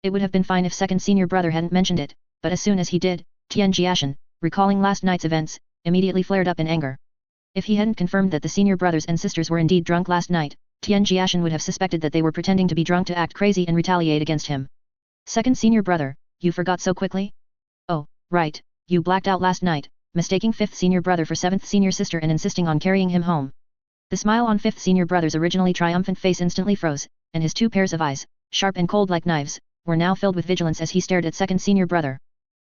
It would have been fine if 2nd senior brother hadn't mentioned it, but as soon as he did, Tian Jiashen, recalling last night's events, immediately flared up in anger. If he hadn't confirmed that the senior brothers and sisters were indeed drunk last night, Tian Jiashen would have suspected that they were pretending to be drunk to act crazy and retaliate against him. 2nd senior brother, you forgot so quickly? Oh, right, you blacked out last night, mistaking 5th senior brother for 7th senior sister and insisting on carrying him home. The smile on 5th senior brother's originally triumphant face instantly froze, and his 2 pairs of eyes, sharp and cold like knives, were now filled with vigilance as he stared at 2nd senior brother.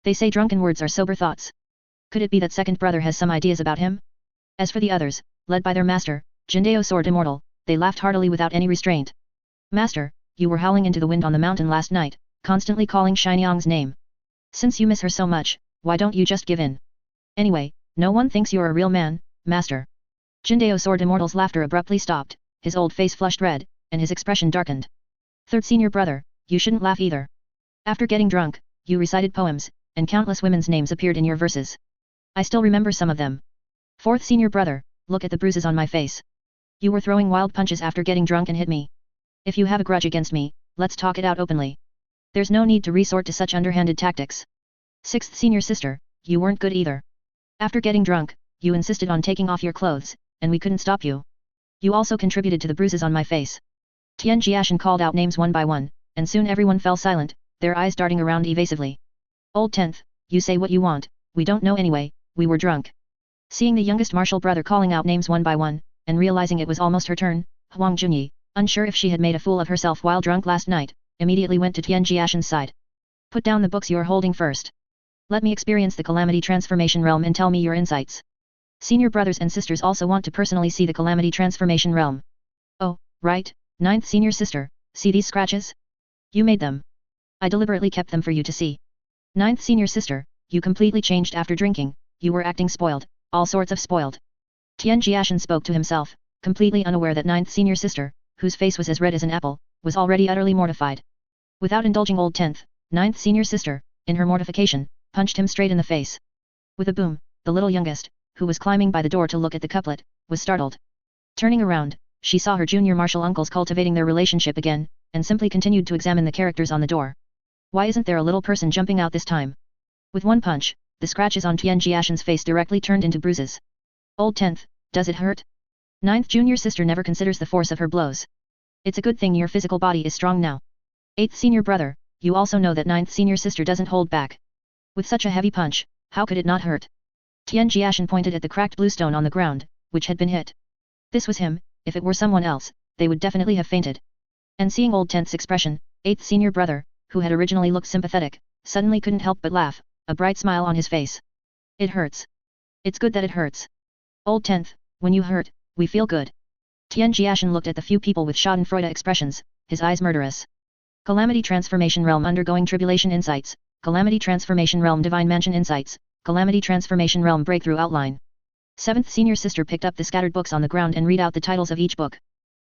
They say drunken words are sober thoughts. Could it be that 2nd brother has some ideas about him? As for the others, led by their master, Jindao Sword Immortal, they laughed heartily without any restraint. Master, you were howling into the wind on the mountain last night, constantly calling Shinyang's name. Since you miss her so much, why don't you just give in? Anyway, no one thinks you're a real man, master. Jindao Sword Immortal's laughter abruptly stopped, his old face flushed red, and his expression darkened. 3rd senior brother, you shouldn't laugh either. After getting drunk, you recited poems, and countless women's names appeared in your verses. I still remember some of them. 4th senior brother, look at the bruises on my face. You were throwing wild punches after getting drunk and hit me. If you have a grudge against me, let's talk it out openly. There's no need to resort to such underhanded tactics. 6th senior sister, you weren't good either. After getting drunk, you insisted on taking off your clothes, and we couldn't stop you. You also contributed to the bruises on my face. Tian Jiashen called out names one by one, and soon everyone fell silent, their eyes darting around evasively. Old tenth, you say what you want, we don't know anyway, we were drunk. Seeing the youngest martial brother calling out names one by one, and realizing it was almost her turn, Huang Junyi, unsure if she had made a fool of herself while drunk last night, immediately went to Tian Jiashen's side. Put down the books you are holding first. Let me experience the Calamity Transformation Realm and tell me your insights. Senior brothers and sisters also want to personally see the Calamity Transformation Realm. Oh, right, ninth senior sister, see these scratches? You made them. I deliberately kept them for you to see. Ninth senior sister, you completely changed after drinking, you were acting spoiled, all sorts of spoiled. Tian Jiashen spoke to himself, completely unaware that ninth senior sister, whose face was as red as an apple, was already utterly mortified. Without indulging old tenth, ninth senior sister, in her mortification, punched him straight in the face. With a boom, the little youngest, who was climbing by the door to look at the couplet, was startled. Turning around, she saw her junior martial uncles cultivating their relationship again, and simply continued to examine the characters on the door. Why isn't there a little person jumping out this time? With one punch, the scratches on Tian Jiashen's face directly turned into bruises. Old tenth, does it hurt? Ninth junior sister never considers the force of her blows. It's a good thing your physical body is strong now. Eighth senior brother, you also know that ninth senior sister doesn't hold back. With such a heavy punch, how could it not hurt? Tian Jiashen pointed at the cracked blue stone on the ground, which had been hit. This was him, if it were someone else, they would definitely have fainted. And seeing old tenth's expression, eighth senior brother, who had originally looked sympathetic, suddenly couldn't help but laugh, a bright smile on his face. It hurts. It's good that it hurts. Old tenth, when you hurt, we feel good. Tian Jiashen looked at the few people with schadenfreude expressions, his eyes murderous. Calamity Transformation Realm Undergoing Tribulation Insights, Calamity Transformation Realm Divine Mansion Insights, Calamity Transformation Realm Breakthrough Outline. Seventh senior sister picked up the scattered books on the ground and read out the titles of each book.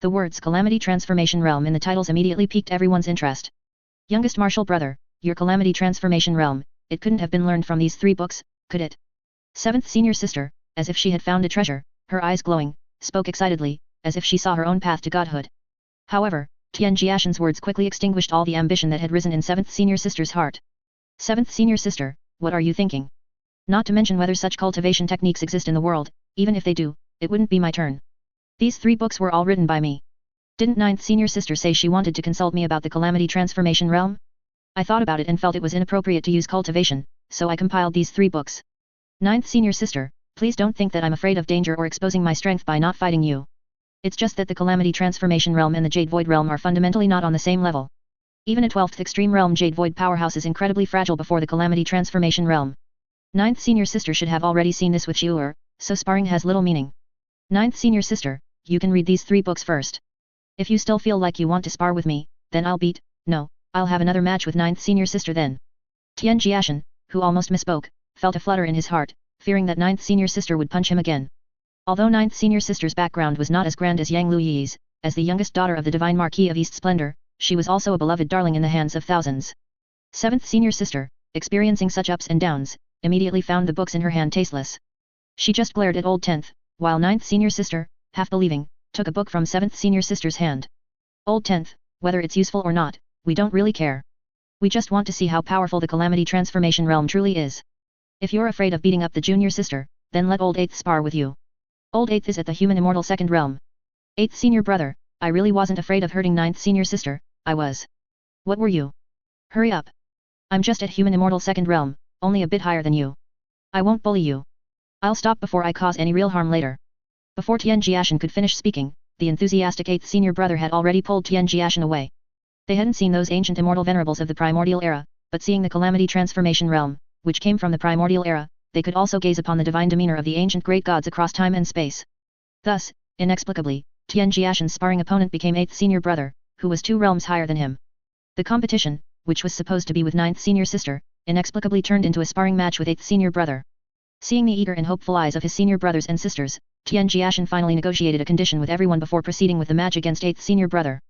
The words Calamity Transformation Realm in the titles immediately piqued everyone's interest. Youngest martial brother, your Calamity Transformation Realm, it couldn't have been learned from these 3 books, could it? Seventh senior sister, as if she had found a treasure, her eyes glowing, spoke excitedly, as if she saw her own path to godhood. However, Tian Jiashen's words quickly extinguished all the ambition that had risen in seventh senior sister's heart. Seventh senior sister, what are you thinking? Not to mention whether such cultivation techniques exist in the world, even if they do, it wouldn't be my turn. These 3 books were all written by me. Didn't ninth senior sister say she wanted to consult me about the Calamity Transformation Realm? I thought about it and felt it was inappropriate to use cultivation, so I compiled these 3 books. Ninth senior sister, please don't think that I'm afraid of danger or exposing my strength by not fighting you. It's just that the Calamity Transformation Realm and the Jade Void Realm are fundamentally not on the same level. Even a 12th Extreme Realm Jade Void powerhouse is incredibly fragile before the Calamity Transformation Realm. Ninth senior sister should have already seen this with Jiu'er, so sparring has little meaning. Ninth senior sister, you can read these 3 books first. If you still feel like you want to spar with me, then I'll have another match with ninth senior sister then. Tian Jiashen, who almost misspoke, felt a flutter in his heart, fearing that ninth senior sister would punch him again. Although ninth senior sister's background was not as grand as Yang Liu Yiyi's, as the youngest daughter of the Divine Marquis of East Splendor, she was also a beloved darling in the hands of thousands. Seventh senior sister, experiencing such ups and downs, immediately found the books in her hand tasteless. She just glared at old tenth, while ninth senior sister, half believing, took a book from seventh senior sister's hand. Old tenth, whether it's useful or not, we don't really care. We just want to see how powerful the Calamity Transformation Realm truly is. If you're afraid of beating up the junior sister, then let old eighth spar with you. Old eighth is at the human immortal second realm. Eighth senior brother, I really wasn't afraid of hurting ninth senior sister, I was. What were you? Hurry up. I'm just at human immortal second realm, only a bit higher than you. I won't bully you. I'll stop before I cause any real harm later. Before Tian Jiashen could finish speaking, the enthusiastic 8th senior brother had already pulled Tian Jiashen away. They hadn't seen those ancient immortal venerables of the primordial era, but seeing the Calamity Transformation Realm, which came from the primordial era, they could also gaze upon the divine demeanor of the ancient great gods across time and space. Thus, inexplicably, Tian Jiashen's sparring opponent became 8th senior brother, who was 2 realms higher than him. The competition, which was supposed to be with 9th senior sister, inexplicably turned into a sparring match with 8th senior brother. Seeing the eager and hopeful eyes of his senior brothers and sisters, Tian Jiashen finally negotiated a condition with everyone before proceeding with the match against 8th senior brother.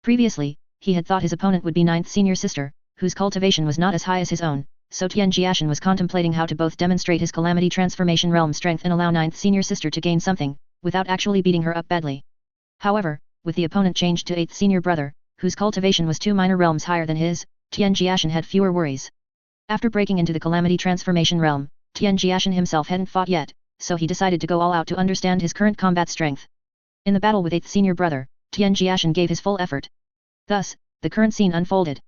Previously, he had thought his opponent would be 9th senior sister, whose cultivation was not as high as his own, so Tian Jiashen was contemplating how to both demonstrate his Calamity Transformation Realm strength and allow 9th senior sister to gain something, without actually beating her up badly. However, with the opponent changed to 8th senior brother, whose cultivation was 2 minor realms higher than his, Tian Jiashen had fewer worries. After breaking into the Calamity Transformation Realm, Tian Jiashen himself hadn't fought yet, so he decided to go all out to understand his current combat strength. In the battle with 8th senior brother, Tian Jiashen gave his full effort. Thus, the current scene unfolded.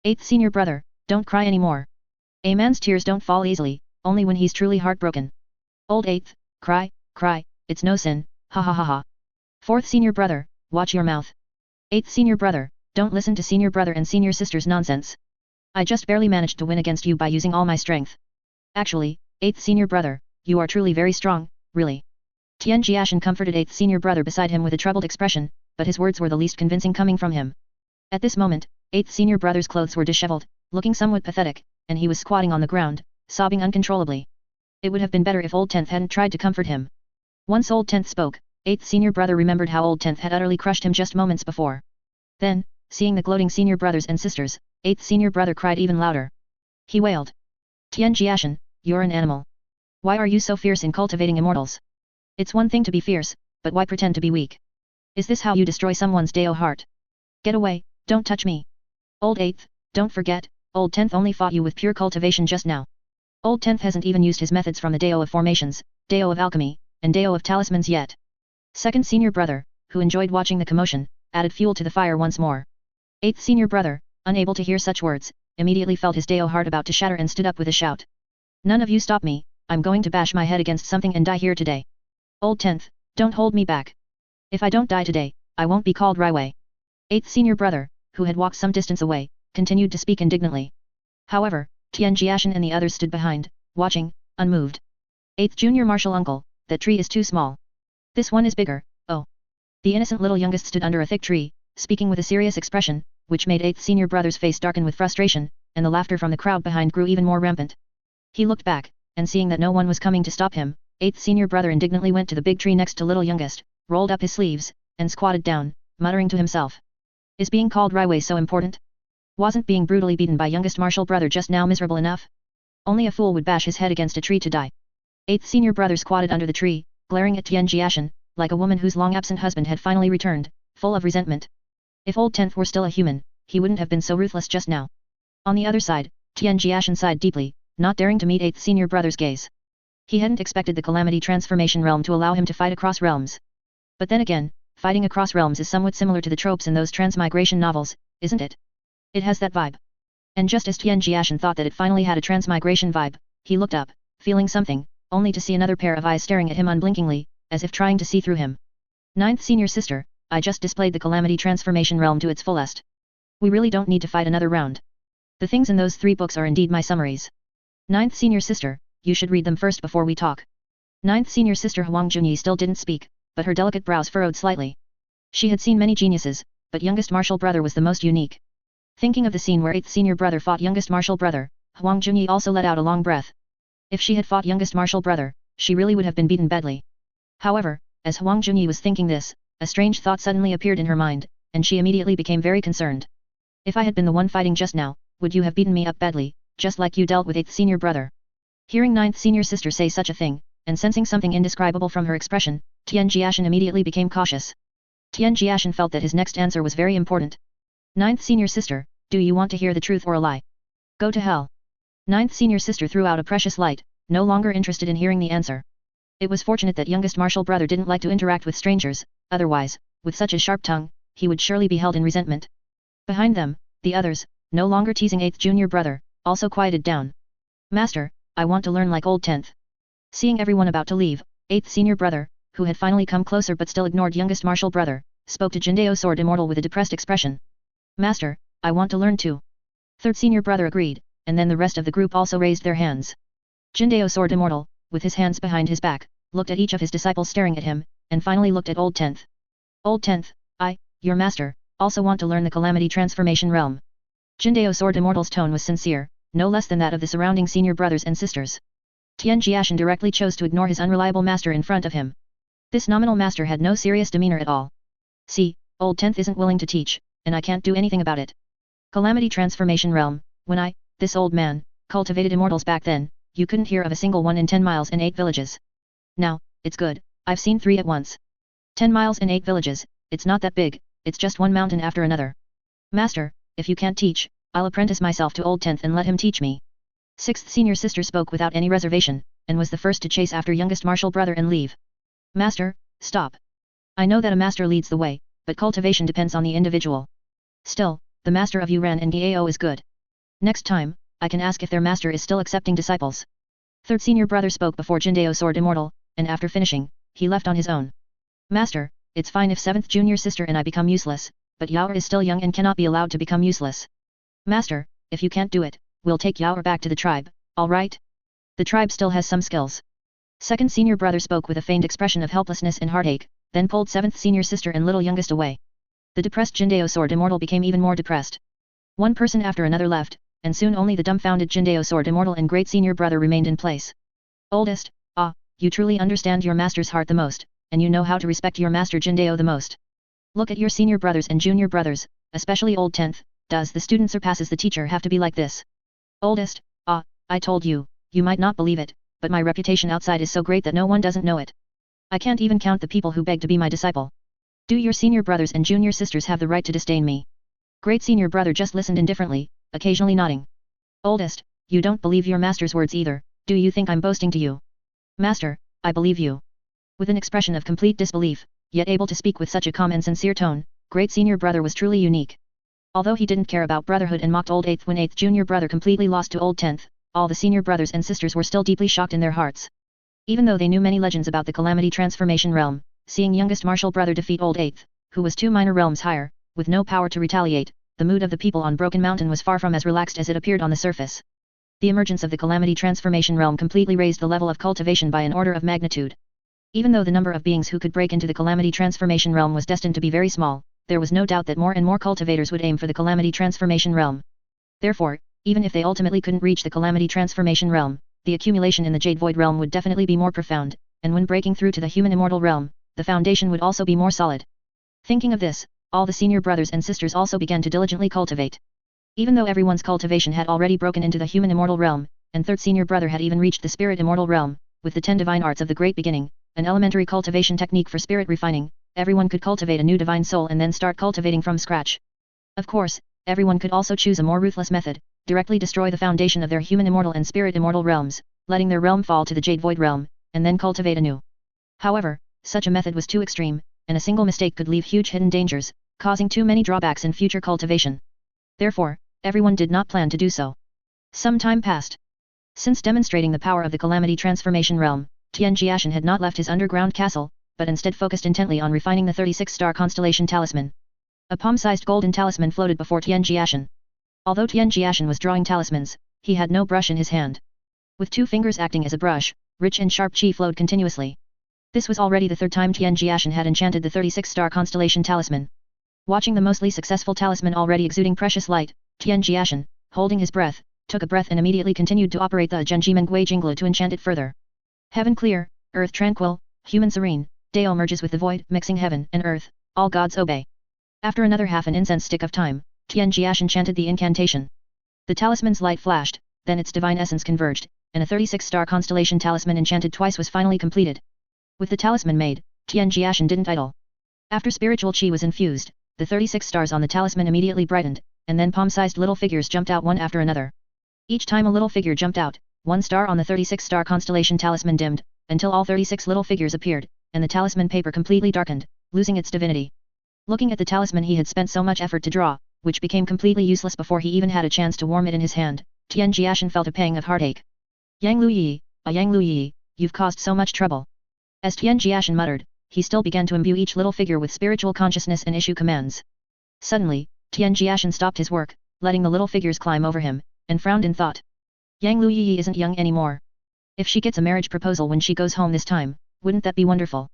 8th senior brother, don't cry anymore. A man's tears don't fall easily, only when he's truly heartbroken. Old 8th, cry, it's no sin, ha ha ha ha. 4th senior brother, watch your mouth. 8th senior brother, don't listen to senior brother and senior sister's nonsense. I just barely managed to win against you by using all my strength. Actually, 8th senior brother, you are truly very strong, really. Tian Jiashen comforted 8th senior brother beside him with a troubled expression, but his words were the least convincing coming from him. At this moment, 8th senior brother's clothes were disheveled, looking somewhat pathetic, and he was squatting on the ground, sobbing uncontrollably. It would have been better if old 10th hadn't tried to comfort him. Once old 10th spoke, 8th senior brother remembered how old 10th had utterly crushed him just moments before. Then, seeing the gloating senior brothers and sisters, 8th senior brother cried even louder. He wailed. Tian Jiashen, you're an animal. Why are you so fierce in cultivating immortals? It's one thing to be fierce, but why pretend to be weak? Is this how you destroy someone's Dao heart? Get away, don't touch me. Old 8th, don't forget, old 10th only fought you with pure cultivation just now. Old 10th hasn't even used his methods from the Dao of formations, Dao of alchemy, and Dao of talismans yet. Second senior brother, who enjoyed watching the commotion, added fuel to the fire once more. 8th senior brother, unable to hear such words, immediately felt his Dao heart about to shatter and stood up with a shout. None of you stop me, I'm going to bash my head against something and die here today. Old 10th, don't hold me back. If I don't die today, I won't be called Raiwei. 8th senior brother, who had walked some distance away, continued to speak indignantly. However, Tian Jiashen and the others stood behind, watching, unmoved. 8th junior martial uncle, that tree is too small. This one is bigger, oh. The innocent little youngest stood under a thick tree, speaking with a serious expression, which made 8th senior brother's face darken with frustration, and the laughter from the crowd behind grew even more rampant. He looked back, and seeing that no one was coming to stop him, 8th senior brother indignantly went to the big tree next to little youngest, rolled up his sleeves, and squatted down, muttering to himself. Is being called Raiwei so important? Wasn't being brutally beaten by youngest martial brother just now miserable enough? Only a fool would bash his head against a tree to die. 8th senior brother squatted under the tree, glaring at Tian Jiashen, like a woman whose long-absent husband had finally returned, full of resentment. If old 10th were still a human, he wouldn't have been so ruthless just now. On the other side, Tian Jiashen sighed deeply, not daring to meet 8th senior brother's gaze. He hadn't expected the calamity transformation realm to allow him to fight across realms. But then again, fighting across realms is somewhat similar to the tropes in those transmigration novels, isn't it? It has that vibe. And just as Tian Jiashen thought that it finally had a transmigration vibe, he looked up, feeling something, only to see another pair of eyes staring at him unblinkingly, as if trying to see through him. 9th senior sister, I just displayed the calamity transformation realm to its fullest. We really don't need to fight another round. The things in those 3 books are indeed my summaries. 9th senior sister, you should read them first before we talk. 9th senior sister Huang Junyi still didn't speak, but her delicate brows furrowed slightly. She had seen many geniuses, but youngest martial brother was the most unique. Thinking of the scene where 8th senior brother fought youngest martial brother, Huang Junyi also let out a long breath. If she had fought youngest martial brother, she really would have been beaten badly. However, as Huang Junyi was thinking this, a strange thought suddenly appeared in her mind, and she immediately became very concerned. If I had been the one fighting just now, would you have beaten me up badly, just like you dealt with 8th senior brother? Hearing 9th senior sister say such a thing, and sensing something indescribable from her expression, Tian Jiashen immediately became cautious. Tian Jiashen felt that his next answer was very important. 9th senior sister, do you want to hear the truth or a lie? Go to hell. 9th senior sister threw out a precious light, no longer interested in hearing the answer. It was fortunate that youngest martial brother didn't like to interact with strangers, otherwise, with such a sharp tongue, he would surely be held in resentment. Behind them, the others, no longer teasing 8th junior brother, also quieted down. Master, I want to learn like old 10th. Seeing everyone about to leave, 8th senior brother, who had finally come closer but still ignored youngest martial brother, spoke to Jindao Sword Immortal with a depressed expression. Master, I want to learn too. 3rd senior brother agreed, and then the rest of the group also raised their hands. Jindao Sword Immortal, with his hands behind his back, looked at each of his disciples staring at him, and finally looked at old 10th. Old 10th, I, your master, also want to learn the calamity transformation realm. Jindao Sword Immortal's tone was sincere, no less than that of the surrounding senior brothers and sisters. Tian Jiashen directly chose to ignore his unreliable master in front of him. This nominal master had no serious demeanor at all. See, old 10th isn't willing to teach, and I can't do anything about it. Calamity transformation realm, when this old man, cultivated immortals back then, you couldn't hear of a single one in 10 miles and 8 villages. Now, it's good, I've seen 3 at once. 10 miles and 8 villages, it's not that big, it's just one mountain after another. Master, if you can't teach, I'll apprentice myself to old 10th and let him teach me. 6th senior sister spoke without any reservation, and was the first to chase after youngest martial brother and leave. Master, stop. I know that a master leads the way, but cultivation depends on the individual. Still, the master of Yuran and Gao is good. Next time, I can ask if their master is still accepting disciples. Third senior brother spoke before Jindao soared immortal, and after finishing, he left on his own. Master, it's fine if 7th junior sister and I become useless, but Jiu'er is still young and cannot be allowed to become useless. Master, if you can't do it, we'll take Jiu'er back to the tribe, alright? The tribe still has some skills. Second senior brother spoke with a feigned expression of helplessness and heartache, then pulled 7th senior sister and little youngest away. The depressed Jindao sword immortal became even more depressed. One person after another left, and soon only the dumbfounded Jindao sword immortal and great senior brother remained in place. Oldest, you truly understand your master's heart the most, and you know how to respect your master Jindao the most. Look at your senior brothers and junior brothers, especially old 10th, does the student surpasses the teacher have to be like this? Oldest, I told you, you might not believe it, but my reputation outside is so great that no one doesn't know it. I can't even count the people who beg to be my disciple. Do your senior brothers and junior sisters have the right to disdain me? Great senior brother just listened indifferently, occasionally nodding. Oldest, you don't believe your master's words either, do you think I'm boasting to you? Master, I believe you. With an expression of complete disbelief, yet able to speak with such a calm and sincere tone, great senior brother was truly unique. Although he didn't care about brotherhood and mocked old 8th when 8th junior brother completely lost to old 10th, all the senior brothers and sisters were still deeply shocked in their hearts. Even though they knew many legends about the Calamity Transformation Realm, seeing youngest martial brother defeat old 8th, who was 2 minor realms higher, with no power to retaliate, the mood of the people on Broken Mountain was far from as relaxed as it appeared on the surface. The emergence of the Calamity Transformation Realm completely raised the level of cultivation by an order of magnitude. Even though the number of beings who could break into the Calamity Transformation Realm was destined to be very small, there was no doubt that more and more cultivators would aim for the Calamity Transformation Realm. Therefore, even if they ultimately couldn't reach the Calamity Transformation Realm, the accumulation in the Jade Void Realm would definitely be more profound, and when breaking through to the human immortal realm, the foundation would also be more solid. Thinking of this, all the senior brothers and sisters also began to diligently cultivate. Even though everyone's cultivation had already broken into the human immortal realm, and third senior brother had even reached the spirit immortal realm, with the 10 divine arts of the great beginning, an elementary cultivation technique for spirit refining, everyone could cultivate a new divine soul and then start cultivating from scratch. Of course, everyone could also choose a more ruthless method, directly destroy the foundation of their human immortal and spirit immortal realms, letting their realm fall to the Jade Void realm, and then cultivate anew. However, such a method was too extreme, and a single mistake could leave huge hidden dangers, causing too many drawbacks in future cultivation. Therefore, everyone did not plan to do so. Some time passed. Since demonstrating the power of the Calamity Transformation Realm, Tian Jiashen had not left his underground castle, but instead focused intently on refining the 36-star constellation talisman. A palm-sized golden talisman floated before Tian Jiashen. Although Tian Jiashen was drawing talismans, he had no brush in his hand. With 2 fingers acting as a brush, rich and sharp qi flowed continuously. This was already the 3rd time Tian Jiashen had enchanted the 36-star constellation talisman. Watching the mostly successful talisman already exuding precious light, Tian Jiashen, holding his breath, took a breath and immediately continued to operate the Zhenjimen Gui Jinglu to enchant it further. Heaven clear, earth tranquil, human serene, Dao merges with the void, mixing heaven and earth, all gods obey. After another half an incense stick of time, Tian Jiashen chanted the incantation. The talisman's light flashed, then its divine essence converged, and a 36-star constellation talisman enchanted twice was finally completed. With the talisman made, Tian Jiashen didn't idle. After spiritual qi was infused, the 36 stars on the talisman immediately brightened, and then palm-sized little figures jumped out one after another. Each time a little figure jumped out, 1 star on the 36-star constellation talisman dimmed, until all 36 little figures appeared, and the talisman paper completely darkened, losing its divinity. Looking at the talisman he had spent so much effort to draw, which became completely useless before he even had a chance to warm it in his hand, Tian Jiashen felt a pang of heartache. Yang Liu Yiyi, Yang Liu Yiyi, you've caused so much trouble. As Tian Jiashen muttered, he still began to imbue each little figure with spiritual consciousness and issue commands. Suddenly, Tian Jiashen stopped his work, letting the little figures climb over him, and frowned in thought. Yang Liu Yiyi isn't young anymore. If she gets a marriage proposal when she goes home this time, wouldn't that be wonderful?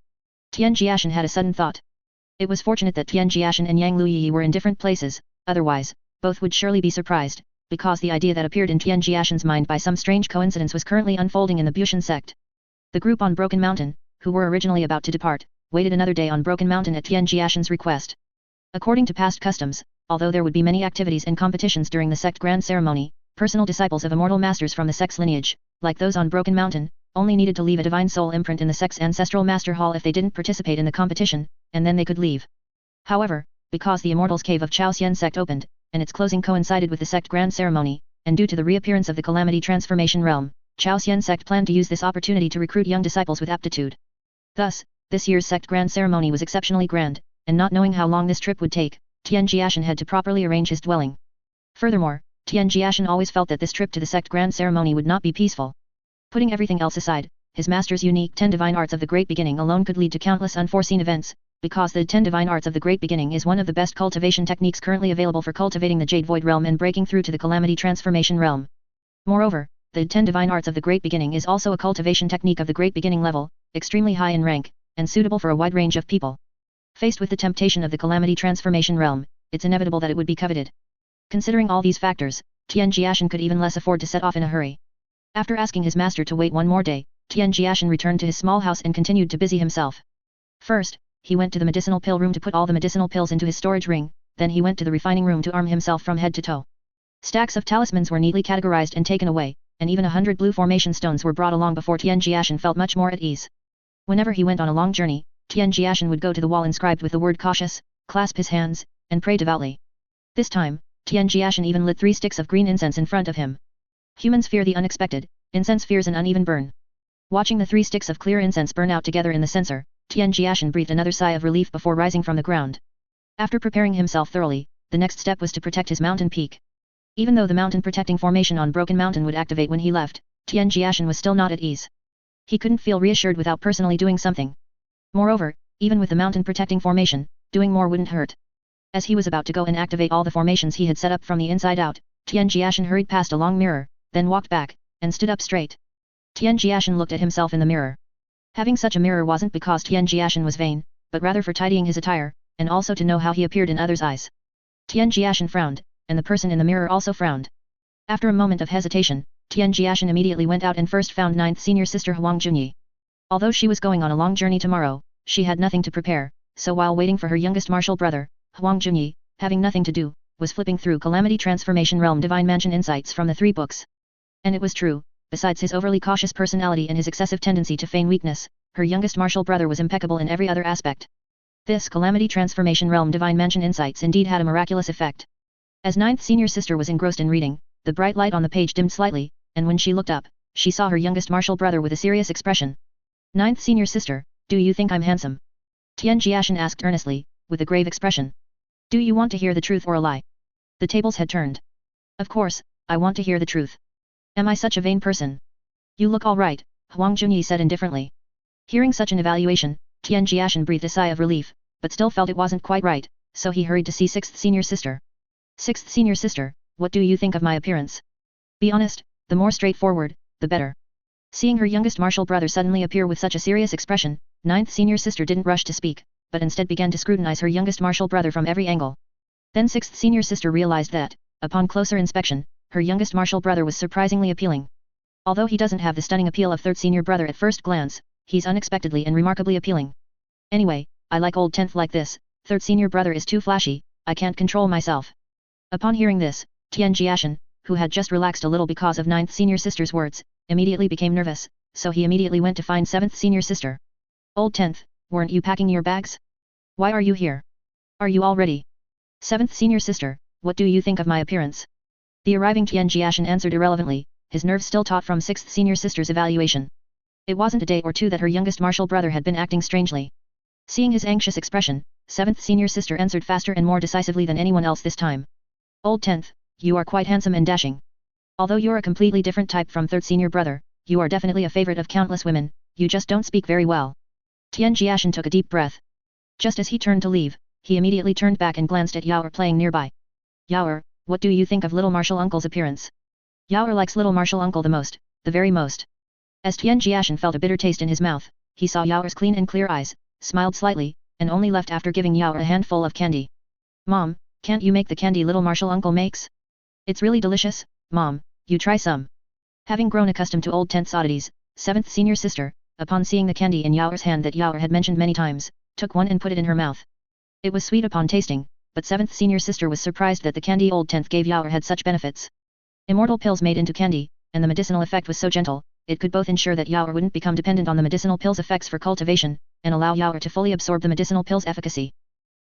Tian Jiashen had a sudden thought. It was fortunate that Tian Jiashen and Yang Liu Yiyi were in different places, otherwise, both would surely be surprised, because the idea that appeared in Tian Jiashen's mind by some strange coincidence was currently unfolding in the Bushan sect. The group on Broken Mountain, who were originally about to depart, waited another day on Broken Mountain at Tian Jiashen's request. According to past customs, although there would be many activities and competitions during the sect grand ceremony, personal disciples of immortal masters from the sect's lineage, like those on Broken Mountain, only needed to leave a divine soul imprint in the sect's ancestral master hall if they didn't participate in the competition, and then they could leave. However, because the Immortals Cave of Chaosian sect opened, and its closing coincided with the sect grand ceremony, and due to the reappearance of the Calamity Transformation Realm, Jiaxian sect planned to use this opportunity to recruit young disciples with aptitude. Thus, this year's sect grand ceremony was exceptionally grand, and not knowing how long this trip would take, Tian Jiashen had to properly arrange his dwelling. Furthermore, Tian Jiashen always felt that this trip to the sect grand ceremony would not be peaceful. Putting everything else aside, his master's unique 10 divine arts of the Great Beginning alone could lead to countless unforeseen events, because the 10 divine arts of the Great Beginning is one of the best cultivation techniques currently available for cultivating the Jade Void realm and breaking through to the Calamity Transformation realm. Moreover, the 10 divine arts of the Great Beginning is also a cultivation technique of the Great Beginning level, extremely high in rank, and suitable for a wide range of people. Faced with the temptation of the Calamity Transformation realm, it's inevitable that it would be coveted. Considering all these factors, Tian Jiashen could even less afford to set off in a hurry. After asking his master to wait one more day, Tian Jiashen returned to his small house and continued to busy himself. First, he went to the medicinal pill room to put all the medicinal pills into his storage ring, then he went to the refining room to arm himself from head to toe. Stacks of talismans were neatly categorized and taken away, and even 100 blue formation stones were brought along before Tian Jiashen felt much more at ease. Whenever he went on a long journey, Tian Jiashen would go to the wall inscribed with the word cautious, clasp his hands, and pray devoutly. This time, Tian Jiashen even lit 3 sticks of green incense in front of him. Humans fear the unexpected, incense fears an uneven burn. Watching the 3 sticks of clear incense burn out together in the censer, Tian Jiashen breathed another sigh of relief before rising from the ground. After preparing himself thoroughly, the next step was to protect his mountain peak. Even though the mountain protecting formation on Broken Mountain would activate when he left, Tian Jiashen was still not at ease. He couldn't feel reassured without personally doing something. Moreover, even with the mountain protecting formation, doing more wouldn't hurt. As he was about to go and activate all the formations he had set up from the inside out, Tian Jiashen hurried past a long mirror, then walked back, and stood up straight. Tian Jiashen looked at himself in the mirror. Having such a mirror wasn't because Tian Jiashen was vain, but rather for tidying his attire, and also to know how he appeared in others' eyes. Tian Jiashen frowned, and the person in the mirror also frowned. After a moment of hesitation, Tian Jiashen immediately went out and first found 9th senior sister Huang Junyi. Although she was going on a long journey tomorrow, she had nothing to prepare, so while waiting for her youngest martial brother, Huang Junyi, having nothing to do, was flipping through Calamity Transformation Realm Divine Mansion Insights from the 3 books. And it was true, besides his overly cautious personality and his excessive tendency to feign weakness, her youngest martial brother was impeccable in every other aspect. This Calamity Transformation Realm Divine Mansion Insights indeed had a miraculous effect. As 9th senior sister was engrossed in reading, the bright light on the page dimmed slightly, and when she looked up, she saw her youngest martial brother with a serious expression. 9th senior sister, do you think I'm handsome? Tian Jiashen asked earnestly, with a grave expression. Do you want to hear the truth or a lie? The tables had turned. Of course, I want to hear the truth. Am I such a vain person? You look all right, Huang Junyi said indifferently. Hearing such an evaluation, Tian Jiashen breathed a sigh of relief, but still felt it wasn't quite right, so he hurried to see 6th senior sister. 6th senior sister, what do you think of my appearance? Be honest, the more straightforward, the better. Seeing her youngest martial brother suddenly appear with such a serious expression, 9th senior sister didn't rush to speak, but instead began to scrutinize her youngest martial brother from every angle. Then 6th senior sister realized that, upon closer inspection, her youngest martial brother was surprisingly appealing. Although he doesn't have the stunning appeal of 3rd senior brother at first glance, he's unexpectedly and remarkably appealing. Anyway, I like old 10th like this, 3rd senior brother is too flashy, I can't control myself. Upon hearing this, Tian Jiashen, who had just relaxed a little because of 9th senior sister's words, immediately became nervous, so he immediately went to find 7th senior sister. Old 10th, weren't you packing your bags? Why are you here? Are you all ready? 7th senior sister, what do you think of my appearance? The arriving Tian Jiashen answered irrelevantly, his nerves still taut from 6th senior sister's evaluation. It wasn't a day or two that her youngest martial brother had been acting strangely. Seeing his anxious expression, 7th senior sister answered faster and more decisively than anyone else this time. Old 10th, you are quite handsome and dashing. Although you're a completely different type from 3rd senior brother, you are definitely a favorite of countless women, you just don't speak very well. Tian Jiashen took a deep breath. Just as he turned to leave, he immediately turned back and glanced at Jiu'er playing nearby. Jiu'er, what do you think of little martial uncle's appearance? Jiu'er likes little martial uncle the most, the very most. As Tian Jiashen felt a bitter taste in his mouth, he saw Jiu'er's clean and clear eyes, smiled slightly, and only left after giving Jiu'er a handful of candy. Mom, can't you make the candy little martial uncle makes? It's really delicious, Mom, you try some. Having grown accustomed to old 10th's oddities, 7th senior sister, upon seeing the candy in Jiu'er's hand that Jiu'er had mentioned many times, took one and put it in her mouth. It was sweet upon tasting, but 7th senior sister was surprised that the candy old 10th gave Jiu'er had such benefits. Immortal pills made into candy, and the medicinal effect was so gentle, it could both ensure that Jiu'er wouldn't become dependent on the medicinal pills' effects for cultivation, and allow Jiu'er to fully absorb the medicinal pills' efficacy.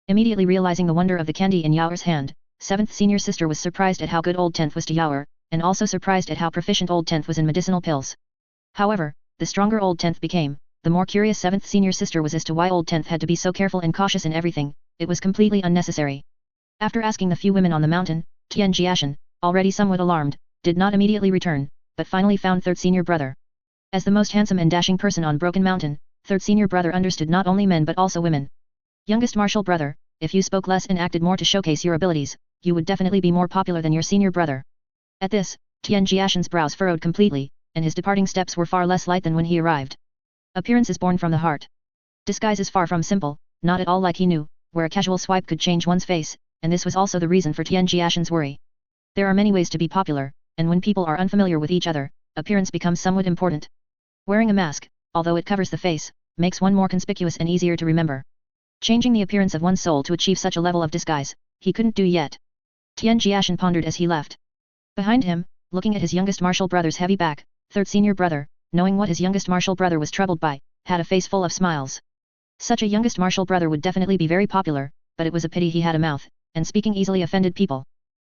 Immediately realizing the wonder of the candy in Jiu'er's hand, 7th senior sister was surprised at how good old 10th was to Jiu'er, and also surprised at how proficient old 10th was in medicinal pills. However, the stronger old 10th became, the more curious 7th senior sister was as to why old 10th had to be so careful and cautious in everything. It was completely unnecessary. After asking the few women on the mountain, Tian Jiashen, already somewhat alarmed, did not immediately return, but finally found 3rd senior brother. As the most handsome and dashing person on Broken Mountain, 3rd senior brother understood not only men but also women. Youngest martial brother, if you spoke less and acted more to showcase your abilities, you would definitely be more popular than your senior brother. At this, Tian Jiashen's brows furrowed completely, and his departing steps were far less light than when he arrived. Appearance is born from the heart. Disguise is far from simple, not at all like he knew, where a casual swipe could change one's face, and this was also the reason for Tian Jiashen's worry. There are many ways to be popular, and when people are unfamiliar with each other, appearance becomes somewhat important. Wearing a mask, although it covers the face, makes one more conspicuous and easier to remember. Changing the appearance of one's soul to achieve such a level of disguise, he couldn't do yet. Tian Jiashen pondered as he left. Behind him, looking at his youngest martial brother's heavy back, 3rd senior brother, knowing what his youngest martial brother was troubled by, had a face full of smiles. Such a youngest martial brother would definitely be very popular, but it was a pity he had a mouth, and speaking easily offended people.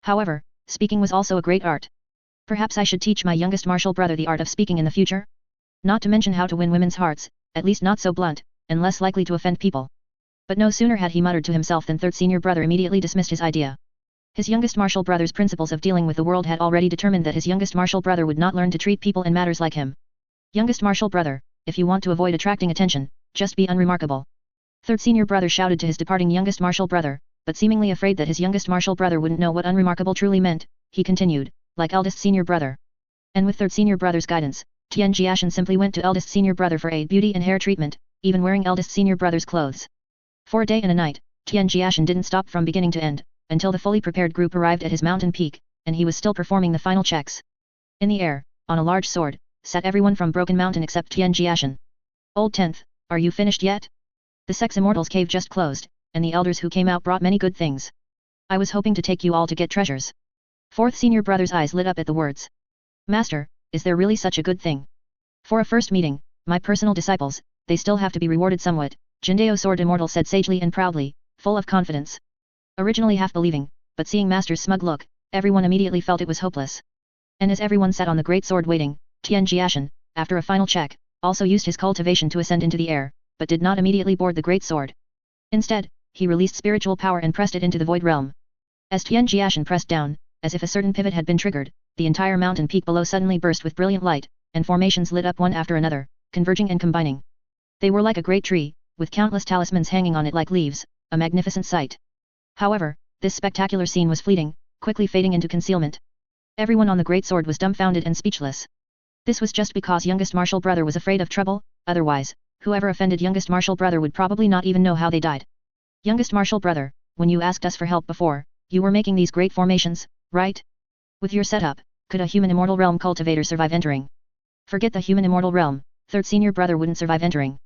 However, speaking was also a great art. Perhaps I should teach my youngest martial brother the art of speaking in the future? Not to mention how to win women's hearts, at least not so blunt, and less likely to offend people. But no sooner had he muttered to himself than 3rd senior brother immediately dismissed his idea. His youngest martial brother's principles of dealing with the world had already determined that his youngest martial brother would not learn to treat people in matters like him. Youngest martial brother, if you want to avoid attracting attention, just be unremarkable. 3rd senior brother shouted to his departing youngest martial brother, but seemingly afraid that his youngest martial brother wouldn't know what unremarkable truly meant, he continued, like eldest senior brother. And with 3rd senior brother's guidance, Tian Jiashen simply went to eldest senior brother for a beauty and hair treatment, even wearing eldest senior brother's clothes. For a day and a night, Tian Jiashen didn't stop from beginning to end, until the fully prepared group arrived at his mountain peak, and he was still performing the final checks. In the air, on a large sword, sat everyone from Broken Mountain except Tian Jiashen. Old 10th, are you finished yet? The Sex Immortals cave just closed, and the elders who came out brought many good things. I was hoping to take you all to get treasures. 4th senior brother's eyes lit up at the words. Master, is there really such a good thing? For a first meeting, my personal disciples, they still have to be rewarded somewhat, Jindao Sword Immortal said sagely and proudly, full of confidence. Originally half believing, but seeing Master's smug look, everyone immediately felt it was hopeless. And as everyone sat on the great sword waiting, Tian Jiashen, after a final check, also used his cultivation to ascend into the air, but did not immediately board the great sword. Instead, he released spiritual power and pressed it into the void realm. As Tian Jiashen pressed down, as if a certain pivot had been triggered, the entire mountain peak below suddenly burst with brilliant light, and formations lit up one after another, converging and combining. They were like a great tree, with countless talismans hanging on it like leaves, a magnificent sight. However, this spectacular scene was fleeting, quickly fading into concealment. Everyone on the great sword was dumbfounded and speechless. This was just because youngest martial brother was afraid of trouble, otherwise, whoever offended youngest martial brother would probably not even know how they died. Youngest martial brother, when you asked us for help before, you were making these great formations, right? With your setup, could a human immortal realm cultivator survive entering? Forget the human immortal realm, 3rd senior brother wouldn't survive entering.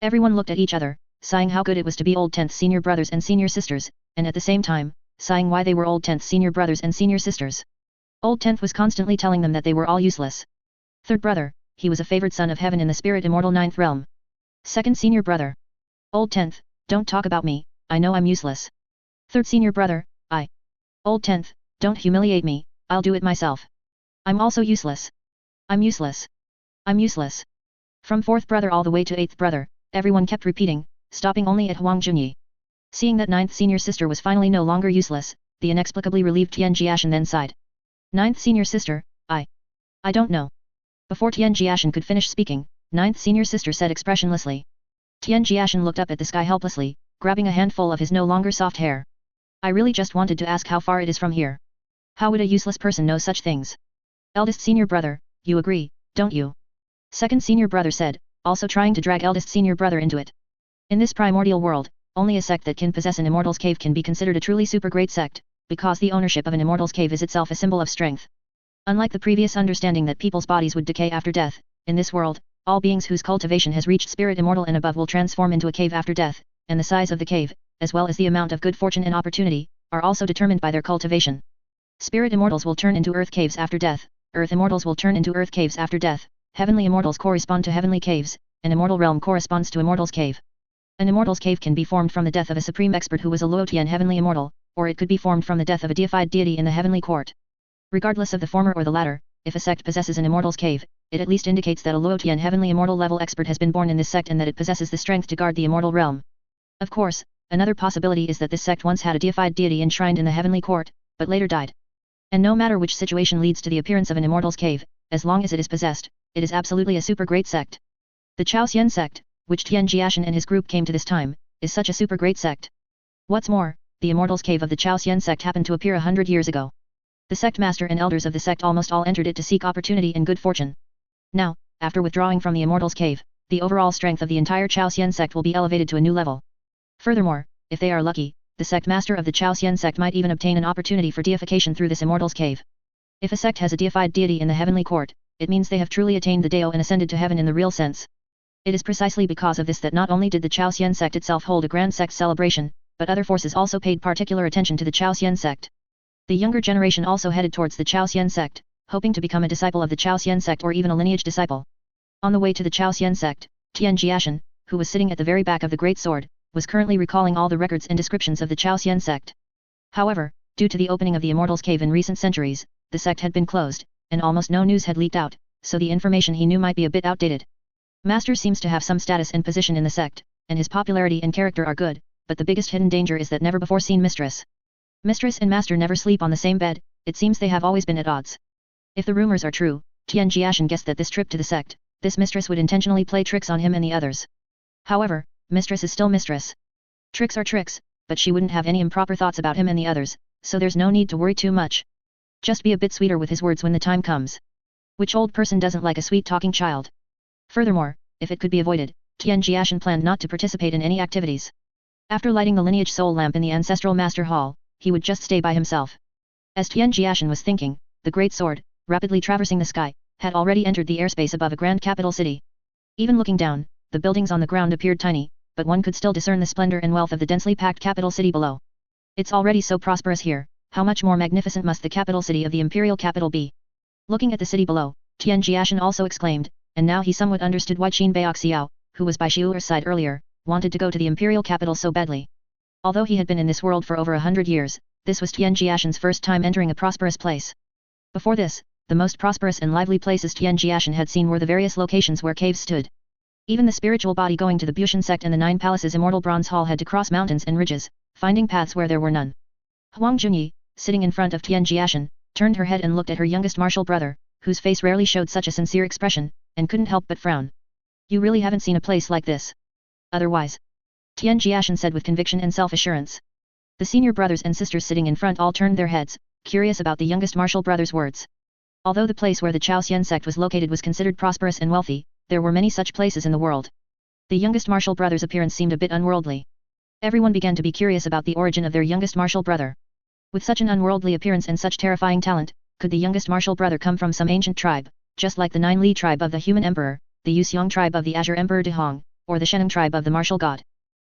Everyone looked at each other, sighing how good it was to be old 10th senior brothers and senior sisters, and at the same time, sighing why they were old 10th senior brothers and senior sisters. Old 10th was constantly telling them that they were all useless. 3rd brother, he was a favored son of heaven in the spirit immortal 9th realm. 2nd senior brother. Old 10th, don't talk about me, I know I'm useless. 3rd senior brother, I. Old 10th, don't humiliate me, I'll do it myself. I'm also useless. I'm useless. I'm useless. From 4th brother all the way to 8th brother, everyone kept repeating, stopping only at Huang Junyi. Seeing that 9th senior sister was finally no longer useless, the inexplicably relieved Tian Jiashen then sighed. 9th senior sister, I don't know. Before Tian Jiashen could finish speaking, 9th senior sister said expressionlessly. Tian Jiashen looked up at the sky helplessly, grabbing a handful of his no longer soft hair. I really just wanted to ask how far it is from here. How would a useless person know such things? Eldest senior brother, you agree, don't you? 2nd senior brother said, also trying to drag eldest senior brother into it. In this primordial world, only a sect that can possess an immortal's cave can be considered a truly super great sect, because the ownership of an immortal's cave is itself a symbol of strength. Unlike the previous understanding that people's bodies would decay after death, in this world, all beings whose cultivation has reached spirit immortal and above will transform into a cave after death, and the size of the cave, as well as the amount of good fortune and opportunity, are also determined by their cultivation. Spirit immortals will turn into earth caves after death, earth immortals will turn into earth caves after death, heavenly immortals correspond to heavenly caves, an immortal realm corresponds to immortal's cave. An immortal's cave can be formed from the death of a supreme expert who was a Luotian heavenly immortal, or it could be formed from the death of a deified deity in the heavenly court. Regardless of the former or the latter, if a sect possesses an immortal's cave, it at least indicates that a Luo Tian heavenly immortal level expert has been born in this sect and that it possesses the strength to guard the immortal realm. Of course, another possibility is that this sect once had a deified deity enshrined in the heavenly court, but later died. And no matter which situation leads to the appearance of an immortal's cave, as long as it is possessed, it is absolutely a super great sect. The Chaosian sect, which Tian Jiashen and his group came to this time, is such a super great sect. What's more, the immortal's cave of the Chaosian sect happened to appear 100 years ago. The sect master and elders of the sect almost all entered it to seek opportunity and good fortune. Now, after withdrawing from the immortal's cave, the overall strength of the entire Chaosian sect will be elevated to a new level. Furthermore, if they are lucky, the sect master of the Chaosian sect might even obtain an opportunity for deification through this immortal's cave. If a sect has a deified deity in the heavenly court, it means they have truly attained the Dao and ascended to heaven in the real sense. It is precisely because of this that not only did the Chaosian sect itself hold a grand sect celebration, but other forces also paid particular attention to the Chaosian sect. The younger generation also headed towards the Chaosian sect, hoping to become a disciple of the Chaosian sect or even a lineage disciple. On the way to the Chaosian sect, Tian Jiashen, who was sitting at the very back of the Great Sword, was currently recalling all the records and descriptions of the Chaosian sect. However, due to the opening of the Immortal's Cave in recent centuries, the sect had been closed, and almost no news had leaked out, so the information he knew might be a bit outdated. Master seems to have some status and position in the sect, and his popularity and character are good, but the biggest hidden danger is that never before seen mistress. Mistress and master never sleep on the same bed, it seems they have always been at odds. If the rumors are true, Tian Jiashen guessed that this trip to the sect, this mistress would intentionally play tricks on him and the others. However, mistress is still mistress. Tricks are tricks, but she wouldn't have any improper thoughts about him and the others, so there's no need to worry too much. Just be a bit sweeter with his words when the time comes. Which old person doesn't like a sweet-talking child? Furthermore, if it could be avoided, Tian Jiashen planned not to participate in any activities. After lighting the lineage soul lamp in the ancestral master hall, he would just stay by himself. As Tian Jiashen was thinking, the great sword, rapidly traversing the sky, had already entered the airspace above a grand capital city. Even looking down, the buildings on the ground appeared tiny, but one could still discern the splendor and wealth of the densely packed capital city below. It's already so prosperous here, how much more magnificent must the capital city of the imperial capital be? Looking at the city below, Tian Jiashen also exclaimed, and now he somewhat understood why Qin Baoxiao, who was by Jiu'er's side earlier, wanted to go to the imperial capital so badly. Although he had been in this world for over 100 years, this was Tian Jiashen's first time entering a prosperous place. Before this, the most prosperous and lively places Tian Jiashen had seen were the various locations where caves stood. Even the spiritual body going to the Bushan sect and the Nine Palaces Immortal Bronze Hall had to cross mountains and ridges, finding paths where there were none. Huang Junyi, sitting in front of Tian Jiashen, turned her head and looked at her youngest martial brother, whose face rarely showed such a sincere expression, and couldn't help but frown. You really haven't seen a place like this. Otherwise, Tian Jiashen said with conviction and self-assurance. The senior brothers and sisters sitting in front all turned their heads, curious about the youngest martial brother's words. Although the place where the Chaosian sect was located was considered prosperous and wealthy, there were many such places in the world. The youngest martial brother's appearance seemed a bit unworldly. Everyone began to be curious about the origin of their youngest martial brother. With such an unworldly appearance and such terrifying talent, could the youngest martial brother come from some ancient tribe, just like the Nine Li tribe of the human emperor, the Yuxiang tribe of the Azure Emperor De Hong, or the Shen tribe of the martial god?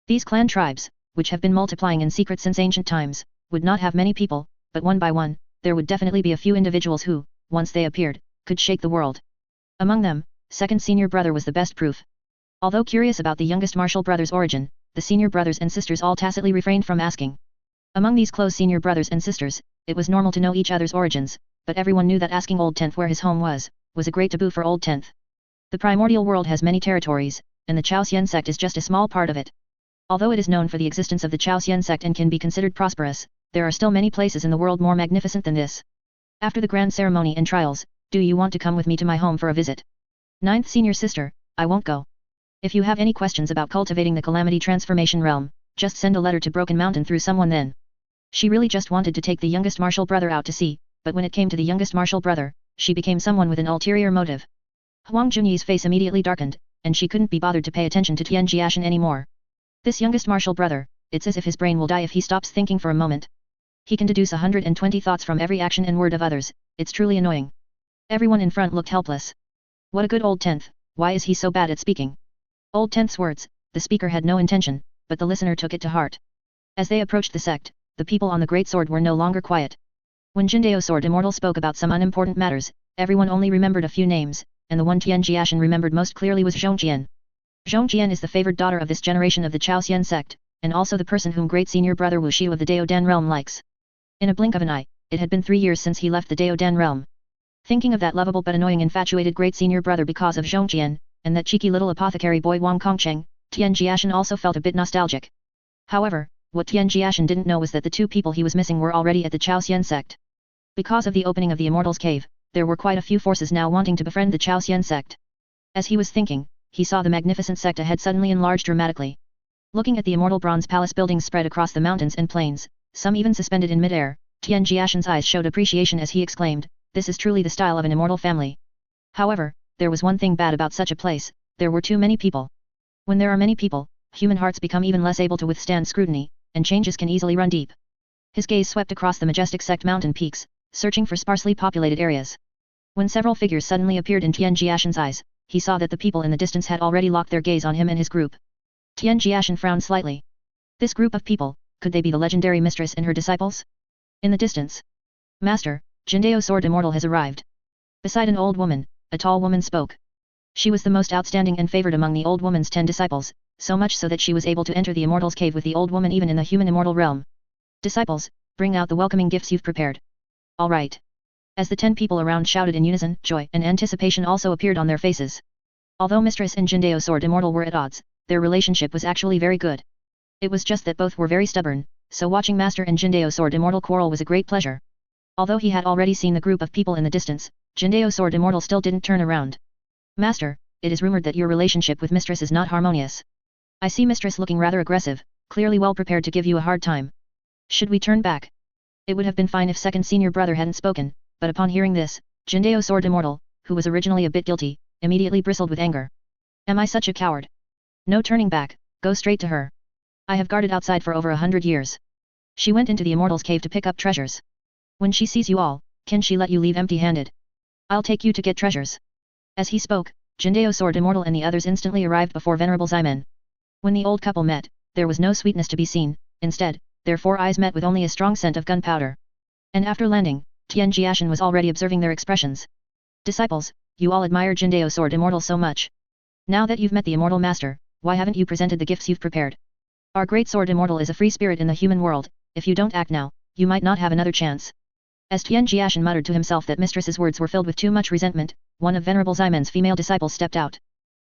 These clan tribes, which have been multiplying in secret since ancient times, would not have many people, but one by one, there would definitely be a few individuals who, once they appeared, could shake the world. Among them, second senior brother was the best proof. Although curious about the youngest martial brother's origin, the senior brothers and sisters all tacitly refrained from asking. Among these close senior brothers and sisters, it was normal to know each other's origins, but everyone knew that asking Old Tenth where his home was a great taboo for Old Tenth. The primordial world has many territories, and the Chaosian sect is just a small part of it. Although it is known for the existence of the Chaosian sect and can be considered prosperous, there are still many places in the world more magnificent than this. After the grand ceremony and trials, do you want to come with me to my home for a visit? Ninth senior sister, I won't go. If you have any questions about cultivating the Calamity Transformation Realm, just send a letter to Broken Mountain through someone then. She really just wanted to take the youngest martial brother out to sea, but when it came to the youngest martial brother, she became someone with an ulterior motive. Huang Junyi's face immediately darkened, and she couldn't be bothered to pay attention to Tian Jiashen anymore. This youngest martial brother, it's as if his brain will die if he stops thinking for a moment. He can deduce 120 thoughts from every action and word of others, it's truly annoying. Everyone in front looked helpless. What a good Old Tenth, why is he so bad at speaking? Old Tenth's words, the speaker had no intention, but the listener took it to heart. As they approached the sect, the people on the Great Sword were no longer quiet. When Jindao Sword Immortal spoke about some unimportant matters, everyone only remembered a few names, and the one Tian Jiashen remembered most clearly was Zhongjian. Zhongjian is the favored daughter of this generation of the Chaosian sect, and also the person whom great senior brother Wu Xiu of the Daodan realm likes. In a blink of an eye, it had been 3 years since he left the Daodan realm. Thinking of that lovable but annoying infatuated great senior brother because of Zhongqian, and that cheeky little apothecary boy Wang Kongcheng, Tian Jiashen also felt a bit nostalgic. However, what Tian Jiashen didn't know was that the two people he was missing were already at the Chaosian sect. Because of the opening of the Immortals Cave, there were quite a few forces now wanting to befriend the Chaosian sect. As he was thinking, he saw the magnificent sect ahead suddenly enlarge dramatically. Looking at the immortal bronze palace buildings spread across the mountains and plains, some even suspended in mid-air, Tian Jiashen's eyes showed appreciation as he exclaimed, "This is truly the style of an immortal family." However, there was one thing bad about such a place: there were too many people. When there are many people, human hearts become even less able to withstand scrutiny, and changes can easily run deep. His gaze swept across the majestic sect mountain peaks, searching for sparsely populated areas. When several figures suddenly appeared in Tian Jiashen's eyes, he saw that the people in the distance had already locked their gaze on him and his group. Tian Jiashen frowned slightly. This group of people, could they be the legendary mistress and her disciples? In the distance, "Master, Jindao Sword Immortal has arrived." Beside an old woman, a tall woman spoke. She was the most outstanding and favored among the old woman's 10 disciples, so much so that she was able to enter the Immortals Cave with the old woman even in the human immortal realm. "Disciples, bring out the welcoming gifts you've prepared." "All right." As the 10 people around shouted in unison, joy and anticipation also appeared on their faces. Although Mistress and Jindao Sword Immortal were at odds, their relationship was actually very good. It was just that both were very stubborn, so watching Master and Jindao Sword Immortal quarrel was a great pleasure. Although he had already seen the group of people in the distance, Jindao Sword Immortal still didn't turn around. "Master, it is rumored that your relationship with Mistress is not harmonious. I see Mistress looking rather aggressive, clearly well prepared to give you a hard time. Should we turn back?" It would have been fine if second senior brother hadn't spoken, but upon hearing this, Jindao Sword Immortal, who was originally a bit guilty, immediately bristled with anger. "Am I such a coward? No turning back, go straight to her. I have guarded outside for over 100 years. She went into the Immortals Cave to pick up treasures. When she sees you all, can she let you leave empty-handed? I'll take you to get treasures." As he spoke, Jindao Sword Immortal and the others instantly arrived before Venerable Ximen. When the old couple met, there was no sweetness to be seen, instead, their 4 eyes met with only a strong scent of gunpowder. And after landing, Tian Jiashen was already observing their expressions. "Disciples, you all admire Jindao Sword Immortal so much. Now that you've met the Immortal Master, why haven't you presented the gifts you've prepared? Our great Sword Immortal is a free spirit in the human world, if you don't act now, you might not have another chance." As Tian Jiashen muttered to himself that Mistress's words were filled with too much resentment, one of Venerable Ximen's female disciples stepped out.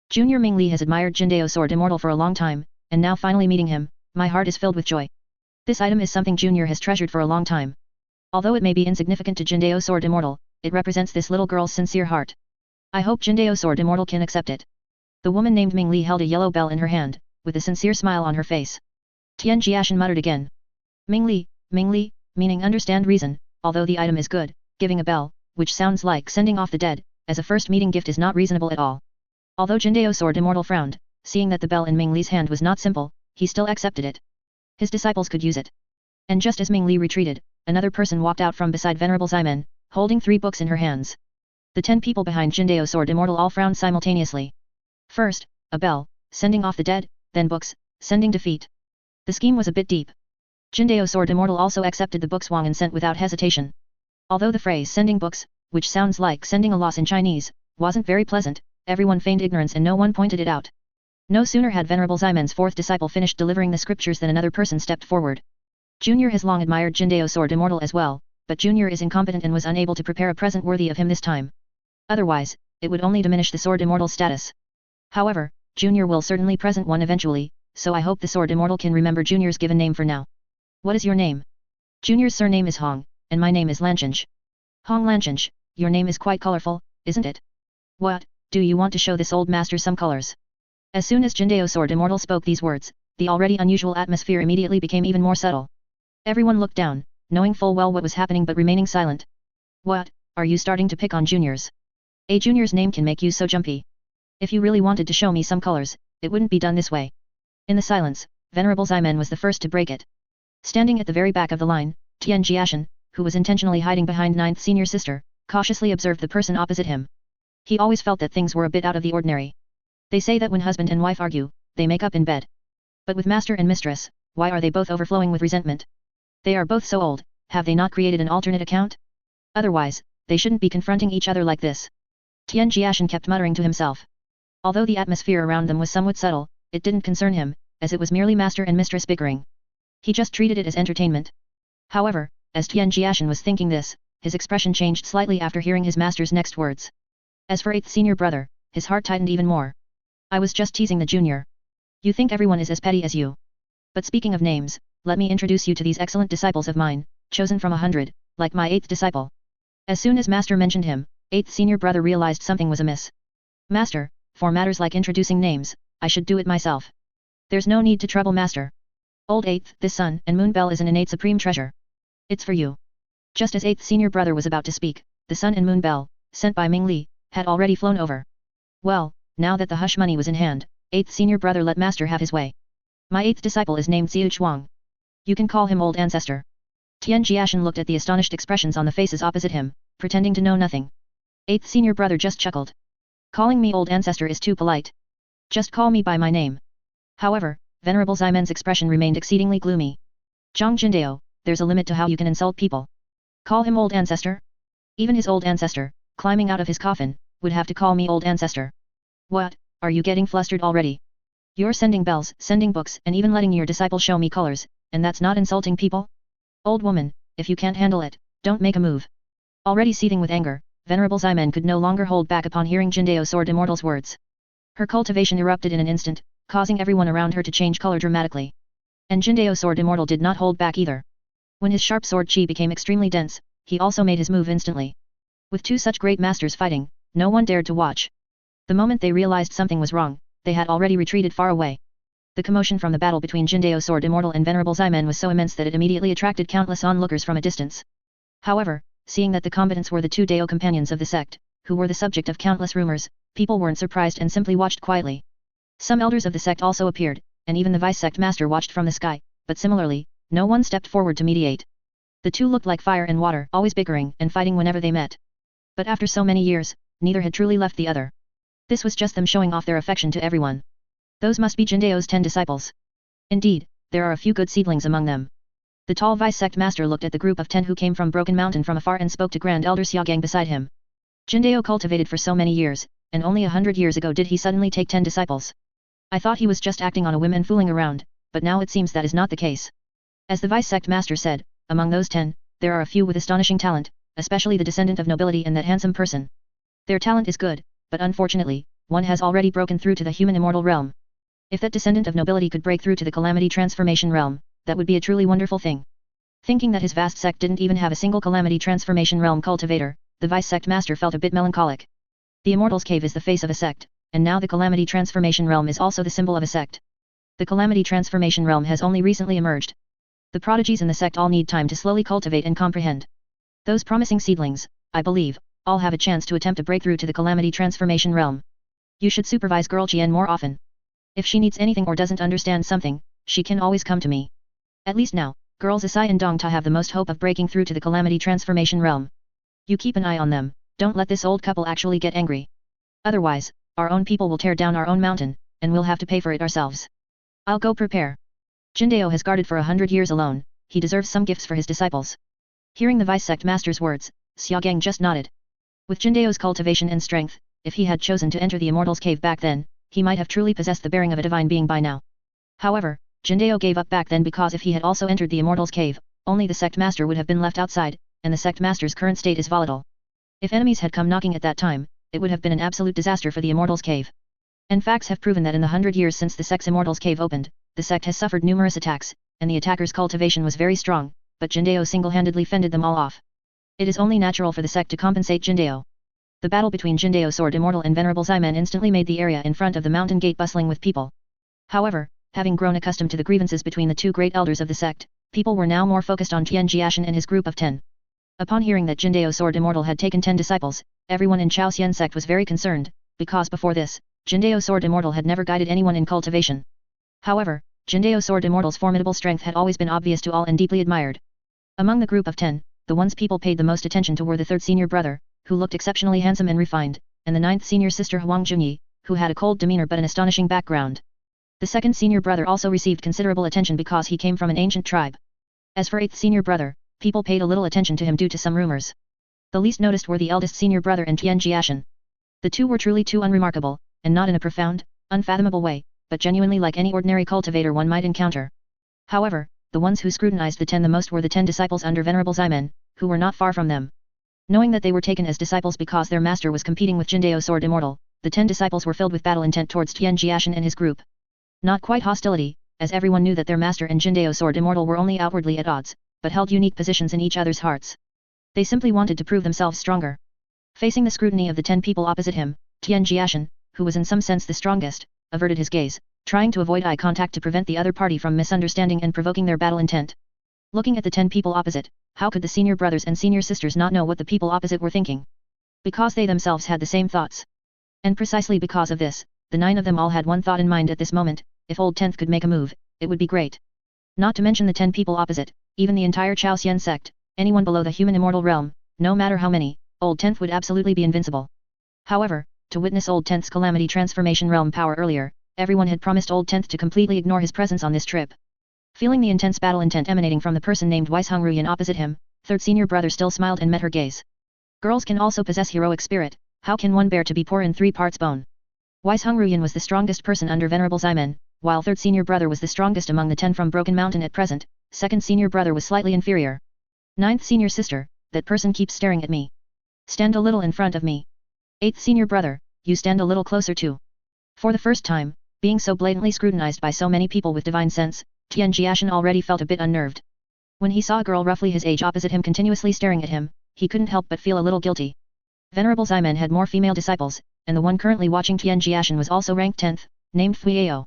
"Junior Ming Li has admired Jindao Sword Immortal for a long time, and now finally meeting him, my heart is filled with joy. This item is something Junior has treasured for a long time. Although it may be insignificant to Jindao Sword Immortal, it represents this little girl's sincere heart. I hope Jindao Sword Immortal can accept it." The woman named Ming Li held a yellow bell in her hand, with a sincere smile on her face. Tian Jiashen muttered again. Ming Li, meaning understand reason, although the item is good, giving a bell, which sounds like sending off the dead, as a first meeting gift is not reasonable at all. Although Jindao Sword Immortal frowned, seeing that the bell in Ming Li's hand was not simple, he still accepted it. His disciples could use it. And just as Ming Li retreated, another person walked out from beside Venerable Ximen, holding 3 books in her hands. The 10 people behind Jindao Sword Immortal all frowned simultaneously. First, a bell, sending off the dead, then books, sending defeat. The scheme was a bit deep. Jindao Sword Immortal also accepted the books Wang and sent without hesitation. Although the phrase sending books, which sounds like sending a loss in Chinese, wasn't very pleasant, everyone feigned ignorance and no one pointed it out. No sooner had Venerable Ximen's 4th disciple finished delivering the scriptures than another person stepped forward. Junior has long admired Jindao Sword Immortal as well, but Junior is incompetent and was unable to prepare a present worthy of him this time. Otherwise, it would only diminish the Sword Immortal's status. However, Junior will certainly present one eventually, so I hope the Sword Immortal can remember Junior's given name for now. What is your name? Junior's surname is Hong, and my name is Lanchinch. Hong Lanchinch, your name is quite colorful, isn't it? What, do you want to show this old master some colors? As soon as Jindao Sword Immortal spoke these words, the already unusual atmosphere immediately became even more subtle. Everyone looked down, knowing full well what was happening but remaining silent. What, are you starting to pick on Junior's? A Junior's name can make you so jumpy. If you really wanted to show me some colors, it wouldn't be done this way. In the silence, Venerable Ximen was the first to break it. Standing at the very back of the line, Tian Jiashen, who was intentionally hiding behind 9th senior sister, cautiously observed the person opposite him. He always felt that things were a bit out of the ordinary. They say that when husband and wife argue, they make up in bed. But with master and mistress, why are they both overflowing with resentment? They are both so old, have they not created an alternate account? Otherwise, they shouldn't be confronting each other like this. Tian Jiashen kept muttering to himself. Although the atmosphere around them was somewhat subtle, it didn't concern him, as it was merely master and mistress bickering. He just treated it as entertainment. However, as Tian Jiashen was thinking this, his expression changed slightly after hearing his master's next words. As for 8th senior brother, his heart tightened even more. I was just teasing the junior. You think everyone is as petty as you. But speaking of names, let me introduce you to these excellent disciples of mine, chosen from 100, like my 8th disciple. As soon as master mentioned him, 8th senior brother realized something was amiss. Master, for matters like introducing names, I should do it myself. There's no need to trouble master. Old 8th, this sun and moon bell is an innate supreme treasure. It's for you. Just as 8th senior brother was about to speak, the sun and moon bell, sent by Ming Li, had already flown over. Well, now that the hush money was in hand, 8th senior brother let master have his way. My 8th disciple is named Xiu Chuang. You can call him old ancestor. Tian Jiashen looked at the astonished expressions on the faces opposite him, pretending to know nothing. 8th senior brother just chuckled. Calling me old ancestor is too polite. Just call me by my name. However, Venerable Ximen's expression remained exceedingly gloomy. Zhang Jindao, there's a limit to how you can insult people. Call him old ancestor? Even his old ancestor, climbing out of his coffin, would have to call me old ancestor. What, are you getting flustered already? You're sending bells, sending books, and even letting your disciple show me colors, and that's not insulting people? Old woman, if you can't handle it, don't make a move. Already seething with anger, Venerable Ximen could no longer hold back upon hearing Jindao Sword Immortal's words. Her cultivation erupted in an instant, causing everyone around her to change color dramatically. And Jindao Sword Immortal did not hold back either. When his sharp sword chi became extremely dense, he also made his move instantly. With two such great masters fighting, no one dared to watch. The moment they realized something was wrong, they had already retreated far away. The commotion from the battle between Jindao Sword Immortal and Venerable Ximen was so immense that it immediately attracted countless onlookers from a distance. However, seeing that the combatants were the two Dao companions of the sect, who were the subject of countless rumors, people weren't surprised and simply watched quietly. Some elders of the sect also appeared, and even the vice-sect master watched from the sky, but similarly, no one stepped forward to mediate. The two looked like fire and water, always bickering and fighting whenever they met. But after so many years, neither had truly left the other. This was just them showing off their affection to everyone. Those must be Jindao's 10 disciples. Indeed, there are a few good seedlings among them. The tall vice-sect master looked at the group of 10 who came from Broken Mountain from afar and spoke to Grand Elder Xiaogang beside him. Jindao cultivated for so many years, and only 100 years ago did he suddenly take 10 disciples. I thought he was just acting on a whim and fooling around, but now it seems that is not the case. As the vice-sect master said, among those 10, there are a few with astonishing talent, especially the descendant of nobility and that handsome person. Their talent is good, but unfortunately, one has already broken through to the human immortal realm. If that descendant of nobility could break through to the calamity transformation realm, that would be a truly wonderful thing. Thinking that his vast sect didn't even have a single calamity transformation realm cultivator, the vice-sect master felt a bit melancholic. The Immortal's Cave is the face of a sect, and now the calamity transformation realm is also the symbol of a sect. The calamity transformation realm has only recently emerged. The prodigies in the sect all need time to slowly cultivate and comprehend. Those promising seedlings, I believe, all have a chance to attempt a breakthrough to the calamity transformation realm. You should supervise girl Qian more often. If she needs anything or doesn't understand something, she can always come to me. At least now, girls Asai and Dong Ta have the most hope of breaking through to the calamity transformation realm. You keep an eye on them, don't let this old couple actually get angry. Otherwise, our own people will tear down our own mountain, and we'll have to pay for it ourselves. I'll go prepare. Jindao has guarded for 100 years alone, he deserves some gifts for his disciples. Hearing the vice-sect master's words, Xiaogang just nodded. With Jindao's cultivation and strength, if he had chosen to enter the Immortal's Cave back then, he might have truly possessed the bearing of a divine being by now. However, Jindao gave up back then because if he had also entered the Immortal's Cave, only the sect master would have been left outside, and the sect master's current state is volatile. If enemies had come knocking at that time, it would have been an absolute disaster for the Immortal's Cave. And facts have proven that in the 100 years since the sect's Immortal's Cave opened, the sect has suffered numerous attacks, and the attacker's cultivation was very strong, but Jindao single-handedly fended them all off. It is only natural for the sect to compensate Jindao. The battle between Jindao Sword Immortal and Venerable Ximen instantly made the area in front of the mountain gate bustling with people. However, having grown accustomed to the grievances between the two great elders of the sect, people were now more focused on Tian Jiashen and his group of 10. Upon hearing that Jindao Sword Immortal had taken 10 disciples, everyone in Chao Xian sect was very concerned, because before this, Jindao Sword Immortal had never guided anyone in cultivation. However, Jindao Sword Immortal's formidable strength had always been obvious to all and deeply admired. Among the group of 10, the ones people paid the most attention to were the 3rd senior brother, who looked exceptionally handsome and refined, and the 9th senior sister Huang Junyi, who had a cold demeanor but an astonishing background. The 2nd senior brother also received considerable attention because he came from an ancient tribe. As for 8th senior brother, people paid a little attention to him due to some rumors. The least noticed were the eldest senior brother and Tian Jiashen. The two were truly too unremarkable, and not in a profound, unfathomable way, but genuinely like any ordinary cultivator one might encounter. However, the ones who scrutinized the 10 the most were the 10 disciples under Venerable Ximen, who were not far from them, Knowing that they were taken as disciples because their master was competing with Jindao Sword Immortal, the 10 disciples were filled with battle intent towards Tian Jiashen and his group. Not quite hostility, as everyone knew that their master and Jindao Sword Immortal were only outwardly at odds, but held unique positions in each other's hearts. They simply wanted to prove themselves stronger. Facing the scrutiny of the 10 people opposite him, Tian Jiashen, who was in some sense the strongest, averted his gaze, trying to avoid eye contact to prevent the other party from misunderstanding and provoking their battle intent. Looking at the 10 people opposite, how could the senior brothers and senior sisters not know what the people opposite were thinking? Because they themselves had the same thoughts. And precisely because of this, the 9 of them all had one thought in mind at this moment: if old 10th could make a move, it would be great. Not to mention the 10 people opposite, even the entire Chaosian sect, anyone below the human immortal realm, no matter how many, old 10th would absolutely be invincible. However, to witness old 10th's calamity transformation realm power earlier, everyone had promised old 10th to completely ignore his presence on this trip. Feeling the intense battle intent emanating from the person named Weisheng Ruyan opposite him, third senior brother still smiled and met her gaze. Girls can also possess heroic spirit, how can one bear to be poor in 3 parts bone? Weisheng Ruyan was the strongest person under Venerable Ximen, while third senior brother was the strongest among the 10 from Broken Mountain at present, second senior brother was slightly inferior. 9th senior sister, that person keeps staring at me. Stand a little in front of me. 8th senior brother, you stand a little closer too. For the first time, being so blatantly scrutinized by so many people with divine sense, Tian Jiashen already felt a bit unnerved. When he saw a girl roughly his age opposite him continuously staring at him, he couldn't help but feel a little guilty. Venerable Ximen had more female disciples, and the one currently watching Tian Jiashen was also ranked 10th, named Fuiao.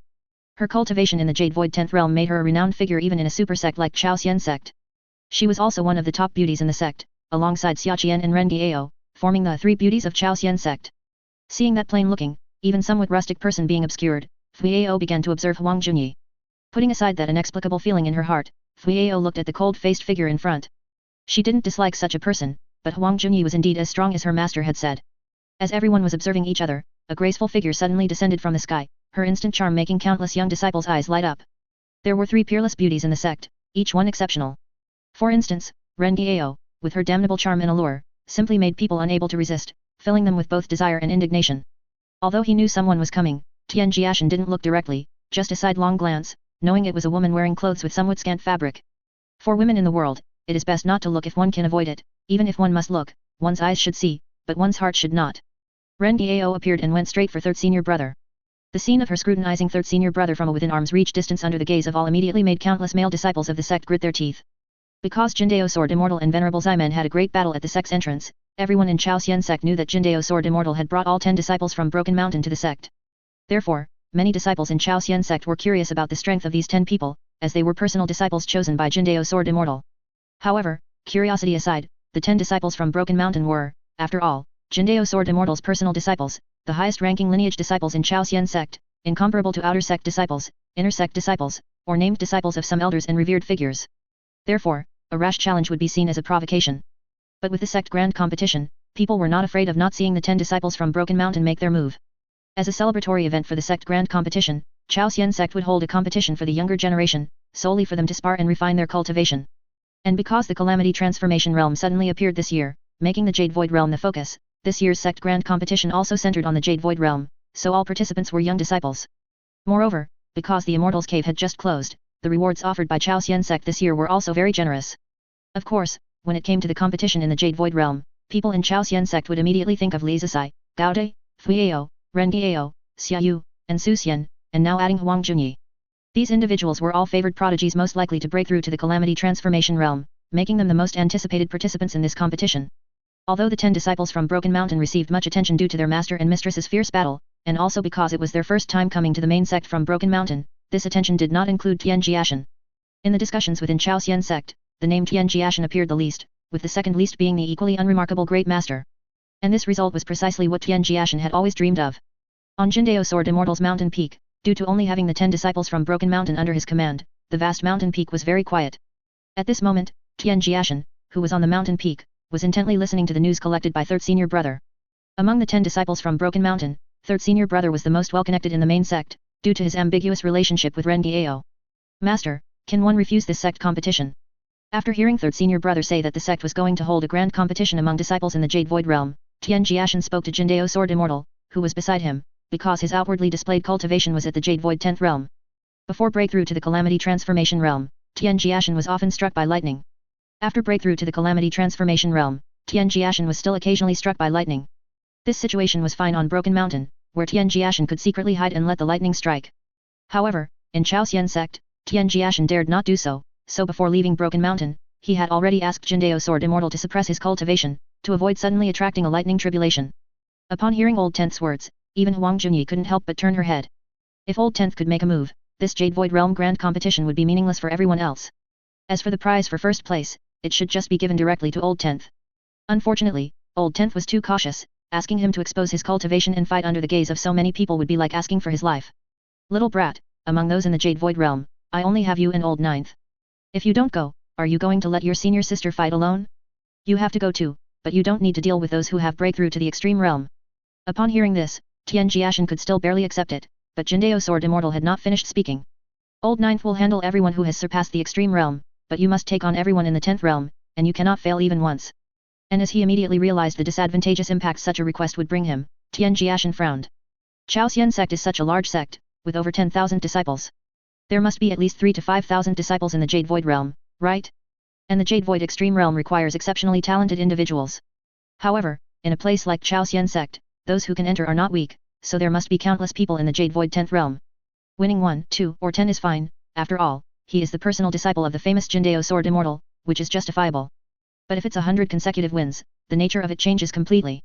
Her cultivation in the Jade Void 10th realm made her a renowned figure even in a super sect like Chaosian sect. She was also one of the top beauties in the sect, alongside Xiaqian and Rengiao, forming the 3 beauties of Chaosian sect. Seeing that plain-looking, even somewhat rustic person being obscured, Fuiao began to observe Huang Junyi. Putting aside that inexplicable feeling in her heart, Fuiao looked at the cold-faced figure in front. She didn't dislike such a person, but Huang Junyi was indeed as strong as her master had said. As everyone was observing each other, a graceful figure suddenly descended from the sky, her instant charm making countless young disciples' eyes light up. There were 3 peerless beauties in the sect, each one exceptional. For instance, Rengiao, with her damnable charm and allure, simply made people unable to resist, filling them with both desire and indignation. Although he knew someone was coming, Tian Jiashen didn't look directly, just a sidelong glance, knowing it was a woman wearing clothes with somewhat scant fabric. For women in the world, it is best not to look if one can avoid it, even if one must look, one's eyes should see, but one's heart should not. Rengiao appeared and went straight for third senior brother. The scene of her scrutinizing third senior brother from a within arm's reach distance under the gaze of all immediately made countless male disciples of the sect grit their teeth. Because Jindao Sword Immortal and Venerable Ximen had a great battle at the sect's entrance, everyone in Chaosian sect knew that Jindao Sword Immortal had brought all 10 disciples from Broken Mountain to the sect. Therefore, many disciples in Chaosian sect were curious about the strength of these 10 people, as they were personal disciples chosen by Jindao Sword Immortal. However, curiosity aside, the 10 disciples from Broken Mountain were, after all, Jindao Sword Immortal's personal disciples, the highest-ranking lineage disciples in Chaosian sect, incomparable to outer sect disciples, inner sect disciples, or named disciples of some elders and revered figures. Therefore, a rash challenge would be seen as a provocation. But with the sect grand competition, people were not afraid of not seeing the 10 disciples from Broken Mountain make their move. As a celebratory event for the sect grand competition, Chaosian sect would hold a competition for the younger generation, solely for them to spar and refine their cultivation. And because the Calamity Transformation realm suddenly appeared this year, making the Jade Void realm the focus, this year's sect grand competition also centered on the Jade Void realm, so all participants were young disciples. Moreover, because the Immortals Cave had just closed, the rewards offered by Chaosian sect this year were also very generous. Of course, when it came to the competition in the Jade Void realm, people in Chaosian sect would immediately think of Li Zisai, Gao Dai, Fuiao, Rengiao, Xiaoyu, and Su Xian, and now adding Huang Junyi. These individuals were all favored prodigies most likely to break through to the Calamity Transformation realm, making them the most anticipated participants in this competition. Although the 10 disciples from Broken Mountain received much attention due to their master and mistress's fierce battle, and also because it was their first time coming to the main sect from Broken Mountain, this attention did not include Tian Jiashen. In the discussions within Chaosian sect, the name Tian Jiashen appeared the least, with the second least being the equally unremarkable Great Master. And this result was precisely what Tian Jiashen had always dreamed of. On Jindao Sword Immortal's mountain peak, due to only having the 10 disciples from Broken Mountain under his command, the vast mountain peak was very quiet. At this moment, Tian Jiashen, who was on the mountain peak, was intently listening to the news collected by third senior brother. Among the 10 disciples from Broken Mountain, third senior brother was the most well-connected in the main sect, due to his ambiguous relationship with Rengiao. Master, can one refuse this sect competition? After hearing third senior brother say that the sect was going to hold a grand competition among disciples in the Jade Void realm, Tian Jiashen spoke to Jindao Sword Immortal, who was beside him, because his outwardly displayed cultivation was at the Jade Void 10th realm. Before breakthrough to the Calamity Transformation realm, Tian Jiashen was often struck by lightning. After breakthrough to the Calamity Transformation realm, Tian Jiashen was still occasionally struck by lightning. This situation was fine on Broken Mountain, where Tian Jiashen could secretly hide and let the lightning strike. However, in Chaosian sect, Tian Jiashen dared not do so, so before leaving Broken Mountain, he had already asked Jiao Sword Immortal to suppress his cultivation, to avoid suddenly attracting a lightning tribulation. Upon hearing Old Tenth's words, even Huang Junyi couldn't help but turn her head. If Old Tenth could make a move, this Jade Void Realm Grand Competition would be meaningless for everyone else. As for the prize for first place, it should just be given directly to Old Tenth. Unfortunately, Old Tenth was too cautious, asking him to expose his cultivation and fight under the gaze of so many people would be like asking for his life. Little brat, among those in the Jade Void Realm, I only have you and Old Ninth. If you don't go, are you going to let your senior sister fight alone? You have to go too, but you don't need to deal with those who have breakthrough to the extreme realm. Upon hearing this, Tian Jiashen could still barely accept it, but Jiao Sword Immortal had not finished speaking. Old Ninth will handle everyone who has surpassed the extreme realm, but you must take on everyone in the 10th realm, and you cannot fail even once. And as he immediately realized the disadvantageous impact such a request would bring him, Tian Jiashen frowned. Chaosian sect is such a large sect, with over 10,000 disciples. There must be at least 3,000 to 5,000 disciples in the Jade Void realm, right? And the Jade Void extreme realm requires exceptionally talented individuals. However, in a place like Chaosian sect, those who can enter are not weak, so there must be countless people in the Jade Void 10th realm. Winning 1, 2, or 10 is fine, after all, he is the personal disciple of the famous Jiao Sword Immortal, which is justifiable. But if it's 100 consecutive wins, the nature of it changes completely.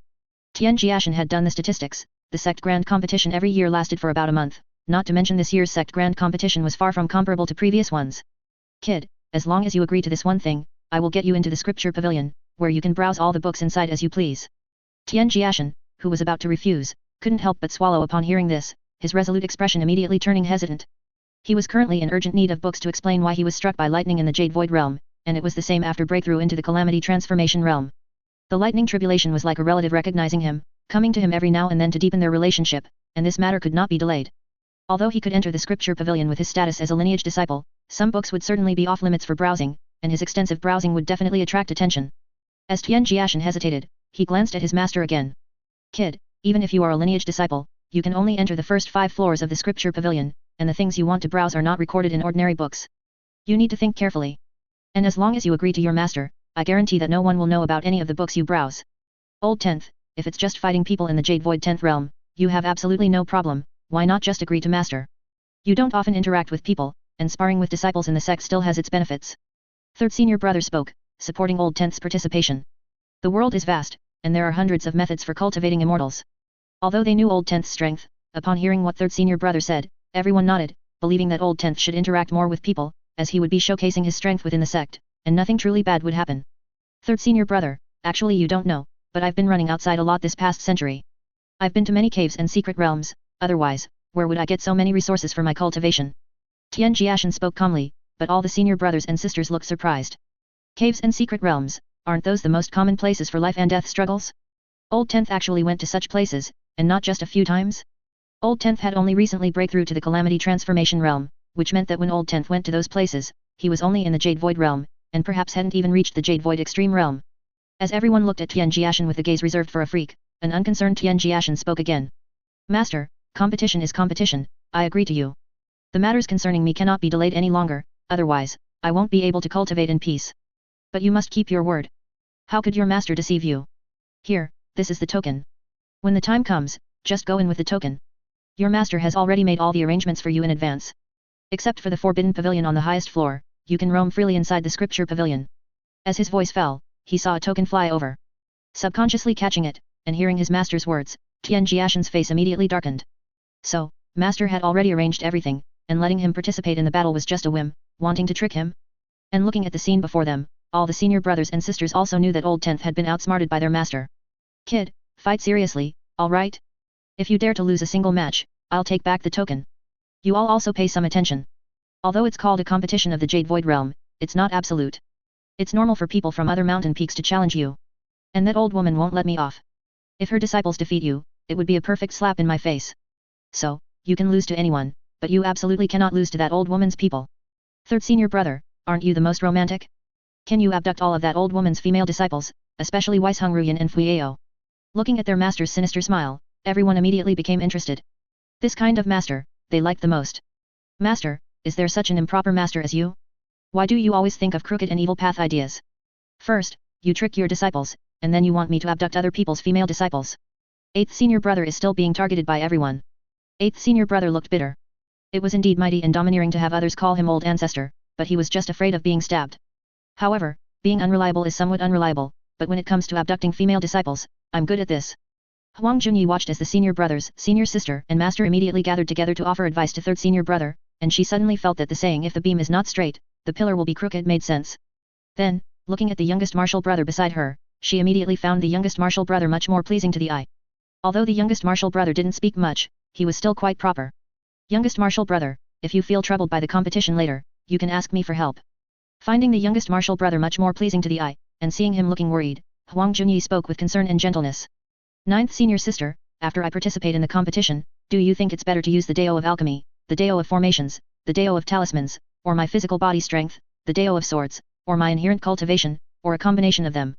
Tian Jiashen had done the statistics, the sect grand competition every year lasted for about a month, not to mention this year's sect grand competition was far from comparable to previous ones. Kid, as long as you agree to this one thing, I will get you into the scripture pavilion, where you can browse all the books inside as you please. Tian Jiashen, who was about to refuse, couldn't help but swallow upon hearing this, his resolute expression immediately turning hesitant. He was currently in urgent need of books to explain why he was struck by lightning in the Jade Void realm, and it was the same after breakthrough into the Calamity Transformation realm. The lightning tribulation was like a relative recognizing him, coming to him every now and then to deepen their relationship, and this matter could not be delayed. Although he could enter the scripture pavilion with his status as a lineage disciple, some books would certainly be off limits for browsing, and his extensive browsing would definitely attract attention. As Tian Jiashen hesitated, he glanced at his master again. Kid, even if you are a lineage disciple, you can only enter the first 5 floors of the scripture pavilion, and the things you want to browse are not recorded in ordinary books. You need to think carefully. And as long as you agree to your master, I guarantee that no one will know about any of the books you browse. Old Tenth, if it's just fighting people in the Jade Void 10th realm, you have absolutely no problem, why not just agree to master? You don't often interact with people, and sparring with disciples in the sect still has its benefits. Third senior brother spoke, supporting Old Tenth's participation. The world is vast, and there are hundreds of methods for cultivating immortals. Although they knew Old Tenth's strength, upon hearing what third senior brother said, everyone nodded, believing that Old Tenth should interact more with people, as he would be showcasing his strength within the sect, and nothing truly bad would happen. Third senior brother, actually you don't know, but I've been running outside a lot this past century. I've been to many caves and secret realms, otherwise, where would I get so many resources for my cultivation? Tian Jiashen spoke calmly, but all the senior brothers and sisters looked surprised. Caves and secret realms, aren't those the most common places for life and death struggles? Old Tenth actually went to such places, and not just a few times? Old Tenth had only recently breakthrough to the Calamity Transformation realm, which meant that when Old Tenth went to those places, he was only in the Jade Void realm, and perhaps hadn't even reached the Jade Void Extreme realm. As everyone looked at Tian Jiashen with the gaze reserved for a freak, an unconcerned Tian Jiashen spoke again. Master, competition is competition, I agree to you. The matters concerning me cannot be delayed any longer, otherwise, I won't be able to cultivate in peace. But you must keep your word. How could your master deceive you? Here, this is the token. When the time comes, just go in with the token. Your master has already made all the arrangements for you in advance. Except for the forbidden pavilion on the highest floor, you can roam freely inside the scripture pavilion. As his voice fell, he saw a token fly over. Subconsciously catching it, and hearing his master's words, Tian Jiashen's face immediately darkened. So, master had already arranged everything, and letting him participate in the battle was just a whim, wanting to trick him? And looking at the scene before them, all the senior brothers and sisters also knew that Old Tenth had been outsmarted by their master. Kid, fight seriously, alright? If you dare to lose a single match, I'll take back the token. You all also pay some attention. Although it's called a competition of the Jade Void realm, it's not absolute. It's normal for people from other mountain peaks to challenge you. And that old woman won't let me off. If her disciples defeat you, it would be a perfect slap in my face. So, you can lose to anyone, but you absolutely cannot lose to that old woman's people. Third senior brother, aren't you the most romantic? Can you abduct all of that old woman's female disciples, especially Weisheng Ruyan and Fuyao? Looking at their master's sinister smile, everyone immediately became interested. This kind of master, they liked the most. Master, is there such an improper master as you? Why do you always think of crooked and evil path ideas? First, you trick your disciples, and then you want me to abduct other people's female disciples. 8th senior brother is still being targeted by everyone. 8th senior brother looked bitter. It was indeed mighty and domineering to have others call him old ancestor, but he was just afraid of being stabbed. However, being unreliable is somewhat unreliable, but when it comes to abducting female disciples, I'm good at this. Huang Junyi watched as the senior brothers, senior sister, and master immediately gathered together to offer advice to 3rd senior brother, and she suddenly felt that the saying if the beam is not straight, the pillar will be crooked made sense. Then, looking at the youngest martial brother beside her, she immediately found the youngest martial brother much more pleasing to the eye. Although the youngest martial brother didn't speak much, he was still quite proper. Youngest martial brother, if you feel troubled by the competition later, you can ask me for help. Finding the youngest martial brother much more pleasing to the eye, and seeing him looking worried, Huang Junyi spoke with concern and gentleness. 9th senior sister, after I participate in the competition, do you think it's better to use the Dao of alchemy, the Dao of formations, the Dao of talismans, or my physical body strength, the Dao of swords, or my inherent cultivation, or a combination of them?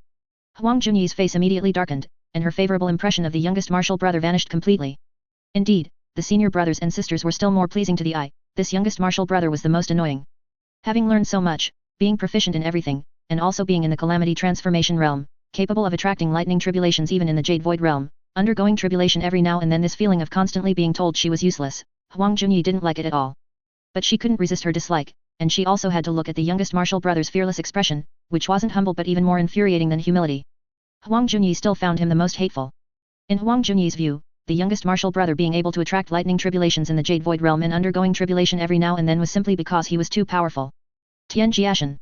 Huang Junyi's face immediately darkened, and her favorable impression of the youngest martial brother vanished completely. Indeed, the senior brothers and sisters were still more pleasing to the eye, this youngest martial brother was the most annoying. Having learned so much, being proficient in everything, and also being in the calamity transformation realm, capable of attracting lightning tribulations even in the Jade Void realm, undergoing tribulation every now and then, this feeling of constantly being told she was useless, Huang Junyi didn't like it at all. But she couldn't resist her dislike, and she also had to look at the youngest martial brother's fearless expression, which wasn't humble but even more infuriating than humility. Huang Junyi still found him the most hateful. In Huang Junyi's view, the youngest martial brother being able to attract lightning tribulations in the Jade Void realm and undergoing tribulation every now and then was simply because he was too powerful. Tian Jiashen.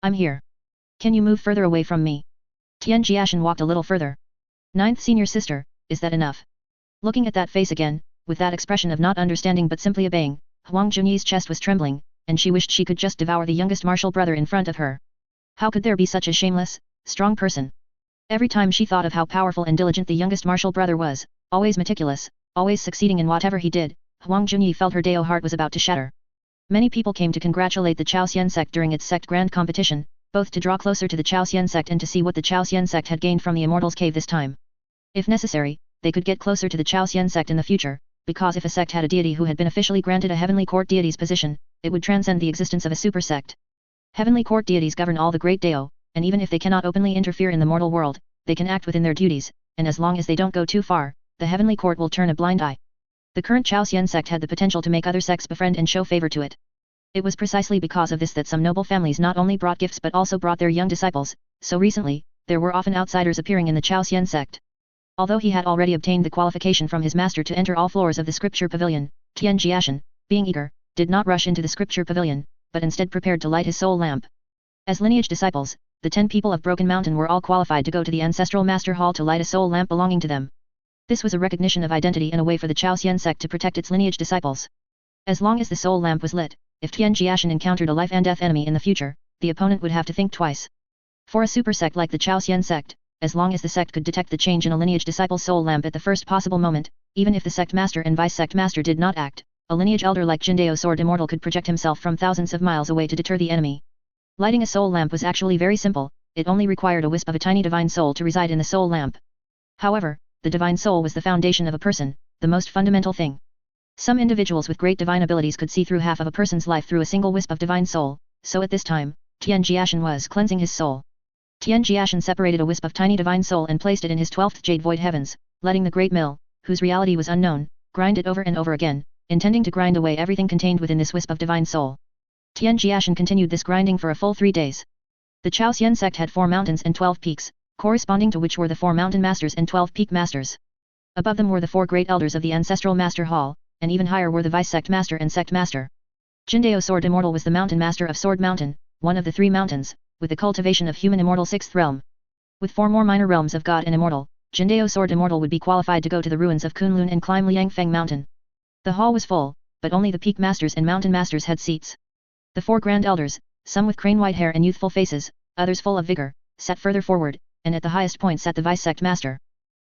I'm here. Can you move further away from me? Tian Jiashen walked a little further. 9th senior sister, is that enough? Looking at that face again, with that expression of not understanding but simply obeying, Huang Junyi's chest was trembling, and she wished she could just devour the youngest martial brother in front of her. How could there be such a shameless, strong person? Every time she thought of how powerful and diligent the youngest martial brother was, always meticulous, always succeeding in whatever he did, Huang Junyi felt her Dao heart was about to shatter. Many people came to congratulate the Chaosian sect during its sect grand competition, both to draw closer to the Chaosian sect and to see what the Chaosian sect had gained from the Immortals' Cave this time. If necessary, they could get closer to the Chaosian sect in the future, because if a sect had a deity who had been officially granted a heavenly court deity's position, it would transcend the existence of a super sect. Heavenly court deities govern all the great Dao, and even if they cannot openly interfere in the mortal world, they can act within their duties, and as long as they don't go too far, the heavenly court will turn a blind eye. The current Chaosian sect had the potential to make other sects befriend and show favor to it. It was precisely because of this that some noble families not only brought gifts but also brought their young disciples, so recently, there were often outsiders appearing in the Chaosian sect. Although he had already obtained the qualification from his master to enter all floors of the scripture pavilion, Tian Jiashen, being eager, did not rush into the scripture pavilion, but instead prepared to light his soul lamp. As lineage disciples, the 10 people of Broken Mountain were all qualified to go to the ancestral master hall to light a soul lamp belonging to them. This was a recognition of identity and a way for the Chaosian sect to protect its lineage disciples. As long as the soul lamp was lit, if Tian Jiashen encountered a life and death enemy in the future, the opponent would have to think twice. For a super sect like the Chaosian sect, as long as the sect could detect the change in a lineage disciple's soul lamp at the first possible moment, even if the sect master and vice-sect master did not act, a lineage elder like Jindao Sword Immortal could project himself from thousands of miles away to deter the enemy. Lighting a soul lamp was actually very simple, it only required a wisp of a tiny divine soul to reside in the soul lamp. However, the divine soul was the foundation of a person, the most fundamental thing. Some individuals with great divine abilities could see through half of a person's life through a single wisp of divine soul, so at this time, Tian Jiashen was cleansing his soul. Tian Jiashen separated a wisp of tiny divine soul and placed it in his 12th Jade Void Heavens, letting the great mill, whose reality was unknown, grind it over and over again, intending to grind away everything contained within this wisp of divine soul. Tian Jiashen continued this grinding for a full 3 days. The Chaosian sect had 4 mountains and 12 peaks, corresponding to which were the 4 mountain masters and 12 peak masters. Above them were the 4 great elders of the ancestral master hall, and even higher were the vice-sect master and sect master. Jindao Sword Immortal was the mountain master of Sword Mountain, one of the 3 mountains, with the cultivation of human immortal 6th realm. With 4 more minor realms of God and immortal, Jindao Sword Immortal would be qualified to go to the ruins of Kunlun and climb Liangfeng Mountain. The hall was full, but only the peak masters and mountain masters had seats. The 4 grand elders, some with crane-white hair and youthful faces, others full of vigor, sat further forward, and at the highest point sat the vice-sect master.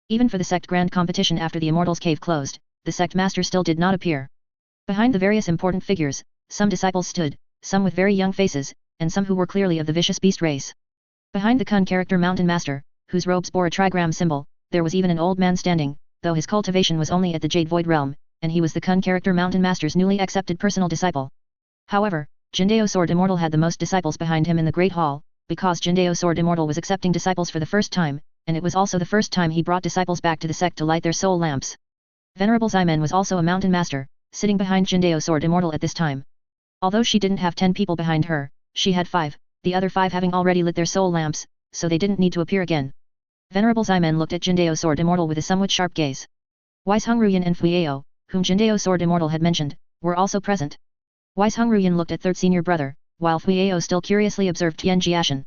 Even for the sect grand competition after the Immortals' Cave closed, the sect master still did not appear. Behind the various important figures, some disciples stood, some with very young faces, and some who were clearly of the vicious beast race. Behind the Kun character mountain master, whose robes bore a trigram symbol, there was even an old man standing, though his cultivation was only at the Jade Void realm, and he was the Kun character mountain master's newly accepted personal disciple. However, Jindao Sword Immortal had the most disciples behind him in the Great Hall, because Jindao Sword Immortal was accepting disciples for the first time, and it was also the first time he brought disciples back to the sect to light their soul lamps. Venerable Ximen was also a mountain master, sitting behind Jindao sword immortal at this time. Although she didn't have 10 people behind her, she had 5, the other 5 having already lit their soul lamps, so they didn't need to appear again. Venerable Ximen looked at Jindao sword immortal with a somewhat sharp gaze. Wise Hongruyan and Fuiao, whom Jindao sword immortal had mentioned, were also present. Wise Hongruyan looked at third senior brother, while Fuiao still curiously observed Tian Jiashen.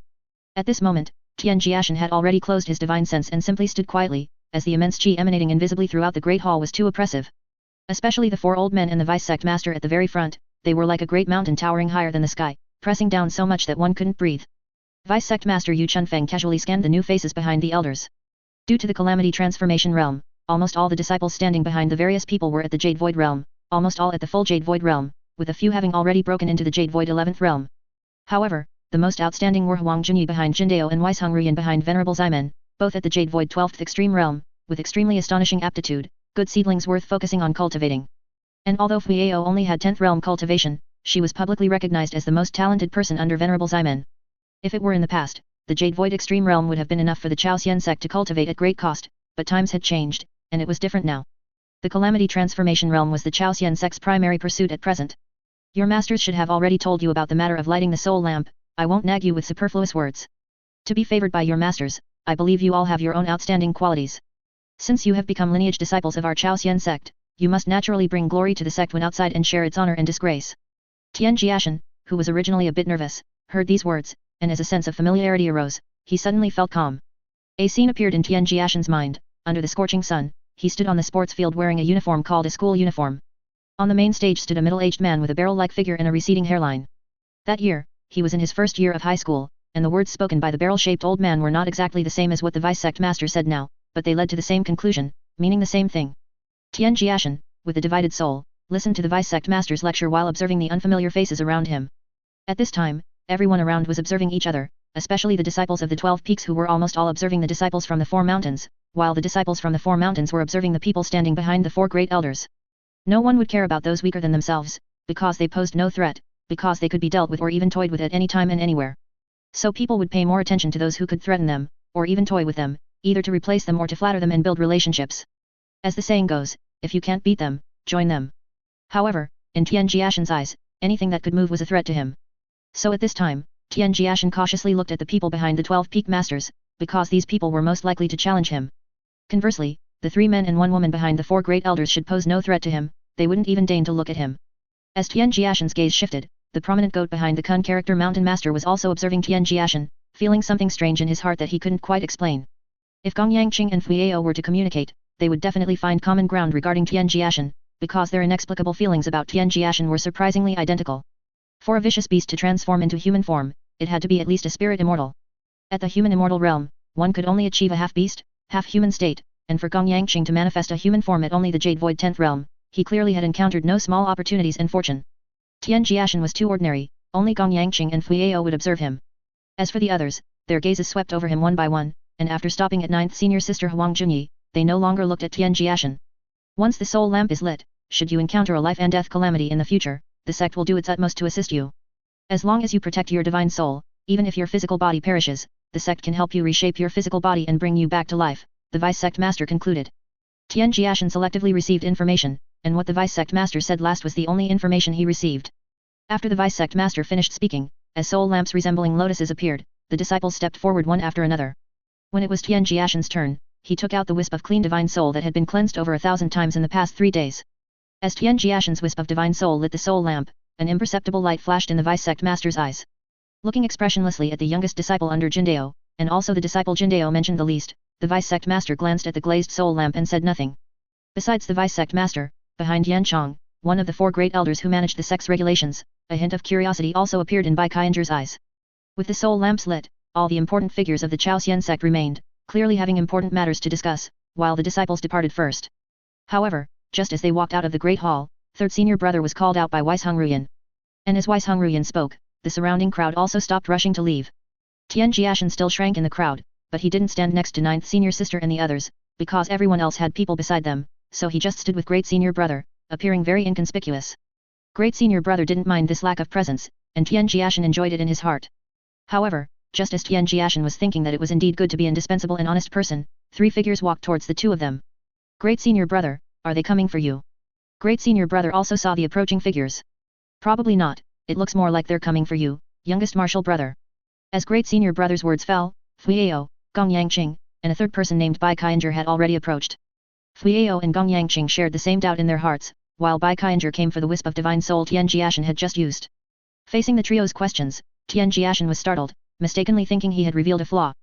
At this moment, Tian Jiashen had already closed his divine sense and simply stood quietly, as the immense qi emanating invisibly throughout the great hall was too oppressive. Especially the 4 old men and the vice sect master at the very front, they were like a great mountain towering higher than the sky, pressing down so much that one couldn't breathe. Vice sect master Yu Chunfeng casually scanned the new faces behind the elders. Due to the calamity transformation realm, almost all the disciples standing behind the various people were at the Jade Void realm, almost all at the full Jade Void realm, with a few having already broken into the Jade Void 11th realm. However, the most outstanding were Huang Junyi behind Jindao and Wise Hongruyan behind Venerable Ximen, both at the Jade Void 12th extreme realm, with extremely astonishing aptitude, good seedlings worth focusing on cultivating. And although Fuiao only had 10th realm cultivation, she was publicly recognized as the most talented person under Venerable Ximen. If it were in the past, the Jade Void extreme realm would have been enough for the Chaosian sect to cultivate at great cost, but times had changed, and it was different now. The calamity transformation realm was the Chaosian sect's primary pursuit at present. Your masters should have already told you about the matter of lighting the soul lamp, I won't nag you with superfluous words. To be favored by your masters, I believe you all have your own outstanding qualities. Since you have become lineage disciples of our Chaosian sect, you must naturally bring glory to the sect when outside and share its honor and disgrace. Tian Jiashen, who was originally a bit nervous, heard these words, and as a sense of familiarity arose, he suddenly felt calm. A scene appeared in Tian Jiashen's mind. Under the scorching sun, he stood on the sports field wearing a uniform called a school uniform. On the main stage stood a middle-aged man with a barrel-like figure and a receding hairline. That year, he was in his first year of high school, and the words spoken by the barrel-shaped old man were not exactly the same as what the vice sect master said now, but they led to the same conclusion, meaning the same thing. Tian Jiashen, with a divided soul, listened to the vice sect master's lecture while observing the unfamiliar faces around him. At this time, everyone around was observing each other, especially the disciples of the 12 peaks who were almost all observing the disciples from the 4 mountains, while the disciples from the 4 mountains were observing the people standing behind the 4 great elders. No one would care about those weaker than themselves, because they posed no threat, because they could be dealt with or even toyed with at any time and anywhere. So people would pay more attention to those who could threaten them, or even toy with them, either to replace them or to flatter them and build relationships. As the saying goes, if you can't beat them, join them. However, in Tian Jiashen's eyes, anything that could move was a threat to him. So at this time, Tian Jiashen cautiously looked at the people behind the 12 peak masters, because these people were most likely to challenge him. Conversely, the 3 men and 1 woman behind the 4 great elders should pose no threat to him, they wouldn't even deign to look at him. As Tian Jiashen's gaze shifted, the prominent goat behind the Kun character mountain master was also observing Tian Jiashen, feeling something strange in his heart that he couldn't quite explain. If Gong Yangqing and Fuiao were to communicate, they would definitely find common ground regarding Tian Jiashen, because their inexplicable feelings about Tian Jiashen were surprisingly identical. For a vicious beast to transform into human form, it had to be at least a spirit immortal. At the human immortal realm, one could only achieve a half-beast, half-human state, and for Gong Yangqing to manifest a human form at only the Jade Void 10th realm, he clearly had encountered no small opportunities and fortune. Tian Jiashen was too ordinary, only Gong Yangqing and Fuiao would observe him. As for the others, their gazes swept over him one by one, and after stopping at 9th senior sister Huang Junyi, they no longer looked at Tian Jiashen. Once the soul lamp is lit, should you encounter a life and death calamity in the future, the sect will do its utmost to assist you. As long as you protect your divine soul, even if your physical body perishes, the sect can help you reshape your physical body and bring you back to life, the vice sect master concluded. Tian Jiashen selectively received information, and what the vice sect master said last was the only information he received. After the vice sect master finished speaking, as soul lamps resembling lotuses appeared, the disciples stepped forward one after another. When it was Tian Jiashen's turn, he took out the wisp of clean divine soul that had been cleansed over 1,000 times in the past 3 days. As Tian Jiashen's wisp of divine soul lit the soul lamp, an imperceptible light flashed in the vice sect master's eyes. Looking expressionlessly at the youngest disciple under Jindao, and also the disciple Jindao mentioned the least, the vice sect master glanced at the glazed soul lamp and said nothing. Besides the vice sect master, behind Yan Chong, one of the 4 great elders who managed the sect's regulations, a hint of curiosity also appeared in Bai Qianzhi's eyes. With the soul lamps lit, all the important figures of the Chaosian sect remained, clearly having important matters to discuss, while the disciples departed first. However, just as they walked out of the great hall, third senior brother was called out by Wise Hongruyan. And as Wise Hongruyan spoke, the surrounding crowd also stopped rushing to leave. Tian Jiashen still shrank in the crowd, but he didn't stand next to 9th senior sister and the others, because everyone else had people beside them, so he just stood with great senior brother, appearing very inconspicuous. Great senior brother didn't mind this lack of presence, and Tian Jiashen enjoyed it in his heart. However, Just as Tian Jiashen was thinking that it was indeed good to be indispensable and honest person, 3 figures walked towards the 2 of them. Great senior brother, are they coming for you? Great senior brother also saw the approaching figures. Probably not, it looks more like they're coming for you, youngest martial brother. As great senior brother's words fell, Fuiao, Gong Yangqing, and a third person named Bai Qianger had already approached. Fuiao and Gong Yangqing shared the same doubt in their hearts, while Bai Qianger came for the wisp of divine soul Tian Jiashen had just used. Facing the trio's questions, Tian Jiashen was startled, mistakenly thinking he had revealed a flaw.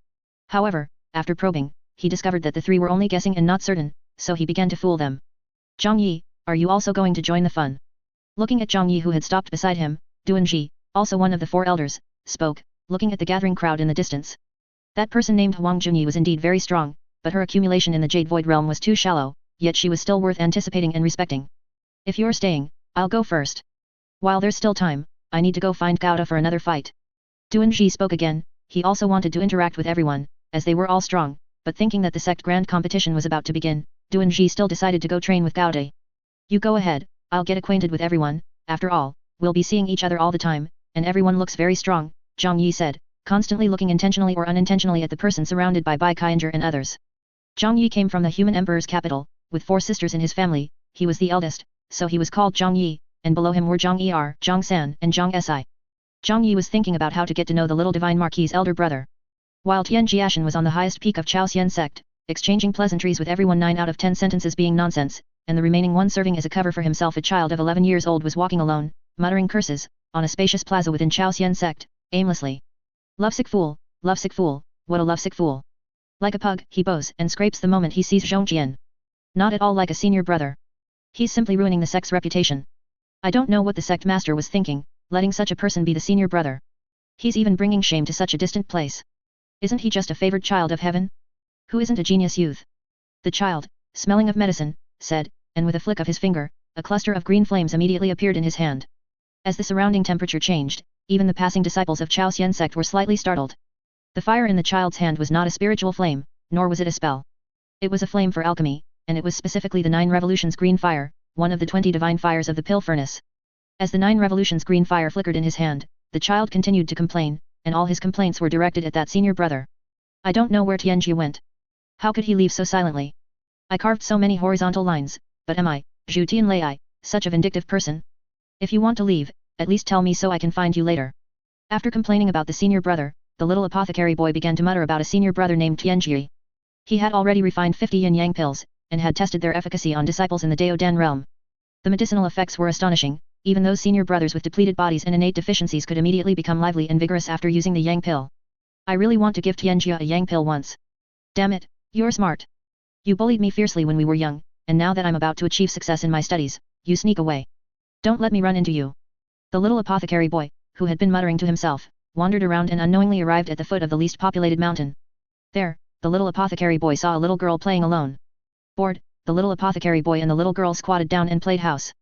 However, after probing, he discovered that the 3 were only guessing and not certain, so he began to fool them. Zhang Yi, are you also going to join the fun? Looking at Zhang Yi who had stopped beside him, Duan Ji, also one of the 4 elders, spoke, looking at the gathering crowd in the distance. That person named Huang Junyi was indeed very strong, but her accumulation in the Jade Void realm was too shallow, yet she was still worth anticipating and respecting. If you're staying, I'll go first. While there's still time, I need to go find Gauda for another fight. Duan Ji spoke again, he also wanted to interact with everyone, as they were all strong, but thinking that the sect grand competition was about to begin, Duan Ji still decided to go train with Gauda. You go ahead, I'll get acquainted with everyone, after all, we'll be seeing each other all the time, and everyone looks very strong, Zhang Yi said, constantly looking intentionally or unintentionally at the person surrounded by Bai Qianger and others. Zhang Yi came from the human emperor's capital, with 4 sisters in his family, he was the eldest, so he was called Zhang Yi, and below him were Zhang Er, Zhang San, and Zhang Si. Zhang Yi was thinking about how to get to know the little divine marquis's elder brother. While Tian Jiashen was on the highest peak of Chaoxian sect, exchanging pleasantries with everyone, 9 out of 10 sentences being nonsense, and the remaining one serving as a cover for himself, a child of 11 years old was walking alone, muttering curses, on a spacious plaza within Chaoxian sect, aimlessly. Lovesick fool, what a lovesick fool. Like a pug, he bows and scrapes the moment he sees Zhongjian. Not at all like a senior brother. He's simply ruining the sect's reputation. I don't know what the sect master was thinking, letting such a person be the senior brother. He's even bringing shame to such a distant place. Isn't he just a favored child of heaven? Who isn't a genius youth? The child, smelling of medicine, said, and with a flick of his finger, a cluster of green flames immediately appeared in his hand. As the surrounding temperature changed, even the passing disciples of Chaoxian sect were slightly startled. The fire in the child's hand was not a spiritual flame, nor was it a spell. It was a flame for alchemy, and it was specifically the 9 revolutions green fire, one of the 20 divine fires of the pill furnace. As the 9 revolutions green fire flickered in his hand, the child continued to complain, and all his complaints were directed at that senior brother. I don't know where Tianjie went. How could he leave so silently? I carved so many horizontal lines, but am I, Zhu Tianlei, such a vindictive person? If you want to leave, at least tell me so I can find you later. After complaining about the senior brother, the little apothecary boy began to mutter about a senior brother named Tianjie. He had already refined 50 yin-yang pills, and had tested their efficacy on disciples in the Daodan realm. The medicinal effects were astonishing, even those senior brothers with depleted bodies and innate deficiencies could immediately become lively and vigorous after using the yang pill. I really want to give Tianjie a yang pill once. Damn it, you're smart. You bullied me fiercely when we were young, and now that I'm about to achieve success in my studies, you sneak away. Don't let me run into you. The little apothecary boy, who had been muttering to himself, wandered around and unknowingly arrived at the foot of the least populated mountain. There, the little apothecary boy saw a little girl playing alone. Bored, the little apothecary boy and the little girl squatted down and played house.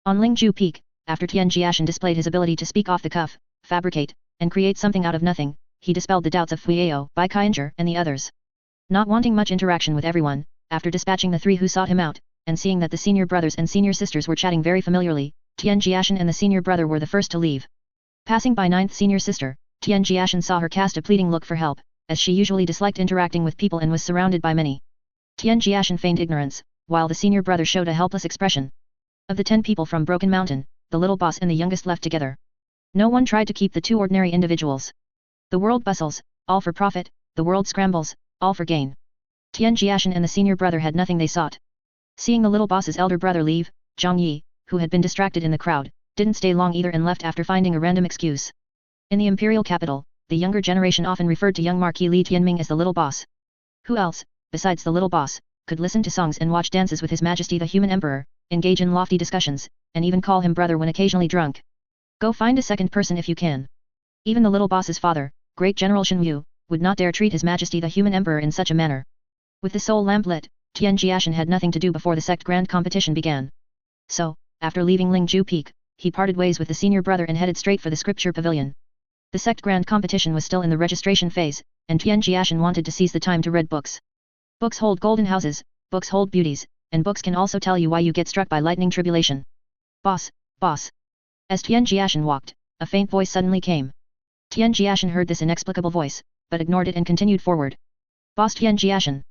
On Lingju Peak, after Tian Jiashen displayed his ability to speak off the cuff, fabricate, and create something out of nothing, he dispelled the doubts of Fuiao, Bai Qianger, and the others. Not wanting much interaction with everyone, after dispatching the 3 who sought him out, and seeing that the senior brothers and senior sisters were chatting very familiarly, Tian Jiashen and the senior brother were the first to leave. Passing by 9th senior sister, Tian Jiashen saw her cast a pleading look for help, as she usually disliked interacting with people and was surrounded by many. Tian Jiashen feigned ignorance, while the senior brother showed a helpless expression. Of the 10 people from Broken Mountain, the little boss and the youngest left together. No one tried to keep the 2 ordinary individuals. The world bustles, all for profit, the world scrambles, all for gain. Tian Jiashen and the senior brother had nothing they sought. Seeing the little boss's elder brother leave, Zhang Yi, who had been distracted in the crowd, didn't stay long either and left after finding a random excuse. In the imperial capital, the younger generation often referred to young Marquis Li Tianming as the little boss. Who else, besides the little boss, could listen to songs and watch dances with His Majesty the Human Emperor, engage in lofty discussions, and even call him brother when occasionally drunk? Go find a second person if you can. Even the little boss's father, Great General Shen Yu, would not dare treat His Majesty the Human Emperor in such a manner. With the soul lamp lit, Tian Jiashen had nothing to do before the sect grand competition began. So, after leaving Lingju Peak, he parted ways with the senior brother and headed straight for the scripture pavilion. The sect grand competition was still in the registration phase, and Tian Jiashen wanted to seize the time to read books. Books hold golden houses, books hold beauties, and books can also tell you why you get struck by lightning tribulation. Boss, boss. As Tian Jiashen walked, a faint voice suddenly came. Tian Jiashen heard this inexplicable voice, but ignored it and continued forward. Boss Tian Jiashen.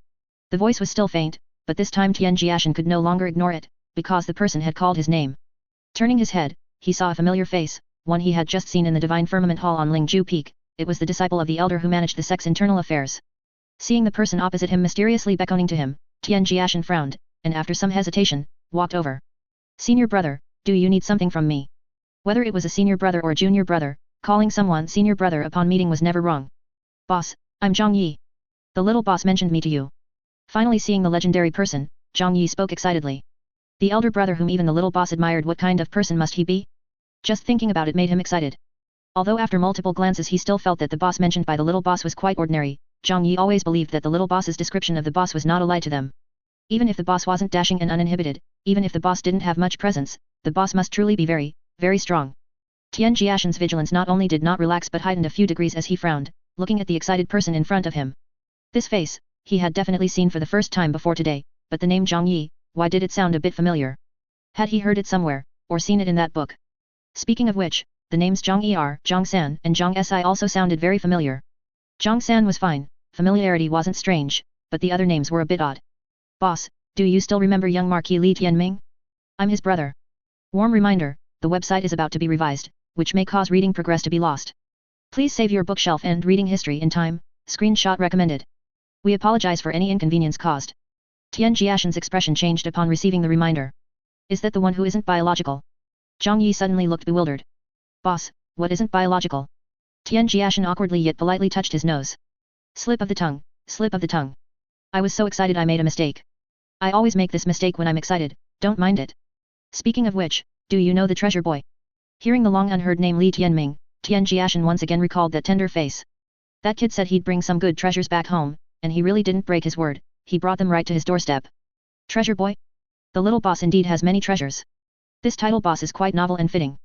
The voice was still faint, but this time Tian Jiashen could no longer ignore it, because the person had called his name. Turning his head, he saw a familiar face, one he had just seen in the Divine Firmament Hall on Lingju Peak. It was the disciple of the elder who managed the sect's internal affairs. Seeing the person opposite him mysteriously beckoning to him, Tian Jiashen frowned, and after some hesitation, walked over. Senior brother, do you need something from me? Whether it was a senior brother or a junior brother, calling someone senior brother upon meeting was never wrong. Boss, I'm Zhang Yi. The little boss mentioned me to you. Finally seeing the legendary person, Zhang Yi spoke excitedly. The elder brother whom even the little boss admired, what kind of person must he be? Just thinking about it made him excited. Although after multiple glances he still felt that the boss mentioned by the little boss was quite ordinary, Zhang Yi always believed that the little boss's description of the boss was not a lie to them. Even if the boss wasn't dashing and uninhibited, even if the boss didn't have much presence, the boss must truly be very, very strong. Tian Jiashen's vigilance not only did not relax but heightened a few degrees as he frowned, looking at the excited person in front of him. This face, he had definitely seen for the first time before today, but the name Zhang Yi, why did it sound a bit familiar? Had he heard it somewhere, or seen it in that book? Speaking of which, the names Zhang Er, Zhang San, and Zhang Si also sounded very familiar. Zhang San was fine, familiarity wasn't strange, but the other names were a bit odd. Boss, do you still remember young Marquis Li Tianming? I'm his brother. Warm reminder, the website is about to be revised, which may cause reading progress to be lost. Please save your bookshelf and reading history in time, screenshot recommended. We apologize for any inconvenience caused. Tian Jiashen's expression changed upon receiving the reminder. Is that the one who isn't biological? Zhang Yi suddenly looked bewildered. Boss, what isn't biological? Tian Jiashen awkwardly yet politely touched his nose. Slip of the tongue, slip of the tongue. I was so excited I made a mistake. I always make this mistake when I'm excited, don't mind it. Speaking of which, do you know the treasure boy? Hearing the long unheard name Li Tianming, Tian Jiashen once again recalled that tender face. That kid said he'd bring some good treasures back home, and he really didn't break his word, he brought them right to his doorstep. Treasure boy? The little boss indeed has many treasures. This title boss is quite novel and fitting.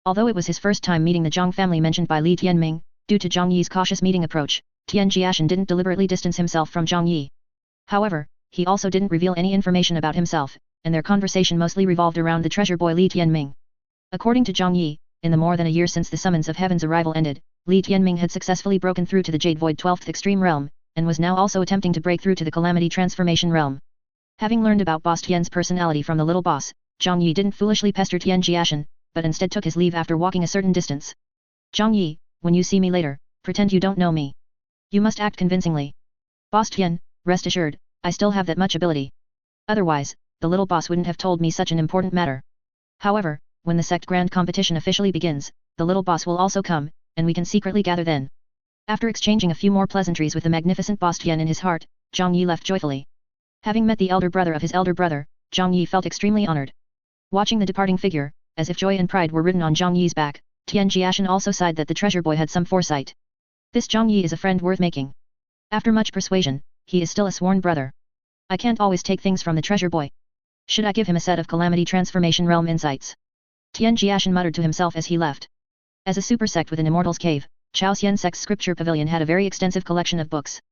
Although it was his first time meeting the Zhang family mentioned by Li Tianming, due to Zhang Yi's cautious meeting approach, Tian Jiashen didn't deliberately distance himself from Zhang Yi. However, he also didn't reveal any information about himself, and their conversation mostly revolved around the treasure boy Li Tianming. According to Zhang Yi, in the more than a year since the summons of heaven's arrival ended, Li Tianming had successfully broken through to the Jade Void 12th Extreme Realm, and was now also attempting to break through to the Calamity Transformation Realm. Having learned about Boss Tian's personality from the little boss, Zhang Yi didn't foolishly pester Tian Jiashen, but instead took his leave after walking a certain distance. Zhang Yi, when you see me later, pretend you don't know me. You must act convincingly. Boss Tian, rest assured, I still have that much ability. Otherwise, the little boss wouldn't have told me such an important matter. However, when the sect grand competition officially begins, the little boss will also come, and we can secretly gather then. After exchanging a few more pleasantries with the magnificent Boss Tian in his heart, Zhang Yi left joyfully. Having met the elder brother of his elder brother, Zhang Yi felt extremely honored. Watching the departing figure, as if joy and pride were written on Zhang Yi's back, Tian Jiashen also sighed that the treasure boy had some foresight. This Zhang Yi is a friend worth making. After much persuasion, he is still a sworn brother. I can't always take things from the treasure boy. Should I give him a set of Calamity Transformation Realm insights? Tian Jiashen muttered to himself as he left. As a super sect with an Immortal's Cave, Chaosian Sect's Scripture Pavilion had a very extensive collection of books.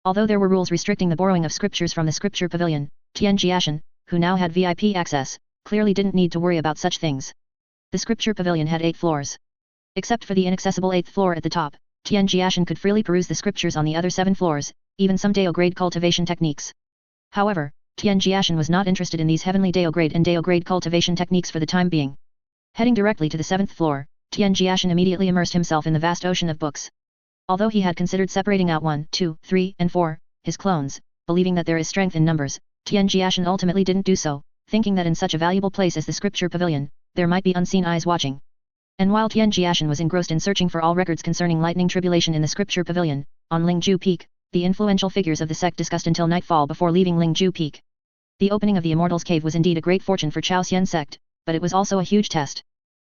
Although there were rules restricting the borrowing of scriptures from the Scripture Pavilion, Tian Jiashen, who now had VIP access, clearly didn't need to worry about such things. The Scripture Pavilion had 8 floors. Except for the inaccessible 8th floor at the top, Tian Jiashen could freely peruse the scriptures on the other 7 floors, even some Dao-grade cultivation techniques. However, Tian Jiashen was not interested in these heavenly Dao-grade and Dao-grade cultivation techniques for the time being. Heading directly to the 7th floor, Tian Jiashen immediately immersed himself in the vast ocean of books. Although he had considered separating out 1, 2, 3, and 4, his clones, believing that there is strength in numbers, Tian Jiashen ultimately didn't do so, thinking that in such a valuable place as the Scripture Pavilion, there might be unseen eyes watching. And while Tian Jiashen was engrossed in searching for all records concerning lightning tribulation in the Scripture Pavilion, on Lingju Peak, the influential figures of the sect discussed until nightfall before leaving Lingju Peak. The opening of the Immortal's Cave was indeed a great fortune for Chaosian sect, but it was also a huge test.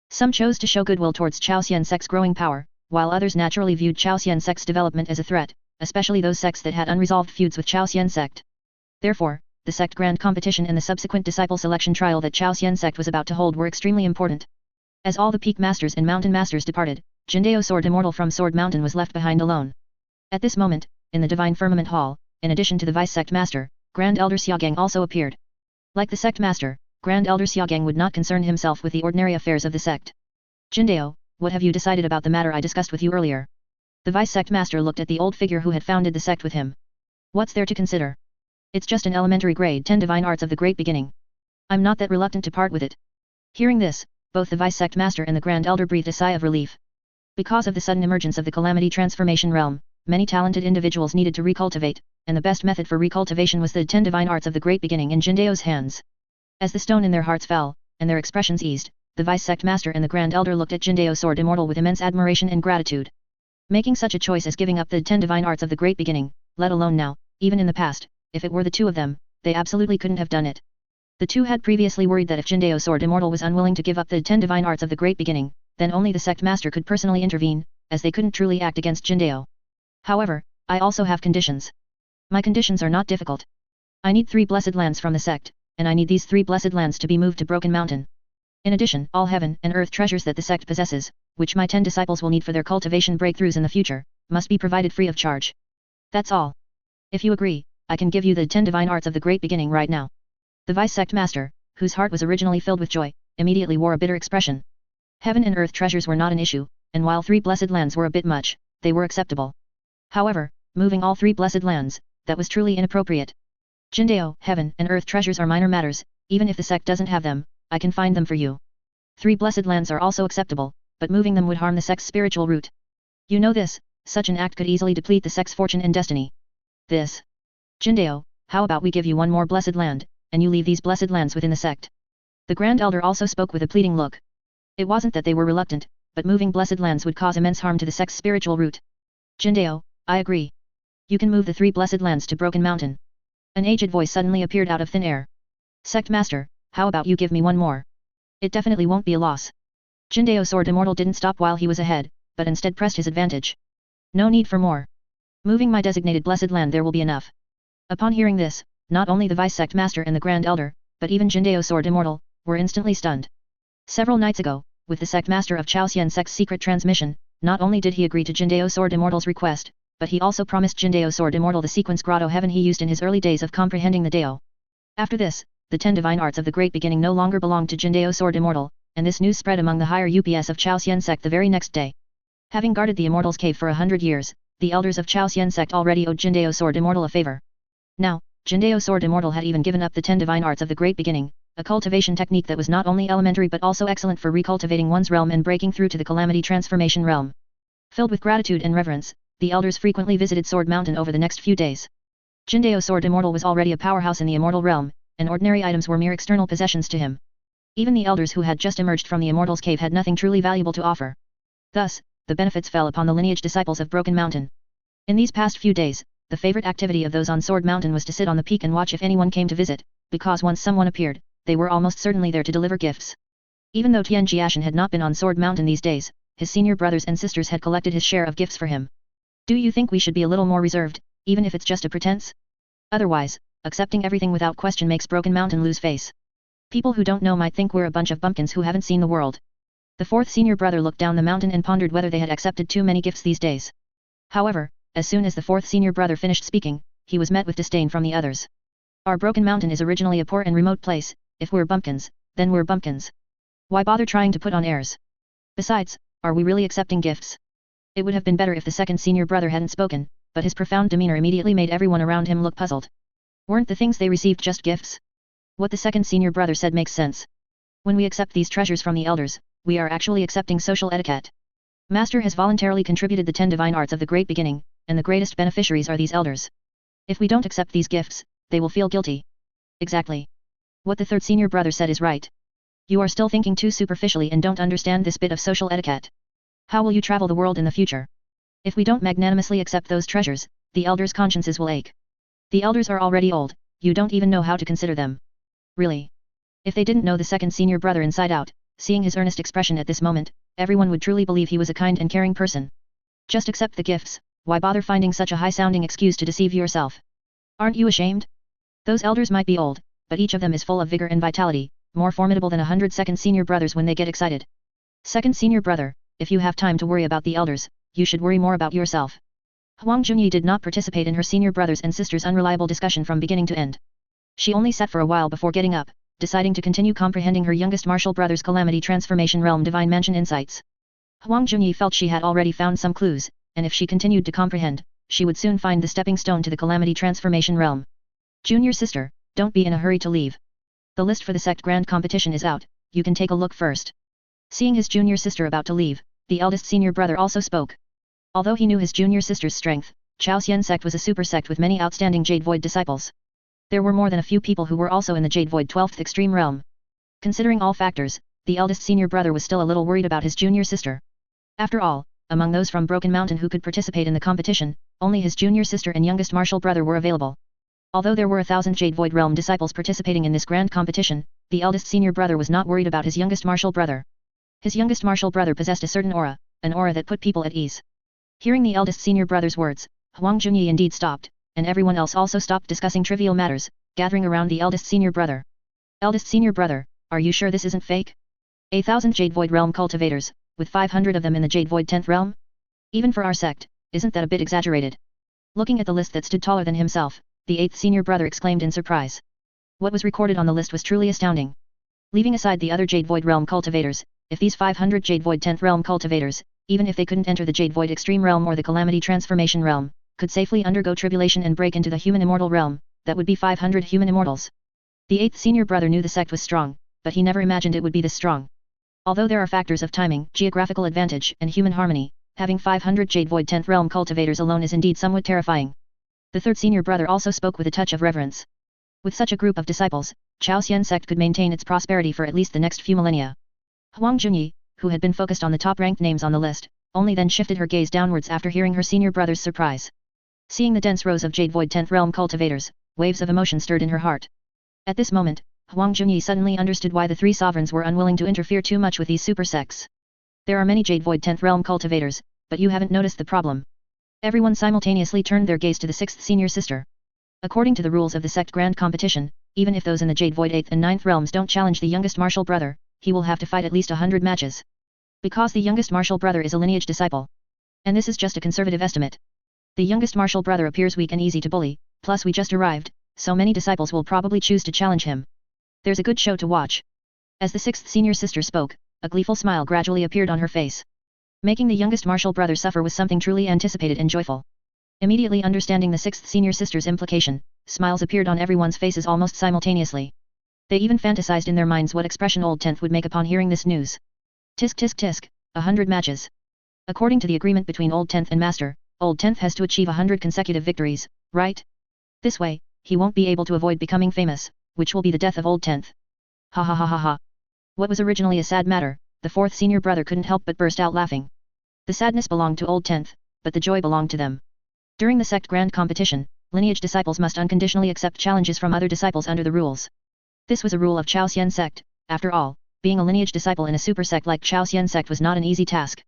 Some chose to show goodwill towards Chaosian sect's growing power, while others naturally viewed Chaosian sect's development as a threat, especially those sects that had unresolved feuds with Chaosian sect. Therefore, the sect grand competition and the subsequent disciple selection trial that Chaosian sect was about to hold were extremely important. As all the peak masters and mountain masters departed, Jindao Sword Immortal from Sword Mountain was left behind alone. At this moment, in the Divine Firmament Hall, in addition to the Vice Sect Master, Grand Elder Xiaogang also appeared. Like the Sect Master, Grand Elder Xiaogang would not concern himself with the ordinary affairs of the sect. Jindao, what have you decided about the matter I discussed with you earlier? The vice sect master looked at the old figure who had founded the sect with him. What's there to consider? It's just an elementary grade 10 divine arts of the great beginning. I'm not that reluctant to part with it. Hearing this, both the vice sect master and the grand elder breathed a sigh of relief. Because of the sudden emergence of the calamity transformation realm, many talented individuals needed to recultivate, and the best method for recultivation was the 10 divine arts of the great beginning in Jindao's hands. As the stone in their hearts fell, and their expressions eased, the vice sect master and the grand elder looked at Jindao Sword Immortal with immense admiration and gratitude. Making such a choice as giving up the 10 divine arts of the great beginning, let alone now, even in the past, if it were the two of them, they absolutely couldn't have done it. The two had previously worried that if Jindao Sword Immortal was unwilling to give up the 10 divine arts of the great beginning, then only the sect master could personally intervene, as they couldn't truly act against Jindao. However, I also have conditions. My conditions are not difficult. I need 3 blessed lands from the sect, and I need these 3 blessed lands to be moved to Broken Mountain. In addition, all heaven and earth treasures that the sect possesses, which my 10 disciples will need for their cultivation breakthroughs in the future, must be provided free of charge. That's all. If you agree, I can give you the 10 divine arts of the great beginning right now. The vice sect master, whose heart was originally filled with joy, immediately wore a bitter expression. Heaven and earth treasures were not an issue, and while 3 blessed lands were a bit much, they were acceptable. However, moving all 3 blessed lands, that was truly inappropriate. Jindao, heaven and earth treasures are minor matters, even if the sect doesn't have them, I can find them for you. 3 blessed lands are also acceptable, but moving them would harm the sect's spiritual root. You know this, such an act could easily deplete the sect's fortune and destiny. This. Jindao, how about we give you 1 more blessed land, and you leave these blessed lands within the sect. The Grand Elder also spoke with a pleading look. It wasn't that they were reluctant, but moving blessed lands would cause immense harm to the sect's spiritual root. Jindao, I agree. You can move the 3 blessed lands to Broken Mountain. An aged voice suddenly appeared out of thin air. Sect Master, how about you give me 1 more? It definitely won't be a loss. Jindao Sword Immortal didn't stop while he was ahead, but instead pressed his advantage. No need for more. Moving my designated blessed land there will be enough. Upon hearing this, not only the Vice Sect Master and the Grand Elder, but even Jindao Sword Immortal, were instantly stunned. Several nights ago, with the Sect Master of Chao Xian Sect's secret transmission, not only did he agree to Jindao Sword Immortal's request, but he also promised Jindao Sword Immortal the sequence grotto heaven he used in his early days of comprehending the Dao. After this, the 10 divine arts of the Great Beginning no longer belonged to Jindao Sword Immortal, and this news spread among the higher UPS of Chao Xian Sect the very next day. Having guarded the Immortal's cave for 100 years, the elders of Chao Xian Sect already owed Jindao Sword Immortal a favor. Now, Jindao Sword Immortal had even given up the 10 divine arts of the Great Beginning, a cultivation technique that was not only elementary but also excellent for recultivating one's realm and breaking through to the calamity transformation realm. Filled with gratitude and reverence, the elders frequently visited Sword Mountain over the next few days. Jindao Sword Immortal was already a powerhouse in the immortal realm, and ordinary items were mere external possessions to him. Even the elders who had just emerged from the Immortal's cave had nothing truly valuable to offer. Thus, the benefits fell upon the lineage disciples of Broken Mountain. In these past few days, the favorite activity of those on Sword Mountain was to sit on the peak and watch if anyone came to visit, because once someone appeared, they were almost certainly there to deliver gifts. Even though Tian Jiashen had not been on Sword Mountain these days, his senior brothers and sisters had collected his share of gifts for him. Do you think we should be a little more reserved, even if it's just a pretense? Otherwise, accepting everything without question makes Broken Mountain lose face. People who don't know might think we're a bunch of bumpkins who haven't seen the world. The 4th senior brother looked down the mountain and pondered whether they had accepted too many gifts these days. However, as soon as the 4th senior brother finished speaking, he was met with disdain from the others. Our Broken Mountain is originally a poor and remote place. If we're bumpkins, then we're bumpkins. Why bother trying to put on airs? Besides, are we really accepting gifts? It would have been better if the 2nd senior brother hadn't spoken, but his profound demeanor immediately made everyone around him look puzzled. Weren't the things they received just gifts? What the 2nd senior brother said makes sense. When we accept these treasures from the elders, we are actually accepting social etiquette. Master has voluntarily contributed the 10 divine arts of the Great Beginning, and the greatest beneficiaries are these elders. If we don't accept these gifts, they will feel guilty. Exactly. What the 3rd senior brother said is right. You are still thinking too superficially and don't understand this bit of social etiquette. How will you travel the world in the future? If we don't magnanimously accept those treasures, the elders' consciences will ache. The elders are already old, you don't even know how to consider them. Really? If they didn't know the 2nd senior brother inside out, seeing his earnest expression at this moment, everyone would truly believe he was a kind and caring person. Just accept the gifts, why bother finding such a high-sounding excuse to deceive yourself? Aren't you ashamed? Those elders might be old, but each of them is full of vigor and vitality, more formidable than 100 2nd senior brothers when they get excited. 2nd senior brother, if you have time to worry about the elders, you should worry more about yourself. Huang Junyi did not participate in her senior brothers and sisters' unreliable discussion from beginning to end. She only sat for a while before getting up, deciding to continue comprehending her youngest martial brother's calamity transformation realm divine mansion insights. Huang Junyi felt she had already found some clues, and if she continued to comprehend, she would soon find the stepping stone to the calamity transformation realm. Junior sister, don't be in a hurry to leave. The list for the sect grand competition is out, you can take a look first. Seeing his junior sister about to leave, the eldest senior brother also spoke. Although he knew his junior sister's strength, Chaosian sect was a super sect with many outstanding Jade Void disciples. There were more than a few people who were also in the Jade Void 12th extreme realm. Considering all factors, the eldest senior brother was still a little worried about his junior sister. After all, among those from Broken Mountain who could participate in the competition, only his junior sister and youngest martial brother were available. Although there were 1,000 Jade Void realm disciples participating in this grand competition, the eldest senior brother was not worried about his youngest martial brother. His youngest martial brother possessed a certain aura, an aura that put people at ease. Hearing the eldest senior brother's words, Huang Junyi indeed stopped, and everyone else also stopped discussing trivial matters, gathering around the eldest senior brother. Eldest senior brother, are you sure this isn't fake? 1,000 Jade Void realm cultivators, with 500 of them in the Jade Void 10th realm? Even for our sect, isn't that a bit exaggerated? Looking at the list that stood taller than himself, the 8th senior brother exclaimed in surprise. What was recorded on the list was truly astounding. Leaving aside the other Jade Void realm cultivators, if these 500 Jade Void 10th realm cultivators, even if they couldn't enter the Jade Void extreme realm or the calamity transformation realm, could safely undergo tribulation and break into the human immortal realm, that would be 500 human immortals. The 8th senior brother knew the sect was strong, but he never imagined it would be this strong. Although there are factors of timing, geographical advantage, and human harmony, having 500 Jade Void 10th realm cultivators alone is indeed somewhat terrifying. The 3rd senior brother also spoke with a touch of reverence. With such a group of disciples, Chaosian sect could maintain its prosperity for at least the next few millennia. Huang Junyi, who had been focused on the top-ranked names on the list, only then shifted her gaze downwards after hearing her senior brother's surprise. Seeing the dense rows of Jade Void 10th realm cultivators, waves of emotion stirred in her heart. At this moment, Huang Junyi suddenly understood why the 3 sovereigns were unwilling to interfere too much with these super sects. There are many Jade Void 10th realm cultivators, but you haven't noticed the problem. Everyone simultaneously turned their gaze to the 6th senior sister. According to the rules of the sect grand competition, even if those in the Jade Void 8th and 9th realms don't challenge the youngest martial brother, he will have to fight at least 100 matches. Because the youngest martial brother is a lineage disciple. And this is just a conservative estimate. The youngest martial brother appears weak and easy to bully, plus we just arrived, so many disciples will probably choose to challenge him. There's a good show to watch. As the 6th senior sister spoke, a gleeful smile gradually appeared on her face. Making the youngest martial brother suffer was something truly anticipated and joyful. Immediately understanding the 6th senior sister's implication, smiles appeared on everyone's faces almost simultaneously. They even fantasized in their minds what expression Old Tenth would make upon hearing this news. Tisk tisk tisk, 100 matches. According to the agreement between Old Tenth and Master, Old Tenth has to achieve 100 consecutive victories, right? This way, he won't be able to avoid becoming famous, which will be the death of Old Tenth. Ha ha ha ha ha. What was originally a sad matter, the 4th senior brother couldn't help but burst out laughing. The sadness belonged to Old Tenth, but the joy belonged to them. During the sect grand competition, lineage disciples must unconditionally accept challenges from other disciples under the rules. This was a rule of Chaosian sect. After all, being a lineage disciple in a super sect like Chaosian sect was not an easy task.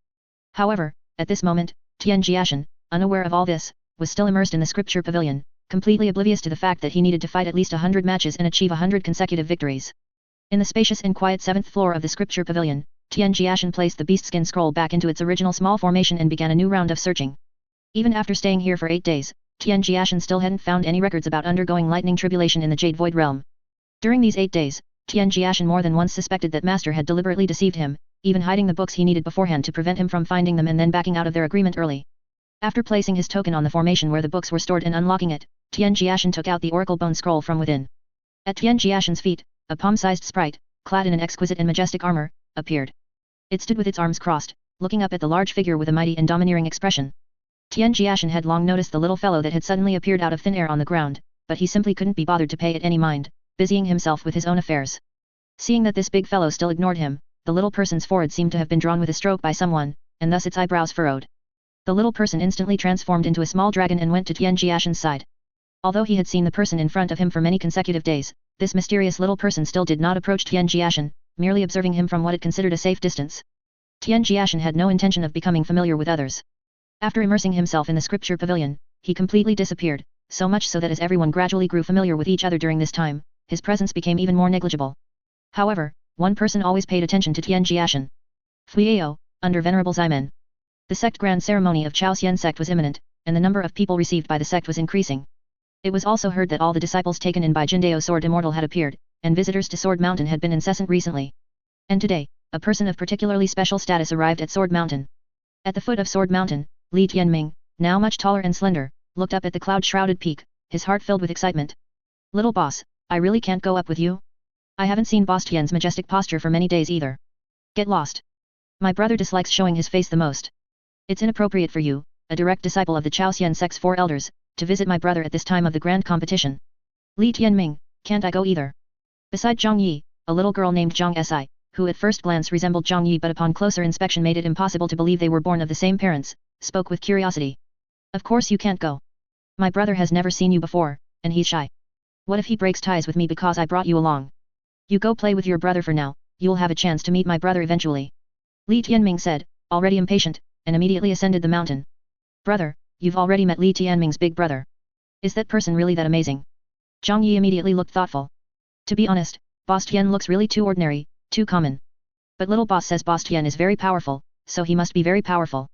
However, at this moment, Tian Jiashen, unaware of all this, was still immersed in the scripture pavilion, completely oblivious to the fact that he needed to fight at least 100 matches and achieve 100 consecutive victories. In the spacious and quiet 7th floor of the scripture pavilion, Tian Jiashen placed the beastskin scroll back into its original small formation and began a new round of searching. Even after staying here for 8 days, Tian Jiashen still hadn't found any records about undergoing lightning tribulation in the Jade Void realm. During these 8 days, Tian Jiashen more than once suspected that Master had deliberately deceived him, even hiding the books he needed beforehand to prevent him from finding them and then backing out of their agreement early. After placing his token on the formation where the books were stored and unlocking it, Tian Jiashen took out the oracle bone scroll from within. At Tian Jiashen's feet, a palm-sized sprite, clad in an exquisite and majestic armor, appeared. It stood with its arms crossed, looking up at the large figure with a mighty and domineering expression. Tian Jiashen had long noticed the little fellow that had suddenly appeared out of thin air on the ground, but he simply couldn't be bothered to pay it any mind, busying himself with his own affairs. Seeing that this big fellow still ignored him, the little person's forehead seemed to have been drawn with a stroke by someone, and thus its eyebrows furrowed. The little person instantly transformed into a small dragon and went to Tian Jiashen's side. Although he had seen the person in front of him for many consecutive days, this mysterious little person still did not approach Tian Jiashen, merely observing him from what it considered a safe distance. Tian Jiashen had no intention of becoming familiar with others. After immersing himself in the scripture pavilion, he completely disappeared, so much so that as everyone gradually grew familiar with each other during this time, his presence became even more negligible. However, one person always paid attention to Tian Jiashen. Fuiao, under Venerable Ximen. The sect grand ceremony of Chaosian sect was imminent, and the number of people received by the sect was increasing. It was also heard that all the disciples taken in by Jindao Sword Immortal had appeared, and visitors to Sword Mountain had been incessant recently. And today, a person of particularly special status arrived at Sword Mountain. At the foot of Sword Mountain, Li Tianming, now much taller and slender, looked up at the cloud-shrouded peak, his heart filled with excitement. Little boss, I really can't go up with you? I haven't seen Boss Tian's majestic posture for many days either. Get lost. My brother dislikes showing his face the most. It's inappropriate for you, a direct disciple of the Chaoxian sect's 4 elders, to visit my brother at this time of the grand competition. Li Tianming, can't I go either? Beside Zhang Yi, a little girl named Zhang Si, who at first glance resembled Zhang Yi but upon closer inspection made it impossible to believe they were born of the same parents, spoke with curiosity. Of course you can't go. My brother has never seen you before, and he's shy. What if he breaks ties with me because I brought you along? You go play with your brother for now, you'll have a chance to meet my brother eventually. Li Tianming said, already impatient, and immediately ascended the mountain. Brother, you've already met Li Tianming's big brother. Is that person really that amazing? Zhang Yi immediately looked thoughtful. To be honest, Boss Tian looks really too ordinary, too common. But little boss says Boss Tian is very powerful, so he must be very powerful.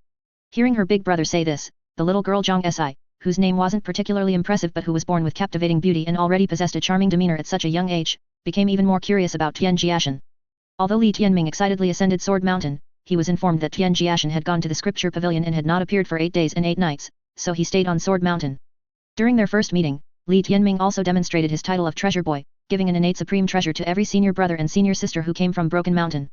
Hearing her big brother say this, the little girl Zhang Si, whose name wasn't particularly impressive but who was born with captivating beauty and already possessed a charming demeanor at such a young age, became even more curious about Tian Jiashen. Although Li Tianming excitedly ascended Sword Mountain, he was informed that Tian Jiashen had gone to the scripture pavilion and had not appeared for 8 days and 8 nights, so he stayed on Sword Mountain. During their first meeting, Li Tianming also demonstrated his title of treasure boy, giving an innate supreme treasure to every senior brother and senior sister who came from Broken Mountain.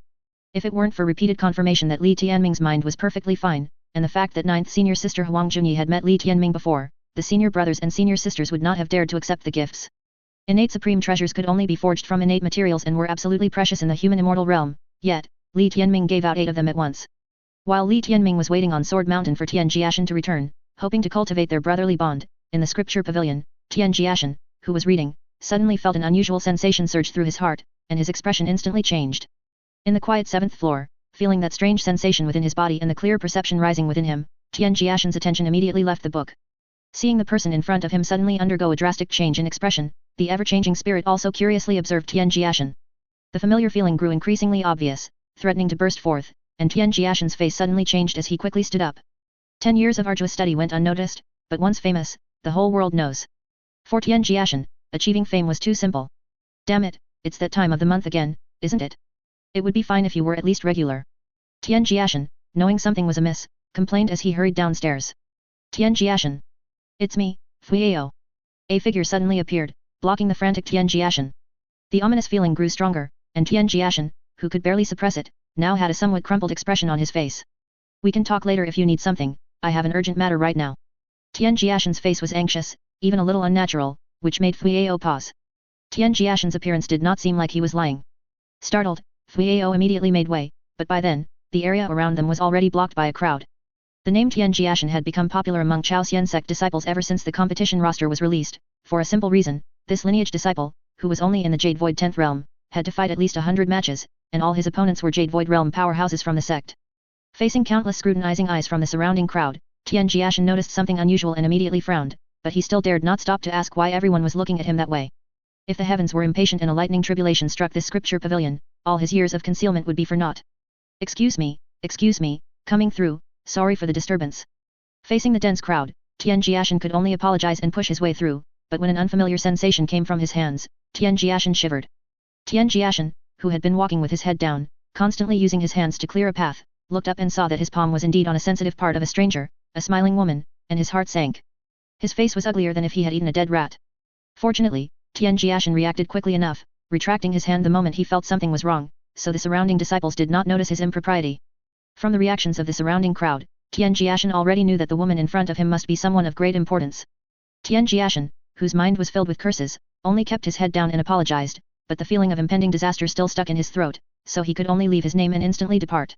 If it weren't for repeated confirmation that Li Tianming's mind was perfectly fine, and the fact that 9th senior sister Huang Junyi had met Li Tianming before, the senior brothers and senior sisters would not have dared to accept the gifts. Innate supreme treasures could only be forged from innate materials and were absolutely precious in the human immortal realm, yet, Li Tianming gave out 8 of them at once. While Li Tianming was waiting on Sword Mountain for Tian Jiashen to return, hoping to cultivate their brotherly bond, in the scripture pavilion, Tian Jiashen, who was reading, suddenly felt an unusual sensation surge through his heart, and his expression instantly changed. In the quiet 7th floor, feeling that strange sensation within his body and the clear perception rising within him, Tian Jiashen's attention immediately left the book. Seeing the person in front of him suddenly undergo a drastic change in expression, the ever-changing spirit also curiously observed Tian Jiashen. The familiar feeling grew increasingly obvious, threatening to burst forth, and Tian Jiashen's face suddenly changed as he quickly stood up. 10 years of arduous study went unnoticed, but once famous, the whole world knows. For Tian Jiashen, achieving fame was too simple. Damn it, it's that time of the month again, isn't it? It would be fine if you were at least regular. Tian Jiashen, knowing something was amiss, complained as he hurried downstairs. Tian Jiashen. It's me, Fuiao. A figure suddenly appeared, blocking the frantic Tian Jiashen. The ominous feeling grew stronger, and Tian Jiashen, who could barely suppress it, now had a somewhat crumpled expression on his face. We can talk later if you need something, I have an urgent matter right now. Tian Jiashen's face was anxious, even a little unnatural, which made Fuiao pause. Tian Jiashen's appearance did not seem like he was lying. Startled, Fuiao immediately made way, but by then, the area around them was already blocked by a crowd. The name Tian Jiashen had become popular among Chaoxian sect disciples ever since the competition roster was released, for a simple reason, this lineage disciple, who was only in the Jade Void 10th realm, had to fight at least 100 matches, and all his opponents were Jade Void realm powerhouses from the sect. Facing countless scrutinizing eyes from the surrounding crowd, Tian Jiashen noticed something unusual and immediately frowned, but he still dared not stop to ask why everyone was looking at him that way. If the heavens were impatient and a lightning tribulation struck this scripture pavilion, all his years of concealment would be for naught. Excuse me, coming through, sorry for the disturbance. Facing the dense crowd, Tian Jiashen could only apologize and push his way through, but when an unfamiliar sensation came from his hands, Tian Jiashen shivered. Tian Jiashen, who had been walking with his head down, constantly using his hands to clear a path, looked up and saw that his palm was indeed on a sensitive part of a stranger, a smiling woman, and his heart sank. His face was uglier than if he had eaten a dead rat. Fortunately, Tian Jiashen reacted quickly enough, retracting his hand the moment he felt something was wrong, so the surrounding disciples did not notice his impropriety. From the reactions of the surrounding crowd, Tian Jiashen already knew that the woman in front of him must be someone of great importance. Tian Jiashen, whose mind was filled with curses, only kept his head down and apologized, but the feeling of impending disaster still stuck in his throat, so he could only leave his name and instantly depart.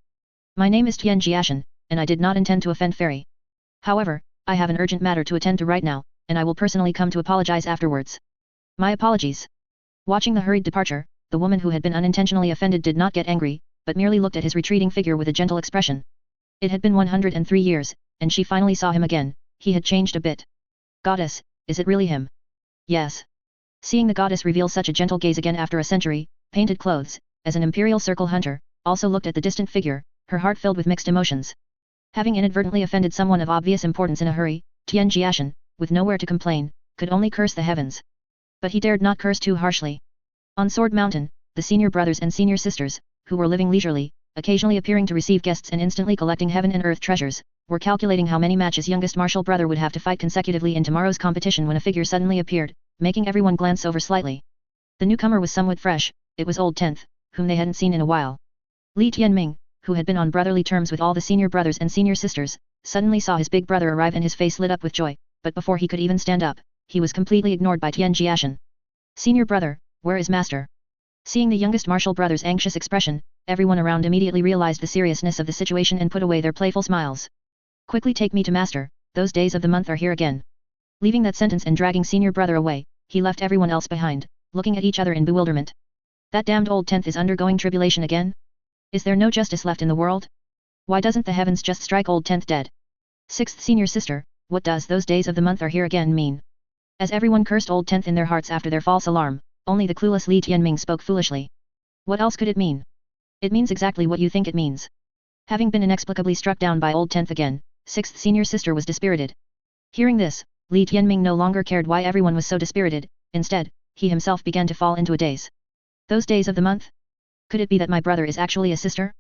My name is Tian Jiashen, and I did not intend to offend Fairy. However, I have an urgent matter to attend to right now, and I will personally come to apologize afterwards. My apologies. Watching the hurried departure, the woman who had been unintentionally offended did not get angry, but merely looked at his retreating figure with a gentle expression. It had been 103 years, and she finally saw him again. He had changed a bit. Goddess, is it really him? Yes. Seeing the goddess reveal such a gentle gaze again after a century, painted clothes, as an imperial circle hunter, also looked at the distant figure, her heart filled with mixed emotions. Having inadvertently offended someone of obvious importance in a hurry, Tian Jiashen, with nowhere to complain, could only curse the heavens. But he dared not curse too harshly. On Sword Mountain, the senior brothers and senior sisters, who were living leisurely, occasionally appearing to receive guests and instantly collecting heaven and earth treasures, were calculating how many matches youngest martial brother would have to fight consecutively in tomorrow's competition when a figure suddenly appeared, making everyone glance over slightly. The newcomer was somewhat fresh, it was old 10th, whom they hadn't seen in a while. Li Tianming, who had been on brotherly terms with all the senior brothers and senior sisters, suddenly saw his big brother arrive and his face lit up with joy, but before he could even stand up, he was completely ignored by Tian Jiashen. Senior brother, where is master? Seeing the youngest martial brother's anxious expression, everyone around immediately realized the seriousness of the situation and put away their playful smiles. Quickly take me to master, those days of the month are here again. Leaving that sentence and dragging senior brother away, he left everyone else behind, looking at each other in bewilderment. That damned old 10th is undergoing tribulation again? Is there no justice left in the world? Why doesn't the heavens just strike old 10th dead? 6th senior sister, what does those days of the month are here again mean? As everyone cursed old 10th in their hearts after their false alarm, only the clueless Li Tianming spoke foolishly. What else could it mean? It means exactly what you think it means. Having been inexplicably struck down by old 10th again, 6th senior sister was dispirited. Hearing this, Li Tianming no longer cared why everyone was so dispirited, instead, he himself began to fall into a daze. Those days of the month? Could it be that my brother is actually a sister?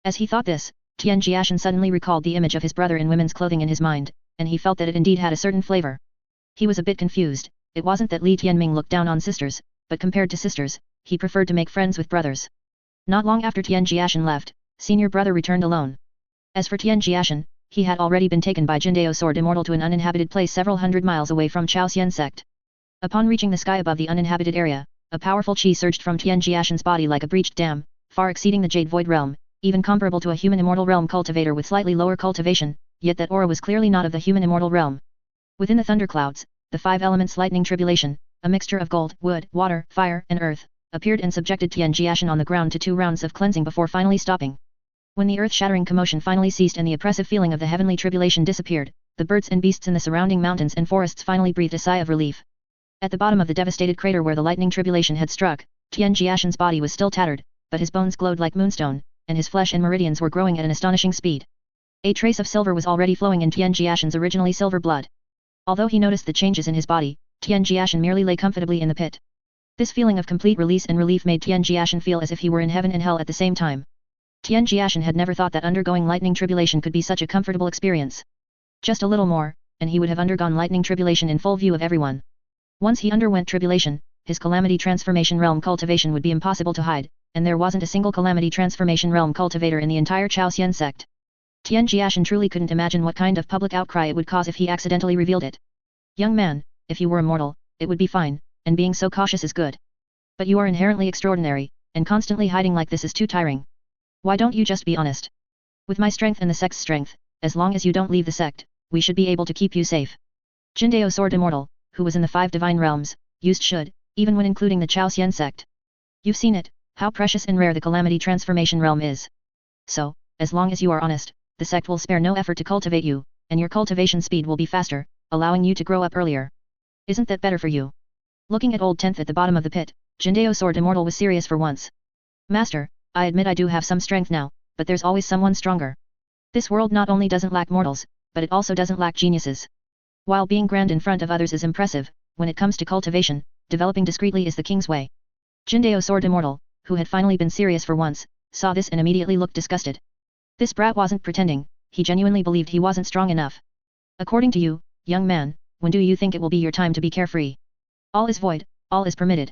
As he thought this, Tian Jiashen suddenly recalled the image of his brother in women's clothing in his mind, and he felt that it indeed had a certain flavor. He was a bit confused, it wasn't that Li Tianming looked down on sisters, but compared to sisters, he preferred to make friends with brothers. Not long after Tian Jiashen left, senior brother returned alone. As for Tian Jiashen, he had already been taken by Jindao Sword Immortal to an uninhabited place several hundred miles away from Chaosian sect. Upon reaching the sky above the uninhabited area, a powerful qi surged from Tian Jiashen's body like a breached dam, far exceeding the Jade Void realm, even comparable to a human immortal realm cultivator with slightly lower cultivation, yet that aura was clearly not of the human immortal realm. Within the thunderclouds, the 5 elements lightning tribulation, a mixture of gold, wood, water, fire, and earth, appeared and subjected Tian Jiashen on the ground to 2 rounds of cleansing before finally stopping. When the earth-shattering commotion finally ceased and the oppressive feeling of the heavenly tribulation disappeared, the birds and beasts in the surrounding mountains and forests finally breathed a sigh of relief. At the bottom of the devastated crater where the lightning tribulation had struck, Tian Jiashen's body was still tattered, but his bones glowed like moonstone, and his flesh and meridians were growing at an astonishing speed. A trace of silver was already flowing in Tian Jiashen's originally silver blood. Although he noticed the changes in his body, Tian Jiashen merely lay comfortably in the pit. This feeling of complete release and relief made Tian Jiashen feel as if he were in heaven and hell at the same time. Tian Jiashen had never thought that undergoing lightning tribulation could be such a comfortable experience. Just a little more, and he would have undergone lightning tribulation in full view of everyone. Once he underwent tribulation, his calamity transformation realm cultivation would be impossible to hide, and there wasn't a single calamity transformation realm cultivator in the entire Chaosian sect. Tian Jiashen truly couldn't imagine what kind of public outcry it would cause if he accidentally revealed it. Young man, if you were immortal, it would be fine, and being so cautious is good. But you are inherently extraordinary, and constantly hiding like this is too tiring. Why don't you just be honest? With my strength and the sect's strength, as long as you don't leave the sect, we should be able to keep you safe. Jindao Sword Immortal, who was in the 5 divine realms, used should, even when including the Chaosian sect. You've seen it, how precious and rare the calamity transformation realm is. So, as long as you are honest, the sect will spare no effort to cultivate you, and your cultivation speed will be faster, allowing you to grow up earlier. Isn't that better for you? Looking at old 10th at the bottom of the pit, Jindao Sword Immortal was serious for once. Master, I admit I do have some strength now, but there's always someone stronger. This world not only doesn't lack mortals, but it also doesn't lack geniuses. While being grand in front of others is impressive, when it comes to cultivation, developing discreetly is the king's way. Jindao Sword Immortal, who had finally been serious for once, saw this and immediately looked disgusted. This brat wasn't pretending, he genuinely believed he wasn't strong enough. According to you, young man, when do you think it will be your time to be carefree? All is void, all is permitted.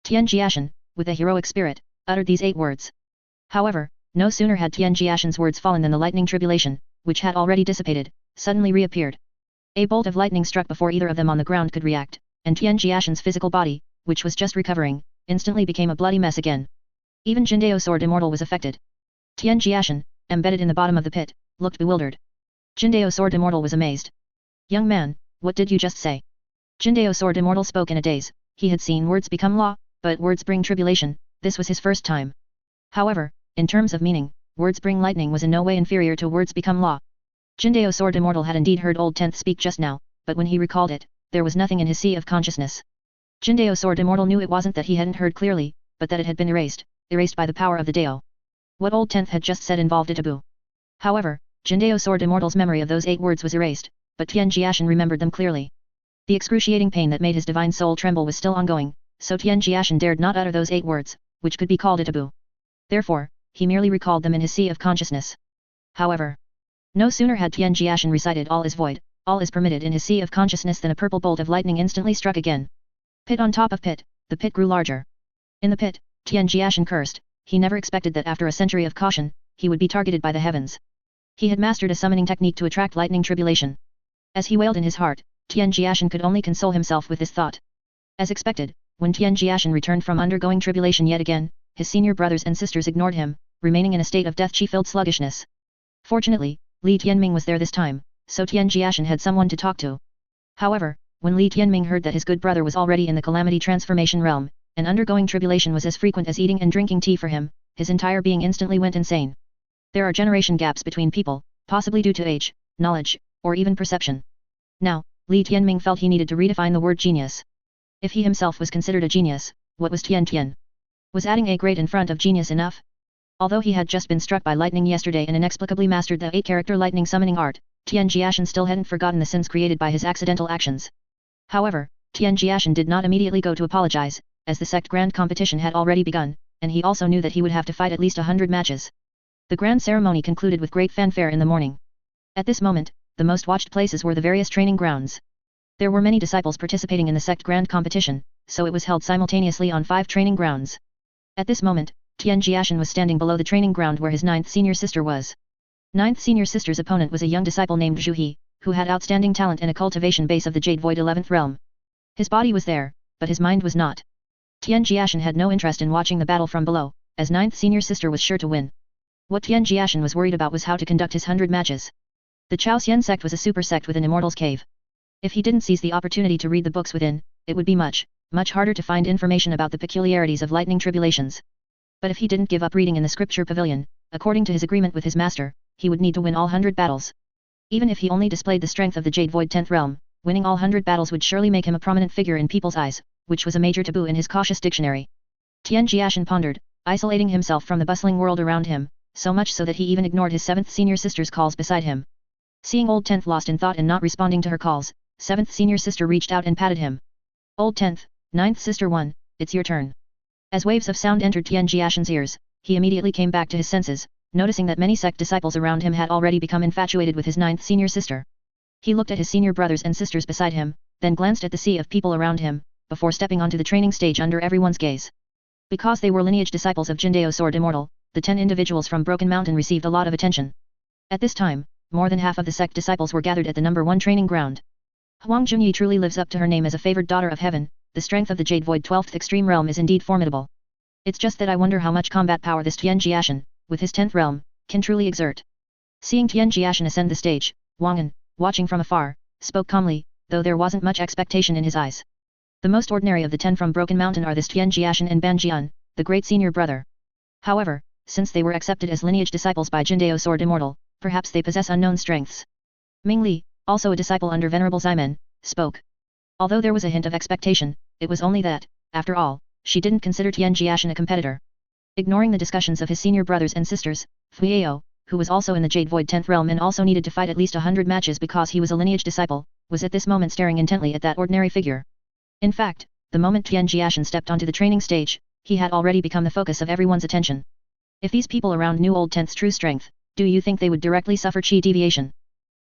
Tian Jiashen, with a heroic spirit, uttered these 8 words. However, no sooner had Tian Jiashen's words fallen than the lightning tribulation, which had already dissipated, suddenly reappeared. A bolt of lightning struck before either of them on the ground could react, and Tian Jiashen's physical body, which was just recovering, instantly became a bloody mess again. Even Jindao Sword Immortal was affected. Tian Jiashen, embedded in the bottom of the pit, looked bewildered. Jindao Sword Immortal was amazed. Young man, what did you just say? Jindao Sword Immortal spoke in a daze. He had seen words become law, but words bring tribulation, this was his first time. However, in terms of meaning, words bring lightning was in no way inferior to words become law. Jindao Sword Immortal had indeed heard old 10th speak just now, but when he recalled it, there was nothing in his sea of consciousness. Jindao Sword Immortal knew it wasn't that he hadn't heard clearly, but that it had been erased by the power of the Dao. What old 10th had just said involved a taboo. However, Jindao Sword Immortal's memory of those 8 words was erased, but Tian Jiashen remembered them clearly. The excruciating pain that made his divine soul tremble was still ongoing, so Tian Jiashen dared not utter those 8 words, which could be called a taboo. Therefore, he merely recalled them in his sea of consciousness. However, no sooner had Tian Jiashen recited all is void, all is permitted in his sea of consciousness than a purple bolt of lightning instantly struck again. Pit on top of pit, the pit grew larger. In the pit, Tian Jiashen cursed, he never expected that after a century of caution, he would be targeted by the heavens. He had mastered a summoning technique to attract lightning tribulation. As he wailed in his heart, Tian Jiashen could only console himself with this thought. As expected, when Tian Jiashen returned from undergoing tribulation yet again, his senior brothers and sisters ignored him, remaining in a state of death-chi-filled sluggishness. Fortunately, Li Tianming was there this time, so Tian Jiashen had someone to talk to. However, when Li Tianming heard that his good brother was already in the calamity transformation realm, and undergoing tribulation was as frequent as eating and drinking tea for him, his entire being instantly went insane. There are generation gaps between people, possibly due to age, knowledge, or even perception. Now, Li Tianming felt he needed to redefine the word genius. If he himself was considered a genius, what was Tian Tian? Was adding a great in front of genius enough? Although he had just been struck by lightning yesterday and inexplicably mastered the 8-character lightning summoning art, Tian Jiashen still hadn't forgotten the sins created by his accidental actions. However, Tian Jiashen did not immediately go to apologize, as the sect grand competition had already begun, and he also knew that he would have to fight at least 100 matches. The grand ceremony concluded with great fanfare in the morning. At this moment, the most watched places were the various training grounds. There were many disciples participating in the sect grand competition, so it was held simultaneously on 5 training grounds. At this moment, Tian Jiashen was standing below the training ground where his 9th senior sister was. 9th senior sister's opponent was a young disciple named Zhu He, who had outstanding talent and a cultivation base of the Jade Void 11th realm. His body was there, but his mind was not. Tian Jiashen had no interest in watching the battle from below, as 9th senior sister was sure to win. What Tian Jiashen was worried about was how to conduct his 100 matches. The Chaosian sect was a super sect within Immortal's cave. If he didn't seize the opportunity to read the books within, it would be much harder to find information about the peculiarities of lightning tribulations. But if he didn't give up reading in the scripture pavilion, according to his agreement with his master, he would need to win all 100 battles. Even if he only displayed the strength of the Jade Void 10th realm, winning all 100 battles would surely make him a prominent figure in people's eyes, which was a major taboo in his cautious dictionary. Tian Jiashen pondered, isolating himself from the bustling world around him, so much so that he even ignored his 7th senior sister's calls beside him. Seeing old 10th lost in thought and not responding to her calls, 7th senior sister reached out and patted him. Old 10th, 9th sister 1, it's your turn. As waves of sound entered Tian Jiashen's ears, he immediately came back to his senses, noticing that many sect disciples around him had already become infatuated with his 9th senior sister. He looked at his senior brothers and sisters beside him, then glanced at the sea of people around him, before stepping onto the training stage under everyone's gaze. Because they were lineage disciples of Jindao Sword Immortal, the 10 individuals from Broken Mountain received a lot of attention. At this time, more than half of the sect disciples were gathered at the number 1 training ground. Huang Junyi truly lives up to her name as a favored daughter of heaven. The strength of the Jade Void 12th extreme realm is indeed formidable. It's just that I wonder how much combat power this Tian Jiashen, with his 10th realm, can truly exert. Seeing Tian Jiashen ascend the stage, Wang An, watching from afar, spoke calmly, though there wasn't much expectation in his eyes. The most ordinary of the 10 from Broken Mountain are this Tian Jiashen and Ban Jian, the great senior brother. However, since they were accepted as lineage disciples by Jindao Sword Immortal, perhaps they possess unknown strengths. Ming Li, also a disciple under Venerable Ximen, spoke. Although there was a hint of expectation, it was only that, after all, she didn't consider Tian Jiashen a competitor. Ignoring the discussions of his senior brothers and sisters, Fuyao, who was also in the Jade Void 10th realm and also needed to fight at least 100 matches because he was a lineage disciple, was at this moment staring intently at that ordinary figure. In fact, the moment Tian Jiashen stepped onto the training stage, he had already become the focus of everyone's attention. If these people around knew Old 10th's true strength, do you think they would directly suffer chi deviation?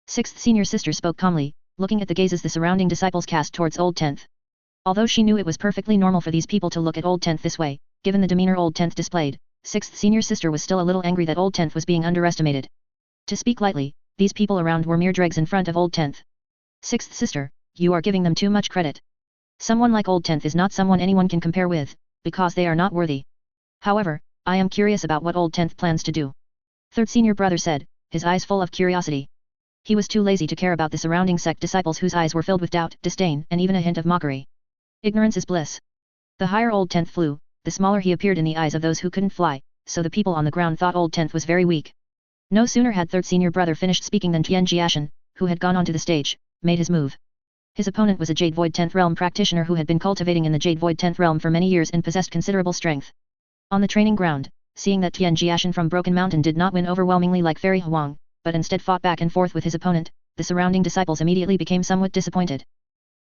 6th senior sister spoke calmly, looking at the gazes the surrounding disciples cast towards Old 10th. Although she knew it was perfectly normal for these people to look at Old 10th this way, given the demeanor Old 10th displayed, 6th senior sister was still a little angry that Old 10th was being underestimated. To speak lightly, these people around were mere dregs in front of Old 10th. 6th sister, you are giving them too much credit. Someone like Old 10th is not someone anyone can compare with, because they are not worthy. However, I am curious about what Old 10th plans to do. 3rd senior brother said, his eyes full of curiosity. He was too lazy to care about the surrounding sect disciples whose eyes were filled with doubt, disdain, and even a hint of mockery. Ignorance is bliss. The higher Old 10th flew, the smaller he appeared in the eyes of those who couldn't fly, so the people on the ground thought Old 10th was very weak. No sooner had 3rd senior brother finished speaking than Tian Jiashen, who had gone onto the stage, made his move. His opponent was a Jade Void 10th realm practitioner who had been cultivating in the Jade Void 10th realm for many years and possessed considerable strength. On the training ground, seeing that Tian Jiashen from Broken Mountain did not win overwhelmingly like Fairy Huang, but instead fought back and forth with his opponent, the surrounding disciples immediately became somewhat disappointed.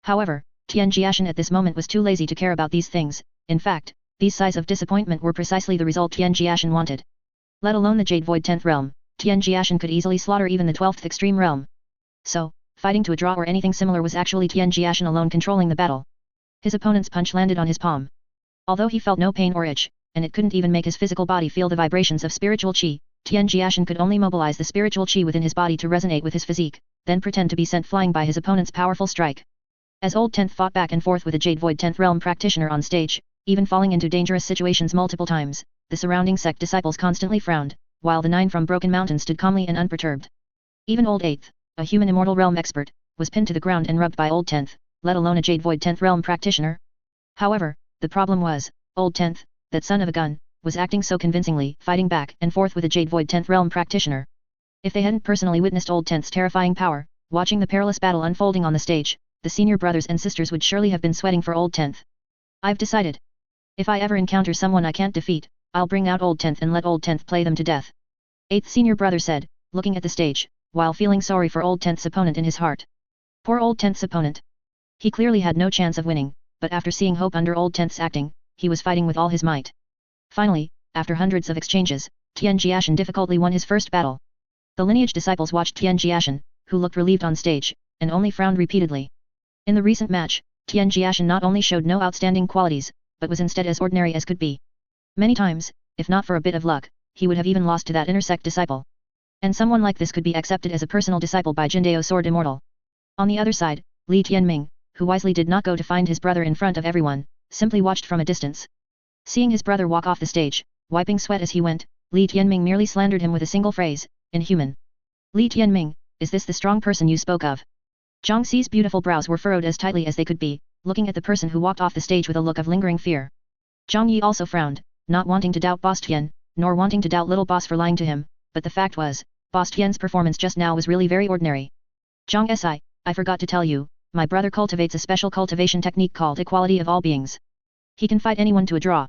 However, Tian Jiashen at this moment was too lazy to care about these things. In fact, these sighs of disappointment were precisely the result Tian Jiashen wanted. Let alone the Jade Void 10th realm, Tian Jiashen could easily slaughter even the 12th extreme realm. So, fighting to a draw or anything similar was actually Tian Jiashen alone controlling the battle. His opponent's punch landed on his palm. Although he felt no pain or itch, and it couldn't even make his physical body feel the vibrations of spiritual qi, Tian Jiashen could only mobilize the spiritual qi within his body to resonate with his physique, then pretend to be sent flying by his opponent's powerful strike. As Old 10th fought back and forth with a Jade Void 10th realm practitioner on stage, even falling into dangerous situations multiple times, the surrounding sect disciples constantly frowned, while the 9 from Broken Mountain stood calmly and unperturbed. Even Old 8th, a human immortal realm expert, was pinned to the ground and rubbed by Old 10th, let alone a Jade Void 10th realm practitioner. However, the problem was, Old 10th, that son of a gun, was acting so convincingly, fighting back and forth with a Jade Void 10th realm practitioner. If they hadn't personally witnessed Old 10th's terrifying power, watching the perilous battle unfolding on the stage, the senior brothers and sisters would surely have been sweating for Old 10th. I've decided. If I ever encounter someone I can't defeat, I'll bring out Old 10th and let Old 10th play them to death. 8th senior brother said, looking at the stage, while feeling sorry for Old 10th's opponent in his heart. Poor Old 10th's opponent. He clearly had no chance of winning, but after seeing hope under Old 10th's acting, he was fighting with all his might. Finally, after hundreds of exchanges, Tian Jiashen difficultly won his first battle. The lineage disciples watched Tian Jiashen, who looked relieved on stage, and only frowned repeatedly. In the recent match, Tian Jiashen not only showed no outstanding qualities, but was instead as ordinary as could be. Many times, if not for a bit of luck, he would have even lost to that intersect disciple. And someone like this could be accepted as a personal disciple by Jindao Sword Immortal. On the other side, Li Tianming, who wisely did not go to find his brother in front of everyone, simply watched from a distance. Seeing his brother walk off the stage, wiping sweat as he went, Li Tianming merely slandered him with a single phrase, inhuman. Li Tianming, is this the strong person you spoke of? Zhang Xi's beautiful brows were furrowed as tightly as they could be, looking at the person who walked off the stage with a look of lingering fear. Zhang Yi also frowned, not wanting to doubt Boss Tian, nor wanting to doubt little boss for lying to him, but the fact was, Boss Tian's performance just now was really very ordinary. Zhang Si, I forgot to tell you, my brother cultivates a special cultivation technique called equality of all beings. He can fight anyone to a draw.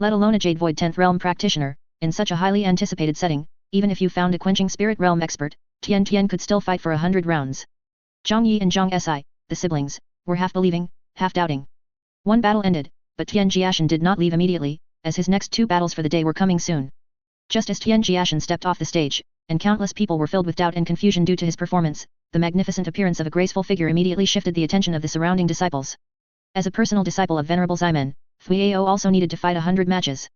Let alone a Jade Void 10th realm practitioner, in such a highly anticipated setting, even if you found a quenching spirit realm expert, Tian Tian could still fight for 100 rounds. Zhang Yi and Zhang Si, the siblings, were half believing, half doubting. One battle ended, but Tian Jiashen did not leave immediately, as his next 2 battles for the day were coming soon. Just as Tian Jiashen stepped off the stage, and countless people were filled with doubt and confusion due to his performance, the magnificent appearance of a graceful figure immediately shifted the attention of the surrounding disciples. As a personal disciple of Venerable Ximen, Fuiao also needed to fight 100 matches.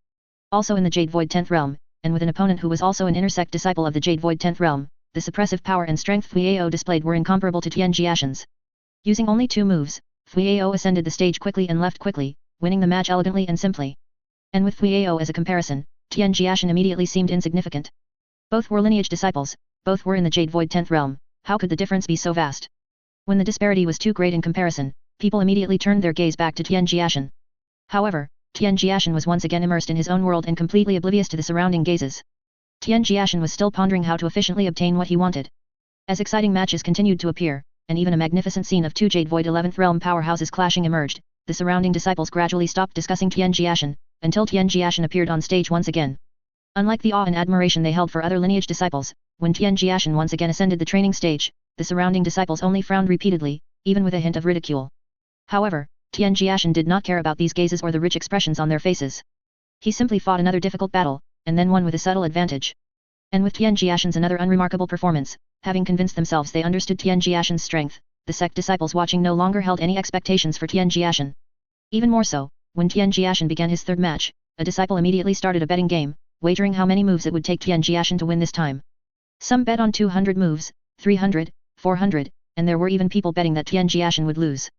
Also in the Jade Void 10th realm, and with an opponent who was also an intersect disciple of the Jade Void 10th realm, the suppressive power and strength Fuiao displayed were incomparable to Tian Jiashen's. Using only 2 moves, Fuiao ascended the stage quickly and left quickly, winning the match elegantly and simply. And with Fuiao as a comparison, Tian Jiashen immediately seemed insignificant. Both were lineage disciples, both were in the Jade Void 10th realm, how could the difference be so vast? When the disparity was too great in comparison, people immediately turned their gaze back to Tian Jiashen. However, Tian Jiashen was once again immersed in his own world and completely oblivious to the surrounding gazes. Tian Jiashen was still pondering how to efficiently obtain what he wanted. As exciting matches continued to appear, and even a magnificent scene of 2 Jade Void 11th realm powerhouses clashing emerged, the surrounding disciples gradually stopped discussing Tian Jiashen, until Tian Jiashen appeared on stage once again. Unlike the awe and admiration they held for other lineage disciples, when Tian Jiashen once again ascended the training stage, the surrounding disciples only frowned repeatedly, even with a hint of ridicule. However, Tian Jiashen did not care about these gazes or the rich expressions on their faces. He simply fought another difficult battle, and then won with a subtle advantage. And with Tian Jiashen's another unremarkable performance, having convinced themselves they understood Tian Jiashen's strength, the sect disciples watching no longer held any expectations for Tian Jiashen. Even more so, when Tian Jiashen began his 3rd match, a disciple immediately started a betting game, wagering how many moves it would take Tian Jiashen to win this time. Some bet on 200 moves, 300, 400, and there were even people betting that Tian Jiashen would lose.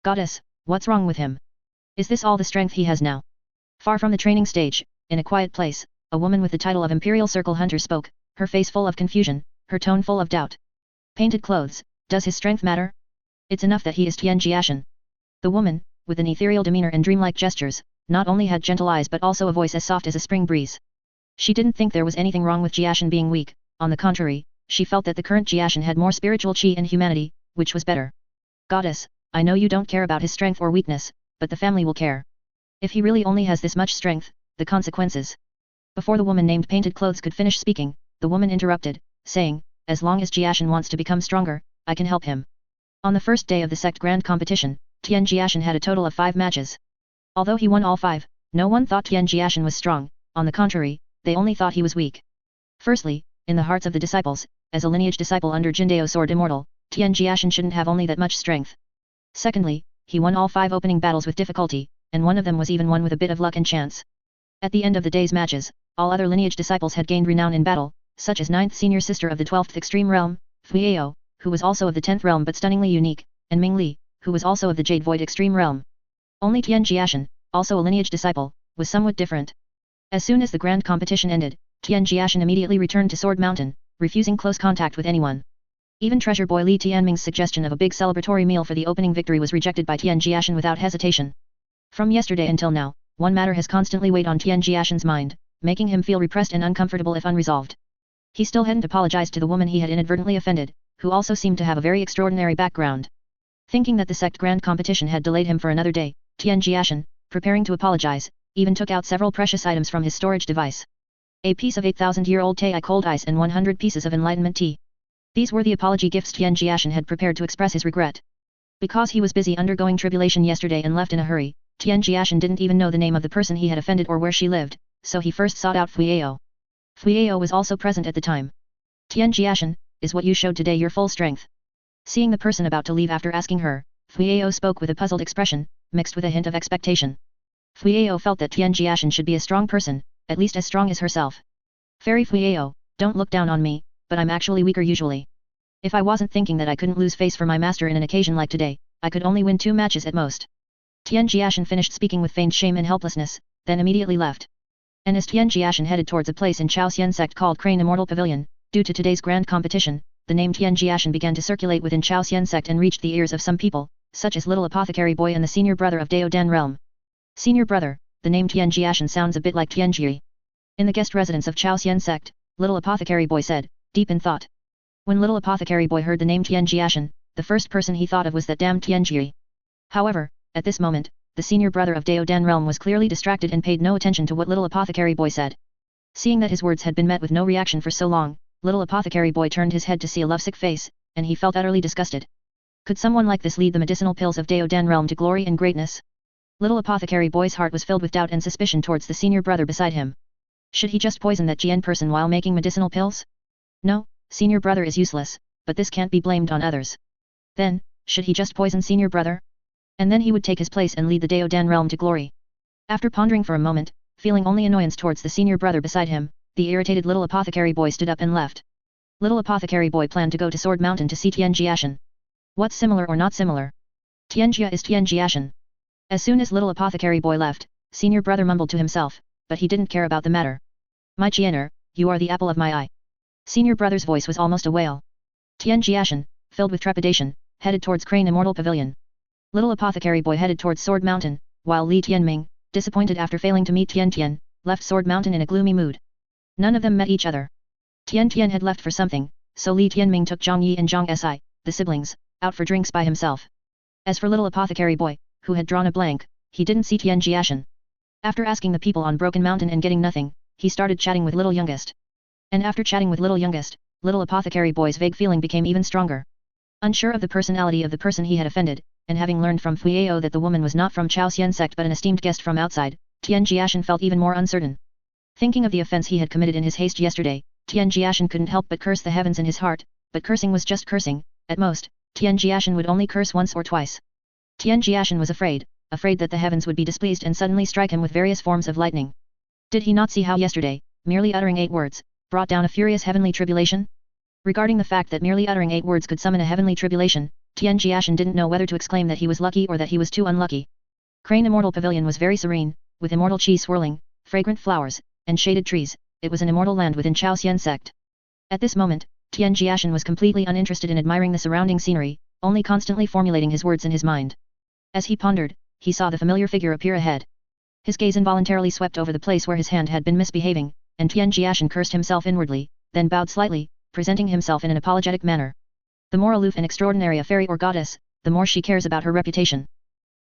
Goddess, what's wrong with him? Is this all the strength he has now? Far from the training stage, in a quiet place, a woman with the title of Imperial Circle Hunter spoke, her face full of confusion, her tone full of doubt. Painted clothes, does his strength matter? It's enough that he is Tian Jiashen. The woman, with an ethereal demeanor and dreamlike gestures, not only had gentle eyes but also a voice as soft as a spring breeze. She didn't think there was anything wrong with Jiashen being weak, on the contrary, she felt that the current Jiashen had more spiritual qi and humanity, which was better. Goddess, I know you don't care about his strength or weakness, but the family will care. If he really only has this much strength, the consequences. Before the woman named Painted Clothes could finish speaking, the woman interrupted, saying, as long as Jiashen wants to become stronger, I can help him. On the first day of the sect grand competition, Tian Jiashen had a total of 5 matches. Although he won all 5, no one thought Tian Jiashen was strong, on the contrary, they only thought he was weak. Firstly, in the hearts of the disciples, as a lineage disciple under Jindao Sword Immortal, Tian Jiashen shouldn't have only that much strength. Secondly, he won all 5 opening battles with difficulty, and one of them was even won with a bit of luck and chance. At the end of the day's matches, all other lineage disciples had gained renown in battle, such as 9th senior sister of the 12th extreme realm, Fuiao, who was also of the 10th realm but stunningly unique, and Ming Li, who was also of the Jade Void extreme realm. Only Tian Jiashen, also a lineage disciple, was somewhat different. As soon as the grand competition ended, Tian Jiashen immediately returned to Sword Mountain, refusing close contact with anyone. Even Treasure Boy Li Tianming's suggestion of a big celebratory meal for the opening victory was rejected by Tian Jiashen without hesitation. From yesterday until now, one matter has constantly weighed on Tian Jiashen's mind, making him feel repressed and uncomfortable if unresolved. He still hadn't apologized to the woman he had inadvertently offended, who also seemed to have a very extraordinary background. Thinking that the sect grand competition had delayed him for another day, Tian Jiashen, preparing to apologize, even took out several precious items from his storage device. A piece of 8,000-year-old Tei cold ice and 100 pieces of enlightenment tea. These were the apology gifts Tian Jiashen had prepared to express his regret. Because he was busy undergoing tribulation yesterday and left in a hurry, Tian Jiashen didn't even know the name of the person he had offended or where she lived, so he first sought out Fuiao. Fuiao was also present at the time. Tian Jiashen, is what you showed today your full strength? Seeing the person about to leave after asking her, Fuiao spoke with a puzzled expression, mixed with a hint of expectation. Fuiao felt that Tian Jiashen should be a strong person, at least as strong as herself. Fairy Fuiao, don't look down on me, but I'm actually weaker usually. If I wasn't thinking that I couldn't lose face for my master in an occasion like today, I could only win 2 matches at most. Tian Jiashen finished speaking with feigned shame and helplessness, then immediately left. And as Tian Jiashen headed towards a place in Chaoxian sect called Crane Immortal Pavilion, due to today's grand competition, the name Tian Jiashen began to circulate within Chaoxian sect and reached the ears of some people, such as Little Apothecary Boy and the senior brother of Dao Dan Realm. Senior brother, the name Tian Jiashen sounds a bit like Tian Jiyi. In the guest residence of Chaoxian sect, Little Apothecary Boy said, deep in thought. When Little Apothecary Boy heard the name Tian Jiashen, the first person he thought of was that damned Tian Jiyi. However, at this moment, the senior brother of Dao Dan Realm was clearly distracted and paid no attention to what Little Apothecary Boy said. Seeing that his words had been met with no reaction for so long, Little Apothecary Boy turned his head to see a lovesick face, and he felt utterly disgusted. Could someone like this lead the medicinal pills of Dao Dan Realm to glory and greatness? Little Apothecary Boy's heart was filled with doubt and suspicion towards the senior brother beside him. Should he just poison that Jian person while making medicinal pills? No, senior brother is useless, but this can't be blamed on others. Then, should he just poison senior brother? And then he would take his place and lead the Dao Dan Realm to glory. After pondering for a moment, feeling only annoyance towards the senior brother beside him, the irritated Little Apothecary Boy stood up and left. Little Apothecary Boy planned to go to Sword Mountain to see Tian Jiashen. What's similar or not similar? Tian Jia is Tian Jiashen. As soon as Little Apothecary Boy left, senior brother mumbled to himself, but he didn't care about the matter. My Jianer, you are the apple of my eye. Senior brother's voice was almost a wail. Tian Jiashen, filled with trepidation, headed towards Crane Immortal Pavilion. Little Apothecary Boy headed towards Sword Mountain, while Li Tianming, disappointed after failing to meet Tian Tian, left Sword Mountain in a gloomy mood. None of them met each other. Tian Tian had left for something, so Li Tianming took Zhang Yi and Zhang Si, the siblings, out for drinks by himself. As for Little Apothecary Boy, who had drawn a blank, he didn't see Tian Jiashen. After asking the people on Broken Mountain and getting nothing, he started chatting with Little Youngest. And after chatting with Little Youngest, Little Apothecary Boy's vague feeling became even stronger. Unsure of the personality of the person he had offended, and having learned from Fuiao that the woman was not from Chaoxian sect but an esteemed guest from outside, Tian Jiashen felt even more uncertain. Thinking of the offense he had committed in his haste yesterday, Tian Jiashen couldn't help but curse the heavens in his heart, but cursing was just cursing. At most, Tian Jiashen would only curse once or twice. Tian Jiashen was afraid that the heavens would be displeased and suddenly strike him with various forms of lightning. Did he not see how yesterday, merely uttering 8 words, brought down a furious heavenly tribulation? Regarding the fact that merely uttering 8 words could summon a heavenly tribulation, Tian Jiashen didn't know whether to exclaim that he was lucky or that he was too unlucky. Crane Immortal Pavilion was very serene, with immortal chi swirling, fragrant flowers, and shaded trees. It was an immortal land within Chaoxian sect. At this moment, Tian Jiashen was completely uninterested in admiring the surrounding scenery, only constantly formulating his words in his mind. As he pondered, he saw the familiar figure appear ahead. His gaze involuntarily swept over the place where his hand had been misbehaving, and Tian Jiashen cursed himself inwardly, then bowed slightly, presenting himself in an apologetic manner. The more aloof and extraordinary a fairy or goddess, the more she cares about her reputation.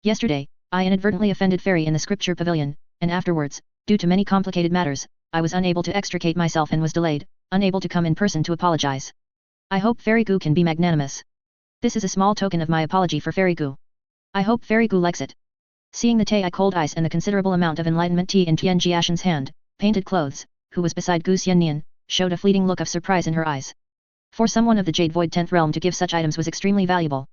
Yesterday, I inadvertently offended Fairy in the scripture pavilion, and afterwards, due to many complicated matters, I was unable to extricate myself and was delayed, unable to come in person to apologize. I hope Fairy Gu can be magnanimous. This is a small token of my apology for Fairy Gu. I hope Fairy Gu likes it. Seeing the Tei cold ice and the considerable amount of enlightenment tea in Tian Jiashen's hand, Painted Clothes, who was beside Gu Xiannian, showed a fleeting look of surprise in her eyes. For someone of the Jade Void 10th realm to give such items was extremely valuable.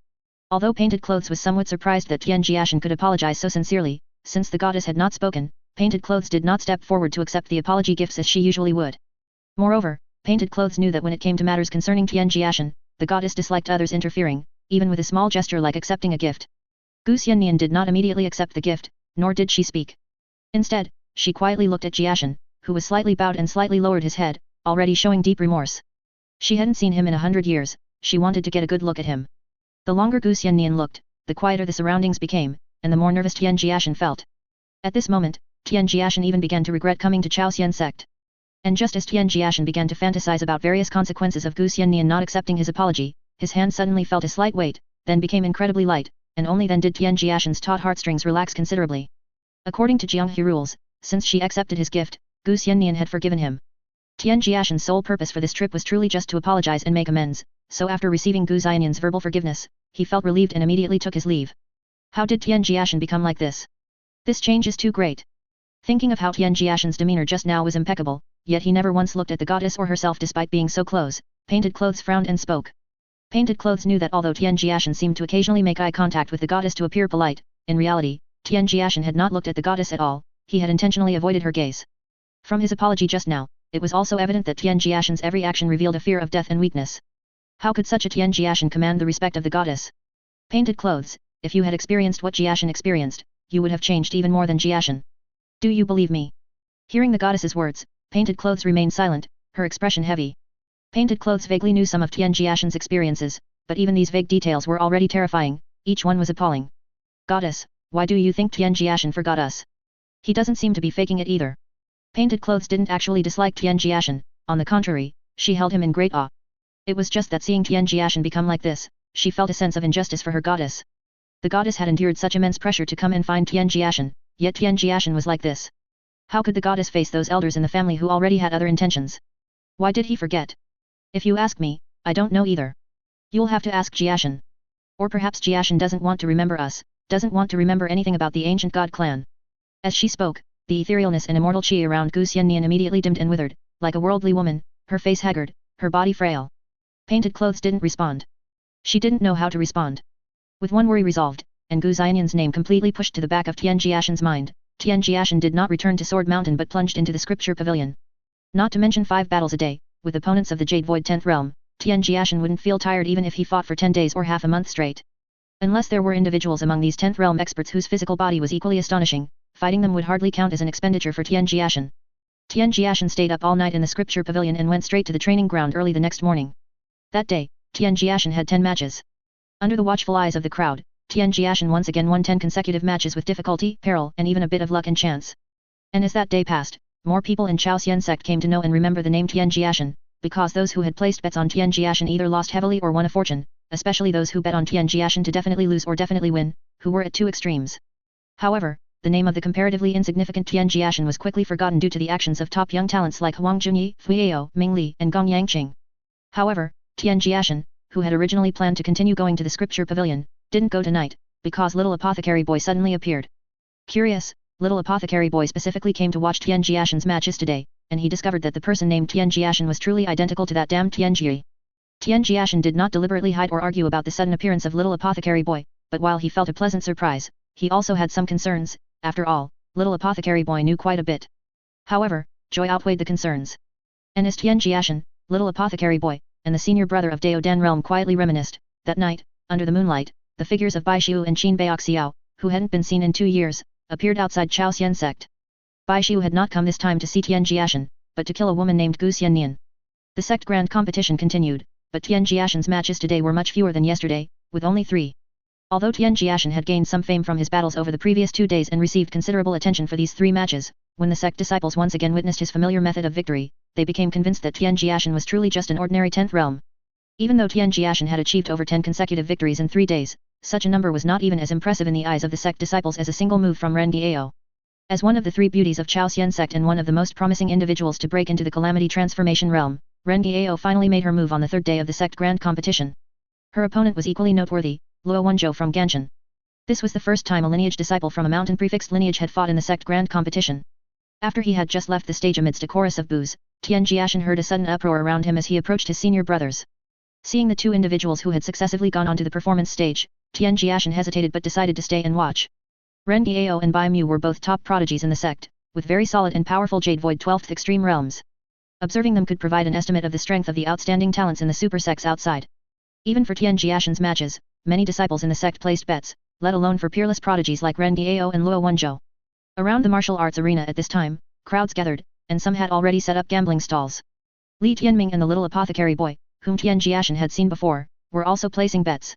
Although Painted Clothes was somewhat surprised that Tian Jiashen could apologize so sincerely, since the goddess had not spoken, Painted Clothes did not step forward to accept the apology gifts as she usually would. Moreover, Painted Clothes knew that when it came to matters concerning Tian Jiashen, the goddess disliked others interfering, even with a small gesture like accepting a gift. Gu Xiannian did not immediately accept the gift, nor did she speak. Instead, she quietly looked at Jiashen, who was slightly bowed and slightly lowered his head, already showing deep remorse. She hadn't seen him in 100 years, she wanted to get a good look at him. The longer Gu Xiannian looked, the quieter the surroundings became, and the more nervous Tian Jiashen felt. At this moment, Tian Jiashen even began to regret coming to Chaoxian sect. And just as Tian Jiashen began to fantasize about various consequences of Gu Xiannian not accepting his apology, his hand suddenly felt a slight weight, then became incredibly light, and only then did Tian Jiashen's taut heartstrings relax considerably. According to Jianghe rules, since she accepted his gift, Gu Xiannian had forgiven him. Tian Jiashen's sole purpose for this trip was truly just to apologize and make amends, so after receiving Gu Xiannian's verbal forgiveness, he felt relieved and immediately took his leave. How did Tian Jiashen become like this? This change is too great. Thinking of how Tian Jiashen's demeanor just now was impeccable, yet he never once looked at the goddess or herself despite being so close, Painted Clothes frowned and spoke. Painted Clothes knew that although Tian Jiashen seemed to occasionally make eye contact with the goddess to appear polite, in reality, Tian Jiashen had not looked at the goddess at all, he had intentionally avoided her gaze. From his apology just now, it was also evident that Tian Jiashen's every action revealed a fear of death and weakness. How could such a Tian Jiashen command the respect of the goddess? Painted Clothes, if you had experienced what Jiashen experienced, you would have changed even more than Jiashen. Do you believe me? Hearing the goddess's words, Painted Clothes remained silent, her expression heavy. Painted Clothes vaguely knew some of Tian Jiashen's experiences, but even these vague details were already terrifying, each one was appalling. Goddess, why do you think Tian Jiashen forgot us? He doesn't seem to be faking it either. Painted Clothes didn't actually dislike Tian Jiashen, on the contrary, she held him in great awe. It was just that seeing Tian Jiashen become like this, she felt a sense of injustice for her goddess. The goddess had endured such immense pressure to come and find Tian Jiashen, yet Tian Jiashen was like this. How could the goddess face those elders in the family who already had other intentions? Why did he forget? If you ask me, I don't know either. You'll have to ask Jiashen. Or perhaps Jiashen doesn't want to remember us, doesn't want to remember anything about the ancient god clan. As she spoke, the etherealness and immortal qi around Gu Xiannian immediately dimmed and withered, like a worldly woman, her face haggard, her body frail. Painted Clothes didn't respond. She didn't know how to respond. With one worry resolved, and Gu Xiannian's name completely pushed to the back of Tian Jiashen's mind, Tian Jiashen did not return to Sword Mountain but plunged into the scripture pavilion. Not to mention 5 battles a day, with opponents of the Jade Void 10th realm, Tian Jiashen wouldn't feel tired even if he fought for 10 days or half a month straight. Unless there were individuals among these 10th realm experts whose physical body was equally astonishing, fighting them would hardly count as an expenditure for Tian Jiashen. Tian Jiashen stayed up all night in the scripture pavilion and went straight to the training ground early the next morning. That day, Tian Jiashen had 10 matches. Under the watchful eyes of the crowd, Tian Jiashen once again won 10 consecutive matches with difficulty, peril, and even a bit of luck and chance. And as that day passed, more people in Chaoxian sect came to know and remember the name Tian Jiashen, because those who had placed bets on Tian Jiashen either lost heavily or won a fortune, especially those who bet on Tian Jiashen to definitely lose or definitely win, who were at two extremes. However, the name of the comparatively insignificant Tian Jiashen was quickly forgotten due to the actions of top young talents like Huang Junyi, Fuyao, Ming Li, and Gong Yangqing. However, Tian Jiashen, who had originally planned to continue going to the scripture pavilion, didn't go tonight, because little apothecary boy suddenly appeared. Curious, little apothecary boy specifically came to watch Tian Jiashen's matches today, and he discovered that the person named Tian Jiashen was truly identical to that damned Tian Jiyi. Tian Jiashen did not deliberately hide or argue about the sudden appearance of little apothecary boy, but while he felt a pleasant surprise, he also had some concerns. After all, little apothecary boy knew quite a bit. However, joy outweighed the concerns. And as Tian Jiashen, little apothecary boy, and the senior brother of Dao Dan realm quietly reminisced, that night, under the moonlight, the figures of Bai Xiu and Qin Baoxiao, who hadn't been seen in 2 years, appeared outside Chaoxian sect. Bai Xiu had not come this time to see Tian Jiashen, but to kill a woman named Gu Xiannian. The sect grand competition continued, but Tian Jiashen's matches today were much fewer than yesterday, with only 3. Although Tian Jiashen had gained some fame from his battles over the previous 2 days and received considerable attention for these 3 matches, when the sect disciples once again witnessed his familiar method of victory, they became convinced that Tian Jiashen was truly just an ordinary 10th realm. Even though Tian Jiashen had achieved over 10 consecutive victories in 3 days, such a number was not even as impressive in the eyes of the sect disciples as a single move from Ren Giao. As one of the 3 beauties of Chaoxian sect and one of the most promising individuals to break into the Calamity Transformation realm, Ren Giao finally made her move on the 3rd day of the sect grand competition. Her opponent was equally noteworthy, Luo Wenzhou from Ganshan. This was the first time a lineage disciple from a mountain prefixed lineage had fought in the sect grand competition. After he had just left the stage amidst a chorus of boos, Tian Jiashen heard a sudden uproar around him as he approached his senior brothers. Seeing the two individuals who had successively gone onto the performance stage, Tian Jiashen hesitated but decided to stay and watch. Ren Gao and Bai Mu were both top prodigies in the sect, with very solid and powerful Jade Void 12th extreme realms. Observing them could provide an estimate of the strength of the outstanding talents in the super sects outside. Even for Tian Jiashen's matches, many disciples in the sect placed bets, let alone for peerless prodigies like Ren Gao and Luo Wenzhou. Around the martial arts arena at this time, crowds gathered, and some had already set up gambling stalls. Li Tianming and the little apothecary boy, whom Tian Jiashen had seen before, were also placing bets.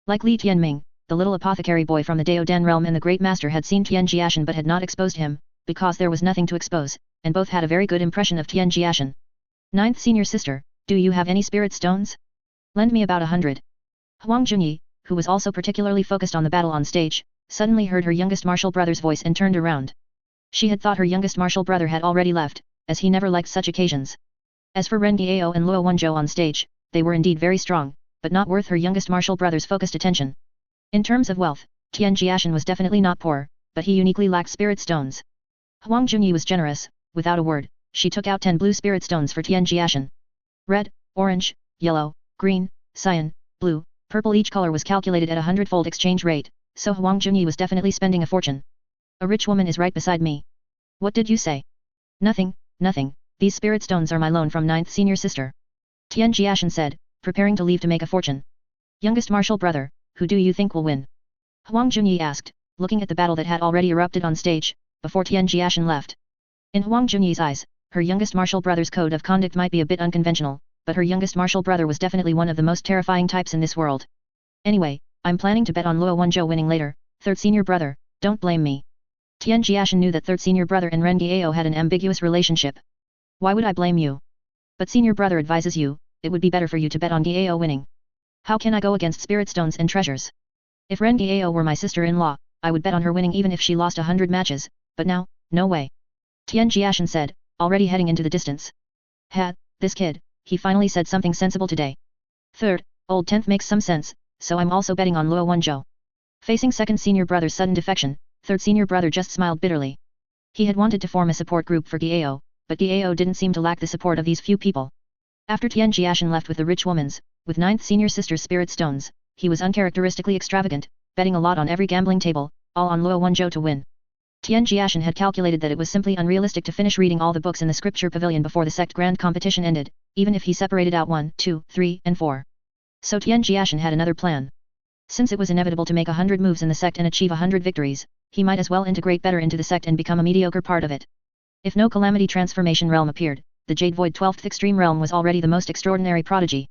Like Li Tianming, the little apothecary boy from the Dao Dan realm and the great master had seen Tian Jiashen but had not exposed him, because there was nothing to expose, and both had a very good impression of Tian Jiashen. Ninth senior sister, do you have any spirit stones? Lend me about 100. Huang Junyi, who was also particularly focused on the battle on stage, suddenly heard her youngest martial brother's voice and turned around. She had thought her youngest martial brother had already left, as he never liked such occasions. As for Ren Gao and Luo Wenzhou on stage, they were indeed very strong, but not worth her youngest martial brother's focused attention. In terms of wealth, Tian Jiashen was definitely not poor, but he uniquely lacked spirit stones. Huang Junyi was generous. Without a word, she took out 10 blue spirit stones for Tian Jiashen. Red, orange, yellow, green, cyan, blue, purple, each color was calculated at 100-fold exchange rate, so Huang Junyi was definitely spending a fortune. A rich woman is right beside me. What did you say? Nothing, nothing, these spirit stones are my loan from 9th senior sister. Tian Jiashen said, preparing to leave to make a fortune. Youngest martial brother, who do you think will win? Huang Junyi asked, looking at the battle that had already erupted on stage, before Tian Jiashen left. In Huang Junyi's eyes, her youngest martial brother's code of conduct might be a bit unconventional, but her youngest martial brother was definitely one of the most terrifying types in this world. Anyway, I'm planning to bet on Luo Wenzhou winning later, 3rd senior brother, don't blame me. Tian Jiashen knew that 3rd senior brother and Ren Gao had an ambiguous relationship. Why would I blame you? But senior brother advises you, it would be better for you to bet on Gao winning. How can I go against spirit stones and treasures? If Ren Gao were my sister-in-law, I would bet on her winning even if she lost 100 matches, but now, no way. Tian Jiashen said, already heading into the distance. This kid, he finally said something sensible today. 3rd, old 10th makes some sense, so I'm also betting on Luo Wenzhou. Facing 2nd senior brother's sudden defection, 3rd senior brother just smiled bitterly. He had wanted to form a support group for Gao, but Gao didn't seem to lack the support of these few people. After Tian Jiashen left with the rich woman's, with 9th senior sister's spirit stones, he was uncharacteristically extravagant, betting a lot on every gambling table, all on Luo Wenzhou to win. Tian Jiashen had calculated that it was simply unrealistic to finish reading all the books in the scripture pavilion before the sect grand competition ended, even if he separated out 1, 2, 3, and 4. So Tian Jiashen had another plan. Since it was inevitable to make 100 moves in the sect and achieve 100 victories, he might as well integrate better into the sect and become a mediocre part of it. If no calamity transformation realm appeared, the Jade Void 12th extreme realm was already the most extraordinary prodigy.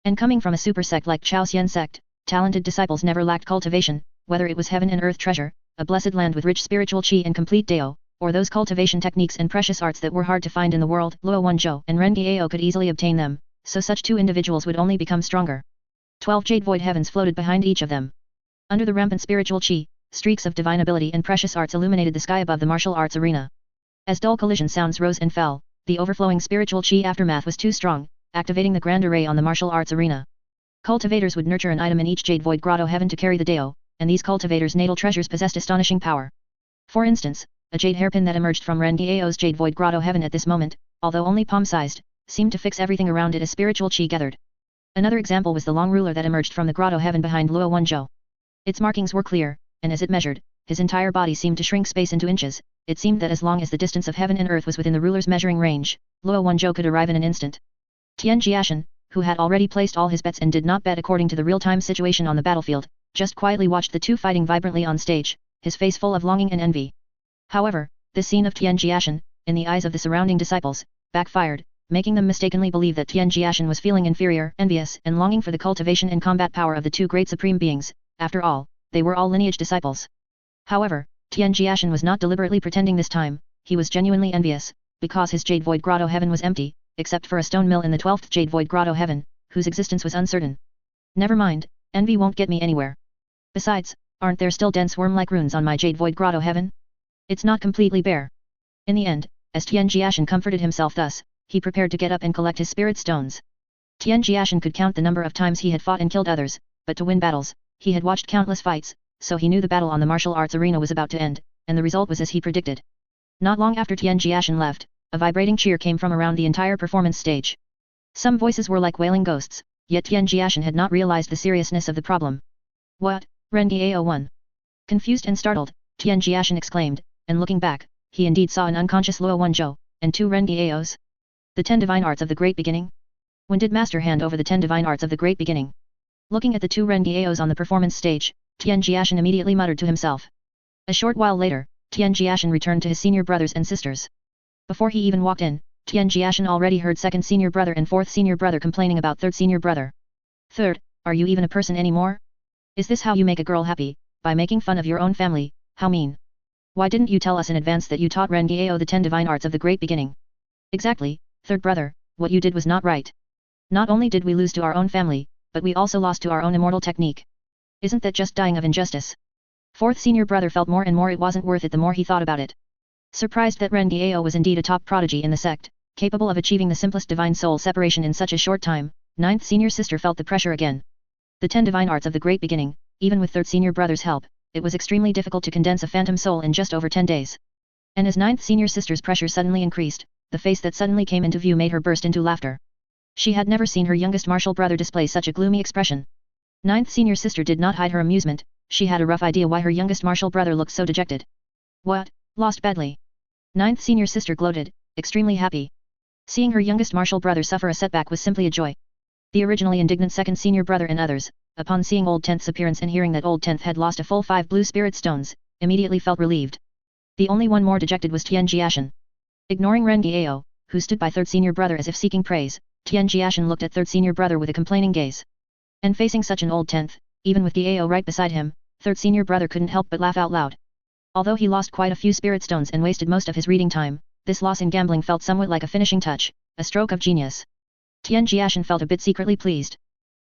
And coming from a super sect like Chaosian sect, talented disciples never lacked cultivation, whether it was heaven and earth treasure, a blessed land with rich spiritual qi and complete Dao, or those cultivation techniques and precious arts that were hard to find in the world. Luo Wenzhou and Ren Gao could easily obtain them, so such two individuals would only become stronger. 12 jade void heavens floated behind each of them. Under the rampant spiritual qi, streaks of divine ability and precious arts illuminated the sky above the martial arts arena. As dull collision sounds rose and fell, the overflowing spiritual qi aftermath was too strong, activating the grand array on the martial arts arena. Cultivators would nurture an item in each jade void grotto heaven to carry the Dao, and these cultivators' natal treasures possessed astonishing power. For instance, a jade hairpin that emerged from Ren Gao's jade void grotto heaven at this moment, although only palm-sized, seemed to fix everything around it as spiritual qi gathered. Another example was the long ruler that emerged from the grotto heaven behind Luo Wenzhou. Its markings were clear, and as it measured, his entire body seemed to shrink space into inches. It seemed that as long as the distance of heaven and earth was within the ruler's measuring range, Luo Wenzhou could arrive in an instant. Tian Jiashen, who had already placed all his bets and did not bet according to the real-time situation on the battlefield, just quietly watched the two fighting vibrantly on stage, his face full of longing and envy. However, this scene of Tian Jiashen, in the eyes of the surrounding disciples, backfired, making them mistakenly believe that Tian Jiashen was feeling inferior, envious, and longing for the cultivation and combat power of the two great supreme beings. After all, they were all lineage disciples. However, Tian Jiashen was not deliberately pretending this time. He was genuinely envious, because his jade void grotto heaven was empty, except for a stone mill in the 12th jade void grotto heaven, whose existence was uncertain. Never mind, envy won't get me anywhere. Besides, aren't there still dense worm-like runes on my jade void grotto heaven? It's not completely bare. In the end, as Tian Jiashen comforted himself thus, he prepared to get up and collect his spirit stones. Tian Jiashen could count the number of times he had fought and killed others, but to win battles, he had watched countless fights, so he knew the battle on the martial arts arena was about to end, and the result was as he predicted. Not long after Tian Jiashen left, a vibrating cheer came from around the entire performance stage. Some voices were like wailing ghosts, yet Tian Jiashen had not realized the seriousness of the problem. What? Rengi Ao1. Confused and startled, Tian Jiashen exclaimed, and looking back, he indeed saw an unconscious Luo Wenzhou, and 2 Rengi Aos. The 10 divine arts of the Great Beginning? When did Master hand over the 10 divine arts of the Great Beginning? Looking at the 2 Rengi Aos on the performance stage, Tian Jiashen immediately muttered to himself. A short while later, Tian Jiashen returned to his senior brothers and sisters. Before he even walked in, Tian Jiashen already heard 2nd senior brother and 4th senior brother complaining about 3rd senior brother. 3rd, are you even a person anymore? Is this how you make a girl happy, by making fun of your own family? How mean. Why didn't you tell us in advance that you taught Rengi Ao the 10 divine arts of the Great Beginning? Exactly, 3rd brother, what you did was not right. Not only did we lose to our own family, but we also lost to our own immortal technique. Isn't that just dying of injustice? 4th senior brother felt more and more it wasn't worth it the more he thought about it. Surprised that Rengi Ao was indeed a top prodigy in the sect, capable of achieving the simplest divine soul separation in such a short time, 9th senior sister felt the pressure again. The 10 divine arts of the Great Beginning, even with 3rd senior brother's help, it was extremely difficult to condense a phantom soul in just over 10 days. And as 9th senior sister's pressure suddenly increased, the face that suddenly came into view made her burst into laughter. She had never seen her youngest martial brother display such a gloomy expression. 9th senior sister did not hide her amusement, she had a rough idea why her youngest martial brother looked so dejected. What? Lost badly? 9th senior sister gloated, extremely happy. Seeing her youngest martial brother suffer a setback was simply a joy. The originally indignant 2nd senior brother and others, upon seeing old 10th's appearance and hearing that old 10th had lost a full 5 blue spirit stones, immediately felt relieved. The only one more dejected was Tian Jiashen. Ignoring Rengi Ao, who stood by 3rd senior brother as if seeking praise, Tian Jiashen looked at 3rd senior brother with a complaining gaze. And facing such an old 10th, even with the Ao right beside him, 3rd senior brother couldn't help but laugh out loud. Although he lost quite a few spirit stones and wasted most of his reading time, this loss in gambling felt somewhat like a finishing touch, a stroke of genius. Tian Jiashen felt a bit secretly pleased.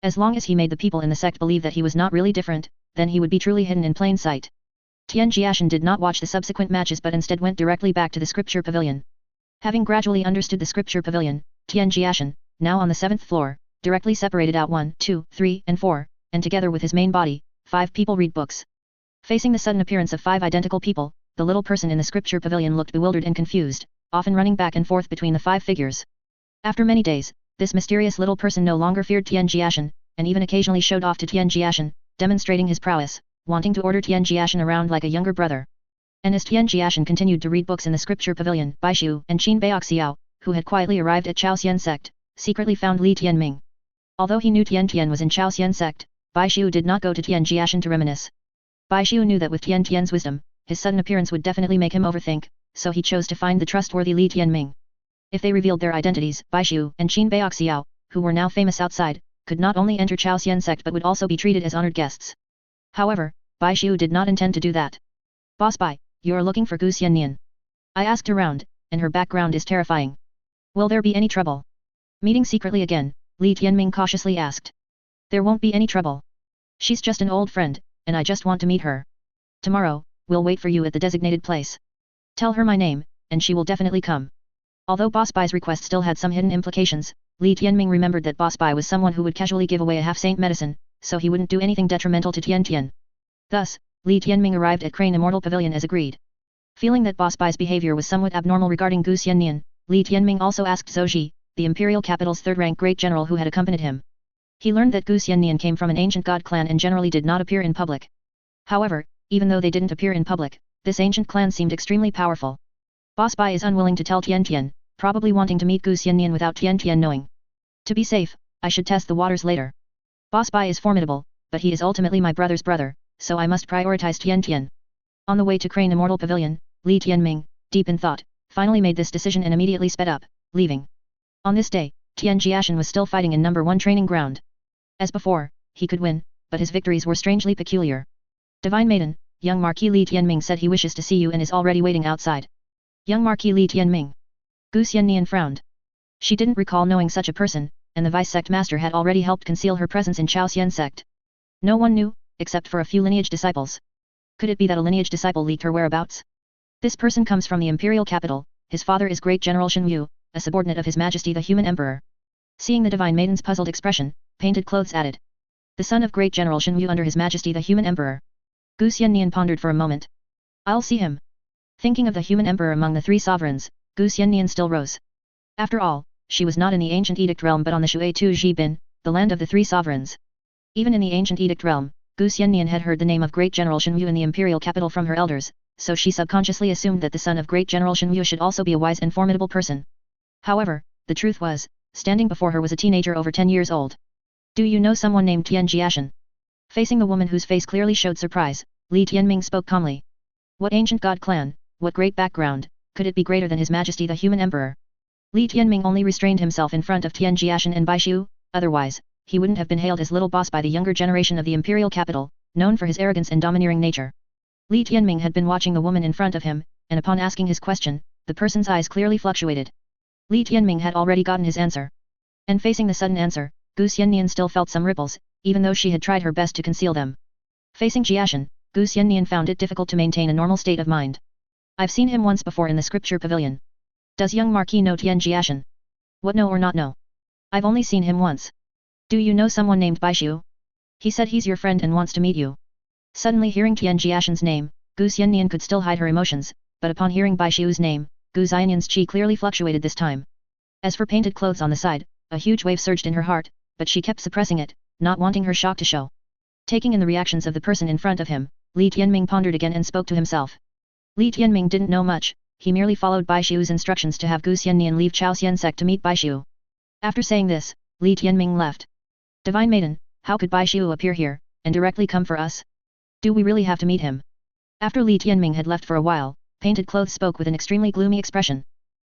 As long as he made the people in the sect believe that he was not really different, then he would be truly hidden in plain sight. Tian Jiashen did not watch the subsequent matches but instead went directly back to the scripture pavilion. Having gradually understood the scripture pavilion, Tian Jiashen, now on the 7th floor, directly separated out 1, 2, 3, and 4, and together with his main body, 5 people read books. Facing the sudden appearance of 5 identical people, the little person in the scripture pavilion looked bewildered and confused, often running back and forth between the 5 figures. After many days, this mysterious little person no longer feared Tian Jiashen, and even occasionally showed off to Tian Jiashen, demonstrating his prowess, wanting to order Tian Jiashen around like a younger brother. And as Tian Jiashen continued to read books in the scripture pavilion, Baishu and Qin Baixiao, who had quietly arrived at Chaoxian sect, secretly found Li Tianming. Although he knew Tian Tian was in Chaoxian sect, Baishu did not go to Tian Jiashen to reminisce. Baishu knew that with Tian Tian's wisdom, his sudden appearance would definitely make him overthink, so he chose to find the trustworthy Li Tianming. If they revealed their identities, Baishu and Qin Baixiao, who were now famous outside, could not only enter Chaoxian sect but would also be treated as honored guests. However, Baishu did not intend to do that. Boss Bai, you're looking for Gu Xiannian. I asked around, and her background is terrifying. Will there be any trouble? Meeting secretly again, Li Tianming cautiously asked. There won't be any trouble. She's just an old friend, and I just want to meet her. Tomorrow, we'll wait for you at the designated place. Tell her my name, and she will definitely come. Although Boss Bai's request still had some hidden implications, Li Tianming remembered that Boss Bai was someone who would casually give away a half-saint medicine, so he wouldn't do anything detrimental to Tian Tian. Thus, Li Tianming arrived at Crane Immortal Pavilion as agreed. Feeling that Boss Bai's behavior was somewhat abnormal regarding Gu Xiannian, Li Tianming also asked Zhou Ji, the imperial capital's third-rank great general who had accompanied him. He learned that Gu Xiannian came from an ancient god clan and generally did not appear in public. However, even though they didn't appear in public, this ancient clan seemed extremely powerful. Boss Bai is unwilling to tell Tian Tian, probably wanting to meet Gu Xiannian without Tian Tian knowing. To be safe, I should test the waters later. Boss Bai is formidable, but he is ultimately my brother's brother, so I must prioritize Tian Tian. On the way to Crane Immortal Pavilion, Li Tianming, deep in thought, finally made this decision and immediately sped up, leaving. On this day, Tian Jiashen was still fighting in number 1 training ground. As before, he could win, but his victories were strangely peculiar. Divine Maiden, young Marquis Li Tianming said he wishes to see you and is already waiting outside. Young Marquis Li Tianming. Gu Xiannian frowned. She didn't recall knowing such a person, and the vice-sect master had already helped conceal her presence in Chaoxian sect. No one knew, except for a few lineage disciples. Could it be that a lineage disciple leaked her whereabouts? This person comes from the imperial capital, his father is Great General Shen Yu, a subordinate of His Majesty the Human Emperor. Seeing the Divine Maiden's puzzled expression, Painted Clothes added. The son of Great General Shen Yu under His Majesty the Human Emperor. Gu Xiannian pondered for a moment. I'll see him. Thinking of the Human Emperor among the 3 sovereigns, Gu Xiannian still rose. After all, she was not in the ancient edict realm but on the Shui Tu Ji Bin, the land of the three sovereigns. Even in the ancient edict realm, Gu Xiannian had heard the name of great General Shen Yu in the imperial capital from her elders, so she subconsciously assumed that the son of great General Shen Yu should also be a wise and formidable person. However, the truth was, standing before her was a teenager over 10 years old. Do you know someone named Tian Jiashen? Facing the woman whose face clearly showed surprise, Li Tianming spoke calmly. What ancient god clan, what great background, could it be greater than His Majesty the human emperor? Li Tianming only restrained himself in front of Tian Jiashen and Baishu, otherwise, he wouldn't have been hailed as little boss by the younger generation of the imperial capital, known for his arrogance and domineering nature. Li Tianming had been watching the woman in front of him, and upon asking his question, the person's eyes clearly fluctuated. Li Tianming had already gotten his answer. And facing the sudden answer, Gu Xiannian still felt some ripples, even though she had tried her best to conceal them. Facing Jiashen, Gu Xiannian found it difficult to maintain a normal state of mind. I've seen him once before in the scripture pavilion. Does young Marquis know Tian Jiashen? What, know or not know? I've only seen him once. Do you know someone named Baishu? He said he's your friend and wants to meet you. Suddenly hearing Tian Jiashen's name, Gu Xiannian could still hide her emotions, but upon hearing Baishu's name, Gu Xiannian's chi clearly fluctuated this time. As for painted clothes on the side, a huge wave surged in her heart, but she kept suppressing it, not wanting her shock to show. Taking in the reactions of the person in front of him, Li Tianming pondered again and spoke to himself. Li Tianming didn't know much, he merely followed Baishu's instructions to have Gu Xiannian leave Chaoxian sect to meet Baishu. After saying this, Li Tianming left. Divine Maiden, how could Baishu appear here, and directly come for us? Do we really have to meet him? After Li Tianming had left for a while, Painted Clothes spoke with an extremely gloomy expression.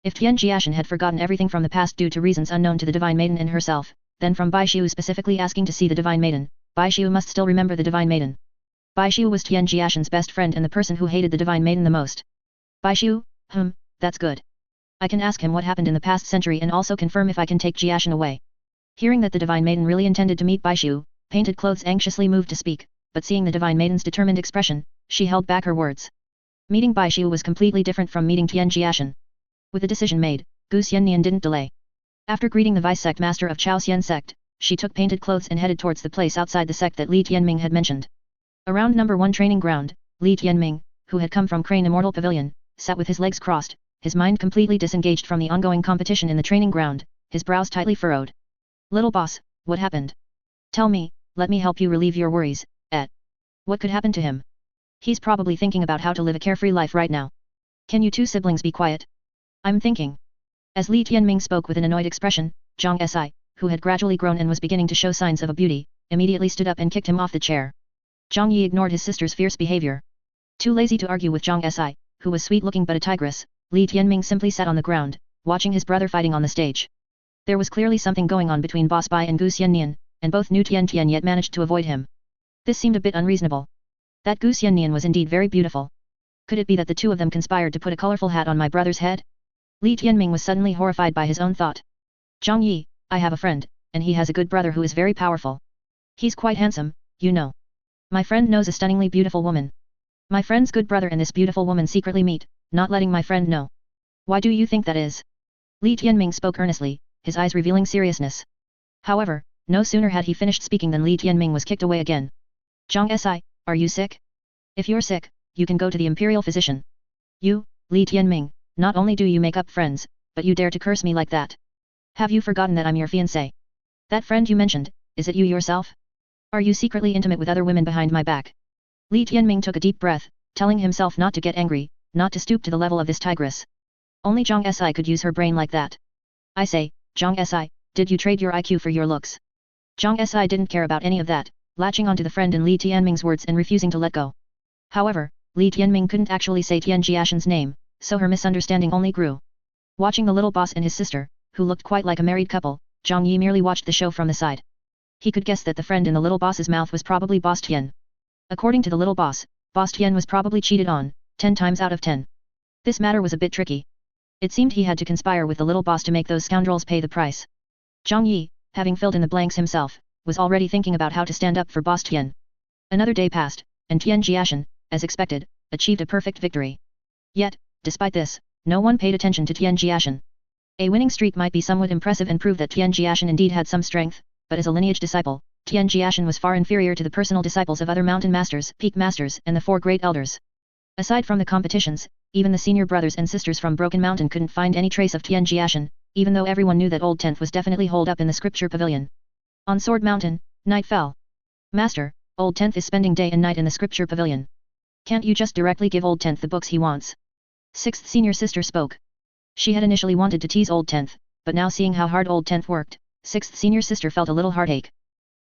If Tian Jiashen had forgotten everything from the past due to reasons unknown to the Divine Maiden and herself, then from Baishu specifically asking to see the Divine Maiden, Baishu must still remember the Divine Maiden. Baishu was Tian Jiashen's best friend and the person who hated the Divine Maiden the most. Baishu, that's good. I can ask him what happened in the past century and also confirm if I can take Jiashen away. Hearing that the Divine Maiden really intended to meet Baishu, Painted Clothes anxiously moved to speak, but seeing the Divine Maiden's determined expression, she held back her words. Meeting Baishu was completely different from meeting Tian Jiashen. With the decision made, Gu Xiannian didn't delay. After greeting the vice-sect master of Chaoxian sect, she took Painted Clothes and headed towards the place outside the sect that Li Tianming had mentioned. Around number 1 training ground, Li Tianming, who had come from Crane Immortal Pavilion, sat with his legs crossed, his mind completely disengaged from the ongoing competition in the training ground, his brows tightly furrowed. Little boss, what happened? Tell me, let me help you relieve your worries, What could happen to him? He's probably thinking about how to live a carefree life right now. Can you two siblings be quiet? I'm thinking. As Li Tianming spoke with an annoyed expression, Zhang Si, who had gradually grown and was beginning to show signs of a beauty, immediately stood up and kicked him off the chair. Zhang Yi ignored his sister's fierce behavior. Too lazy to argue with Zhang Si, who was sweet-looking but a tigress, Li Tianming simply sat on the ground, watching his brother fighting on the stage. There was clearly something going on between Boss Bai and Gu Xiannian, and both knew Tian Tian yet managed to avoid him. This seemed a bit unreasonable. That Gu Xiannian was indeed very beautiful. Could it be that the two of them conspired to put a colorful hat on my brother's head? Li Tianming was suddenly horrified by his own thought. Zhang Yi, I have a friend, and he has a good brother who is very powerful. He's quite handsome, you know. My friend knows a stunningly beautiful woman. My friend's good brother and this beautiful woman secretly meet, not letting my friend know. Why do you think that is? Li Tianming spoke earnestly, his eyes revealing seriousness. However, no sooner had he finished speaking than Li Tianming was kicked away again. Zhang Si, are you sick? If you're sick, you can go to the imperial physician. You, Li Tianming, not only do you make up friends, but you dare to curse me like that. Have you forgotten that I'm your fiancé? That friend you mentioned, is it you yourself? Are you secretly intimate with other women behind my back? Li Tianming took a deep breath, telling himself not to get angry, not to stoop to the level of this tigress. Only Zhang Si could use her brain like that. I say, Zhang Si, did you trade your IQ for your looks? Zhang Si didn't care about any of that, latching onto the friend in Li Tianming's words and refusing to let go. However, Li Tianming couldn't actually say Tian Jiashen's name, so her misunderstanding only grew. Watching the little boss and his sister, who looked quite like a married couple, Zhang Yi merely watched the show from the side. He could guess that the friend in the little boss's mouth was probably Boss Tian. According to the little boss, Boss Tian was probably cheated on, 10 times out of 10. This matter was a bit tricky. It seemed he had to conspire with the little boss to make those scoundrels pay the price. Zhang Yi, having filled in the blanks himself, was already thinking about how to stand up for Boss Tian. Another day passed, and Tian Jiashen, as expected, achieved a perfect victory. Yet, despite this, no one paid attention to Tian Jiashen. A winning streak might be somewhat impressive and prove that Tian Jiashen indeed had some strength, but as a lineage disciple, Tian Jiashen was far inferior to the personal disciples of other mountain masters, peak masters, and the 4 great elders. Aside from the competitions, even the senior brothers and sisters from Broken Mountain couldn't find any trace of Tian Jiashen, even though everyone knew that Old Tenth was definitely holed up in the scripture pavilion. On Sword Mountain, night fell. Master, Old Tenth is spending day and night in the scripture pavilion. Can't you just directly give Old Tenth the books he wants? Sixth senior sister spoke. She had initially wanted to tease Old Tenth, but now seeing how hard Old Tenth worked, sixth senior sister felt a little heartache.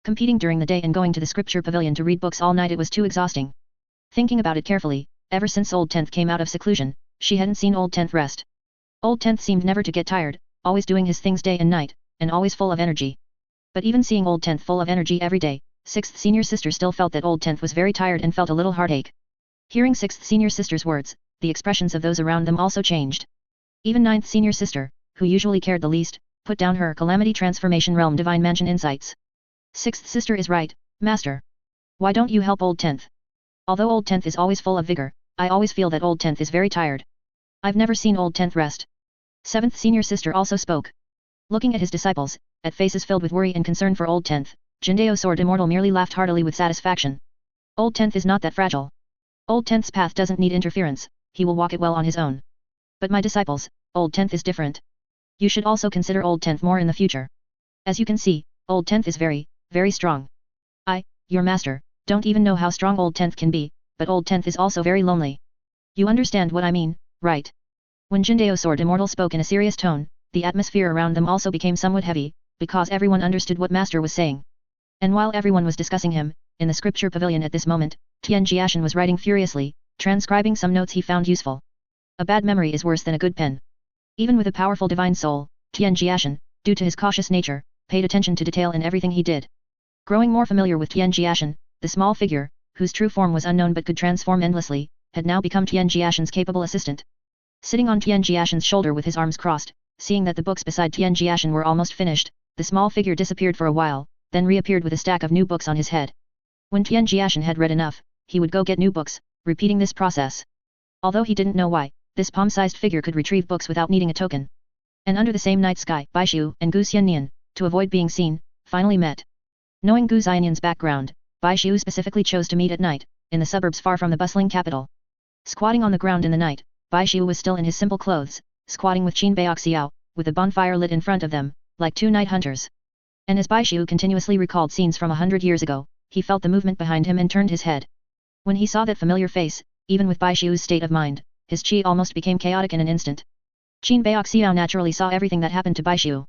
Competing during the day and going to the scripture pavilion to read books all night, it was too exhausting. Thinking about it carefully, ever since Old Tenth came out of seclusion, she hadn't seen Old Tenth rest. Old Tenth seemed never to get tired, always doing his things day and night, and always full of energy. But even seeing Old Tenth full of energy every day, sixth senior sister still felt that Old Tenth was very tired and felt a little heartache. Hearing sixth senior sister's words, the expressions of those around them also changed. Even ninth senior sister, who usually cared the least, put down her Calamity Transformation Realm Divine Mansion insights. Sixth sister is right, Master. Why don't you help Old Tenth? Although Old Tenth is always full of vigor, I always feel that Old Tenth is very tired. I've never seen Old Tenth rest. Seventh senior sister also spoke. Looking at his disciples, at faces filled with worry and concern for Old Tenth, Jindeo Sword Immortal merely laughed heartily with satisfaction. Old Tenth is not that fragile. Old Tenth's path doesn't need interference, he will walk it well on his own. But my disciples, Old Tenth is different. You should also consider Old Tenth more in the future. As you can see, Old Tenth is very, very strong. I, your master, don't even know how strong Old Tenth can be, but Old Tenth is also very lonely. You understand what I mean, right? When Jindeo Sword Immortal spoke in a serious tone, the atmosphere around them also became somewhat heavy, because everyone understood what Master was saying. And while everyone was discussing him, in the scripture pavilion at this moment, Tian Jiashen was writing furiously, transcribing some notes he found useful. A bad memory is worse than a good pen. Even with a powerful divine soul, Tian Jiashen, due to his cautious nature, paid attention to detail in everything he did. Growing more familiar with Tian Jiashen, the small figure, whose true form was unknown but could transform endlessly, had now become Tian Jiashen's capable assistant. Sitting on Tian Jiashen's shoulder with his arms crossed, seeing that the books beside Tian Jiashen were almost finished, the small figure disappeared for a while, then reappeared with a stack of new books on his head. When Tian Jiashen had read enough, he would go get new books, repeating this process. Although he didn't know why, this palm-sized figure could retrieve books without needing a token. And under the same night sky, Bai Xiu and Gu Xiannian, to avoid being seen, finally met. Knowing Gu Xiannian's background, Bai Xiu specifically chose to meet at night, in the suburbs far from the bustling capital. Squatting on the ground in the night, Bai Xiu was still in his simple clothes, squatting with Qin Baixiao, with a bonfire lit in front of them, like two night hunters. And as Bai Xiu continuously recalled scenes from 100 years ago, he felt the movement behind him and turned his head. When he saw that familiar face, even with Bai Xiu's state of mind, his qi almost became chaotic in an instant. Qin Baixiao naturally saw everything that happened to Bai Xiu.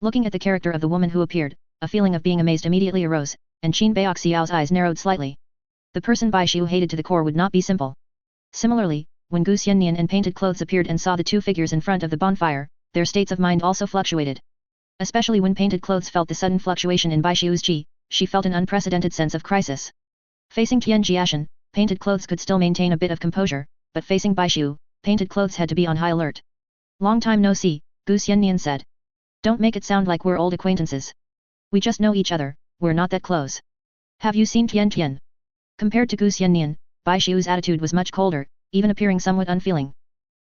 Looking at the character of the woman who appeared, a feeling of being amazed immediately arose, and Qin Baixiao's eyes narrowed slightly. The person Bai Xiu hated to the core would not be simple. Similarly, when Gu Xiannian in painted clothes appeared and saw the two figures in front of the bonfire, their states of mind also fluctuated. Especially when painted clothes felt the sudden fluctuation in Bai Xiu's qi, she felt an unprecedented sense of crisis. Facing Tian Jiashen, painted clothes could still maintain a bit of composure, but facing Bai Xiu, painted clothes had to be on high alert. Long time no see, Gu Xiannian said. Don't make it sound like we're old acquaintances. We just know each other, we're not that close. Have you seen Tian Tian? Compared to Gu Xiannian, Bai Xiu's attitude was much colder, even appearing somewhat unfeeling.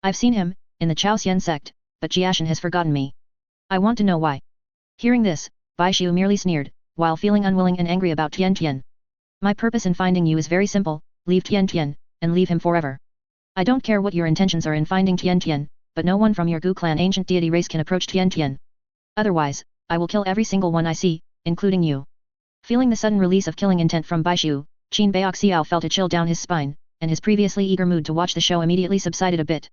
I've seen him, in the Chaoxian sect, but Jiashen has forgotten me. I want to know why. Hearing this, Bai Xiu merely sneered, while feeling unwilling and angry about Tian Tian. My purpose in finding you is very simple, leave Tian Tian, and leave him forever. I don't care what your intentions are in finding Tian Tian, but no one from your Gu clan ancient deity race can approach Tian Tian. Otherwise, I will kill every single one I see, including you. Feeling the sudden release of killing intent from Bai Xiu, Qin Baixiao felt a chill down his spine, and his previously eager mood to watch the show immediately subsided a bit.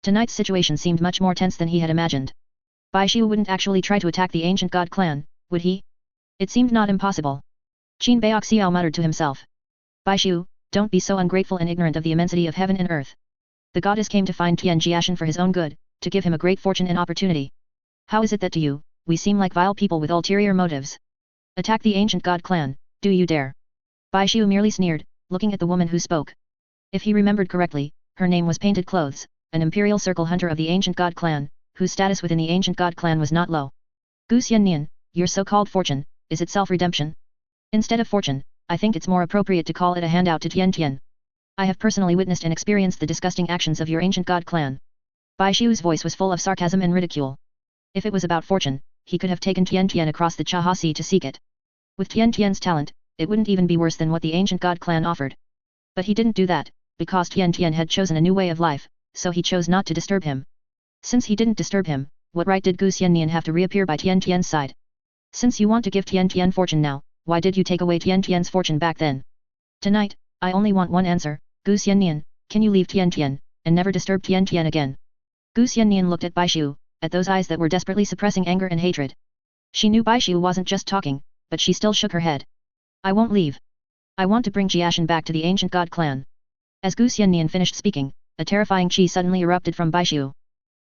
Tonight's situation seemed much more tense than he had imagined. Bai Xiu wouldn't actually try to attack the ancient god clan, would he? It seemed not impossible. Qin Baixiao muttered to himself. Bai Xiu, don't be so ungrateful and ignorant of the immensity of heaven and earth. The goddess came to find Tian Jiashen for his own good, to give him a great fortune and opportunity. How is it that to you, we seem like vile people with ulterior motives? Attack the ancient god clan, do you dare? Bai Xiu merely sneered, looking at the woman who spoke. If he remembered correctly, her name was Painted Clothes, an imperial circle hunter of the ancient god clan, whose status within the ancient god clan was not low. Gu Xiannian, your so-called fortune, is it self-redemption? Instead of fortune, I think it's more appropriate to call it a handout to Tian Tian. I have personally witnessed and experienced the disgusting actions of your ancient god clan. Bai Xiu's voice was full of sarcasm and ridicule. If it was about fortune, he could have taken Tian Tian across the Chaha Sea to seek it. With Tian Tian's talent, it wouldn't even be worse than what the ancient god clan offered. But he didn't do that, because Tian Tian had chosen a new way of life, so he chose not to disturb him. Since he didn't disturb him, what right did Gu Xiannian have to reappear by Tian Tian's side? Since you want to give Tian Tian fortune now, why did you take away Tian Tian's fortune back then? Tonight, I only want one answer, Gu Xiannian, can you leave Tian Tian, and never disturb Tian Tian again? Gu Xiannian looked at Baishu, at those eyes that were desperately suppressing anger and hatred. She knew Baishu wasn't just talking, but she still shook her head. I won't leave. I want to bring Jiashen back to the ancient god clan. As Gu Xiannian finished speaking, a terrifying qi suddenly erupted from Baishu.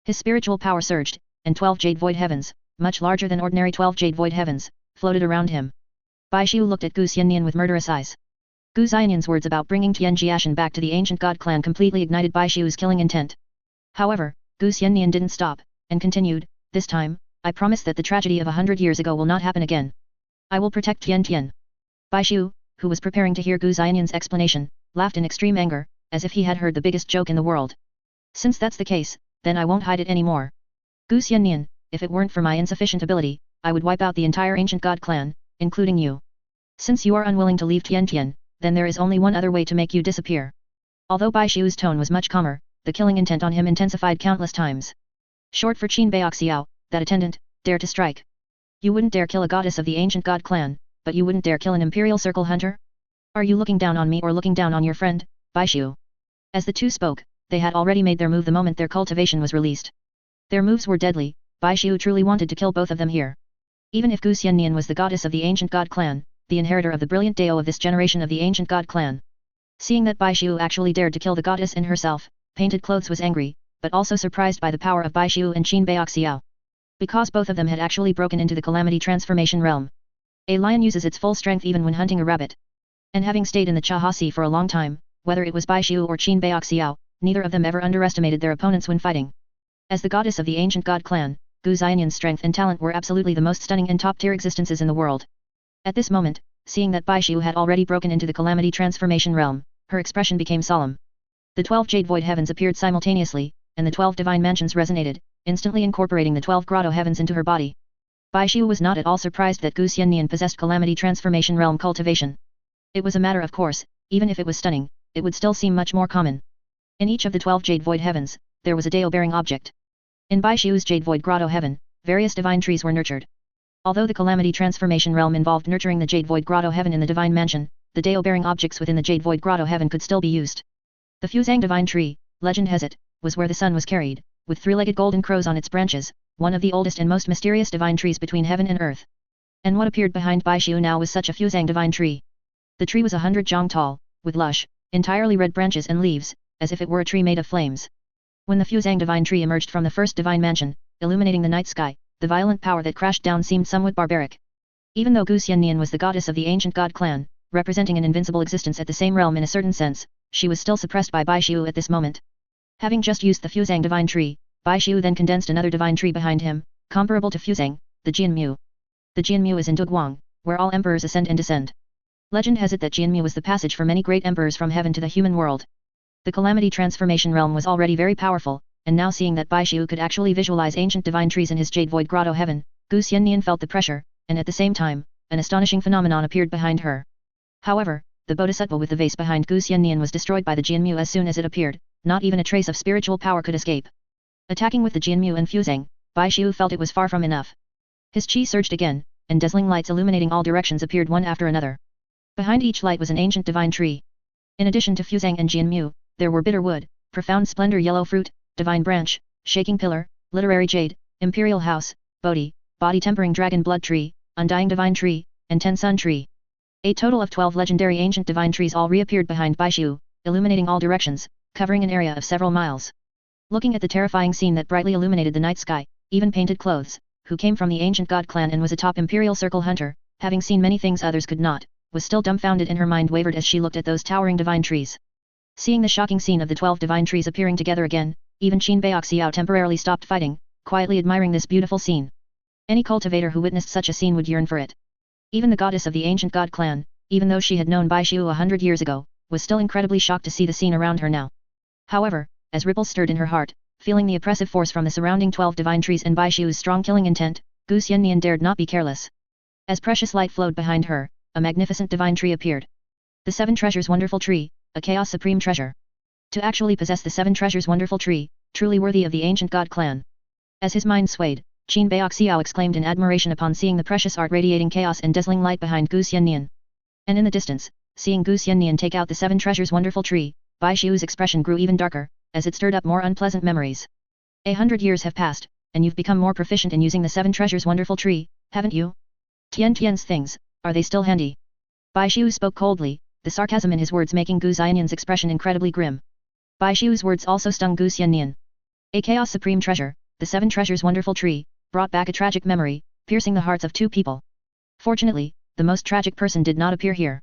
His spiritual power surged, and 12 jade void heavens, much larger than ordinary 12 jade void heavens, floated around him. Baishu looked at Gu Xiannian with murderous eyes. Gu Xiannian's words about bringing Tian Jiashen back to the ancient god clan completely ignited Baishu's killing intent. However, Gu Xiannian didn't stop, and continued, this time, I promise that the tragedy of 100 years ago will not happen again. I will protect Tian Tian. Baishu, who was preparing to hear Gu Xiannian's explanation, laughed in extreme anger, as if he had heard the biggest joke in the world. Since that's the case, then I won't hide it anymore. Gu Xiannian, if it weren't for my insufficient ability, I would wipe out the entire ancient god clan, including you. Since you are unwilling to leave Tian Tian, then there is only one other way to make you disappear. Although Baishu's tone was much calmer, the killing intent on him intensified countless times. Short for Qin Baoxiao, that attendant, dare to strike. You wouldn't dare kill a goddess of the ancient god clan, but you wouldn't dare kill an imperial circle hunter? Are you looking down on me or looking down on your friend, Baishu? As the two spoke, they had already made their move the moment their cultivation was released. Their moves were deadly, Baishu truly wanted to kill both of them here. Even if Gu Xiannian was the goddess of the ancient god clan, the inheritor of the brilliant Dao of this generation of the ancient god clan. Seeing that Baishu actually dared to kill the goddess in herself, Painted Clothes was angry, but also surprised by the power of Baishu and Qin Baoxiao. Because both of them had actually broken into the calamity transformation realm. A lion uses its full strength even when hunting a rabbit. And having stayed in the Chahasi for a long time, whether it was Baishu or Qin Baoxiao, neither of them ever underestimated their opponents when fighting. As the goddess of the ancient god clan, Gu Xiannian's strength and talent were absolutely the most stunning and top-tier existences in the world. At this moment, seeing that Baishu had already broken into the calamity transformation realm, her expression became solemn. The 12 jade void heavens appeared simultaneously, and the 12 divine mansions resonated, instantly incorporating the 12 grotto heavens into her body. Baishu was not at all surprised that Gu Xiannian possessed calamity transformation realm cultivation. It was a matter of course, even if it was stunning, it would still seem much more common. In each of the 12 jade void heavens, there was a Dao-bearing object. In Baishu's jade void grotto heaven, various divine trees were nurtured. Although the calamity transformation realm involved nurturing the jade void grotto heaven in the divine mansion, the Dao-bearing objects within the jade void grotto heaven could still be used. The Fuzang divine tree, legend has it, was where the sun was carried, with three-legged golden crows on its branches, one of the oldest and most mysterious divine trees between heaven and earth. And what appeared behind Baishu now was such a Fuzang divine tree. The tree was 100 zhang tall, with lush, entirely red branches and leaves, as if it were a tree made of flames. When the Fuzang divine tree emerged from the first divine mansion, illuminating the night sky, the violent power that crashed down seemed somewhat barbaric. Even though Gu Xiannian was the goddess of the ancient god clan, representing an invincible existence at the same realm in a certain sense, she was still suppressed by Baishu at this moment. Having just used the Fuzang divine tree, Baishu then condensed another divine tree behind him, comparable to Fuzang, the Jianmu. The Jianmu is in Duguang, where all emperors ascend and descend. Legend has it that Jianmu was the passage for many great emperors from heaven to the human world. The calamity transformation realm was already very powerful, and now seeing that Baishu could actually visualize ancient divine trees in his jade void grotto heaven, Gu Xiannian felt the pressure, and at the same time, an astonishing phenomenon appeared behind her. However, the bodhisattva with the vase behind Gu Xiannian was destroyed by the Jianmu as soon as it appeared, not even a trace of spiritual power could escape. Attacking with the Jianmu and Fuzang, Baishu felt it was far from enough. His qi surged again, and dazzling lights illuminating all directions appeared one after another. Behind each light was an ancient divine tree. In addition to Fuzang and Jianmu, there were bitter wood, profound splendor yellow fruit, divine branch, shaking pillar, literary jade, imperial house, bodhi, body tempering dragon blood tree, undying divine tree, and 10 sun tree. A total of 12 legendary ancient divine trees all reappeared behind Baishu, illuminating all directions, covering an area of several miles. Looking at the terrifying scene that brightly illuminated the night sky, even Painted Clothes, who came from the ancient god clan and was a top imperial circle hunter, having seen many things others could not, was still dumbfounded and her mind wavered as she looked at those towering divine trees. Seeing the shocking scene of the 12 divine trees appearing together again, even Qin Baoxiao temporarily stopped fighting, quietly admiring this beautiful scene. Any cultivator who witnessed such a scene would yearn for it. Even the goddess of the ancient god clan, even though she had known Baishu 100 years ago, was still incredibly shocked to see the scene around her now. However, as ripples stirred in her heart, feeling the oppressive force from the surrounding 12 divine trees and Baishu's strong killing intent, Gu Xiannian dared not be careless. As precious light flowed behind her, a magnificent divine tree appeared. The 7 treasures wonderful tree, a chaos supreme treasure. To actually possess the 7 treasures wonderful tree, truly worthy of the ancient god clan. As his mind swayed, Qin Baoxiao exclaimed in admiration upon seeing the precious art radiating chaos and dazzling light behind Gu Xiannian. And in the distance, seeing Gu Xiannian take out the 7 treasures wonderful tree, Bai Xiu's expression grew even darker, as it stirred up more unpleasant memories. 100 years have passed, and you've become more proficient in using the 7 treasures wonderful tree, haven't you? Tian Tian's things, are they still handy? Bai Xiu spoke coldly, the sarcasm in his words making Gu Xiannian's expression incredibly grim. Bai Xiu's words also stung Gu Xiannian. A chaos supreme treasure, the 7 treasures wonderful tree, brought back a tragic memory, piercing the hearts of 2 people. Fortunately, the most tragic person did not appear here.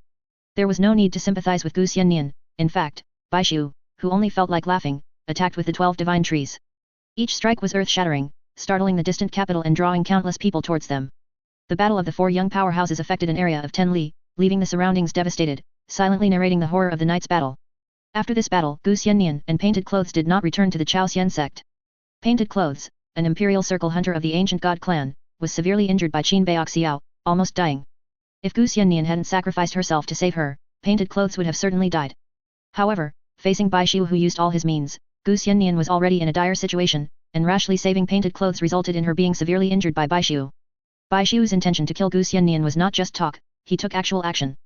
There was no need to sympathize with Gu Xiannian. In fact, Bai Xiu, who only felt like laughing, attacked with the 12 divine trees. Each strike was earth-shattering, startling the distant capital and drawing countless people towards them. The battle of the 4 young powerhouses affected an area of 10 li, leaving the surroundings devastated, silently narrating the horror of the night's battle. After this battle, Gu Xiannian and Painted Clothes did not return to the Chaoxian sect. Painted Clothes, an imperial circle hunter of the ancient god clan, was severely injured by Qin Baoxiao, almost dying. If Gu Xiannian hadn't sacrificed herself to save her, Painted Clothes would have certainly died. However, facing Bai Xiu who used all his means, Gu Xiannian was already in a dire situation, and rashly saving Painted Clothes resulted in her being severely injured by Bai Xiu. Bai Xiu's intention to kill Gu Xiannian was not just talk, he took actual action.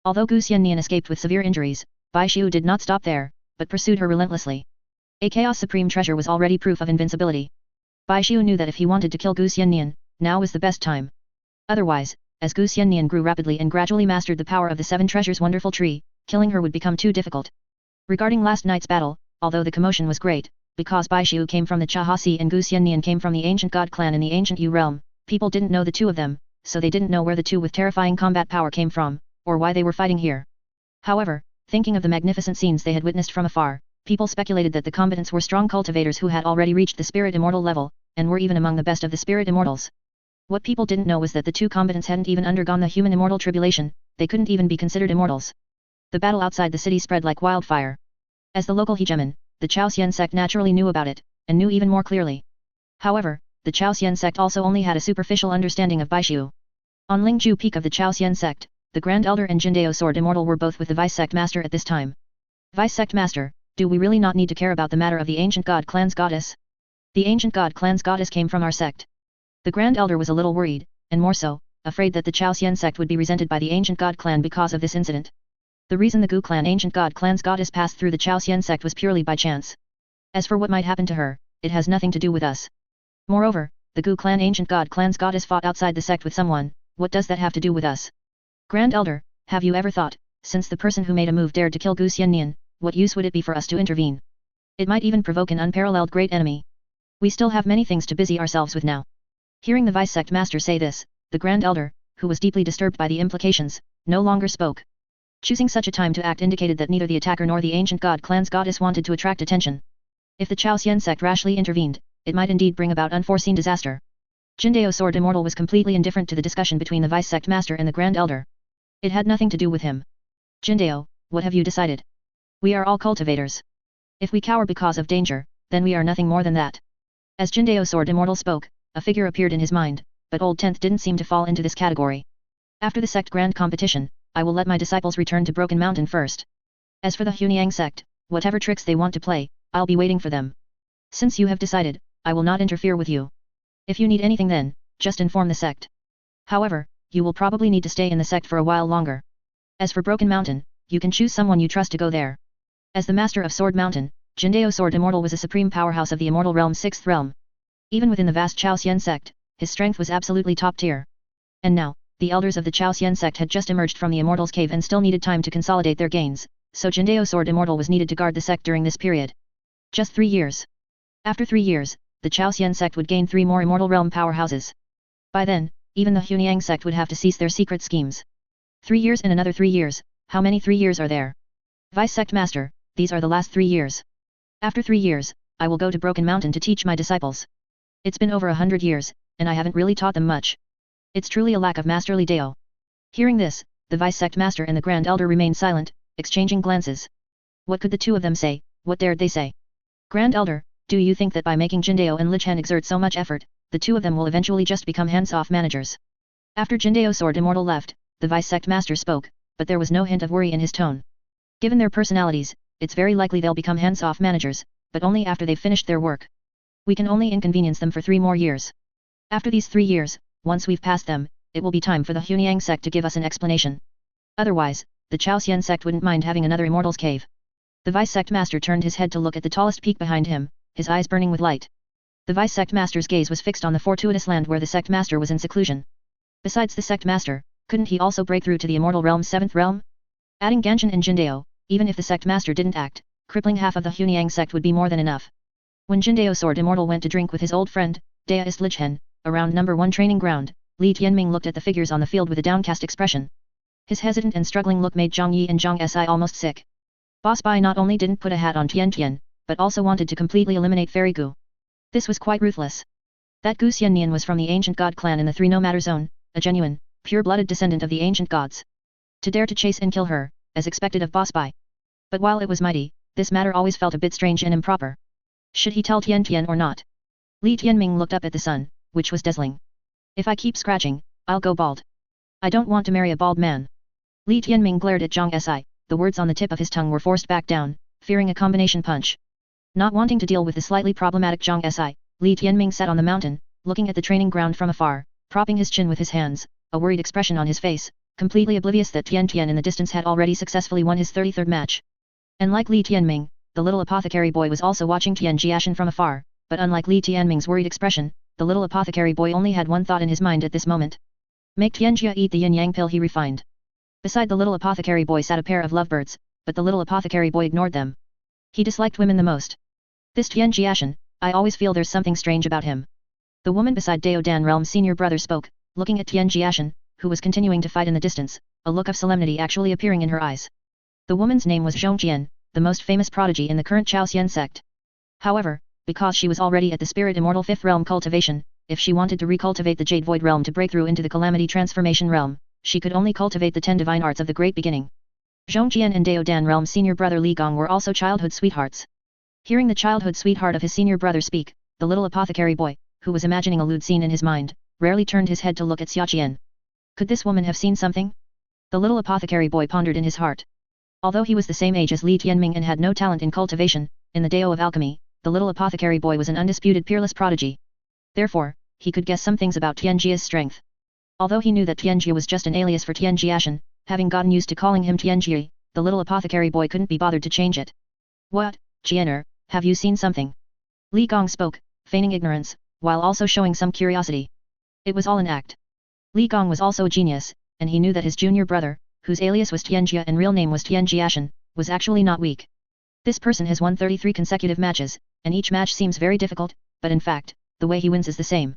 Although Gu Xiannian escaped with severe injuries, Bai Xiu did not stop there, but pursued her relentlessly. A Chaos Supreme treasure was already proof of invincibility. Bai Xiu knew that if he wanted to kill Gu Xiannian, now was the best time. Otherwise, as Gu Xiannian grew rapidly and gradually mastered the power of the 7 treasures wonderful tree, killing her would become too difficult. Regarding last night's battle, although the commotion was great, because Bai Xiu came from the Chahasi and Gu Xiannian came from the ancient god clan in the ancient Yu realm, people didn't know the 2 of them, so they didn't know where the 2 with terrifying combat power came from, or why they were fighting here. However, thinking of the magnificent scenes they had witnessed from afar, people speculated that the combatants were strong cultivators who had already reached the spirit immortal level, and were even among the best of the spirit immortals. What people didn't know was that the 2 combatants hadn't even undergone the human immortal tribulation, they couldn't even be considered immortals. The battle outside the city spread like wildfire. As the local hegemon, the Chaoxian sect naturally knew about it, and knew even more clearly. However, the Chaoxian sect also only had a superficial understanding of Bai Xiu. On Lingju Peak of the Chaoxian sect, the Grand Elder and Jindao Sword Immortal were both with the Vice Sect Master at this time. Vice Sect Master, do we really not need to care about the matter of the ancient god clan's goddess? The ancient god clan's goddess came from our sect. The Grand Elder was a little worried, and more so, afraid that the Chaoxian sect would be resented by the ancient god clan because of this incident. The reason the Gu clan ancient god clan's goddess passed through the Chaoxian sect was purely by chance. As for what might happen to her, it has nothing to do with us. Moreover, the Gu clan ancient god clan's goddess fought outside the sect with someone, what does that have to do with us? Grand Elder, have you ever thought, since the person who made a move dared to kill Gu Xiannian, what use would it be for us to intervene? It might even provoke an unparalleled great enemy. We still have many things to busy ourselves with now. Hearing the Vice Sect Master say this, the Grand Elder, who was deeply disturbed by the implications, no longer spoke. Choosing such a time to act indicated that neither the attacker nor the ancient god clan's goddess wanted to attract attention. If the Chaoxian sect rashly intervened, it might indeed bring about unforeseen disaster. Jindao Sword Immortal was completely indifferent to the discussion between the Vice Sect Master and the Grand Elder. It had nothing to do with him. Jindao, what have you decided? We are all cultivators. If we cower because of danger, then we are nothing more than that. As Jindao Sword Immortal spoke, a figure appeared in his mind, but Old Tenth didn't seem to fall into this category. After the sect grand competition, I will let my disciples return to Broken Mountain first. As for the Hunyang sect, whatever tricks they want to play, I'll be waiting for them. Since you have decided, I will not interfere with you. If you need anything then, just inform the sect. However, you will probably need to stay in the sect for a while longer. As for Broken Mountain, you can choose someone you trust to go there. As the master of Sword Mountain, Jindao Sword Immortal was a supreme powerhouse of the Immortal Realm's 6th realm. Even within the vast Chaoxian sect, his strength was absolutely top tier. And now, the elders of the Chaoxian sect had just emerged from the Immortal's cave and still needed time to consolidate their gains, so Jindao Sword Immortal was needed to guard the sect during this period. Just 3 years. After 3 years, the Chaoxian sect would gain 3 more Immortal Realm powerhouses. By then, even the Hunyang sect would have to cease their secret schemes. 3 years and another 3 years, how many 3 years are there? Vice Sect Master, these are the last 3 years. After 3 years, I will go to Broken Mountain to teach my disciples. It's been over 100 years, and I haven't really taught them much. It's truly a lack of masterly Dao. Hearing this, the Vice Sect Master and the Grand Elder remained silent, exchanging glances. What could the 2 of them say, what dared they say? Grand Elder, do you think that by making Jindao and Lichen exert so much effort, the 2 of them will eventually just become hands-off managers? After Jindao Sword Immortal left, the Vice Sect Master spoke, but there was no hint of worry in his tone. Given their personalities, it's very likely they'll become hands-off managers, but only after they've finished their work. We can only inconvenience them for 3 more years. After these 3 years, once we've passed them, it will be time for the Hunyang sect to give us an explanation. Otherwise, the Chaosian sect wouldn't mind having another immortal's cave. The vice sect master turned his head to look at the tallest peak behind him, his eyes burning with light. The vice sect master's gaze was fixed on the fortuitous land where the sect master was in seclusion. Besides the sect master, couldn't he also break through to the immortal realm's 7th realm? Adding Ganshin and Jindao, even if the sect master didn't act, crippling half of the Hunyang sect would be more than enough. When Jindao Sword Immortal went to drink with his old friend, Daoist Lichen, around number 1 training ground, Li Tianming looked at the figures on the field with a downcast expression. His hesitant and struggling look made Zhang Yi and Zhang Si almost sick. Boss Bai not only didn't put a hat on Tian Tian, but also wanted to completely eliminate Fairy Gu. This was quite ruthless. That Gu Xiannian was from the ancient god clan in the 3 no matter zone, a genuine, pure-blooded descendant of the ancient gods. To dare to chase and kill her, as expected of Boss Bai. But while it was mighty, this matter always felt a bit strange and improper. Should he tell Tian Tian or not? Li Tianming looked up at the sun, which was dazzling. If I keep scratching, I'll go bald. I don't want to marry a bald man. Li Tianming glared at Zhang Si, the words on the tip of his tongue were forced back down, fearing a combination punch. Not wanting to deal with the slightly problematic Zhang Si, Li Tianming sat on the mountain, looking at the training ground from afar, propping his chin with his hands, a worried expression on his face, completely oblivious that Tian Tian in the distance had already successfully won his 33rd match. And like Li Tianming, the little apothecary boy was also watching Tian Jiashen from afar, but unlike Li Tianming's worried expression, the little apothecary boy only had one thought in his mind at this moment. Make Tian Jia eat the yin-yang pill he refined. Beside the little apothecary boy sat a pair of lovebirds, but the little apothecary boy ignored them. He disliked women the most. This Tian Jiashen, I always feel there's something strange about him. The woman beside Dao Dan Realm's senior brother spoke, looking at Tian Jiashen, who was continuing to fight in the distance, a look of solemnity actually appearing in her eyes. The woman's name was Zhongjian, the most famous prodigy in the current Chaosian sect. However, because she was already at the spirit immortal 5th realm cultivation, if she wanted to recultivate the Jade Void realm to break through into the Calamity Transformation realm, she could only cultivate the 10 divine arts of the Great Beginning. Zhongjian and Dao Dan Realm's senior brother Li Gong were also childhood sweethearts. Hearing the childhood sweetheart of his senior brother speak, the little apothecary boy, who was imagining a lewd scene in his mind, rarely turned his head to look at Xiaqian. Could this woman have seen something? The little apothecary boy pondered in his heart. Although he was the same age as Li Tianming and had no talent in cultivation, in the Dao of alchemy, the little apothecary boy was an undisputed peerless prodigy. Therefore, he could guess some things about Tian Jia's strength. Although he knew that Tian Jia was just an alias for Tian Jiashen, having gotten used to calling him Tian Jia, the little apothecary boy couldn't be bothered to change it. What, Jiu'er, have you seen something? Li Gong spoke, feigning ignorance, while also showing some curiosity. It was all an act. Li Gong was also a genius, and he knew that his junior brother, whose alias was Tian Jia and real name was Tian Jiashen, was actually not weak. This person has won 33 consecutive matches, and each match seems very difficult, but in fact, the way he wins is the same.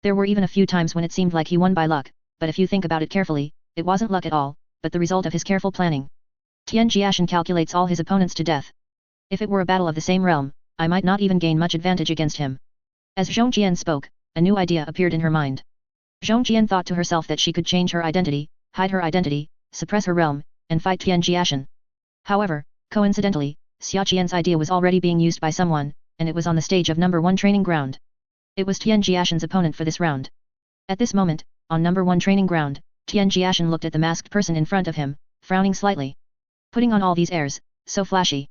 There were even a few times when it seemed like he won by luck, but if you think about it carefully, it wasn't luck at all, but the result of his careful planning. Tian Jiashen calculates all his opponents to death. If it were a battle of the same realm, I might not even gain much advantage against him. As Zhongjian spoke, a new idea appeared in her mind. Zhongjian thought to herself that she could change her identity, hide her identity, suppress her realm, and fight Tian Jiashen. However, coincidentally, Xiaqian's idea was already being used by someone, and it was on the stage of number 1 training ground. It was Tian Jiashen's opponent for this round. At this moment, on number 1 training ground, Tian Jiashen looked at the masked person in front of him, frowning slightly. Putting on all these airs, so flashy.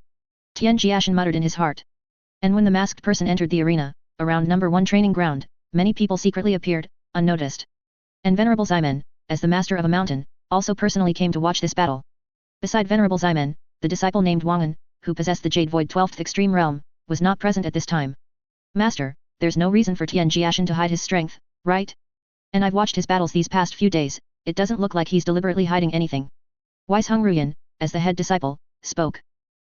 Tian Jiashen muttered in his heart. And when the masked person entered the arena, around number 1 training ground, many people secretly appeared, unnoticed. And Venerable Ximen, as the master of a mountain, also personally came to watch this battle. Beside Venerable Ximen, the disciple named Wangan, who possessed the Jade Void 12th extreme realm, was not present at this time. Master, there's no reason for Tian Jiashen to hide his strength, right? And I've watched his battles these past few days, it doesn't look like he's deliberately hiding anything. Wise Hung Ruyan, as the head disciple, spoke.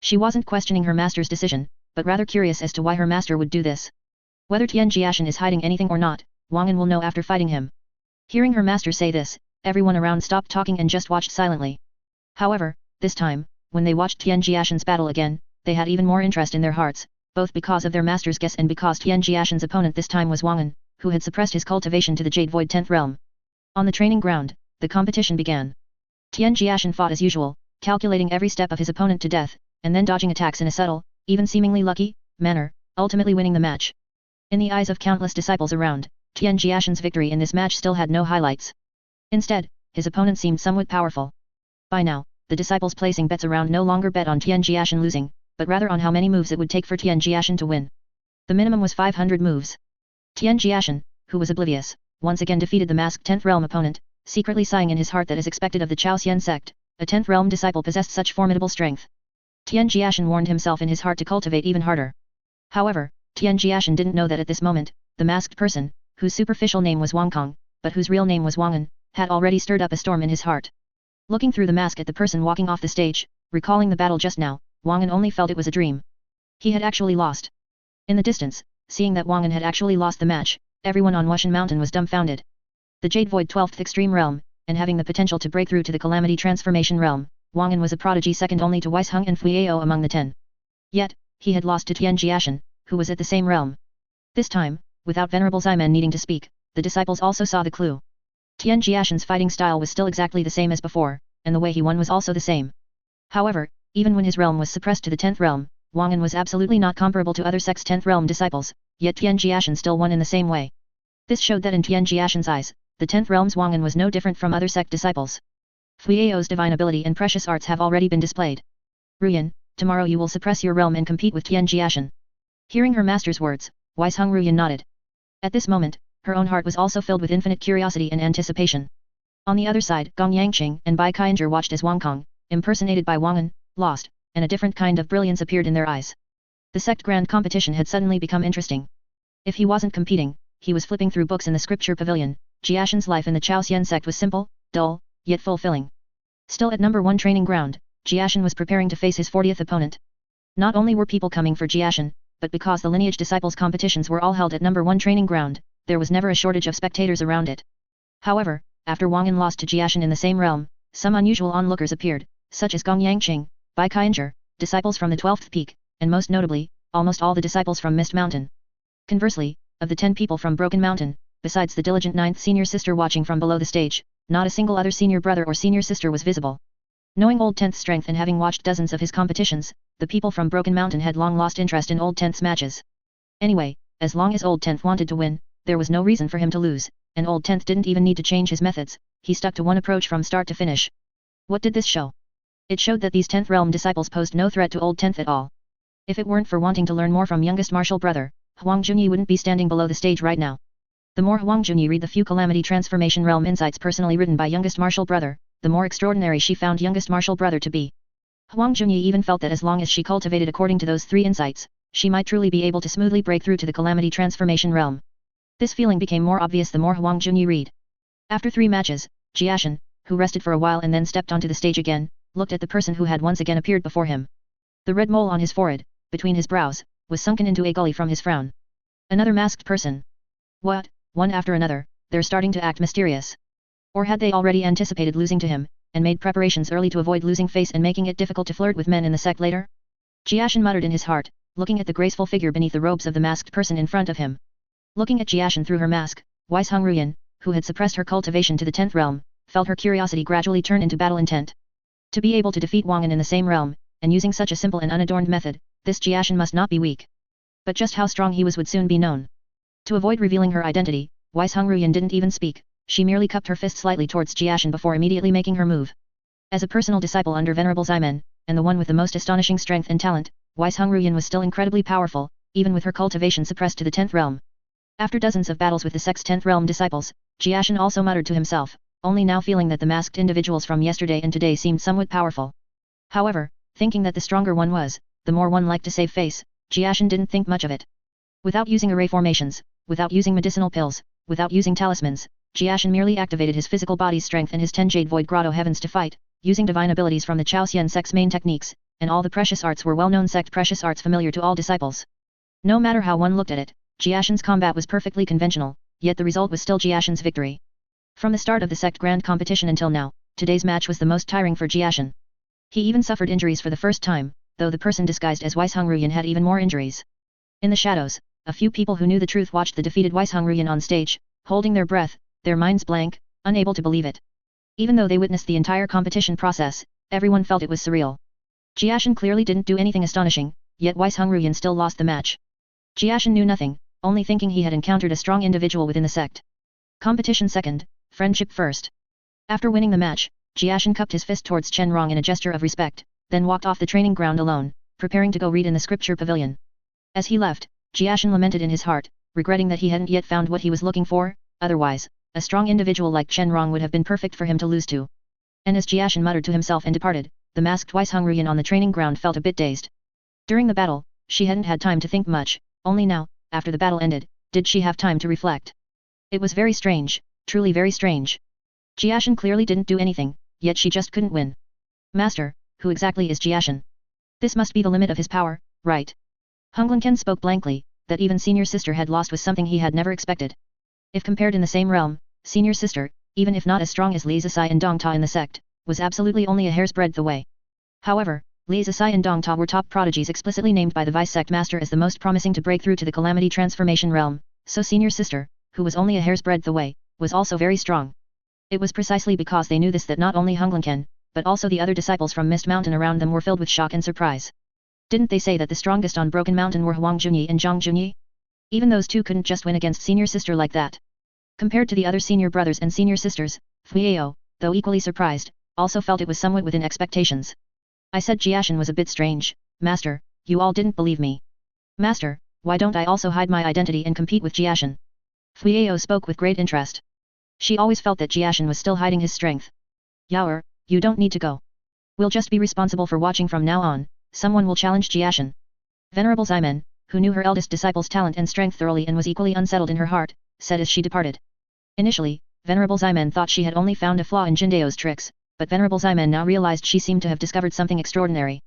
She wasn't questioning her master's decision, but rather curious as to why her master would do this. Whether Tian Jiashen is hiding anything or not, Wangan will know after fighting him. Hearing her master say this, everyone around stopped talking and just watched silently. However, this time, when they watched Tian Jiashen's battle again, they had even more interest in their hearts, both because of their master's guess and because Tian Jiashen's opponent this time was Wangan, who had suppressed his cultivation to the Jade Void 10th realm. On the training ground, the competition began. Tian Jiashen fought as usual, calculating every step of his opponent to death, and then dodging attacks in a subtle, even seemingly lucky, manner, ultimately winning the match. In the eyes of countless disciples around, Tian Jiashen's victory in this match still had no highlights. Instead, his opponent seemed somewhat powerful. By now, the disciples placing bets around no longer bet on Tian Jiashen losing, but rather on how many moves it would take for Tian Jiashen to win. The minimum was 500 moves. Tian Jiashen, who was oblivious, once again defeated the masked 10th realm opponent, secretly sighing in his heart that as expected of the Chaosian sect, a 10th realm disciple possessed such formidable strength. Tian Jiashen warned himself in his heart to cultivate even harder. However, Tian Jiashen didn't know that at this moment, the masked person, whose superficial name was Wang Kong, but whose real name was Wang An, had already stirred up a storm in his heart. Looking through the mask at the person walking off the stage, recalling the battle just now, Wang An only felt it was a dream. He had actually lost. In the distance, seeing that Wang An had actually lost the match, everyone on Wushan Mountain was dumbfounded. The Jade Void 12th Extreme Realm, and having the potential to break through to the Calamity Transformation Realm, Wang An was a prodigy second only to Weisheng and Fuiao among the 10. Yet, he had lost to Tian Jiashen, who was at the same realm. This time, without Venerable Ximen needing to speak, the disciples also saw the clue. Tian Jiashen's fighting style was still exactly the same as before, and the way he won was also the same. However, even when his realm was suppressed to the 10th realm, Wang An was absolutely not comparable to other sects' 10th realm disciples, yet Tian Jiashen still won in the same way. This showed that in Tian Jiashen's eyes, the 10th realm's Wang An was no different from other sect disciples. Fuiao's divine ability and precious arts have already been displayed. Ruyan, tomorrow you will suppress your realm and compete with Tian Jiashen. Hearing her master's words, Weisheng Ruyan nodded. At this moment, her own heart was also filled with infinite curiosity and anticipation. On the other side, Gong Yangqing and Bai Qianger watched as Wang Kong, impersonated by Wang An, lost, and a different kind of brilliance appeared in their eyes. The sect grand competition had suddenly become interesting. If he wasn't competing, he was flipping through books in the scripture pavilion. Jiashen's life in the Chaosian sect was simple, dull, yet fulfilling. Still at number 1 training ground, Jiashen was preparing to face his 40th opponent. Not only were people coming for Jiashen, but because the lineage disciples competitions were all held at number 1 training ground, there was never a shortage of spectators around it. However, after Wang An lost to Jiashen in the same realm, some unusual onlookers appeared, such as Gong Yangqing, Bai Qianger, disciples from the 12th peak, and most notably, almost all the disciples from Mist Mountain. Conversely, of the 10 people from Broken Mountain, besides the diligent 9th senior sister watching from below the stage, not a single other senior brother or senior sister was visible. Knowing Old 10th's strength and having watched dozens of his competitions, the people from Broken Mountain had long lost interest in Old 10th's matches. Anyway, as long as Old 10th wanted to win, there was no reason for him to lose, and Old 10th didn't even need to change his methods, he stuck to one approach from start to finish. What did this show? It showed that these 10th realm disciples posed no threat to Old 10th at all. If it weren't for wanting to learn more from youngest martial brother, Huang Junyi wouldn't be standing below the stage right now. The more Huang Junyi read the few Calamity Transformation Realm insights personally written by youngest martial brother, the more extraordinary she found youngest martial brother to be. Huang Junyi even felt that as long as she cultivated according to those 3 insights, she might truly be able to smoothly break through to the Calamity Transformation Realm. This feeling became more obvious the more Huang Junyi read. After 3 matches, Jiashen, who rested for a while and then stepped onto the stage again, looked at the person who had once again appeared before him. The red mole on his forehead, between his brows, was sunken into a gully from his frown. Another masked person. What? One after another, they're starting to act mysterious. Or had they already anticipated losing to him, and made preparations early to avoid losing face and making it difficult to flirt with men in the sect later? Jiashen muttered in his heart, looking at the graceful figure beneath the robes of the masked person in front of him. Looking at Jiashen through her mask, Weisheng Ruyan, who had suppressed her cultivation to the 10th realm, felt her curiosity gradually turn into battle intent. To be able to defeat Wang An in the same realm, and using such a simple and unadorned method, this Jiashen must not be weak. But just how strong he was would soon be known. To avoid revealing her identity, Weisheng Ruyan didn't even speak, she merely cupped her fist slightly towards Jiashen before immediately making her move. As a personal disciple under Venerable Ximen, and the one with the most astonishing strength and talent, Weisheng Ruyan was still incredibly powerful, even with her cultivation suppressed to the 10th realm. After dozens of battles with the sect's 10th realm disciples, Jiashen also muttered to himself, only now feeling that the masked individuals from yesterday and today seemed somewhat powerful. However, thinking that the stronger one was, the more one liked to save face, Jiashen didn't think much of it. Without using array formations, without using medicinal pills, without using talismans, Jiashen merely activated his physical body's strength and his 10 Jade Void Grotto heavens to fight, using divine abilities from the Chaosian sect's main techniques, and all the precious arts were well-known sect precious arts familiar to all disciples. No matter how one looked at it, Jiashen's combat was perfectly conventional, yet the result was still Jiashen's victory. From the start of the sect grand competition until now, today's match was the most tiring for Jiashen. He even suffered injuries for the first time, though the person disguised as Weisheng Ruyan had even more injuries. In the shadows, a few people who knew the truth watched the defeated Weisheng Ruyan on stage, holding their breath, their minds blank, unable to believe it. Even though they witnessed the entire competition process, everyone felt it was surreal. Jiashen clearly didn't do anything astonishing, yet Weisheng Ruyan still lost the match. Jiashen knew nothing, only thinking he had encountered a strong individual within the sect. Competition second, friendship first. After winning the match, Jiashen cupped his fist towards Chen Rong in a gesture of respect, then walked off the training ground alone, preparing to go read in the scripture pavilion. As he left, Jiashen lamented in his heart, regretting that he hadn't yet found what he was looking for. Otherwise, a strong individual like Chen Rong would have been perfect for him to lose to. And as Jiashen muttered to himself and departed, the masked Weishungryan on the training ground felt a bit dazed. During the battle, she hadn't had time to think much, only now, after the battle ended, did she have time to reflect. It was very strange, truly very strange. Jiashen clearly didn't do anything, yet she just couldn't win. Master, who exactly is Jiashen? This must be the limit of his power, right? Honglanken spoke blankly, that even senior sister had lost was something he had never expected. If compared in the same realm, senior sister, even if not as strong as Li Zisai and Dong Ta in the sect, was absolutely only a hair's breadth away. However, Li Zisai and Dong Ta were top prodigies explicitly named by the vice sect master as the most promising to break through to the calamity transformation realm, so senior sister, who was only a hair's breadth away, was also very strong. It was precisely because they knew this that not only Honglanken, but also the other disciples from Mist Mountain around them were filled with shock and surprise. Didn't they say that the strongest on Broken Mountain were Huang Junyi and Zhang Junyi? Even those two couldn't just win against senior sister like that. Compared to the other senior brothers and senior sisters, Fuiao, though equally surprised, also felt it was somewhat within expectations. I said Jiashen was a bit strange, master, you all didn't believe me. Master, why don't I also hide my identity and compete with Jiashen? Fuiao spoke with great interest. She always felt that Jiashen was still hiding his strength. Jiu'er, you don't need to go. We'll just be responsible for watching from now on, someone will challenge Jiashen. Venerable Ximen, who knew her eldest disciple's talent and strength thoroughly and was equally unsettled in her heart, said as she departed. Initially, Venerable Ximen thought she had only found a flaw in Jindao's tricks, but Venerable Ximen now realized she seemed to have discovered something extraordinary.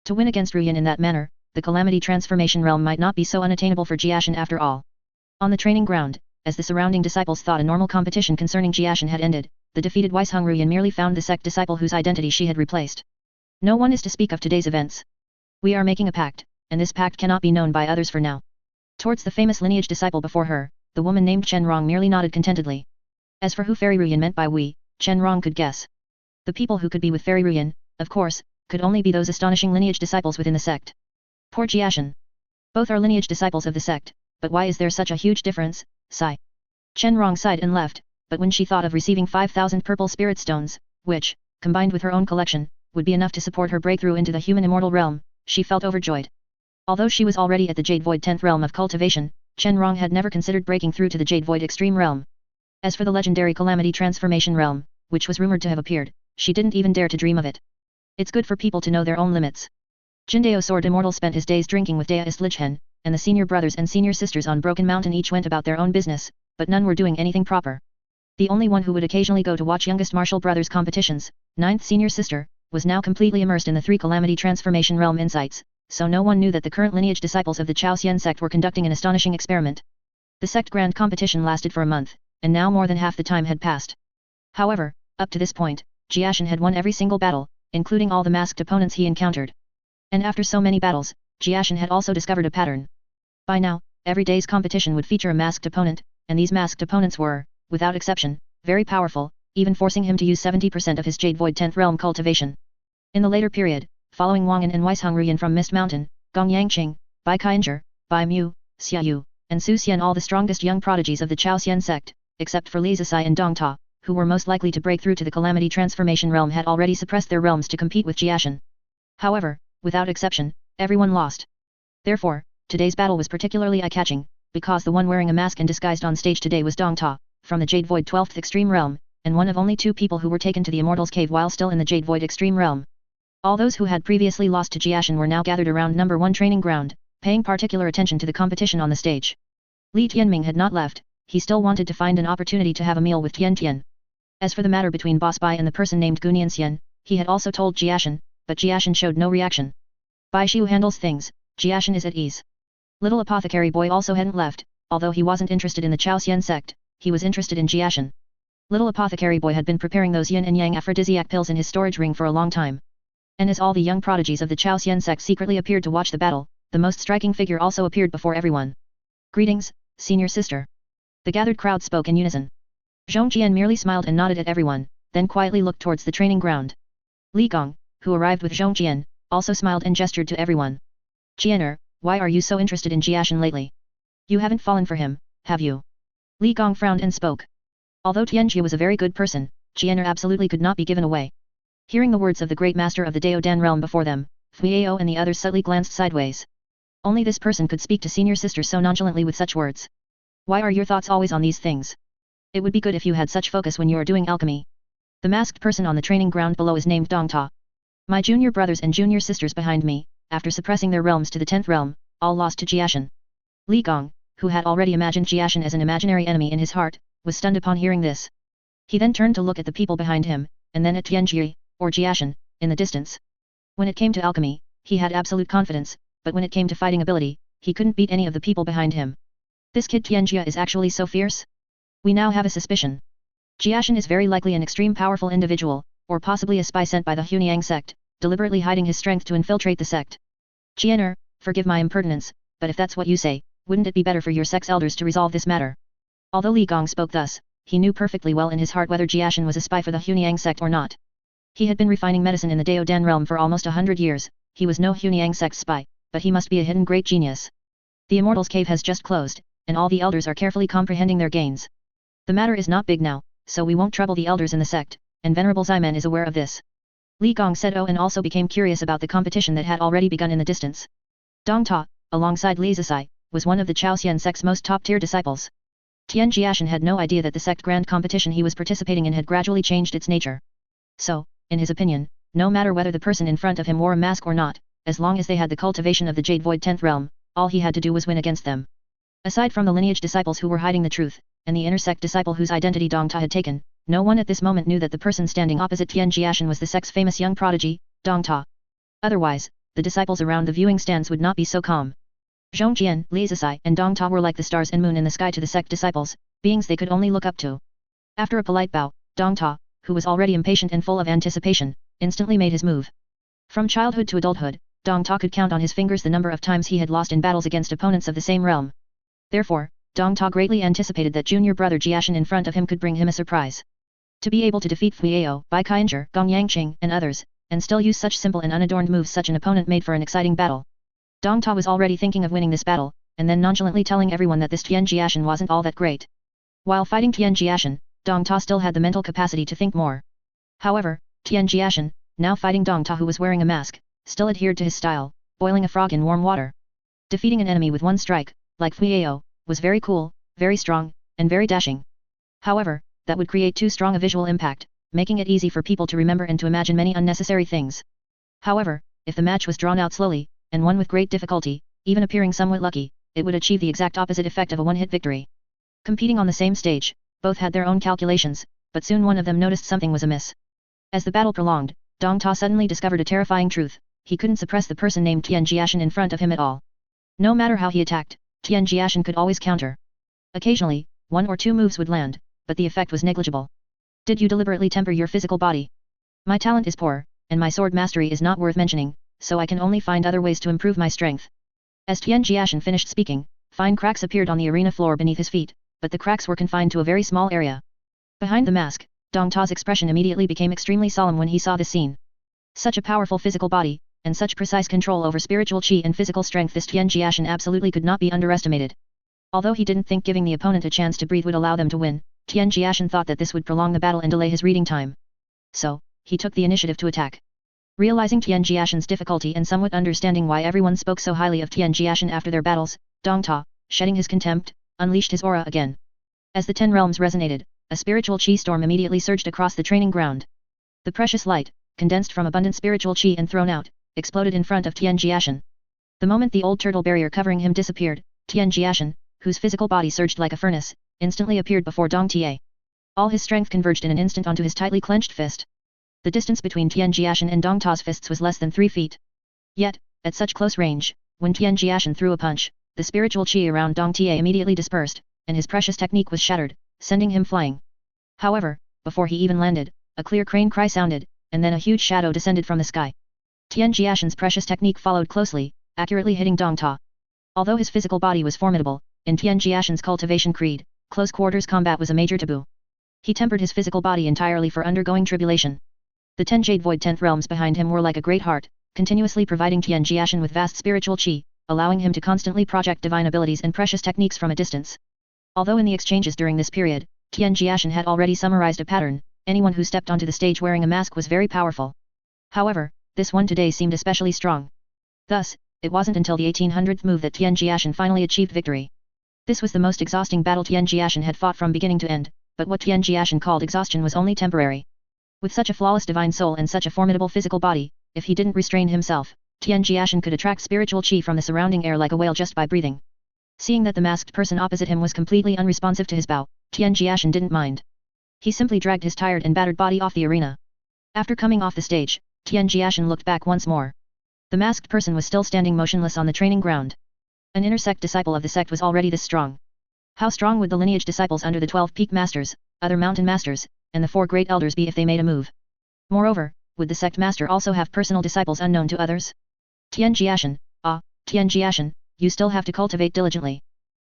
To win against Ruyan in that manner, the calamity transformation realm might not be so unattainable for Jiashen after all. On the training ground, as the surrounding disciples thought a normal competition concerning Jiashen had ended, the defeated Weishungryan merely found the sect disciple whose identity she had replaced. No one is to speak of today's events. We are making a pact, and this pact cannot be known by others for now. Towards the famous lineage disciple before her, the woman named Chen Rong merely nodded contentedly. As for who Fairy Ruyan meant by we, Chen Rong could guess. The people who could be with Fairy Ruyan, of course, could only be those astonishing lineage disciples within the sect. Poor Jiashen. Both are lineage disciples of the sect, but why is there such a huge difference? Sigh. Chen Rong sighed and left, but when she thought of receiving 5,000 purple spirit stones, which, combined with her own collection, would be enough to support her breakthrough into the human immortal realm, she felt overjoyed. Although she was already at the Jade Void 10th realm of cultivation, Chen Rong had never considered breaking through to the Jade Void extreme realm. As for the legendary calamity transformation realm, which was rumored to have appeared, she didn't even dare to dream of it. It's good for people to know their own limits. Jindao Sword Immortal spent his days drinking with Daist Lichhen, and the senior brothers and senior sisters on Broken Mountain each went about their own business, but none were doing anything proper. The only one who would occasionally go to watch youngest martial brothers' competitions, 9th senior sister, was now completely immersed in the 3 calamity transformation realm insights, so no one knew that the current lineage disciples of the Chaosian sect were conducting an astonishing experiment. The sect grand competition lasted for a month, and now more than half the time had passed. However, up to this point, Jiashen had won every single battle, including all the masked opponents he encountered. And after so many battles, Jiashen had also discovered a pattern. By now, every day's competition would feature a masked opponent, and these masked opponents were, without exception, very powerful, even forcing him to use 70% of his Jade Void 10th realm cultivation. In the later period, following Wang An and Weishungryan from Mist Mountain, Gong Yangqing, Bai Qianzhi, Bai Mu, Xiaoyu, and Su Xian all the strongest young prodigies of the Chaosian sect, except for Li Zisai and Dong Ta, who were most likely to break through to the calamity transformation realm had already suppressed their realms to compete with Jiashen. However, without exception, everyone lost. Therefore, today's battle was particularly eye-catching, because the one wearing a mask and disguised on stage today was Dong Ta, from the Jade Void 12th Extreme Realm, and one of only 2 people who were taken to the Immortals Cave while still in the Jade Void Extreme Realm. All those who had previously lost to Jiashen were now gathered around number 1 training ground, paying particular attention to the competition on the stage. Li Tianming had not left, he still wanted to find an opportunity to have a meal with Tian Tian. As for the matter between Boss Bai and the person named Gunian Xian, he had also told Jiashen, but Jiashen showed no reaction. Bai Xiu handles things, Jiashen is at ease. Little apothecary boy also hadn't left, although he wasn't interested in the Chaosian sect, he was interested in Jiashen. Little apothecary boy had been preparing those yin and yang aphrodisiac pills in his storage ring for a long time. And as all the young prodigies of the Chaosian sect secretly appeared to watch the battle, the most striking figure also appeared before everyone. Greetings, senior sister. The gathered crowd spoke in unison. Zhongjian merely smiled and nodded at everyone, then quietly looked towards the training ground. Li Gong, who arrived with Zhongjian, also smiled and gestured to everyone. Jianer, why are you so interested in Jiashen lately? You haven't fallen for him, have you? Li Gong frowned and spoke. Although Tianjia was a very good person, Jiu'er absolutely could not be given away. Hearing the words of the great master of the Daodan realm before them, Fuiao and the others subtly glanced sideways. Only this person could speak to senior sister so nonchalantly with such words. Why are your thoughts always on these things? It would be good if you had such focus when you are doing alchemy. The masked person on the training ground below is named Dong Ta. My junior brothers and junior sisters behind me, after suppressing their realms to the 10th realm, all lost to Jiashen. Li Gong, who had already imagined Jiashen as an imaginary enemy in his heart, was stunned upon hearing this. He then turned to look at the people behind him, and then at Tian Jiashen, or Jiashen, in the distance. When it came to alchemy, he had absolute confidence, but when it came to fighting ability, he couldn't beat any of the people behind him. This kid Tian Jia is actually so fierce? We now have a suspicion. Jiashen is very likely an extreme powerful individual, or possibly a spy sent by the Hunyang sect, deliberately hiding his strength to infiltrate the sect. Jiu'er, forgive my impertinence, but if that's what you say, wouldn't it be better for your sect's elders to resolve this matter? Although Li Gong spoke thus, he knew perfectly well in his heart whether Jiashen was a spy for the Hunyang sect or not. He had been refining medicine in the Daodan realm for almost 100 years, he was no Hunyang sect spy, but he must be a hidden great genius. The Immortals Cave has just closed, and all the elders are carefully comprehending their gains. The matter is not big now, so we won't trouble the elders in the sect, and Venerable Ximen is aware of this. Li Gong said and also became curious about the competition that had already begun in the distance. Dong Ta, alongside Li Zisai, was one of the Chaosian sect's most top-tier disciples. Tian Jiashen had no idea that the sect grand competition he was participating in had gradually changed its nature. So, in his opinion, no matter whether the person in front of him wore a mask or not, as long as they had the cultivation of the Jade Void 10th realm, all he had to do was win against them. Aside from the lineage disciples who were hiding the truth, and the inner sect disciple whose identity Dong Ta had taken, no one at this moment knew that the person standing opposite Tian Jiashen was the sect's famous young prodigy, Dong Ta. Otherwise, the disciples around the viewing stands would not be so calm. Zhongjian, Li Zisai, and Dong Ta were like the stars and moon in the sky to the sect disciples, beings they could only look up to. After a polite bow, Dong Ta, who was already impatient and full of anticipation, instantly made his move. From childhood to adulthood, Dong Ta could count on his fingers the number of times he had lost in battles against opponents of the same realm. Therefore, Dong Ta greatly anticipated that junior brother Jiashen in front of him could bring him a surprise. To be able to defeat Fuiao, Bai Kainger, Gong Yangqing, and others, and still use such simple and unadorned moves such an opponent made for an exciting battle. Dong Ta was already thinking of winning this battle, and then nonchalantly telling everyone that this Tian Jiashen wasn't all that great. While fighting Tian Jiashen, Dong Ta still had the mental capacity to think more. However, Tian Jiashen, now fighting Dong Ta who was wearing a mask, still adhered to his style, boiling a frog in warm water. Defeating an enemy with one strike, like Fuiao, was very cool, very strong, and very dashing. However, that would create too strong a visual impact, making it easy for people to remember and to imagine many unnecessary things. However, if the match was drawn out slowly, and won with great difficulty, even appearing somewhat lucky, it would achieve the exact opposite effect of a one-hit victory. Competing on the same stage, both had their own calculations, but soon one of them noticed something was amiss. As the battle prolonged, Dong Ta suddenly discovered a terrifying truth: he couldn't suppress the person named Tian Jiashen in front of him at all. No matter how he attacked, Tian Jiashen could always counter. Occasionally, one or two moves would land, but the effect was negligible. Did you deliberately temper your physical body? My talent is poor, and my sword mastery is not worth mentioning, so I can only find other ways to improve my strength. As Tian Jiashen finished speaking, fine cracks appeared on the arena floor beneath his feet, but the cracks were confined to a very small area. Behind the mask, Dong Ta's expression immediately became extremely solemn when he saw this scene. Such a powerful physical body, and such precise control over spiritual qi and physical strength, this Tian Jiashen absolutely could not be underestimated. Although he didn't think giving the opponent a chance to breathe would allow them to win, Tian Jiashen thought that this would prolong the battle and delay his reading time. So, he took the initiative to attack. Realizing Tian Jiashen's difficulty and somewhat understanding why everyone spoke so highly of Tian Jiashen after their battles, Dong Ta, shedding his contempt, unleashed his aura again. As the 10 realms resonated, a spiritual qi storm immediately surged across the training ground. The precious light, condensed from abundant spiritual qi and thrown out, exploded in front of Tian Jiashen. The moment the old turtle barrier covering him disappeared, Tian Jiashen, whose physical body surged like a furnace, instantly appeared before Dong Ta. All his strength converged in an instant onto his tightly clenched fist. The distance between Tian Jiashen and Dong Ta's fists was less than 3 feet. Yet, at such close range, when Tian Jiashen threw a punch, the spiritual qi around Dong Ta immediately dispersed, and his precious technique was shattered, sending him flying. However, before he even landed, a clear crane cry sounded, and then a huge shadow descended from the sky. Tian Jiashen's precious technique followed closely, accurately hitting Dong Ta. Although his physical body was formidable, in Tian Jiashen's cultivation creed, close quarters combat was a major taboo. He tempered his physical body entirely for undergoing tribulation. The 10 Jade Void 10th realms behind him were like a great heart, continuously providing Tian Jiashen with vast spiritual qi, allowing him to constantly project divine abilities and precious techniques from a distance. Although in the exchanges during this period, Tian Jiashen had already summarized a pattern, anyone who stepped onto the stage wearing a mask was very powerful. However, this one today seemed especially strong. Thus, it wasn't until the 1800th move that Tian Jiashen finally achieved victory. This was the most exhausting battle Tian Jiashen had fought from beginning to end, but what Tian Jiashen called exhaustion was only temporary. With such a flawless divine soul and such a formidable physical body, if he didn't restrain himself, Tian Jiashen could attract spiritual chi from the surrounding air like a whale just by breathing. Seeing that the masked person opposite him was completely unresponsive to his bow, Tian Jiashen didn't mind. He simply dragged his tired and battered body off the arena. After coming off the stage, Tian Jiashen looked back once more. The masked person was still standing motionless on the training ground. An inner sect disciple of the sect was already this strong. How strong would the lineage disciples under the 12 peak masters, other mountain masters, and the 4 great elders be if they made a move? Moreover, would the sect master also have personal disciples unknown to others? Tian Jiashen, Tian Jiashen, you still have to cultivate diligently.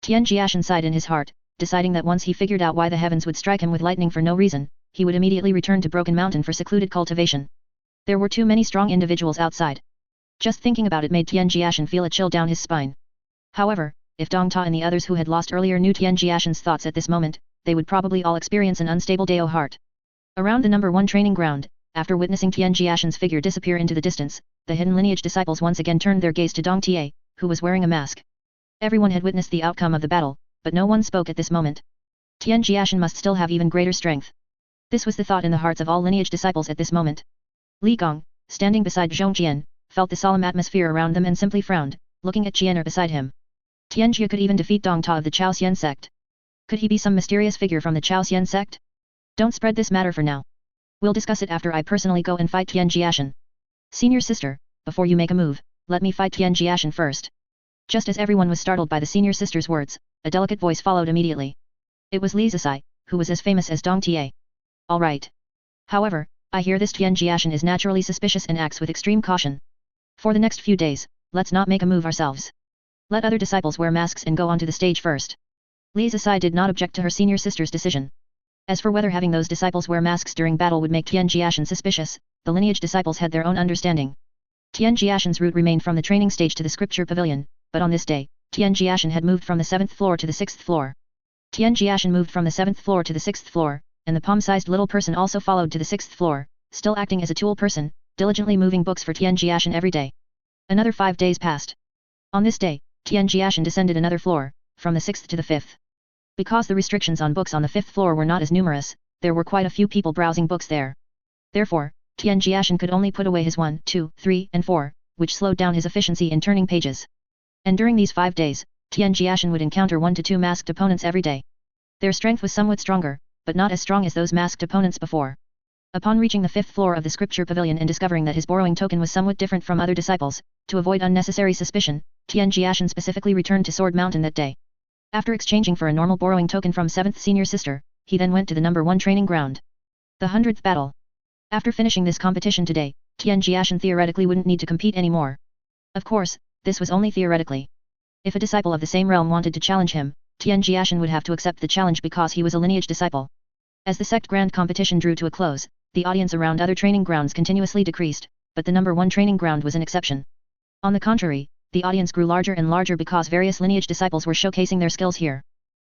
Tian Jiashen sighed in his heart, deciding that once he figured out why the heavens would strike him with lightning for no reason, he would immediately return to Broken Mountain for secluded cultivation. There were too many strong individuals outside. Just thinking about it made Tian Jiashen feel a chill down his spine. However, if Dong Ta and the others who had lost earlier knew Tian Jiashen's thoughts at this moment, they would probably all experience an unstable day of heart. Around the number 1 training ground, after witnessing Tian Jiashen's figure disappear into the distance, the hidden lineage disciples once again turned their gaze to Dong Ta, who was wearing a mask. Everyone had witnessed the outcome of the battle, but no one spoke at this moment. Tian Jiashen must still have even greater strength. This was the thought in the hearts of all lineage disciples at this moment. Li Gong, standing beside Zhong Qian, felt the solemn atmosphere around them and simply frowned, looking at Qian'er beside him. Tian Jia could even defeat Dong Ta of the Chaoxian sect. Could he be some mysterious figure from the Chaoxian sect? Don't spread this matter for now. We'll discuss it after I personally go and fight Tian Jiashen. Senior sister, before you make a move, let me fight Tian Jiashen first. Just as everyone was startled by the senior sister's words, a delicate voice followed immediately. It was Li Zisai, who was as famous as Dong Ta. All right. However, I hear this Tian Jiashen is naturally suspicious and acts with extreme caution. For the next few days, let's not make a move ourselves. Let other disciples wear masks and go onto the stage first. Li Zisai did not object to her senior sister's decision. As for whether having those disciples wear masks during battle would make Tian Jiashen suspicious, the lineage disciples had their own understanding. Tian Jiashen's route remained from the training stage to the scripture pavilion, but on this day, Tian Jiashen had moved from the 7th floor to the 6th floor. Tian Jiashen moved from the 7th floor to the 6th floor, and the palm-sized little person also followed to the 6th floor, still acting as a tool person, diligently moving books for Tian Jiashen every day. Another 5 days passed. On this day, Tian Jiashen descended another floor, from the 6th to the 5th. Because the restrictions on books on the 5th floor were not as numerous, there were quite a few people browsing books there. Therefore, Tian Jiashen could only put away his 1, 2, 3, and 4, which slowed down his efficiency in turning pages. And during these 5 days, Tian Jiashen would encounter 1 to 2 masked opponents every day. Their strength was somewhat stronger, but not as strong as those masked opponents before. Upon reaching the 5th floor of the scripture pavilion and discovering that his borrowing token was somewhat different from other disciples, to avoid unnecessary suspicion, Tian Jiashen specifically returned to Sword Mountain that day. After exchanging for a normal borrowing token from 7th senior sister, he then went to the number 1 training ground. The 100th battle. After finishing this competition today, Tian Jiashen theoretically wouldn't need to compete anymore. Of course, this was only theoretically. If a disciple of the same realm wanted to challenge him, Tian Jiashen would have to accept the challenge because he was a lineage disciple. As the sect grand competition drew to a close, the audience around other training grounds continuously decreased, but the number 1 training ground was an exception. On the contrary, the audience grew larger and larger because various lineage disciples were showcasing their skills here.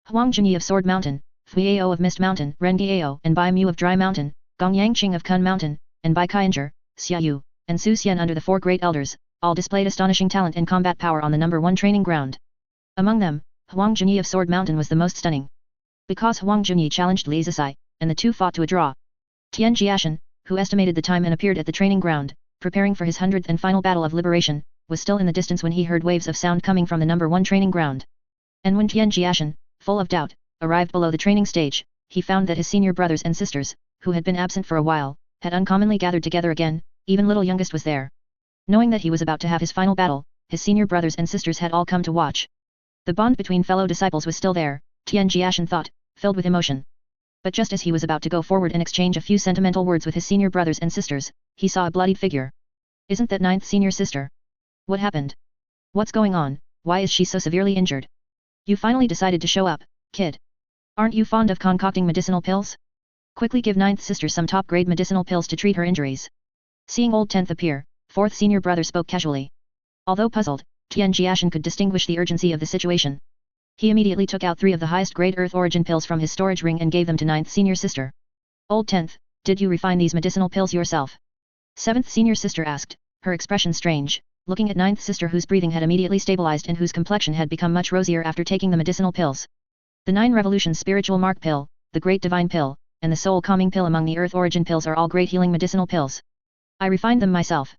Huang Junyi of Sword Mountain, Fui Ao of Mist Mountain, Ren Giao and Bai Mu of Dry Mountain, Gong Yangqing of Kun Mountain, and Bai Kainger, Xia Yu, and Su Xian under the 4 great elders, all displayed astonishing talent and combat power on the number 1 training ground. Among them, Huang Junyi of Sword Mountain was the most stunning. Because Huang Junyi challenged Li Zisai, and the two fought to a draw. Tian Jiashen, who estimated the time and appeared at the training ground, preparing for his 100th and final battle of liberation, was still in the distance when he heard waves of sound coming from the number 1 training ground. And when Tian Jiashen, full of doubt, arrived below the training stage, he found that his senior brothers and sisters, who had been absent for a while, had uncommonly gathered together again, even little youngest was there. Knowing that he was about to have his final battle, his senior brothers and sisters had all come to watch. The bond between fellow disciples was still there, Tian Jiashen thought, filled with emotion. But just as he was about to go forward and exchange a few sentimental words with his senior brothers and sisters, he saw a bloodied figure. Isn't that 9th senior sister? What happened? What's going on? Why is she so severely injured? You finally decided to show up, kid. Aren't you fond of concocting medicinal pills? Quickly give 9th sister some top-grade medicinal pills to treat her injuries. Seeing old 10th appear, 4th senior brother spoke casually. Although puzzled, Tian Jiashen could distinguish the urgency of the situation. He immediately took out 3 of the highest grade earth origin pills from his storage ring and gave them to 9th senior sister. Old 10th, Did you refine these medicinal pills yourself? 7th senior sister asked, her expression strange, looking at 9th sister whose breathing had immediately stabilized and whose complexion had become much rosier after taking the medicinal pills. The 9 revolutions spiritual mark pill, the great divine pill, and the soul calming pill among the earth origin pills are all great healing medicinal pills. I refined them myself.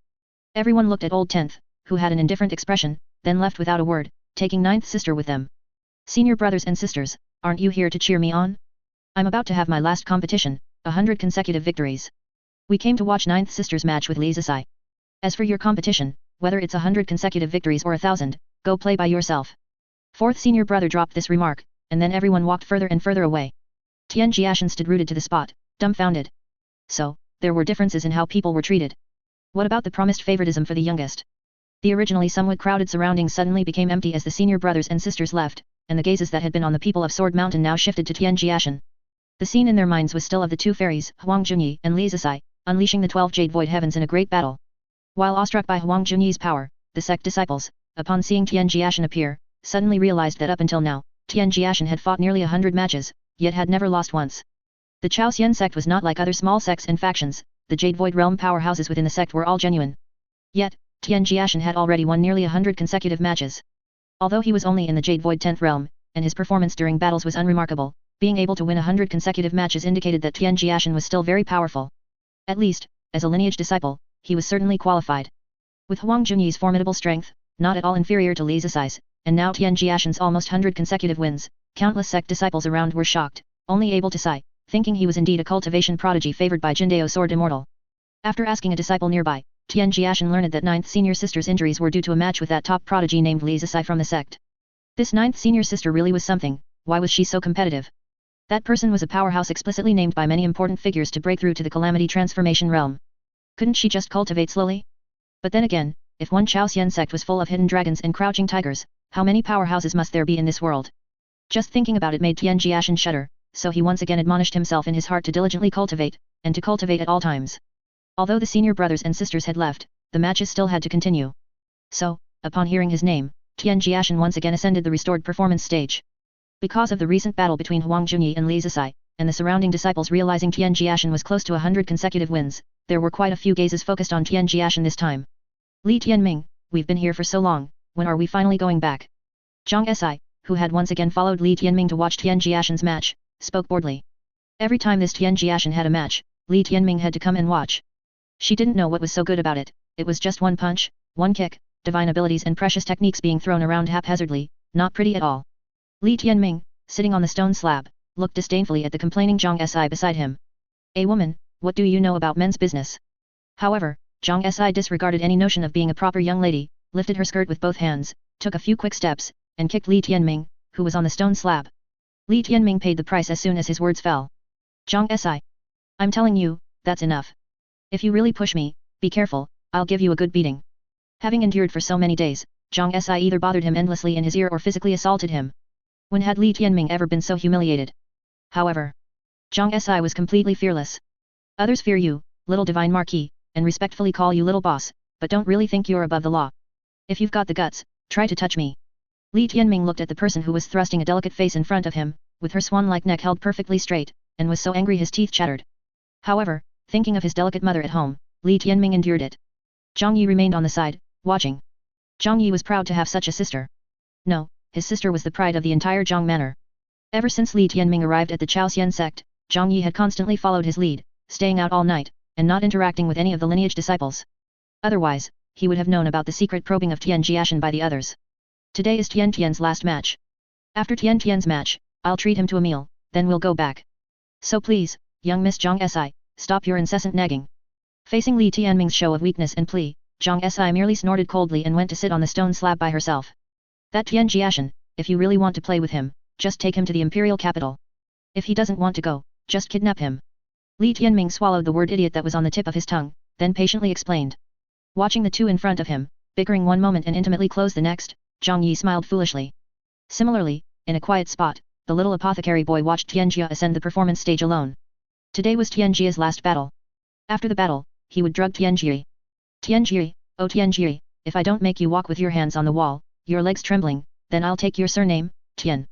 Everyone looked at old 10th, who had an indifferent expression, then left without a word, taking 9th sister with them. Senior brothers and sisters, aren't you here to cheer me on? I'm about to have my last competition, 100 consecutive victories. We came to watch 9th sister's match with Li Zisai. As for your competition, whether it's 100 consecutive victories or 1,000, go play by yourself. 4th senior brother dropped this remark, and then everyone walked further and further away. Tian Jiashen stood rooted to the spot, dumbfounded. So, there were differences in how people were treated. What about the promised favoritism for the youngest? The originally somewhat crowded surroundings suddenly became empty as the senior brothers and sisters left, and the gazes that had been on the people of Sword Mountain now shifted to Tian Jiashen. The scene in their minds was still of the two fairies, Huang Junyi and Li Zisai, unleashing the 12 jade void heavens in a great battle. While awestruck by Huang Junyi's power, the sect disciples, upon seeing Tian Jiashen appear, suddenly realized that up until now, Tian Jiashen had fought nearly 100 matches, yet had never lost once. The Chaosian sect was not like other small sects and factions, the Jade Void Realm powerhouses within the sect were all genuine. Yet, Tian Jiashen had already won nearly 100 consecutive matches. Although he was only in the Jade Void 10th realm, and his performance during battles was unremarkable, being able to win 100 consecutive matches indicated that Tian Jiashen was still very powerful. At least, as a lineage disciple, he was certainly qualified. With Huang Junyi's formidable strength, not at all inferior to Li Zisai's, and now Tian Jiashen's almost 100 consecutive wins, countless sect disciples around were shocked, only able to sigh, thinking he was indeed a cultivation prodigy favored by Jindao Sword Immortal. After asking a disciple nearby, Tian Jiashen learned that 9th senior sister's injuries were due to a match with that top prodigy named Li Zisai from the sect. This 9th senior sister really was something. Why was she so competitive? That person was a powerhouse explicitly named by many important figures to break through to the calamity transformation realm. Couldn't she just cultivate slowly? But then again, if one Chaosian sect was full of hidden dragons and crouching tigers, how many powerhouses must there be in this world? Just thinking about it made Tian Jiashen shudder, so he once again admonished himself in his heart to diligently cultivate, and to cultivate at all times. Although the senior brothers and sisters had left, the matches still had to continue. So, upon hearing his name, Tian Jiashen once again ascended the restored performance stage. Because of the recent battle between Huang Junyi and Li Zisai, and the surrounding disciples realizing Tian Jiashen was close to 100 consecutive wins, there were quite a few gazes focused on Tian Jiashen this time. Li Tianming, we've been here for so long, when are we finally going back? Zhang Si, who had once again followed Li Tianming to watch Tian Jiashen's match, spoke boredly. Every time this Tian Jiashen had a match, Li Tianming had to come and watch. She didn't know what was so good about it, it was just one punch, one kick, divine abilities and precious techniques being thrown around haphazardly, not pretty at all. Li Tianming, sitting on the stone slab, looked disdainfully at the complaining Zhang Si beside him. A woman, what do you know about men's business? However, Zhang Si disregarded any notion of being a proper young lady, lifted her skirt with both hands, took a few quick steps, and kicked Li Tianming, who was on the stone slab. Li Tianming paid the price as soon as his words fell. Zhang Si. I'm telling you, that's enough. If you really push me, be careful, I'll give you a good beating. Having endured for so many days, Zhang Si either bothered him endlessly in his ear or physically assaulted him. When had Li Tianming ever been so humiliated? However, Zhang Si was completely fearless. Others fear you, little divine marquis, and respectfully call you little boss, but don't really think you're above the law. If you've got the guts, try to touch me. Li Tianming looked at the person who was thrusting a delicate face in front of him, with her swan-like neck held perfectly straight, and was so angry his teeth chattered. However, thinking of his delicate mother at home, Li Tianming endured it. Zhang Yi remained on the side, watching. Zhang Yi was proud to have such a sister. No, his sister was the pride of the entire Zhang manor. Ever since Li Tianming arrived at the Chaosian sect, Zhang Yi had constantly followed his lead, staying out all night, and not interacting with any of the lineage disciples. Otherwise, he would have known about the secret probing of Tian Jiashen by the others. Today is Tian Tian's last match. After Tian Tian's match, I'll treat him to a meal, then we'll go back. So please, young Miss Zhang Si, stop your incessant nagging. Facing Li Tianming's show of weakness and plea, Zhang Si merely snorted coldly and went to sit on the stone slab by herself. That Tian Jiashen, if you really want to play with him, just take him to the imperial capital. If he doesn't want to go, just kidnap him. Li Tianming swallowed the word idiot that was on the tip of his tongue, then patiently explained. Watching the two in front of him, bickering one moment and intimately close the next, Zhang Yi smiled foolishly. Similarly, in a quiet spot, the little apothecary boy watched Tian Jia ascend the performance stage alone. Today was Tian Jia's last battle. After the battle, he would drug Tian Jia. Tian Jia, oh Tian Jia, if I don't make you walk with your hands on the wall, your legs trembling, then I'll take your surname, Tian.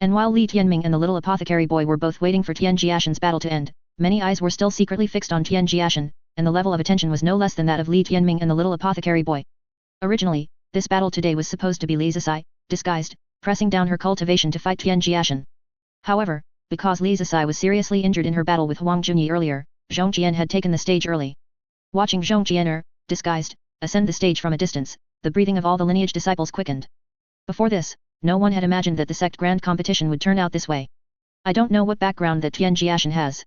And while Li Tianming and the little apothecary boy were both waiting for Tian Jiashen's battle to end, many eyes were still secretly fixed on Tian Jiashen, and the level of attention was no less than that of Li Tianming and the little apothecary boy. Originally, this battle today was supposed to be Li Zisai, disguised, pressing down her cultivation to fight Tian Jiashen. However, because Li Zisai was seriously injured in her battle with Huang Junyi earlier, Zhong Jian had taken the stage early. Watching Zhong Jian disguised, ascend the stage from a distance, the breathing of all the lineage disciples quickened. Before this, no one had imagined that the sect grand competition would turn out this way. I don't know what background that Tian Jiashen has.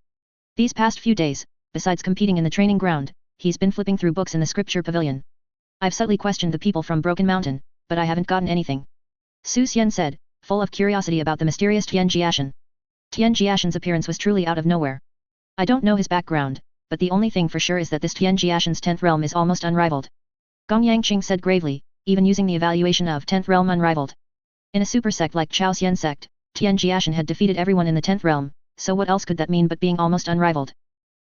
These past few days, besides competing in the training ground, he's been flipping through books in the scripture pavilion. I've subtly questioned the people from Broken Mountain, but I haven't gotten anything. Su Xian said, full of curiosity about the mysterious Tian Jiashen. Tian Jiashen's appearance was truly out of nowhere. I don't know his background, but the only thing for sure is that this Tian Jiashen's 10th realm is almost unrivaled. Gong Yangqing said gravely, even using the evaluation of 10th realm unrivaled. In a super sect like Chao Xian sect, Tian Jiashen had defeated everyone in the 10th realm, so what else could that mean but being almost unrivaled?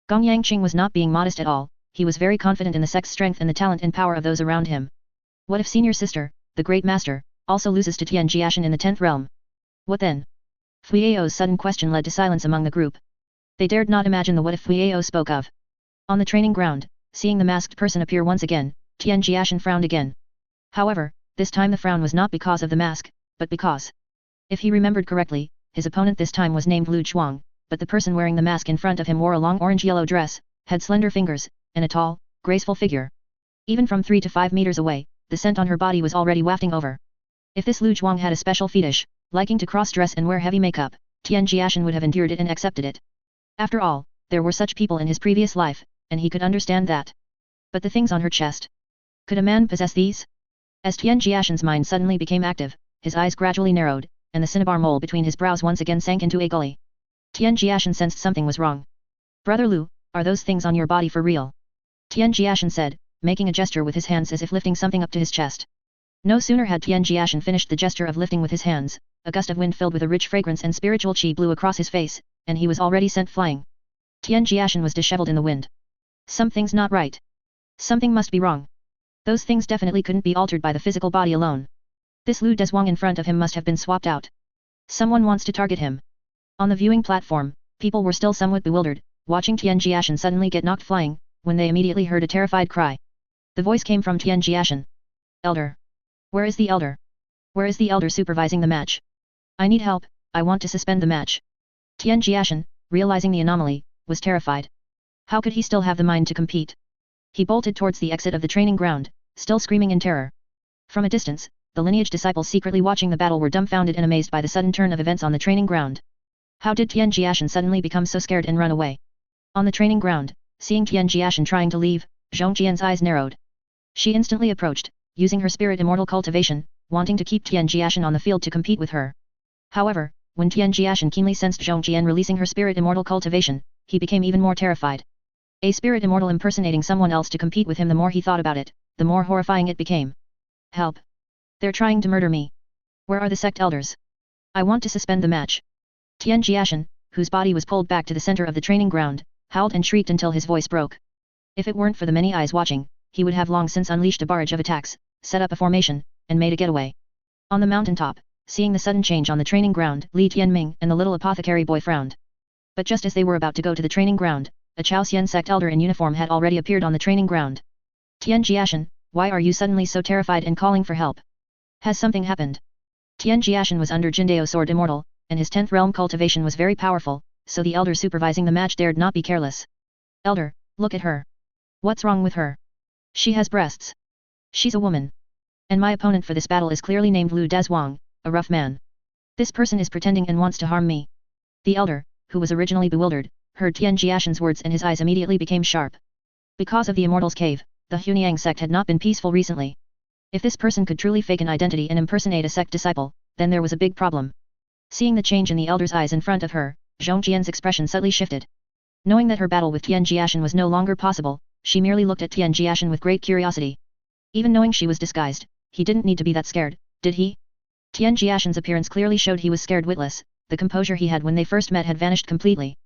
Gong Yangqing was not being modest at all, he was very confident in the sect's strength and the talent and power of those around him. What if senior sister, the great master, also loses to Tian Jiashen in the 10th realm? What then? Fuiao's sudden question led to silence among the group. They dared not imagine the what if Fuiao spoke of. On the training ground, seeing the masked person appear once again, Tian Jiashen frowned again. However, this time the frown was not because of the mask, but because, if he remembered correctly, his opponent this time was named Lu Chuang, but the person wearing the mask in front of him wore a long orange-yellow dress, had slender fingers, and a tall, graceful figure. Even from 3 to 5 meters away, the scent on her body was already wafting over. If this Lu Chuang had a special fetish, liking to cross-dress and wear heavy makeup, Tian Jiashen would have endured it and accepted it. After all, there were such people in his previous life, and he could understand that. But the things on her chest? Could a man possess these? As Tian Jiashen's mind suddenly became active, his eyes gradually narrowed, and the cinnabar mole between his brows once again sank into a gully. Tian Jiashen sensed something was wrong. Brother Lu, are those things on your body for real? Tian Jiashen said, making a gesture with his hands as if lifting something up to his chest. No sooner had Tian Jiashen finished the gesture of lifting with his hands, a gust of wind filled with a rich fragrance and spiritual qi blew across his face, and he was already sent flying. Tian Jiashen was disheveled in the wind. Something's not right. Something must be wrong. Those things definitely couldn't be altered by the physical body alone. This Lu Dezhuang in front of him must have been swapped out. Someone wants to target him. On the viewing platform, people were still somewhat bewildered, watching Tian Jiashen suddenly get knocked flying, when they immediately heard a terrified cry. The voice came from Tian Jiashen. Elder. Where is the elder? Where is the elder supervising the match? I need help, I want to suspend the match. Tian Jiashen, realizing the anomaly, was terrified. How could he still have the mind to compete? He bolted towards the exit of the training ground, still screaming in terror. From a distance, the lineage disciples secretly watching the battle were dumbfounded and amazed by the sudden turn of events on the training ground. How did Tian Jiashen suddenly become so scared and run away? On the training ground, seeing Tian Jiashen trying to leave, Zhong Jian's eyes narrowed. She instantly approached, using her spirit immortal cultivation, wanting to keep Tian Jiashen on the field to compete with her. However, when Tian Jiashen keenly sensed Zhong Jian releasing her spirit immortal cultivation, he became even more terrified. A spirit immortal impersonating someone else to compete with him. The more he thought about it, the more horrifying it became. Help! They're trying to murder me. Where are the sect elders? I want to suspend the match. Tian Jiashen, whose body was pulled back to the center of the training ground, howled and shrieked until his voice broke. If it weren't for the many eyes watching, he would have long since unleashed a barrage of attacks, set up a formation, and made a getaway. On the mountaintop, seeing the sudden change on the training ground, Li Tianming and the little apothecary boy frowned. But just as they were about to go to the training ground, a Chao Xian sect elder in uniform had already appeared on the training ground. Tian Jiashen, why are you suddenly so terrified and calling for help? Has something happened? Tian Jiashen was under Jindao Sword Immortal, and his 10th realm cultivation was very powerful, so the elder supervising the match dared not be careless. Elder, look at her. What's wrong with her? She has breasts. She's a woman. And my opponent for this battle is clearly named Lu Dezhuang, a rough man. This person is pretending and wants to harm me. The elder, who was originally bewildered, heard Tian Jiashen's words and his eyes immediately became sharp. Because of the Immortals Cave, the Hunyang sect had not been peaceful recently. If this person could truly fake an identity and impersonate a sect disciple, then there was a big problem. Seeing the change in the elder's eyes in front of her, Zhong Jian's expression subtly shifted. Knowing that her battle with Tian Jiashen was no longer possible, she merely looked at Tian Jiashen with great curiosity. Even knowing she was disguised, he didn't need to be that scared, did he? Tian Jiashen's appearance clearly showed he was scared witless, the composure he had when they first met had vanished completely.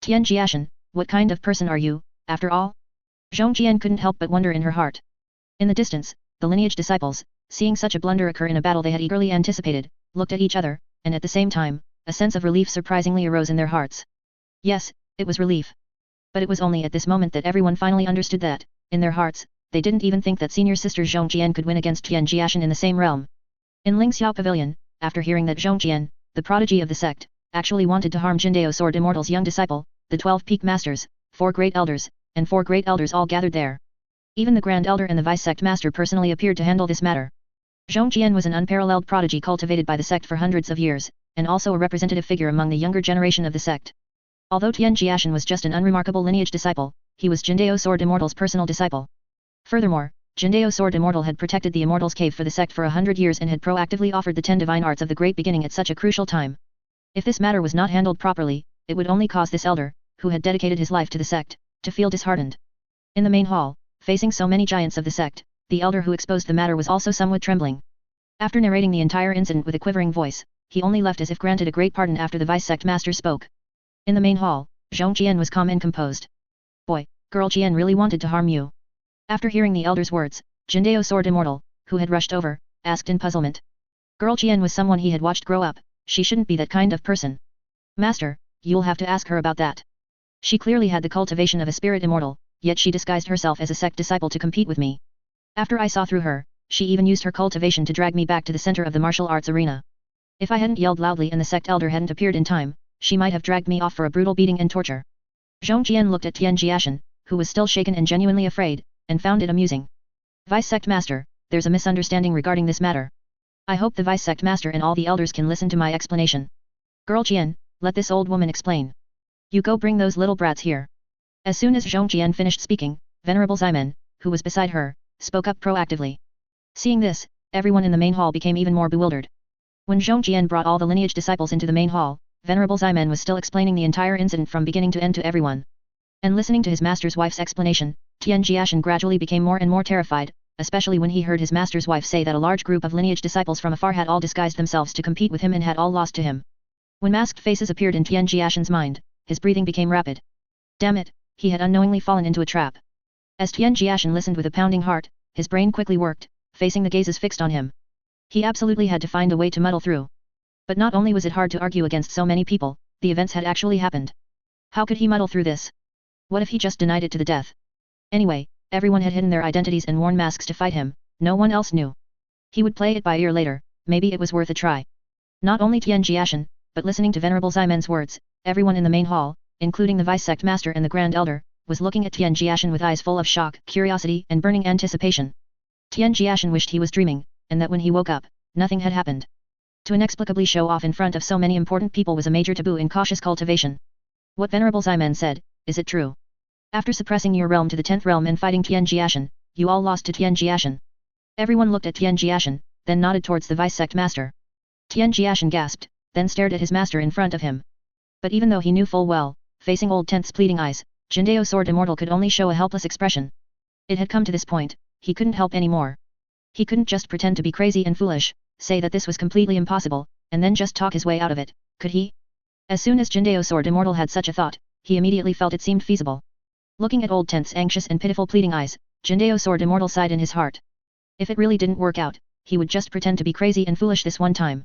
Tian Jiashen, what kind of person are you, after all? Zhong Jian couldn't help but wonder in her heart. In the distance, the lineage disciples, seeing such a blunder occur in a battle they had eagerly anticipated, looked at each other, and at the same time, a sense of relief surprisingly arose in their hearts. Yes, it was relief. But it was only at this moment that everyone finally understood that, in their hearts, they didn't even think that senior sister Zhong Jian could win against Tian Jiashen in the same realm. In Lingxiao Pavilion, after hearing that Zhong Jian, the prodigy of the sect, actually wanted to harm Jindao Sword Immortal's young disciple, the 12 peak masters, 4 great elders, and 4 great elders all gathered there. Even the Grand Elder and the Vice Sect Master personally appeared to handle this matter. Zhong Jian was an unparalleled prodigy cultivated by the sect for hundreds of years, and also a representative figure among the younger generation of the sect. Although Tian Jiashen was just an unremarkable lineage disciple, he was Jindao Sword Immortal's personal disciple. Furthermore, Jindao Sword Immortal had protected the Immortal's Cave for the sect for 100 years and had proactively offered the 10 divine arts of the Great Beginning at such a crucial time. If this matter was not handled properly, it would only cause this elder, who had dedicated his life to the sect, to feel disheartened. In the main hall, facing so many giants of the sect, the elder who exposed the matter was also somewhat trembling. After narrating the entire incident with a quivering voice, he only left as if granted a great pardon after the Vice Sect Master spoke. In the main hall, Zhong Jian was calm and composed. Boy, girl Jian really wanted to harm you. After hearing the elder's words, Jindao Sword Immortal, who had rushed over, asked in puzzlement. Girl Jian was someone he had watched grow up, she shouldn't be that kind of person. Master, you'll have to ask her about that. She clearly had the cultivation of a spirit immortal, yet she disguised herself as a sect disciple to compete with me. After I saw through her, she even used her cultivation to drag me back to the center of the martial arts arena. If I hadn't yelled loudly and the sect elder hadn't appeared in time, she might have dragged me off for a brutal beating and torture. Zhong Jian looked at Tian Jiashen, who was still shaken and genuinely afraid, and found it amusing. Vice Sect Master, there's a misunderstanding regarding this matter. I hope the Vice Sect Master and all the elders can listen to my explanation. Girl Jian, let this old woman explain. You go bring those little brats here. As soon as Zhong Jian finished speaking, Venerable Ximen, who was beside her, spoke up proactively. Seeing this, everyone in the main hall became even more bewildered. When Zhong Jian brought all the lineage disciples into the main hall, Venerable Ximen was still explaining the entire incident from beginning to end to everyone. And listening to his master's wife's explanation, Tian Jiashen gradually became more and more terrified, especially when he heard his master's wife say that a large group of lineage disciples from afar had all disguised themselves to compete with him and had all lost to him. When masked faces appeared in Tian Jiashen's mind, his breathing became rapid. Damn it, he had unknowingly fallen into a trap. As Tian Jiashen listened with a pounding heart, his brain quickly worked, facing the gazes fixed on him. He absolutely had to find a way to muddle through. But not only was it hard to argue against so many people, the events had actually happened. How could he muddle through this? What if he just denied it to the death? Anyway, everyone had hidden their identities and worn masks to fight him, no one else knew. He would play it by ear later, maybe it was worth a try. Not only Tian Jiashen, but listening to Venerable Ximen's words, everyone in the main hall, including the Vice Sect Master and the Grand Elder, was looking at Tian Jiashen with eyes full of shock, curiosity and burning anticipation. Tian Jiashen wished he was dreaming, and that when he woke up, nothing had happened. To inexplicably show off in front of so many important people was a major taboo in cautious cultivation. What Venerable Ximen said, is it true? After suppressing your realm to the 10th realm and fighting Tian Jiashen, you all lost to Tian Jiashen. Everyone looked at Tian Jiashen, then nodded towards the Vice Sect Master. Tian Jiashen gasped, then stared at his master in front of him. But even though he knew full well, facing old Tenth's pleading eyes, Jindao Sword Immortal could only show a helpless expression. It had come to this point, he couldn't help anymore. He couldn't just pretend to be crazy and foolish, say that this was completely impossible, and then just talk his way out of it, could he? As soon as Jindao Sword Immortal had such a thought, he immediately felt it seemed feasible. Looking at old Tenth's anxious and pitiful pleading eyes, Jindao Sword Immortal sighed in his heart. If it really didn't work out, he would just pretend to be crazy and foolish this one time.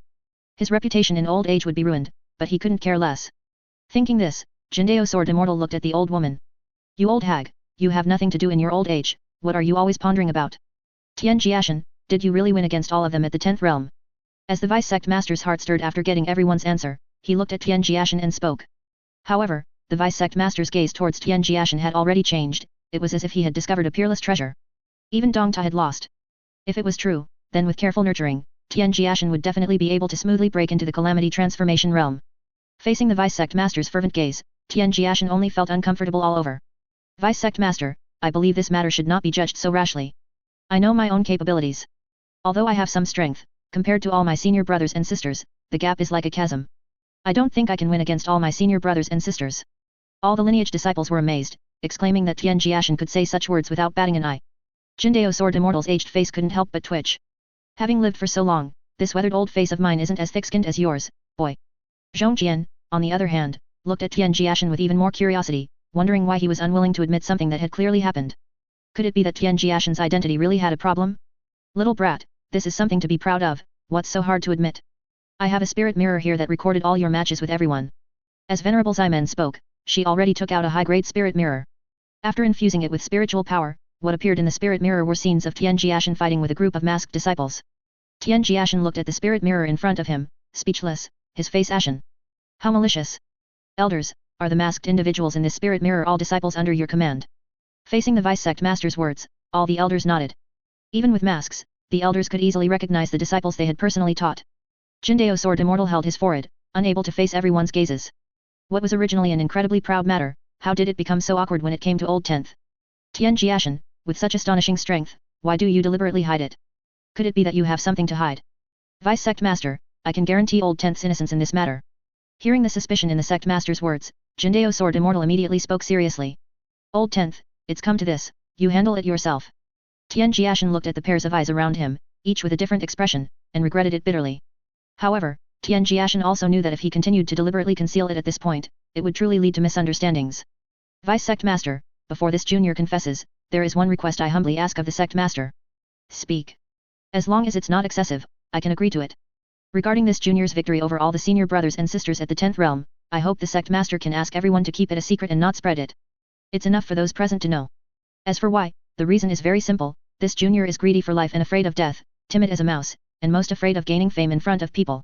His reputation in old age would be ruined, but he couldn't care less. Thinking this, Jindao Sword Immortal looked at the old woman. You old hag, you have nothing to do in your old age, what are you always pondering about? Tian Jiashen, did you really win against all of them at the 10th realm? As the Vice Sect Master's heart stirred after getting everyone's answer, he looked at Tian Jiashen and spoke. However, the Vice Sect Master's gaze towards Tian Jiashen had already changed, it was as if he had discovered a peerless treasure. Even Dong Ta had lost. If it was true, then with careful nurturing, Tian Jiashen would definitely be able to smoothly break into the Calamity Transformation realm. Facing the Vice Sect Master's fervent gaze, Tian Jiashen only felt uncomfortable all over. Vice Sect Master, I believe this matter should not be judged so rashly. I know my own capabilities. Although I have some strength, compared to all my senior brothers and sisters, the gap is like a chasm. I don't think I can win against all my senior brothers and sisters. All the lineage disciples were amazed, exclaiming that Tian Jiashen could say such words without batting an eye. Jindao Sword Immortal's aged face couldn't help but twitch. Having lived for so long, this weathered old face of mine isn't as thick-skinned as yours, boy. Zhong Jian, on the other hand, looked at Tian Jiashen with even more curiosity, wondering why he was unwilling to admit something that had clearly happened. Could it be that Tian Jiashen's identity really had a problem? Little brat, this is something to be proud of, what's so hard to admit? I have a spirit mirror here that recorded all your matches with everyone. As Venerable Ximen spoke, she already took out a high-grade spirit mirror. After infusing it with spiritual power, what appeared in the spirit mirror were scenes of Tian Jiashen fighting with a group of masked disciples. Tian Jiashen looked at the spirit mirror in front of him, speechless, his face ashen. How malicious! Elders, are the masked individuals in this spirit mirror all disciples under your command? Facing the vice sect master's words, all the elders nodded. Even with masks, the elders could easily recognize the disciples they had personally taught. Jindao Sword Immortal held his forehead, unable to face everyone's gazes. What was originally an incredibly proud matter, how did it become so awkward when it came to old 10th? Tian Jiashen, with such astonishing strength, why do you deliberately hide it? Could it be that you have something to hide? Vice sect master, I can guarantee old 10th's innocence in this matter. Hearing the suspicion in the sect master's words, Jindao Sword Immortal immediately spoke seriously. Old 10th, it's come to this, you handle it yourself. Tian Jiashen looked at the pairs of eyes around him, each with a different expression, and regretted it bitterly. However, Tian Jiashen also knew that if he continued to deliberately conceal it at this point, it would truly lead to misunderstandings. Vice sect master, before this junior confesses, there is one request I humbly ask of the sect master. Speak. As long as it's not excessive, I can agree to it. Regarding this junior's victory over all the senior brothers and sisters at the 10th realm, I hope the sect master can ask everyone to keep it a secret and not spread it. It's enough for those present to know. As for why, the reason is very simple, this junior is greedy for life and afraid of death, timid as a mouse, and most afraid of gaining fame in front of people.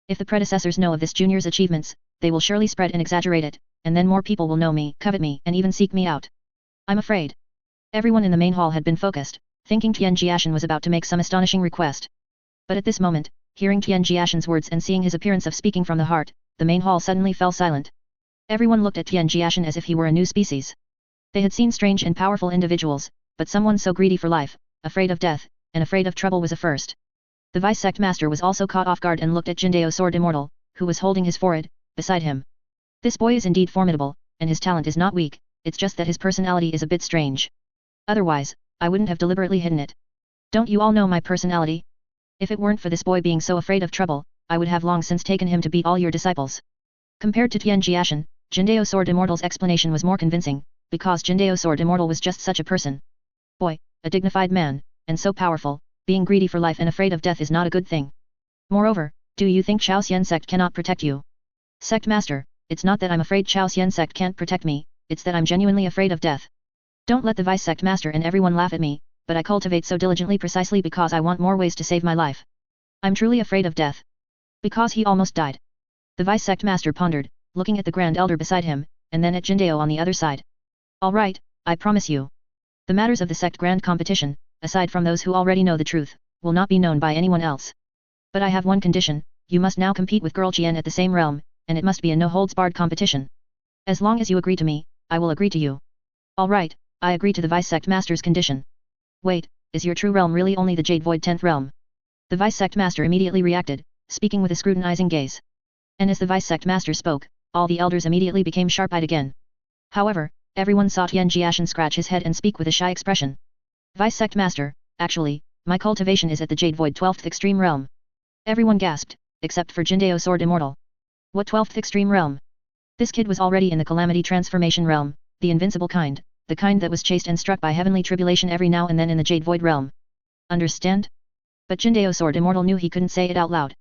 If the predecessors know of this junior's achievements, they will surely spread and exaggerate it, and then more people will know me, covet me, and even seek me out. I'm afraid. Everyone in the main hall had been focused, thinking Tian Jiashen was about to make some astonishing request. But at this moment, hearing Tian Jiashen's words and seeing his appearance of speaking from the heart, the main hall suddenly fell silent. Everyone looked at Tian Jiashen as if he were a new species. They had seen strange and powerful individuals, but someone so greedy for life, afraid of death, and afraid of trouble was a first. The vice sect master was also caught off guard and looked at Jindao Sword Immortal, who was holding his forehead, beside him. This boy is indeed formidable, and his talent is not weak, it's just that his personality is a bit strange. Otherwise, I wouldn't have deliberately hidden it. Don't you all know my personality? If it weren't for this boy being so afraid of trouble, I would have long since taken him to beat all your disciples. Compared to Tian Jiashen, Jindao Sword Immortal's explanation was more convincing, because Jindao Sword Immortal was just such a person. Boy, a dignified man, and so powerful, being greedy for life and afraid of death is not a good thing. Moreover, do you think Chao Xian sect cannot protect you? Sect master, it's not that I'm afraid Chao Xian sect can't protect me, it's that I'm genuinely afraid of death. Don't let the vice sect master and everyone laugh at me, but I cultivate so diligently precisely because I want more ways to save my life. I'm truly afraid of death. Because he almost died. The vice sect master pondered, looking at the grand elder beside him, and then at Jindao on the other side. Alright, I promise you. The matters of the sect grand competition, aside from those who already know the truth, will not be known by anyone else. But I have one condition, you must now compete with Girl Qian at the same realm, and it must be a no-holds-barred competition. As long as you agree to me, I will agree to you. Alright, I agree to the vice sect master's condition. Wait, is your true realm really only the Jade Void 10th realm? The vice sect master immediately reacted, speaking with a scrutinizing gaze. And as the vice sect master spoke, all the elders immediately became sharp-eyed again. However, everyone saw Tian Jiashen scratch his head and speak with a shy expression. Vice sect master, actually, my cultivation is at the Jade Void 12th extreme realm. Everyone gasped, except for Jindao Sword Immortal. What 12th extreme realm? This kid was already in the calamity transformation realm, the invincible kind, the kind that was chased and struck by heavenly tribulation every now and then in the Jade Void realm. Understand? But Jindao Sword Immortal knew he couldn't say it out loud.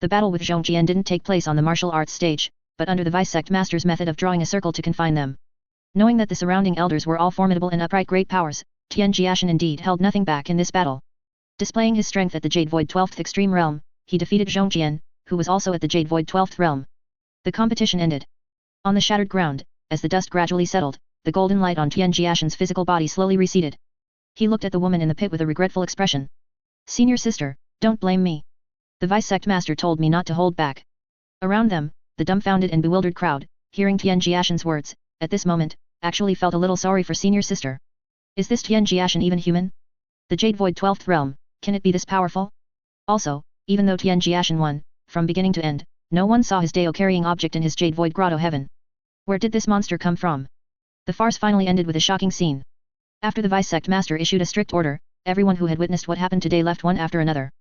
The battle with Zhong Jian didn't take place on the martial arts stage, but under the vice sect master's method of drawing a circle to confine them. Knowing that the surrounding elders were all formidable and upright great powers, Tian Jiashen indeed held nothing back in this battle. Displaying his strength at the Jade Void 12th extreme realm, he defeated Zhong Jian, who was also at the Jade Void 12th realm. The competition ended. On the shattered ground, as the dust gradually settled, the golden light on Tian Jiashen's physical body slowly receded. He looked at the woman in the pit with a regretful expression. Senior sister, don't blame me. The vice sect master told me not to hold back. Around them, the dumbfounded and bewildered crowd, hearing Tian Jiashen's words, at this moment, actually felt a little sorry for senior sister. Is this Tian Jiashen even human? The Jade Void 12th realm, can it be this powerful? Also, even though Tian Jiashen won, from beginning to end, no one saw his Dao carrying object in his Jade Void grotto heaven. Where did this monster come from? The farce finally ended with a shocking scene. After the vice sect master issued a strict order, everyone who had witnessed what happened today left one after another.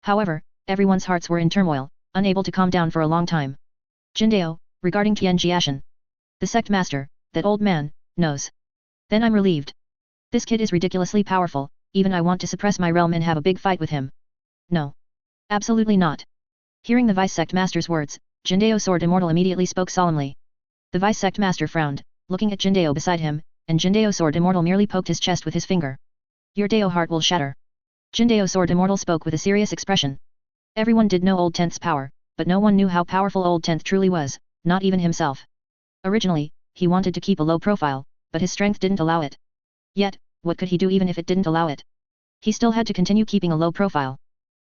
However, everyone's hearts were in turmoil, unable to calm down for a long time. Jindao, regarding Tian Jiashen. The sect master, that old man, knows. Then I'm relieved. This kid is ridiculously powerful, even I want to suppress my realm and have a big fight with him. No. Absolutely not. Hearing the vice sect master's words, Jindao Sword Immortal immediately spoke solemnly. The vice sect master frowned, looking at Jindao beside him, and Jindao Sword Immortal merely poked his chest with his finger. Your Dao heart will shatter. Jindao Sword Immortal spoke with a serious expression. Everyone did know Old Tenth's power, but no one knew how powerful Old Tenth truly was, not even himself. Originally, he wanted to keep a low profile, but his strength didn't allow it. Yet, what could he do even if it didn't allow it? He still had to continue keeping a low profile.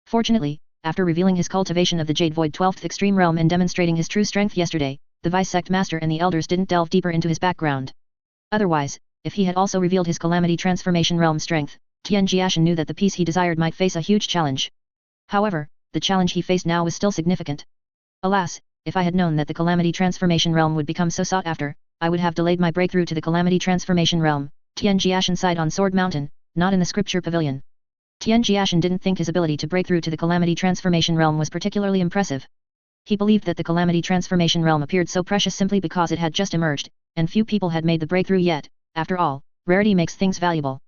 Fortunately, after revealing his cultivation of the Jade Void 12th Extreme Realm and demonstrating his true strength yesterday, the Vice Sect Master and the Elders didn't delve deeper into his background. Otherwise, if he had also revealed his Calamity Transformation Realm strength, Tian Jiashen knew that the peace he desired might face a huge challenge. However, the challenge he faced now was still significant. Alas, if I had known that the Calamity Transformation Realm would become so sought after, I would have delayed my breakthrough to the Calamity Transformation Realm. Tian Jiashen sighed on Sword Mountain, not in the scripture pavilion. Tian Jiashen didn't think his ability to break through to the Calamity Transformation Realm was particularly impressive. He believed that the Calamity Transformation Realm appeared so precious simply because it had just emerged, and few people had made the breakthrough yet. After all, rarity makes things valuable.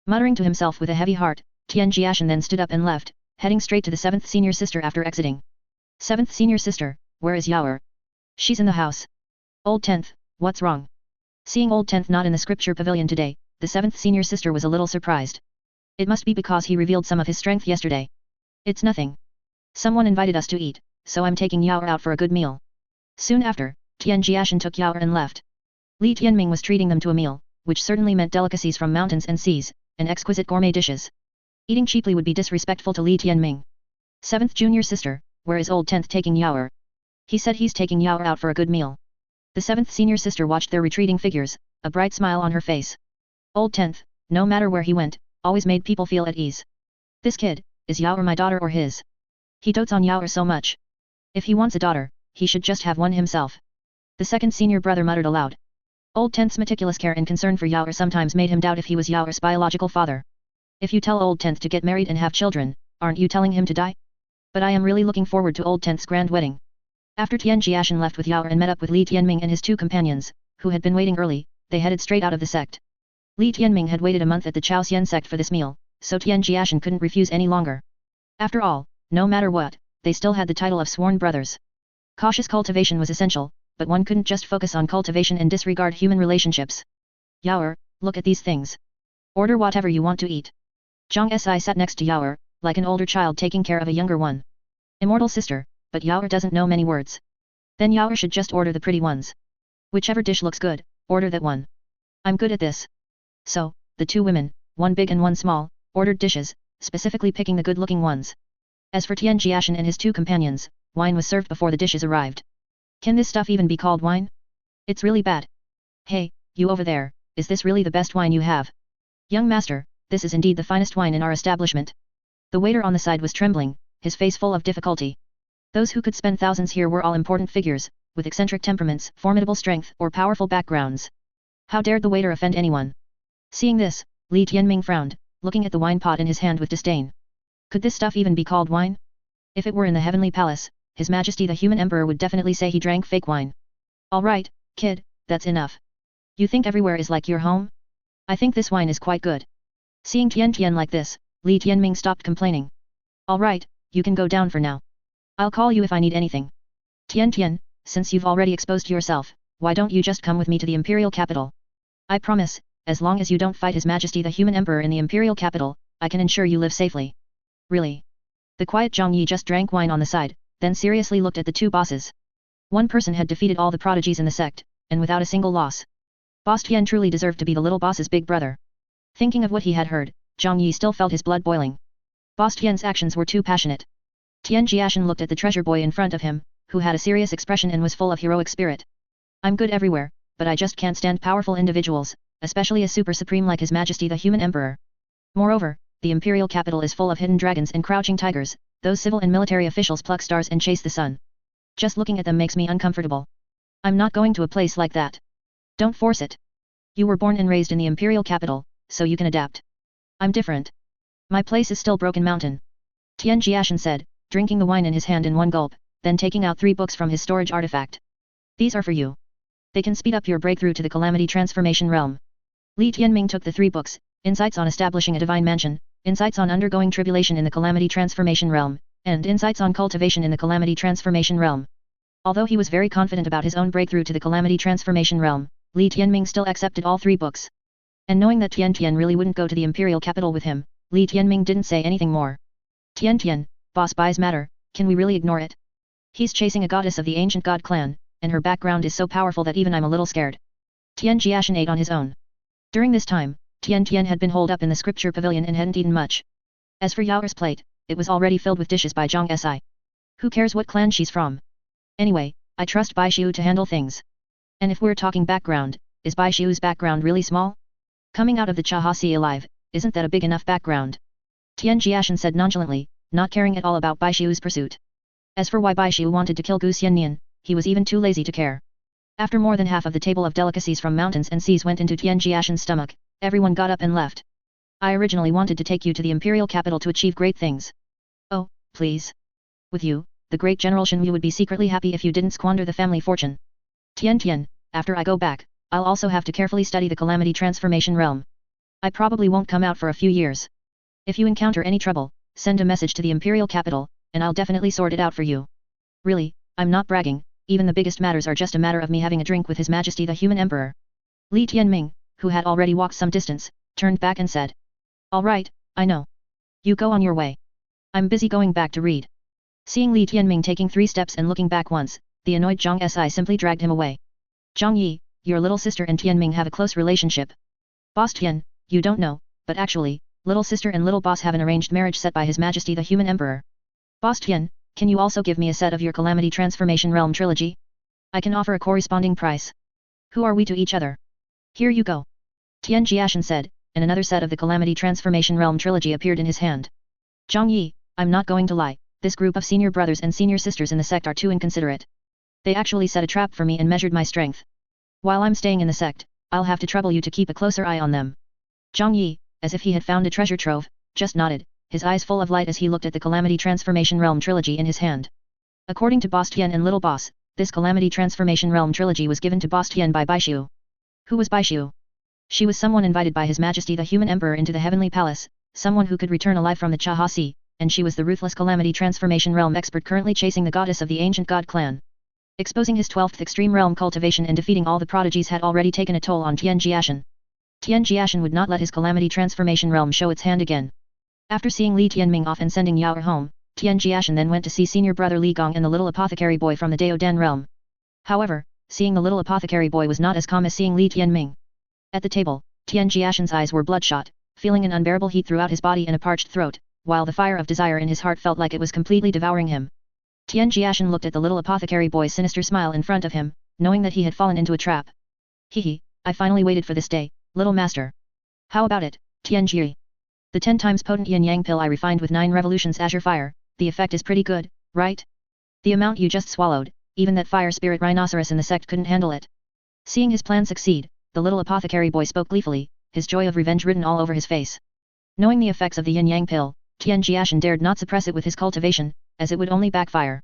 Muttering to himself with a heavy heart, Tian Jiashen then stood up and left, heading straight to the 7th senior sister after exiting. 7th senior sister, where is Jiu'er? She's in the house. Old Tenth, what's wrong? Seeing Old Tenth not in the scripture pavilion today, the 7th senior sister was a little surprised. It must be because he revealed some of his strength yesterday. It's nothing. Someone invited us to eat, so I'm taking Jiu'er out for a good meal. Soon after, Tian Jiashen took Jiu'er and left. Li Tianming was treating them to a meal, which certainly meant delicacies from mountains and seas, and exquisite gourmet dishes. Eating cheaply would be disrespectful to Li Tianming. 7th junior sister, where is Old Tenth taking Jiu'er? He said he's taking Jiu'er out for a good meal. The 7th senior sister watched their retreating figures, a bright smile on her face. Old Tenth, no matter where he went, always made people feel at ease. This kid, is Jiu'er my daughter or his? He dotes on Jiu'er so much. If he wants a daughter, he should just have one himself. The 2nd senior brother muttered aloud. Old Tenth's meticulous care and concern for Jiu'er sometimes made him doubt if he was Jiu'er's biological father. If you tell Old Tenth to get married and have children, aren't you telling him to die? But I am really looking forward to Old Tenth's grand wedding. After Tian Jiashen left with Jiu'er and met up with Li Tianming and his 2 companions, who had been waiting early, they headed straight out of the sect. Li Tianming had waited a month at the Chaosian sect for this meal, so Tian Jiashen couldn't refuse any longer. After all, no matter what, they still had the title of sworn brothers. Cautious cultivation was essential, but one couldn't just focus on cultivation and disregard human relationships. Jiu'er, look at these things. Order whatever you want to eat. Zhang Si sat next to Jiu'er, like an older child taking care of a younger one. Immortal sister, but Jiu'er doesn't know many words. Then Jiu'er should just order the pretty ones. Whichever dish looks good, order that one. I'm good at this. So, the 2 women, one big and one small, ordered dishes, specifically picking the good-looking ones. As for Tian Jiashen and his 2 companions, wine was served before the dishes arrived. Can this stuff even be called wine? It's really bad. Hey, you over there, is this really the best wine you have? Young master, this is indeed the finest wine in our establishment. The waiter on the side was trembling, his face full of difficulty. Those who could spend thousands here were all important figures, with eccentric temperaments, formidable strength, or powerful backgrounds. How dared the waiter offend anyone? Seeing this, Li Tianming frowned, looking at the wine pot in his hand with disdain. Could this stuff even be called wine? If it were in the heavenly palace, His Majesty the Human Emperor would definitely say he drank fake wine. Alright, kid, that's enough. You think everywhere is like your home? I think this wine is quite good. Seeing Tian Tian like this, Li Tianming stopped complaining. Alright, you can go down for now. I'll call you if I need anything. Tian Tian, since you've already exposed yourself, why don't you just come with me to the imperial capital? I promise, as long as you don't fight His Majesty the Human Emperor in the imperial capital, I can ensure you live safely. Really? The quiet Zhang Yi just drank wine on the side, then seriously looked at the 2 bosses. One person had defeated all the prodigies in the sect, and without a single loss. Boss Tian truly deserved to be the little boss's big brother. Thinking of what he had heard, Zhang Yi still felt his blood boiling. Boss Tian's actions were too passionate. Tian Jiashen looked at the treasure boy in front of him, who had a serious expression and was full of heroic spirit. I'm good everywhere, but I just can't stand powerful individuals, especially a super supreme like His Majesty the Human Emperor. Moreover, the imperial capital is full of hidden dragons and crouching tigers, those civil and military officials pluck stars and chase the sun. Just looking at them makes me uncomfortable. I'm not going to a place like that. Don't force it. You were born and raised in the imperial capital, so you can adapt. I'm different. My place is still Broken Mountain. Tian Jiashen said, drinking the wine in his hand in one gulp, then taking out 3 books from his storage artifact. These are for you. They can speed up your breakthrough to the Calamity Transformation Realm. Li Tianming took the 3 books, Insights on Establishing a Divine Mansion, Insights on Undergoing Tribulation in the Calamity Transformation Realm, and Insights on Cultivation in the Calamity Transformation Realm. Although he was very confident about his own breakthrough to the calamity transformation realm, Li Tianming still accepted all 3 books. And knowing that Tian Tian really wouldn't go to the imperial capital with him, Li Tianming didn't say anything more. Tian Tian, boss buys matter, can we really ignore it? He's chasing a goddess of the ancient god clan, and her background is so powerful that even I'm a little scared. Tian Jiashen ate on his own. During this time, Tian Tian had been holed up in the scripture pavilion and hadn't eaten much. As for Jiu'er's plate, it was already filled with dishes by Zhang Si. Who cares what clan she's from? Anyway, I trust Bai Xiu to handle things. And if we're talking background, is Bai Xiu's background really small? Coming out of the Chahasi alive, isn't that a big enough background? Tian Jiashen said nonchalantly, not caring at all about Bai Xiu's pursuit. As for why Bai Xiu wanted to kill Gu Xiannian, he was even too lazy to care. After more than half of the table of delicacies from mountains and seas went into Tian Jiashen's stomach, everyone got up and left. I originally wanted to take you to the imperial capital to achieve great things. Oh, please. With you, the great General Shen Yu would be secretly happy if you didn't squander the family fortune. Tian Tian, after I go back, I'll also have to carefully study the calamity transformation realm. I probably won't come out for a few years. If you encounter any trouble, send a message to the imperial capital, and I'll definitely sort it out for you. Really, I'm not bragging, even the biggest matters are just a matter of me having a drink with His Majesty the Human Emperor. Li Tianming, who had already walked some distance, turned back and said. All right, I know. You go on your way. I'm busy going back to read. Seeing Li Tianming taking 3 steps and looking back once, the annoyed Zhang Si simply dragged him away. Zhang Yi, your little sister and Tianming have a close relationship. Boss Tian, you don't know, but actually, little sister and little boss have an arranged marriage set by His Majesty the Human Emperor. Boss Tian, can you also give me a set of your Calamity Transformation Realm trilogy? I can offer a corresponding price. Who are we to each other? Here you go. Tian Jiashen said, and another set of the Calamity Transformation Realm trilogy appeared in his hand. Zhang Yi, I'm not going to lie, this group of senior brothers and senior sisters in the sect are too inconsiderate. They actually set a trap for me and measured my strength. While I'm staying in the sect, I'll have to trouble you to keep a closer eye on them. Zhang Yi, as if he had found a treasure trove, just nodded, his eyes full of light as he looked at the Calamity Transformation Realm trilogy in his hand. According to Boss Tian and Little Boss, this Calamity Transformation Realm trilogy was given to Boss Tian by Bai Xiu. Who was Bai Xiu? She was someone invited by His Majesty the Human Emperor into the Heavenly Palace, someone who could return alive from the Chahasi, and she was the ruthless Calamity Transformation Realm expert currently chasing the goddess of the ancient god clan. Exposing his 12th extreme realm cultivation and defeating all the prodigies had already taken a toll on Tian Jiashen. Tian Jiashen would not let his Calamity Transformation Realm show its hand again. After seeing Li Tianming off and sending Jiu'er home, Tian Jiashen then went to see senior brother Li Gong and the little apothecary boy from the Daodan realm. However, seeing the little apothecary boy was not as calm as seeing Li Tianming. At the table, Tian Jiashen's eyes were bloodshot, feeling an unbearable heat throughout his body and a parched throat, while the fire of desire in his heart felt like it was completely devouring him. Tian Jiashen looked at the little apothecary boy's sinister smile in front of him, knowing that he had fallen into a trap. Hehe, I finally waited for this day, little master. How about it, Tian Ji? The 10 times potent yin yang pill I refined with 9 revolutions azure fire, the effect is pretty good, right? The amount you just swallowed, even that fire spirit rhinoceros in the sect couldn't handle it. Seeing his plan succeed, the little apothecary boy spoke gleefully, his joy of revenge written all over his face. Knowing the effects of the yin yang pill, Tian Jiashen dared not suppress it with his cultivation, as it would only backfire.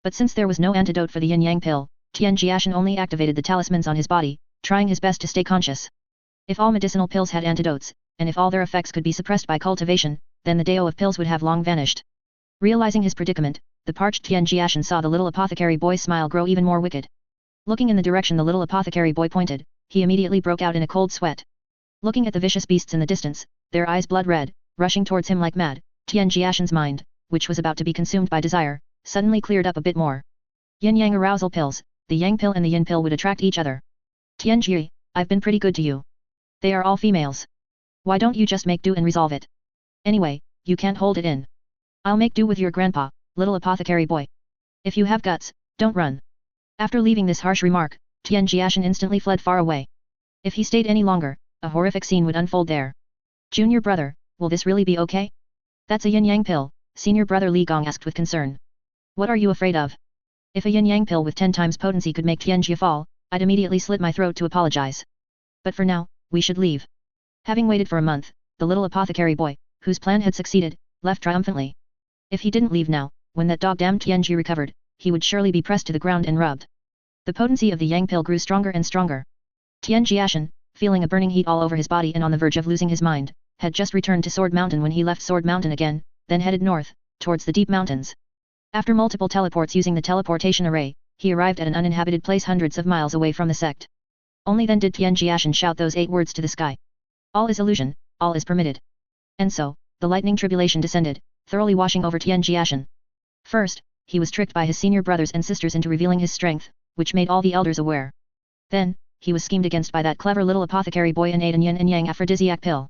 But since there was no antidote for the yin yang pill, Tian Jiashen only activated the talismans on his body, trying his best to stay conscious. If all medicinal pills had antidotes, and if all their effects could be suppressed by cultivation, then the Dao of pills would have long vanished. Realizing his predicament, the parched Tian Jiashen saw the little apothecary boy's smile grow even more wicked. Looking in the direction the little apothecary boy pointed, he immediately broke out in a cold sweat. Looking at the vicious beasts in the distance, their eyes blood red, rushing towards him like mad, Tian Jiashen's mind, which was about to be consumed by desire, suddenly cleared up a bit more. Yin-yang arousal pills, the yang pill and the yin pill would attract each other. Tian Ji, I've been pretty good to you. They are all females. Why don't you just make do and resolve it? Anyway, you can't hold it in. I'll make do with your grandpa, little apothecary boy. If you have guts, don't run. After leaving this harsh remark, Tian Jiashen instantly fled far away. If he stayed any longer, a horrific scene would unfold there. Junior brother, will this really be okay? That's a yin-yang pill, senior brother Li Gong asked with concern. What are you afraid of? If a yin-yang pill with 10 times potency could make Tian Jia fall, I'd immediately slit my throat to apologize. But for now, we should leave. Having waited for a month, the little apothecary boy, whose plan had succeeded, left triumphantly. If he didn't leave now, when that dog-damned Tian Ji recovered, he would surely be pressed to the ground and rubbed. The potency of the yang pill grew stronger and stronger. Tian Jiashen, feeling a burning heat all over his body and on the verge of losing his mind, had just returned to Sword Mountain when he left Sword Mountain again, then headed north, towards the deep mountains. After multiple teleports using the teleportation array, he arrived at an uninhabited place hundreds of miles away from the sect. Only then did Tian Jiashen shout those 8 words to the sky. All is illusion, all is permitted. And so, the lightning tribulation descended, thoroughly washing over Tian Jiashen. First, he was tricked by his senior brothers and sisters into revealing his strength, which made all the elders aware. Then, he was schemed against by that clever little apothecary boy and ate an yin and yang aphrodisiac pill.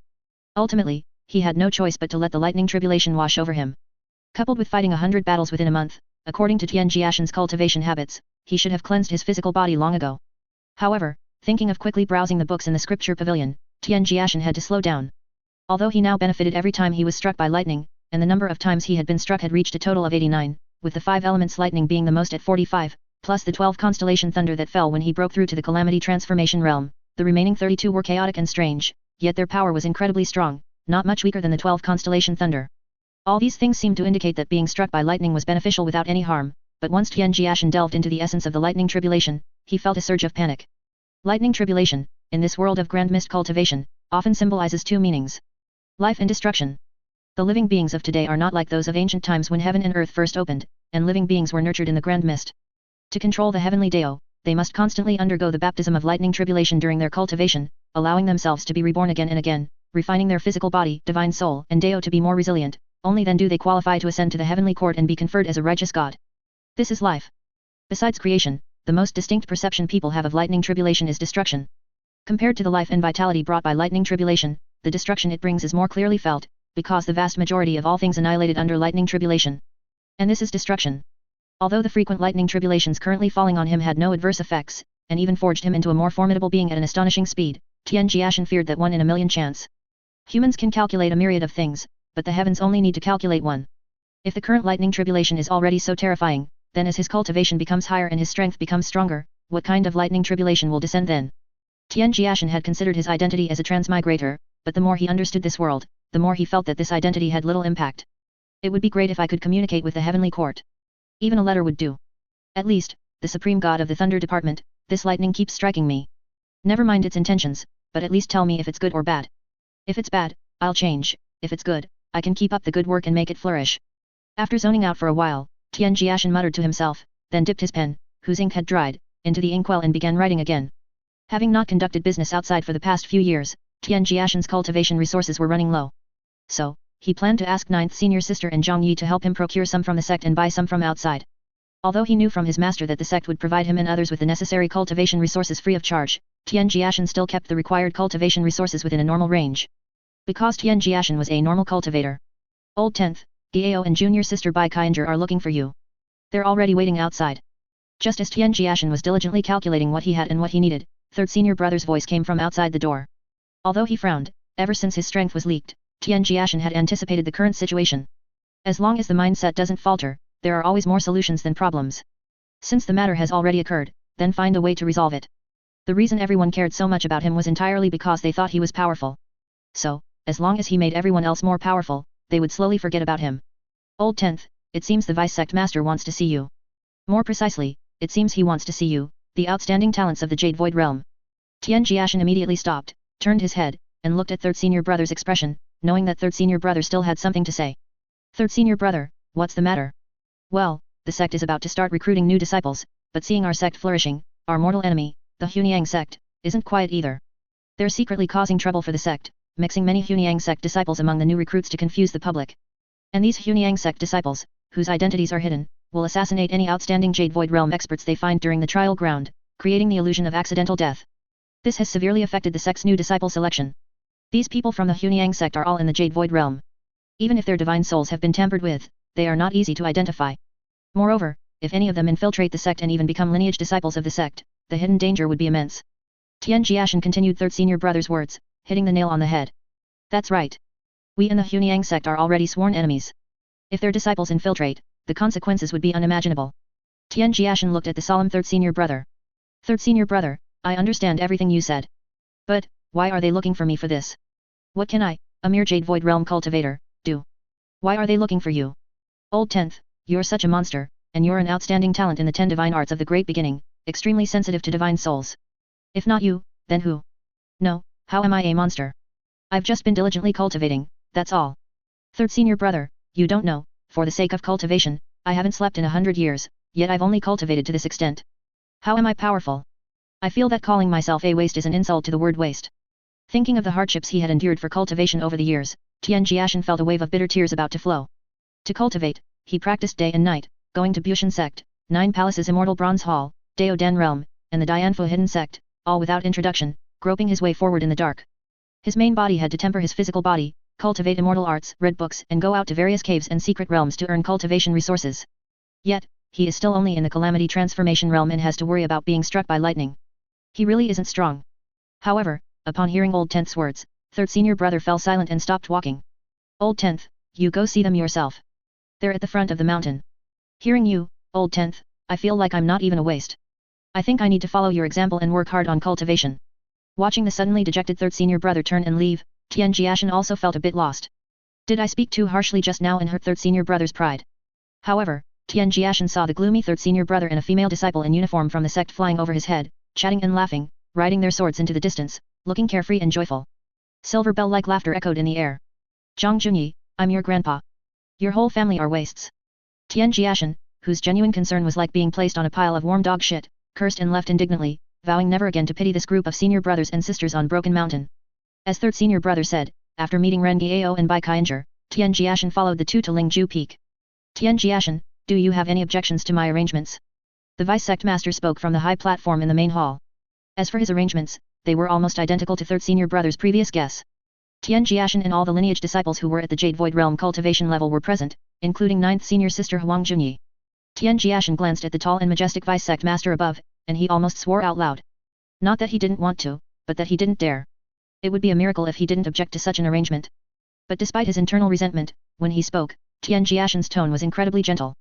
Ultimately, he had no choice but to let the lightning tribulation wash over him. Coupled with fighting 100 battles within a month, according to Tian Jiashen's cultivation habits, he should have cleansed his physical body long ago. However, thinking of quickly browsing the books in the scripture pavilion, Tian Jiashen had to slow down. Although he now benefited every time he was struck by lightning, and the number of times he had been struck had reached a total of 89, with the 5 elements lightning being the most at 45, plus the 12 constellation thunder that fell when he broke through to the calamity transformation realm, the remaining 32 were chaotic and strange, yet their power was incredibly strong, not much weaker than the 12 constellation thunder. All these things seemed to indicate that being struck by lightning was beneficial without any harm, but once Tian Jiashen delved into the essence of the lightning tribulation, he felt a surge of panic. Lightning tribulation, in this world of grand mist cultivation, often symbolizes 2 meanings. Life and destruction. The living beings of today are not like those of ancient times when heaven and earth first opened, and living beings were nurtured in the grand mist. To control the heavenly Dao, they must constantly undergo the baptism of lightning tribulation during their cultivation, allowing themselves to be reborn again and again, refining their physical body, divine soul, and Dao to be more resilient. Only then do they qualify to ascend to the heavenly court and be conferred as a righteous god. This is life. Besides creation, the most distinct perception people have of lightning tribulation is destruction. Compared to the life and vitality brought by lightning tribulation, the destruction it brings is more clearly felt, because the vast majority of all things annihilated under lightning tribulation. And this is destruction. Although the frequent lightning tribulations currently falling on him had no adverse effects, and even forged him into a more formidable being at an astonishing speed, Tian Jiashen feared that 1 in a million chance. Humans can calculate a myriad of things, but the heavens only need to calculate 1. If the current lightning tribulation is already so terrifying, then as his cultivation becomes higher and his strength becomes stronger, what kind of lightning tribulation will descend then? Tian Jiashen had considered his identity as a transmigrator, but the more he understood this world, the more he felt that this identity had little impact. It would be great if I could communicate with the heavenly court. Even a letter would do. At least, the supreme god of the thunder department, this lightning keeps striking me. Never mind its intentions, but at least tell me if it's good or bad. If it's bad, I'll change. If it's good, I can keep up the good work and make it flourish. After zoning out for a while, Tian Jiashen muttered to himself, then dipped his pen, whose ink had dried, into the inkwell and began writing again. Having not conducted business outside for the past few years, Tian Jiashen's cultivation resources were running low. So, he planned to ask 9th senior sister and Zhang Yi to help him procure some from the sect and buy some from outside. Although he knew from his master that the sect would provide him and others with the necessary cultivation resources free of charge, Tian Jiashen still kept the required cultivation resources within a normal range. Because Tian Jiashen was a normal cultivator. Old 10th, Gao and junior sister Bai Kainger are looking for you. They're already waiting outside. Just as Tian Jiashen was diligently calculating what he had and what he needed, 3rd senior brother's voice came from outside the door. Although he frowned, ever since his strength was leaked, Tian Jiashen had anticipated the current situation. As long as the mindset doesn't falter, there are always more solutions than problems. Since the matter has already occurred, then find a way to resolve it. The reason everyone cared so much about him was entirely because they thought he was powerful. So, as long as he made everyone else more powerful, they would slowly forget about him. Old 10th, it seems the vice sect master wants to see you. More precisely, it seems he wants to see you, the outstanding talents of the Jade Void realm. Tian Jiashen immediately stopped, turned his head, and looked at 3rd senior brother's expression, knowing that 3rd senior brother still had something to say. 3rd senior brother, what's the matter? Well, the sect is about to start recruiting new disciples, but seeing our sect flourishing, our mortal enemy, the Hunyang sect, isn't quiet either. They're secretly causing trouble for the sect, mixing many Hunyang sect disciples among the new recruits to confuse the public. And these Hunyang sect disciples, whose identities are hidden, will assassinate any outstanding Jade Void realm experts they find during the trial ground, creating the illusion of accidental death. This has severely affected the sect's new disciple selection. These people from the Hunyang sect are all in the Jade Void realm. Even if their divine souls have been tampered with, they are not easy to identify. Moreover, if any of them infiltrate the sect and even become lineage disciples of the sect, the hidden danger would be immense. Tian Jiashen continued 3rd senior brother's words, hitting the nail on the head. That's right. We in the Hunyang sect are already sworn enemies. If their disciples infiltrate, the consequences would be unimaginable. Tian Jiashen looked at the solemn 3rd senior brother. 3rd senior brother, I understand everything you said. But, why are they looking for me for this? What can I, a mere Jade Void realm cultivator, do? Why are they looking for you? Old 10th, you're such a monster, and you're an outstanding talent in the 10 divine arts of the great beginning, extremely sensitive to divine souls. If not you, then who? No, how am I a monster? I've just been diligently cultivating, that's all. 3rd senior brother, you don't know, for the sake of cultivation, I haven't slept in 100 years, yet I've only cultivated to this extent. How am I powerful? I feel that calling myself a waste is an insult to the word waste. Thinking of the hardships he had endured for cultivation over the years, Tian Jiashen felt a wave of bitter tears about to flow. To cultivate, he practiced day and night, going to Bushan sect, 9 palaces Immortal Bronze Hall, Dao Dan Realm, and the Dianfu Hidden Sect, all without introduction, groping his way forward in the dark. His main body had to temper his physical body, cultivate immortal arts, read books, and go out to various caves and secret realms to earn cultivation resources. Yet, he is still only in the calamity transformation realm and has to worry about being struck by lightning. He really isn't strong. However, upon hearing Old Tenth's words, third senior brother fell silent and stopped walking. Old Tenth, you go see them yourself. They're at the front of the mountain. Hearing you, Old Tenth, I feel like I'm not even a waste. I think I need to follow your example and work hard on cultivation. Watching the suddenly dejected third senior brother turn and leave, Tian Jiashen also felt a bit lost. Did I speak too harshly just now and hurt third senior brother's pride? However, Tian Jiashen saw the gloomy third senior brother and a female disciple in uniform from the sect flying over his head, chatting and laughing, riding their swords into the distance, looking carefree and joyful. Silver bell-like laughter echoed in the air. Zhang Junyi, I'm your grandpa. Your whole family are wastes. Tian Jiashen, whose genuine concern was like being placed on a pile of warm dog shit, cursed and left indignantly, vowing never again to pity this group of senior brothers and sisters on Broken Mountain. As third senior brother said, after meeting Ren Giao and Bai Kainger, Tian Jiashen followed the two to Lingju Peak. Tian Jiashen, do you have any objections to my arrangements? The vice sect master spoke from the high platform in the main hall. As for his arrangements, they were almost identical to third senior brother's previous guess. Tian Jiashen and all the lineage disciples who were at the Jade Void Realm cultivation level were present, including 9th senior sister Huang Junyi. Tian Jiashen glanced at the tall and majestic vice sect master above, and he almost swore out loud. Not that he didn't want to, but that he didn't dare. It would be a miracle if he didn't object to such an arrangement. But despite his internal resentment, when he spoke, Tian Jiashen's tone was incredibly gentle.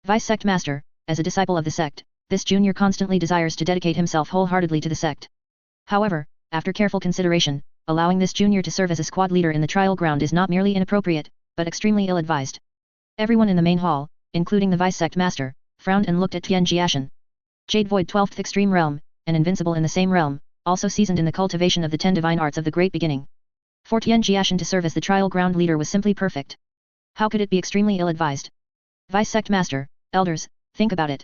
Vice sect master, as a disciple of the sect, this junior constantly desires to dedicate himself wholeheartedly to the sect. However, after careful consideration, allowing this junior to serve as a squad leader in the trial ground is not merely inappropriate, but extremely ill-advised. Everyone in the main hall, including the vice sect master, frowned and looked at Tian Jiashen. Jade Void 12th Extreme Realm, and Invincible in the same realm, also seasoned in the cultivation of the 10 divine arts of the Great Beginning. For Tian Jiashen to serve as the trial ground leader was simply perfect. How could it be extremely ill-advised? Vice sect master, elders, think about it.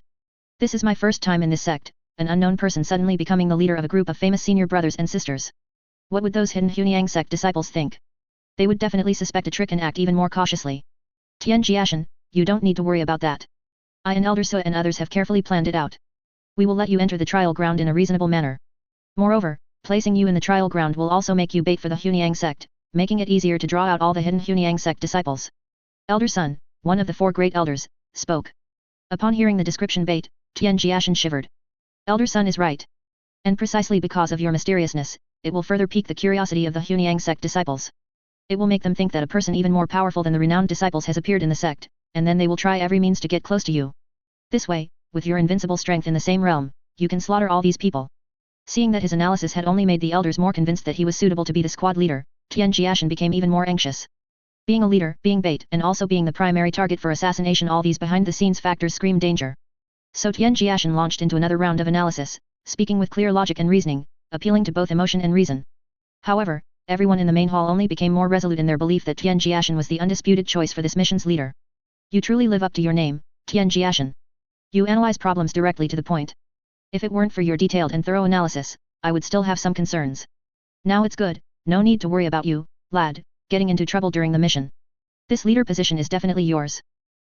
This is my first time in this sect, an unknown person suddenly becoming the leader of a group of famous senior brothers and sisters. What would those hidden Hunyang sect disciples think? They would definitely suspect a trick and act even more cautiously. Tian Jiashen, you don't need to worry about that. I and Elder Sui and others have carefully planned it out. We will let you enter the trial ground in a reasonable manner. Moreover, placing you in the trial ground will also make you bait for the Hunyang sect, making it easier to draw out all the hidden Hunyang sect disciples. Elder Sun, one of the 4 great elders, spoke. Upon hearing the description bait, Tian Jiashen shivered. Elder Sun is right. And precisely because of your mysteriousness, it will further pique the curiosity of the Hunyang sect disciples. It will make them think that a person even more powerful than the renowned disciples has appeared in the sect, and then they will try every means to get close to you. This way, with your invincible strength in the same realm, you can slaughter all these people. Seeing that his analysis had only made the elders more convinced that he was suitable to be the squad leader, Tian Jiashen became even more anxious. Being a leader, being bait, and also being the primary target for assassination, all these behind-the-scenes factors scream danger. So Tian Jiashen launched into another round of analysis, speaking with clear logic and reasoning, appealing to both emotion and reason. However, everyone in the main hall only became more resolute in their belief that Tian Jiashen was the undisputed choice for this mission's leader. You truly live up to your name, Tian Jiashen. You analyze problems directly to the point. If it weren't for your detailed and thorough analysis, I would still have some concerns. Now it's good, no need to worry about you, lad, getting into trouble during the mission. This leader position is definitely yours.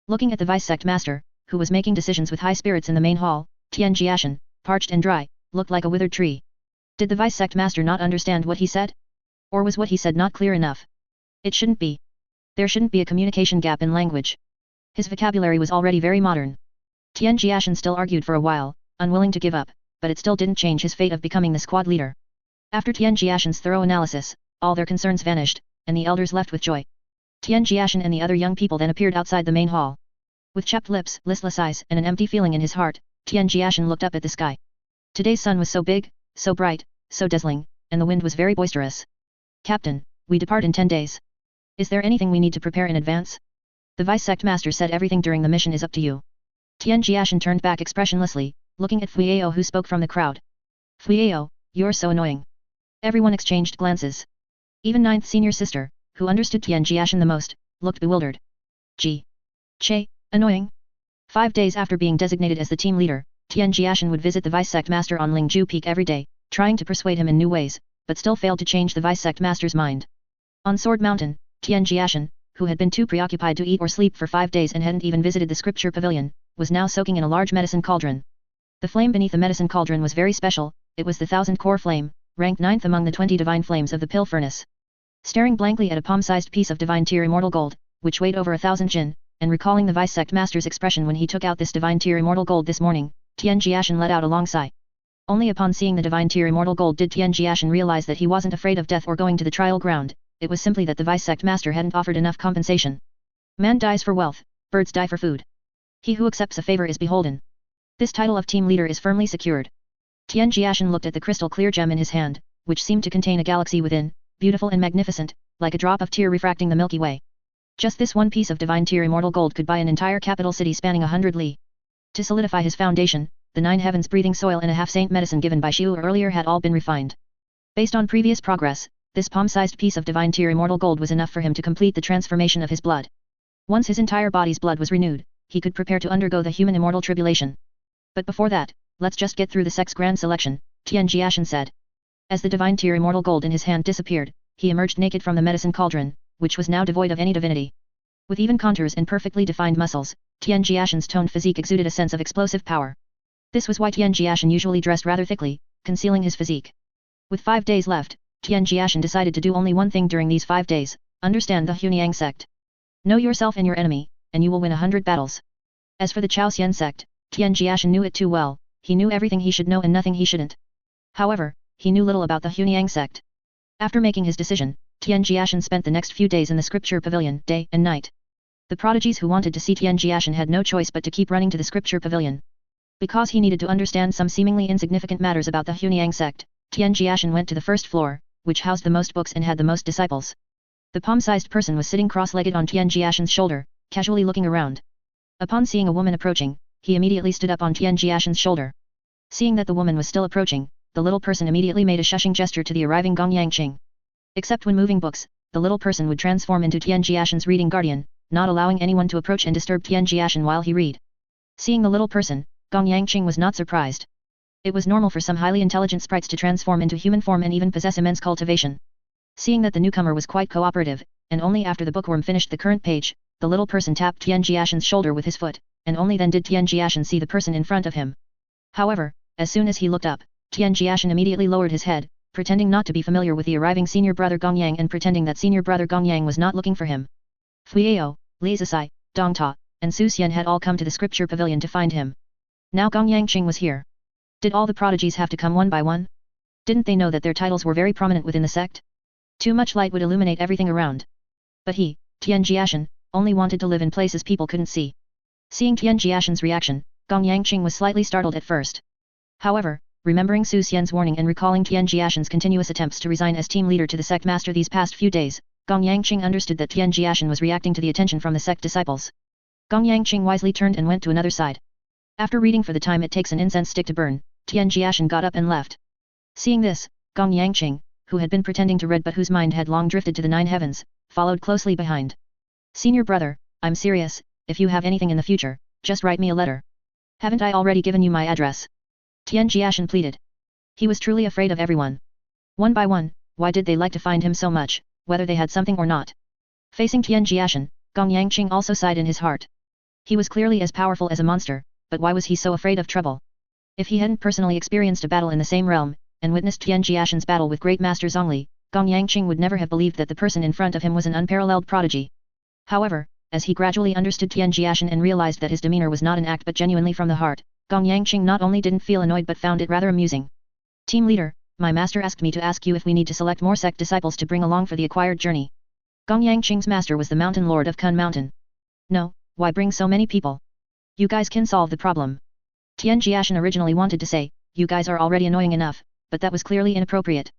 Looking at the vice sect master, who was making decisions with high spirits in the main hall, Tian Jiashen, parched and dry, looked like a withered tree. Did the vice sect master not understand what he said? Or was what he said not clear enough? It shouldn't be. There shouldn't be a communication gap in language. His vocabulary was already very modern. Tian Jiashen still argued for a while, unwilling to give up, but it still didn't change his fate of becoming the squad leader. After Tian Jiashen's thorough analysis, all their concerns vanished, and the elders left with joy. Tian Jiashen and the other young people then appeared outside the main hall. With chapped lips, listless eyes, and an empty feeling in his heart, Tian Jiashen looked up at the sky. Today's sun was so big, so bright, so dazzling, and the wind was very boisterous. Captain, we depart in 10 days. Is there anything we need to prepare in advance? The vice sect master said everything during the mission is up to you. Tian Jiashen turned back expressionlessly, looking at Fuiao who spoke from the crowd. Fuiao, you're so annoying. Everyone exchanged glances. Even 9th senior sister, who understood Tian Jiashen the most, looked bewildered. Che, annoying? 5 days after being designated as the team leader, Tian Jiashen would visit the vice sect master on Lingzhu Peak every day, trying to persuade him in new ways, but still failed to change the vice sect master's mind. On Sword Mountain, Tian Jiashen, who had been too preoccupied to eat or sleep for 5 days and hadn't even visited the scripture pavilion, was now soaking in a large medicine cauldron. The flame beneath the medicine cauldron was very special. It was the 1000-core flame, ranked 9th among the 20 divine flames of the pill furnace. Staring blankly at a palm-sized piece of divine tier immortal gold, which weighed over 1000 jin, and recalling the vice sect master's expression when he took out this divine tier immortal gold this morning, Tian Jiashen let out a long sigh. Only upon seeing the divine tier immortal gold did Tian Jiashen realize that he wasn't afraid of death or going to the trial ground. It was simply that the vice sect master hadn't offered enough compensation. Man dies for wealth, birds die for food. He who accepts a favor is beholden. This title of team leader is firmly secured. Tian Jiashen looked at the crystal clear gem in his hand, which seemed to contain a galaxy within, beautiful and magnificent, like a drop of tear refracting the Milky Way. Just this one piece of divine tier immortal gold could buy an entire capital city spanning 100 li. To solidify his foundation, the 9 heavens breathing soil and a half-saint medicine given by Jiu'er earlier had all been refined. Based on previous progress, this palm-sized piece of divine tier immortal gold was enough for him to complete the transformation of his blood. Once his entire body's blood was renewed, he could prepare to undergo the human immortal tribulation. But before that, let's just get through the sect's grand selection, Tian Jiashen said. As the divine tier immortal gold in his hand disappeared, he emerged naked from the medicine cauldron, which was now devoid of any divinity. With even contours and perfectly defined muscles, Tian Jiashen's toned physique exuded a sense of explosive power. This was why Tian Jiashen usually dressed rather thickly, concealing his physique. With 5 days left, Tian Jiashen decided to do only one thing during these 5 days, understand the Hunyang sect. Know yourself and your enemy, and you will win 100 battles. As for the Chaosian sect, Tian Jiashen knew it too well. He knew everything he should know and nothing he shouldn't. However, he knew little about the Hunyang sect. After making his decision, Tian Jiashen spent the next few days in the scripture pavilion, day and night. The prodigies who wanted to see Tian Jiashen had no choice but to keep running to the scripture pavilion. Because he needed to understand some seemingly insignificant matters about the Hunyang sect, Tian Jiashen went to the first floor, which housed the most books and had the most disciples. The palm-sized person was sitting cross-legged on Tian Jiashen's shoulder, casually looking around. Upon seeing a woman approaching, he immediately stood up on Tian Jiashen's shoulder. Seeing that the woman was still approaching, the little person immediately made a shushing gesture to the arriving Yang Qing. Except when moving books, the little person would transform into Tian Jiashen's reading guardian, not allowing anyone to approach and disturb Tian Jiashen while he read. Seeing the little person, Yang Qing was not surprised. It was normal for some highly intelligent sprites to transform into human form and even possess immense cultivation. Seeing that the newcomer was quite cooperative, and only after the bookworm finished the current page, the little person tapped Tian Jiashen's shoulder with his foot, and only then did Tian Jiashen see the person in front of him. However, as soon as he looked up, Tian Jiashen immediately lowered his head, pretending not to be familiar with the arriving senior brother Yang and pretending that senior brother Yang was not looking for him. Fuiao, Li Zisai, Dong Ta, and Su Xian had all come to the scripture pavilion to find him. Now Yang Qing was here. Did all the prodigies have to come one by one? Didn't they know that their titles were very prominent within the sect? Too much light would illuminate everything around. But he, Tian Jiashen, only wanted to live in places people couldn't see. Seeing Tian Jiashen's reaction, Yang Qing was slightly startled at first. However, remembering Su Xian's warning and recalling Tian Jiashen's continuous attempts to resign as team leader to the sect master these past few days, Yang Qing understood that Tian Jiashen was reacting to the attention from the sect disciples. Yang Qing wisely turned and went to another side. After reading for the time it takes an incense stick to burn, Tian Jiashen got up and left. Seeing this, Yang Qing, who had been pretending to read but whose mind had long drifted to the 9 heavens, followed closely behind. Senior brother, I'm serious, if you have anything in the future, just write me a letter. Haven't I already given you my address? Tian Jiashen pleaded. He was truly afraid of everyone. One by one, why did they like to find him so much, whether they had something or not? Facing Tian Jiashen, Yang Qing also sighed in his heart. He was clearly as powerful as a monster, but why was he so afraid of trouble? If he hadn't personally experienced a battle in the same realm, and witnessed Tian Jiashen's battle with great master Zhongli, Yang Qing would never have believed that the person in front of him was an unparalleled prodigy. However, as he gradually understood Tian Jiashen and realized that his demeanor was not an act but genuinely from the heart, Yang Qing not only didn't feel annoyed but found it rather amusing. Team leader, my master asked me to ask you if we need to select more sect disciples to bring along for the acquired journey. Yang Qing's master was the mountain lord of Kun Mountain. No, why bring so many people? You guys can solve the problem. Tian Jiashen originally wanted to say, you guys are already annoying enough, but that was clearly inappropriate.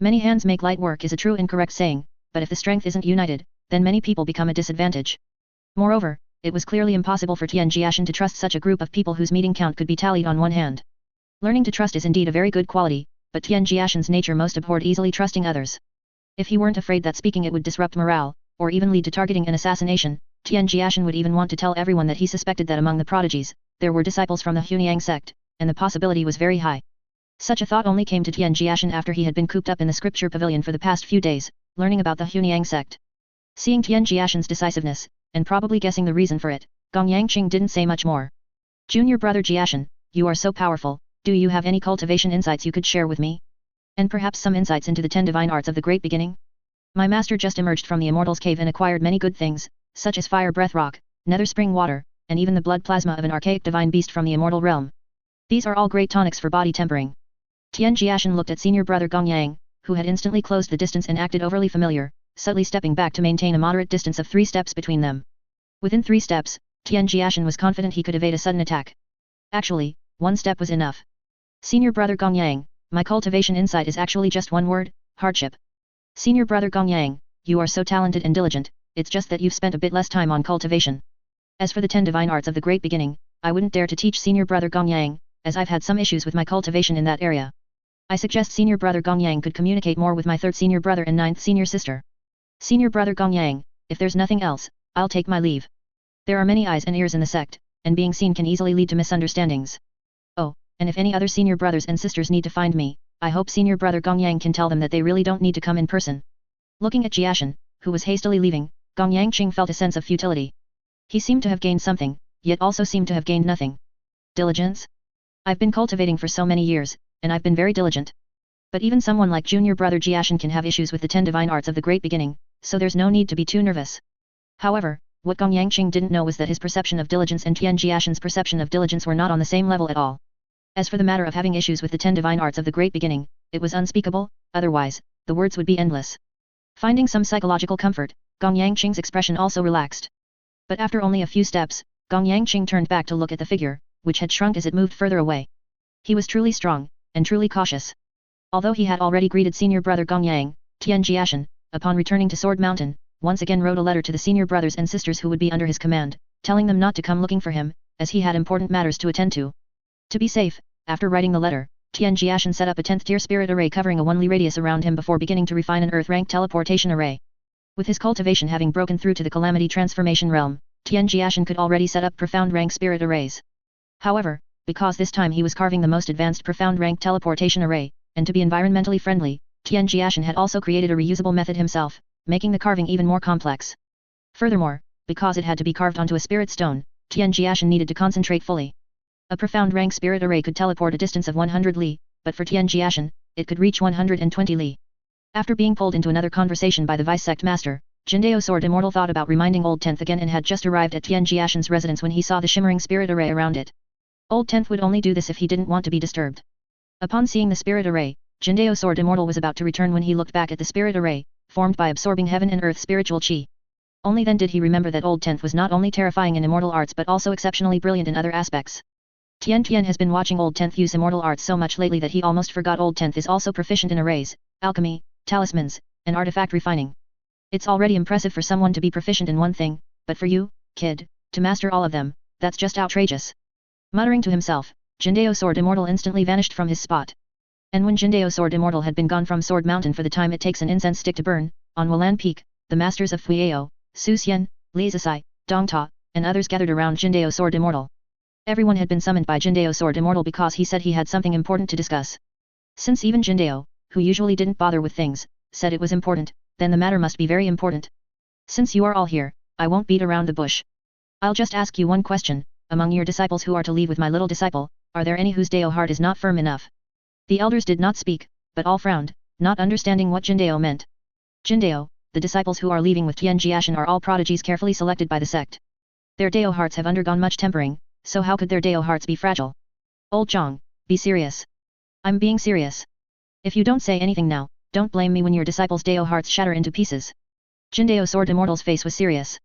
Many hands make light work is a true and correct saying, but if the strength isn't united, then many people become a disadvantage. Moreover, it was clearly impossible for Tian Jiashen to trust such a group of people whose meeting count could be tallied on one hand. Learning to trust is indeed a very good quality, but Tian Jiashen's nature most abhorred easily trusting others. If he weren't afraid that speaking it would disrupt morale, or even lead to targeting and assassination, Tian Jiashen would even want to tell everyone that he suspected that among the prodigies, there were disciples from the Hunyang sect, and the possibility was very high. Such a thought only came to Tian Jiashen after he had been cooped up in the scripture pavilion for the past few days, learning about the Hunyang sect. Seeing Tian Jiashen's decisiveness, and probably guessing the reason for it, Qing didn't say much more. Junior brother Jiashen, you are so powerful, do you have any cultivation insights you could share with me? And perhaps some insights into the 10 divine arts of the great beginning? My master just emerged from the Immortal's cave and acquired many good things, such as fire breath rock, nether spring water, and even the blood plasma of an archaic divine beast from the immortal realm. These are all great tonics for body tempering. Tian Jiashen looked at senior brother Yang, who had instantly closed the distance and acted overly familiar, subtly stepping back to maintain a moderate distance of 3 steps between them. Within 3 steps, Tian Jiashen was confident he could evade a sudden attack. Actually, 1 step was enough. Senior brother Yang, my cultivation insight is actually just one word: hardship. Senior brother Yang, you are so talented and diligent, it's just that you've spent a bit less time on cultivation. As for the 10 divine arts of the great beginning, I wouldn't dare to teach senior brother Yang, as I've had some issues with my cultivation in that area. I suggest senior brother Yang could communicate more with my 3rd senior brother and 9th senior sister. Senior brother Yang, if there's nothing else, I'll take my leave. There are many eyes and ears in the sect, and being seen can easily lead to misunderstandings. Oh, and if any other senior brothers and sisters need to find me, I hope senior brother Yang can tell them that they really don't need to come in person. Looking at Jiashen, who was hastily leaving, Qing felt a sense of futility. He seemed to have gained something, yet also seemed to have gained nothing. Diligence? I've been cultivating for so many years, and I've been very diligent. But even someone like junior brother Jiashen can have issues with the 10 divine arts of the great beginning, so there's no need to be too nervous. However, what Qing didn't know was that his perception of diligence and Tian Jiashen's perception of diligence were not on the same level at all. As for the matter of having issues with the 10 divine arts of the great beginning, it was unspeakable, otherwise, the words would be endless. Finding some psychological comfort, Qing's expression also relaxed. But after only a few steps, Qing turned back to look at the figure, which had shrunk as it moved further away. He was truly strong, and truly cautious. Although he had already greeted senior brother Tian Jiashen, upon returning to Sword Mountain, once again wrote a letter to the senior brothers and sisters who would be under his command, telling them not to come looking for him, as he had important matters to attend to. To be safe, after writing the letter, Tian Jiashen set up a 10th tier spirit array covering a 1 li radius around him before beginning to refine an earth rank teleportation array. With his cultivation having broken through to the calamity transformation realm, Tian Jiashen could already set up profound rank spirit arrays. However, because this time he was carving the most advanced profound rank teleportation array, and to be environmentally friendly, Tian Jiashen had also created a reusable method himself, making the carving even more complex. Furthermore, because it had to be carved onto a spirit stone, Tian Jiashen needed to concentrate fully. A profound rank spirit array could teleport a distance of 100 li, but for Tian Jiashen, it could reach 120 li. After being pulled into another conversation by the vice sect master, Jindeo Sword Immortal thought about reminding Old Tenth again and had just arrived at Tian Jiashen's residence when he saw the shimmering spirit array around it. Old Tenth would only do this if he didn't want to be disturbed. Upon seeing the spirit array, Jindeo Sword Immortal was about to return when he looked back at the spirit array, formed by absorbing heaven and earth spiritual chi. Only then did he remember that Old Tenth was not only terrifying in immortal arts but also exceptionally brilliant in other aspects. Tian Tian has been watching Old Tenth use immortal arts so much lately that he almost forgot Old Tenth is also proficient in arrays, alchemy, talismans, and artifact refining. It's already impressive for someone to be proficient in one thing, but for you, kid, to master all of them, that's just outrageous. Muttering to himself, Jindeo Sword Immortal instantly vanished from his spot. And when Jindeo Sword Immortal had been gone from Sword Mountain for the time it takes an incense stick to burn, on Wulan Peak, the masters of Fuiao, Su Xian, Li Zisai, Dong Ta, and others gathered around Jindeo Sword Immortal. Everyone had been summoned by Jindeo Sword Immortal because he said he had something important to discuss. Since even Jindeo, who usually didn't bother with things, said it was important, then the matter must be very important. Since you are all here, I won't beat around the bush. I'll just ask you one question: among your disciples who are to leave with my little disciple, are there any whose Deo heart is not firm enough? The elders did not speak, but all frowned, not understanding what Jindeo meant. Jindeo, the disciples who are leaving with Tian Jiashen are all prodigies carefully selected by the sect. Their Deo hearts have undergone much tempering, so how could their Deo hearts be fragile? Old Zhang, be serious. I'm being serious. If you don't say anything now, don't blame me when your disciples' Deo hearts shatter into pieces. Jindeo Sword Immortal's face was serious.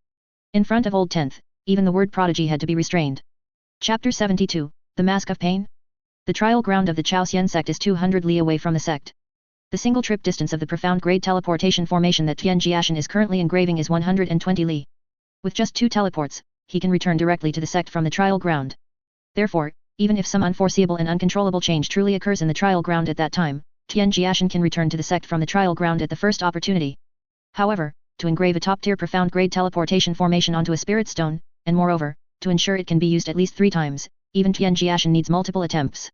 In front of Old Tenth, even the word prodigy had to be restrained. Chapter 72, The Mask of Pain? The trial ground of the Chaosian sect is 200 li away from the sect. The single trip distance of the profound grade teleportation formation that Tian Jiashen is currently engraving is 120 li. With just 2 teleports, he can return directly to the sect from the trial ground. Therefore, even if some unforeseeable and uncontrollable change truly occurs in the trial ground at that time, Tian Jiashen can return to the sect from the trial ground at the first opportunity. However, to engrave a top-tier profound-grade teleportation formation onto a spirit stone, and moreover, to ensure it can be used at least 3 times, even Tian Jiashen needs multiple attempts.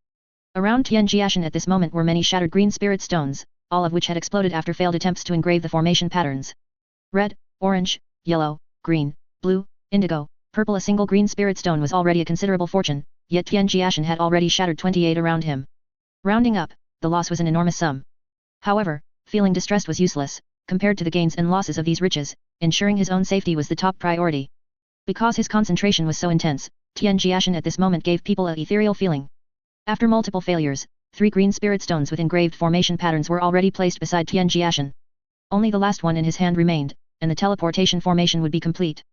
Around Tian Jiashen at this moment were many shattered green spirit stones, all of which had exploded after failed attempts to engrave the formation patterns. Red, orange, yellow, green, blue, indigo, purple. A single green spirit stone was already a considerable fortune, yet Tian Jiashen had already shattered 28 around him. Rounding up, the loss was an enormous sum. However, feeling distressed was useless, compared to the gains and losses of these riches, ensuring his own safety was the top priority. Because his concentration was so intense, Tian Jiashen at this moment gave people an ethereal feeling. After multiple failures, 3 green spirit stones with engraved formation patterns were already placed beside Tian Jiashen. Only the last one in his hand remained, and the teleportation formation would be complete.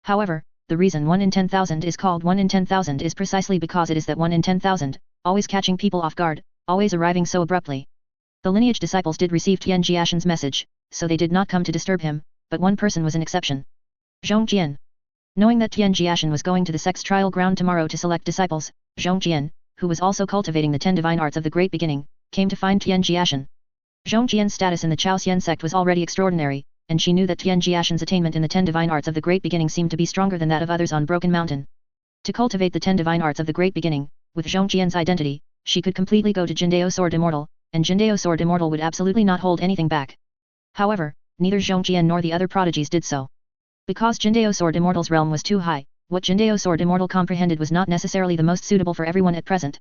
However, the reason 1 in 10,000 is called 1 in 10,000 is precisely because it is that 1 in 10,000, always catching people off guard, always arriving so abruptly. The lineage disciples did receive Tian Jiashen's message, so they did not come to disturb him, but one person was an exception. Zhong Jian. Knowing that Tian Jiashen was going to the sex trial ground tomorrow to select disciples, Zhong Jian, who was also cultivating the 10 divine arts of the Great Beginning, came to find Tian Jiashen. Zhong Jian's status in the Chaosian sect was already extraordinary, and she knew that Tian Jiashen's attainment in the 10 divine arts of the Great Beginning seemed to be stronger than that of others on Broken Mountain. To cultivate the 10 divine arts of the Great Beginning, with Zhong Jian's identity, she could completely go to Jindao Sword Immortal, and Jindao Sword Immortal would absolutely not hold anything back. However, neither Zhong Jian nor the other prodigies did so. Because Jindao Sword Immortal's realm was too high, what Jindao Sword Immortal comprehended was not necessarily the most suitable for everyone at present.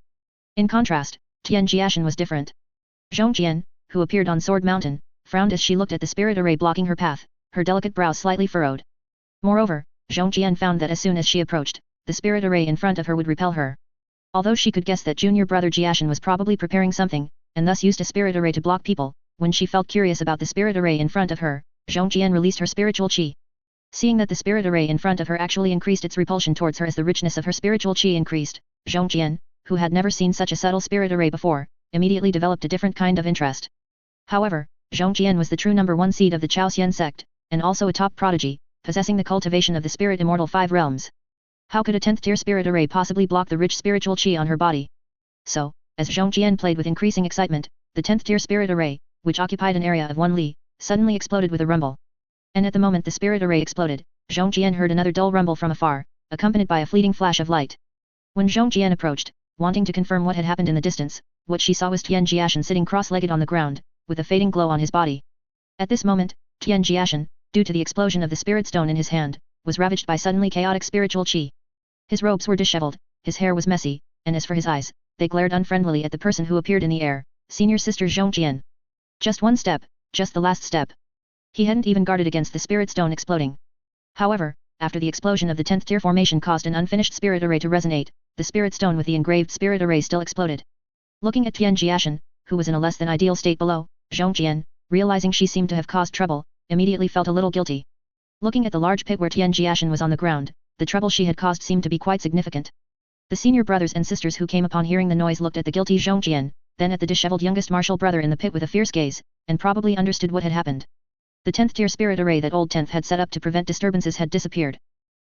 In contrast, Tian Jiashen was different. Zhong Jian, who appeared on Sword Mountain, frowned as she looked at the spirit array blocking her path, her delicate brows slightly furrowed. Moreover, Zhong Jian found that as soon as she approached, the spirit array in front of her would repel her. Although she could guess that junior brother Jiashen was probably preparing something, and thus used a spirit array to block people, when she felt curious about the spirit array in front of her, Zhong Jian released her spiritual qi. Seeing that the spirit array in front of her actually increased its repulsion towards her as the richness of her spiritual qi increased, Zhong Jian, who had never seen such a subtle spirit array before, immediately developed a different kind of interest. However, Zhong Jian was the true number 1 seed of the Chaosian sect, and also a top prodigy, possessing the cultivation of the spirit immortal 5 realms. How could a 10th tier spirit array possibly block the rich spiritual qi on her body? So, as Zhong Jian played with increasing excitement, the 10th tier spirit array, which occupied an area of 1 li, suddenly exploded with a rumble. And at the moment the spirit array exploded, Zhong Jian heard another dull rumble from afar, accompanied by a fleeting flash of light. When Zhong Jian approached, wanting to confirm what had happened in the distance, what she saw was Tian Jiashen sitting cross-legged on the ground, with a fading glow on his body. At this moment, Tian Jiashen, due to the explosion of the spirit stone in his hand, was ravaged by suddenly chaotic spiritual qi. His robes were disheveled, his hair was messy, and as for his eyes, they glared unfriendlily at the person who appeared in the air, senior sister Zhong Jian. Just one step, just the last step. He hadn't even guarded against the spirit stone exploding. However, after the explosion of the 10th tier formation caused an unfinished spirit array to resonate, the spirit stone with the engraved spirit array still exploded. Looking at Tian Jiashen, who was in a less than ideal state below, Zhong Jian, realizing she seemed to have caused trouble, immediately felt a little guilty. Looking at the large pit where Tian Jiashen was on the ground, the trouble she had caused seemed to be quite significant. The senior brothers and sisters who came upon hearing the noise looked at the guilty Zhong Jian, then at the disheveled youngest martial brother in the pit with a fierce gaze, and probably understood what had happened. The 10th tier spirit array that old 10th had set up to prevent disturbances had disappeared.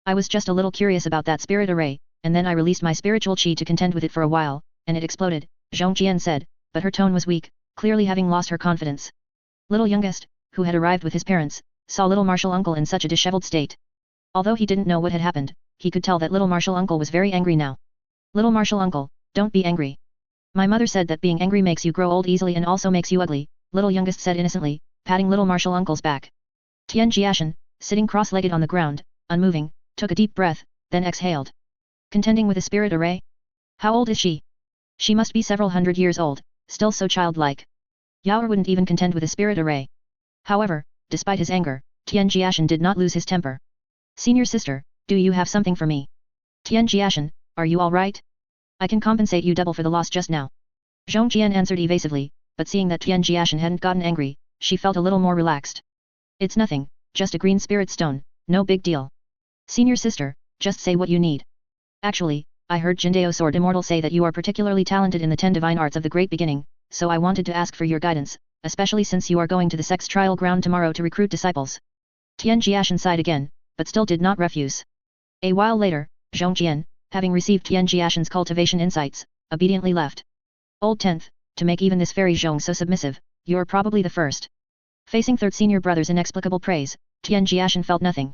I was just a little curious about that spirit array, and then I released my spiritual qi to contend with it for a while, and it exploded, Zhong Jian said, but her tone was weak, clearly having lost her confidence. Little youngest, who had arrived with his parents, saw little martial uncle in such a disheveled state. Although he didn't know what had happened, he could tell that little martial uncle was very angry now. Little martial uncle, don't be angry. My mother said that being angry makes you grow old easily and also makes you ugly, little youngest said innocently, patting little martial uncle's back. Tian Jiashen, sitting cross-legged on the ground, unmoving, took a deep breath, then exhaled. Contending with a spirit array? How old is she? She must be several hundred years old, still so childlike. Jiu'er wouldn't even contend with a spirit array. However, despite his anger, Tian Jiashen did not lose his temper. Senior sister, do you have something for me? Tian Jiashen, are you alright? I can compensate you double for the loss just now. Zhong Jian answered evasively, but seeing that Tian Jiashen hadn't gotten angry, she felt a little more relaxed. It's nothing, just a green spirit stone, no big deal. Senior sister, just say what you need. Actually, I heard Jindao Sword Immortal say that you are particularly talented in the 10 divine arts of the Great Beginning, so I wanted to ask for your guidance, especially since you are going to the sex trial ground tomorrow to recruit disciples. Tian Jiashen sighed again, but still did not refuse. A while later, Zhong Jian, having received Tian Jiashen's cultivation insights, obediently left. Old 10th, to make even this fairy Zhong so submissive, you're probably the first. Facing third senior brother's inexplicable praise, Tian Jiashen felt nothing.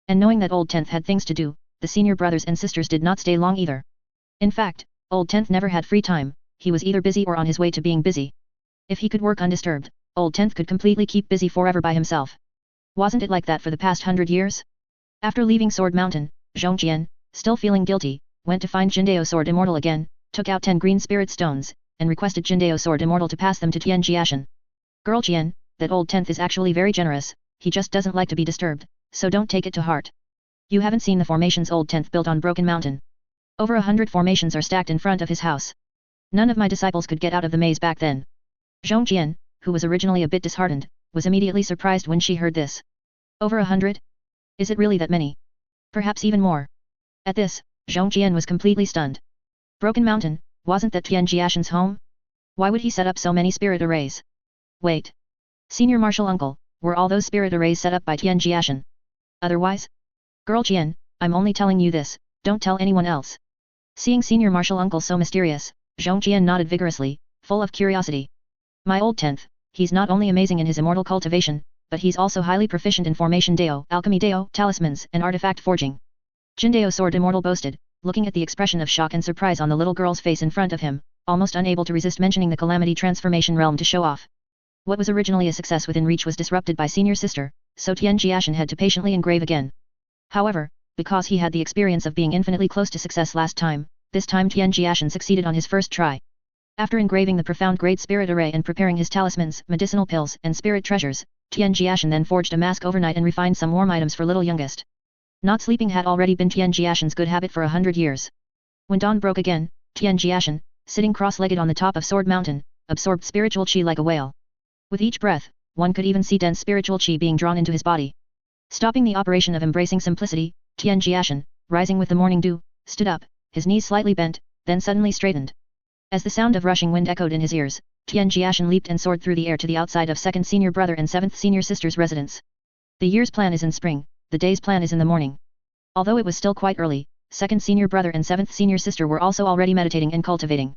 And knowing that old Tenth had things to do, the senior brothers and sisters did not stay long either. In fact, old Tenth never had free time, he was either busy or on his way to being busy. If he could work undisturbed, old Tenth could completely keep busy forever by himself. Wasn't it like that for the past 100 years? After leaving Sword Mountain, Zhongjian, still feeling guilty, went to find Jindao Sword Immortal again, took out 10 green spirit stones, and requested Jindao Sword Immortal to pass them to Tian Jiashen. Girl Jian, that old Tenth is actually very generous, he just doesn't like to be disturbed, so don't take it to heart. You haven't seen the formations old Tenth built on Broken Mountain. Over 100 formations are stacked in front of his house. None of my disciples could get out of the maze back then. Zhongjian, who was originally a bit disheartened, was immediately surprised when she heard this. Over 100? Is it really that many? Perhaps even more. At this, Zhongjian was completely stunned. Broken Mountain, wasn't that Tian Jiashen's home? Why would he set up so many spirit arrays? Wait. Senior Martial Uncle, were all those spirit arrays set up by Tian Jiashen? Otherwise? Girl Jian, I'm only telling you this, don't tell anyone else. Seeing Senior Martial Uncle so mysterious, Zhongjian nodded vigorously, full of curiosity. My old Tenth, he's not only amazing in his immortal cultivation, but he's also highly proficient in formation Dao, alchemy Dao, talismans, and artifact forging. Jindao Sword Immortal boasted, looking at the expression of shock and surprise on the little girl's face in front of him, almost unable to resist mentioning the Calamity Transformation Realm to show off. What was originally a success within reach was disrupted by Senior Sister, so Tian Jiashen had to patiently engrave again. However, because he had the experience of being infinitely close to success last time, this time Tian Jiashen succeeded on his first try. After engraving the profound great spirit array and preparing his talismans, medicinal pills, and spirit treasures, Tian Jiashen then forged a mask overnight and refined some warm items for little youngest. Not sleeping had already been Tian Jiashen's good habit for 100 years. When dawn broke again, Tian Jiashen, sitting cross-legged on the top of Sword Mountain, absorbed spiritual qi like a whale. With each breath, one could even see dense spiritual qi being drawn into his body. Stopping the operation of embracing simplicity, Tian Jiashen, rising with the morning dew, stood up, his knees slightly bent, then suddenly straightened. As the sound of rushing wind echoed in his ears, Tian Jiashen leaped and soared through the air to the outside of 2nd Senior Brother and 7th Senior Sister's residence. The year's plan is in spring, the day's plan is in the morning. Although it was still quite early, 2nd Senior Brother and 7th Senior Sister were also already meditating and cultivating.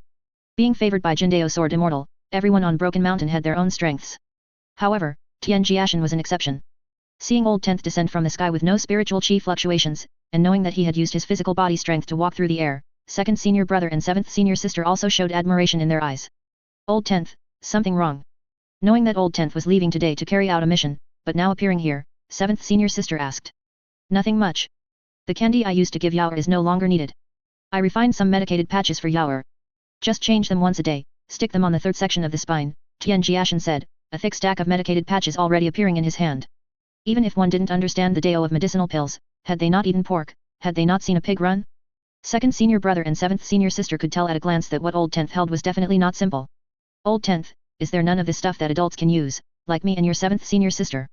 Being favored by Jindao Sword Immortal, everyone on Broken Mountain had their own strengths. However, Tian Jiashen was an exception. Seeing old Tenth descend from the sky with no spiritual qi fluctuations, and knowing that he had used his physical body strength to walk through the air, 2nd Senior Brother and 7th Senior Sister also showed admiration in their eyes. Old Tenth, something wrong. Knowing that old Tenth was leaving today to carry out a mission, but now appearing here, 7th Senior Sister asked. Nothing much. The candy I used to give Jiu'er is no longer needed. I refined some medicated patches for Jiu'er. Just change them once a day, stick them on the 3rd section of the spine, Tian Jiashen said, a thick stack of medicated patches already appearing in his hand. Even if one didn't understand the Dao of medicinal pills, had they not eaten pork, had they not seen a pig run? 2nd Senior Brother and 7th Senior Sister could tell at a glance that what old Tenth held was definitely not simple. Old Tenth, is there none of this stuff that adults can use, like me and your 7th Senior Sister?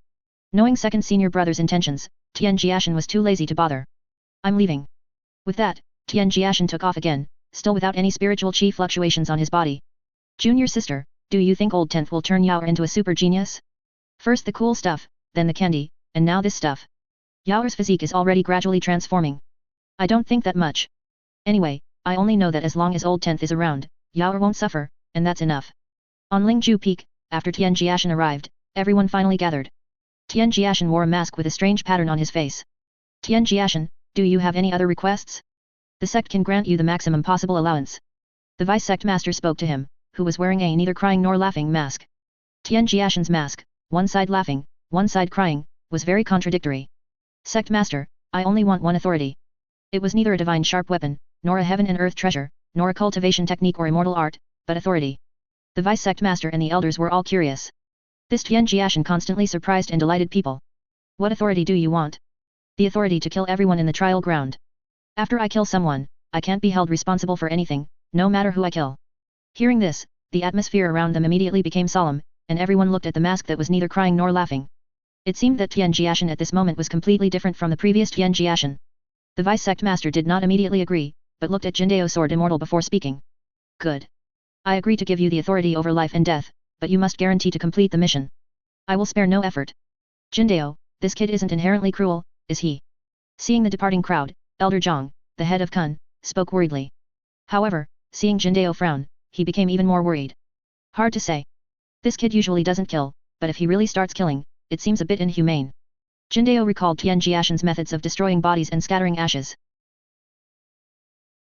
Knowing 2nd Senior Brother's intentions, Tian Jiashen was too lazy to bother. I'm leaving. With that, Tian Jiashen took off again, still without any spiritual qi fluctuations on his body. Junior Sister, do you think old Tenth will turn Jiu'er into a super genius? First the cool stuff, then the candy, and now this stuff. Jiu'er's physique is already gradually transforming. I don't think that much. Anyway, I only know that as long as old Tenth is around, Jiu'er won't suffer, and that's enough. On Lingju Peak, after Tian Jiashen arrived, everyone finally gathered. Tian Jiashen wore a mask with a strange pattern on his face. Tian Jiashen, do you have any other requests? The sect can grant you the maximum possible allowance. The vice sect master spoke to him, who was wearing a neither crying nor laughing mask. Tian Jiashen's mask, one side laughing, one side crying, was very contradictory. Sect master, I only want one authority. It was neither a divine sharp weapon, nor a heaven and earth treasure, nor a cultivation technique or immortal art, but authority. The vice sect master and the elders were all curious. This Tian Jiashen constantly surprised and delighted people. What authority do you want? The authority to kill everyone in the trial ground. After I kill someone, I can't be held responsible for anything, no matter who I kill. Hearing this, the atmosphere around them immediately became solemn, and everyone looked at the mask that was neither crying nor laughing. It seemed that Tian Jiashen at this moment was completely different from the previous Tian Jiashen. The vice sect master did not immediately agree, but looked at Jindao Sword Immortal before speaking. Good. I agree to give you the authority over life and death, but you must guarantee to complete the mission. I will spare no effort. Jindao, this kid isn't inherently cruel, is he? Seeing the departing crowd, Elder Zhang, the head of Kun, spoke worriedly. However, seeing Jindao frown, he became even more worried. Hard to say. This kid usually doesn't kill, but if he really starts killing, it seems a bit inhumane. Jindao recalled Tian Jiashen's methods of destroying bodies and scattering ashes.